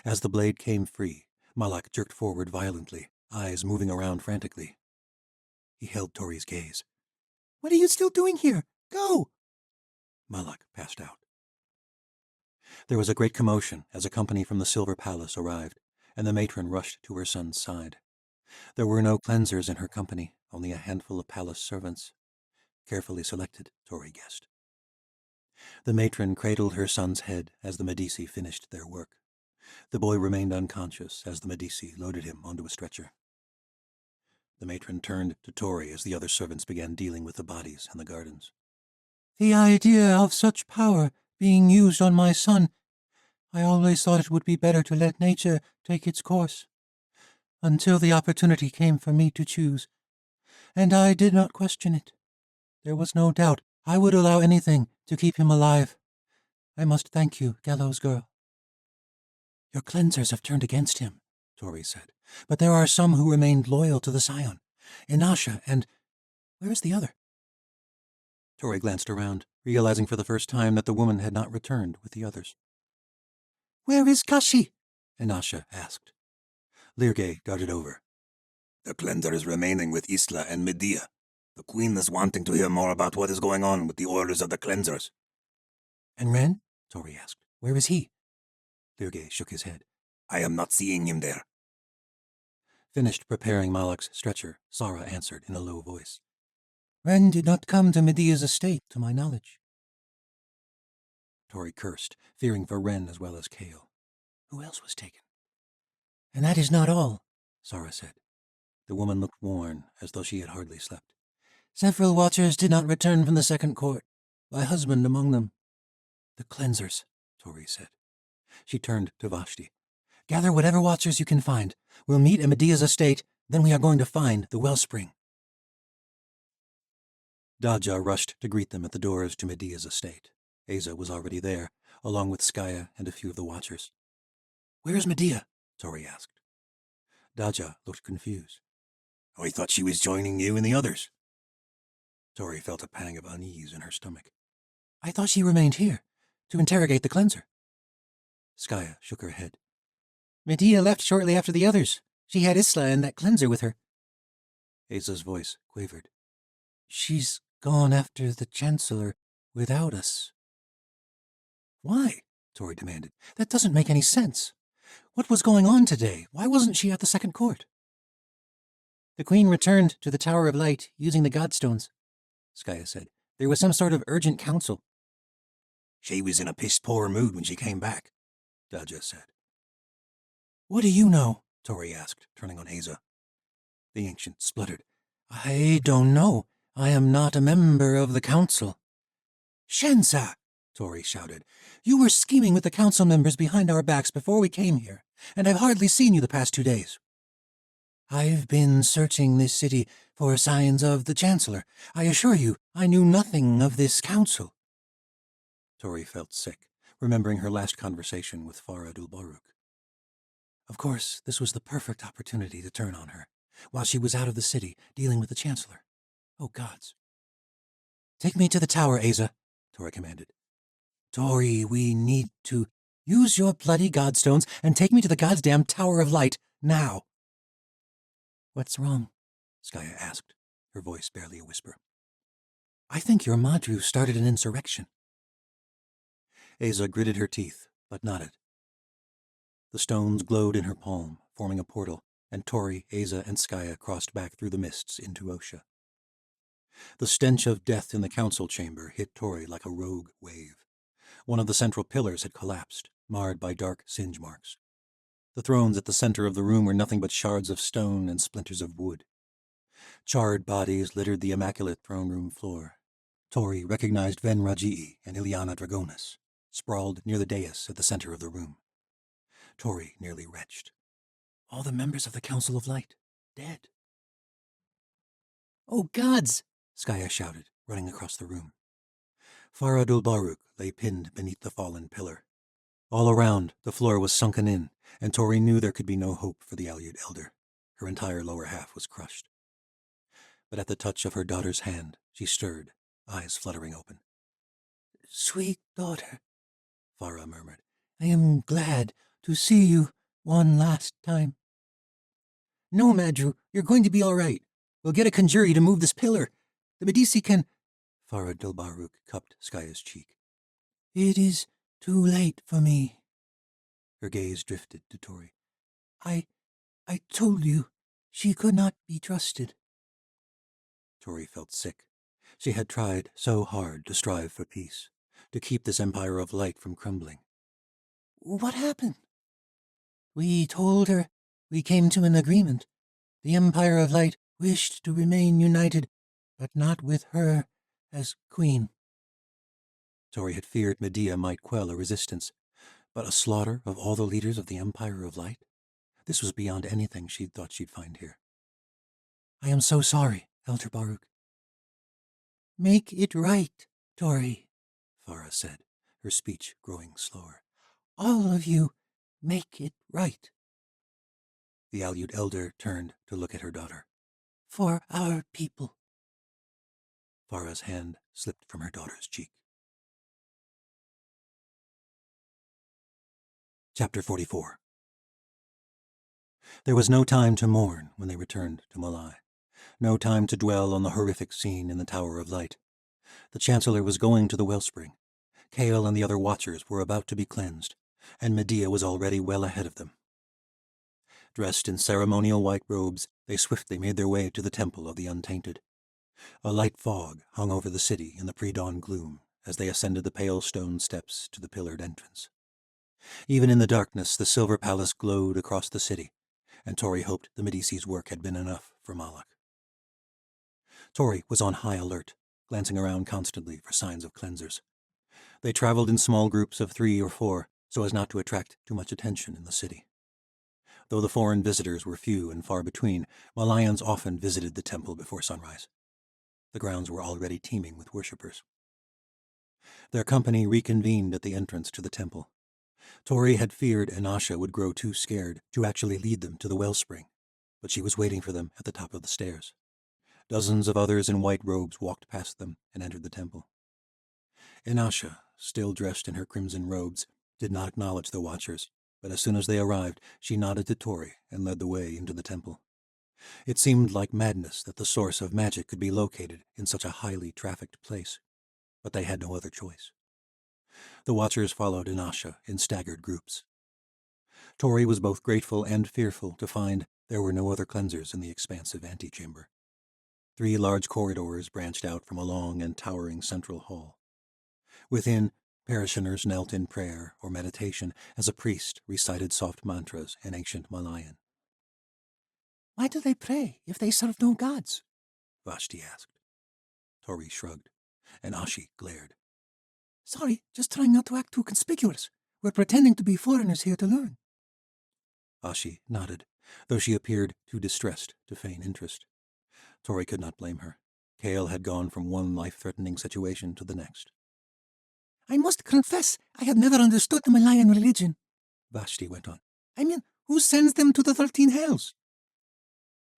As the blade came free, Malak jerked forward violently, eyes moving around frantically. He held Tori's gaze. What are you still doing here? Go! Malak passed out. There was a great commotion as a company from the Silver Palace arrived, and the matron rushed to her son's side. There were no cleansers in her company, only a handful of palace servants. Carefully selected, Tori guessed. The matron cradled her son's head as the Medici finished their work. The boy remained unconscious as the Medici loaded him onto a stretcher. The matron turned to Tori as the other servants began dealing with the bodies in the gardens. The idea of such power being used on my son. I always thought it would be better to let nature take its course, until the opportunity came for me to choose, and I did not question it. There was no doubt I would allow anything to keep him alive. I must thank you, Gallows Girl. Your cleansers have turned against him, Tori said, but there are some who remained loyal to the Scion. Inasha and... where is the other? Tori glanced around, realizing for the first time that the woman had not returned with the others. Where is Kashi? Inasha asked. Lirge darted over. The cleanser is remaining with Isla and Medea. The queen is wanting to hear more about what is going on with the orders of the cleansers. And Ren? Tori asked. Where is he? Lirge shook his head. I am not seeing him there. Finished preparing Malak's stretcher, Sara answered in a low voice. Ren did not come to Medea's estate, to my knowledge. Tori cursed, fearing for Ren as well as Kale. Who else was taken? And that is not all, Sara said. The woman looked worn, as though she had hardly slept. Several watchers did not return from the second court, my husband among them. The cleansers, Tori said. She turned to Vashti. Gather whatever watchers you can find. We'll meet at Medea's estate, then we are going to find the wellspring. Daja rushed to greet them at the doors to Medea's estate. Asa was already there, along with Skaya and a few of the watchers. Where is Medea? Tori asked. Daja looked confused. I thought she was joining you and the others. Tori felt a pang of unease in her stomach. I thought she remained here, to interrogate the cleanser. Skaya shook her head. Medea left shortly after the others. She had Isla and that cleanser with her. Asa's voice quavered. She's gone after the Chancellor without us. Why? Tori demanded. That doesn't make any sense. What was going on today? Why wasn't she at the second court? The Queen returned to the Tower of Light using the Godstones, Skaya said. There was some sort of urgent council. She was in a piss-poor mood when she came back, Daja said. What do you know? Tori asked, turning on Asa. The ancient spluttered. I don't know. I am not a member of the council. Shensa! Tori shouted. You were scheming with the council members behind our backs before we came here, and I've hardly seen you the past 2 days. I've been searching this city for signs of the Chancellor. I assure you, I knew nothing of this council. Tori felt sick, remembering her last conversation with Farah Dulbaruk. Of course, this was the perfect opportunity to turn on her, while she was out of the city dealing with the Chancellor. Oh, gods. Take me to the tower, Asa, Tori commanded. Tori, we need to use your bloody godstones and take me to the goddamn Tower of Light, now. What's wrong? Skaya asked, her voice barely a whisper. I think your Madru started an insurrection. Asa gritted her teeth, but nodded. The stones glowed in her palm, forming a portal, and Tori, Asa, and Skaya crossed back through the mists into Osha. The stench of death in the council chamber hit Tori like a rogue wave. One of the central pillars had collapsed, marred by dark singe marks. The thrones at the center of the room were nothing but shards of stone and splinters of wood. Charred bodies littered the immaculate throne room floor. Tori recognized Ven Rajii and Ilyana Dragonis, sprawled near the dais at the center of the room. Tori nearly retched. All the members of the Council of Light, dead. Oh, gods! Skaya shouted, running across the room. Farah Dulbaruk lay pinned beneath the fallen pillar. All around, the floor was sunken in, and Tori knew there could be no hope for the Aleut elder. Her entire lower half was crushed. But at the touch of her daughter's hand, she stirred, eyes fluttering open. Sweet daughter, Farah murmured, I am glad to see you one last time. No, Madru, you're going to be all right. We'll get a conjurer to move this pillar. The Medici can... Farah Dulbaruk cupped Skaya's cheek. It is too late for me. Her gaze drifted to Tori. I told you she could not be trusted. Tori felt sick. She had tried so hard to strive for peace, to keep this empire of light from crumbling. What happened? We told her we came to an agreement. The Empire of Light wished to remain united, but not with her as queen. Tori had feared Medea might quell a resistance, but a slaughter of all the leaders of the Empire of Light? This was beyond anything she'd thought she'd find here. I am so sorry, Elder Baruch. Make it right, Tori, Farah said, her speech growing slower. All of you, make it right. The Aleut elder turned to look at her daughter. For our people. Farah's hand slipped from her daughter's cheek. Chapter 44. There was no time to mourn when they returned to Malai. No time to dwell on the horrific scene in the Tower of Light. The Chancellor was going to the wellspring. Kael and the other Watchers were about to be cleansed, and Medea was already well ahead of them. Dressed in ceremonial white robes, they swiftly made their way to the Temple of the Untainted. A light fog hung over the city in the pre-dawn gloom as they ascended the pale stone steps to the pillared entrance. Even in the darkness, the silver palace glowed across the city, and Tori hoped the Medici's work had been enough for Malak. Tori was on high alert, glancing around constantly for signs of cleansers. They traveled in small groups of 3 or 4, so as not to attract too much attention in the city. Though the foreign visitors were few and far between, Malayans often visited the temple before sunrise. The grounds were already teeming with worshippers. Their company reconvened at the entrance to the temple. Tori had feared Inasha would grow too scared to actually lead them to the wellspring, but she was waiting for them at the top of the stairs. Dozens of others in white robes walked past them and entered the temple. Inasha, still dressed in her crimson robes, did not acknowledge the Watchers, but as soon as they arrived, she nodded to Tori and led the way into the temple. It seemed like madness that the source of magic could be located in such a highly trafficked place, but they had no other choice. The Watchers followed Inasha in staggered groups. Tori was both grateful and fearful to find there were no other cleansers in the expansive antechamber. 3 large corridors branched out from a long and towering central hall. Within, parishioners knelt in prayer or meditation as a priest recited soft mantras in ancient Malayan. Why do they pray if they serve no gods? Vashti asked. Tori shrugged, and Ashi glared. Sorry, just trying not to act too conspicuous. We're pretending to be foreigners here to learn. Ashi nodded, though she appeared too distressed to feign interest. Tori could not blame her. Kael had gone from one life-threatening situation to the next. I must confess, I have never understood the Malayan religion, Vashti went on. I mean, who sends them to the 13 hells?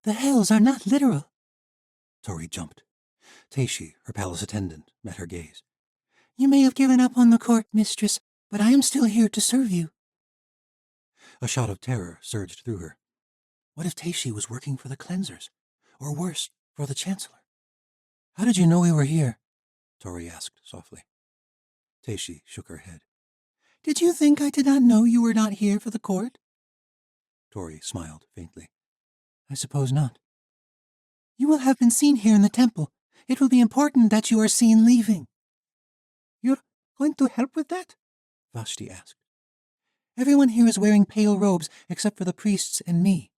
The hells are not literal. Tori jumped. Taishi, her palace attendant, met her gaze. You may have given up on the court, mistress, but I am still here to serve you. A shout of terror surged through her. What if Taishi was working for the cleansers? Or worse, for the Chancellor? How did you know we were here? Tori asked softly. Taishi shook her head. Did you think I did not know you were not here for the court? Tori smiled faintly. I suppose not. You will have been seen here in the temple. It will be important that you are seen leaving. You're going to help with that? Vashti asked. Everyone here is wearing pale robes except for the priests and me.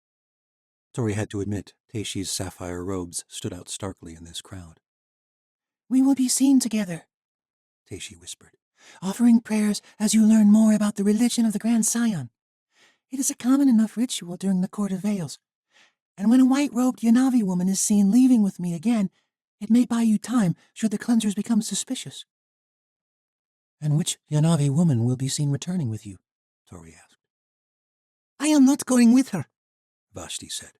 Tori had to admit Taishi's sapphire robes stood out starkly in this crowd. We will be seen together, Taishi whispered, offering prayers as you learn more about the religion of the Grand Scion. It is a common enough ritual during the Court of Veils. And when a white-robed Yanavi woman is seen leaving with me again, it may buy you time should the cleansers become suspicious. And which Yanavi woman will be seen returning with you? Tori asked. I am not going with her, Vashti said.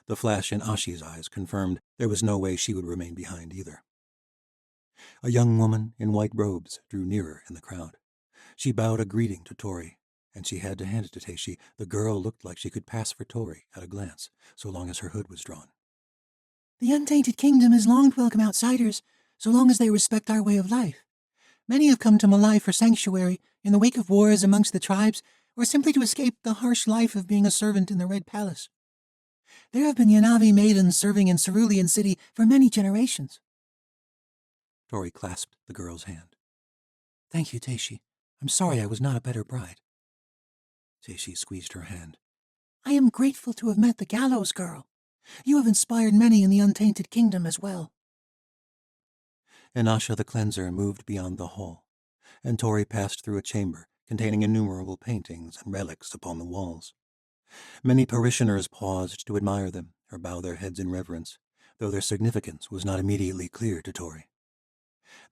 The flash in Ashi's eyes confirmed there was no way she would remain behind either. A young woman in white robes drew nearer in the crowd. She bowed a greeting to Tori, and she had to hand it to Teishi. The girl looked like she could pass for Tori at a glance, so long as her hood was drawn. The Untainted Kingdom has long to welcome outsiders, so long as they respect our way of life. Many have come to Malai for sanctuary, in the wake of wars amongst the tribes, or simply to escape the harsh life of being a servant in the Red Palace. There have been Yanavi maidens serving in Cerulean City for many generations. Tori clasped the girl's hand. Thank you, Teishi. I'm sorry I was not a better bride. Teishi squeezed her hand. I am grateful to have met the Gallows Girl. You have inspired many in the Untainted Kingdom as well. Inasha the cleanser moved beyond the hall, and Tori passed through a chamber containing innumerable paintings and relics upon the walls. Many parishioners paused to admire them or bow their heads in reverence, though their significance was not immediately clear to Tori.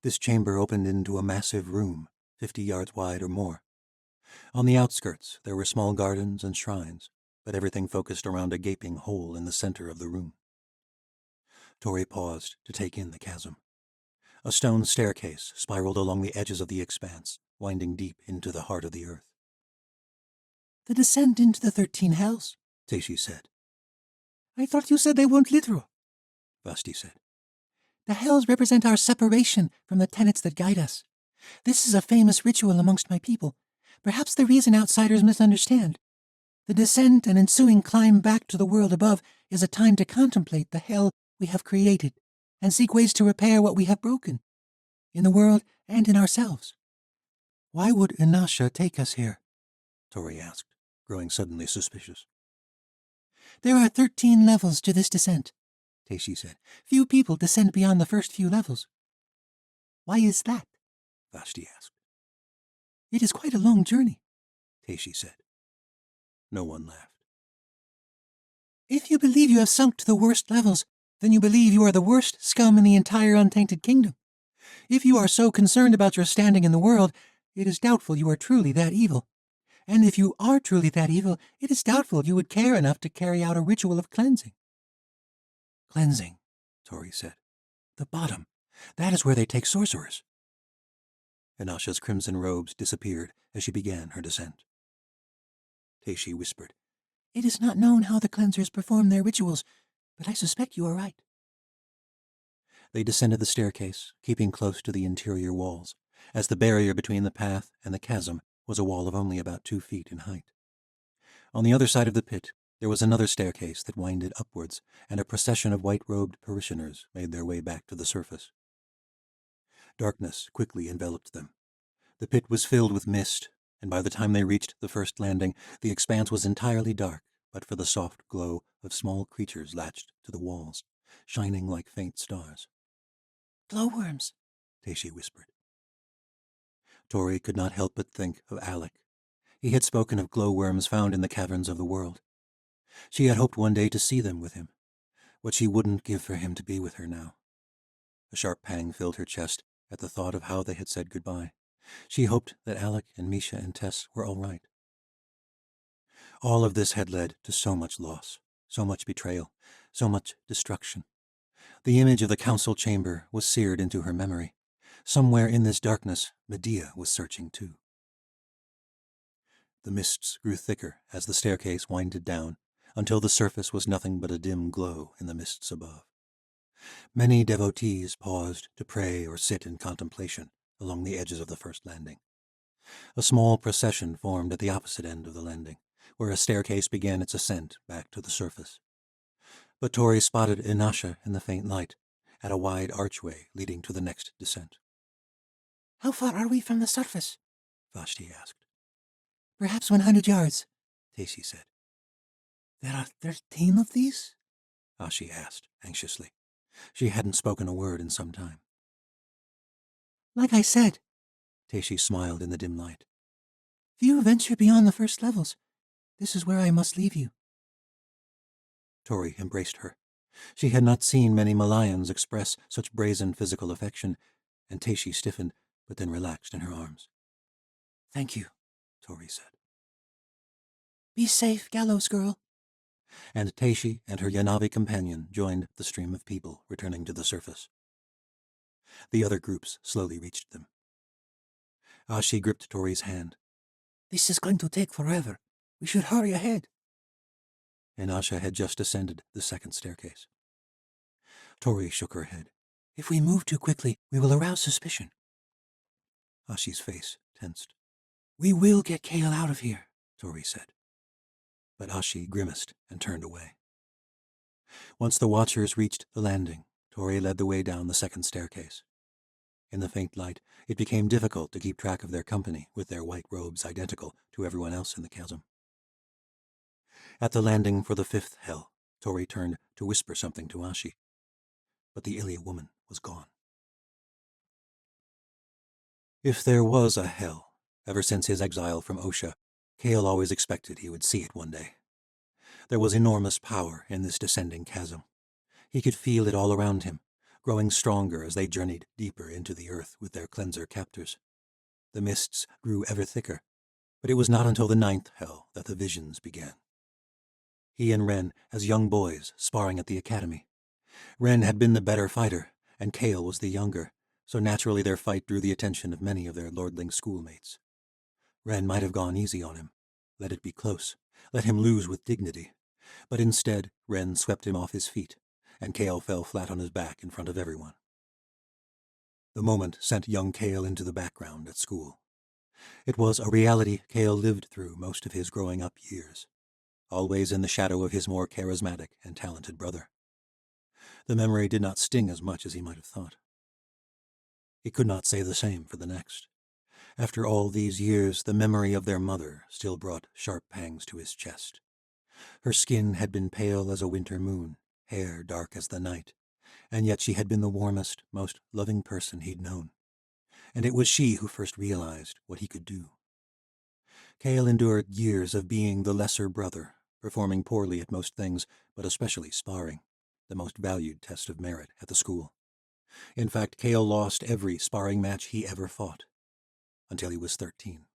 This chamber opened into a massive room, 50 yards wide or more. On the outskirts there were small gardens and shrines, but everything focused around a gaping hole in the center of the room. Tori paused to take in the chasm. A stone staircase spiraled along the edges of the expanse, winding deep into the heart of the earth. The descent into the 13 hells, Teishi said. I thought you said they weren't literal. Vashti said. The hells represent our separation from the tenets that guide us. This is a famous ritual amongst my people, perhaps the reason outsiders misunderstand. The descent and ensuing climb back to the world above is a time to contemplate the hell we have created and seek ways to repair what we have broken, in the world and in ourselves. Why would Inasha take us here? Tori asked, growing suddenly suspicious. There are 13 levels to this descent, Teishi said. Few people descend beyond the first few levels. Why is that? Vashti asked. It is quite a long journey, Teishi said. No one laughed. If you believe you have sunk to the worst levels, then you believe you are the worst scum in the entire Untainted Kingdom. If you are so concerned about your standing in the world, it is doubtful you are truly that evil. And if you are truly that evil, it is doubtful you would care enough to carry out a ritual of cleansing. Cleansing, Tori said. The bottom. That is where they take sorcerers. Inasha's crimson robes disappeared as she began her descent. Teishi whispered. It is not known how the cleansers perform their rituals, but I suspect you are right. They descended the staircase, keeping close to the interior walls, as the barrier between the path and the chasm was a wall of only about 2 feet in height. On the other side of the pit, there was another staircase that winded upwards, and a procession of white-robed parishioners made their way back to the surface. Darkness quickly enveloped them. The pit was filled with mist, and by the time they reached the first landing, the expanse was entirely dark, but for the soft glow of small creatures latched to the walls, shining like faint stars. Glowworms, Teishi whispered. Tori could not help but think of Alec. He had spoken of glowworms found in the caverns of the world. She had hoped one day to see them with him, what she wouldn't give for him to be with her now. A sharp pang filled her chest at the thought of how they had said goodbye. She hoped that Alec and Misha and Tess were all right. All of this had led to so much loss, so much betrayal, so much destruction. The image of the council chamber was seared into her memory. Somewhere in this darkness, Medea was searching too. The mists grew thicker as the staircase winded down, until the surface was nothing but a dim glow in the mists above. Many devotees paused to pray or sit in contemplation along the edges of the first landing. A small procession formed at the opposite end of the landing, where a staircase began its ascent back to the surface. But Tori spotted Inasha in the faint light, at a wide archway leading to the next descent. How far are we from the surface? Vashti asked. Perhaps 100 yards, Teishi said. There are 13 of these? Ashi asked, anxiously. She hadn't spoken a word in some time. Like I said, Teishi smiled in the dim light. If you venture beyond the first levels, this is where I must leave you. Tori embraced her. She had not seen many Malayans express such brazen physical affection, and Taishi stiffened, but then relaxed in her arms. Thank you, Tori said. Be safe, Gallows Girl. And Taishi and her Yanavi companion joined the stream of people returning to the surface. The other groups slowly reached them. Ashi gripped Tori's hand. This is going to take forever. We should hurry ahead. And Asha had just ascended the second staircase. Tori shook her head. If we move too quickly, we will arouse suspicion. Ashi's face tensed. We will get Kale out of here, Tori said. But Ashi grimaced and turned away. Once the watchers reached the landing, Tori led the way down the second staircase. In the faint light, it became difficult to keep track of their company with their white robes identical to everyone else in the chasm. At the landing for the fifth hell, Tori turned to whisper something to Ashi. But the Ilya woman was gone. If there was a hell, ever since his exile from Osha, Kale always expected he would see it one day. There was enormous power in this descending chasm. He could feel it all around him, growing stronger as they journeyed deeper into the earth with their cleanser captors. The mists grew ever thicker, but it was not until the ninth hell that the visions began. He and Ren as young boys sparring at the academy. Ren had been the better fighter, and Kale was the younger, so naturally their fight drew the attention of many of their lordling schoolmates. Ren might have gone easy on him, let it be close, let him lose with dignity, but instead Ren swept him off his feet, and Kale fell flat on his back in front of everyone. The moment sent young Kale into the background at school. It was a reality Kale lived through most of his growing up years, always in the shadow of his more charismatic and talented brother. The memory did not sting as much as he might have thought. He could not say the same for the next. After all these years, the memory of their mother still brought sharp pangs to his chest. Her skin had been pale as a winter moon, hair dark as the night, and yet she had been the warmest, most loving person he'd known. And it was she who first realized what he could do. Kale endured years of being the lesser brother, performing poorly at most things, but especially sparring, the most valued test of merit at the school. In fact, Kale lost every sparring match he ever fought, until he was 13.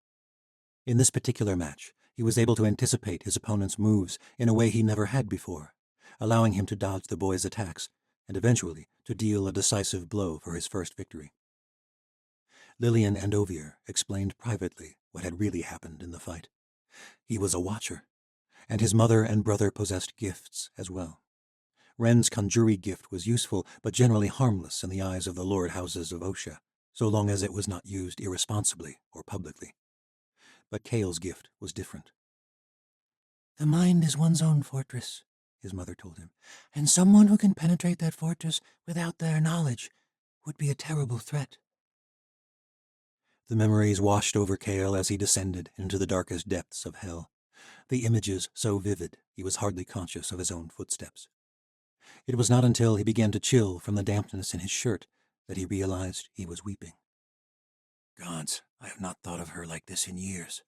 In this particular match, he was able to anticipate his opponent's moves in a way he never had before, allowing him to dodge the boy's attacks and eventually to deal a decisive blow for his first victory. Lillian and Ovier explained privately what had really happened in the fight. He was a watcher, and his mother and brother possessed gifts as well. Ren's conjury gift was useful, but generally harmless in the eyes of the lord houses of Osha, so long as it was not used irresponsibly or publicly. But Kale's gift was different. The mind is one's own fortress, his mother told him, and someone who can penetrate that fortress without their knowledge would be a terrible threat. The memories washed over Kale as he descended into the darkest depths of hell, the images so vivid he was hardly conscious of his own footsteps. It was not until he began to chill from the dampness in his shirt that he realized he was weeping. Gods, I have not thought of her like this in years.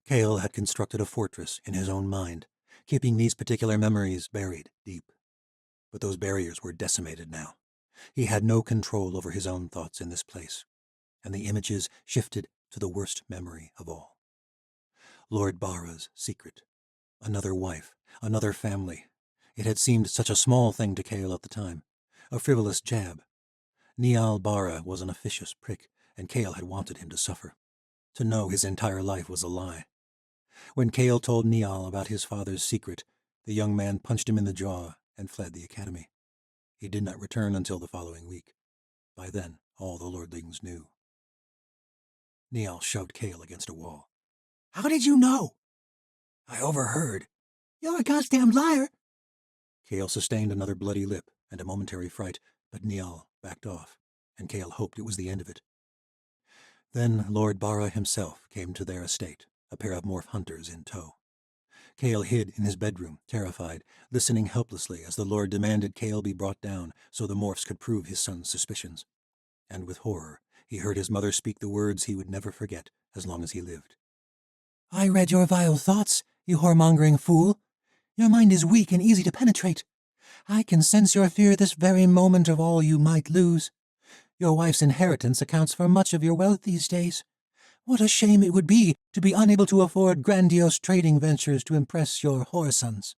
Kale had constructed a fortress in his own mind, keeping these particular memories buried deep. But those barriers were decimated now. He had no control over his own thoughts in this place, and the images shifted to the worst memory of all. Lord Bara's secret. Another wife, another family. It had seemed such a small thing to Kale at the time, a frivolous jab. Niall Bara was an officious prick, and Kale had wanted him to suffer, to know his entire life was a lie. When Kale told Niall about his father's secret, the young man punched him in the jaw and fled the academy. He did not return until the following week. By then, all the lordlings knew. Niall shoved Kale against a wall. How did you know? I overheard. You're a goddamn liar. Kale sustained another bloody lip and a momentary fright, but Niall backed off, and Kale hoped it was the end of it. Then Lord Bara himself came to their estate, a pair of morph hunters in tow. Kale hid in his bedroom, terrified, listening helplessly as the Lord demanded Kale be brought down so the morphs could prove his son's suspicions. And with horror, he heard his mother speak the words he would never forget as long as he lived. I read your vile thoughts, you whoremongering fool. Your mind is weak and easy to penetrate. I can sense your fear this very moment of all you might lose. Your wife's inheritance accounts for much of your wealth these days. What a shame it would be to be unable to afford grandiose trading ventures to impress your whoresons."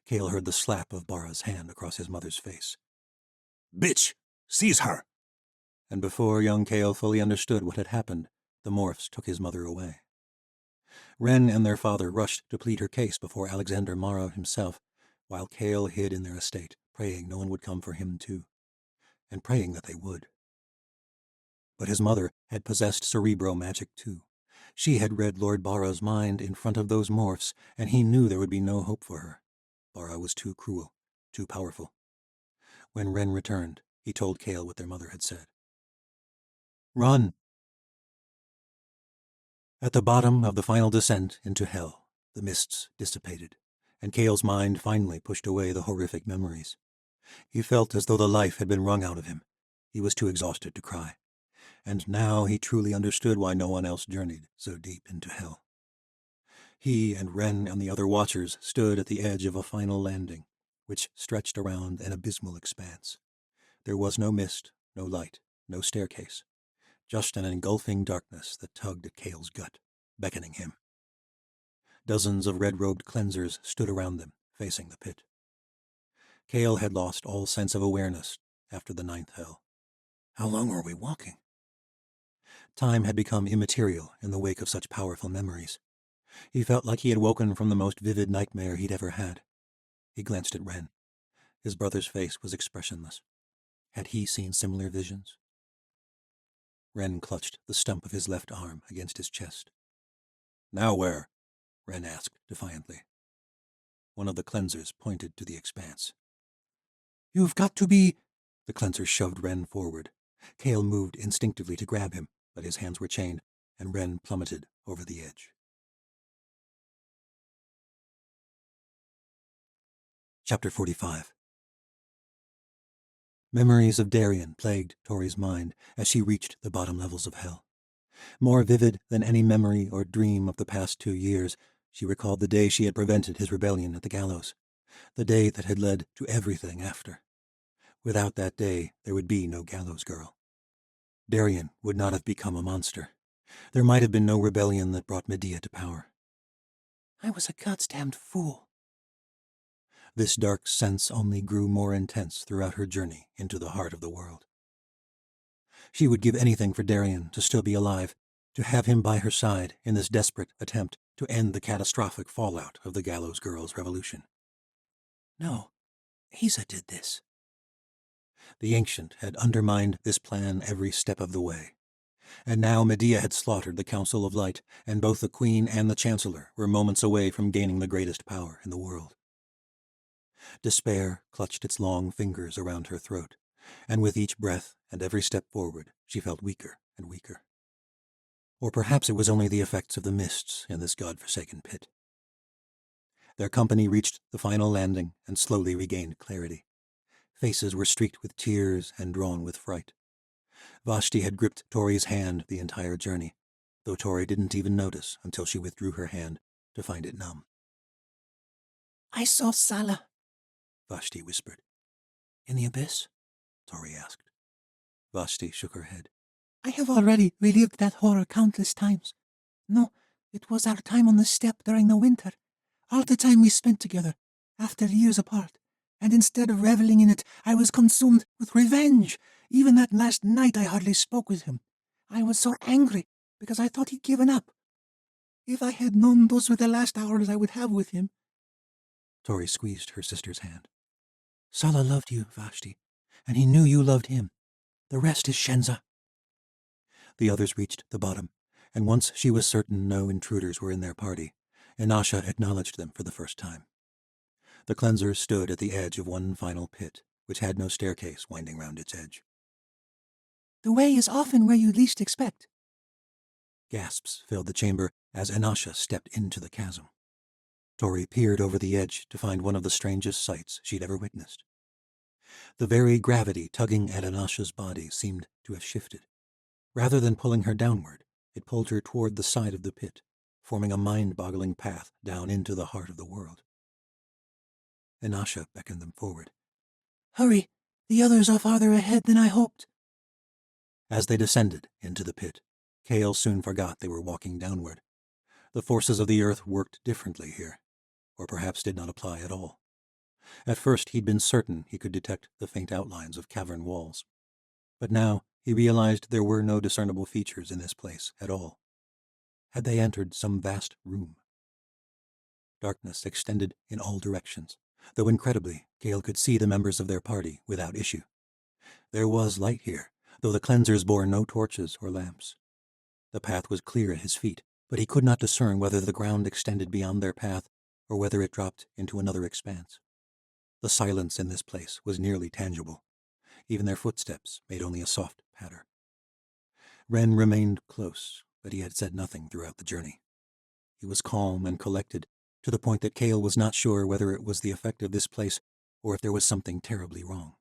Cale heard the slap of Bara's hand across his mother's face. "Bitch! Seize her!" And before young Cale fully understood what had happened, the morphs took his mother away. Ren and their father rushed to plead her case before Alexander Morrow himself, while Cale hid in their estate, praying no one would come for him too, and praying that they would. But his mother had possessed cerebro magic too. She had read Lord Bara's mind in front of those morphs, and he knew there would be no hope for her. Bara was too cruel, too powerful. When Ren returned, he told Cale what their mother had said. "Run!" At the bottom of the final descent into hell, the mists dissipated, and Cale's mind finally pushed away the horrific memories. He felt as though the life had been wrung out of him. He was too exhausted to cry. And now he truly understood why no one else journeyed so deep into hell. He and Ren and the other watchers stood at the edge of a final landing, which stretched around an abysmal expanse. There was no mist, no light, no staircase, just an engulfing darkness that tugged at Cale's gut, beckoning him. Dozens of red-robed cleansers stood around them, facing the pit. Cale had lost all sense of awareness after the ninth hell. How long were we walking? Time had become immaterial in the wake of such powerful memories. He felt like he had woken from the most vivid nightmare he'd ever had. He glanced at Ren. His brother's face was expressionless. Had he seen similar visions? Ren clutched the stump of his left arm against his chest. "Now where?" Ren asked defiantly. One of the cleansers pointed to the expanse. "You've got to be—" The cleanser shoved Ren forward. Cale moved instinctively to grab him, but his hands were chained, and Ren plummeted over the edge. Chapter 45. Memories of Darien plagued Tori's mind as she reached the bottom levels of hell. More vivid than any memory or dream of the past 2 years, she recalled the day she had prevented his rebellion at the gallows, the day that had led to everything after. Without that day, there would be no gallows girl. Darien would not have become a monster. There might have been no rebellion that brought Medea to power. "I was a goddamned fool." This dark sense only grew more intense throughout her journey into the heart of the world. She would give anything for Darien to still be alive, to have him by her side in this desperate attempt to end the catastrophic fallout of the Gallows Girls' revolution. "No, Asa did this." The Ancient had undermined this plan every step of the way. And now Medea had slaughtered the Council of Light, and both the Queen and the Chancellor were moments away from gaining the greatest power in the world. Despair clutched its long fingers around her throat, and with each breath and every step forward, she felt weaker and weaker. Or perhaps it was only the effects of the mists in this god-forsaken pit. Their company reached the final landing and slowly regained clarity. Faces were streaked with tears and drawn with fright. Vashti had gripped Tori's hand the entire journey, though Tori didn't even notice until she withdrew her hand to find it numb. "I saw Sala," Vashti whispered. "In the abyss?" Tori asked. Vashti shook her head. "I have already relived that horror countless times. No, it was our time on the steppe during the winter, all the time we spent together, after years apart, and instead of reveling in it, I was consumed with revenge. Even that last night I hardly spoke with him. I was so angry, because I thought he'd given up. If I had known those were the last hours I would have with him." Tori squeezed her sister's hand. "Sala loved you, Vashti, and he knew you loved him. The rest is Shenza." The others reached the bottom, and once she was certain no intruders were in their party, Inasha acknowledged them for the first time. The cleansers stood at the edge of one final pit, which had no staircase winding round its edge. "The way is often where you least expect." Gasps filled the chamber as Inasha stepped into the chasm. Tori peered over the edge to find one of the strangest sights she'd ever witnessed. The very gravity tugging at Inasha's body seemed to have shifted. Rather than pulling her downward, it pulled her toward the side of the pit, forming a mind-boggling path down into the heart of the world. Inasha beckoned them forward. Hurry! The others are farther ahead than I hoped. As they descended into the pit, Kale soon forgot they were walking downward. The forces of the earth worked differently here, or perhaps did not apply at all. At first he'd been certain he could detect the faint outlines of cavern walls. But now he realized there were no discernible features in this place at all. Had they entered some vast room? Darkness extended in all directions, though incredibly, Gale could see the members of their party without issue. There was light here, though the cleansers bore no torches or lamps. The path was clear at his feet, but he could not discern whether the ground extended beyond their path or whether it dropped into another expanse. The silence in this place was nearly tangible. Even their footsteps made only a soft patter. Ren remained close, but he had said nothing throughout the journey. He was calm and collected, to the point that Kale was not sure whether it was the effect of this place or if there was something terribly wrong.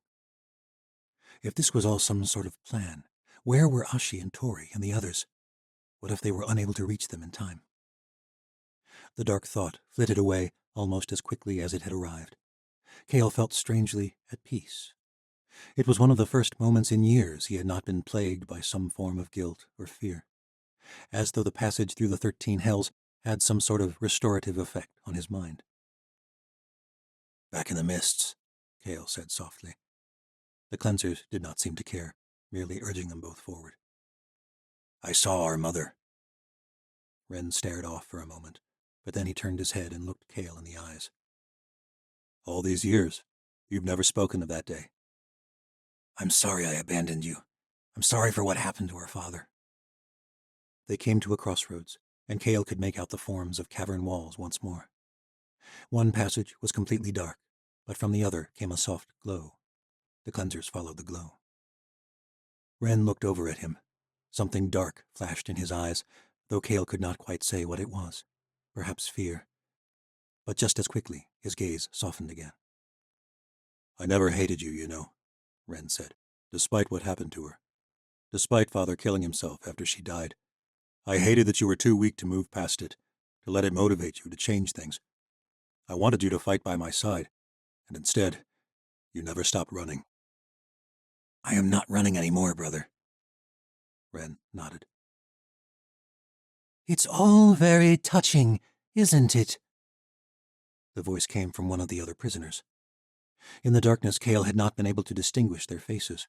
If this was all some sort of plan, where were Ashi and Tori and the others? What if they were unable to reach them in time? The dark thought flitted away almost as quickly as it had arrived. Kale felt strangely at peace. It was one of the first moments in years he had not been plagued by some form of guilt or fear, as though the passage through the 13 hells had some sort of restorative effect on his mind. Back in the mists, Kale said softly. The cleansers did not seem to care, merely urging them both forward. I saw our mother. Ren stared off for a moment, but then he turned his head and looked Kale in the eyes. All these years, you've never spoken of that day. I'm sorry I abandoned you. I'm sorry for what happened to our father. They came to a crossroads, and Kale could make out the forms of cavern walls once more. One passage was completely dark, but from the other came a soft glow. The cleansers followed the glow. Ren looked over at him. Something dark flashed in his eyes, though Kale could not quite say what it was. Perhaps fear. But just as quickly, his gaze softened again. I never hated you, you know, Ren said, despite what happened to her. Despite Father killing himself after she died. I hated that you were too weak to move past it, to let it motivate you to change things. I wanted you to fight by my side, and instead, you never stopped running. I am not running anymore, brother. Ren nodded. It's all very touching, isn't it? The voice came from one of the other prisoners. In the darkness, Kale had not been able to distinguish their faces,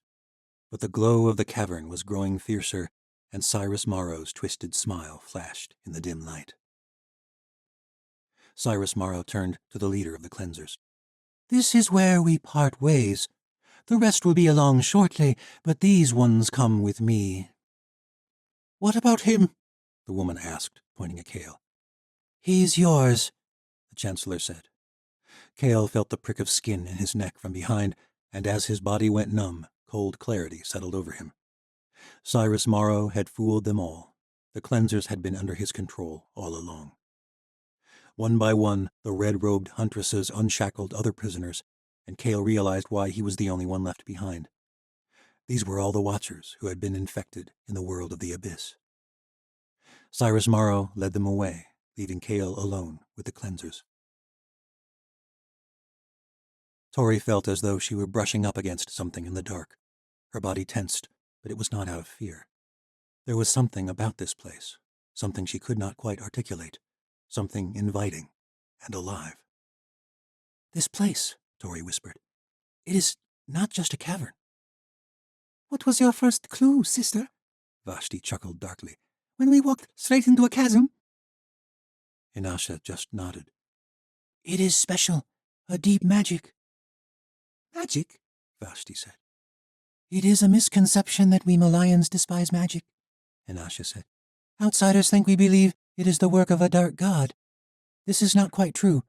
but the glow of the cavern was growing fiercer, and Cyrus Morrow's twisted smile flashed in the dim light. Cyrus Morrow turned to the leader of the cleansers. This is where we part ways. The rest will be along shortly, but these ones come with me. What about him? The woman asked, pointing at Kale. He's yours, the Chancellor said. Kale felt the prick of skin in his neck from behind, and as his body went numb, cold clarity settled over him. Cyrus Morrow had fooled them all. The cleansers had been under his control all along. One by one, the red-robed huntresses unshackled other prisoners, and Kale realized why he was the only one left behind. These were all the Watchers who had been infected in the world of the Abyss. Cyrus Morrow led them away, leaving Kale alone with the cleansers. Tori felt as though she were brushing up against something in the dark. Her body tensed, but it was not out of fear. There was something about this place, something she could not quite articulate, something inviting and alive. This place, Tori whispered. It is not just a cavern. What was your first clue, sister? Vashti chuckled darkly. When we walked straight into a chasm? Inasha just nodded. It is special, a deep magic. Magic? Vashti said. It is a misconception that we Malayans despise magic, Inasha said. Outsiders think we believe it is the work of a dark god. This is not quite true.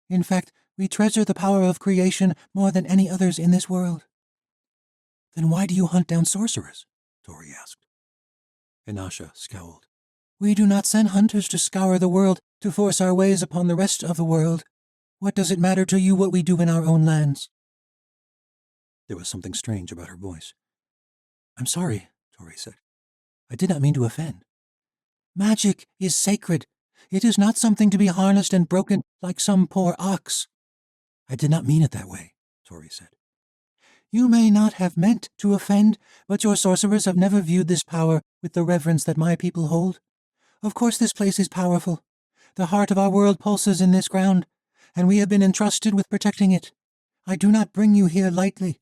In fact, we treasure the power of creation more than any others in this world. Then why do you hunt down sorcerers? Tori asked. Inasha scowled. We do not send hunters to scour the world to force our ways upon the rest of the world. What does it matter to you what we do in our own lands? There was something strange about her voice. I'm sorry, Tori said. I did not mean to offend. Magic is sacred. It is not something to be harnessed and broken like some poor ox. I did not mean it that way, Tori said. You may not have meant to offend, but your sorcerers have never viewed this power with the reverence that my people hold. Of course this place is powerful. The heart of our world pulses in this ground, and we have been entrusted with protecting it. I do not bring you here lightly.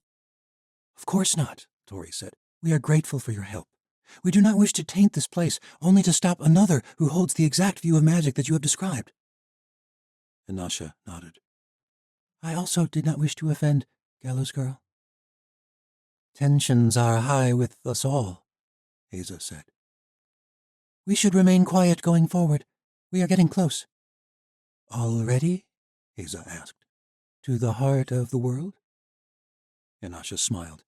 Of course not, Tori said. We are grateful for your help. We do not wish to taint this place, only to stop another who holds the exact view of magic that you have described. Inasha nodded. I also did not wish to offend, Gallows Girl. Tensions are high with us all, Aza said. We should remain quiet going forward. We are getting close. Already? Aza asked. To the heart of the world? Inasha smiled.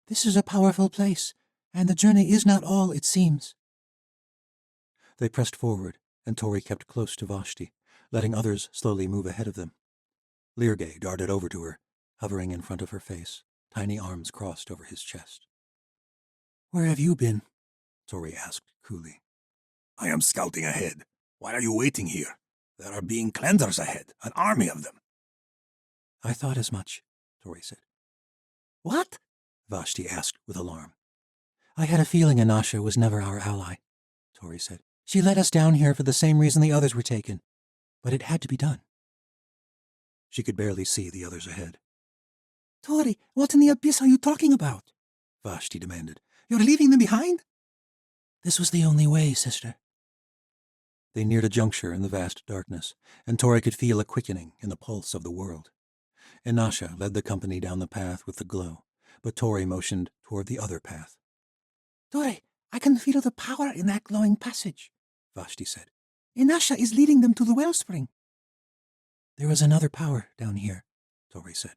This is a powerful place, and the journey is not all it seems. They pressed forward, and Tori kept close to Vashti, letting others slowly move ahead of them. Lirgay darted over to her, hovering in front of her face, tiny arms crossed over his chest. Where have you been? Tori asked coolly. I am scouting ahead. Why are you waiting here? There are being cleansers ahead, an army of them. I thought as much, Tori said. What? Vashti asked with alarm. I had a feeling Inasha was never our ally, Tori said. She led us down here for the same reason the others were taken, but it had to be done. She could barely see the others ahead. Tori, what in the abyss are you talking about? Vashti demanded. You're leaving them behind? This was the only way, sister. They neared a juncture in the vast darkness, and Tori could feel a quickening in the pulse of the world. Inasha led the company down the path with the glow, but Tori motioned toward the other path. Tori, I can feel the power in that glowing passage, Vashti said. Inasha is leading them to the wellspring. There is another power down here, Tori said.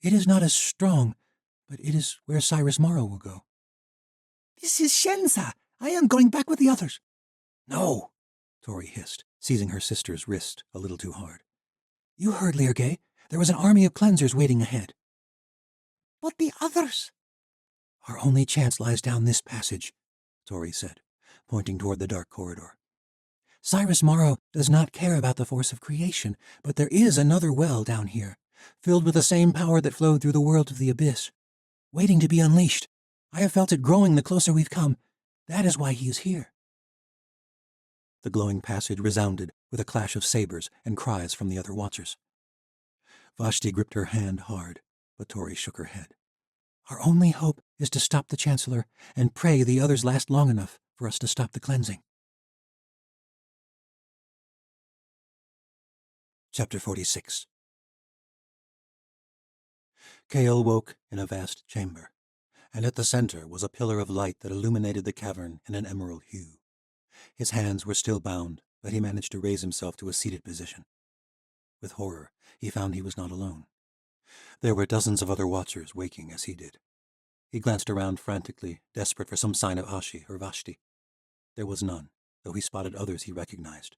It is not as strong, but it is where Cyrus Morrow will go. This is Shensa. I am going back with the others. No, Tori hissed, seizing her sister's wrist a little too hard. You heard, Lirgay. There was an army of cleansers waiting ahead. But the others? Our only chance lies down this passage, Tori said, pointing toward the dark corridor. Cyrus Morrow does not care about the force of creation, but there is another well down here, filled with the same power that flowed through the world of the abyss, waiting to be unleashed. I have felt it growing the closer we've come. That is why he is here. The glowing passage resounded with a clash of sabers and cries from the other watchers. Vashti gripped her hand hard, but Tori shook her head. Our only hope is to stop the Chancellor and pray the others last long enough for us to stop the cleansing. Chapter 46. Kael woke in a vast chamber, and at the center was a pillar of light that illuminated the cavern in an emerald hue. His hands were still bound, but he managed to raise himself to a seated position. With horror, he found he was not alone. There were dozens of other watchers waking as he did. He glanced around frantically, desperate for some sign of Ashi or Vashti. There was none, though he spotted others he recognized.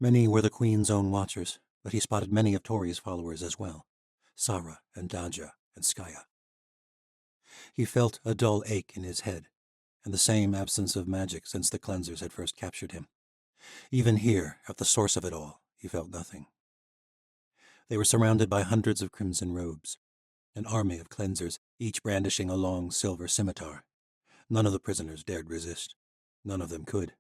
Many were the Queen's own watchers, but he spotted many of Tori's followers as well, Sara and Daja and Skaya. He felt a dull ache in his head, and the same absence of magic since the cleansers had first captured him. Even here, at the source of it all, he felt nothing. They were surrounded by hundreds of crimson robes, an army of cleansers, each brandishing a long silver scimitar. None of the prisoners dared resist. None of them could.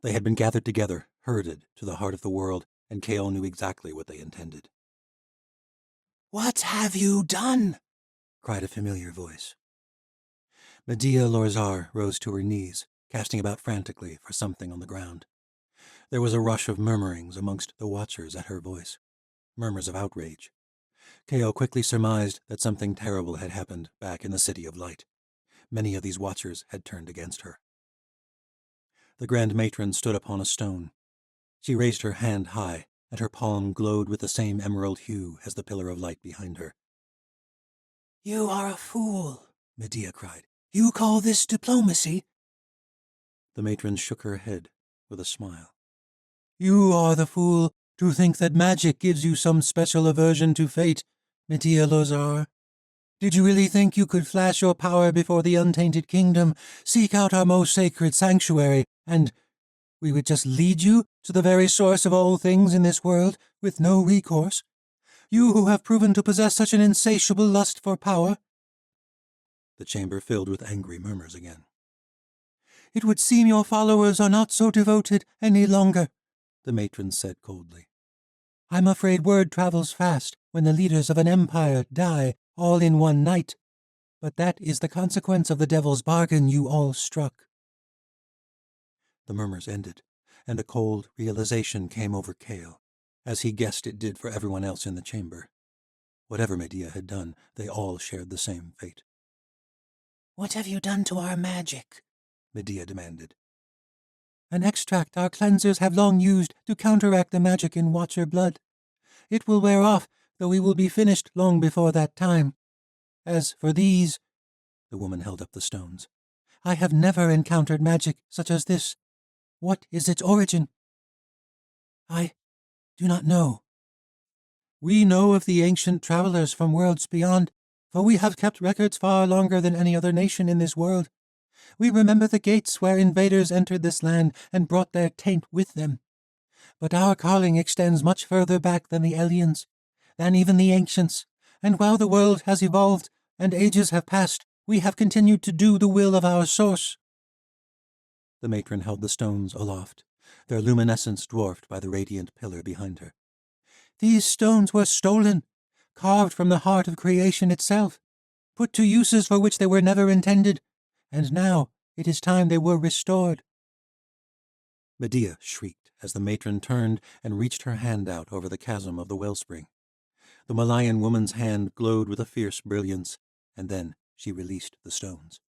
They had been gathered together, herded to the heart of the world, and Kael knew exactly what they intended. "What have you done?" cried a familiar voice. Medea Lorzar rose to her knees, casting about frantically for something on the ground. There was a rush of murmurings amongst the watchers at her voice, murmurs of outrage. Kael quickly surmised that something terrible had happened back in the City of Light. Many of these watchers had turned against her. The Grand Matron stood upon a stone. She raised her hand high, and her palm glowed with the same emerald hue as the pillar of light behind her. "You are a fool," Medea cried. "You call this diplomacy?" The matron shook her head with a smile. "You are the fool to think that magic gives you some special aversion to fate, Medea Lorzar. Did you really think you could flash your power before the untainted kingdom, seek out our most sacred sanctuary, and We would just lead you to the very source of all things in this world with no recourse. You who have proven to possess such an insatiable lust for power." The chamber filled with angry murmurs again. "It would seem your followers are not so devoted any longer," the matron said coldly. "I'm afraid word travels fast when the leaders of an empire die all in one night, but that is the consequence of the devil's bargain you all struck." The murmurs ended, and a cold realization came over Cale, as he guessed it did for everyone else in the chamber. Whatever Medea had done, they all shared the same fate. "What have you done to our magic?" Medea demanded. "An extract our cleansers have long used to counteract the magic in Watcher blood. It will wear off, though we will be finished long before that time. As for these," the woman held up the stones, "I have never encountered magic such as this. What is its origin?" "I do not know." "We know of the ancient travelers from worlds beyond, for we have kept records far longer than any other nation in this world. We remember the gates where invaders entered this land and brought their taint with them. But our calling extends much further back than the aliens, than even the ancients, and while the world has evolved and ages have passed, we have continued to do the will of our source." The matron held the stones aloft, their luminescence dwarfed by the radiant pillar behind her. "These stones were stolen, carved from the heart of creation itself, put to uses for which they were never intended, and now it is time they were restored." Medea shrieked as the matron turned and reached her hand out over the chasm of the wellspring. The Malayan woman's hand glowed with a fierce brilliance, and then she released the stones.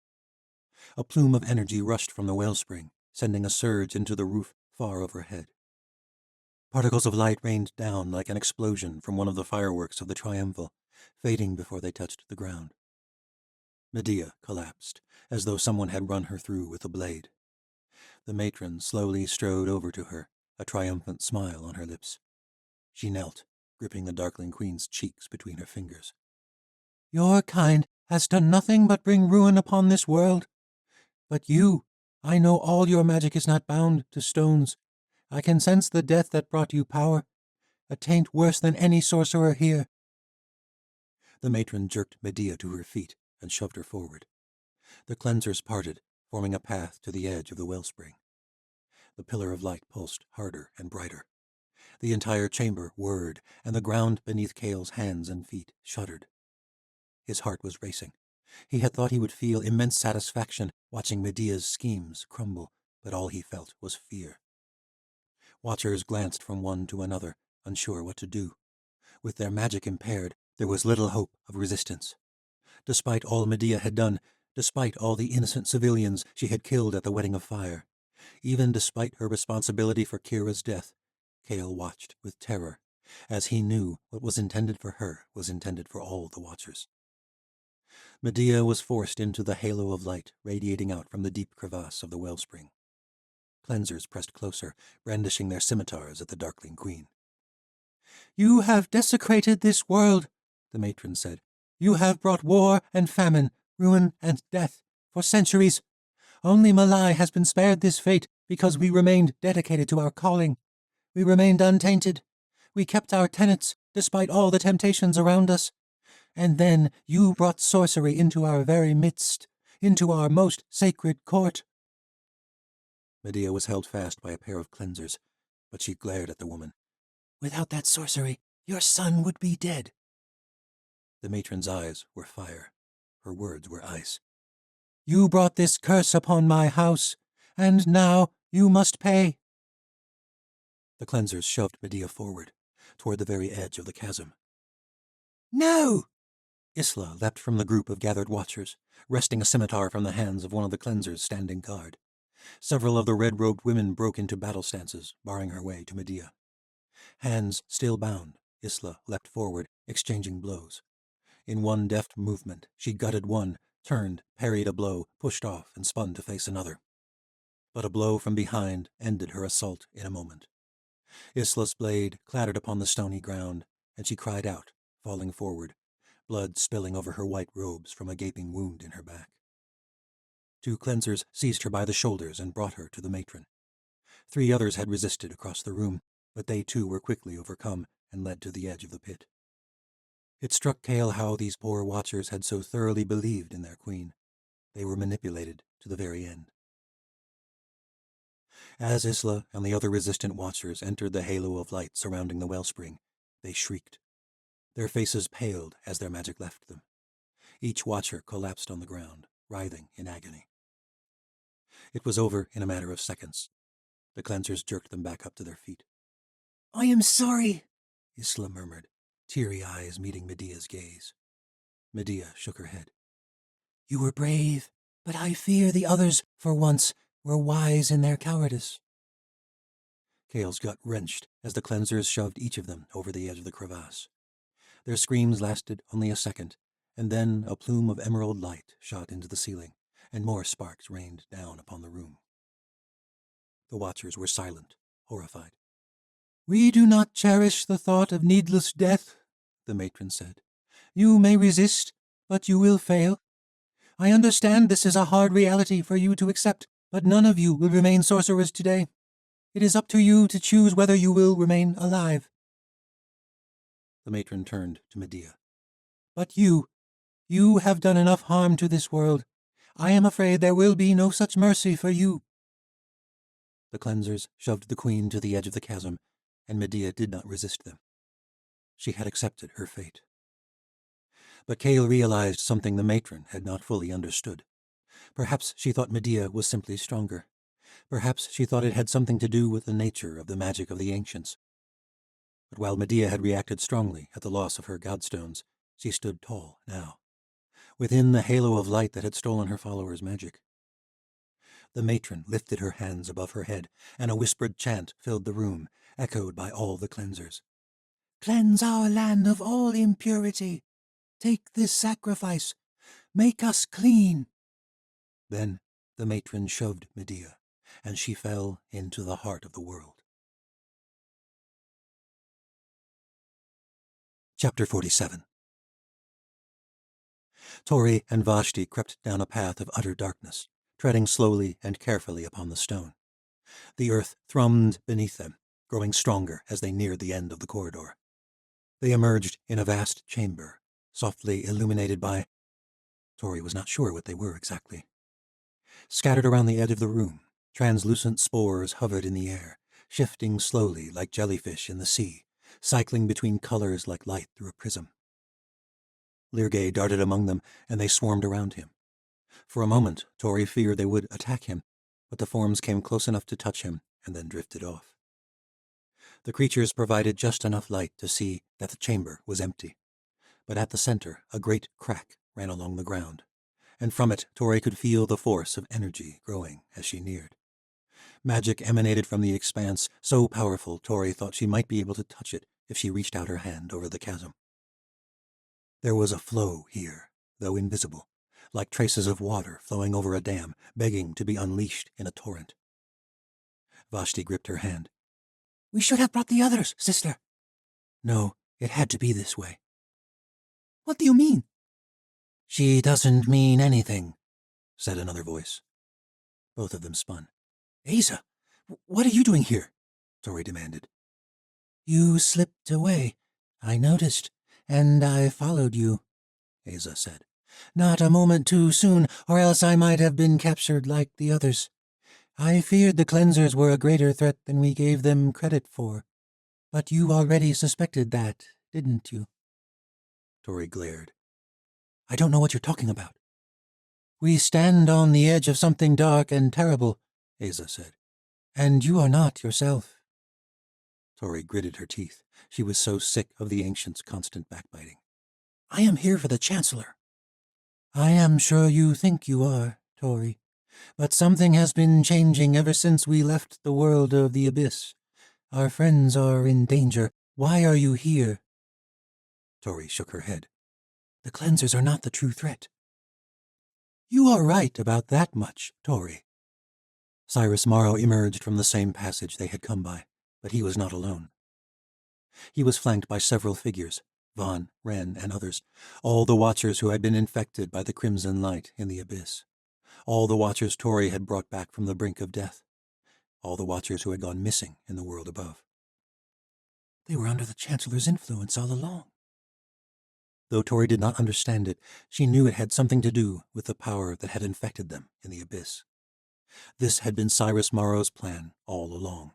A plume of energy rushed from the wellspring, sending a surge into the roof far overhead. Particles of light rained down like an explosion from one of the fireworks of the triumphal, fading before they touched the ground. Medea collapsed, as though someone had run her through with a blade. The matron slowly strode over to her, a triumphant smile on her lips. She knelt, gripping the Darkling Queen's cheeks between her fingers. "Your kind has done nothing but bring ruin upon this world. But you, I know all your magic is not bound to stones. I can sense the death that brought you power, a taint worse than any sorcerer here." The matron jerked Medea to her feet and shoved her forward. The cleansers parted, forming a path to the edge of the wellspring. The pillar of light pulsed harder and brighter. The entire chamber whirred, and the ground beneath Cale's hands and feet shuddered. His heart was racing. He had thought he would feel immense satisfaction watching Medea's schemes crumble, but all he felt was fear. Watchers glanced from one to another, unsure what to do. With their magic impaired, there was little hope of resistance. Despite all Medea had done, despite all the innocent civilians she had killed at the Wedding of Fire, even despite her responsibility for Kira's death, Cale watched with terror, as he knew what was intended for her was intended for all the Watchers. Medea was forced into the halo of light radiating out from the deep crevasse of the wellspring. Cleansers pressed closer, brandishing their scimitars at the Darkling Queen. "You have desecrated this world," the matron said. "You have brought war and famine, ruin and death, for centuries. Only Malai has been spared this fate because we remained dedicated to our calling. We remained untainted. We kept our tenets, despite all the temptations around us. And then you brought sorcery into our very midst, into our most sacred court." Medea was held fast by a pair of cleansers, but she glared at the woman. "Without that sorcery, your son would be dead." The matron's eyes were fire. Her words were ice. "You brought this curse upon my house, and now you must pay." The cleansers shoved Medea forward, toward the very edge of the chasm. "No!" Isla leapt from the group of gathered watchers, wresting a scimitar from the hands of one of the cleansers standing guard. Several of the red-robed women broke into battle stances, barring her way to Medea. Hands still bound, Isla leapt forward, exchanging blows. In one deft movement, she gutted one, turned, parried a blow, pushed off, and spun to face another. But a blow from behind ended her assault in a moment. Isla's blade clattered upon the stony ground, and she cried out, falling forward, blood spilling over her white robes from a gaping wound in her back. Two cleansers seized her by the shoulders and brought her to the matron. 3 others had resisted across the room, but they too were quickly overcome and led to the edge of the pit. It struck Cale how these poor watchers had so thoroughly believed in their queen. They were manipulated to the very end. As Isla and the other resistant watchers entered the halo of light surrounding the wellspring, they shrieked. Their faces paled as their magic left them. Each watcher collapsed on the ground, writhing in agony. It was over in a matter of seconds. The cleansers jerked them back up to their feet. I am sorry, Isla murmured, teary eyes meeting Medea's gaze. Medea shook her head. You were brave, but I fear the others, for once, were wise in their cowardice. Cale's gut wrenched as the cleansers shoved each of them over the edge of the crevasse. Their screams lasted only a second, and then a plume of emerald light shot into the ceiling, and more sparks rained down upon the room. The watchers were silent, horrified. We do not cherish the thought of needless death, the matron said. You may resist, but you will fail. I understand this is a hard reality for you to accept, but none of you will remain sorcerers today. It is up to you to choose whether you will remain alive. The matron turned to Medea. But you have done enough harm to this world. I am afraid there will be no such mercy for you. The cleansers shoved the queen to the edge of the chasm, and Medea did not resist them. She had accepted her fate. But Cale realized something the matron had not fully understood. Perhaps she thought Medea was simply stronger. Perhaps she thought it had something to do with the nature of the magic of the ancients. But while Medea had reacted strongly at the loss of her godstones, she stood tall now, within the halo of light that had stolen her followers' magic. The matron lifted her hands above her head, and a whispered chant filled the room, echoed by all the cleansers. Cleanse our land of all impurity. Take this sacrifice. Make us clean. Then the matron shoved Medea, and she fell into the heart of the world. Chapter 47. Tori and Vashti crept down a path of utter darkness, treading slowly and carefully upon the stone. The earth thrummed beneath them, growing stronger as they neared the end of the corridor. They emerged in a vast chamber, softly illuminated by— Tori was not sure what they were exactly. Scattered around the edge of the room, translucent spores hovered in the air, shifting slowly like jellyfish in the sea, cycling between colors like light through a prism. Lirgay darted among them, and they swarmed around him. For a moment, Tori feared they would attack him, but the forms came close enough to touch him and then drifted off. The creatures provided just enough light to see that the chamber was empty, but at the center a great crack ran along the ground, and from it Tori could feel the force of energy growing as she neared. Magic emanated from the expanse, so powerful Tori thought she might be able to touch it if she reached out her hand over the chasm. There was a flow here, though invisible, like traces of water flowing over a dam, begging to be unleashed in a torrent. Vashti gripped her hand. We should have brought the others, sister. No, it had to be this way. What do you mean? She doesn't mean anything, said another voice. Both of them spun. Asa, what are you doing here? Tori demanded. You slipped away. I noticed, and I followed you, Asa said. Not a moment too soon, or else I might have been captured like the others. I feared the cleansers were a greater threat than we gave them credit for. But you already suspected that, didn't you? Tori glared. I don't know what you're talking about. We stand on the edge of something dark and terrible, Asa said. And you are not yourself. Tori gritted her teeth. She was so sick of the ancients' constant backbiting. I am here for the Chancellor. I am sure you think you are, Tori. But something has been changing ever since we left the world of the abyss. Our friends are in danger. Why are you here? Tori shook her head. The cleansers are not the true threat. You are right about that much, Tori. Cyrus Morrow emerged from the same passage they had come by, but he was not alone. He was flanked by several figures, Vaughn, Wren, and others, all the Watchers who had been infected by the crimson light in the abyss, all the Watchers Tori had brought back from the brink of death. all the Watchers who had gone missing in the world above. They were under the Chancellor's influence all along. Though Tori did not understand it, she knew it had something to do with the power that had infected them in the abyss. This had been Cyrus Morrow's plan all along.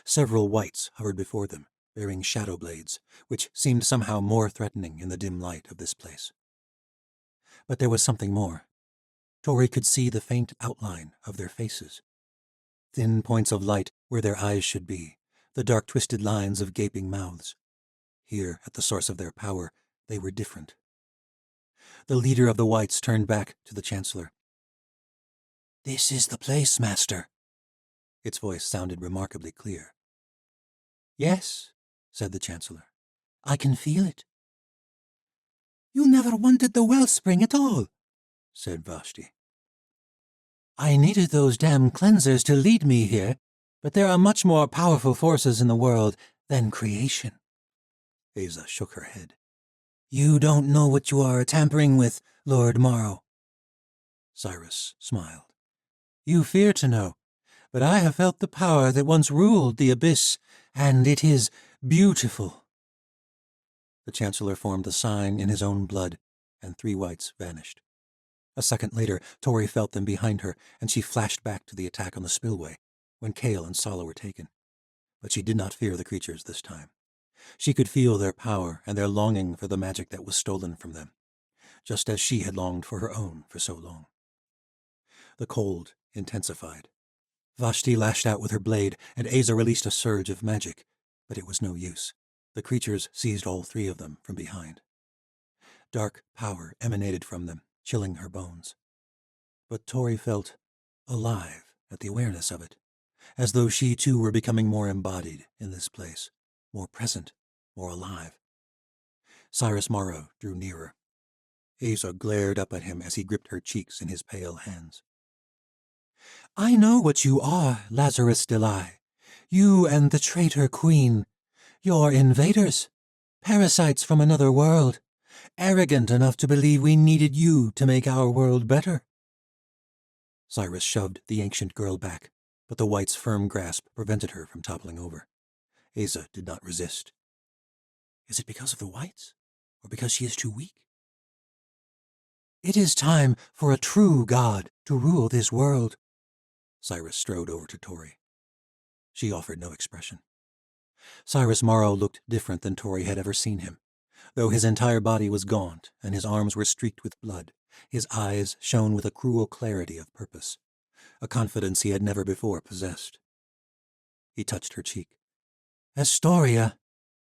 Several wights hovered before them, bearing shadow blades, which seemed somehow more threatening in the dim light of this place. But there was something more. Tori could see the faint outline of their faces. Thin points of light where their eyes should be, the dark twisted lines of gaping mouths. Here, at the source of their power, they were different. The leader of the wights turned back to the Chancellor. "This is the place, Master." Its voice sounded remarkably clear. "Yes," said the Chancellor. "I can feel it." "You never wanted the wellspring at all," said Vashti. "I needed those damn cleansers to lead me here, but there are much more powerful forces in the world than creation." Asa shook her head. "You don't know what you are tampering with, Lord Morrow." Cyrus smiled. "You fear to know, but I have felt the power that once ruled the abyss, and it is beautiful." The Chancellor formed the sign in his own blood, and 3 wights vanished. A second later, Tori felt them behind her, and she flashed back to the attack on the spillway, when Kale and Sala were taken. But she did not fear the creatures this time. She could feel their power and their longing for the magic that was stolen from them, just as she had longed for her own for so long. The cold intensified. Vashti lashed out with her blade, and Asa released a surge of magic, but it was no use. The creatures seized all 3 of them from behind. Dark power emanated from them, chilling her bones. But Tori felt alive at the awareness of it, as though she too were becoming more embodied in this place, more present, more alive. Cyrus Morrow drew nearer. Asa glared up at him as he gripped her cheeks in his pale hands. "I know what you are, Lazarus Delay. You and the traitor queen. You're invaders, parasites from another world, arrogant enough to believe we needed you to make our world better." Cyrus shoved the ancient girl back, but the wight's firm grasp prevented her from toppling over. Asa did not resist. "Is it because of the wights, or because she is too weak?" "It is time for a true god to rule this world." Cyrus strode over to Tori. She offered no expression. Cyrus Morrow looked different than Tori had ever seen him. Though his entire body was gaunt and his arms were streaked with blood, his eyes shone with a cruel clarity of purpose, a confidence he had never before possessed. He touched her cheek. "Astoria,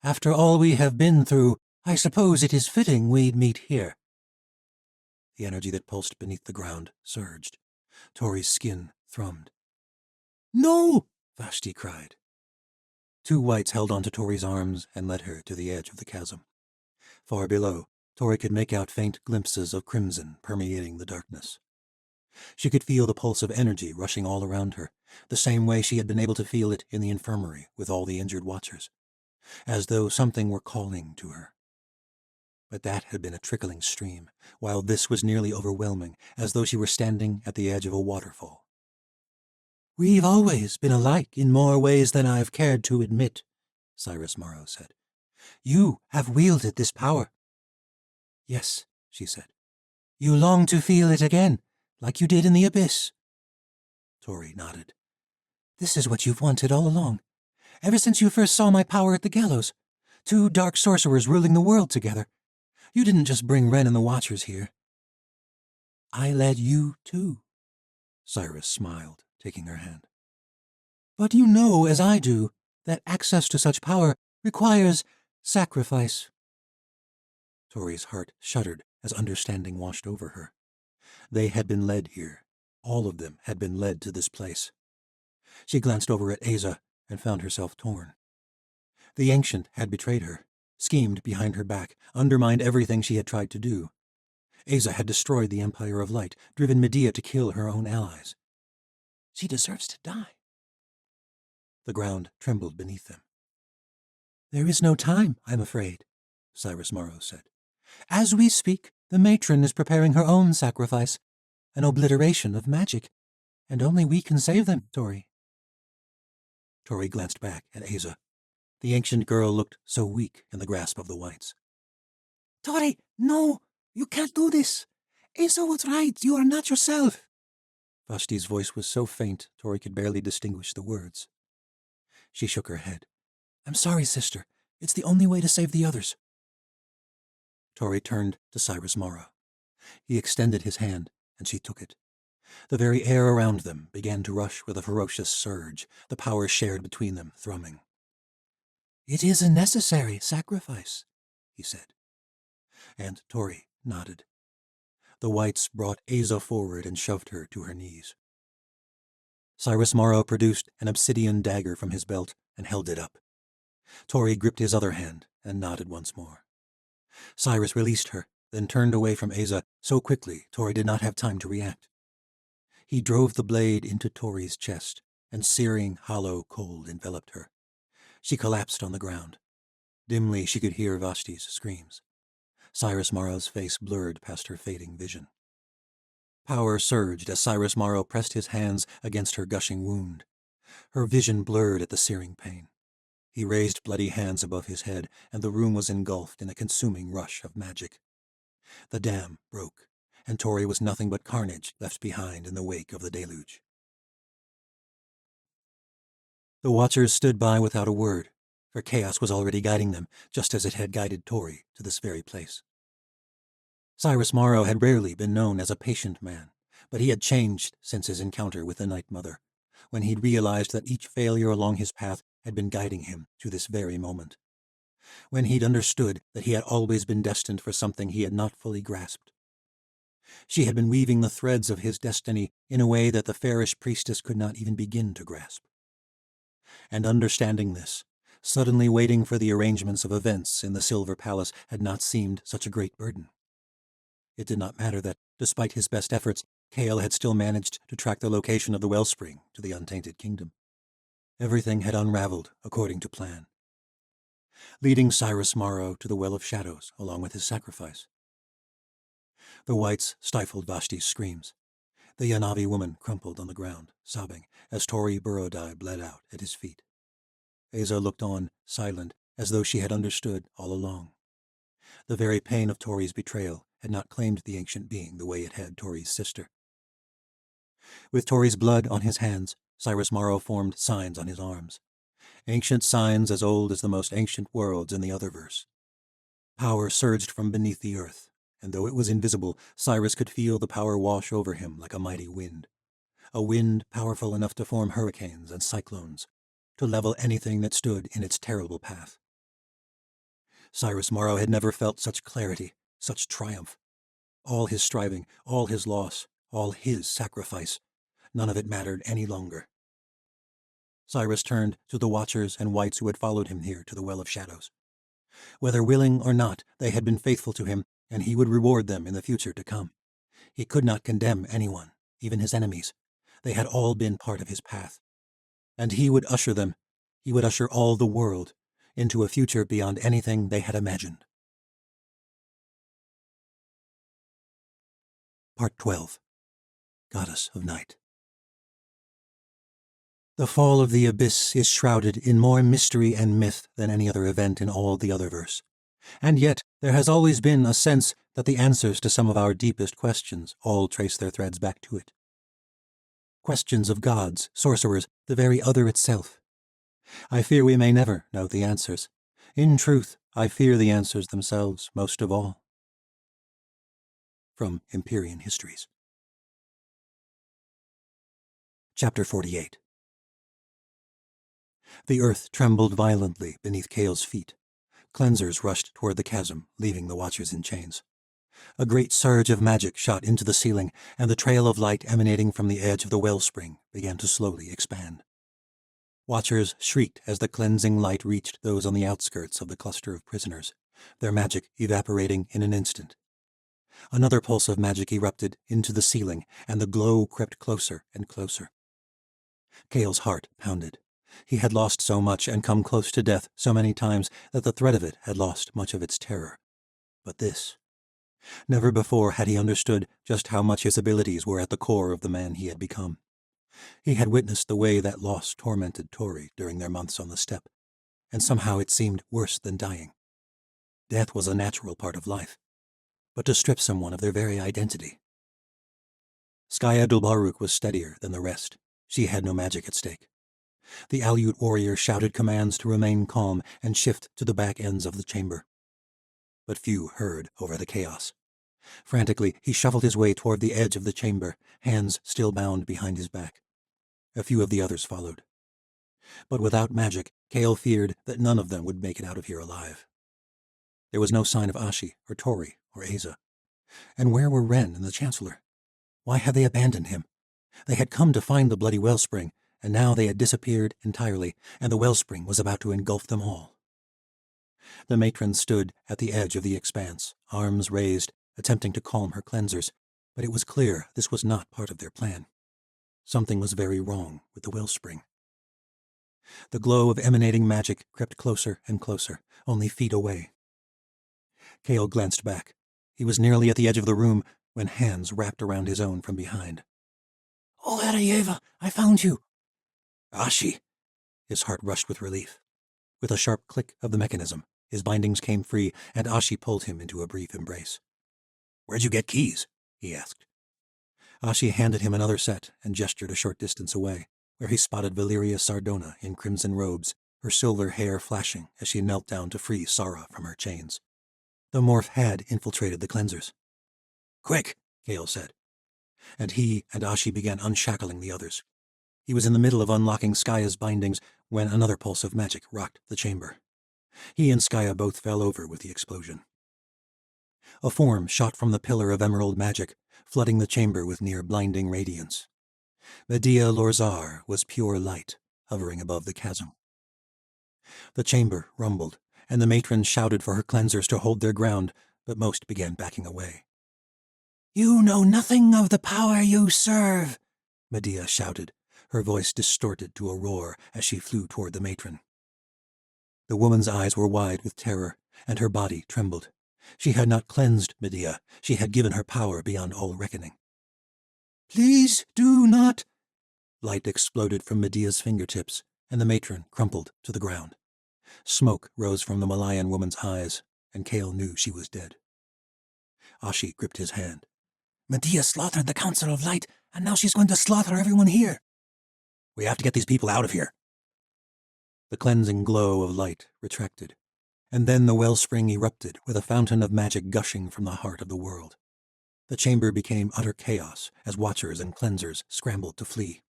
after all we have been through, I suppose it is fitting we'd meet here." The energy that pulsed beneath the ground surged. Tori's skin thrummed. "No!" Vashti cried. 2 wights held onto Tori's arms and led her to the edge of the chasm. Far below, Tori could make out faint glimpses of crimson permeating the darkness. She could feel the pulse of energy rushing all around her, the same way she had been able to feel it in the infirmary with all the injured Watchers, as though something were calling to her. But that had been a trickling stream, while this was nearly overwhelming, as though she were standing at the edge of a waterfall. "We've always been alike in more ways than I've cared to admit," Cyrus Morrow said. "You have wielded this power." "Yes," she said. "You long to feel it again, like you did in the abyss." Tori nodded. "This is what you've wanted all along, ever since you first saw my power at the gallows. 2 dark sorcerers ruling the world together. You didn't just bring Ren and the Watchers here. I led you too." Cyrus smiled, taking her hand. "But you know, as I do, that access to such power requires sacrifice." Tori's heart shuddered as understanding washed over her. They had been led here. All of them had been led to this place. She glanced over at Asa and found herself torn. The Ancient had betrayed her, schemed behind her back, undermined everything she had tried to do. Asa had destroyed the Empire of Light, driven Medea to kill her own allies. She deserves to die. The ground trembled beneath them. "There is no time, I'm afraid," Cyrus Morrow said. "As we speak, the matron is preparing her own sacrifice, an obliteration of magic, And only we can save them, Tori. Tori glanced back at Aza. The ancient girl looked so weak in the grasp of the whites. Tori, no! You can't do this! Asa was right, you are not yourself! Vashti's voice was so faint Tori could barely distinguish the words. She shook her head. I'm sorry, sister. It's the only way to save the others. Tori turned to Cyrus Morrow. He extended his hand, and she took it. The very air around them began to rush with a ferocious surge, the power shared between them thrumming. It is a necessary sacrifice, he said. And Tori nodded. The whites brought Aza forward and shoved her to her knees. Cyrus Morrow produced an obsidian dagger from his belt and held it up. Tori gripped his other hand and nodded once more. Cyrus released her, then turned away from Aza so quickly Tori did not have time to react. He drove the blade into Tori's chest, and searing, hollow cold enveloped her. She collapsed on the ground. Dimly she could hear Vashti's screams. Cyrus Morrow's face blurred past her fading vision. Power surged as Cyrus Morrow pressed his hands against her gushing wound. Her vision blurred at the searing pain. He raised bloody hands above his head, and the room was engulfed in a consuming rush of magic. The dam broke, and Tori was nothing but carnage left behind in the wake of the deluge. The Watchers stood by without a word, for chaos was already guiding them, just as it had guided Tori to this very place. Cyrus Morrow had rarely been known as a patient man, but he had changed since his encounter with the Night Mother, when he'd realized that each failure along his path had been guiding him to this very moment. When he'd understood that he had always been destined for something he had not fully grasped. She had been weaving the threads of his destiny in a way that the fairish priestess could not even begin to grasp. And understanding this, suddenly waiting for the arrangements of events in the Silver Palace had not seemed such a great burden. It did not matter that, despite his best efforts, Kale had still managed to track the location of the wellspring to the Untainted Kingdom. Everything had unraveled according to plan, leading Cyrus Morrow to the Well of Shadows along with his sacrifice. The whites stifled Vashti's screams. The Yanavi woman crumpled on the ground, sobbing, as Tori Burodai bled out at his feet. Aza looked on, silent, as though she had understood all along. The very pain of Tori's betrayal had not claimed the ancient being the way it had Tori's sister. With Tori's blood on his hands, Cyrus Morrow formed signs on his arms. Ancient signs as old as the most ancient worlds in the Otherverse. Power surged from beneath the earth, and though it was invisible, Cyrus could feel the power wash over him like a mighty wind. A wind powerful enough to form hurricanes and cyclones, to level anything that stood in its terrible path. Cyrus Morrow had never felt such clarity, such triumph. All his striving, all his loss, all his sacrifice, none of it mattered any longer. Cyrus turned to the Watchers and whites who had followed him here to the Well of Shadows. Whether willing or not, they had been faithful to him, and he would reward them in the future to come. He could not condemn anyone, even his enemies. They had all been part of his path. And he would usher them, he would usher all the world, into a future beyond anything they had imagined. Part 12. Goddess of Night. The fall of the abyss is shrouded in more mystery and myth than any other event in all the Otherverse. And yet there has always been a sense that the answers to some of our deepest questions all trace their threads back to it. Questions of gods, sorcerers, the very Other itself. I fear we may never know the answers. In truth, I fear the answers themselves most of all. From Empyrean Histories. Chapter 48. The earth trembled violently beneath Kale's feet. Cleansers rushed toward the chasm, leaving the Watchers in chains. A great surge of magic shot into the ceiling, and the trail of light emanating from the edge of the wellspring began to slowly expand. Watchers shrieked as the cleansing light reached those on the outskirts of the cluster of prisoners, their magic evaporating in an instant. Another pulse of magic erupted into the ceiling, and the glow crept closer and closer. Kale's heart pounded. He had lost so much and come close to death so many times that the threat of it had lost much of its terror. But this... Never before had he understood just how much his abilities were at the core of the man he had become. He had witnessed the way that loss tormented Tori during their months on the steppe, and somehow it seemed worse than dying. Death was a natural part of life, but to strip someone of their very identity. Skaya Dulbaruk was steadier than the rest. She had no magic at stake. The Aleut warrior shouted commands to remain calm and shift to the back ends of the chamber. But few heard over the chaos. Frantically, he shuffled his way toward the edge of the chamber, hands still bound behind his back. A few of the others followed. But without magic, Kale feared that none of them would make it out of here alive. There was no sign of Ashi or Tori or Asa. And where were Ren and the Chancellor? Why had they abandoned him? They had come to find the bloody wellspring, and now they had disappeared entirely, and the wellspring was about to engulf them all. The matron stood at the edge of the expanse, arms raised, attempting to calm her cleansers, but it was clear this was not part of their plan. Something was very wrong with the wellspring. The glow of emanating magic crept closer and closer, only feet away. Kale glanced back. He was nearly at the edge of the room when hands wrapped around his own from behind. "Oh, Arayeva, I found you!" Ashi! His heart rushed with relief. With a sharp click of the mechanism, his bindings came free, and Ashi pulled him into a brief embrace. "Where'd you get keys?" he asked. Ashi handed him another set and gestured a short distance away, where he spotted Valeria Sardona in crimson robes, her silver hair flashing as she knelt down to free Sara from her chains. The morph had infiltrated the cleansers. "Quick," Kale said. And he and Ashi began unshackling the others. He was in the middle of unlocking Skaya's bindings when another pulse of magic rocked the chamber. He and Skaya both fell over with the explosion. A form shot from the pillar of emerald magic, flooding the chamber with near-blinding radiance. Medea Lorzar was pure light, hovering above the chasm. The chamber rumbled, and the matron shouted for her cleansers to hold their ground, but most began backing away. "You know nothing of the power you serve," Medea shouted, her voice distorted to a roar as she flew toward the matron. The woman's eyes were wide with terror, and her body trembled. She had not cleansed Medea. She had given her power beyond all reckoning. "Please do not." Light exploded from Medea's fingertips, and the matron crumpled to the ground. Smoke rose from the Malayan woman's eyes, and Kale knew she was dead. Ashi gripped his hand. "Medea slaughtered the Council of Light, and now she's going to slaughter everyone here." "We have to get these people out of here." The cleansing glow of light retracted, and then the wellspring erupted with a fountain of magic gushing from the heart of the world. The chamber became utter chaos as watchers and cleansers scrambled to flee.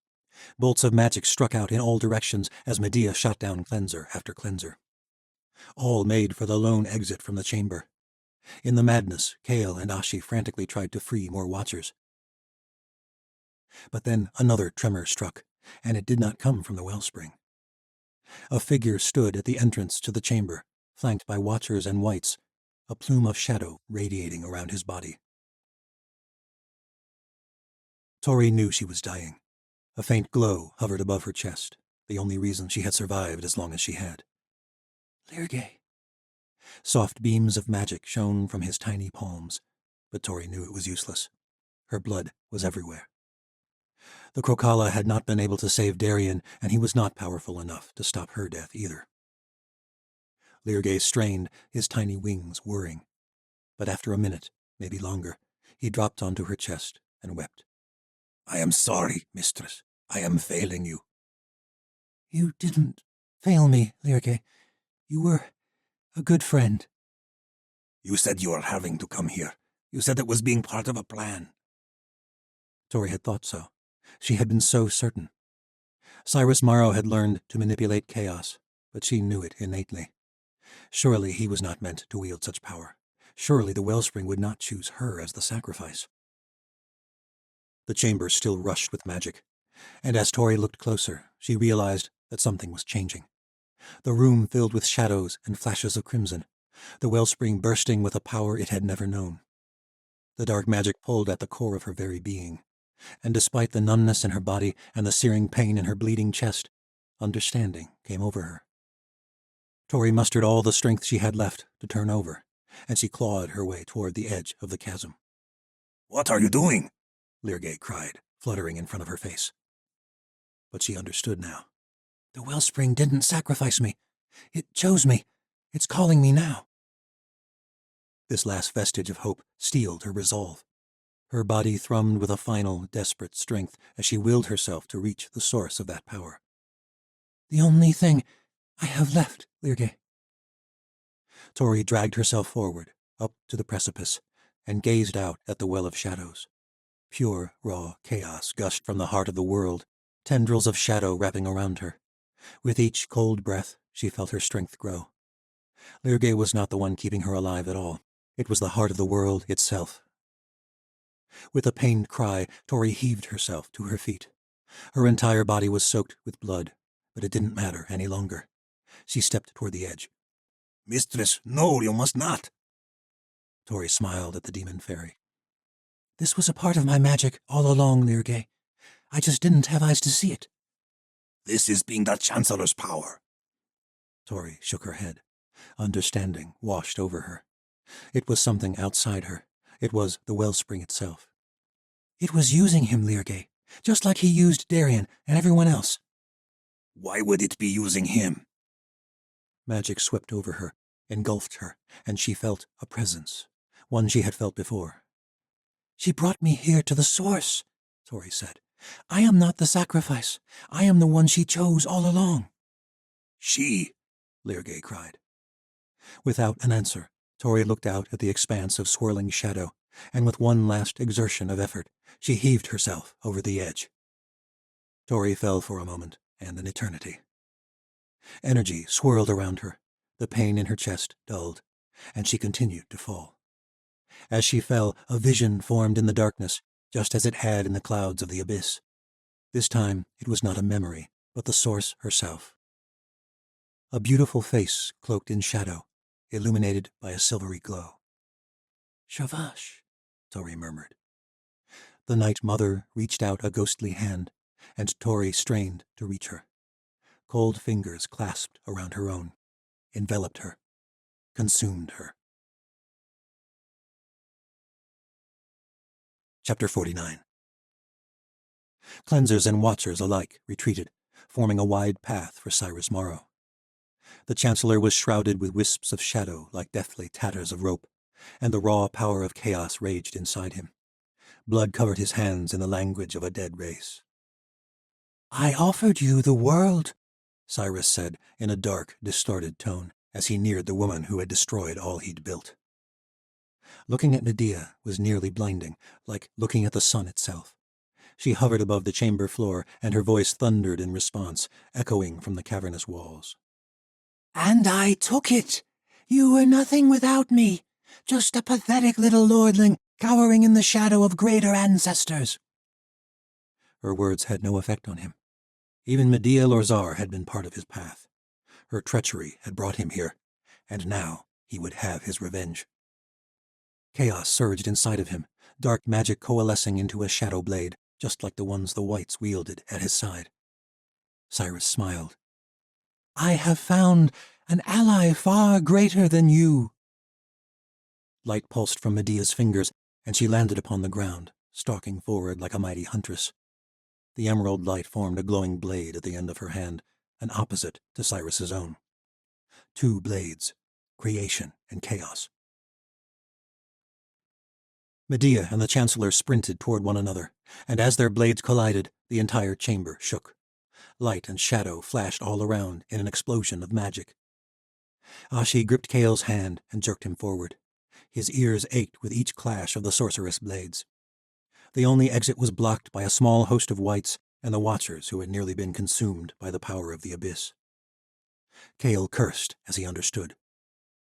Bolts of magic struck out in all directions as Medea shot down cleanser after cleanser. All made for the lone exit from the chamber. In the madness, Kale and Ashi frantically tried to free more watchers. But then another tremor struck, and it did not come from the wellspring. A figure stood at the entrance to the chamber, flanked by watchers and wights, a plume of shadow radiating around his body. Tori knew she was dying. A faint glow hovered above her chest, the only reason she had survived as long as she had. "Lirge." Soft beams of magic shone from his tiny palms, but Tori knew it was useless. Her blood was everywhere. The Krokala had not been able to save Darien, and he was not powerful enough to stop her death either. Lirge strained, his tiny wings whirring. But after a minute, maybe longer, he dropped onto her chest and wept. "I am sorry, mistress. I am failing you." "You didn't fail me, Lirge. You were a good friend." "You said you were having to come here. You said it was being part of a plan." Tori had thought so. She had been so certain. Cyrus Morrow had learned to manipulate chaos, but she knew it innately. Surely he was not meant to wield such power. Surely the wellspring would not choose her as the sacrifice. The chamber still rushed with magic, and as Tori looked closer, she realized that something was changing. The room filled with shadows and flashes of crimson, the wellspring bursting with a power it had never known. The dark magic pulled at the core of her very being, and despite the numbness in her body and the searing pain in her bleeding chest, understanding came over her. Tori mustered all the strength she had left to turn over, and she clawed her way toward the edge of the chasm. "What are you doing?" Lirge cried, fluttering in front of her face. but she understood now. The wellspring didn't sacrifice me. It chose me. It's calling me now. This last vestige of hope steeled her resolve. Her body thrummed with a final, desperate strength as she willed herself to reach the source of that power. The only thing I have left, Lyrge. Tori dragged herself forward, up to the precipice, and gazed out at the well of shadows. Pure, raw chaos gushed from the heart of the world, tendrils of shadow wrapping around her. With each cold breath, she felt her strength grow. Lyrge was not the one keeping her alive at all. It was the heart of the world itself. With a pained cry, Tori heaved herself to her feet. Her entire body was soaked with blood, but it didn't matter any longer. She stepped toward the edge. Mistress, no, you must not. Tori smiled at the demon fairy. This was a part of my magic all along, Lyrge. I just didn't have eyes to see it. This is being the Chancellor's power. Tori shook her head. Understanding washed over her. It was something outside her. It was the wellspring itself. It was using him, Lyrge, just like he used Darien and everyone else. Why would it be using him? Magic swept over her, engulfed her, and she felt a presence, one she had felt before. She brought me here to the source, Tori said. I am not the sacrifice. I am the one she chose all along. She, Lyrge cried. Without an answer, Tori looked out at the expanse of swirling shadow, and with one last exertion of effort, she heaved herself over the edge. Tori fell for a moment, and an eternity. Energy swirled around her, the pain in her chest dulled, and she continued to fall. As she fell, a vision formed in the darkness, just as it had in the clouds of the abyss. This time it was not a memory, but the source herself. A beautiful face cloaked in shadow, illuminated by a silvery glow. Shavash, Tori murmured. The Night Mother reached out a ghostly hand, and Tori strained to reach her. Cold fingers clasped around her own, enveloped her, consumed her. Chapter 49. Cleansers and Watchers alike retreated, forming a wide path for Cyrus Morrow. The Chancellor was shrouded with wisps of shadow like deathly tatters of rope, and the raw power of chaos raged inside him. Blood covered his hands in the language of a dead race. I offered you the world, Cyrus said in a dark, distorted tone as he neared the woman who had destroyed all he'd built. Looking at Medea was nearly blinding, like looking at the sun itself. She hovered above the chamber floor, and her voice thundered in response, echoing from the cavernous walls. And I took it. You were nothing without me, just a pathetic little lordling cowering in the shadow of greater ancestors. Her words had no effect on him. Even Medea Lorzar had been part of his path. Her treachery had brought him here, and now he would have his revenge. Chaos surged inside of him, dark magic coalescing into a shadow blade, just like the ones the Whites wielded at his side. Cyrus smiled. I have found an ally far greater than you. Light pulsed from Medea's fingers, and she landed upon the ground, stalking forward like a mighty huntress. The emerald light formed a glowing blade at the end of her hand, an opposite to Cyrus's own. Two blades, creation and chaos. Medea and the Chancellor sprinted toward one another, and as their blades collided, the entire chamber shook. Light and shadow flashed all around in an explosion of magic. Ashi gripped Kale's hand and jerked him forward. His ears ached with each clash of the sorceress blades. The only exit was blocked by a small host of Whites and the Watchers who had nearly been consumed by the power of the abyss. Kale cursed as he understood.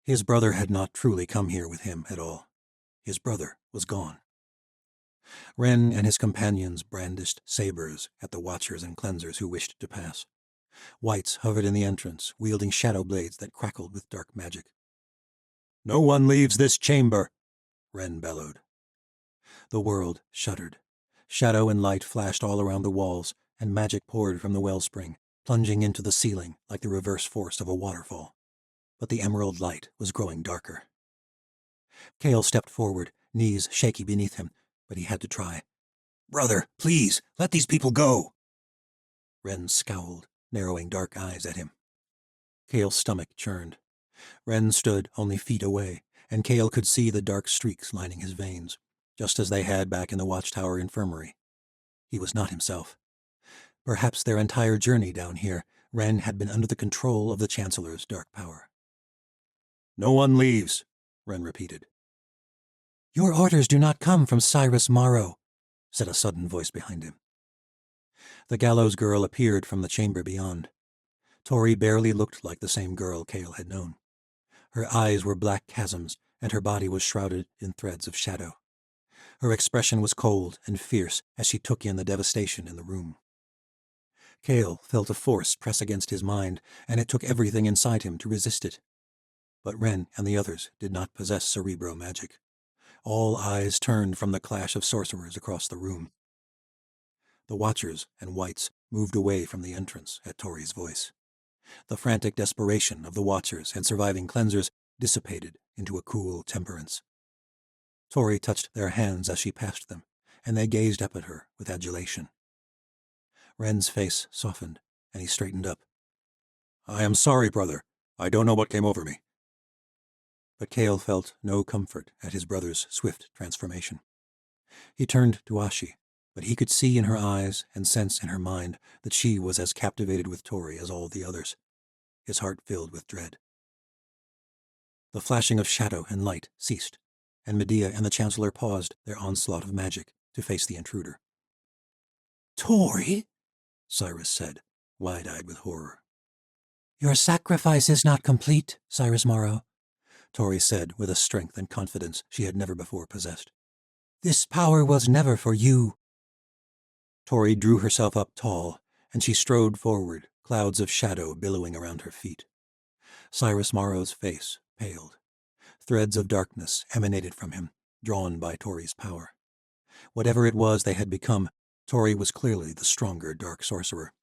His brother had not truly come here with him at all. His brother was gone. Ren and his companions brandished sabers at the Watchers and Cleansers who wished to pass. Whites hovered in the entrance, wielding shadow blades that crackled with dark magic. "No one leaves this chamber!" Ren bellowed. The world shuddered. Shadow and light flashed all around the walls, and magic poured from the wellspring, plunging into the ceiling like the reverse force of a waterfall. But the emerald light was growing darker. Kale stepped forward, knees shaky beneath him, but he had to try. Brother, please, let these people go. Ren scowled, narrowing dark eyes at him. Kale's stomach churned. Ren stood only feet away, and Kale could see the dark streaks lining his veins, just as they had back in the Watchtower infirmary. He was not himself. Perhaps their entire journey down here, Ren had been under the control of the Chancellor's dark power. "No one leaves," Ren repeated. "Your orders do not come from Cyrus Morrow," said a sudden voice behind him. The gallows girl appeared from the chamber beyond. Tori barely looked like the same girl Kale had known. Her eyes were black chasms, and her body was shrouded in threads of shadow. Her expression was cold and fierce as she took in the devastation in the room. Kale felt a force press against his mind, and it took everything inside him to resist it. But Ren and the others did not possess cerebro magic. All eyes turned from the clash of sorcerers across the room. The Watchers and Whites moved away from the entrance at Tori's voice. The frantic desperation of the Watchers and surviving cleansers dissipated into a cool temperance. Tori touched their hands as she passed them, and they gazed up at her with adulation. Ren's face softened, and he straightened up. "I am sorry, brother. I don't know what came over me." But Kale felt no comfort at his brother's swift transformation. He turned to Ashi, but he could see in her eyes and sense in her mind that she was as captivated with Tori as all the others. His heart filled with dread. The flashing of shadow and light ceased, and Medea and the Chancellor paused their onslaught of magic to face the intruder. "Tori," Cyrus said, wide-eyed with horror. "Your sacrifice is not complete, Cyrus Morrow," Tori said with a strength and confidence she had never before possessed. "This power was never for you." Tori drew herself up tall, and she strode forward, clouds of shadow billowing around her feet. Cyrus Morrow's face paled. Threads of darkness emanated from him, drawn by Tori's power. Whatever it was they had become, Tori was clearly the stronger dark sorcerer.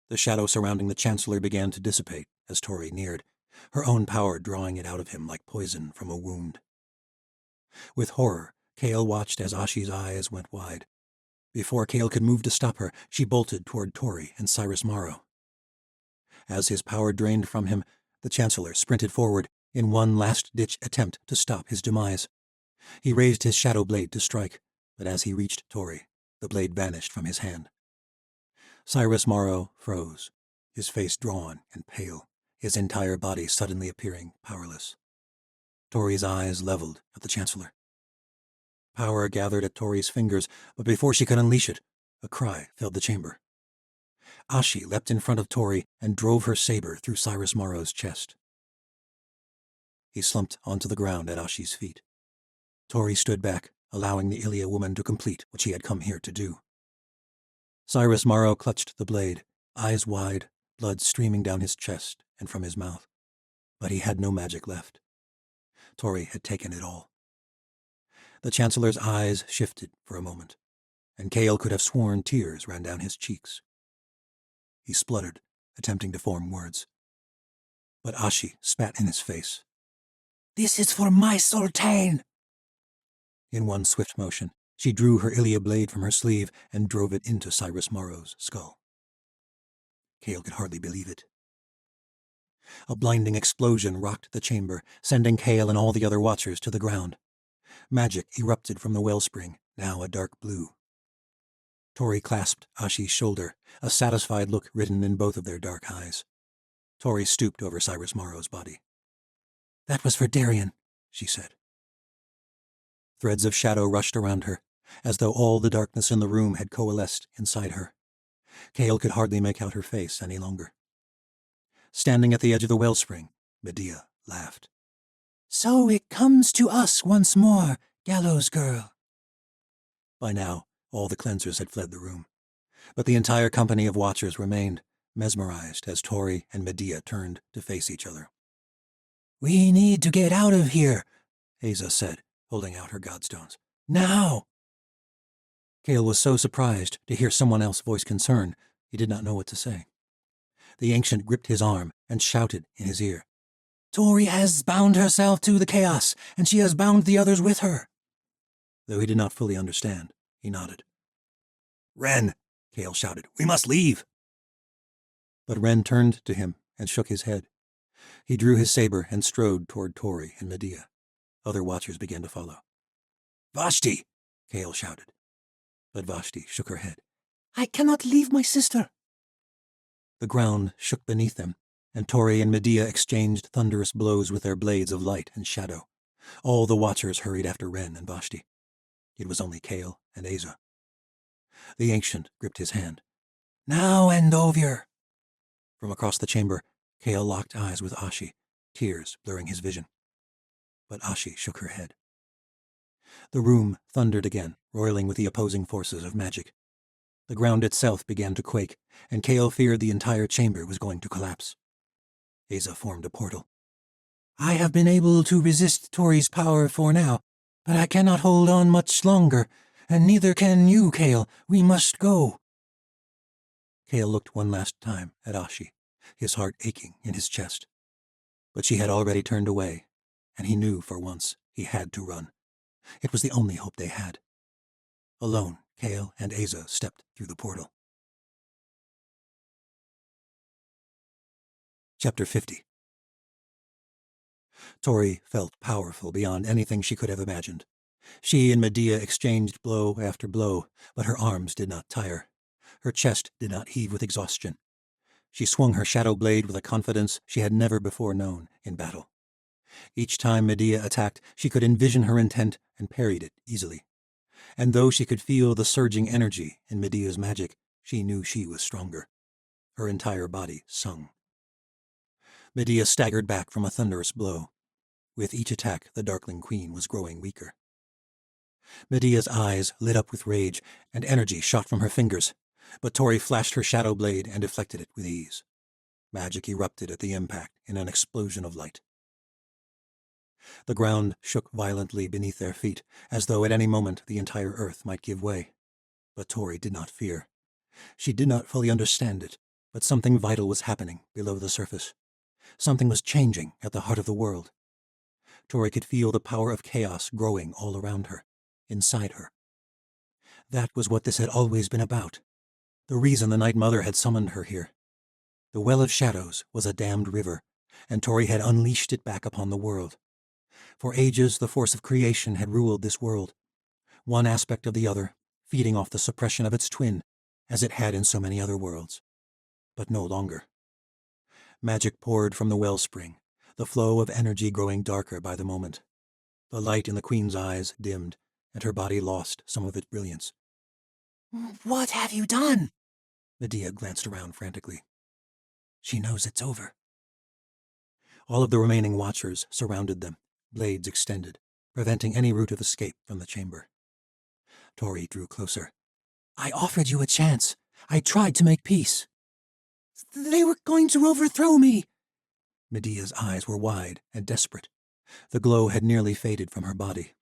The shadow surrounding the Chancellor began to dissipate as Tori neared, her own power drawing it out of him like poison from a wound. With horror, Kale watched as Ashi's eyes went wide. Before Kale could move to stop her, she bolted toward Tori and Cyrus Morrow. As his power drained from him, the Chancellor sprinted forward in one last-ditch attempt to stop his demise. He raised his shadow blade to strike, but as he reached Tori, the blade vanished from his hand. Cyrus Morrow froze, his face drawn and pale, his entire body suddenly appearing powerless. Tori's eyes leveled at the Chancellor. Power gathered at Tori's fingers, but before she could unleash it, a cry filled the chamber. Ashi leapt in front of Tori and drove her saber through Cyrus Morrow's chest. He slumped onto the ground at Ashi's feet. Tori stood back, allowing the Ilia woman to complete what she had come here to do. Cyrus Morrow clutched the blade, eyes wide, blood streaming down his chest and from his mouth. But he had no magic left. Tori had taken it all. The Chancellor's eyes shifted for a moment, and Kale could have sworn tears ran down his cheeks. He spluttered, attempting to form words. But Ashi spat in his face. "This is for my Sultan!" In one swift motion, she drew her Ilia blade from her sleeve and drove it into Cyrus Morrow's skull. Kale could hardly believe it. A blinding explosion rocked the chamber, sending Kale and all the other Watchers to the ground. Magic erupted from the wellspring, now a dark blue. Tori clasped Ashi's shoulder, a satisfied look written in both of their dark eyes. Tori stooped over Cyrus Morrow's body. "That was for Darien," she said. Threads of shadow rushed around her, as though all the darkness in the room had coalesced inside her. Kale could hardly make out her face any longer. Standing at the edge of the wellspring, Medea laughed. "So it comes to us once more, gallows girl." By now, all the cleansers had fled the room, but the entire company of Watchers remained, mesmerized as Tori and Medea turned to face each other. "We need to get out of here," Asa said, holding out her godstones. "Now!" Kale was so surprised to hear someone else voice concern, he did not know what to say. The ancient gripped his arm and shouted in his ear. "Tori has bound herself to the chaos, and she has bound the others with her." Though he did not fully understand, he nodded. "Ren," Kale shouted, "we must leave." But Ren turned to him and shook his head. He drew his saber and strode toward Tori and Medea. Other watchers began to follow. Vashti! Kale shouted. But Vashti shook her head. I cannot leave my sister. The ground shook beneath them, and Tori and Medea exchanged thunderous blows with their blades of light and shadow. All the watchers hurried after Ren and Vashti. It was only Kale and Asa. The ancient gripped his hand. Now and over. From across the chamber, Kale locked eyes with Ashi, tears blurring his vision. But Ashi shook her head. The room thundered again, roiling with the opposing forces of magic. The ground itself began to quake, and Kale feared the entire chamber was going to collapse. Asa formed a portal. I have been able to resist Tori's power for now, but I cannot hold on much longer, and neither can you, Kale. We must go. Kale looked one last time at Ashi, his heart aching in his chest. But she had already turned away, and he knew for once he had to run. It was the only hope they had. Alone, Kale and Asa stepped through the portal. Chapter 50. Tori felt powerful beyond anything she could have imagined. She and Medea exchanged blow after blow, but her arms did not tire. Her chest did not heave with exhaustion. She swung her shadow blade with a confidence she had never before known in battle. Each time Medea attacked, she could envision her intent and parried it easily. And though she could feel the surging energy in Medea's magic, she knew she was stronger. Her entire body sung. Medea staggered back from a thunderous blow. With each attack, the Darkling Queen was growing weaker. Medea's eyes lit up with rage, and energy shot from her fingers, but Tori flashed her shadow blade and deflected it with ease. Magic erupted at the impact in an explosion of light. The ground shook violently beneath their feet, as though at any moment the entire earth might give way. But Tori did not fear. She did not fully understand it, but something vital was happening below the surface. Something was changing at the heart of the world. Tori could feel the power of chaos growing all around her, inside her. That was what this had always been about. The reason the Night Mother had summoned her here. The Well of Shadows was a damned river, and Tori had unleashed it back upon the world. For ages the force of creation had ruled this world, one aspect of the other, feeding off the suppression of its twin, as it had in so many other worlds. But no longer. Magic poured from the wellspring, the flow of energy growing darker by the moment. The light in the Queen's eyes dimmed, and her body lost some of its brilliance. What have you done? Medea glanced around frantically. She knows it's over. All of the remaining watchers surrounded them, blades extended, preventing any route of escape from the chamber. Tori drew closer. I offered you a chance. I tried to make peace. They were going to overthrow me. Medea's eyes were wide and desperate. The glow had nearly faded from her body.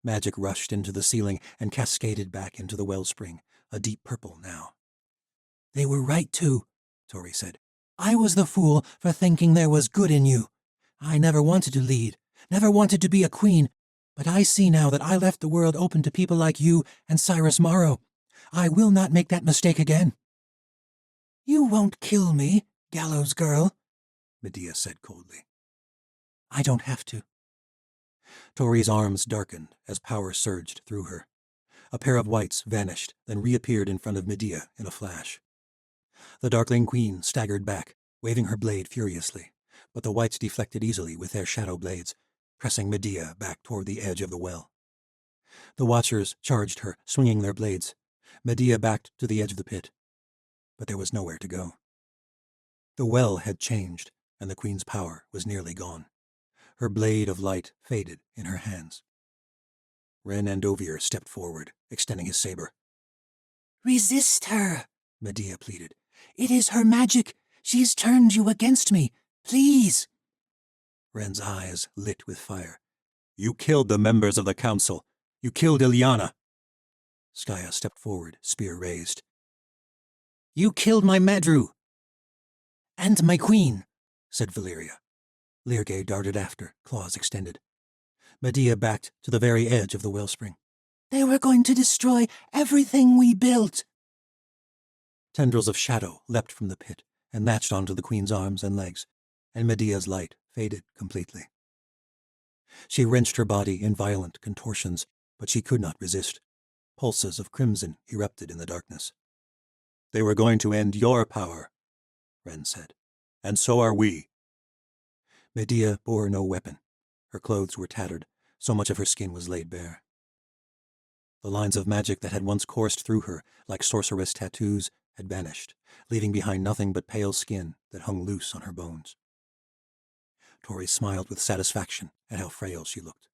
Magic rushed into the ceiling and cascaded back into the wellspring, a deep purple now. They were right to, Tori said. I was the fool for thinking there was good in you. I never wanted to lead, never wanted to be a queen, but I see now that I left the world open to people like you and Cyrus Morrow. I will not make that mistake again. You won't kill me, gallows girl, Medea said coldly. I don't have to. Tori's arms darkened as power surged through her. A pair of whites vanished, then reappeared in front of Medea in a flash. The Darkling Queen staggered back, waving her blade furiously, but the whites deflected easily with their shadow blades, pressing Medea back toward the edge of the well. The watchers charged her, swinging their blades. Medea backed to the edge of the pit, but there was nowhere to go. The well had changed, and the Queen's power was nearly gone. Her blade of light faded in her hands. Ren Andovier stepped forward, extending his saber. Resist her, Medea pleaded. It is her magic. She's turned you against me. Please. Ren's eyes lit with fire. You killed the members of the council. You killed Ilyana. Skaya stepped forward, spear raised. You killed my Madru. And my queen, said Valeria. Lirgay darted after, claws extended. Medea backed to the very edge of the wellspring. They were going to destroy everything we built. Tendrils of shadow leapt from the pit, and latched onto the queen's arms and legs, and Medea's light faded completely. She wrenched her body in violent contortions, but she could not resist. Pulses of crimson erupted in the darkness. "They were going to end your power," Ren said. "And so are we." Medea bore no weapon. Her clothes were tattered, so much of her skin was laid bare. The lines of magic that had once coursed through her, like sorceress tattoos, had vanished, leaving behind nothing but pale skin that hung loose on her bones. Tori smiled with satisfaction at how frail she looked.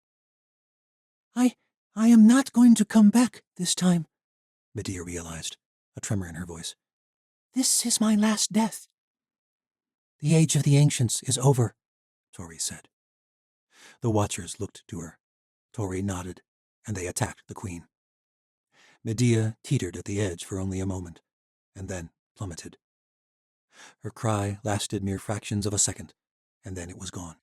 I am not going to come back this time, Medea realized, a tremor in her voice. This is my last death. The age of the ancients is over, Tori said. The Watchers looked to her. Tori nodded, and they attacked the queen. Medea teetered at the edge for only a moment, and then plummeted. Her cry lasted mere fractions of a second, and then it was gone.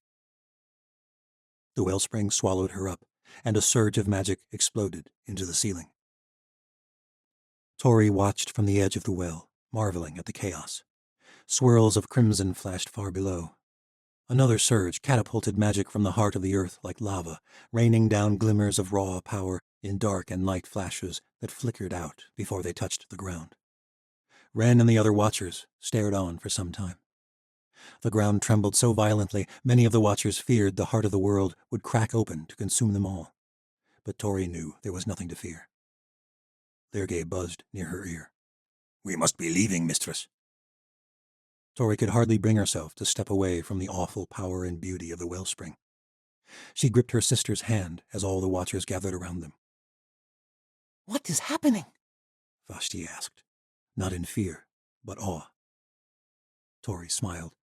The wellspring swallowed her up, and a surge of magic exploded into the ceiling. Tori watched from the edge of the well, marveling at the chaos. Swirls of crimson flashed far below. Another surge catapulted magic from the heart of the earth like lava, raining down glimmers of raw power in dark and light flashes that flickered out before they touched the ground. Ren and the other Watchers stared on for some time. The ground trembled so violently, many of the Watchers feared the heart of the world would crack open to consume them all. But Tori knew there was nothing to fear. Lergay buzzed near her ear. "We must be leaving, mistress." Tori could hardly bring herself to step away from the awful power and beauty of the wellspring. She gripped her sister's hand as all the Watchers gathered around them. What is happening? Vashti asked, not in fear, but awe. Tori smiled.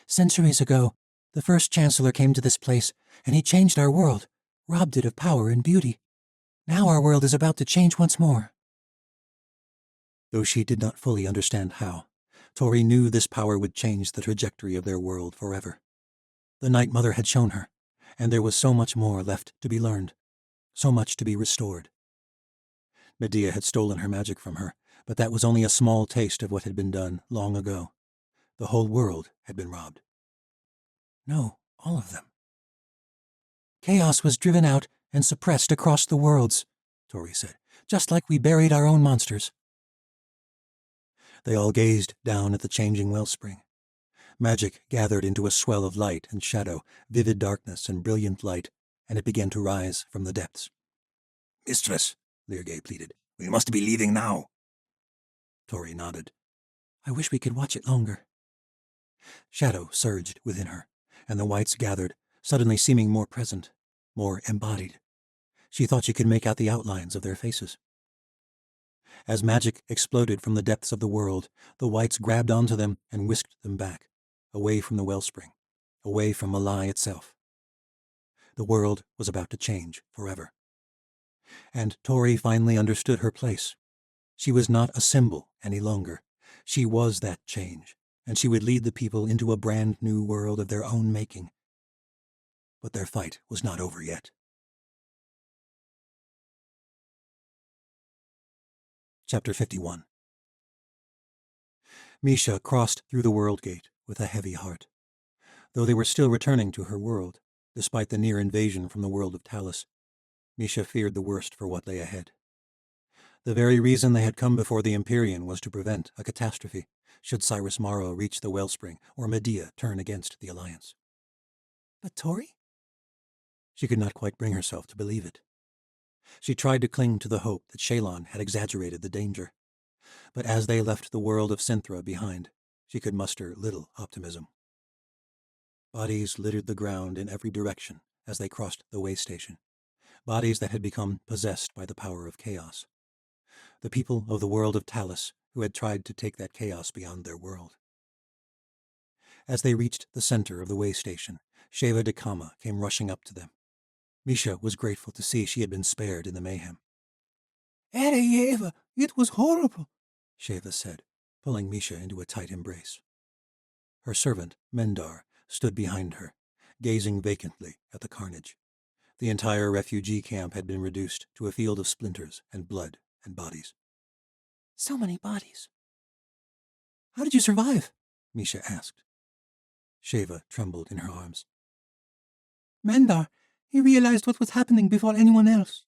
Centuries ago, the first Chancellor came to this place, and he changed our world, robbed it of power and beauty. Now our world is about to change once more. Though she did not fully understand how, Tori knew this power would change the trajectory of their world forever. The Night Mother had shown her, and there was so much more left to be learned, so much to be restored. Medea had stolen her magic from her, but that was only a small taste of what had been done long ago. The whole world had been robbed. No, all of them. Chaos was driven out and suppressed across the worlds, Tori said, just like we buried our own monsters. They all gazed down at the changing wellspring. Magic gathered into a swell of light and shadow, vivid darkness and brilliant light, and it began to rise from the depths. "Mistress," Lergay pleaded, "we must be leaving now." Tori nodded. I wish we could watch it longer. Shadow surged within her, and the whites gathered, suddenly seeming more present, more embodied. She thought she could make out the outlines of their faces. As magic exploded from the depths of the world, the whites grabbed onto them and whisked them back, away from the wellspring, away from Malai itself. The world was about to change forever. And Tori finally understood her place. She was not a symbol any longer. She was that change, and she would lead the people into a brand new world of their own making. But their fight was not over yet. Chapter 51. Misha crossed through the world gate with a heavy heart. Though they were still returning to her world, despite the near invasion from the world of Talus, Misha feared the worst for what lay ahead. The very reason they had come before the Empyrean was to prevent a catastrophe, should Cyrus Morrow reach the wellspring or Medea turn against the Alliance. But Tori? She could not quite bring herself to believe it. She tried to cling to the hope that Shalon had exaggerated the danger. But as they left the world of Synthra behind, she could muster little optimism. Bodies littered the ground in every direction as they crossed the way station, bodies that had become possessed by the power of chaos. The people of the world of Talus who had tried to take that chaos beyond their world. As they reached the center of the way station, Sheva de Kama came rushing up to them. Misha was grateful to see she had been spared in the mayhem. Ereyeva, it was horrible, Sheva said, pulling Misha into a tight embrace. Her servant, Mendar, stood behind her, gazing vacantly at the carnage. The entire refugee camp had been reduced to a field of splinters and blood and bodies. So many bodies. How did you survive? Misha asked. Sheva trembled in her arms. Mandar, he realized what was happening before anyone else.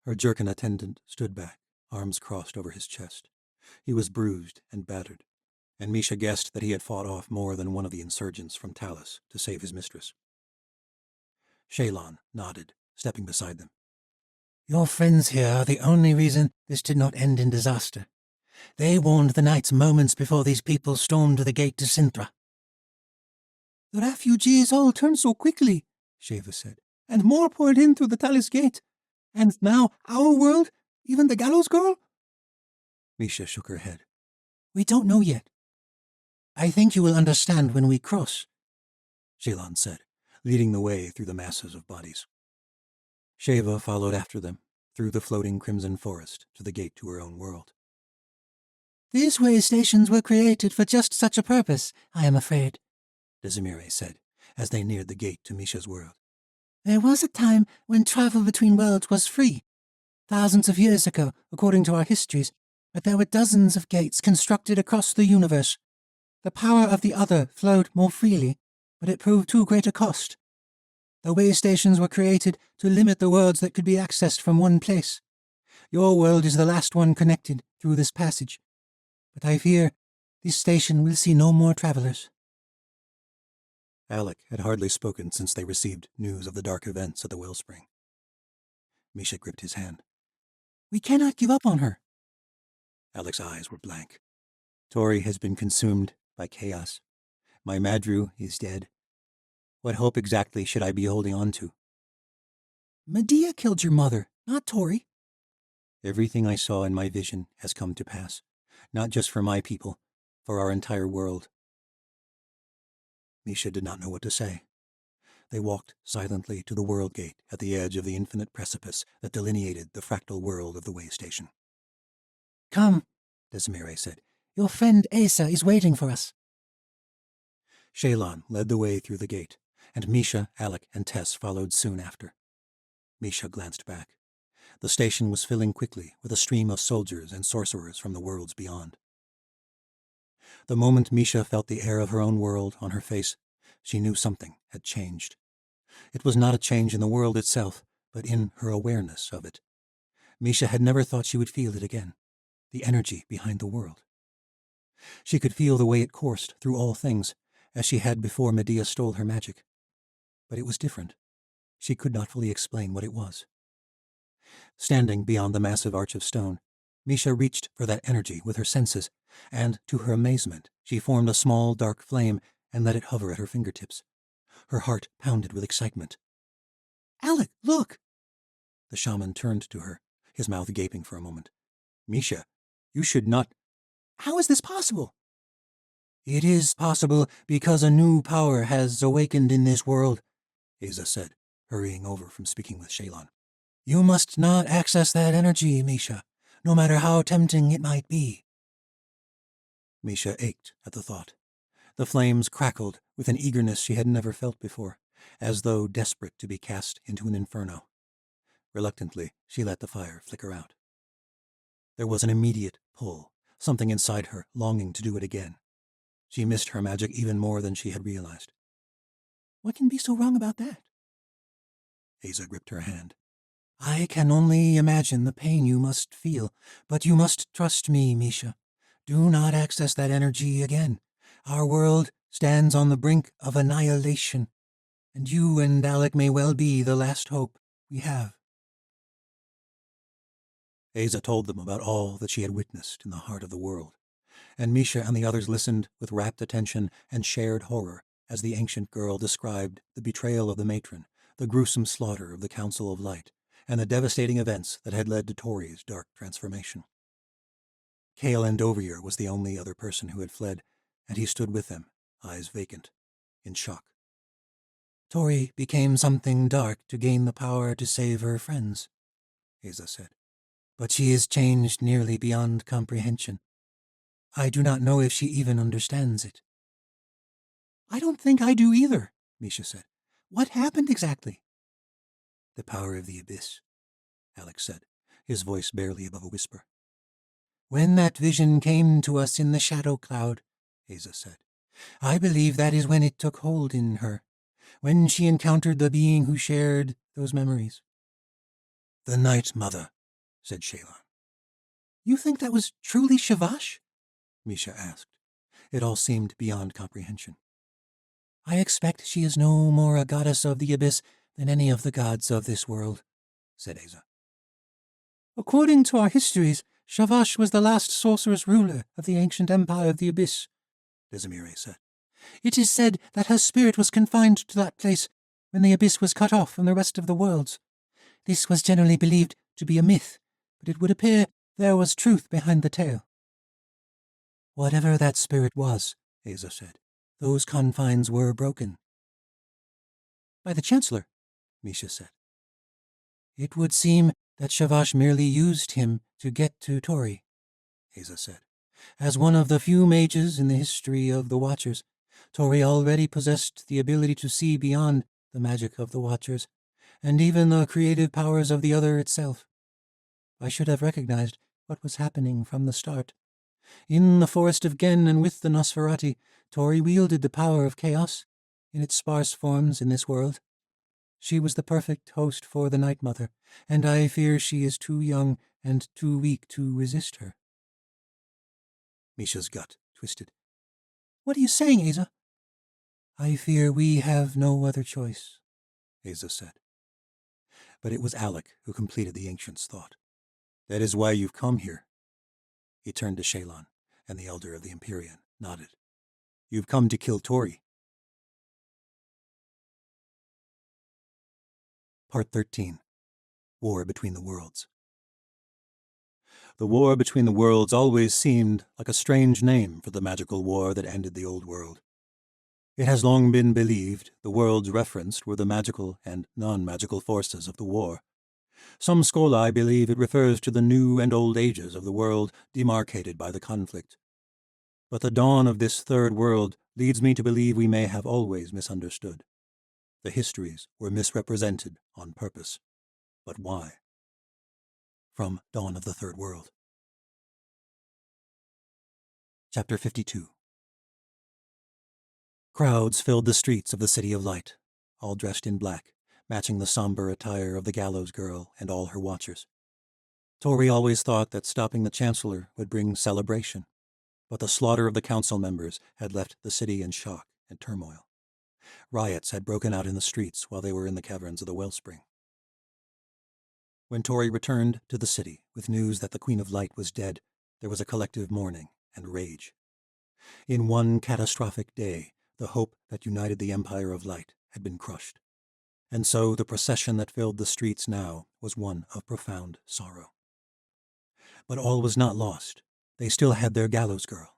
Her jerkin attendant stood back, arms crossed over his chest. He was bruised and battered, and Misha guessed that he had fought off more than one of the insurgents from Talus to save his mistress. Shalon nodded, stepping beside them. Your friends here are the only reason this did not end in disaster. They warned the knights moments before these people stormed the gate to Sintra. The refugees all turned so quickly, Sheva said, and more poured in through the Talus gate. And now our world, even the gallows girl? Misha shook her head. We don't know yet. I think you will understand when we cross, Shalon said, leading the way through the masses of bodies. Sheva followed after them, through the floating crimson forest to the gate to her own world. These way stations were created for just such a purpose, I am afraid, Desimire said, as they neared the gate to Misha's world. There was a time when travel between worlds was free. Thousands of years ago, according to our histories, but there were dozens of gates constructed across the universe. The power of the other flowed more freely, but it proved too great a cost. The way stations were created to limit the worlds that could be accessed from one place. Your world is the last one connected through this passage, but I fear this station will see no more travelers. Alec had hardly spoken since they received news of the dark events at the wellspring. Misha gripped his hand. We cannot give up on her. Alec's eyes were blank. Tori has been consumed by chaos. My Madru is dead. What hope exactly should I be holding on to? Medea killed your mother, not Tori. Everything I saw in my vision has come to pass, not just for my people, for our entire world. Misha did not know what to say. They walked silently to the world gate at the edge of the infinite precipice that delineated the fractal world of the way station. Come, Desimire said. Your friend Asa is waiting for us. Shalon led the way through the gate, and Misha, Alec, and Tess followed soon after. Misha glanced back. The station was filling quickly with a stream of soldiers and sorcerers from the worlds beyond. The moment Misha felt the air of her own world on her face, she knew something had changed. It was not a change in the world itself, but in her awareness of it. Misha had never thought she would feel it again, the energy behind the world. She could feel the way it coursed through all things, as she had before Medea stole her magic. But it was different. She could not fully explain what it was. Standing beyond the massive arch of stone, Misha reached for that energy with her senses, and, to her amazement, she formed a small dark flame and let it hover at her fingertips. Her heart pounded with excitement. Alec, look! The shaman turned to her, his mouth gaping for a moment. Misha, you should not... How is this possible? It is possible because a new power has awakened in this world, Asa said, hurrying over from speaking with Shalon. You must not access that energy, Misha, no matter how tempting it might be. Misha ached at the thought. The flames crackled with an eagerness she had never felt before, as though desperate to be cast into an inferno. Reluctantly, she let the fire flicker out. There was an immediate pull, something inside her longing to do it again. She missed her magic even more than she had realized. What can be so wrong about that? Asa gripped her hand. I can only imagine the pain you must feel, but you must trust me, Misha. Do not access that energy again. Our world stands on the brink of annihilation, and you and Alec may well be the last hope we have. Asa told them about all that she had witnessed in the heart of the world, and Misha and the others listened with rapt attention and shared horror as the ancient girl described the betrayal of the matron, the gruesome slaughter of the Council of Light, and the devastating events that had led to Tori's dark transformation. Cale Andovier was the only other person who had fled, and he stood with them, eyes vacant, in shock. Tori became something dark to gain the power to save her friends, Asa said. But she is changed nearly beyond comprehension. I do not know if she even understands it. I don't think I do either, Misha said. What happened exactly? The power of the abyss, Alex said, his voice barely above a whisper. When that vision came to us in the shadow cloud, Asa said. I believe that is when it took hold in her, when she encountered the being who shared those memories. The Night Mother, said Shalon. You think that was truly Shavash? Misha asked. It all seemed beyond comprehension. I expect she is no more a goddess of the abyss than any of the gods of this world, said Asa. According to our histories, Shavash was the last sorceress ruler of the ancient empire of the abyss, Desimire said. It is said that her spirit was confined to that place when the abyss was cut off from the rest of the worlds. This was generally believed to be a myth, but it would appear there was truth behind the tale. Whatever that spirit was, Asa said, those confines were broken. By the Chancellor, Misha said. It would seem that Shavash merely used him to get to Tori, Asa said. As one of the few mages in the history of the Watchers, Tori already possessed the ability to see beyond the magic of the Watchers, and even the creative powers of the Other itself. I should have recognized what was happening from the start. In the forest of Gen and with the Nosferati, Tori wielded the power of chaos in its sparse forms in this world. She was the perfect host for the Night Mother, and I fear she is too young and too weak to resist her. Misha's gut twisted. What are you saying, Asa? I fear we have no other choice, Asa said. But it was Alec who completed the ancient's thought. That is why you've come here. He turned to Shalon, and the elder of the Empyrean nodded. You've come to kill Tori. Part 13. War Between the Worlds. The War Between the Worlds always seemed like a strange name for the magical war that ended the old world. It has long been believed the worlds referenced were the magical and non-magical forces of the war. Some scholai believe it refers to the new and old ages of the world demarcated by the conflict. But the dawn of this third world leads me to believe we may have always misunderstood. The histories were misrepresented on purpose. But why? From Dawn of the Third World. Chapter 52. Crowds filled the streets of the City of Light, all dressed in black, matching the somber attire of the Gallows Girl and all her watchers. Tori always thought that stopping the Chancellor would bring celebration, but the slaughter of the council members had left the city in shock and turmoil. Riots had broken out in the streets while they were in the caverns of the wellspring. When Tori returned to the city with news that the Queen of Light was dead, there was a collective mourning and rage. In one catastrophic day, the hope that united the Empire of Light had been crushed, and so the procession that filled the streets now was one of profound sorrow. But all was not lost. They still had their Gallows Girl.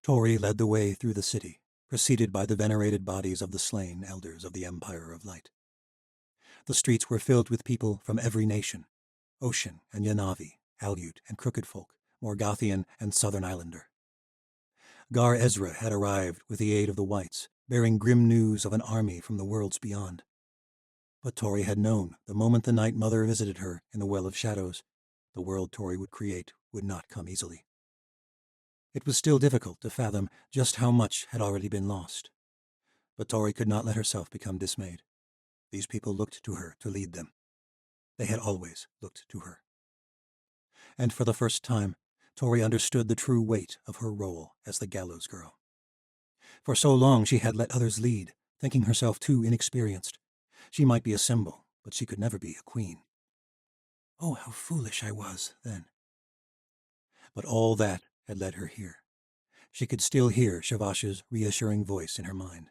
Tori led the way through the city, preceded by the venerated bodies of the slain elders of the Empire of Light. The streets were filled with people from every nation, Ocean and Yanavi, Aleut and Crooked Folk, Morgothian and Southern Islander. Gar Ezra had arrived with the aid of the Whites, bearing grim news of an army from the worlds beyond. But Tori had known the moment the Night Mother visited her in the Well of Shadows, the world Tori would create would not come easily. It was still difficult to fathom just how much had already been lost. But Tori could not let herself become dismayed. These people looked to her to lead them. They had always looked to her. And for the first time, Tori understood the true weight of her role as the Gallows Girl. For so long she had let others lead, thinking herself too inexperienced. She might be a symbol, but she could never be a queen. Oh, how foolish I was then. But all that had led her here. She could still hear Shavash's reassuring voice in her mind.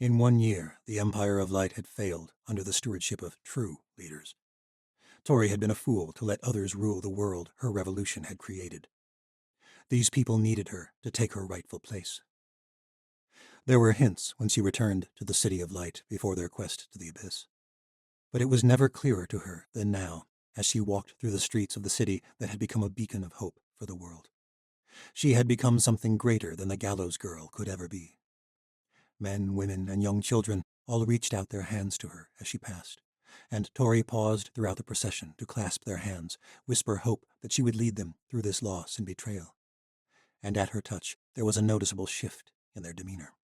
In 1 year, the Empire of Light had failed under the stewardship of true leaders. Tori had been a fool to let others rule the world her revolution had created. These people needed her to take her rightful place. There were hints when she returned to the City of Light before their quest to the Abyss. But it was never clearer to her than now, as she walked through the streets of the city that had become a beacon of hope for the world. She had become something greater than the Gallows Girl could ever be. Men, women, and young children all reached out their hands to her as she passed, and Tori paused throughout the procession to clasp their hands, whisper hope that she would lead them through this loss and betrayal. and at her touch there was a noticeable shift in their demeanor.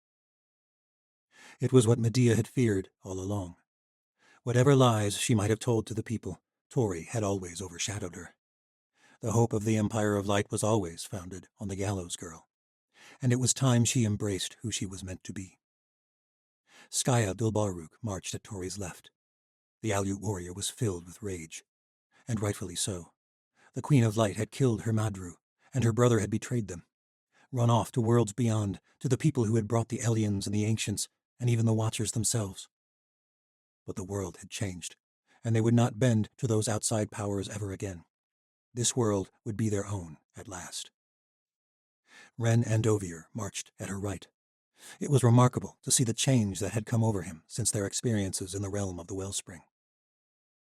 It was what Medea had feared all along. Whatever lies she might have told to the people, Tori had always overshadowed her. The hope of the Empire of Light was always founded on the Gallows Girl, and it was time she embraced who she was meant to be. Skaya Dulbaruk marched at Tori's left. The Aleut warrior was filled with rage, and rightfully so. The Queen of Light had killed her Madru, and her brother had betrayed them, run off to worlds beyond, to the people who had brought the Elians and the Ancients, and even the Watchers themselves. But the world had changed, and they would not bend to those outside powers ever again. This world would be their own at last. Ren Andovier marched at her right. It was remarkable to see the change that had come over him since their experiences in the realm of the Wellspring.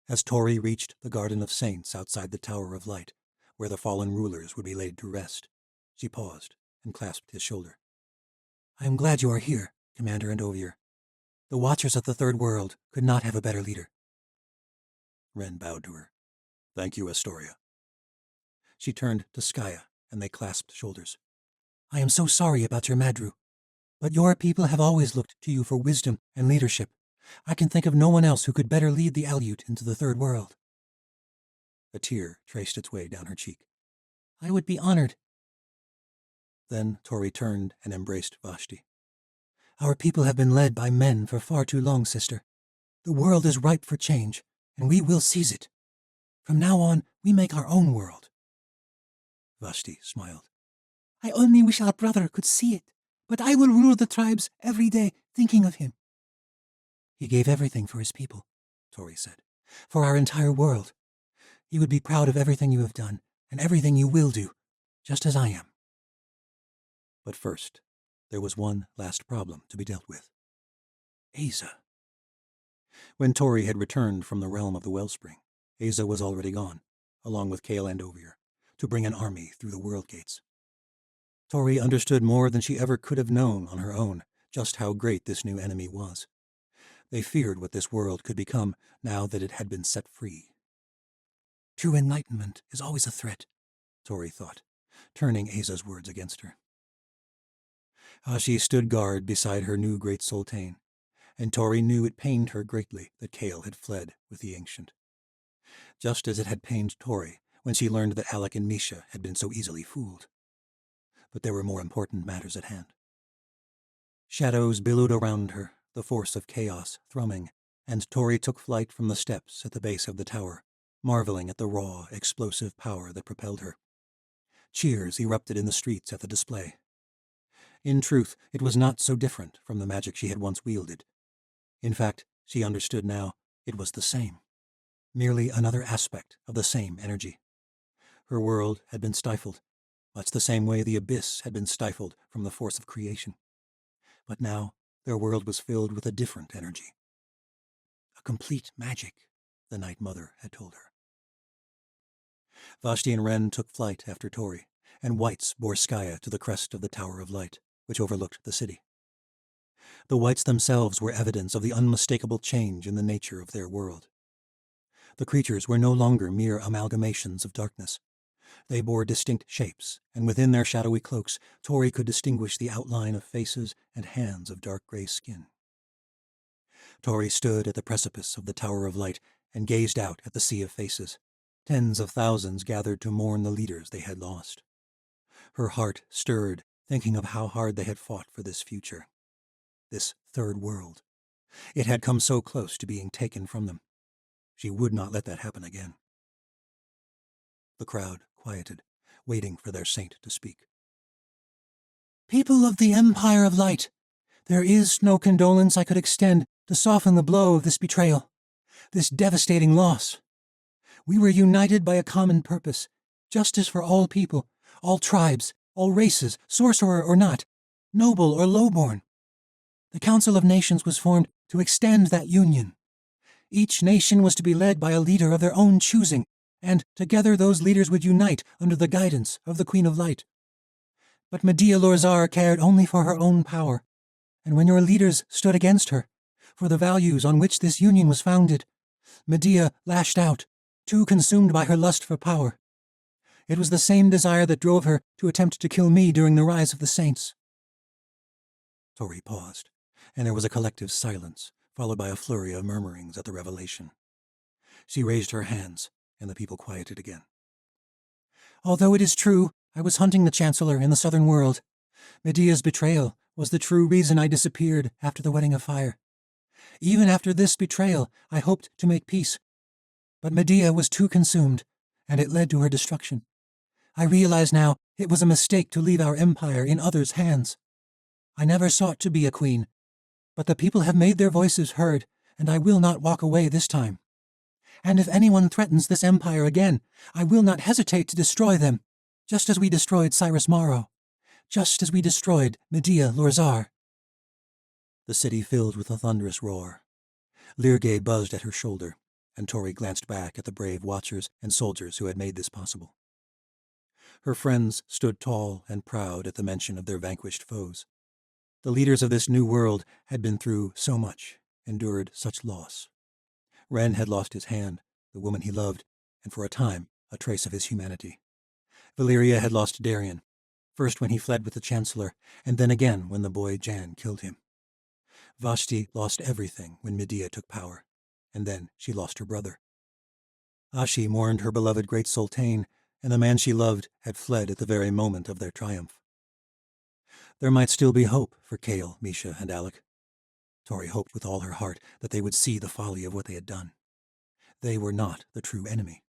As Tori reached the Garden of Saints outside the Tower of Light, where the fallen rulers would be laid to rest, she paused and clasped his shoulder. "I am glad you are here, Commander Andovier. The Watchers of the Third World could not have a better leader." Ren bowed to her. "Thank you, Astoria." She turned to Skaya, and they clasped shoulders. "I am so sorry about your Madru, but your people have always looked to you for wisdom and leadership. I can think of no one else who could better lead the Aleut into the Third World." A tear traced its way down her cheek. "I would be honored." Then Tori turned and embraced Vashti. "Our people have been led by men for far too long, sister. The world is ripe for change, and we will seize it. From now on, we make our own world." Vashti smiled. "I only wish our brother could see it, but I will rule the tribes every day thinking of him." "He gave everything for his people," Tori said, "for our entire world. He would be proud of everything you have done, and everything you will do, just as I am." But first, there was one last problem to be dealt with. Asa. When Tori had returned from the realm of the Wellspring, Asa was already gone, along with Kale Andovier, to bring an army through the world gates. Tori understood more than she ever could have known on her own just how great this new enemy was. They feared what this world could become now that it had been set free. True enlightenment is always a threat, Tori thought, turning Asa's words against her. She stood guard beside her new great sultane, and Tori knew it pained her greatly that Kale had fled with the Ancient. Just as it had pained Tori when she learned that Alec and Misha had been so easily fooled. But there were more important matters at hand. Shadows billowed around her, the force of chaos thrumming, and Tori took flight from the steps at the base of the tower, marveling at the raw, explosive power that propelled her. Cheers erupted in the streets at the display. In truth, it was not so different from the magic she had once wielded. In fact, she understood now, it was the same. Merely another aspect of the same energy. Her world had been stifled, much the same way the abyss had been stifled from the force of creation. But now, their world was filled with a different energy. A complete magic, the Night Mother had told her. Vashti and Ren took flight after Tori, and Whites bore Skaya to the crest of the Tower of Light, which overlooked the city. The Whites themselves were evidence of the unmistakable change in the nature of their world. The creatures were no longer mere amalgamations of darkness. They bore distinct shapes, and within their shadowy cloaks, Tori could distinguish the outline of faces and hands of dark gray skin. Tori stood at the precipice of the Tower of Light and gazed out at the sea of faces. Tens of thousands gathered to mourn the leaders they had lost. Her heart stirred, thinking of how hard they had fought for this future. This third world. It had come so close to being taken from them. She would not let that happen again. The crowd quieted, waiting for their saint to speak. "People of the Empire of Light, there is no condolence I could extend to soften the blow of this betrayal, this devastating loss. We were united by a common purpose, justice for all people, all tribes, all races, sorcerer or not, noble or lowborn. The Council of Nations was formed to extend that union. Each nation was to be led by a leader of their own choosing, and together those leaders would unite under the guidance of the Queen of Light. But Medea Lorzar cared only for her own power, and when your leaders stood against her, for the values on which this union was founded, Medea lashed out, too consumed by her lust for power. It was the same desire that drove her to attempt to kill me during the rise of the saints." Tori paused, and there was a collective silence, followed by a flurry of murmurings at the revelation. She raised her hands, and the people quieted again. "Although it is true, I was hunting the Chancellor in the southern world. Medea's betrayal was the true reason I disappeared after the Wedding of Fire. Even after this betrayal, I hoped to make peace. But Medea was too consumed, and it led to her destruction. I realize now it was a mistake to leave our empire in others' hands. I never sought to be a queen, but the people have made their voices heard, and I will not walk away this time. And if anyone threatens this empire again, I will not hesitate to destroy them, just as we destroyed Cyrus Maro, just as we destroyed Medea Lorzar." The city filled with a thunderous roar. Lyrgay buzzed at her shoulder, and Tori glanced back at the brave watchers and soldiers who had made this possible. Her friends stood tall and proud at the mention of their vanquished foes. The leaders of this new world had been through so much, endured such loss. Ren had lost his hand, the woman he loved, and for a time, a trace of his humanity. Valyria had lost Darien, first when he fled with the Chancellor, and then again when the boy Jan killed him. Vashti lost everything when Medea took power, and then she lost her brother. Ashi mourned her beloved great Sultane, and the man she loved had fled at the very moment of their triumph. There might still be hope for Kale, Misha, and Alec. Tori hoped with all her heart that they would see the folly of what they had done. They were not the true enemy.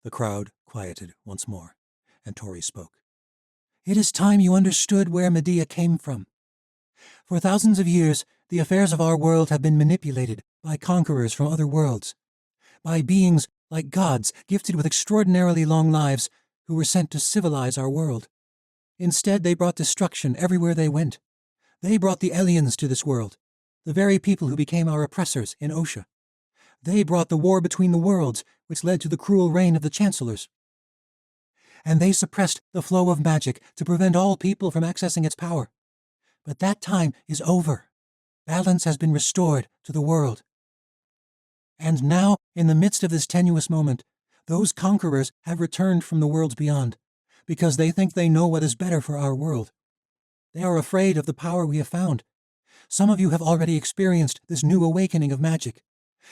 The crowd quieted once more, and Tori spoke. "It is time you understood where Medea came from. For thousands of years, the affairs of our world have been manipulated by conquerors from other worlds, by beings like gods gifted with extraordinarily long lives who were sent to civilize our world. Instead, they brought destruction everywhere they went. They brought the aliens to this world, the very people who became our oppressors in Osha. They brought the war between the worlds, which led to the cruel reign of the Chancellors. And they suppressed the flow of magic to prevent all people from accessing its power. But that time is over. Balance has been restored to the world. And now, in the midst of this tenuous moment, those conquerors have returned from the worlds beyond, because they think they know what is better for our world. They are afraid of the power we have found. Some of you have already experienced this new awakening of magic,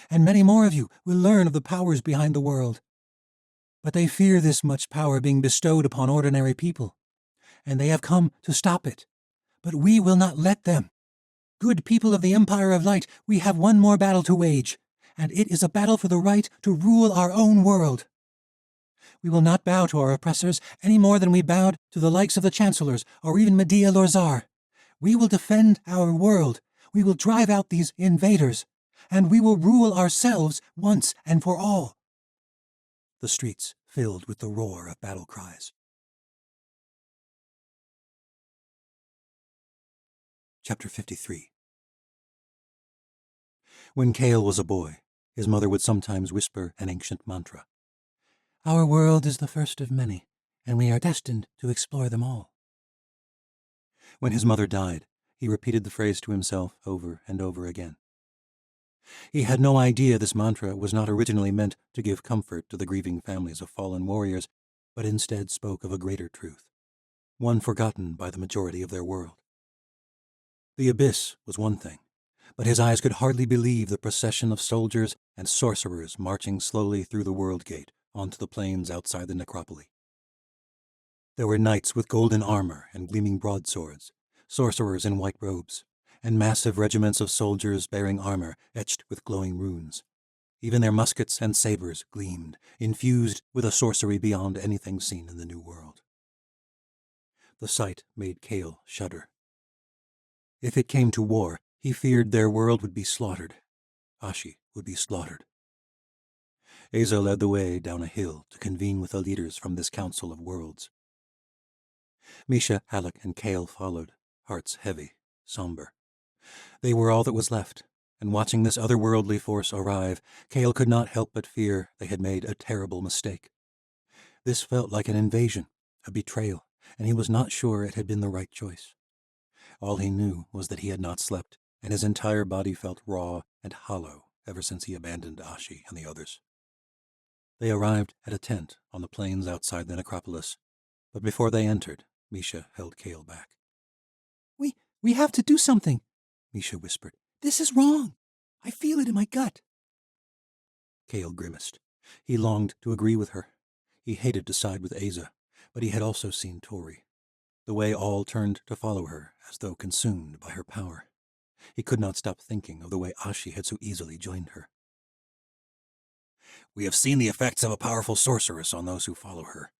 and many more of you will learn of the powers behind the world. But they fear this much power being bestowed upon ordinary people, and they have come to stop it. But we will not let them. Good people of the Empire of Light, we have one more battle to wage, and it is a battle for the right to rule our own world. We will not bow to our oppressors any more than we bowed to the likes of the Chancellors or even Medea Lorzar. We will defend our world. We will drive out these invaders, and we will rule ourselves once and for all." The streets filled with the roar of battle cries. Chapter 53. When Kale was a boy, his mother would sometimes whisper an ancient mantra. "Our world is the first of many, and we are destined to explore them all." When his mother died, he repeated the phrase to himself over and over again. He had no idea this mantra was not originally meant to give comfort to the grieving families of fallen warriors, but instead spoke of a greater truth, one forgotten by the majority of their world. The abyss was one thing, but his eyes could hardly believe the procession of soldiers and sorcerers marching slowly through the world gate onto the plains outside the necropolis. There were knights with golden armor and gleaming broadswords, sorcerers in white robes, and massive regiments of soldiers bearing armor etched with glowing runes. Even their muskets and sabers gleamed, infused with a sorcery beyond anything seen in the New World. The sight made Kale shudder. If it came to war, he feared their world would be slaughtered. Ashi would be slaughtered. Asa led the way down a hill to convene with the leaders from this council of worlds. Misha, Alec, and Kale followed, hearts heavy, somber. They were all that was left, and watching this otherworldly force arrive, Kale could not help but fear they had made a terrible mistake. This felt like an invasion, a betrayal, and he was not sure it had been the right choice. All he knew was that he had not slept, and his entire body felt raw and hollow ever since he abandoned Ashi and the others. They arrived at a tent on the plains outside the necropolis, but before they entered, Misha held Kale back. We have to do something, Misha whispered. This is wrong. I feel it in my gut. Kale grimaced. He longed to agree with her. He hated to side with Asa, but he had also seen Tori. The way all turned to follow her, as though consumed by her power. He could not stop thinking of the way Ashi had so easily joined her. "We have seen the effects of a powerful sorceress on those who follow her,"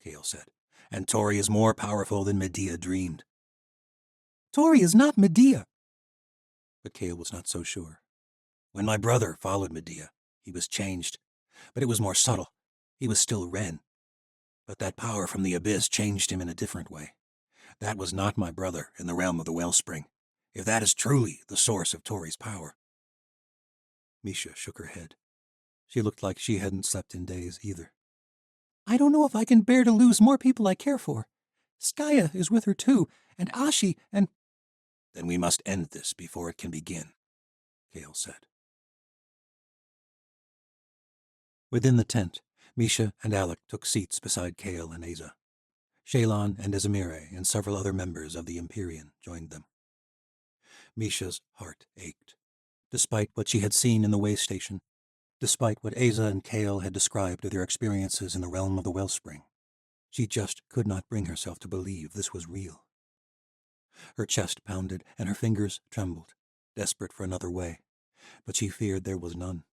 Kale said, "and Tori is more powerful than Medea dreamed." Tori is not Medea. But Kale was not so sure. "When my brother followed Medea, he was changed, but it was more subtle. He was still Ren. But that power from the abyss changed him in a different way. That was not my brother in the realm of the wellspring, if that is truly the source of Tori's power." Misha shook her head. She looked like she hadn't slept in days either. I don't know if I can bear to lose more people I care for. Skaya is with her too, and Ashi, and... "Then we must end this before it can begin," Kale said. Within the tent, Misha and Alec took seats beside Kale and Asa. Shalon and Desamire and several other members of the Empyrean joined them. Misha's heart ached. Despite what she had seen in the way station, despite what Asa and Kale had described of their experiences in the realm of the wellspring, she just could not bring herself to believe this was real. Her chest pounded and her fingers trembled, desperate for another way, but she feared there was none.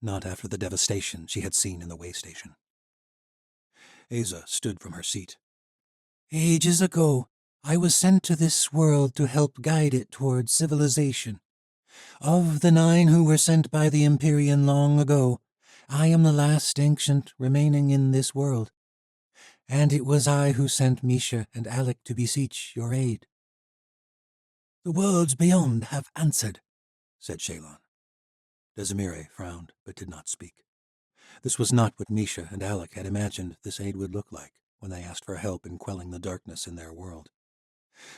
Not after the devastation she had seen in the way station. Asa stood from her seat. Ages ago, I was sent to this world to help guide it towards civilization. Of the 9 who were sent by the Empyrean long ago, I am the last ancient remaining in this world. And it was I who sent Misha and Alec to beseech your aid. The worlds beyond have answered, said Shalon. Desamire frowned, but did not speak. This was not what Misha and Alec had imagined this aid would look like when they asked for help in quelling the darkness in their world.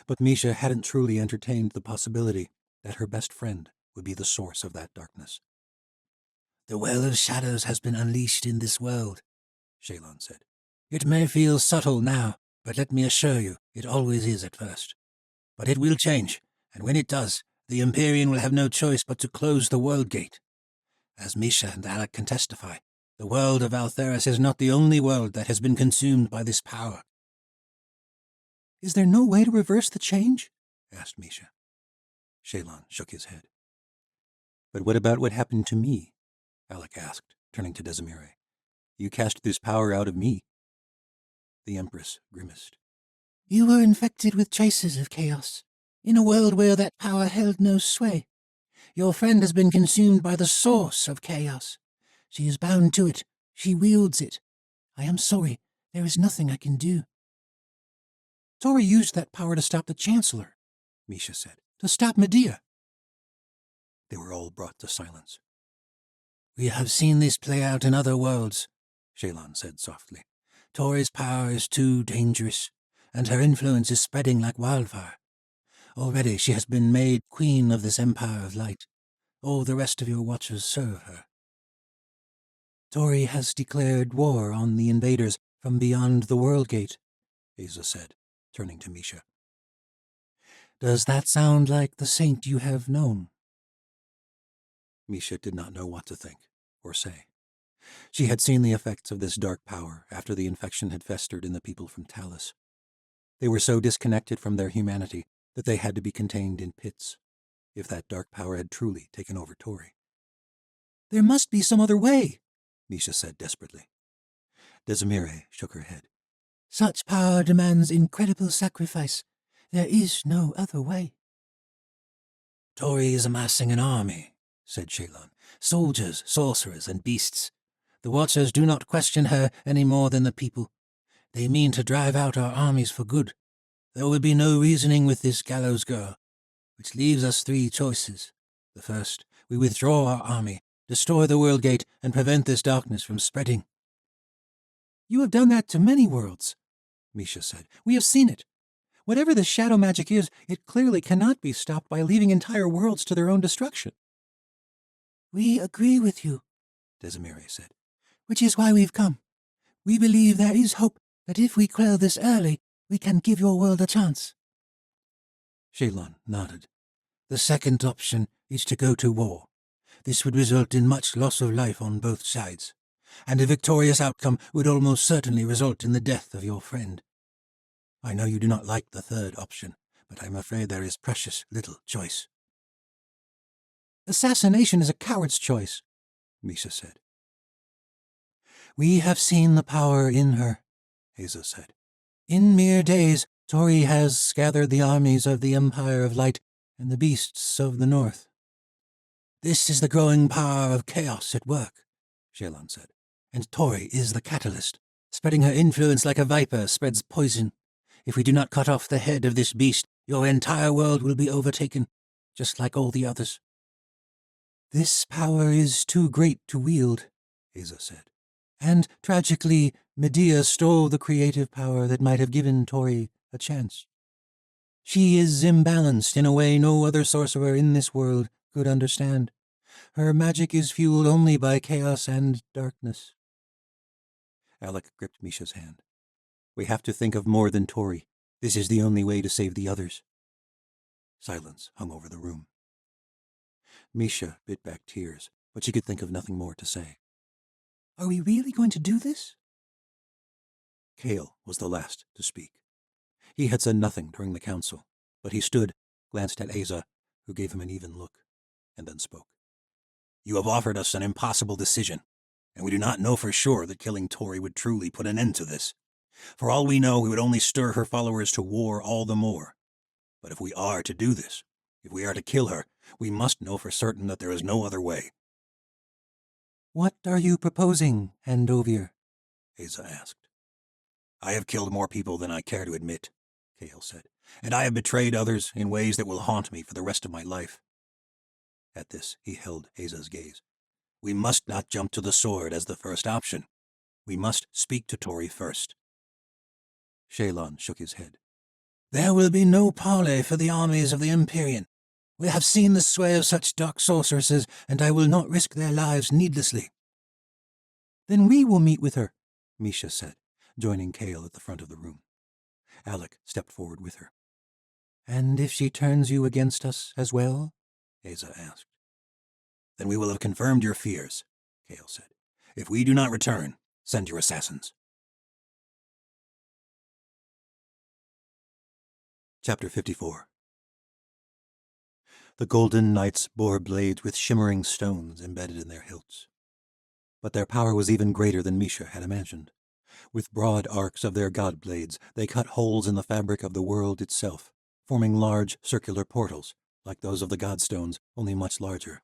But Misha hadn't truly entertained the possibility that her best friend would be the source of that darkness. The well of shadows has been unleashed in this world, Shalon said. It may feel subtle now, but let me assure you, it always is at first. But it will change, and when it does, the Empyrean will have no choice but to close the world gate. As Misha and Alec can testify, the world of Altheris is not the only world that has been consumed by this power. Is there no way to reverse the change? Asked Misha. Shalon shook his head. But what about what happened to me? Alec asked, turning to Desamire. You cast this power out of me. The Empress grimaced. You were infected with traces of chaos, in a world where that power held no sway. Your friend has been consumed by the source of chaos. She is bound to it. She wields it. I am sorry. There is nothing I can do. Tori used that power to stop the Chancellor, Misha said. To stop Medea. They were all brought to silence. We have seen this play out in other worlds, Shalon said softly. Tori's power is too dangerous, and her influence is spreading like wildfire. Already she has been made queen of this empire of light. All the rest of your watchers serve her. Tori has declared war on the invaders from beyond the world gate, Asa said, turning to Misha. Does that sound like the saint you have known? Misha did not know what to think or say. She had seen the effects of this dark power after the infection had festered in the people from Talus. They were so disconnected from their humanity that they had to be contained in pits, if that dark power had truly taken over Tori. There must be some other way, Misha said desperately. Desamire shook her head. Such power demands incredible sacrifice. There is no other way. Tori is amassing an army, said Shalon. Soldiers, sorcerers, and beasts. The Watchers do not question her any more than the people. They mean to drive out our armies for good. There will be no reasoning with this gallows girl, which leaves us 3 choices. The first, we withdraw our army, destroy the world gate, and prevent this darkness from spreading. You have done that to many worlds, Misha said. We have seen it. Whatever the shadow magic is, it clearly cannot be stopped by leaving entire worlds to their own destruction. We agree with you, Desamire said. which is why we've come. We believe there is hope that if we quell this early, we can give your world a chance. Shalon nodded. The second option is to go to war. This would result in much loss of life on both sides, and a victorious outcome would almost certainly result in the death of your friend. I know you do not like the third option, but I'm afraid there is precious little choice. Assassination is a coward's choice, Misha said. We have seen the power in her, Asa said. In mere days, Tori has gathered the armies of the Empire of Light and the beasts of the North. This is the growing power of chaos at work, Shalon said, and Tori is the catalyst, spreading her influence like a viper spreads poison. If we do not cut off the head of this beast, your entire world will be overtaken, just like all the others. This power is too great to wield, Asa said, and tragically, Medea stole the creative power that might have given Tori a chance. She is imbalanced in a way no other sorcerer in this world could understand. Her magic is fueled only by chaos and darkness. Alec gripped Misha's hand. We have to think of more than Tori. This is the only way to save the others. Silence hung over the room. Misha bit back tears, but she could think of nothing more to say. Are we really going to do this? Kale was the last to speak. He had said nothing during the council, but he stood, glanced at Asa, who gave him an even look, and then spoke. You have offered us an impossible decision, and we do not know for sure that killing Tori would truly put an end to this. For all we know, we would only stir her followers to war all the more. But if we are to do this, if we are to kill her, we must know for certain that there is no other way. What are you proposing, Andovir? Asa asked. I have killed more people than I care to admit, Kale said, and I have betrayed others in ways that will haunt me for the rest of my life. At this, he held Asa's gaze. We must not jump to the sword as the first option. We must speak to Tori first. Shalon shook his head. There will be no parley for the armies of the Empyrean. We have seen the sway of such dark sorceresses, and I will not risk their lives needlessly. Then we will meet with her, Misha said, joining Kale at the front of the room. Alec stepped forward with her. And if she turns you against us as well? Asa asked. Then we will have confirmed your fears, Kale said. If we do not return, send your assassins. Chapter 54. The golden knights bore blades with shimmering stones embedded in their hilts. But their power was even greater than Misha had imagined. With broad arcs of their god blades, they cut holes in the fabric of the world itself, forming large circular portals, like those of the godstones, only much larger.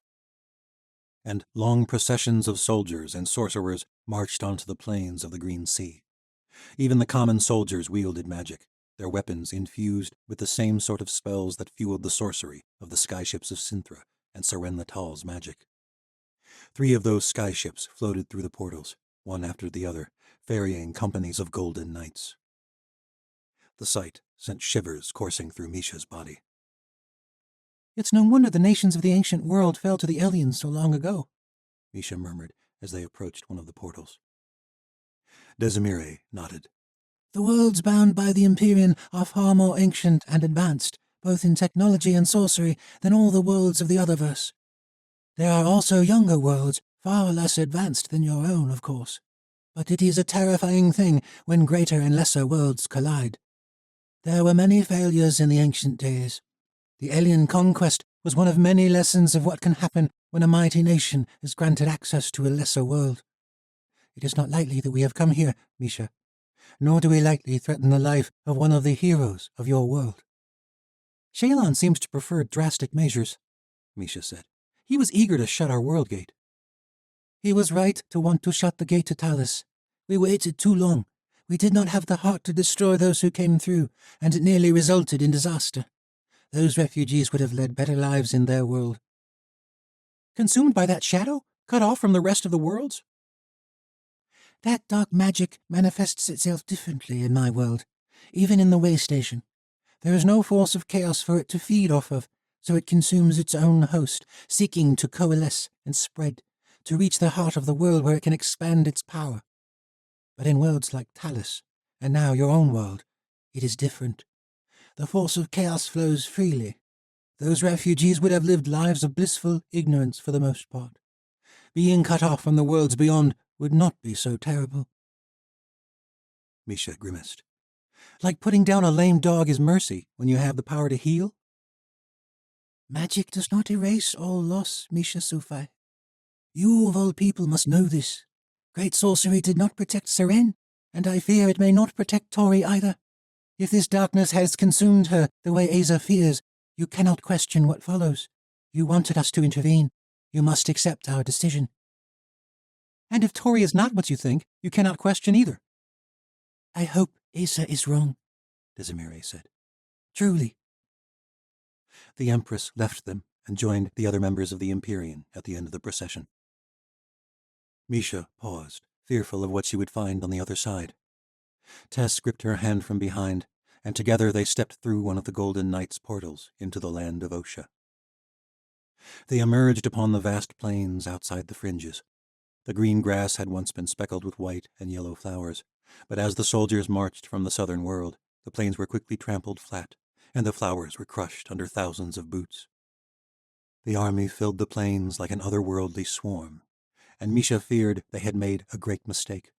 And long processions of soldiers and sorcerers marched onto the plains of the Green Sea. Even the common soldiers wielded magic, their weapons infused with the same sort of spells that fueled the sorcery of the skyships of Cinthra and Serenlatal's magic. 3 of those skyships floated through the portals, one after the other, ferrying companies of golden knights. The sight sent shivers coursing through Misha's body. It's no wonder the nations of the ancient world fell to the aliens so long ago, Misha murmured as they approached one of the portals. Desimire nodded. The worlds bound by the Empyrean are far more ancient and advanced, both in technology and sorcery, than all the worlds of the Otherverse. There are also younger worlds, far less advanced than your own, of course. But it is a terrifying thing when greater and lesser worlds collide. There were many failures in the ancient days. The alien conquest was one of many lessons of what can happen when a mighty nation is granted access to a lesser world. It is not likely that we have come here, Misha, nor do we lightly threaten the life of one of the heroes of your world. Shalon seems to prefer drastic measures, Misha said. He was eager to shut our world gate. He was right to want to shut the gate to Talus. We waited too long. We did not have the heart to destroy those who came through, and it nearly resulted in disaster. Those refugees would have led better lives in their world. Consumed by that shadow? Cut off from the rest of the worlds? That dark magic manifests itself differently in my world, even in the way station. There is no force of chaos for it to feed off of, so it consumes its own host, seeking to coalesce and spread, to reach the heart of the world where it can expand its power. But in worlds like Talus, and now your own world, it is different. The force of chaos flows freely. Those refugees would have lived lives of blissful ignorance for the most part. Being cut off from the worlds beyond would not be so terrible. Misha grimaced. Like putting down a lame dog is mercy when you have the power to heal? Magic does not erase all loss, Misha Sufai. You of all people must know this. Great sorcery did not protect Seren, and I fear it may not protect Tori either. If this darkness has consumed her the way Aza fears, you cannot question what follows. You wanted us to intervene. You must accept our decision. And if Tori is not what you think, you cannot question either. I hope Aza is wrong, Desimire said. Truly. The Empress left them and joined the other members of the Empyrean at the end of the procession. Misha paused, fearful of what she would find on the other side. Tess gripped her hand from behind, and together they stepped through one of the Golden Knight's portals into the land of Osha. They emerged upon the vast plains outside the fringes. The green grass had once been speckled with white and yellow flowers, but as the soldiers marched from the southern world, the plains were quickly trampled flat, and the flowers were crushed under thousands of boots. The army filled the plains like an otherworldly swarm, and Misha feared they had made a great mistake.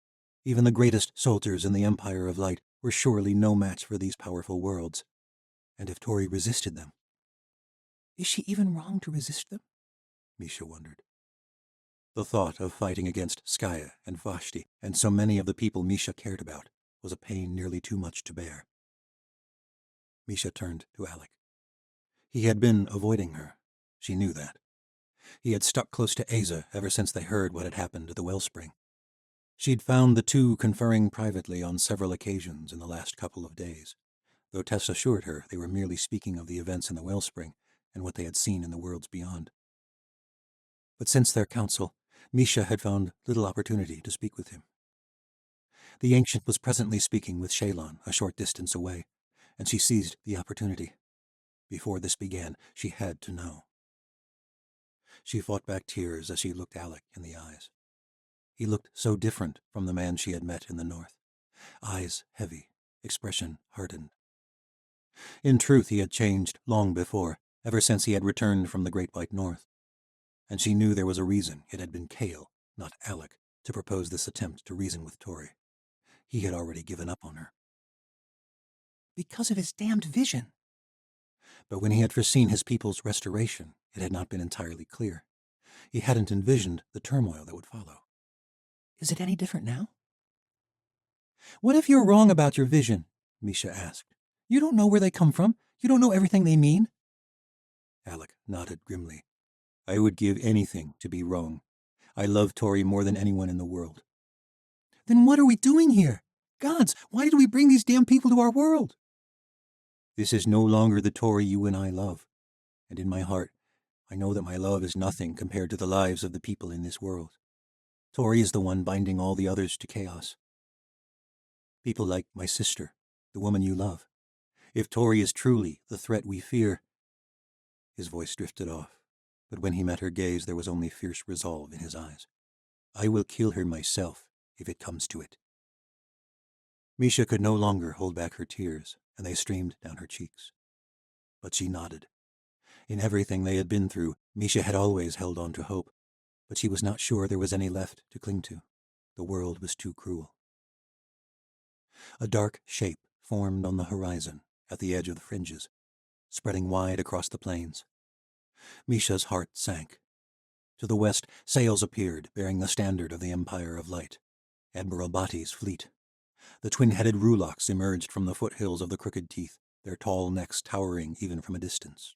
Even the greatest soldiers in the Empire of Light were surely no match for these powerful worlds. And if Tori resisted them... Is she even wrong to resist them? Misha wondered. The thought of fighting against Skaya and Vashti and so many of the people Misha cared about was a pain nearly too much to bear. Misha turned to Alec. He had been avoiding her. She knew that. He had stuck close to Aza ever since they heard what had happened at the wellspring. She'd found the two conferring privately on several occasions in the last couple of days, though Tess assured her they were merely speaking of the events in the wellspring and what they had seen in the worlds beyond. But since their council, Misha had found little opportunity to speak with him. The ancient was presently speaking with Shalon a short distance away, and she seized the opportunity. Before this began, she had to know. She fought back tears as she looked Alec in the eyes. He looked so different from the man she had met in the north. Eyes heavy, expression hardened. In truth, he had changed long before, ever since he had returned from the Great White North. And she knew there was a reason it had been Kale, not Alec, to propose this attempt to reason with Tori. He had already given up on her. Because of his damned vision. But when he had foreseen his people's restoration, it had not been entirely clear. He hadn't envisioned the turmoil that would follow. Is it any different now? What if you're wrong about your vision? Misha asked. You don't know where they come from. You don't know everything they mean. Alec nodded grimly. I would give anything to be wrong. I love Tori more than anyone in the world. Then what are we doing here? Gods, why did we bring these damn people to our world? This is no longer the Tori you and I love. And in my heart, I know that my love is nothing compared to the lives of the people in this world. Tori is the one binding all the others to chaos. People like my sister, the woman you love. If Tori is truly the threat we fear... His voice drifted off, but when he met her gaze there was only fierce resolve in his eyes. I will kill her myself, if it comes to it. Misha could no longer hold back her tears, and they streamed down her cheeks. But she nodded. In everything they had been through, Misha had always held on to hope, but she was not sure there was any left to cling to. The world was too cruel. A dark shape formed on the horizon at the edge of the fringes, spreading wide across the plains. Misha's heart sank. To the west, sails appeared, bearing the standard of the Empire of Light, Admiral Bati's fleet. The twin-headed Ruloks emerged from the foothills of the Crooked Teeth, their tall necks towering even from a distance.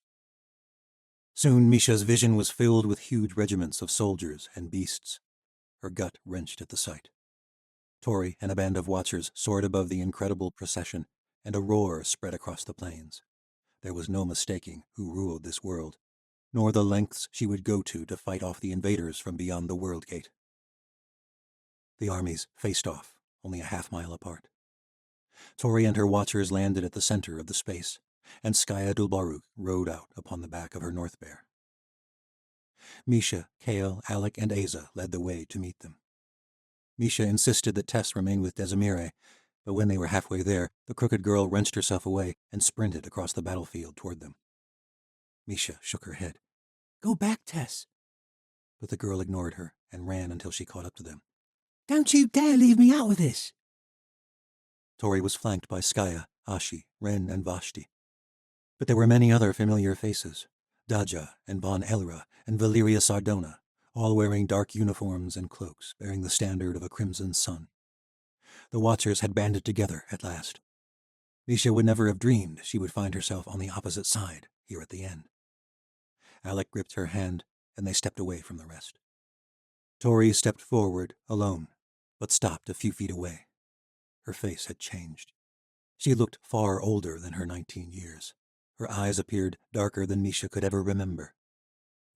Soon Misha's vision was filled with huge regiments of soldiers and beasts. Her gut wrenched at the sight. Tori and a band of watchers soared above the incredible procession, and a roar spread across the plains. There was no mistaking who ruled this world, nor the lengths she would go to fight off the invaders from beyond the World Gate. The armies faced off, only a half-mile apart. Tori and her watchers landed at the center of the space, and Skaya Dulbaruk rode out upon the back of her North Bear. Misha, Kale, Alec, and Aza led the way to meet them. Misha insisted that Tess remain with Desimire, but when they were halfway there, the crooked girl wrenched herself away and sprinted across the battlefield toward them. Misha shook her head. Go back, Tess. But the girl ignored her and ran until she caught up to them. Don't you dare leave me out of this. Tori was flanked by Skaya, Ashi, Ren, and Vashti. But there were many other familiar faces, Daja and Bon Elra and Valeria Sardona, all wearing dark uniforms and cloaks bearing the standard of a crimson sun. The Watchers had banded together at last. Misha would never have dreamed she would find herself on the opposite side here at the end. Alec gripped her hand, and they stepped away from the rest. Tori stepped forward, alone, but stopped a few feet away. Her face had changed. She looked far older than her 19 years. Her eyes appeared darker than Misha could ever remember.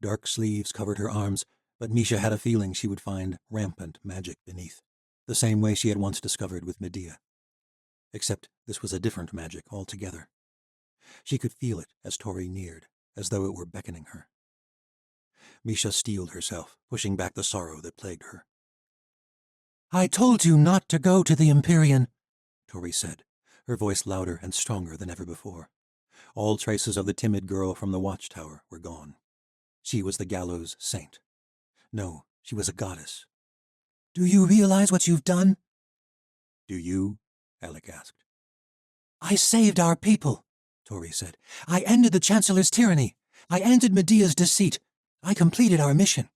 Dark sleeves covered her arms, but Misha had a feeling she would find rampant magic beneath, the same way she had once discovered with Medea. Except this was a different magic altogether. She could feel it as Tori neared, as though it were beckoning her. Misha steeled herself, pushing back the sorrow that plagued her. I told you not to go to the Empyrean, Tori said, her voice louder and stronger than ever before. All traces of the timid girl from the watchtower were gone. She was the gallows saint. No, she was a goddess. Do you realize what you've done? Do you? Alec asked. I saved our people, Tori said. I ended the Chancellor's tyranny. I ended Medea's deceit. I completed our mission.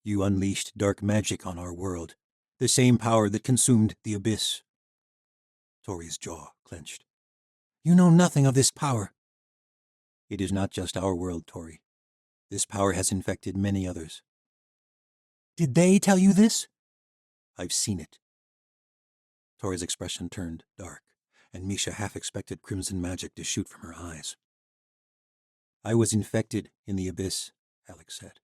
You unleashed dark magic on our world, the same power that consumed the abyss. Tori's jaw clenched. You know nothing of this power. It is not just our world, Tori. This power has infected many others. Did they tell you this? I've seen it. Tori's expression turned dark, and Misha half expected crimson magic to shoot from her eyes. I was infected in the abyss, Alex said,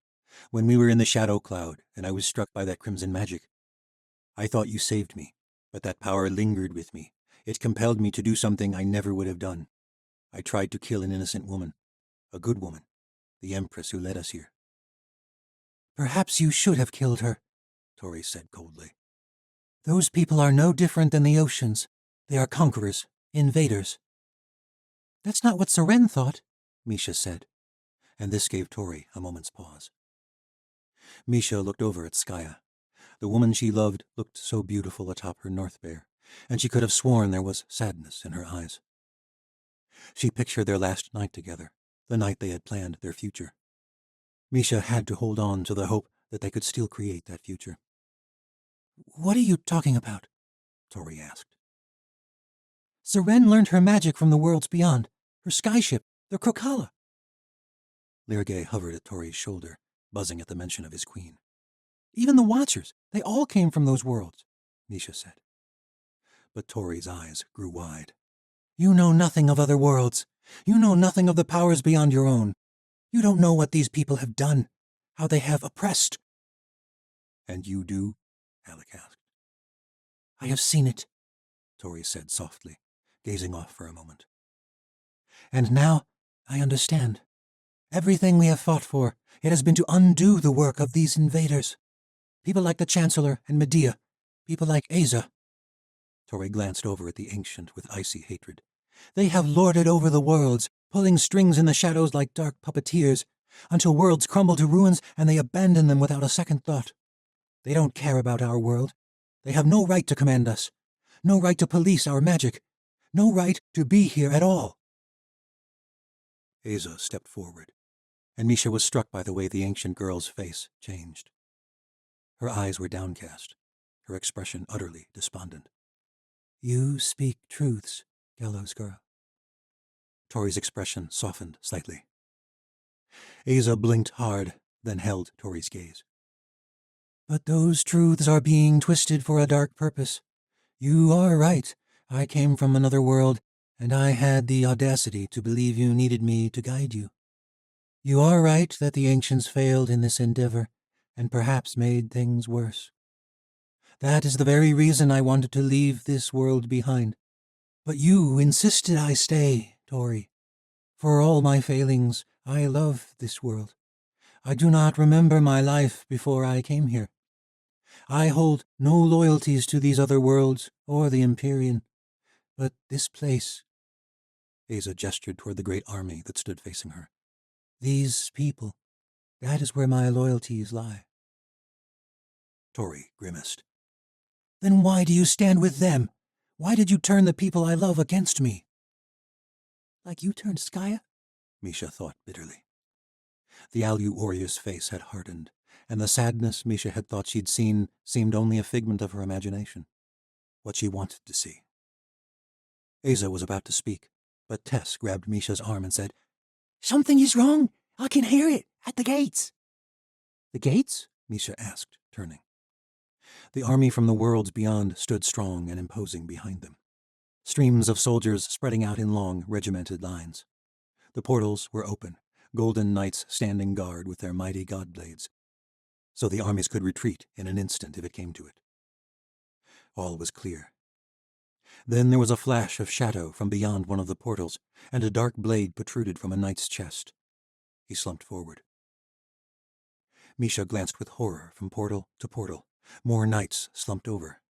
when we were in the shadow cloud, and I was struck by that crimson magic. I thought you saved me, but that power lingered with me. It compelled me to do something I never would have done. I tried to kill an innocent woman, a good woman, the Empress who led us here. Perhaps you should have killed her, Tori said coldly. Those people are no different than the oceans. They are conquerors, invaders. That's not what Seren thought, Misha said, and this gave Tori a moment's pause. Misha looked over at Skaya. The woman she loved looked so beautiful atop her North Bear, and she could have sworn there was sadness in her eyes. She pictured their last night together, the night they had planned their future. Misha had to hold on to the hope that they could still create that future. What are you talking about? Tori asked. Seren learned her magic from the worlds beyond, her skyship, the Krokala. Lirgay hovered at Tori's shoulder, buzzing at the mention of his queen. Even the Watchers, they all came from those worlds, Misha said. But Tori's eyes grew wide. You know nothing of other worlds. You know nothing of the powers beyond your own. You don't know what these people have done, how they have oppressed. And you do? Alec asked. I have seen it, Tori said softly, gazing off for a moment. And now I understand. Everything we have fought for, it has been to undo the work of these invaders. People like the Chancellor and Medea, people like Aza. Tori glanced over at the ancient with icy hatred. They have lorded over the worlds, pulling strings in the shadows like dark puppeteers, until worlds crumble to ruins and they abandon them without a second thought. They don't care about our world. They have no right to command us, no right to police our magic, no right to be here at all. Aza stepped forward, and Misha was struck by the way the ancient girl's face changed. Her eyes were downcast, her expression utterly despondent. You speak truths, gallows girl. Tori's expression softened slightly. Aza blinked hard, then held Tori's gaze. But those truths are being twisted for a dark purpose. You are right. I came from another world, and I had the audacity to believe you needed me to guide you. You are right that the ancients failed in this endeavor, and perhaps made things worse. That is the very reason I wanted to leave this world behind. But you insisted I stay, Tori. For all my failings, I love this world. I do not remember my life before I came here. I hold no loyalties to these other worlds or the Empyrean, but this place—" Asa gestured toward the great army that stood facing her. "These people, that is where my loyalties lie." Tori grimaced. "Then why do you stand with them? Why did you turn the people I love against me?" "Like you turned Skaya?" Misha thought bitterly. The Alu warrior's face had hardened, and the sadness Misha had thought she'd seen seemed only a figment of her imagination. What she wanted to see. Asa was about to speak, but Tess grabbed Misha's arm and said, "Something is wrong. I can hear it at the gates." "The gates?" Misha asked, turning. The army from the worlds beyond stood strong and imposing behind them. Streams of soldiers spreading out in long, regimented lines. The portals were open, golden knights standing guard with their mighty god blades, so the armies could retreat in an instant if it came to it. All was clear. Then there was a flash of shadow from beyond one of the portals, and a dark blade protruded from a knight's chest. He slumped forward. Misha glanced with horror from portal to portal. More knights slumped over,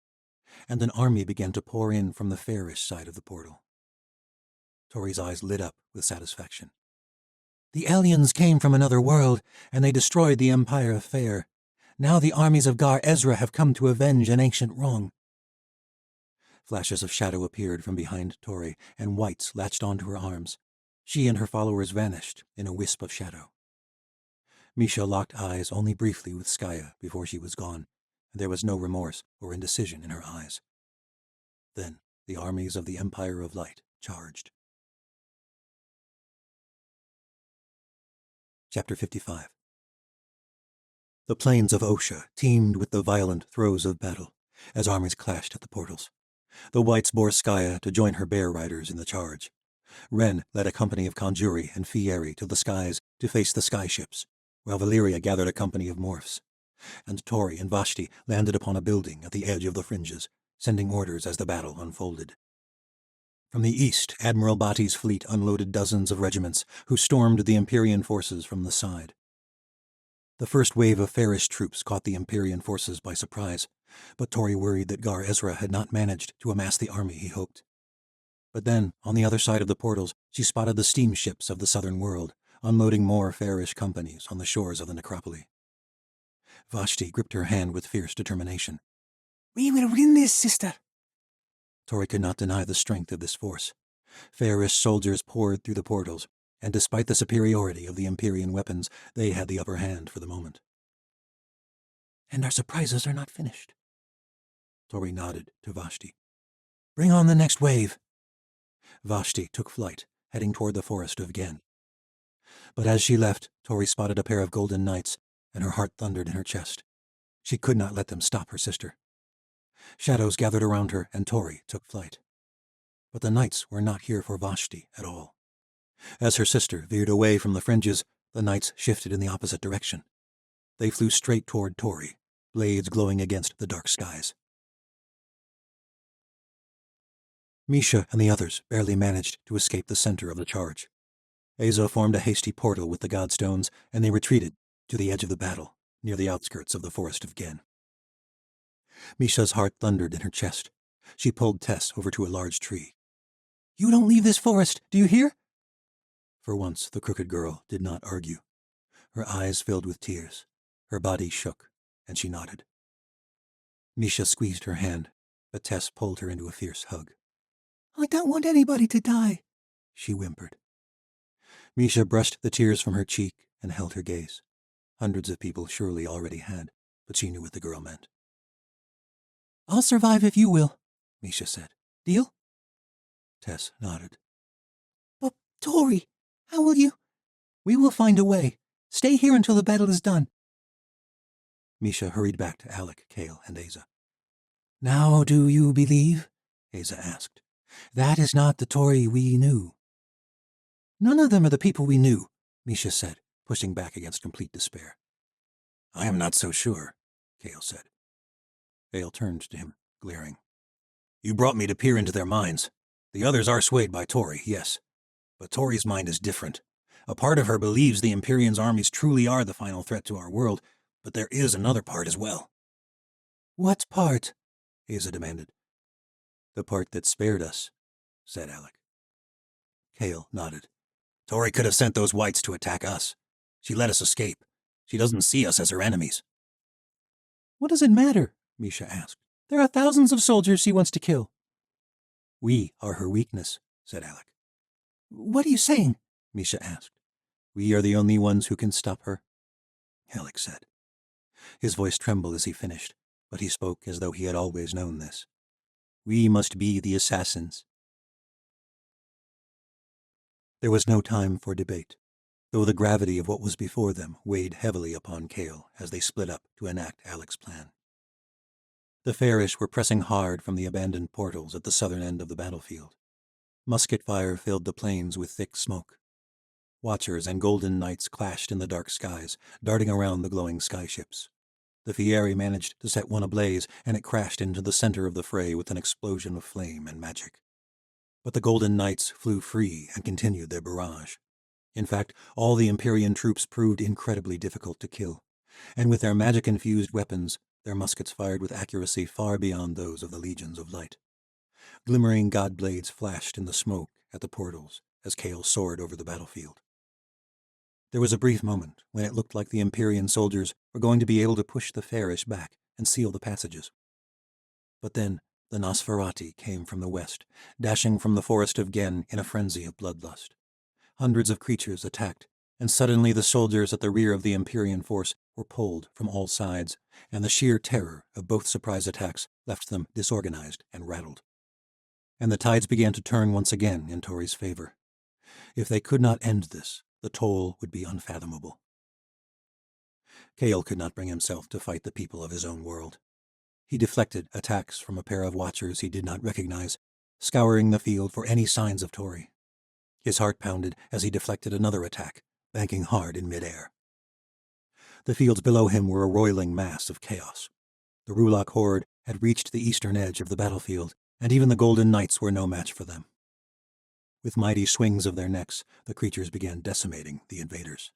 and an army began to pour in from the fairish side of the portal. Tori's eyes lit up with satisfaction. "The aliens came from another world, and they destroyed the Empire of Fair. Now the armies of Gar Ezra have come to avenge an ancient wrong." Flashes of shadow appeared from behind Tori, and whites latched onto her arms. She and her followers vanished in a wisp of shadow. Misha locked eyes only briefly with Skaya before she was gone, and there was no remorse or indecision in her eyes. Then the armies of the Empire of Light charged. Chapter 55. The plains of Osha teemed with the violent throes of battle as armies clashed at the portals. The whites bore Skaya to join her bear riders in the charge. Ren led a company of Conjuri and Fieri to the skies to face the skyships, while Valyria gathered a company of morphs. And Tori and Vashti landed upon a building at the edge of the fringes, sending orders as the battle unfolded. From the east, Admiral Bati's fleet unloaded dozens of regiments, who stormed the Empyrean forces from the side. The first wave of fairish troops caught the Empyrean forces by surprise, but Tori worried that Gar Ezra had not managed to amass the army he hoped. But then, on the other side of the portals, she spotted the steamships of the southern world, unloading more fairish companies on the shores of the necropoli. Vashti gripped her hand with fierce determination. "We will win this, sister." Tori could not deny the strength of this force. Fairish soldiers poured through the portals, and despite the superiority of the Empyrean weapons, they had the upper hand for the moment. "And our surprises are not finished." Tori nodded to Vashti. "Bring on the next wave." Vashti took flight, heading toward the forest of Gen. But as she left, Tori spotted a pair of golden knights, and her heart thundered in her chest. She could not let them stop her sister. Shadows gathered around her, and Tori took flight. But the knights were not here for Vashti at all. As her sister veered away from the fringes, the knights shifted in the opposite direction. They flew straight toward Tori, blades glowing against the dark skies. Misha and the others barely managed to escape the center of the charge. Asa formed a hasty portal with the godstones, and they retreated to the edge of the battle, near the outskirts of the forest of Gen. Misha's heart thundered in her chest. She pulled Tess over to a large tree. "You don't leave this forest, do you hear?" For once, the crooked girl did not argue. Her eyes filled with tears. Her body shook, and she nodded. Misha squeezed her hand, but Tess pulled her into a fierce hug. "I don't want anybody to die," she whimpered. Misha brushed the tears from her cheek and held her gaze. Hundreds of people surely already had, but she knew what the girl meant. "I'll survive if you will," Misha said. "Deal?" Tess nodded. "But, Tori, how will you—" "We will find a way. Stay here until the battle is done." Misha hurried back to Alec, Kale, and Asa. "Now do you believe?" Asa asked. "That is not the Tori we knew." "None of them are the people we knew," Misha said, pushing back against complete despair. "I am not so sure," Kale said. Kale turned to him, glaring. "You brought me to peer into their minds. The others are swayed by Tori, yes. But Tori's mind is different. A part of her believes the Empyrean's armies truly are the final threat to our world, but there is another part as well. What part? Asa demanded. The part that spared us, said Alec. Kale nodded. Tori could have sent those whites to attack us. She let us escape. She doesn't see us as her enemies. What does it matter? Misha asked. There are thousands of soldiers she wants to kill. We are her weakness, said Alec. What are you saying? Misha asked. We are the only ones who can stop her, Alec said. His voice trembled as he finished, but he spoke as though he had always known this. We must be the assassins. There was no time for debate, though the gravity of what was before them weighed heavily upon Kale as they split up to enact Alec's plan. The Fairish were pressing hard from the abandoned portals at the southern end of the battlefield. Musket fire filled the plains with thick smoke. Watchers and golden knights clashed in the dark skies, darting around the glowing skyships. The Fieri managed to set one ablaze, and it crashed into the center of the fray with an explosion of flame and magic. But the golden knights flew free and continued their barrage. In fact, all the Empyrean troops proved incredibly difficult to kill, and with their magic-infused weapons, their muskets fired with accuracy far beyond those of the legions of light. Glimmering god blades flashed in the smoke at the portals as Kale soared over the battlefield. There was a brief moment when it looked like the Empyrean soldiers were going to be able to push the Fairish back and seal the passages. But then the Nosferati came from the west, dashing from the forest of Gen in a frenzy of bloodlust. Hundreds of creatures attacked, and suddenly the soldiers at the rear of the Empyrean force were pulled from all sides, and the sheer terror of both surprise attacks left them disorganized and rattled. And the tides began to turn once again in Tori's favor. If they could not end this, the toll would be unfathomable. Kale could not bring himself to fight the people of his own world. He deflected attacks from a pair of watchers he did not recognize, scouring the field for any signs of Tori. His heart pounded as he deflected another attack, banking hard in midair. The fields below him were a roiling mass of chaos. The Rulok horde had reached the eastern edge of the battlefield, and even the Golden Knights were no match for them. With mighty swings of their necks, the creatures began decimating the invaders.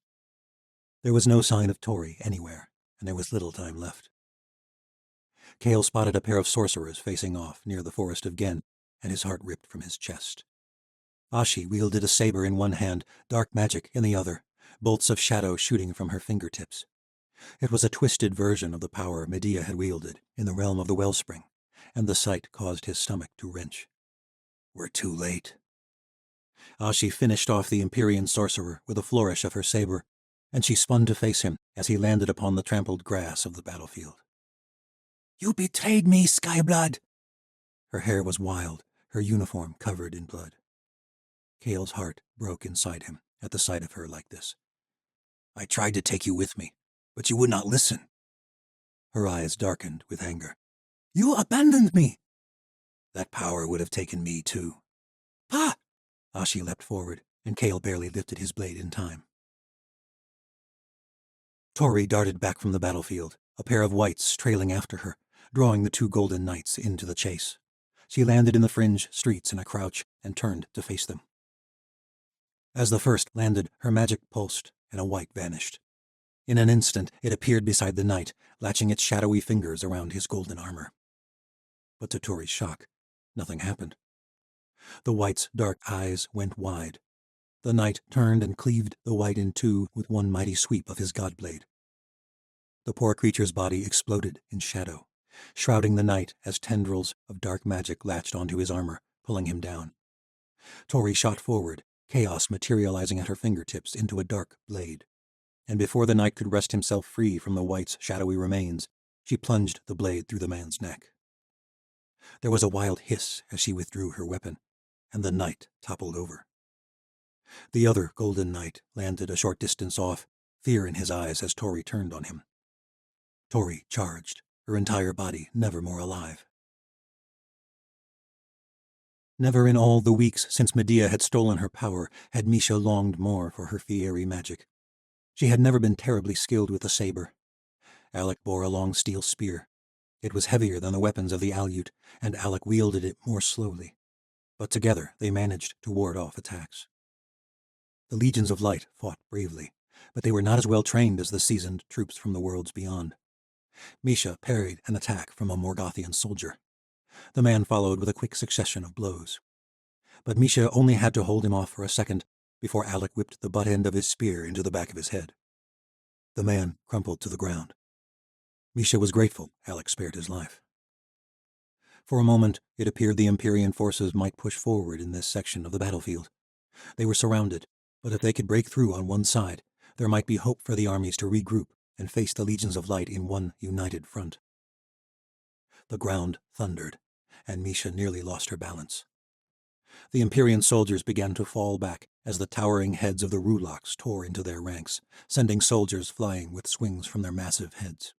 There was no sign of Tori anywhere, and there was little time left. Kale spotted a pair of sorcerers facing off near the forest of Gen, and his heart ripped from his chest. Ashi wielded a saber in one hand, dark magic in the other, bolts of shadow shooting from her fingertips. It was a twisted version of the power Medea had wielded in the realm of the Wellspring, and the sight caused his stomach to wrench. We're too late. Ashi finished off the Empyrean sorcerer with a flourish of her saber, and she spun to face him as he landed upon the trampled grass of the battlefield. You betrayed me, Skyblood! Her hair was wild, her uniform covered in blood. Kale's heart broke inside him at the sight of her like this. I tried to take you with me, but you would not listen. Her eyes darkened with anger. You abandoned me! That power would have taken me too. Pa! Ashi leapt forward, and Kale barely lifted his blade in time. Tori darted back from the battlefield, a pair of whites trailing after her, drawing the two Golden Knights into the chase. She landed in the fringe streets in a crouch and turned to face them. As the first landed, her magic pulsed, and a white vanished. In an instant, it appeared beside the knight, latching its shadowy fingers around his golden armor. But to Tori's shock, nothing happened. The white's dark eyes went wide. The knight turned and cleaved the white in two with one mighty sweep of his godblade. The poor creature's body exploded in shadow, shrouding the knight as tendrils of dark magic latched onto his armor, pulling him down. Tori shot forward, chaos materializing at her fingertips into a dark blade. And before the knight could wrest himself free from the white's shadowy remains, she plunged the blade through the man's neck. There was a wild hiss as she withdrew her weapon, and the knight toppled over. The other Golden Knight landed a short distance off, fear in his eyes as Tori turned on him. Tori charged, her entire body never more alive. Never in all the weeks since Medea had stolen her power had Misha longed more for her Fieri magic. She had never been terribly skilled with the saber. Alec bore a long steel spear. It was heavier than the weapons of the Aleut, and Alec wielded it more slowly. But together they managed to ward off attacks. The legions of light fought bravely, but they were not as well trained as the seasoned troops from the worlds beyond. Misha parried an attack from a Morgothian soldier. The man followed with a quick succession of blows. But Misha only had to hold him off for a second before Alec whipped the butt end of his spear into the back of his head. The man crumpled to the ground. Misha was grateful Alec spared his life. For a moment, it appeared the Empyrean forces might push forward in this section of the battlefield. They were surrounded, but if they could break through on one side, there might be hope for the armies to regroup and face the legions of light in one united front. The ground thundered, and Misha nearly lost her balance. The Empyrean soldiers began to fall back as the towering heads of the Rulaks tore into their ranks, sending soldiers flying with swings from their massive heads.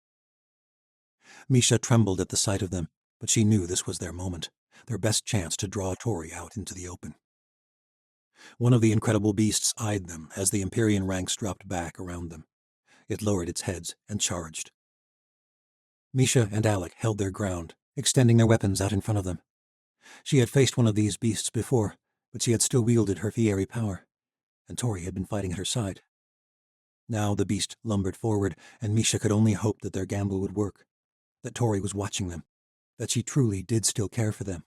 Misha trembled at the sight of them, but she knew this was their moment, their best chance to draw Tori out into the open. One of the incredible beasts eyed them as the Empyrean ranks dropped back around them. It lowered its heads and charged. Misha and Alec held their ground, extending their weapons out in front of them. She had faced one of these beasts before, but she had still wielded her Fieri power, and Tori had been fighting at her side. Now the beast lumbered forward, and Misha could only hope that their gamble would work, that Tori was watching them, that she truly did still care for them,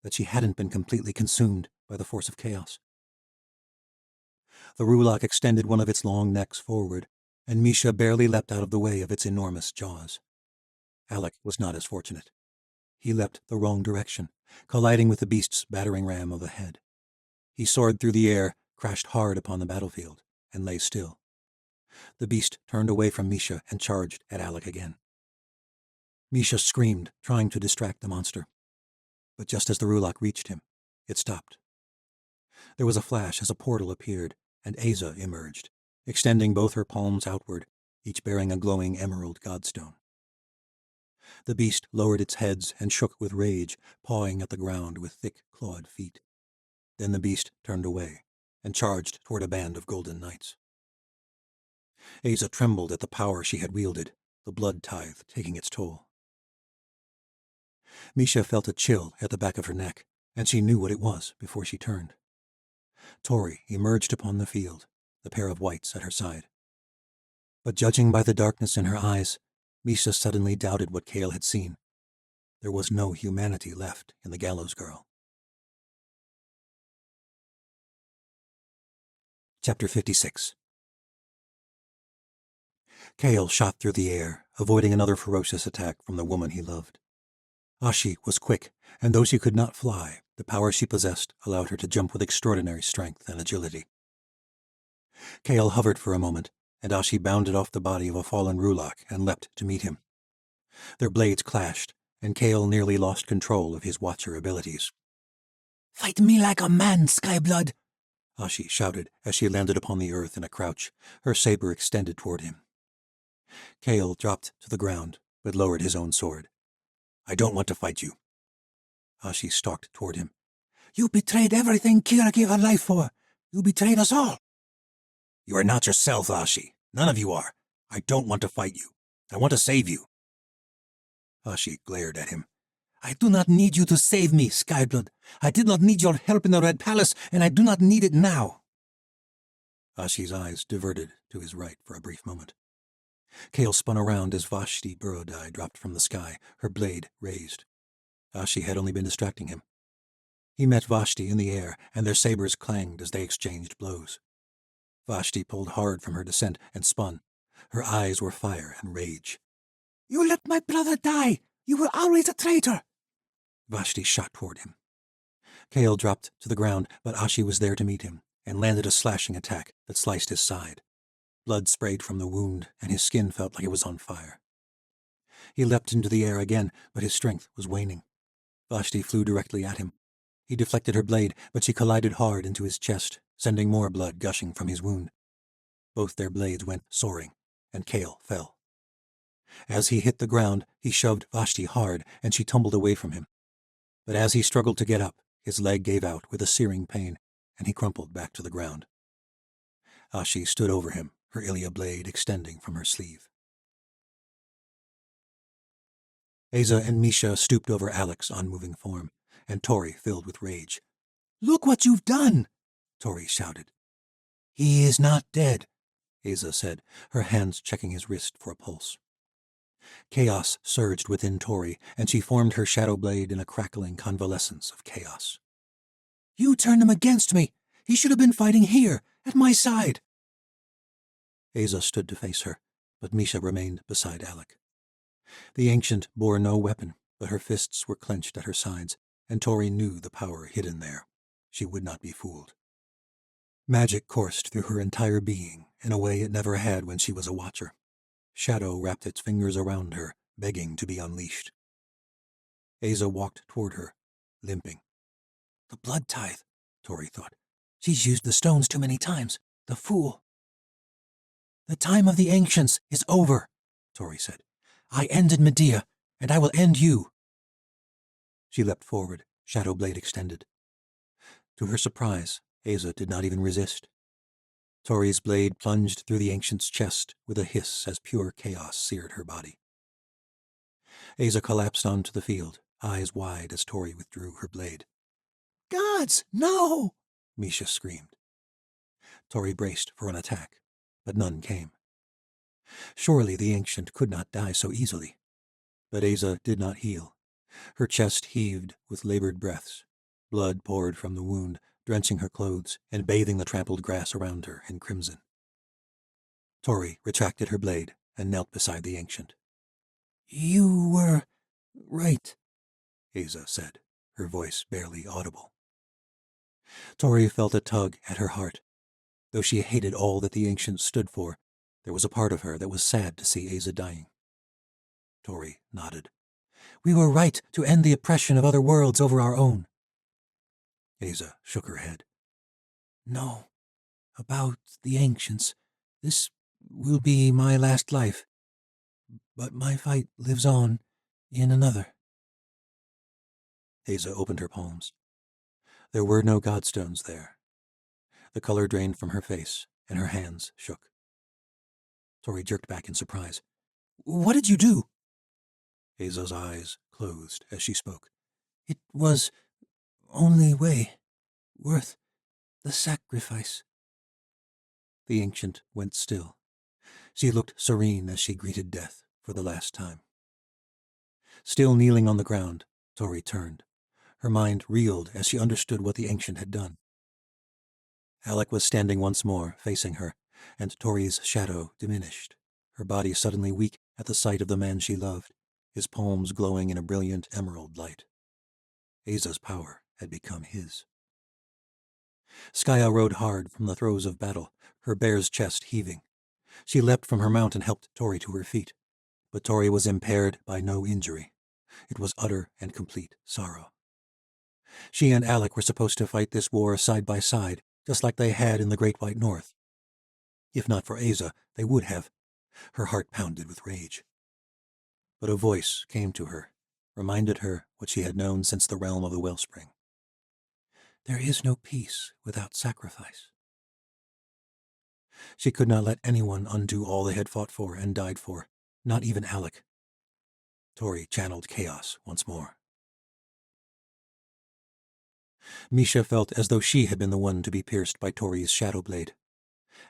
that she hadn't been completely consumed by the force of chaos. The Rulak extended one of its long necks forward, and Misha barely leapt out of the way of its enormous jaws. Alec was not as fortunate. He leapt the wrong direction, colliding with the beast's battering ram of a head. He soared through the air, crashed hard upon the battlefield, and lay still. The beast turned away from Misha and charged at Alec again. Misha screamed, trying to distract the monster. But just as the Rulak reached him, it stopped. There was a flash as a portal appeared, and Asa emerged, extending both her palms outward, each bearing a glowing emerald godstone. The beast lowered its heads and shook with rage, pawing at the ground with thick, clawed feet. Then the beast turned away and charged toward a band of golden knights. Asa trembled at the power she had wielded, the blood tithe taking its toll. Misha felt a chill at the back of her neck, and she knew what it was before she turned. Tori emerged upon the field, the pair of whites at her side. But judging by the darkness in her eyes, Misha suddenly doubted what Cale had seen. There was no humanity left in the gallows girl. Chapter 56. Cale shot through the air, avoiding another ferocious attack from the woman he loved. Ashi was quick, and though she could not fly, the power she possessed allowed her to jump with extraordinary strength and agility. Cale hovered for a moment, and Ashi bounded off the body of a fallen Rulak and leapt to meet him. Their blades clashed, and Cale nearly lost control of his Watcher abilities. "Fight me like a man, Skyblood!" Ashi shouted as she landed upon the earth in a crouch, her saber extended toward him. Cale dropped to the ground, but lowered his own sword. "I don't want to fight you." Ashi stalked toward him. "You betrayed everything Kira gave her life for. You betrayed us all." "You are not yourself, Ashi. None of you are. I don't want to fight you. I want to save you." Ashi glared at him. "I do not need you to save me, Skyblood. I did not need your help in the Red Palace, and I do not need it now." Ashi's eyes diverted to his right for a brief moment. Cale spun around as Vashti Burodai dropped from the sky, her blade raised. Ashi had only been distracting him. He met Vashti in the air, and their sabers clanged as they exchanged blows. Vashti pulled hard from her descent and spun. Her eyes were fire and rage. "You let my brother die! You were always a traitor!" Vashti shot toward him. Cale dropped to the ground, but Ashi was there to meet him, and landed a slashing attack that sliced his side. Blood sprayed from the wound, and his skin felt like it was on fire. He leapt into the air again, but his strength was waning. Vashti flew directly at him. He deflected her blade, but she collided hard into his chest, sending more blood gushing from his wound. Both their blades went soaring, and Cale fell. As he hit the ground, he shoved Vashti hard, and she tumbled away from him. But as he struggled to get up, his leg gave out with a searing pain, and he crumpled back to the ground. Ashi stood over him, her Ilia blade extending from her sleeve. Asa and Misha stooped over Alec's unmoving form, and Tori filled with rage. "Look what you've done!" Tori shouted. He is not dead, Asa said, her hands checking his wrist for a pulse. Chaos surged within Tori, and she formed her shadow blade in a crackling convalescence of chaos. You turned him against me. He should have been fighting here, at my side. Asa stood to face her, but Misha remained beside Alec. The ancient bore no weapon, but her fists were clenched at her sides, and Tori knew the power hidden there. She would not be fooled. Magic coursed through her entire being in a way it never had when she was a watcher. Shadow wrapped its fingers around her, begging to be unleashed. Asa walked toward her, limping. The blood tithe, Tori thought. She's used the stones too many times. The fool. The time of the ancients is over, Tori said. I ended Medea, and I will end you. She leapt forward, shadow blade extended. To her surprise, Asa did not even resist. Tori's blade plunged through the ancient's chest with a hiss as pure chaos seared her body. Asa collapsed onto the field, eyes wide as Tori withdrew her blade. Gods, no! Misha screamed. Tori braced for an attack, but none came. Surely the ancient could not die so easily. But Asa did not heal. Her chest heaved with labored breaths. Blood poured from the wound, drenching her clothes and bathing the trampled grass around her in crimson. Tori retracted her blade and knelt beside the ancient. You were right, Asa said, her voice barely audible. Tori felt a tug at her heart. Though she hated all that the ancient stood for, there was a part of her that was sad to see Asa dying. Tori nodded. We were right to end the oppression of other worlds over our own. Asa shook her head. No, about the ancients. This will be my last life. But my fight lives on in another. Asa opened her palms. There were no godstones there. The color drained from her face, and her hands shook. Tori jerked back in surprise. What did you do? Asa's eyes closed as she spoke. It was only way worth the sacrifice. The ancient went still. She looked serene as she greeted death for the last time. Still kneeling on the ground, Tori turned. Her mind reeled as she understood what the ancient had done. Alec was standing once more, facing her, and Tori's shadow diminished, her body suddenly weak at the sight of the man she loved, his palms glowing in a brilliant emerald light. Asa's power had become his. Skaya rode hard from the throes of battle, her bear's chest heaving. She leapt from her mount and helped Tori to her feet. But Tori was impaired by no injury. It was utter and complete sorrow. She and Alec were supposed to fight this war side by side, just like they had in the Great White North. If not for Asa, they would have. Her heart pounded with rage. But a voice came to her, reminded her what she had known since the realm of the wellspring. There is no peace without sacrifice. She could not let anyone undo all they had fought for and died for, not even Alec. Tori channeled chaos once more. Misha felt as though she had been the one to be pierced by Tori's shadow blade.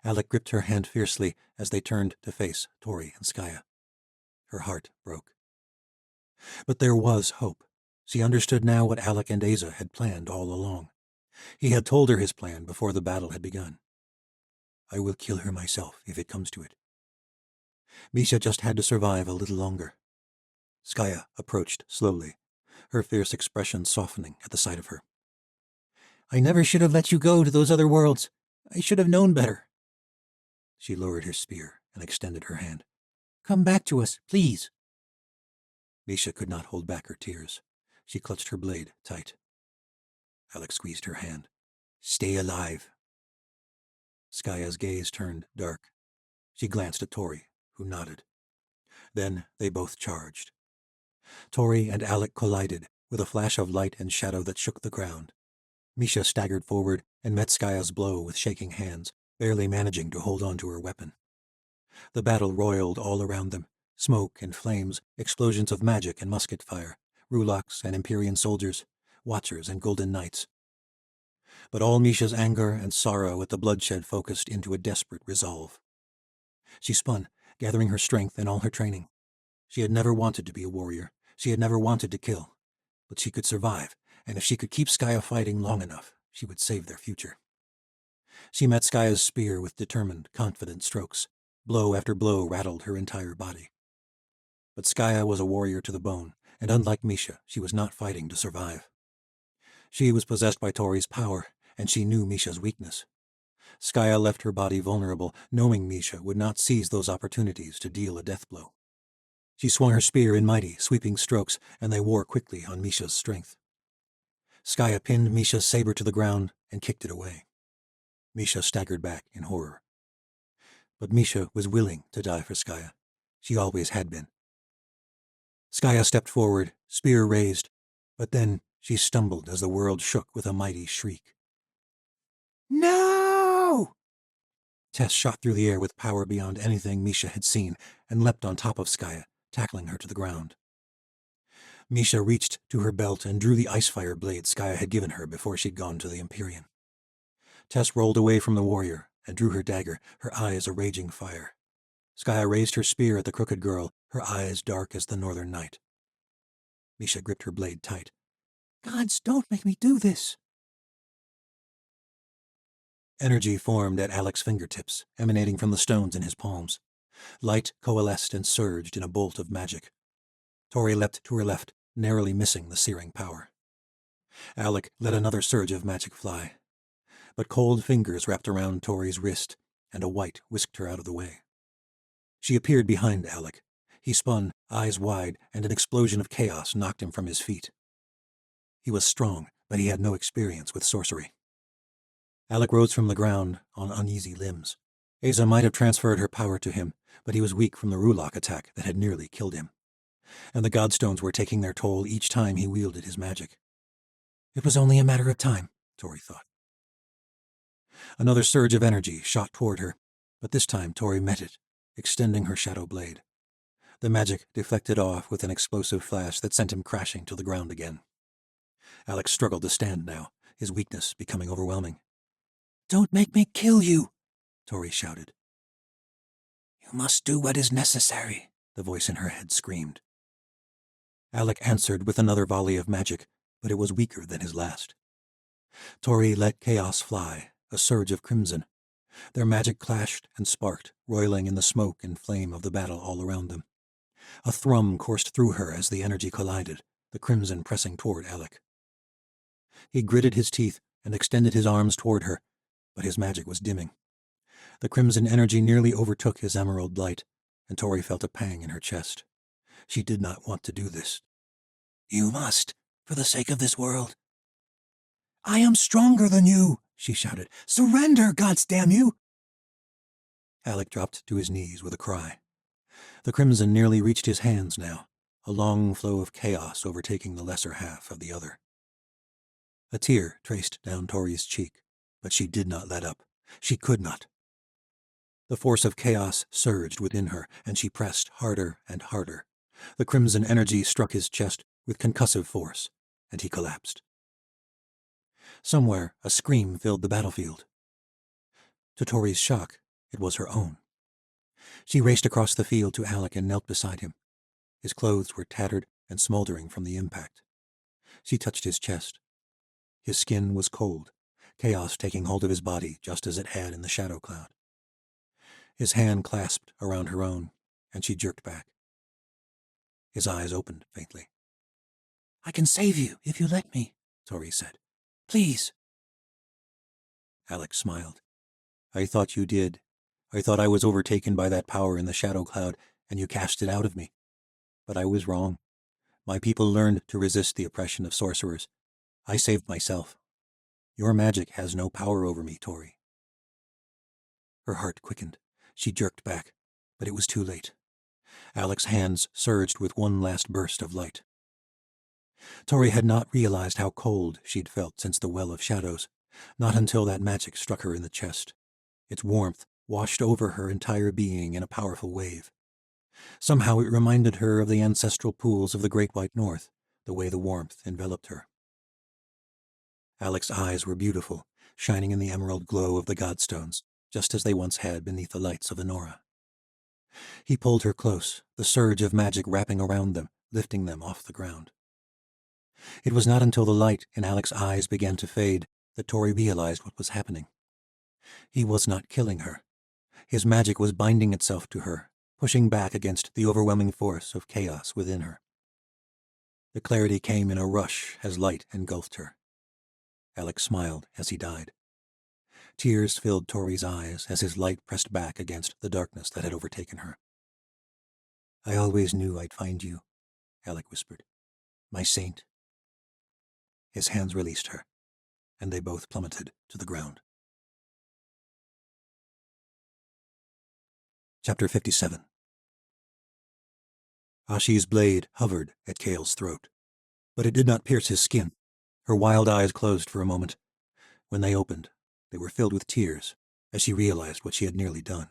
Alec gripped her hand fiercely as they turned to face Tori and Skaya. Her heart broke. But there was hope. She understood now what Alec and Asa had planned all along. He had told her his plan before the battle had begun. I will kill her myself if it comes to it. Misha just had to survive a little longer. Skaya approached slowly, her fierce expression softening at the sight of her. I never should have let you go to those other worlds. I should have known better. She lowered her spear and extended her hand. Come back to us, please. Misha could not hold back her tears. She clutched her blade tight. Alec squeezed her hand. Stay alive. Skaya's gaze turned dark. She glanced at Tori, who nodded. Then they both charged. Tori and Alec collided with a flash of light and shadow that shook the ground. Misha staggered forward and met Skaya's blow with shaking hands, barely managing to hold on to her weapon. The battle roiled all around them, smoke and flames, explosions of magic and musket fire, Rulaks and Empyrean soldiers, Watchers and Golden Knights. But all Misha's anger and sorrow at the bloodshed focused into a desperate resolve. She spun, gathering her strength and all her training. She had never wanted to be a warrior. She had never wanted to kill. But she could survive, and if she could keep Skaya fighting long enough, she would save their future. She met Skaya's spear with determined, confident strokes. Blow after blow rattled her entire body. But Skaya was a warrior to the bone, and unlike Misha, she was not fighting to survive. She was possessed by Tori's power, and she knew Misha's weakness. Skaya left her body vulnerable, knowing Misha would not seize those opportunities to deal a death blow. She swung her spear in mighty, sweeping strokes, and they wore quickly on Misha's strength. Skaya pinned Misha's saber to the ground and kicked it away. Misha staggered back in horror. But Misha was willing to die for Skaya. She always had been. Skaya stepped forward, spear raised, but then she stumbled as the world shook with a mighty shriek. No! Tess shot through the air with power beyond anything Misha had seen and leapt on top of Skaya, tackling her to the ground. Misha reached to her belt and drew the ice-fire blade Skaya had given her before she'd gone to the Empyrean. Tess rolled away from the warrior and drew her dagger, her eyes a raging fire. Skaya raised her spear at the crooked girl, her eyes dark as the northern night. Misha gripped her blade tight. Gods, don't make me do this! Energy formed at Alec's fingertips, emanating from the stones in his palms. Light coalesced and surged in a bolt of magic. Tori leapt to her left, narrowly missing the searing power. Alec let another surge of magic fly. But cold fingers wrapped around Tori's wrist, and a white whisked her out of the way. She appeared behind Alec. He spun, eyes wide, and an explosion of chaos knocked him from his feet. He was strong, but he had no experience with sorcery. Alec rose from the ground on uneasy limbs. Asa might have transferred her power to him, but he was weak from the Rulock attack that had nearly killed him. And the Godstones were taking their toll each time he wielded his magic. It was only a matter of time, Tori thought. Another surge of energy shot toward her, but this time Tori met it, extending her shadow blade. The magic deflected off with an explosive flash that sent him crashing to the ground again. Alec struggled to stand now, his weakness becoming overwhelming. Don't make me kill you, Tori shouted. You must do what is necessary, the voice in her head screamed. Alec answered with another volley of magic, but it was weaker than his last. Tori let chaos fly, a surge of crimson. Their magic clashed and sparked, roiling in the smoke and flame of the battle all around them. A thrum coursed through her as the energy collided, the crimson pressing toward Alec. He gritted his teeth and extended his arms toward her, but his magic was dimming. The crimson energy nearly overtook his emerald light, and Tori felt a pang in her chest. She did not want to do this. You must, for the sake of this world. I am stronger than you, she shouted. Surrender, gods damn you! Alec dropped to his knees with a cry. The crimson nearly reached his hands now, a long flow of chaos overtaking the lesser half of the other. A tear traced down Tori's cheek, but she did not let up. She could not. The force of chaos surged within her, and she pressed harder and harder. The crimson energy struck his chest with concussive force, and he collapsed. Somewhere, a scream filled the battlefield. To Tori's shock, it was her own. She raced across the field to Alec and knelt beside him. His clothes were tattered and smoldering from the impact. She touched his chest. His skin was cold, chaos taking hold of his body just as it had in the shadow cloud. His hand clasped around her own, and she jerked back. His eyes opened faintly. I can save you if you let me, Tori said. Please. Alec smiled. I thought you did. I thought I was overtaken by that power in the shadow cloud, and you cast it out of me. But I was wrong. My people learned to resist the oppression of sorcerers. I saved myself. Your magic has no power over me, Tori. Her heart quickened. She jerked back, but it was too late. Alec's hands surged with one last burst of light. Tori had not realized how cold she'd felt since the Well of Shadows, not until that magic struck her in the chest. Its warmth washed over her entire being in a powerful wave. Somehow it reminded her of the ancestral pools of the Great White North, the way the warmth enveloped her. Alec's eyes were beautiful, shining in the emerald glow of the godstones, just as they once had beneath the lights of Enora. He pulled her close, the surge of magic wrapping around them, lifting them off the ground. It was not until the light in Alec's eyes began to fade that Tori realized what was happening. He was not killing her. His magic was binding itself to her, pushing back against the overwhelming force of chaos within her. The clarity came in a rush as light engulfed her. Alec smiled as he died. Tears filled Tori's eyes as his light pressed back against the darkness that had overtaken her. "I always knew I'd find you," Alec whispered. "My saint." His hands released her, and they both plummeted to the ground. Chapter 57. Ashi's blade hovered at Kale's throat, but it did not pierce his skin. Her wild eyes closed for a moment. When they opened, they were filled with tears as she realized what she had nearly done.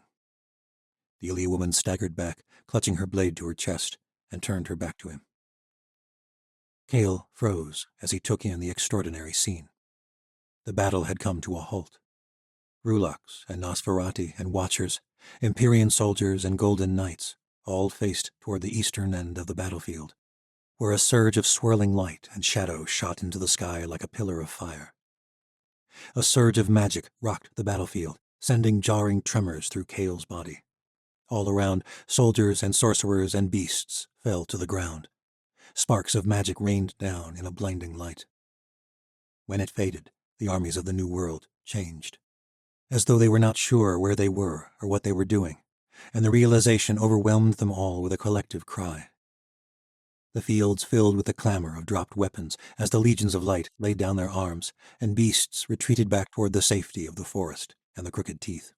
The Ilia woman staggered back, clutching her blade to her chest, and turned her back to him. Kale froze as he took in the extraordinary scene. The battle had come to a halt. Rulaks and Nosferati and Watchers, Empyrean soldiers and Golden Knights, all faced toward the eastern end of the battlefield, where a surge of swirling light and shadow shot into the sky like a pillar of fire. A surge of magic rocked the battlefield, sending jarring tremors through Kale's body. All around, soldiers and sorcerers and beasts fell to the ground. Sparks of magic rained down in a blinding light. When it faded, the armies of the New World changed, as though they were not sure where they were or what they were doing, and the realization overwhelmed them all with a collective cry. The fields filled with the clamor of dropped weapons as the legions of light laid down their arms, and beasts retreated back toward the safety of the forest and the crooked teeth.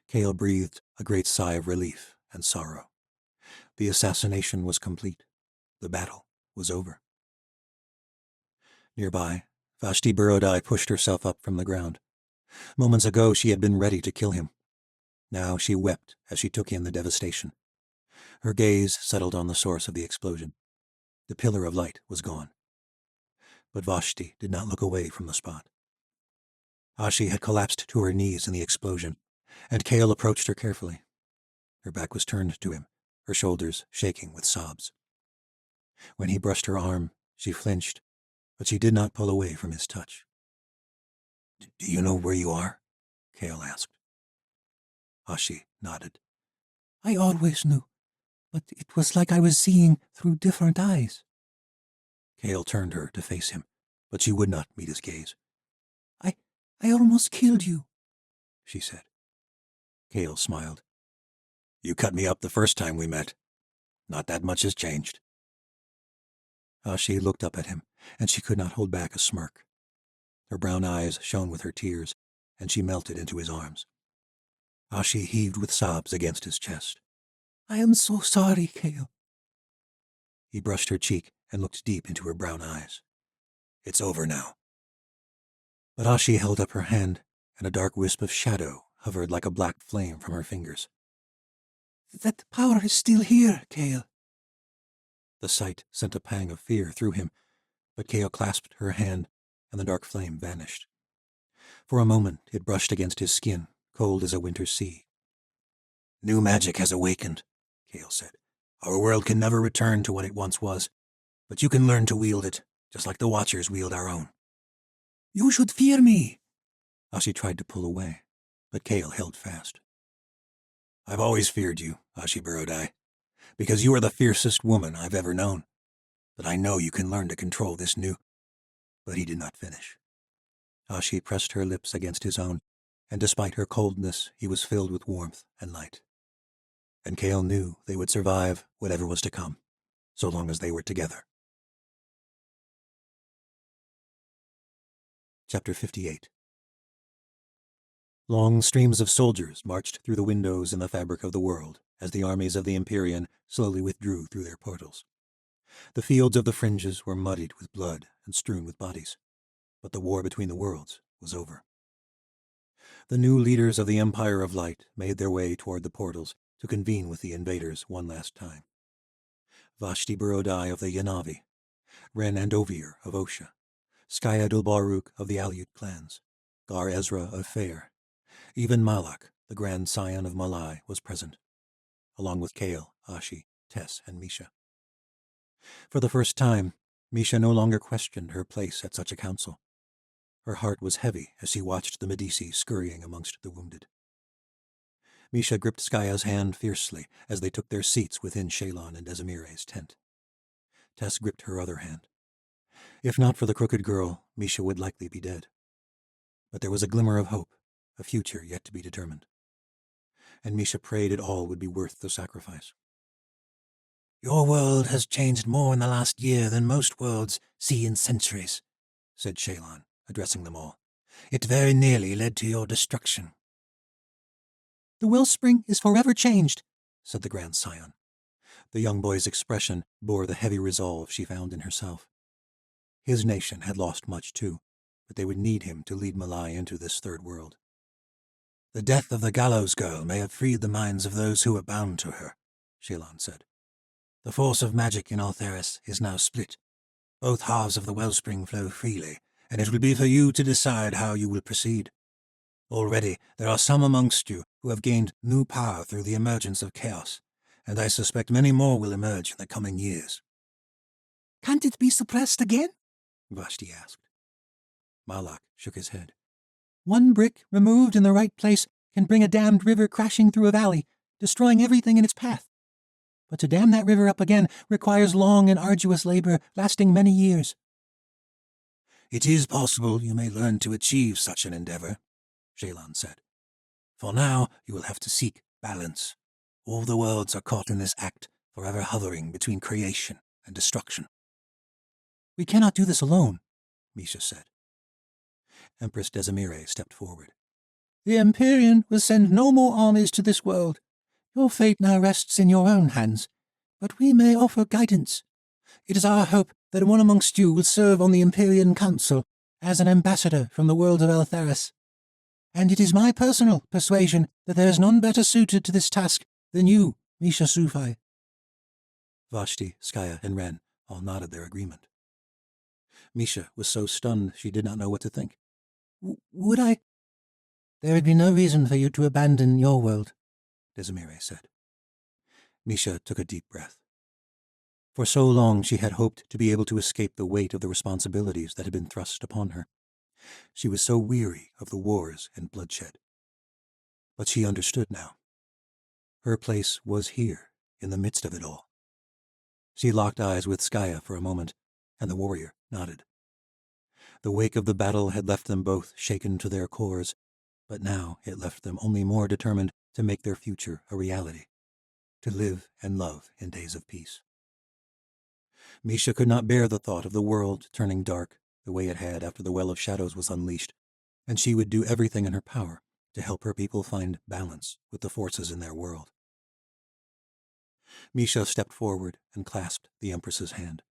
Kale breathed a great sigh of relief and sorrow. The assassination was complete. The battle was over. Nearby, Vashti Burodai pushed herself up from the ground. Moments ago she had been ready to kill him. Now she wept as she took in the devastation. Her gaze settled on the source of the explosion. The pillar of light was gone. But Vashti did not look away from the spot. Ashi had collapsed to her knees in the explosion, and Kale approached her carefully. Her back was turned to him, her shoulders shaking with sobs. When he brushed her arm, she flinched, but she did not pull away from his touch. "Do you know where you are?" Kale asked. Ashi nodded. "I always knew, but it was like I was seeing through different eyes." Kale turned her to face him, but she would not meet his gaze. I almost killed you," she said. Kale smiled. "You cut me up the first time we met. Not that much has changed." Ashi looked up at him, and she could not hold back a smirk. Her brown eyes shone with her tears, and she melted into his arms. Ashi heaved with sobs against his chest. "I am so sorry, Kale." He brushed her cheek and looked deep into her brown eyes. "It's over now." But Ashi held up her hand, and a dark wisp of shadow hovered like a black flame from her fingers. "That power is still here, Kale." The sight sent a pang of fear through him, but Kale clasped her hand, and the dark flame vanished. For a moment it brushed against his skin, cold as a winter sea. "New magic has awakened," Kale said. "Our world can never return to what it once was, but you can learn to wield it, just like the Watchers wield our own." "You should fear me." Ashi tried to pull away, but Kale held fast. "I've always feared you, Ashi Burodai, because you are the fiercest woman I've ever known. But I know you can learn to control this new—" But he did not finish. Ashi pressed her lips against his own, and despite her coldness, he was filled with warmth and light. And Kale knew they would survive whatever was to come, so long as they were together. Chapter 58. Long streams of soldiers marched through the windows in the fabric of the world as the armies of the Empyrean slowly withdrew through their portals. The fields of the fringes were muddied with blood and strewn with bodies, but the war between the worlds was over. The new leaders of the Empire of Light made their way toward the portals to convene with the invaders one last time. Vashti Burodai of the Yanavi, Ren and Ovir of Osha, Skaya Dulbaruk of the Aleut clans, Gar Ezra of Fair. Even Malak, the grand scion of Malai, was present, along with Kale, Ashi, Tess, and Misha. For the first time, Misha no longer questioned her place at such a council. Her heart was heavy as she watched the Medici scurrying amongst the wounded. Misha gripped Skaya's hand fiercely as they took their seats within Shalon and Desimire's tent. Tess gripped her other hand. If not for the crooked girl, Misha would likely be dead. But there was a glimmer of hope, a future yet to be determined. And Misha prayed it all would be worth the sacrifice. "Your world has changed more in the last year than most worlds see in centuries," said Shalon, addressing them all. "It very nearly led to your destruction." "The wellspring is forever changed," said the grand scion. The young boy's expression bore the heavy resolve she found in herself. His nation had lost much too, but they would need him to lead Malai into this third world. "The death of the gallows girl may have freed the minds of those who were bound to her," Shalon said. "The force of magic in Altheris is now split. Both halves of the wellspring flow freely, and it will be for you to decide how you will proceed. Already there are some amongst you who have gained new power through the emergence of chaos, and I suspect many more will emerge in the coming years." "Can't it be suppressed again?" Vashti asked. Malak shook his head. "One brick removed in the right place can bring a dammed river crashing through a valley, destroying everything in its path. But to dam that river up again requires long and arduous labor, lasting many years." "It is possible you may learn to achieve such an endeavor," Shalon said. "For now, you will have to seek balance. All the worlds are caught in this act, forever hovering between creation and destruction." "We cannot do this alone," Misha said. Empress Desimire stepped forward. "The Empyrean will send no more armies to this world. Your fate now rests in your own hands, but we may offer guidance. It is our hope that one amongst you will serve on the Empyrean Council as an ambassador from the world of Altheris. And it is my personal persuasion that there is none better suited to this task than you, Misha Sufai." Vashti, Skaya, and Ren all nodded their agreement. Misha was so stunned she did not know what to think. "Would I—" "There would be no reason for you to abandon your world," Desimire said. Misha took a deep breath. For so long she had hoped to be able to escape the weight of the responsibilities that had been thrust upon her. She was so weary of the wars and bloodshed. But she understood now. Her place was here, in the midst of it all. She locked eyes with Skaya for a moment, and the warrior nodded. The wake of the battle had left them both shaken to their cores, but now it left them only more determined to make their future a reality, to live and love in days of peace. Misha could not bear the thought of the world turning dark the way it had after the Well of Shadows was unleashed, and she would do everything in her power to help her people find balance with the forces in their world. Misha stepped forward and clasped the Empress's hand.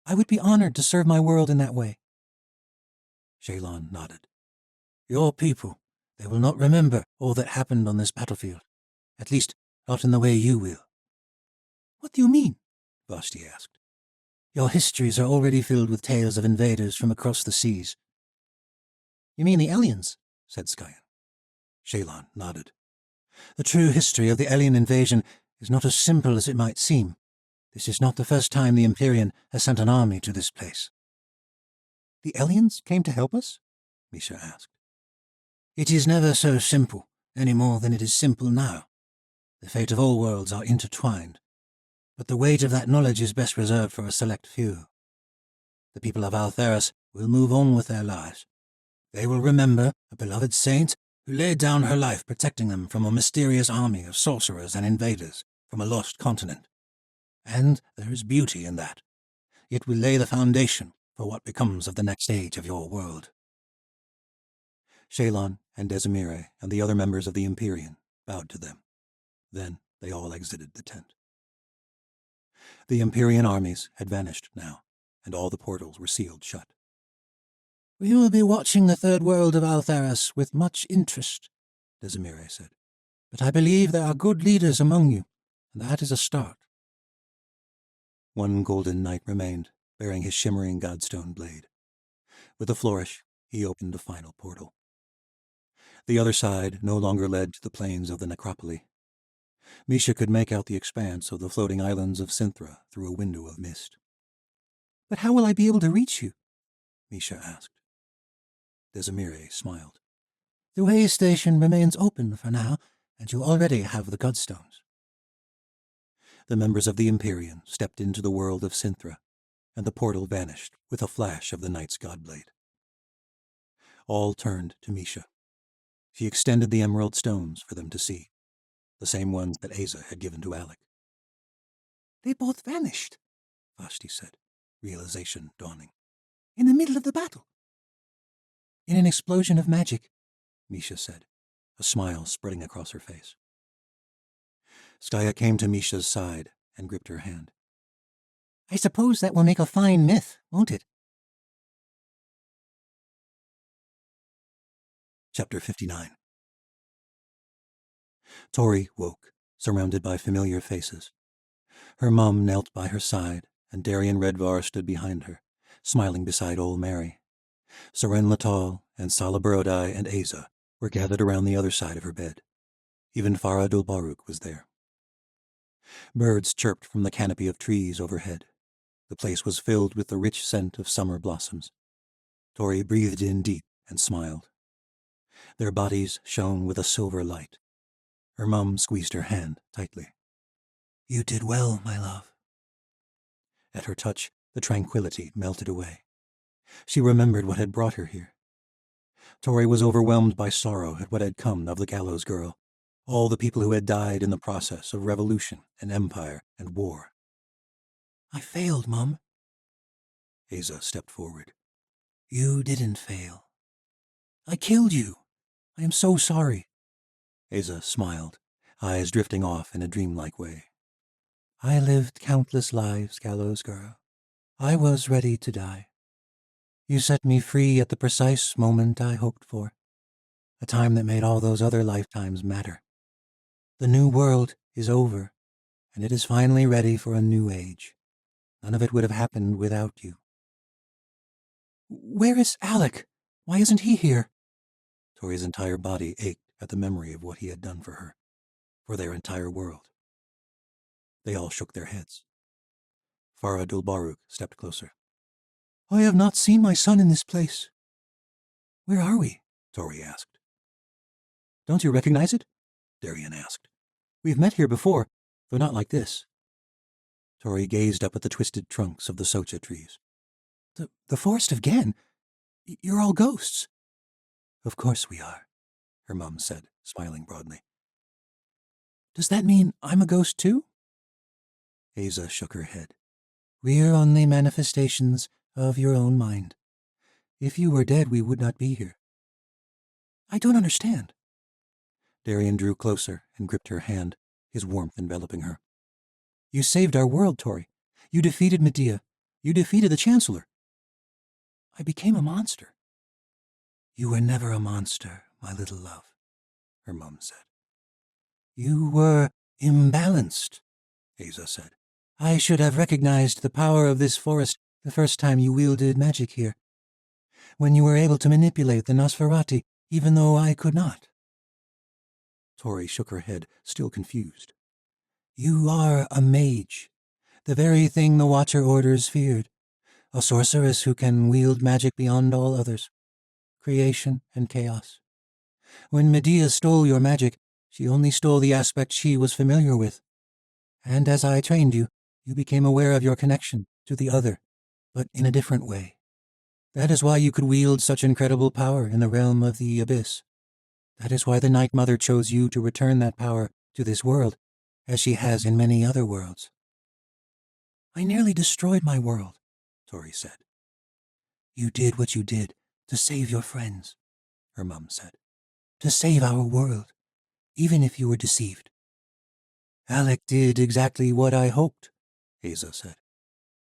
"I would be honored to serve my world in that way." Shalon nodded. "Your people, they will not remember all that happened on this battlefield, at least not in the way you will." "What do you mean?" Vashti asked. "Your histories are already filled with tales of invaders from across the seas." "You mean the aliens?" said Skyan. Shalon nodded. "The true history of the alien invasion is not as simple as it might seem. This is not the first time the Empyrean has sent an army to this place." "The aliens came to help us?" Misha asked. "It is never so simple, any more than it is simple now. The fate of all worlds are intertwined, but the weight of that knowledge is best reserved for a select few. The people of Altheris will move on with their lives. They will remember a beloved saint who laid down her life protecting them from a mysterious army of sorcerers and invaders from a lost continent. And there is beauty in that. It will lay the foundation for what becomes of the next age of your world." Shalon and Desimire and the other members of the Empyrean bowed to them. Then they all exited the tent. The Empyrean armies had vanished now, and all the portals were sealed shut. "We will be watching the third world of Altheris with much interest," Desimire said. "But I believe there are good leaders among you, and that is a start." One golden knight remained, bearing his shimmering godstone blade. With a flourish, he opened a final portal. The other side no longer led to the plains of the necropoli. Misha could make out the expanse of the floating islands of Cinthra through a window of mist. But how will I be able to reach you? Misha asked. Desimire smiled. The way station remains open for now, and you already have the Godstones. The members of the Empyrean stepped into the world of Cinthra, and the portal vanished with a flash of the knight's godblade. All turned to Misha. She extended the emerald stones for them to see, the same ones that Asa had given to Alec. They both vanished, Vashti said, realization dawning. in the middle of the battle. In an explosion of magic, Misha said, a smile spreading across her face. Skaya came to Misha's side and gripped her hand. I suppose that will make a fine myth, won't it? Chapter 59. Tori woke, surrounded by familiar faces. Her mum knelt by her side, and Darian Redvar stood behind her, smiling beside old Mary. Seren Latal and Sala Barodai and Asa were gathered around the other side of her bed. Even Farah Dulbaruk was there. Birds chirped from the canopy of trees overhead. The place was filled with the rich scent of summer blossoms. Tori breathed in deep and smiled. Their bodies shone with a silver light. Her mum squeezed her hand tightly. You did well, my love. At her touch, the tranquility melted away. She remembered what had brought her here. Tori was overwhelmed by sorrow at what had come of the gallows girl, all the people who had died in the process of revolution and empire and war. I failed, Mum. Asa stepped forward. You didn't fail. I killed you. I am so sorry. Asa smiled, eyes drifting off in a dreamlike way. I lived countless lives, gallows girl. I was ready to die. You set me free at the precise moment I hoped for, a time that made all those other lifetimes matter. The new world is over, and it is finally ready for a new age. None of it would have happened without you. Where is Alec? Why isn't he here? Tori's entire body ached at the memory of what he had done for her, for their entire world. They all shook their heads. Farah Dulbaruk stepped closer. I have not seen my son in this place. Where are we? Tori asked. Don't you recognize it? Darian asked. We've met here before, though not like this. Tori gazed up at the twisted trunks of the socha trees. The forest of Gan? You're all ghosts. Of course we are, her mum said, smiling broadly. Does that mean I'm a ghost too? Asa shook her head. We're only manifestations of your own mind. If you were dead, we would not be here. I don't understand. Darian drew closer and gripped her hand, his warmth enveloping her. You saved our world, Tori. You defeated Medea. You defeated the Chancellor. I became a monster. You were never a monster, my little love, her mum said. You were imbalanced, Asa said. I should have recognized the power of this forest the first time you wielded magic here, when you were able to manipulate the Nosferati, even though I could not. Tori shook her head, still confused. You are a mage, the very thing the Watcher Orders feared, a sorceress who can wield magic beyond all others, creation and chaos. When Medea stole your magic, she only stole the aspect she was familiar with. And as I trained you, you became aware of your connection to the other, but in a different way. That is why you could wield such incredible power in the realm of the abyss. That is why the Night Mother chose you to return that power to this world, as she has in many other worlds. I nearly destroyed my world, Tori said. You did what you did to save your friends, her mum said. To save our world, even if you were deceived. Alec did exactly what I hoped, Asa said.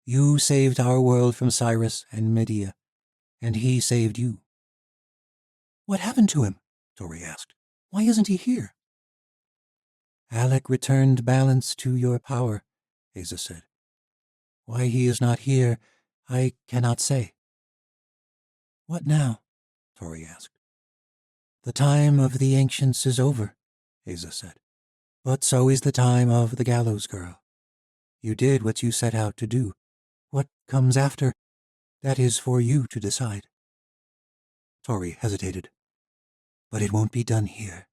You saved our world from Cyrus and Medea, and he saved you. What happened to him? Tori asked. Why isn't he here? Alec returned balance to your power, Asa said. Why he is not here, I cannot say. What now? Tori asked. The time of the ancients is over, Asa said. But so is the time of the gallows girl. You did what you set out to do. What comes after, that is for you to decide. Tori hesitated. But it won't be done here,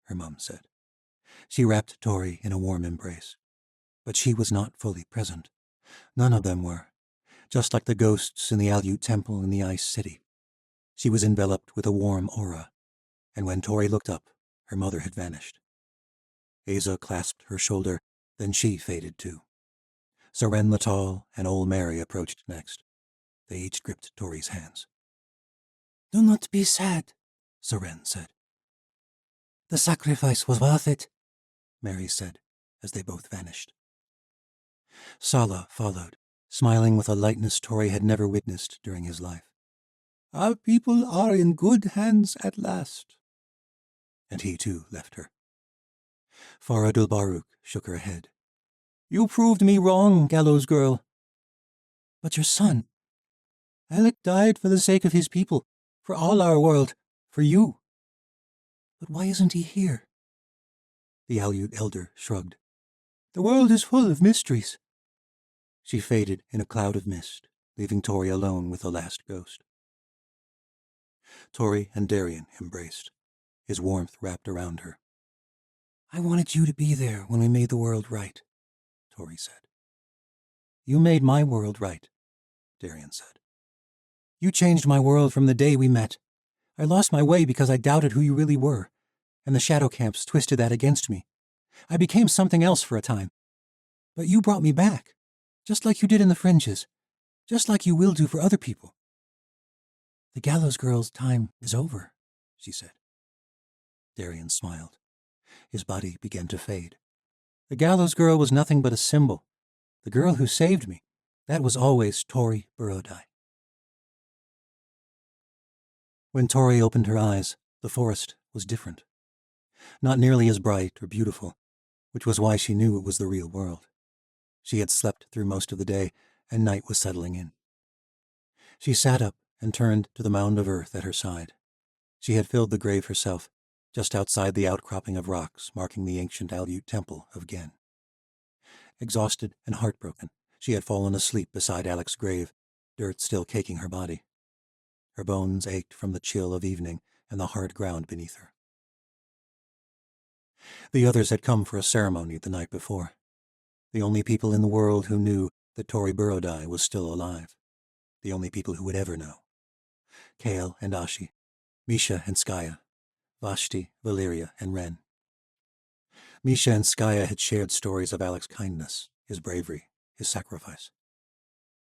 her mum said. She wrapped Tori in a warm embrace. But she was not fully present. None of them were, just like the ghosts in the Aleut Temple in the Ice City. She was enveloped with a warm aura, and when Tori looked up, her mother had vanished. Asa clasped her shoulder, then she faded too. Soren the Tall and old Mary approached next. They each gripped Tori's hands. Do not be sad, Soren said. The sacrifice was worth it, Mary said, as they both vanished. Sala followed, smiling with a lightness Tori had never witnessed during his life. Our people are in good hands at last. And he too left her. Faradul Baruch shook her head. You proved me wrong, gallows girl. But your son? Alec died for the sake of his people, for all our world, for you. But why isn't he here? The Aleut elder shrugged. The world is full of mysteries. She faded in a cloud of mist, leaving Tori alone with the last ghost. Tori and Darien embraced, his warmth wrapped around her. I wanted you to be there when we made the world right, Tori said. You made my world right, Darien said. You changed my world from the day we met. I lost my way because I doubted who you really were, and the shadow camps twisted that against me. I became something else for a time. But you brought me back, just like you did in the fringes, just like you will do for other people. The gallows girl's time is over, she said. Darien smiled. His body began to fade. The gallows girl was nothing but a symbol. The girl who saved me, that was always Tori Burodai. When Tori opened her eyes, the forest was different. Not nearly as bright or beautiful, which was why she knew it was the real world. She had slept through most of the day, and night was settling in. She sat up and turned to the mound of earth at her side. She had filled the grave herself, just outside the outcropping of rocks marking the ancient Aleut temple of Gen. Exhausted and heartbroken, she had fallen asleep beside Alec's grave, dirt still caking her body. Her bones ached from the chill of evening and the hard ground beneath her. The others had come for a ceremony the night before. The only people in the world who knew that Tori Burodai was still alive. The only people who would ever know. Kale and Ashi, Misha and Skaya, Vashti, Valeria, and Ren. Misha and Skaya had shared stories of Alec's kindness, his bravery, his sacrifice.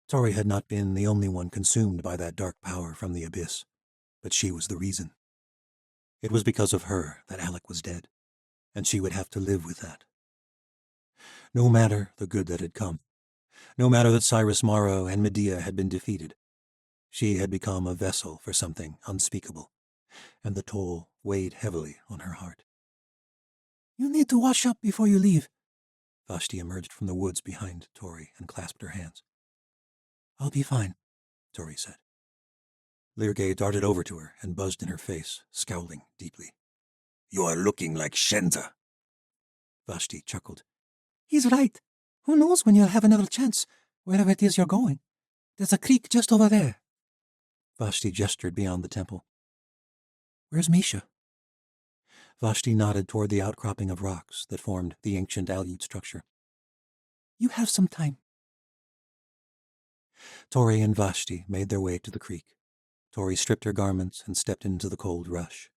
Tori had not been the only one consumed by that dark power from the abyss, but she was the reason. It was because of her that Alec was dead, and she would have to live with that. No matter the good that had come, no matter that Cyrus Morrow and Medea had been defeated, she had become a vessel for something unspeakable, and the toll weighed heavily on her heart. You need to wash up before you leave. Vashti emerged from the woods behind Tori and clasped her hands. I'll be fine, Tori said. Lirgay darted over to her and buzzed in her face, scowling deeply. You are looking like Shenta. Vashti chuckled. He's right. Who knows when you'll have another chance, wherever it is you're going. There's a creek just over there. Vashti gestured beyond the temple. Where's Misha? Vashti nodded toward the outcropping of rocks that formed the ancient Aleut structure. You have some time. Tori and Vashti made their way to the creek. Tori stripped her garments and stepped into the cold rush.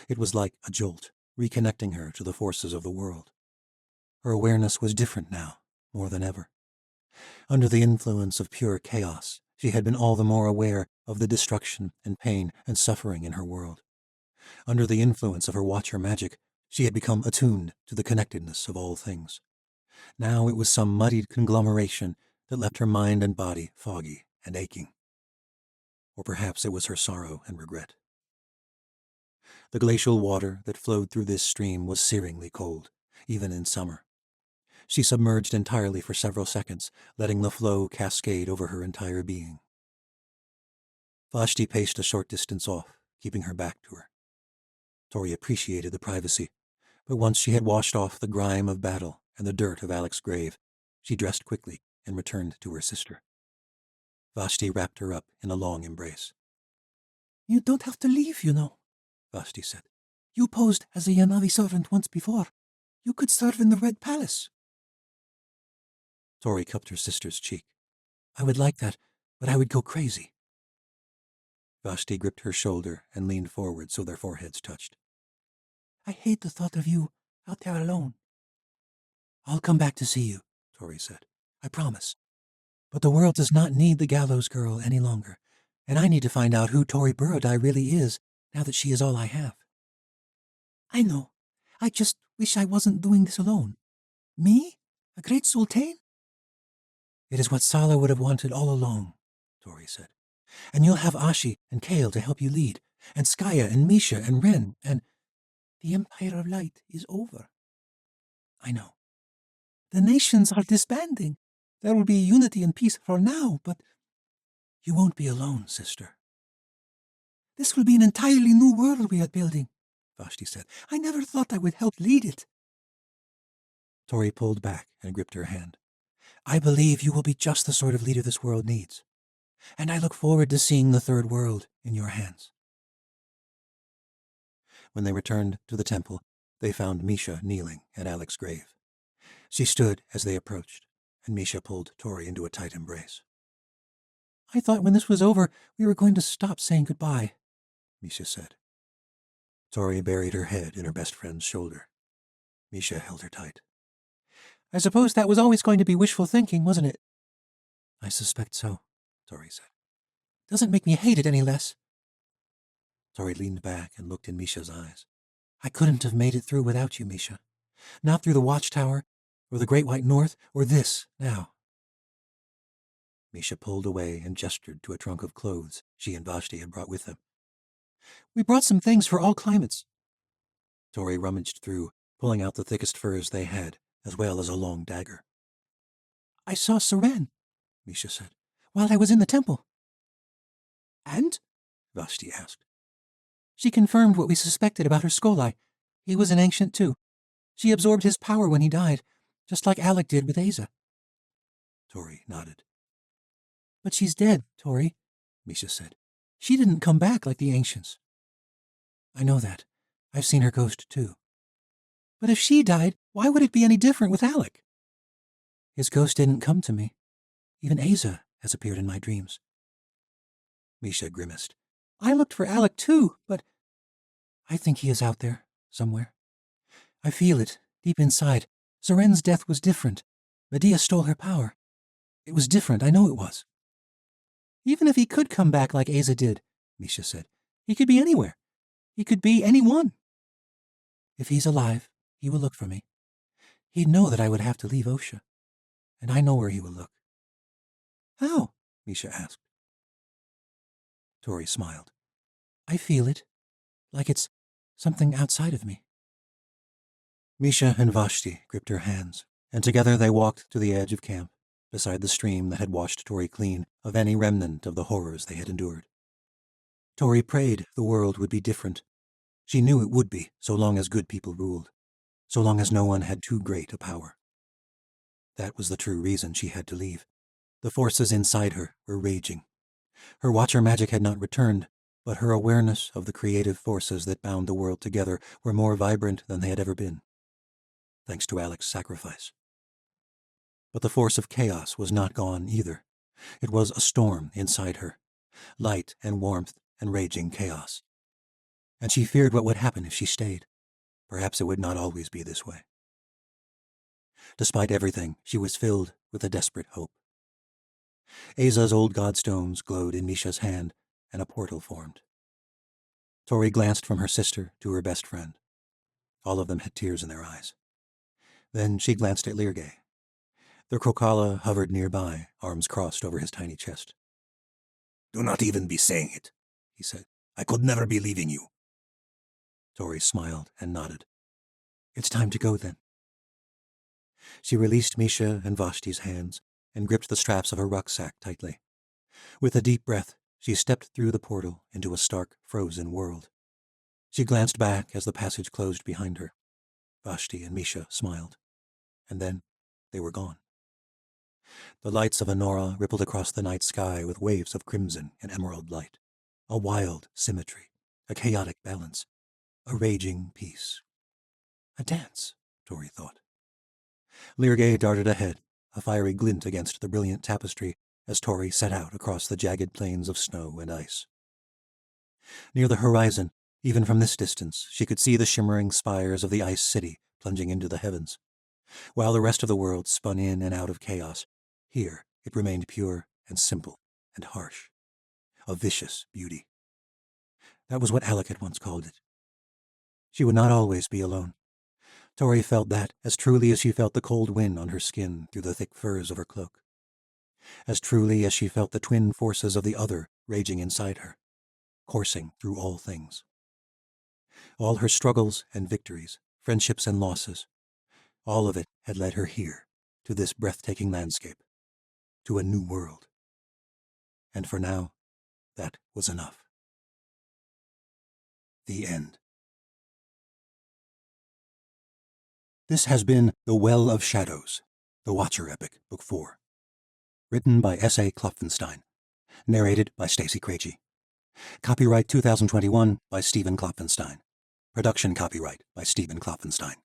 It was like a jolt, reconnecting her to the forces of the world. Her awareness was different now, more than ever. Under the influence of pure chaos, she had been all the more aware of the destruction and pain and suffering in her world. Under the influence of her Watcher magic, she had become attuned to the connectedness of all things. Now it was some muddied conglomeration that left her mind and body foggy and aching. Or perhaps it was her sorrow and regret. The glacial water that flowed through this stream was searingly cold, even in summer. She submerged entirely for several seconds, letting the flow cascade over her entire being. Vashti paced a short distance off, keeping her back to her. Tori appreciated the privacy, but once she had washed off the grime of battle and the dirt of Alec's grave, she dressed quickly and returned to her sister. Vashti wrapped her up in a long embrace. "You don't have to leave, you know," Vashti said. "You posed as a Yanavi servant once before. You could serve in the Red Palace." Tori cupped her sister's cheek. "I would like that, but I would go crazy." Vashti gripped her shoulder and leaned forward so their foreheads touched. "I hate the thought of you out there alone." "I'll come back to see you," Tori said. "I promise. But the world does not need the gallows girl any longer, and I need to find out who Tori Burrodai really is now that she is all I have." "I know. I just wish I wasn't doing this alone. Me? A great sultan?" "It is what Sala would have wanted all along," Tori said. "And you'll have Ashi and Kale to help you lead, and Skaya and Misha and Ren, and—" "The Empire of Light is over." "I know." "The nations are disbanding. There will be unity and peace for now, but—" "You won't be alone, sister." "This will be an entirely new world we are building," Vashti said. "I never thought I would help lead it." Tori pulled back and gripped her hand. "I believe you will be just the sort of leader this world needs, and I look forward to seeing the third world in your hands." When they returned to the temple, they found Misha kneeling at Alec's grave. She stood as they approached, and Misha pulled Tori into a tight embrace. "I thought when this was over, we were going to stop saying goodbye," Misha said. Tori buried her head in her best friend's shoulder. Misha held her tight. "I suppose that was always going to be wishful thinking, wasn't it?" "I suspect so," Tori said. "Doesn't make me hate it any less." Tori leaned back and looked in Misha's eyes. "I couldn't have made it through without you, Misha. Not through the Watchtower, or the Great White North, or this, now." Misha pulled away and gestured to a trunk of clothes she and Vashti had brought with them. "We brought some things for all climates." Tori rummaged through, pulling out the thickest furs they had, as well as a long dagger. "I saw Seren," Misha said. "while I was in the temple." "And?" Vashti asked. "She confirmed what we suspected about her Skolai. He was an ancient too. She absorbed his power when he died, just like Alec did with Asa." Tori nodded. "But she's dead, Tori," Misha said. "She didn't come back like the ancients." "I know that. I've seen her ghost too." "But if she died, why would it be any different with Alec?" "His ghost didn't come to me. Even Asa has appeared in my dreams." Misha grimaced. "I looked for Alec too, but—" "I think he is out there, somewhere. I feel it, deep inside. Seren's death was different. Medea stole her power. It was different, I know it was." "Even if he could come back like Asa did," Misha said, "he could be anywhere. He could be anyone." "If he's alive, he will look for me. He'd know that I would have to leave Osha. And I know where he will look." "How?" Misha asked. Tori smiled. "I feel it, like it's something outside of me." Misha and Vashti gripped her hands, and together they walked to the edge of camp, beside the stream that had washed Tori clean of any remnant of the horrors they had endured. Tori prayed the world would be different. She knew it would be, so long as good people ruled, so long as no one had too great a power. That was the true reason she had to leave. The forces inside her were raging. Her Watcher magic had not returned, but her awareness of the creative forces that bound the world together were more vibrant than they had ever been, thanks to Alec's sacrifice. But the force of chaos was not gone either. It was a storm inside her, light and warmth and raging chaos. And she feared what would happen if she stayed. Perhaps it would not always be this way. Despite everything, she was filled with a desperate hope. Asa's old godstones glowed in Misha's hand, and a portal formed. Tori glanced from her sister to her best friend. All of them had tears in their eyes. Then she glanced at Lirgay. The Krokala hovered nearby, arms crossed over his tiny chest. "Do not even be saying it," he said. "I could never be leaving you." Tori smiled and nodded. "It's time to go, then." She released Misha and Vashti's hands and gripped the straps of her rucksack tightly. With a deep breath, she stepped through the portal into a stark, frozen world. She glanced back as the passage closed behind her. Vashti and Misha smiled, and then they were gone. The lights of Honora rippled across the night sky with waves of crimson and emerald light, a wild symmetry, a chaotic balance, a raging peace. A dance, Tori thought. Lirgay darted ahead, a fiery glint against the brilliant tapestry as Tori set out across the jagged plains of snow and ice. Near the horizon, even from this distance, she could see the shimmering spires of the ice city plunging into the heavens. While the rest of the world spun in and out of chaos, here it remained pure and simple and harsh. A vicious beauty. That was what Alec had once called it. She would not always be alone. Tori felt that as truly as she felt the cold wind on her skin through the thick furs of her cloak. As truly as she felt the twin forces of the other raging inside her, coursing through all things. All her struggles and victories, friendships and losses, all of it had led her here, to this breathtaking landscape, to a new world. And for now, that was enough. The end. This has been The Well of Shadows, The Watcher Epic, Book 4. Written by S.A. Klopfenstein. Narrated by Stacey Krejci. Copyright 2021 by Stephen Klopfenstein. Production copyright by Stephen Klopfenstein.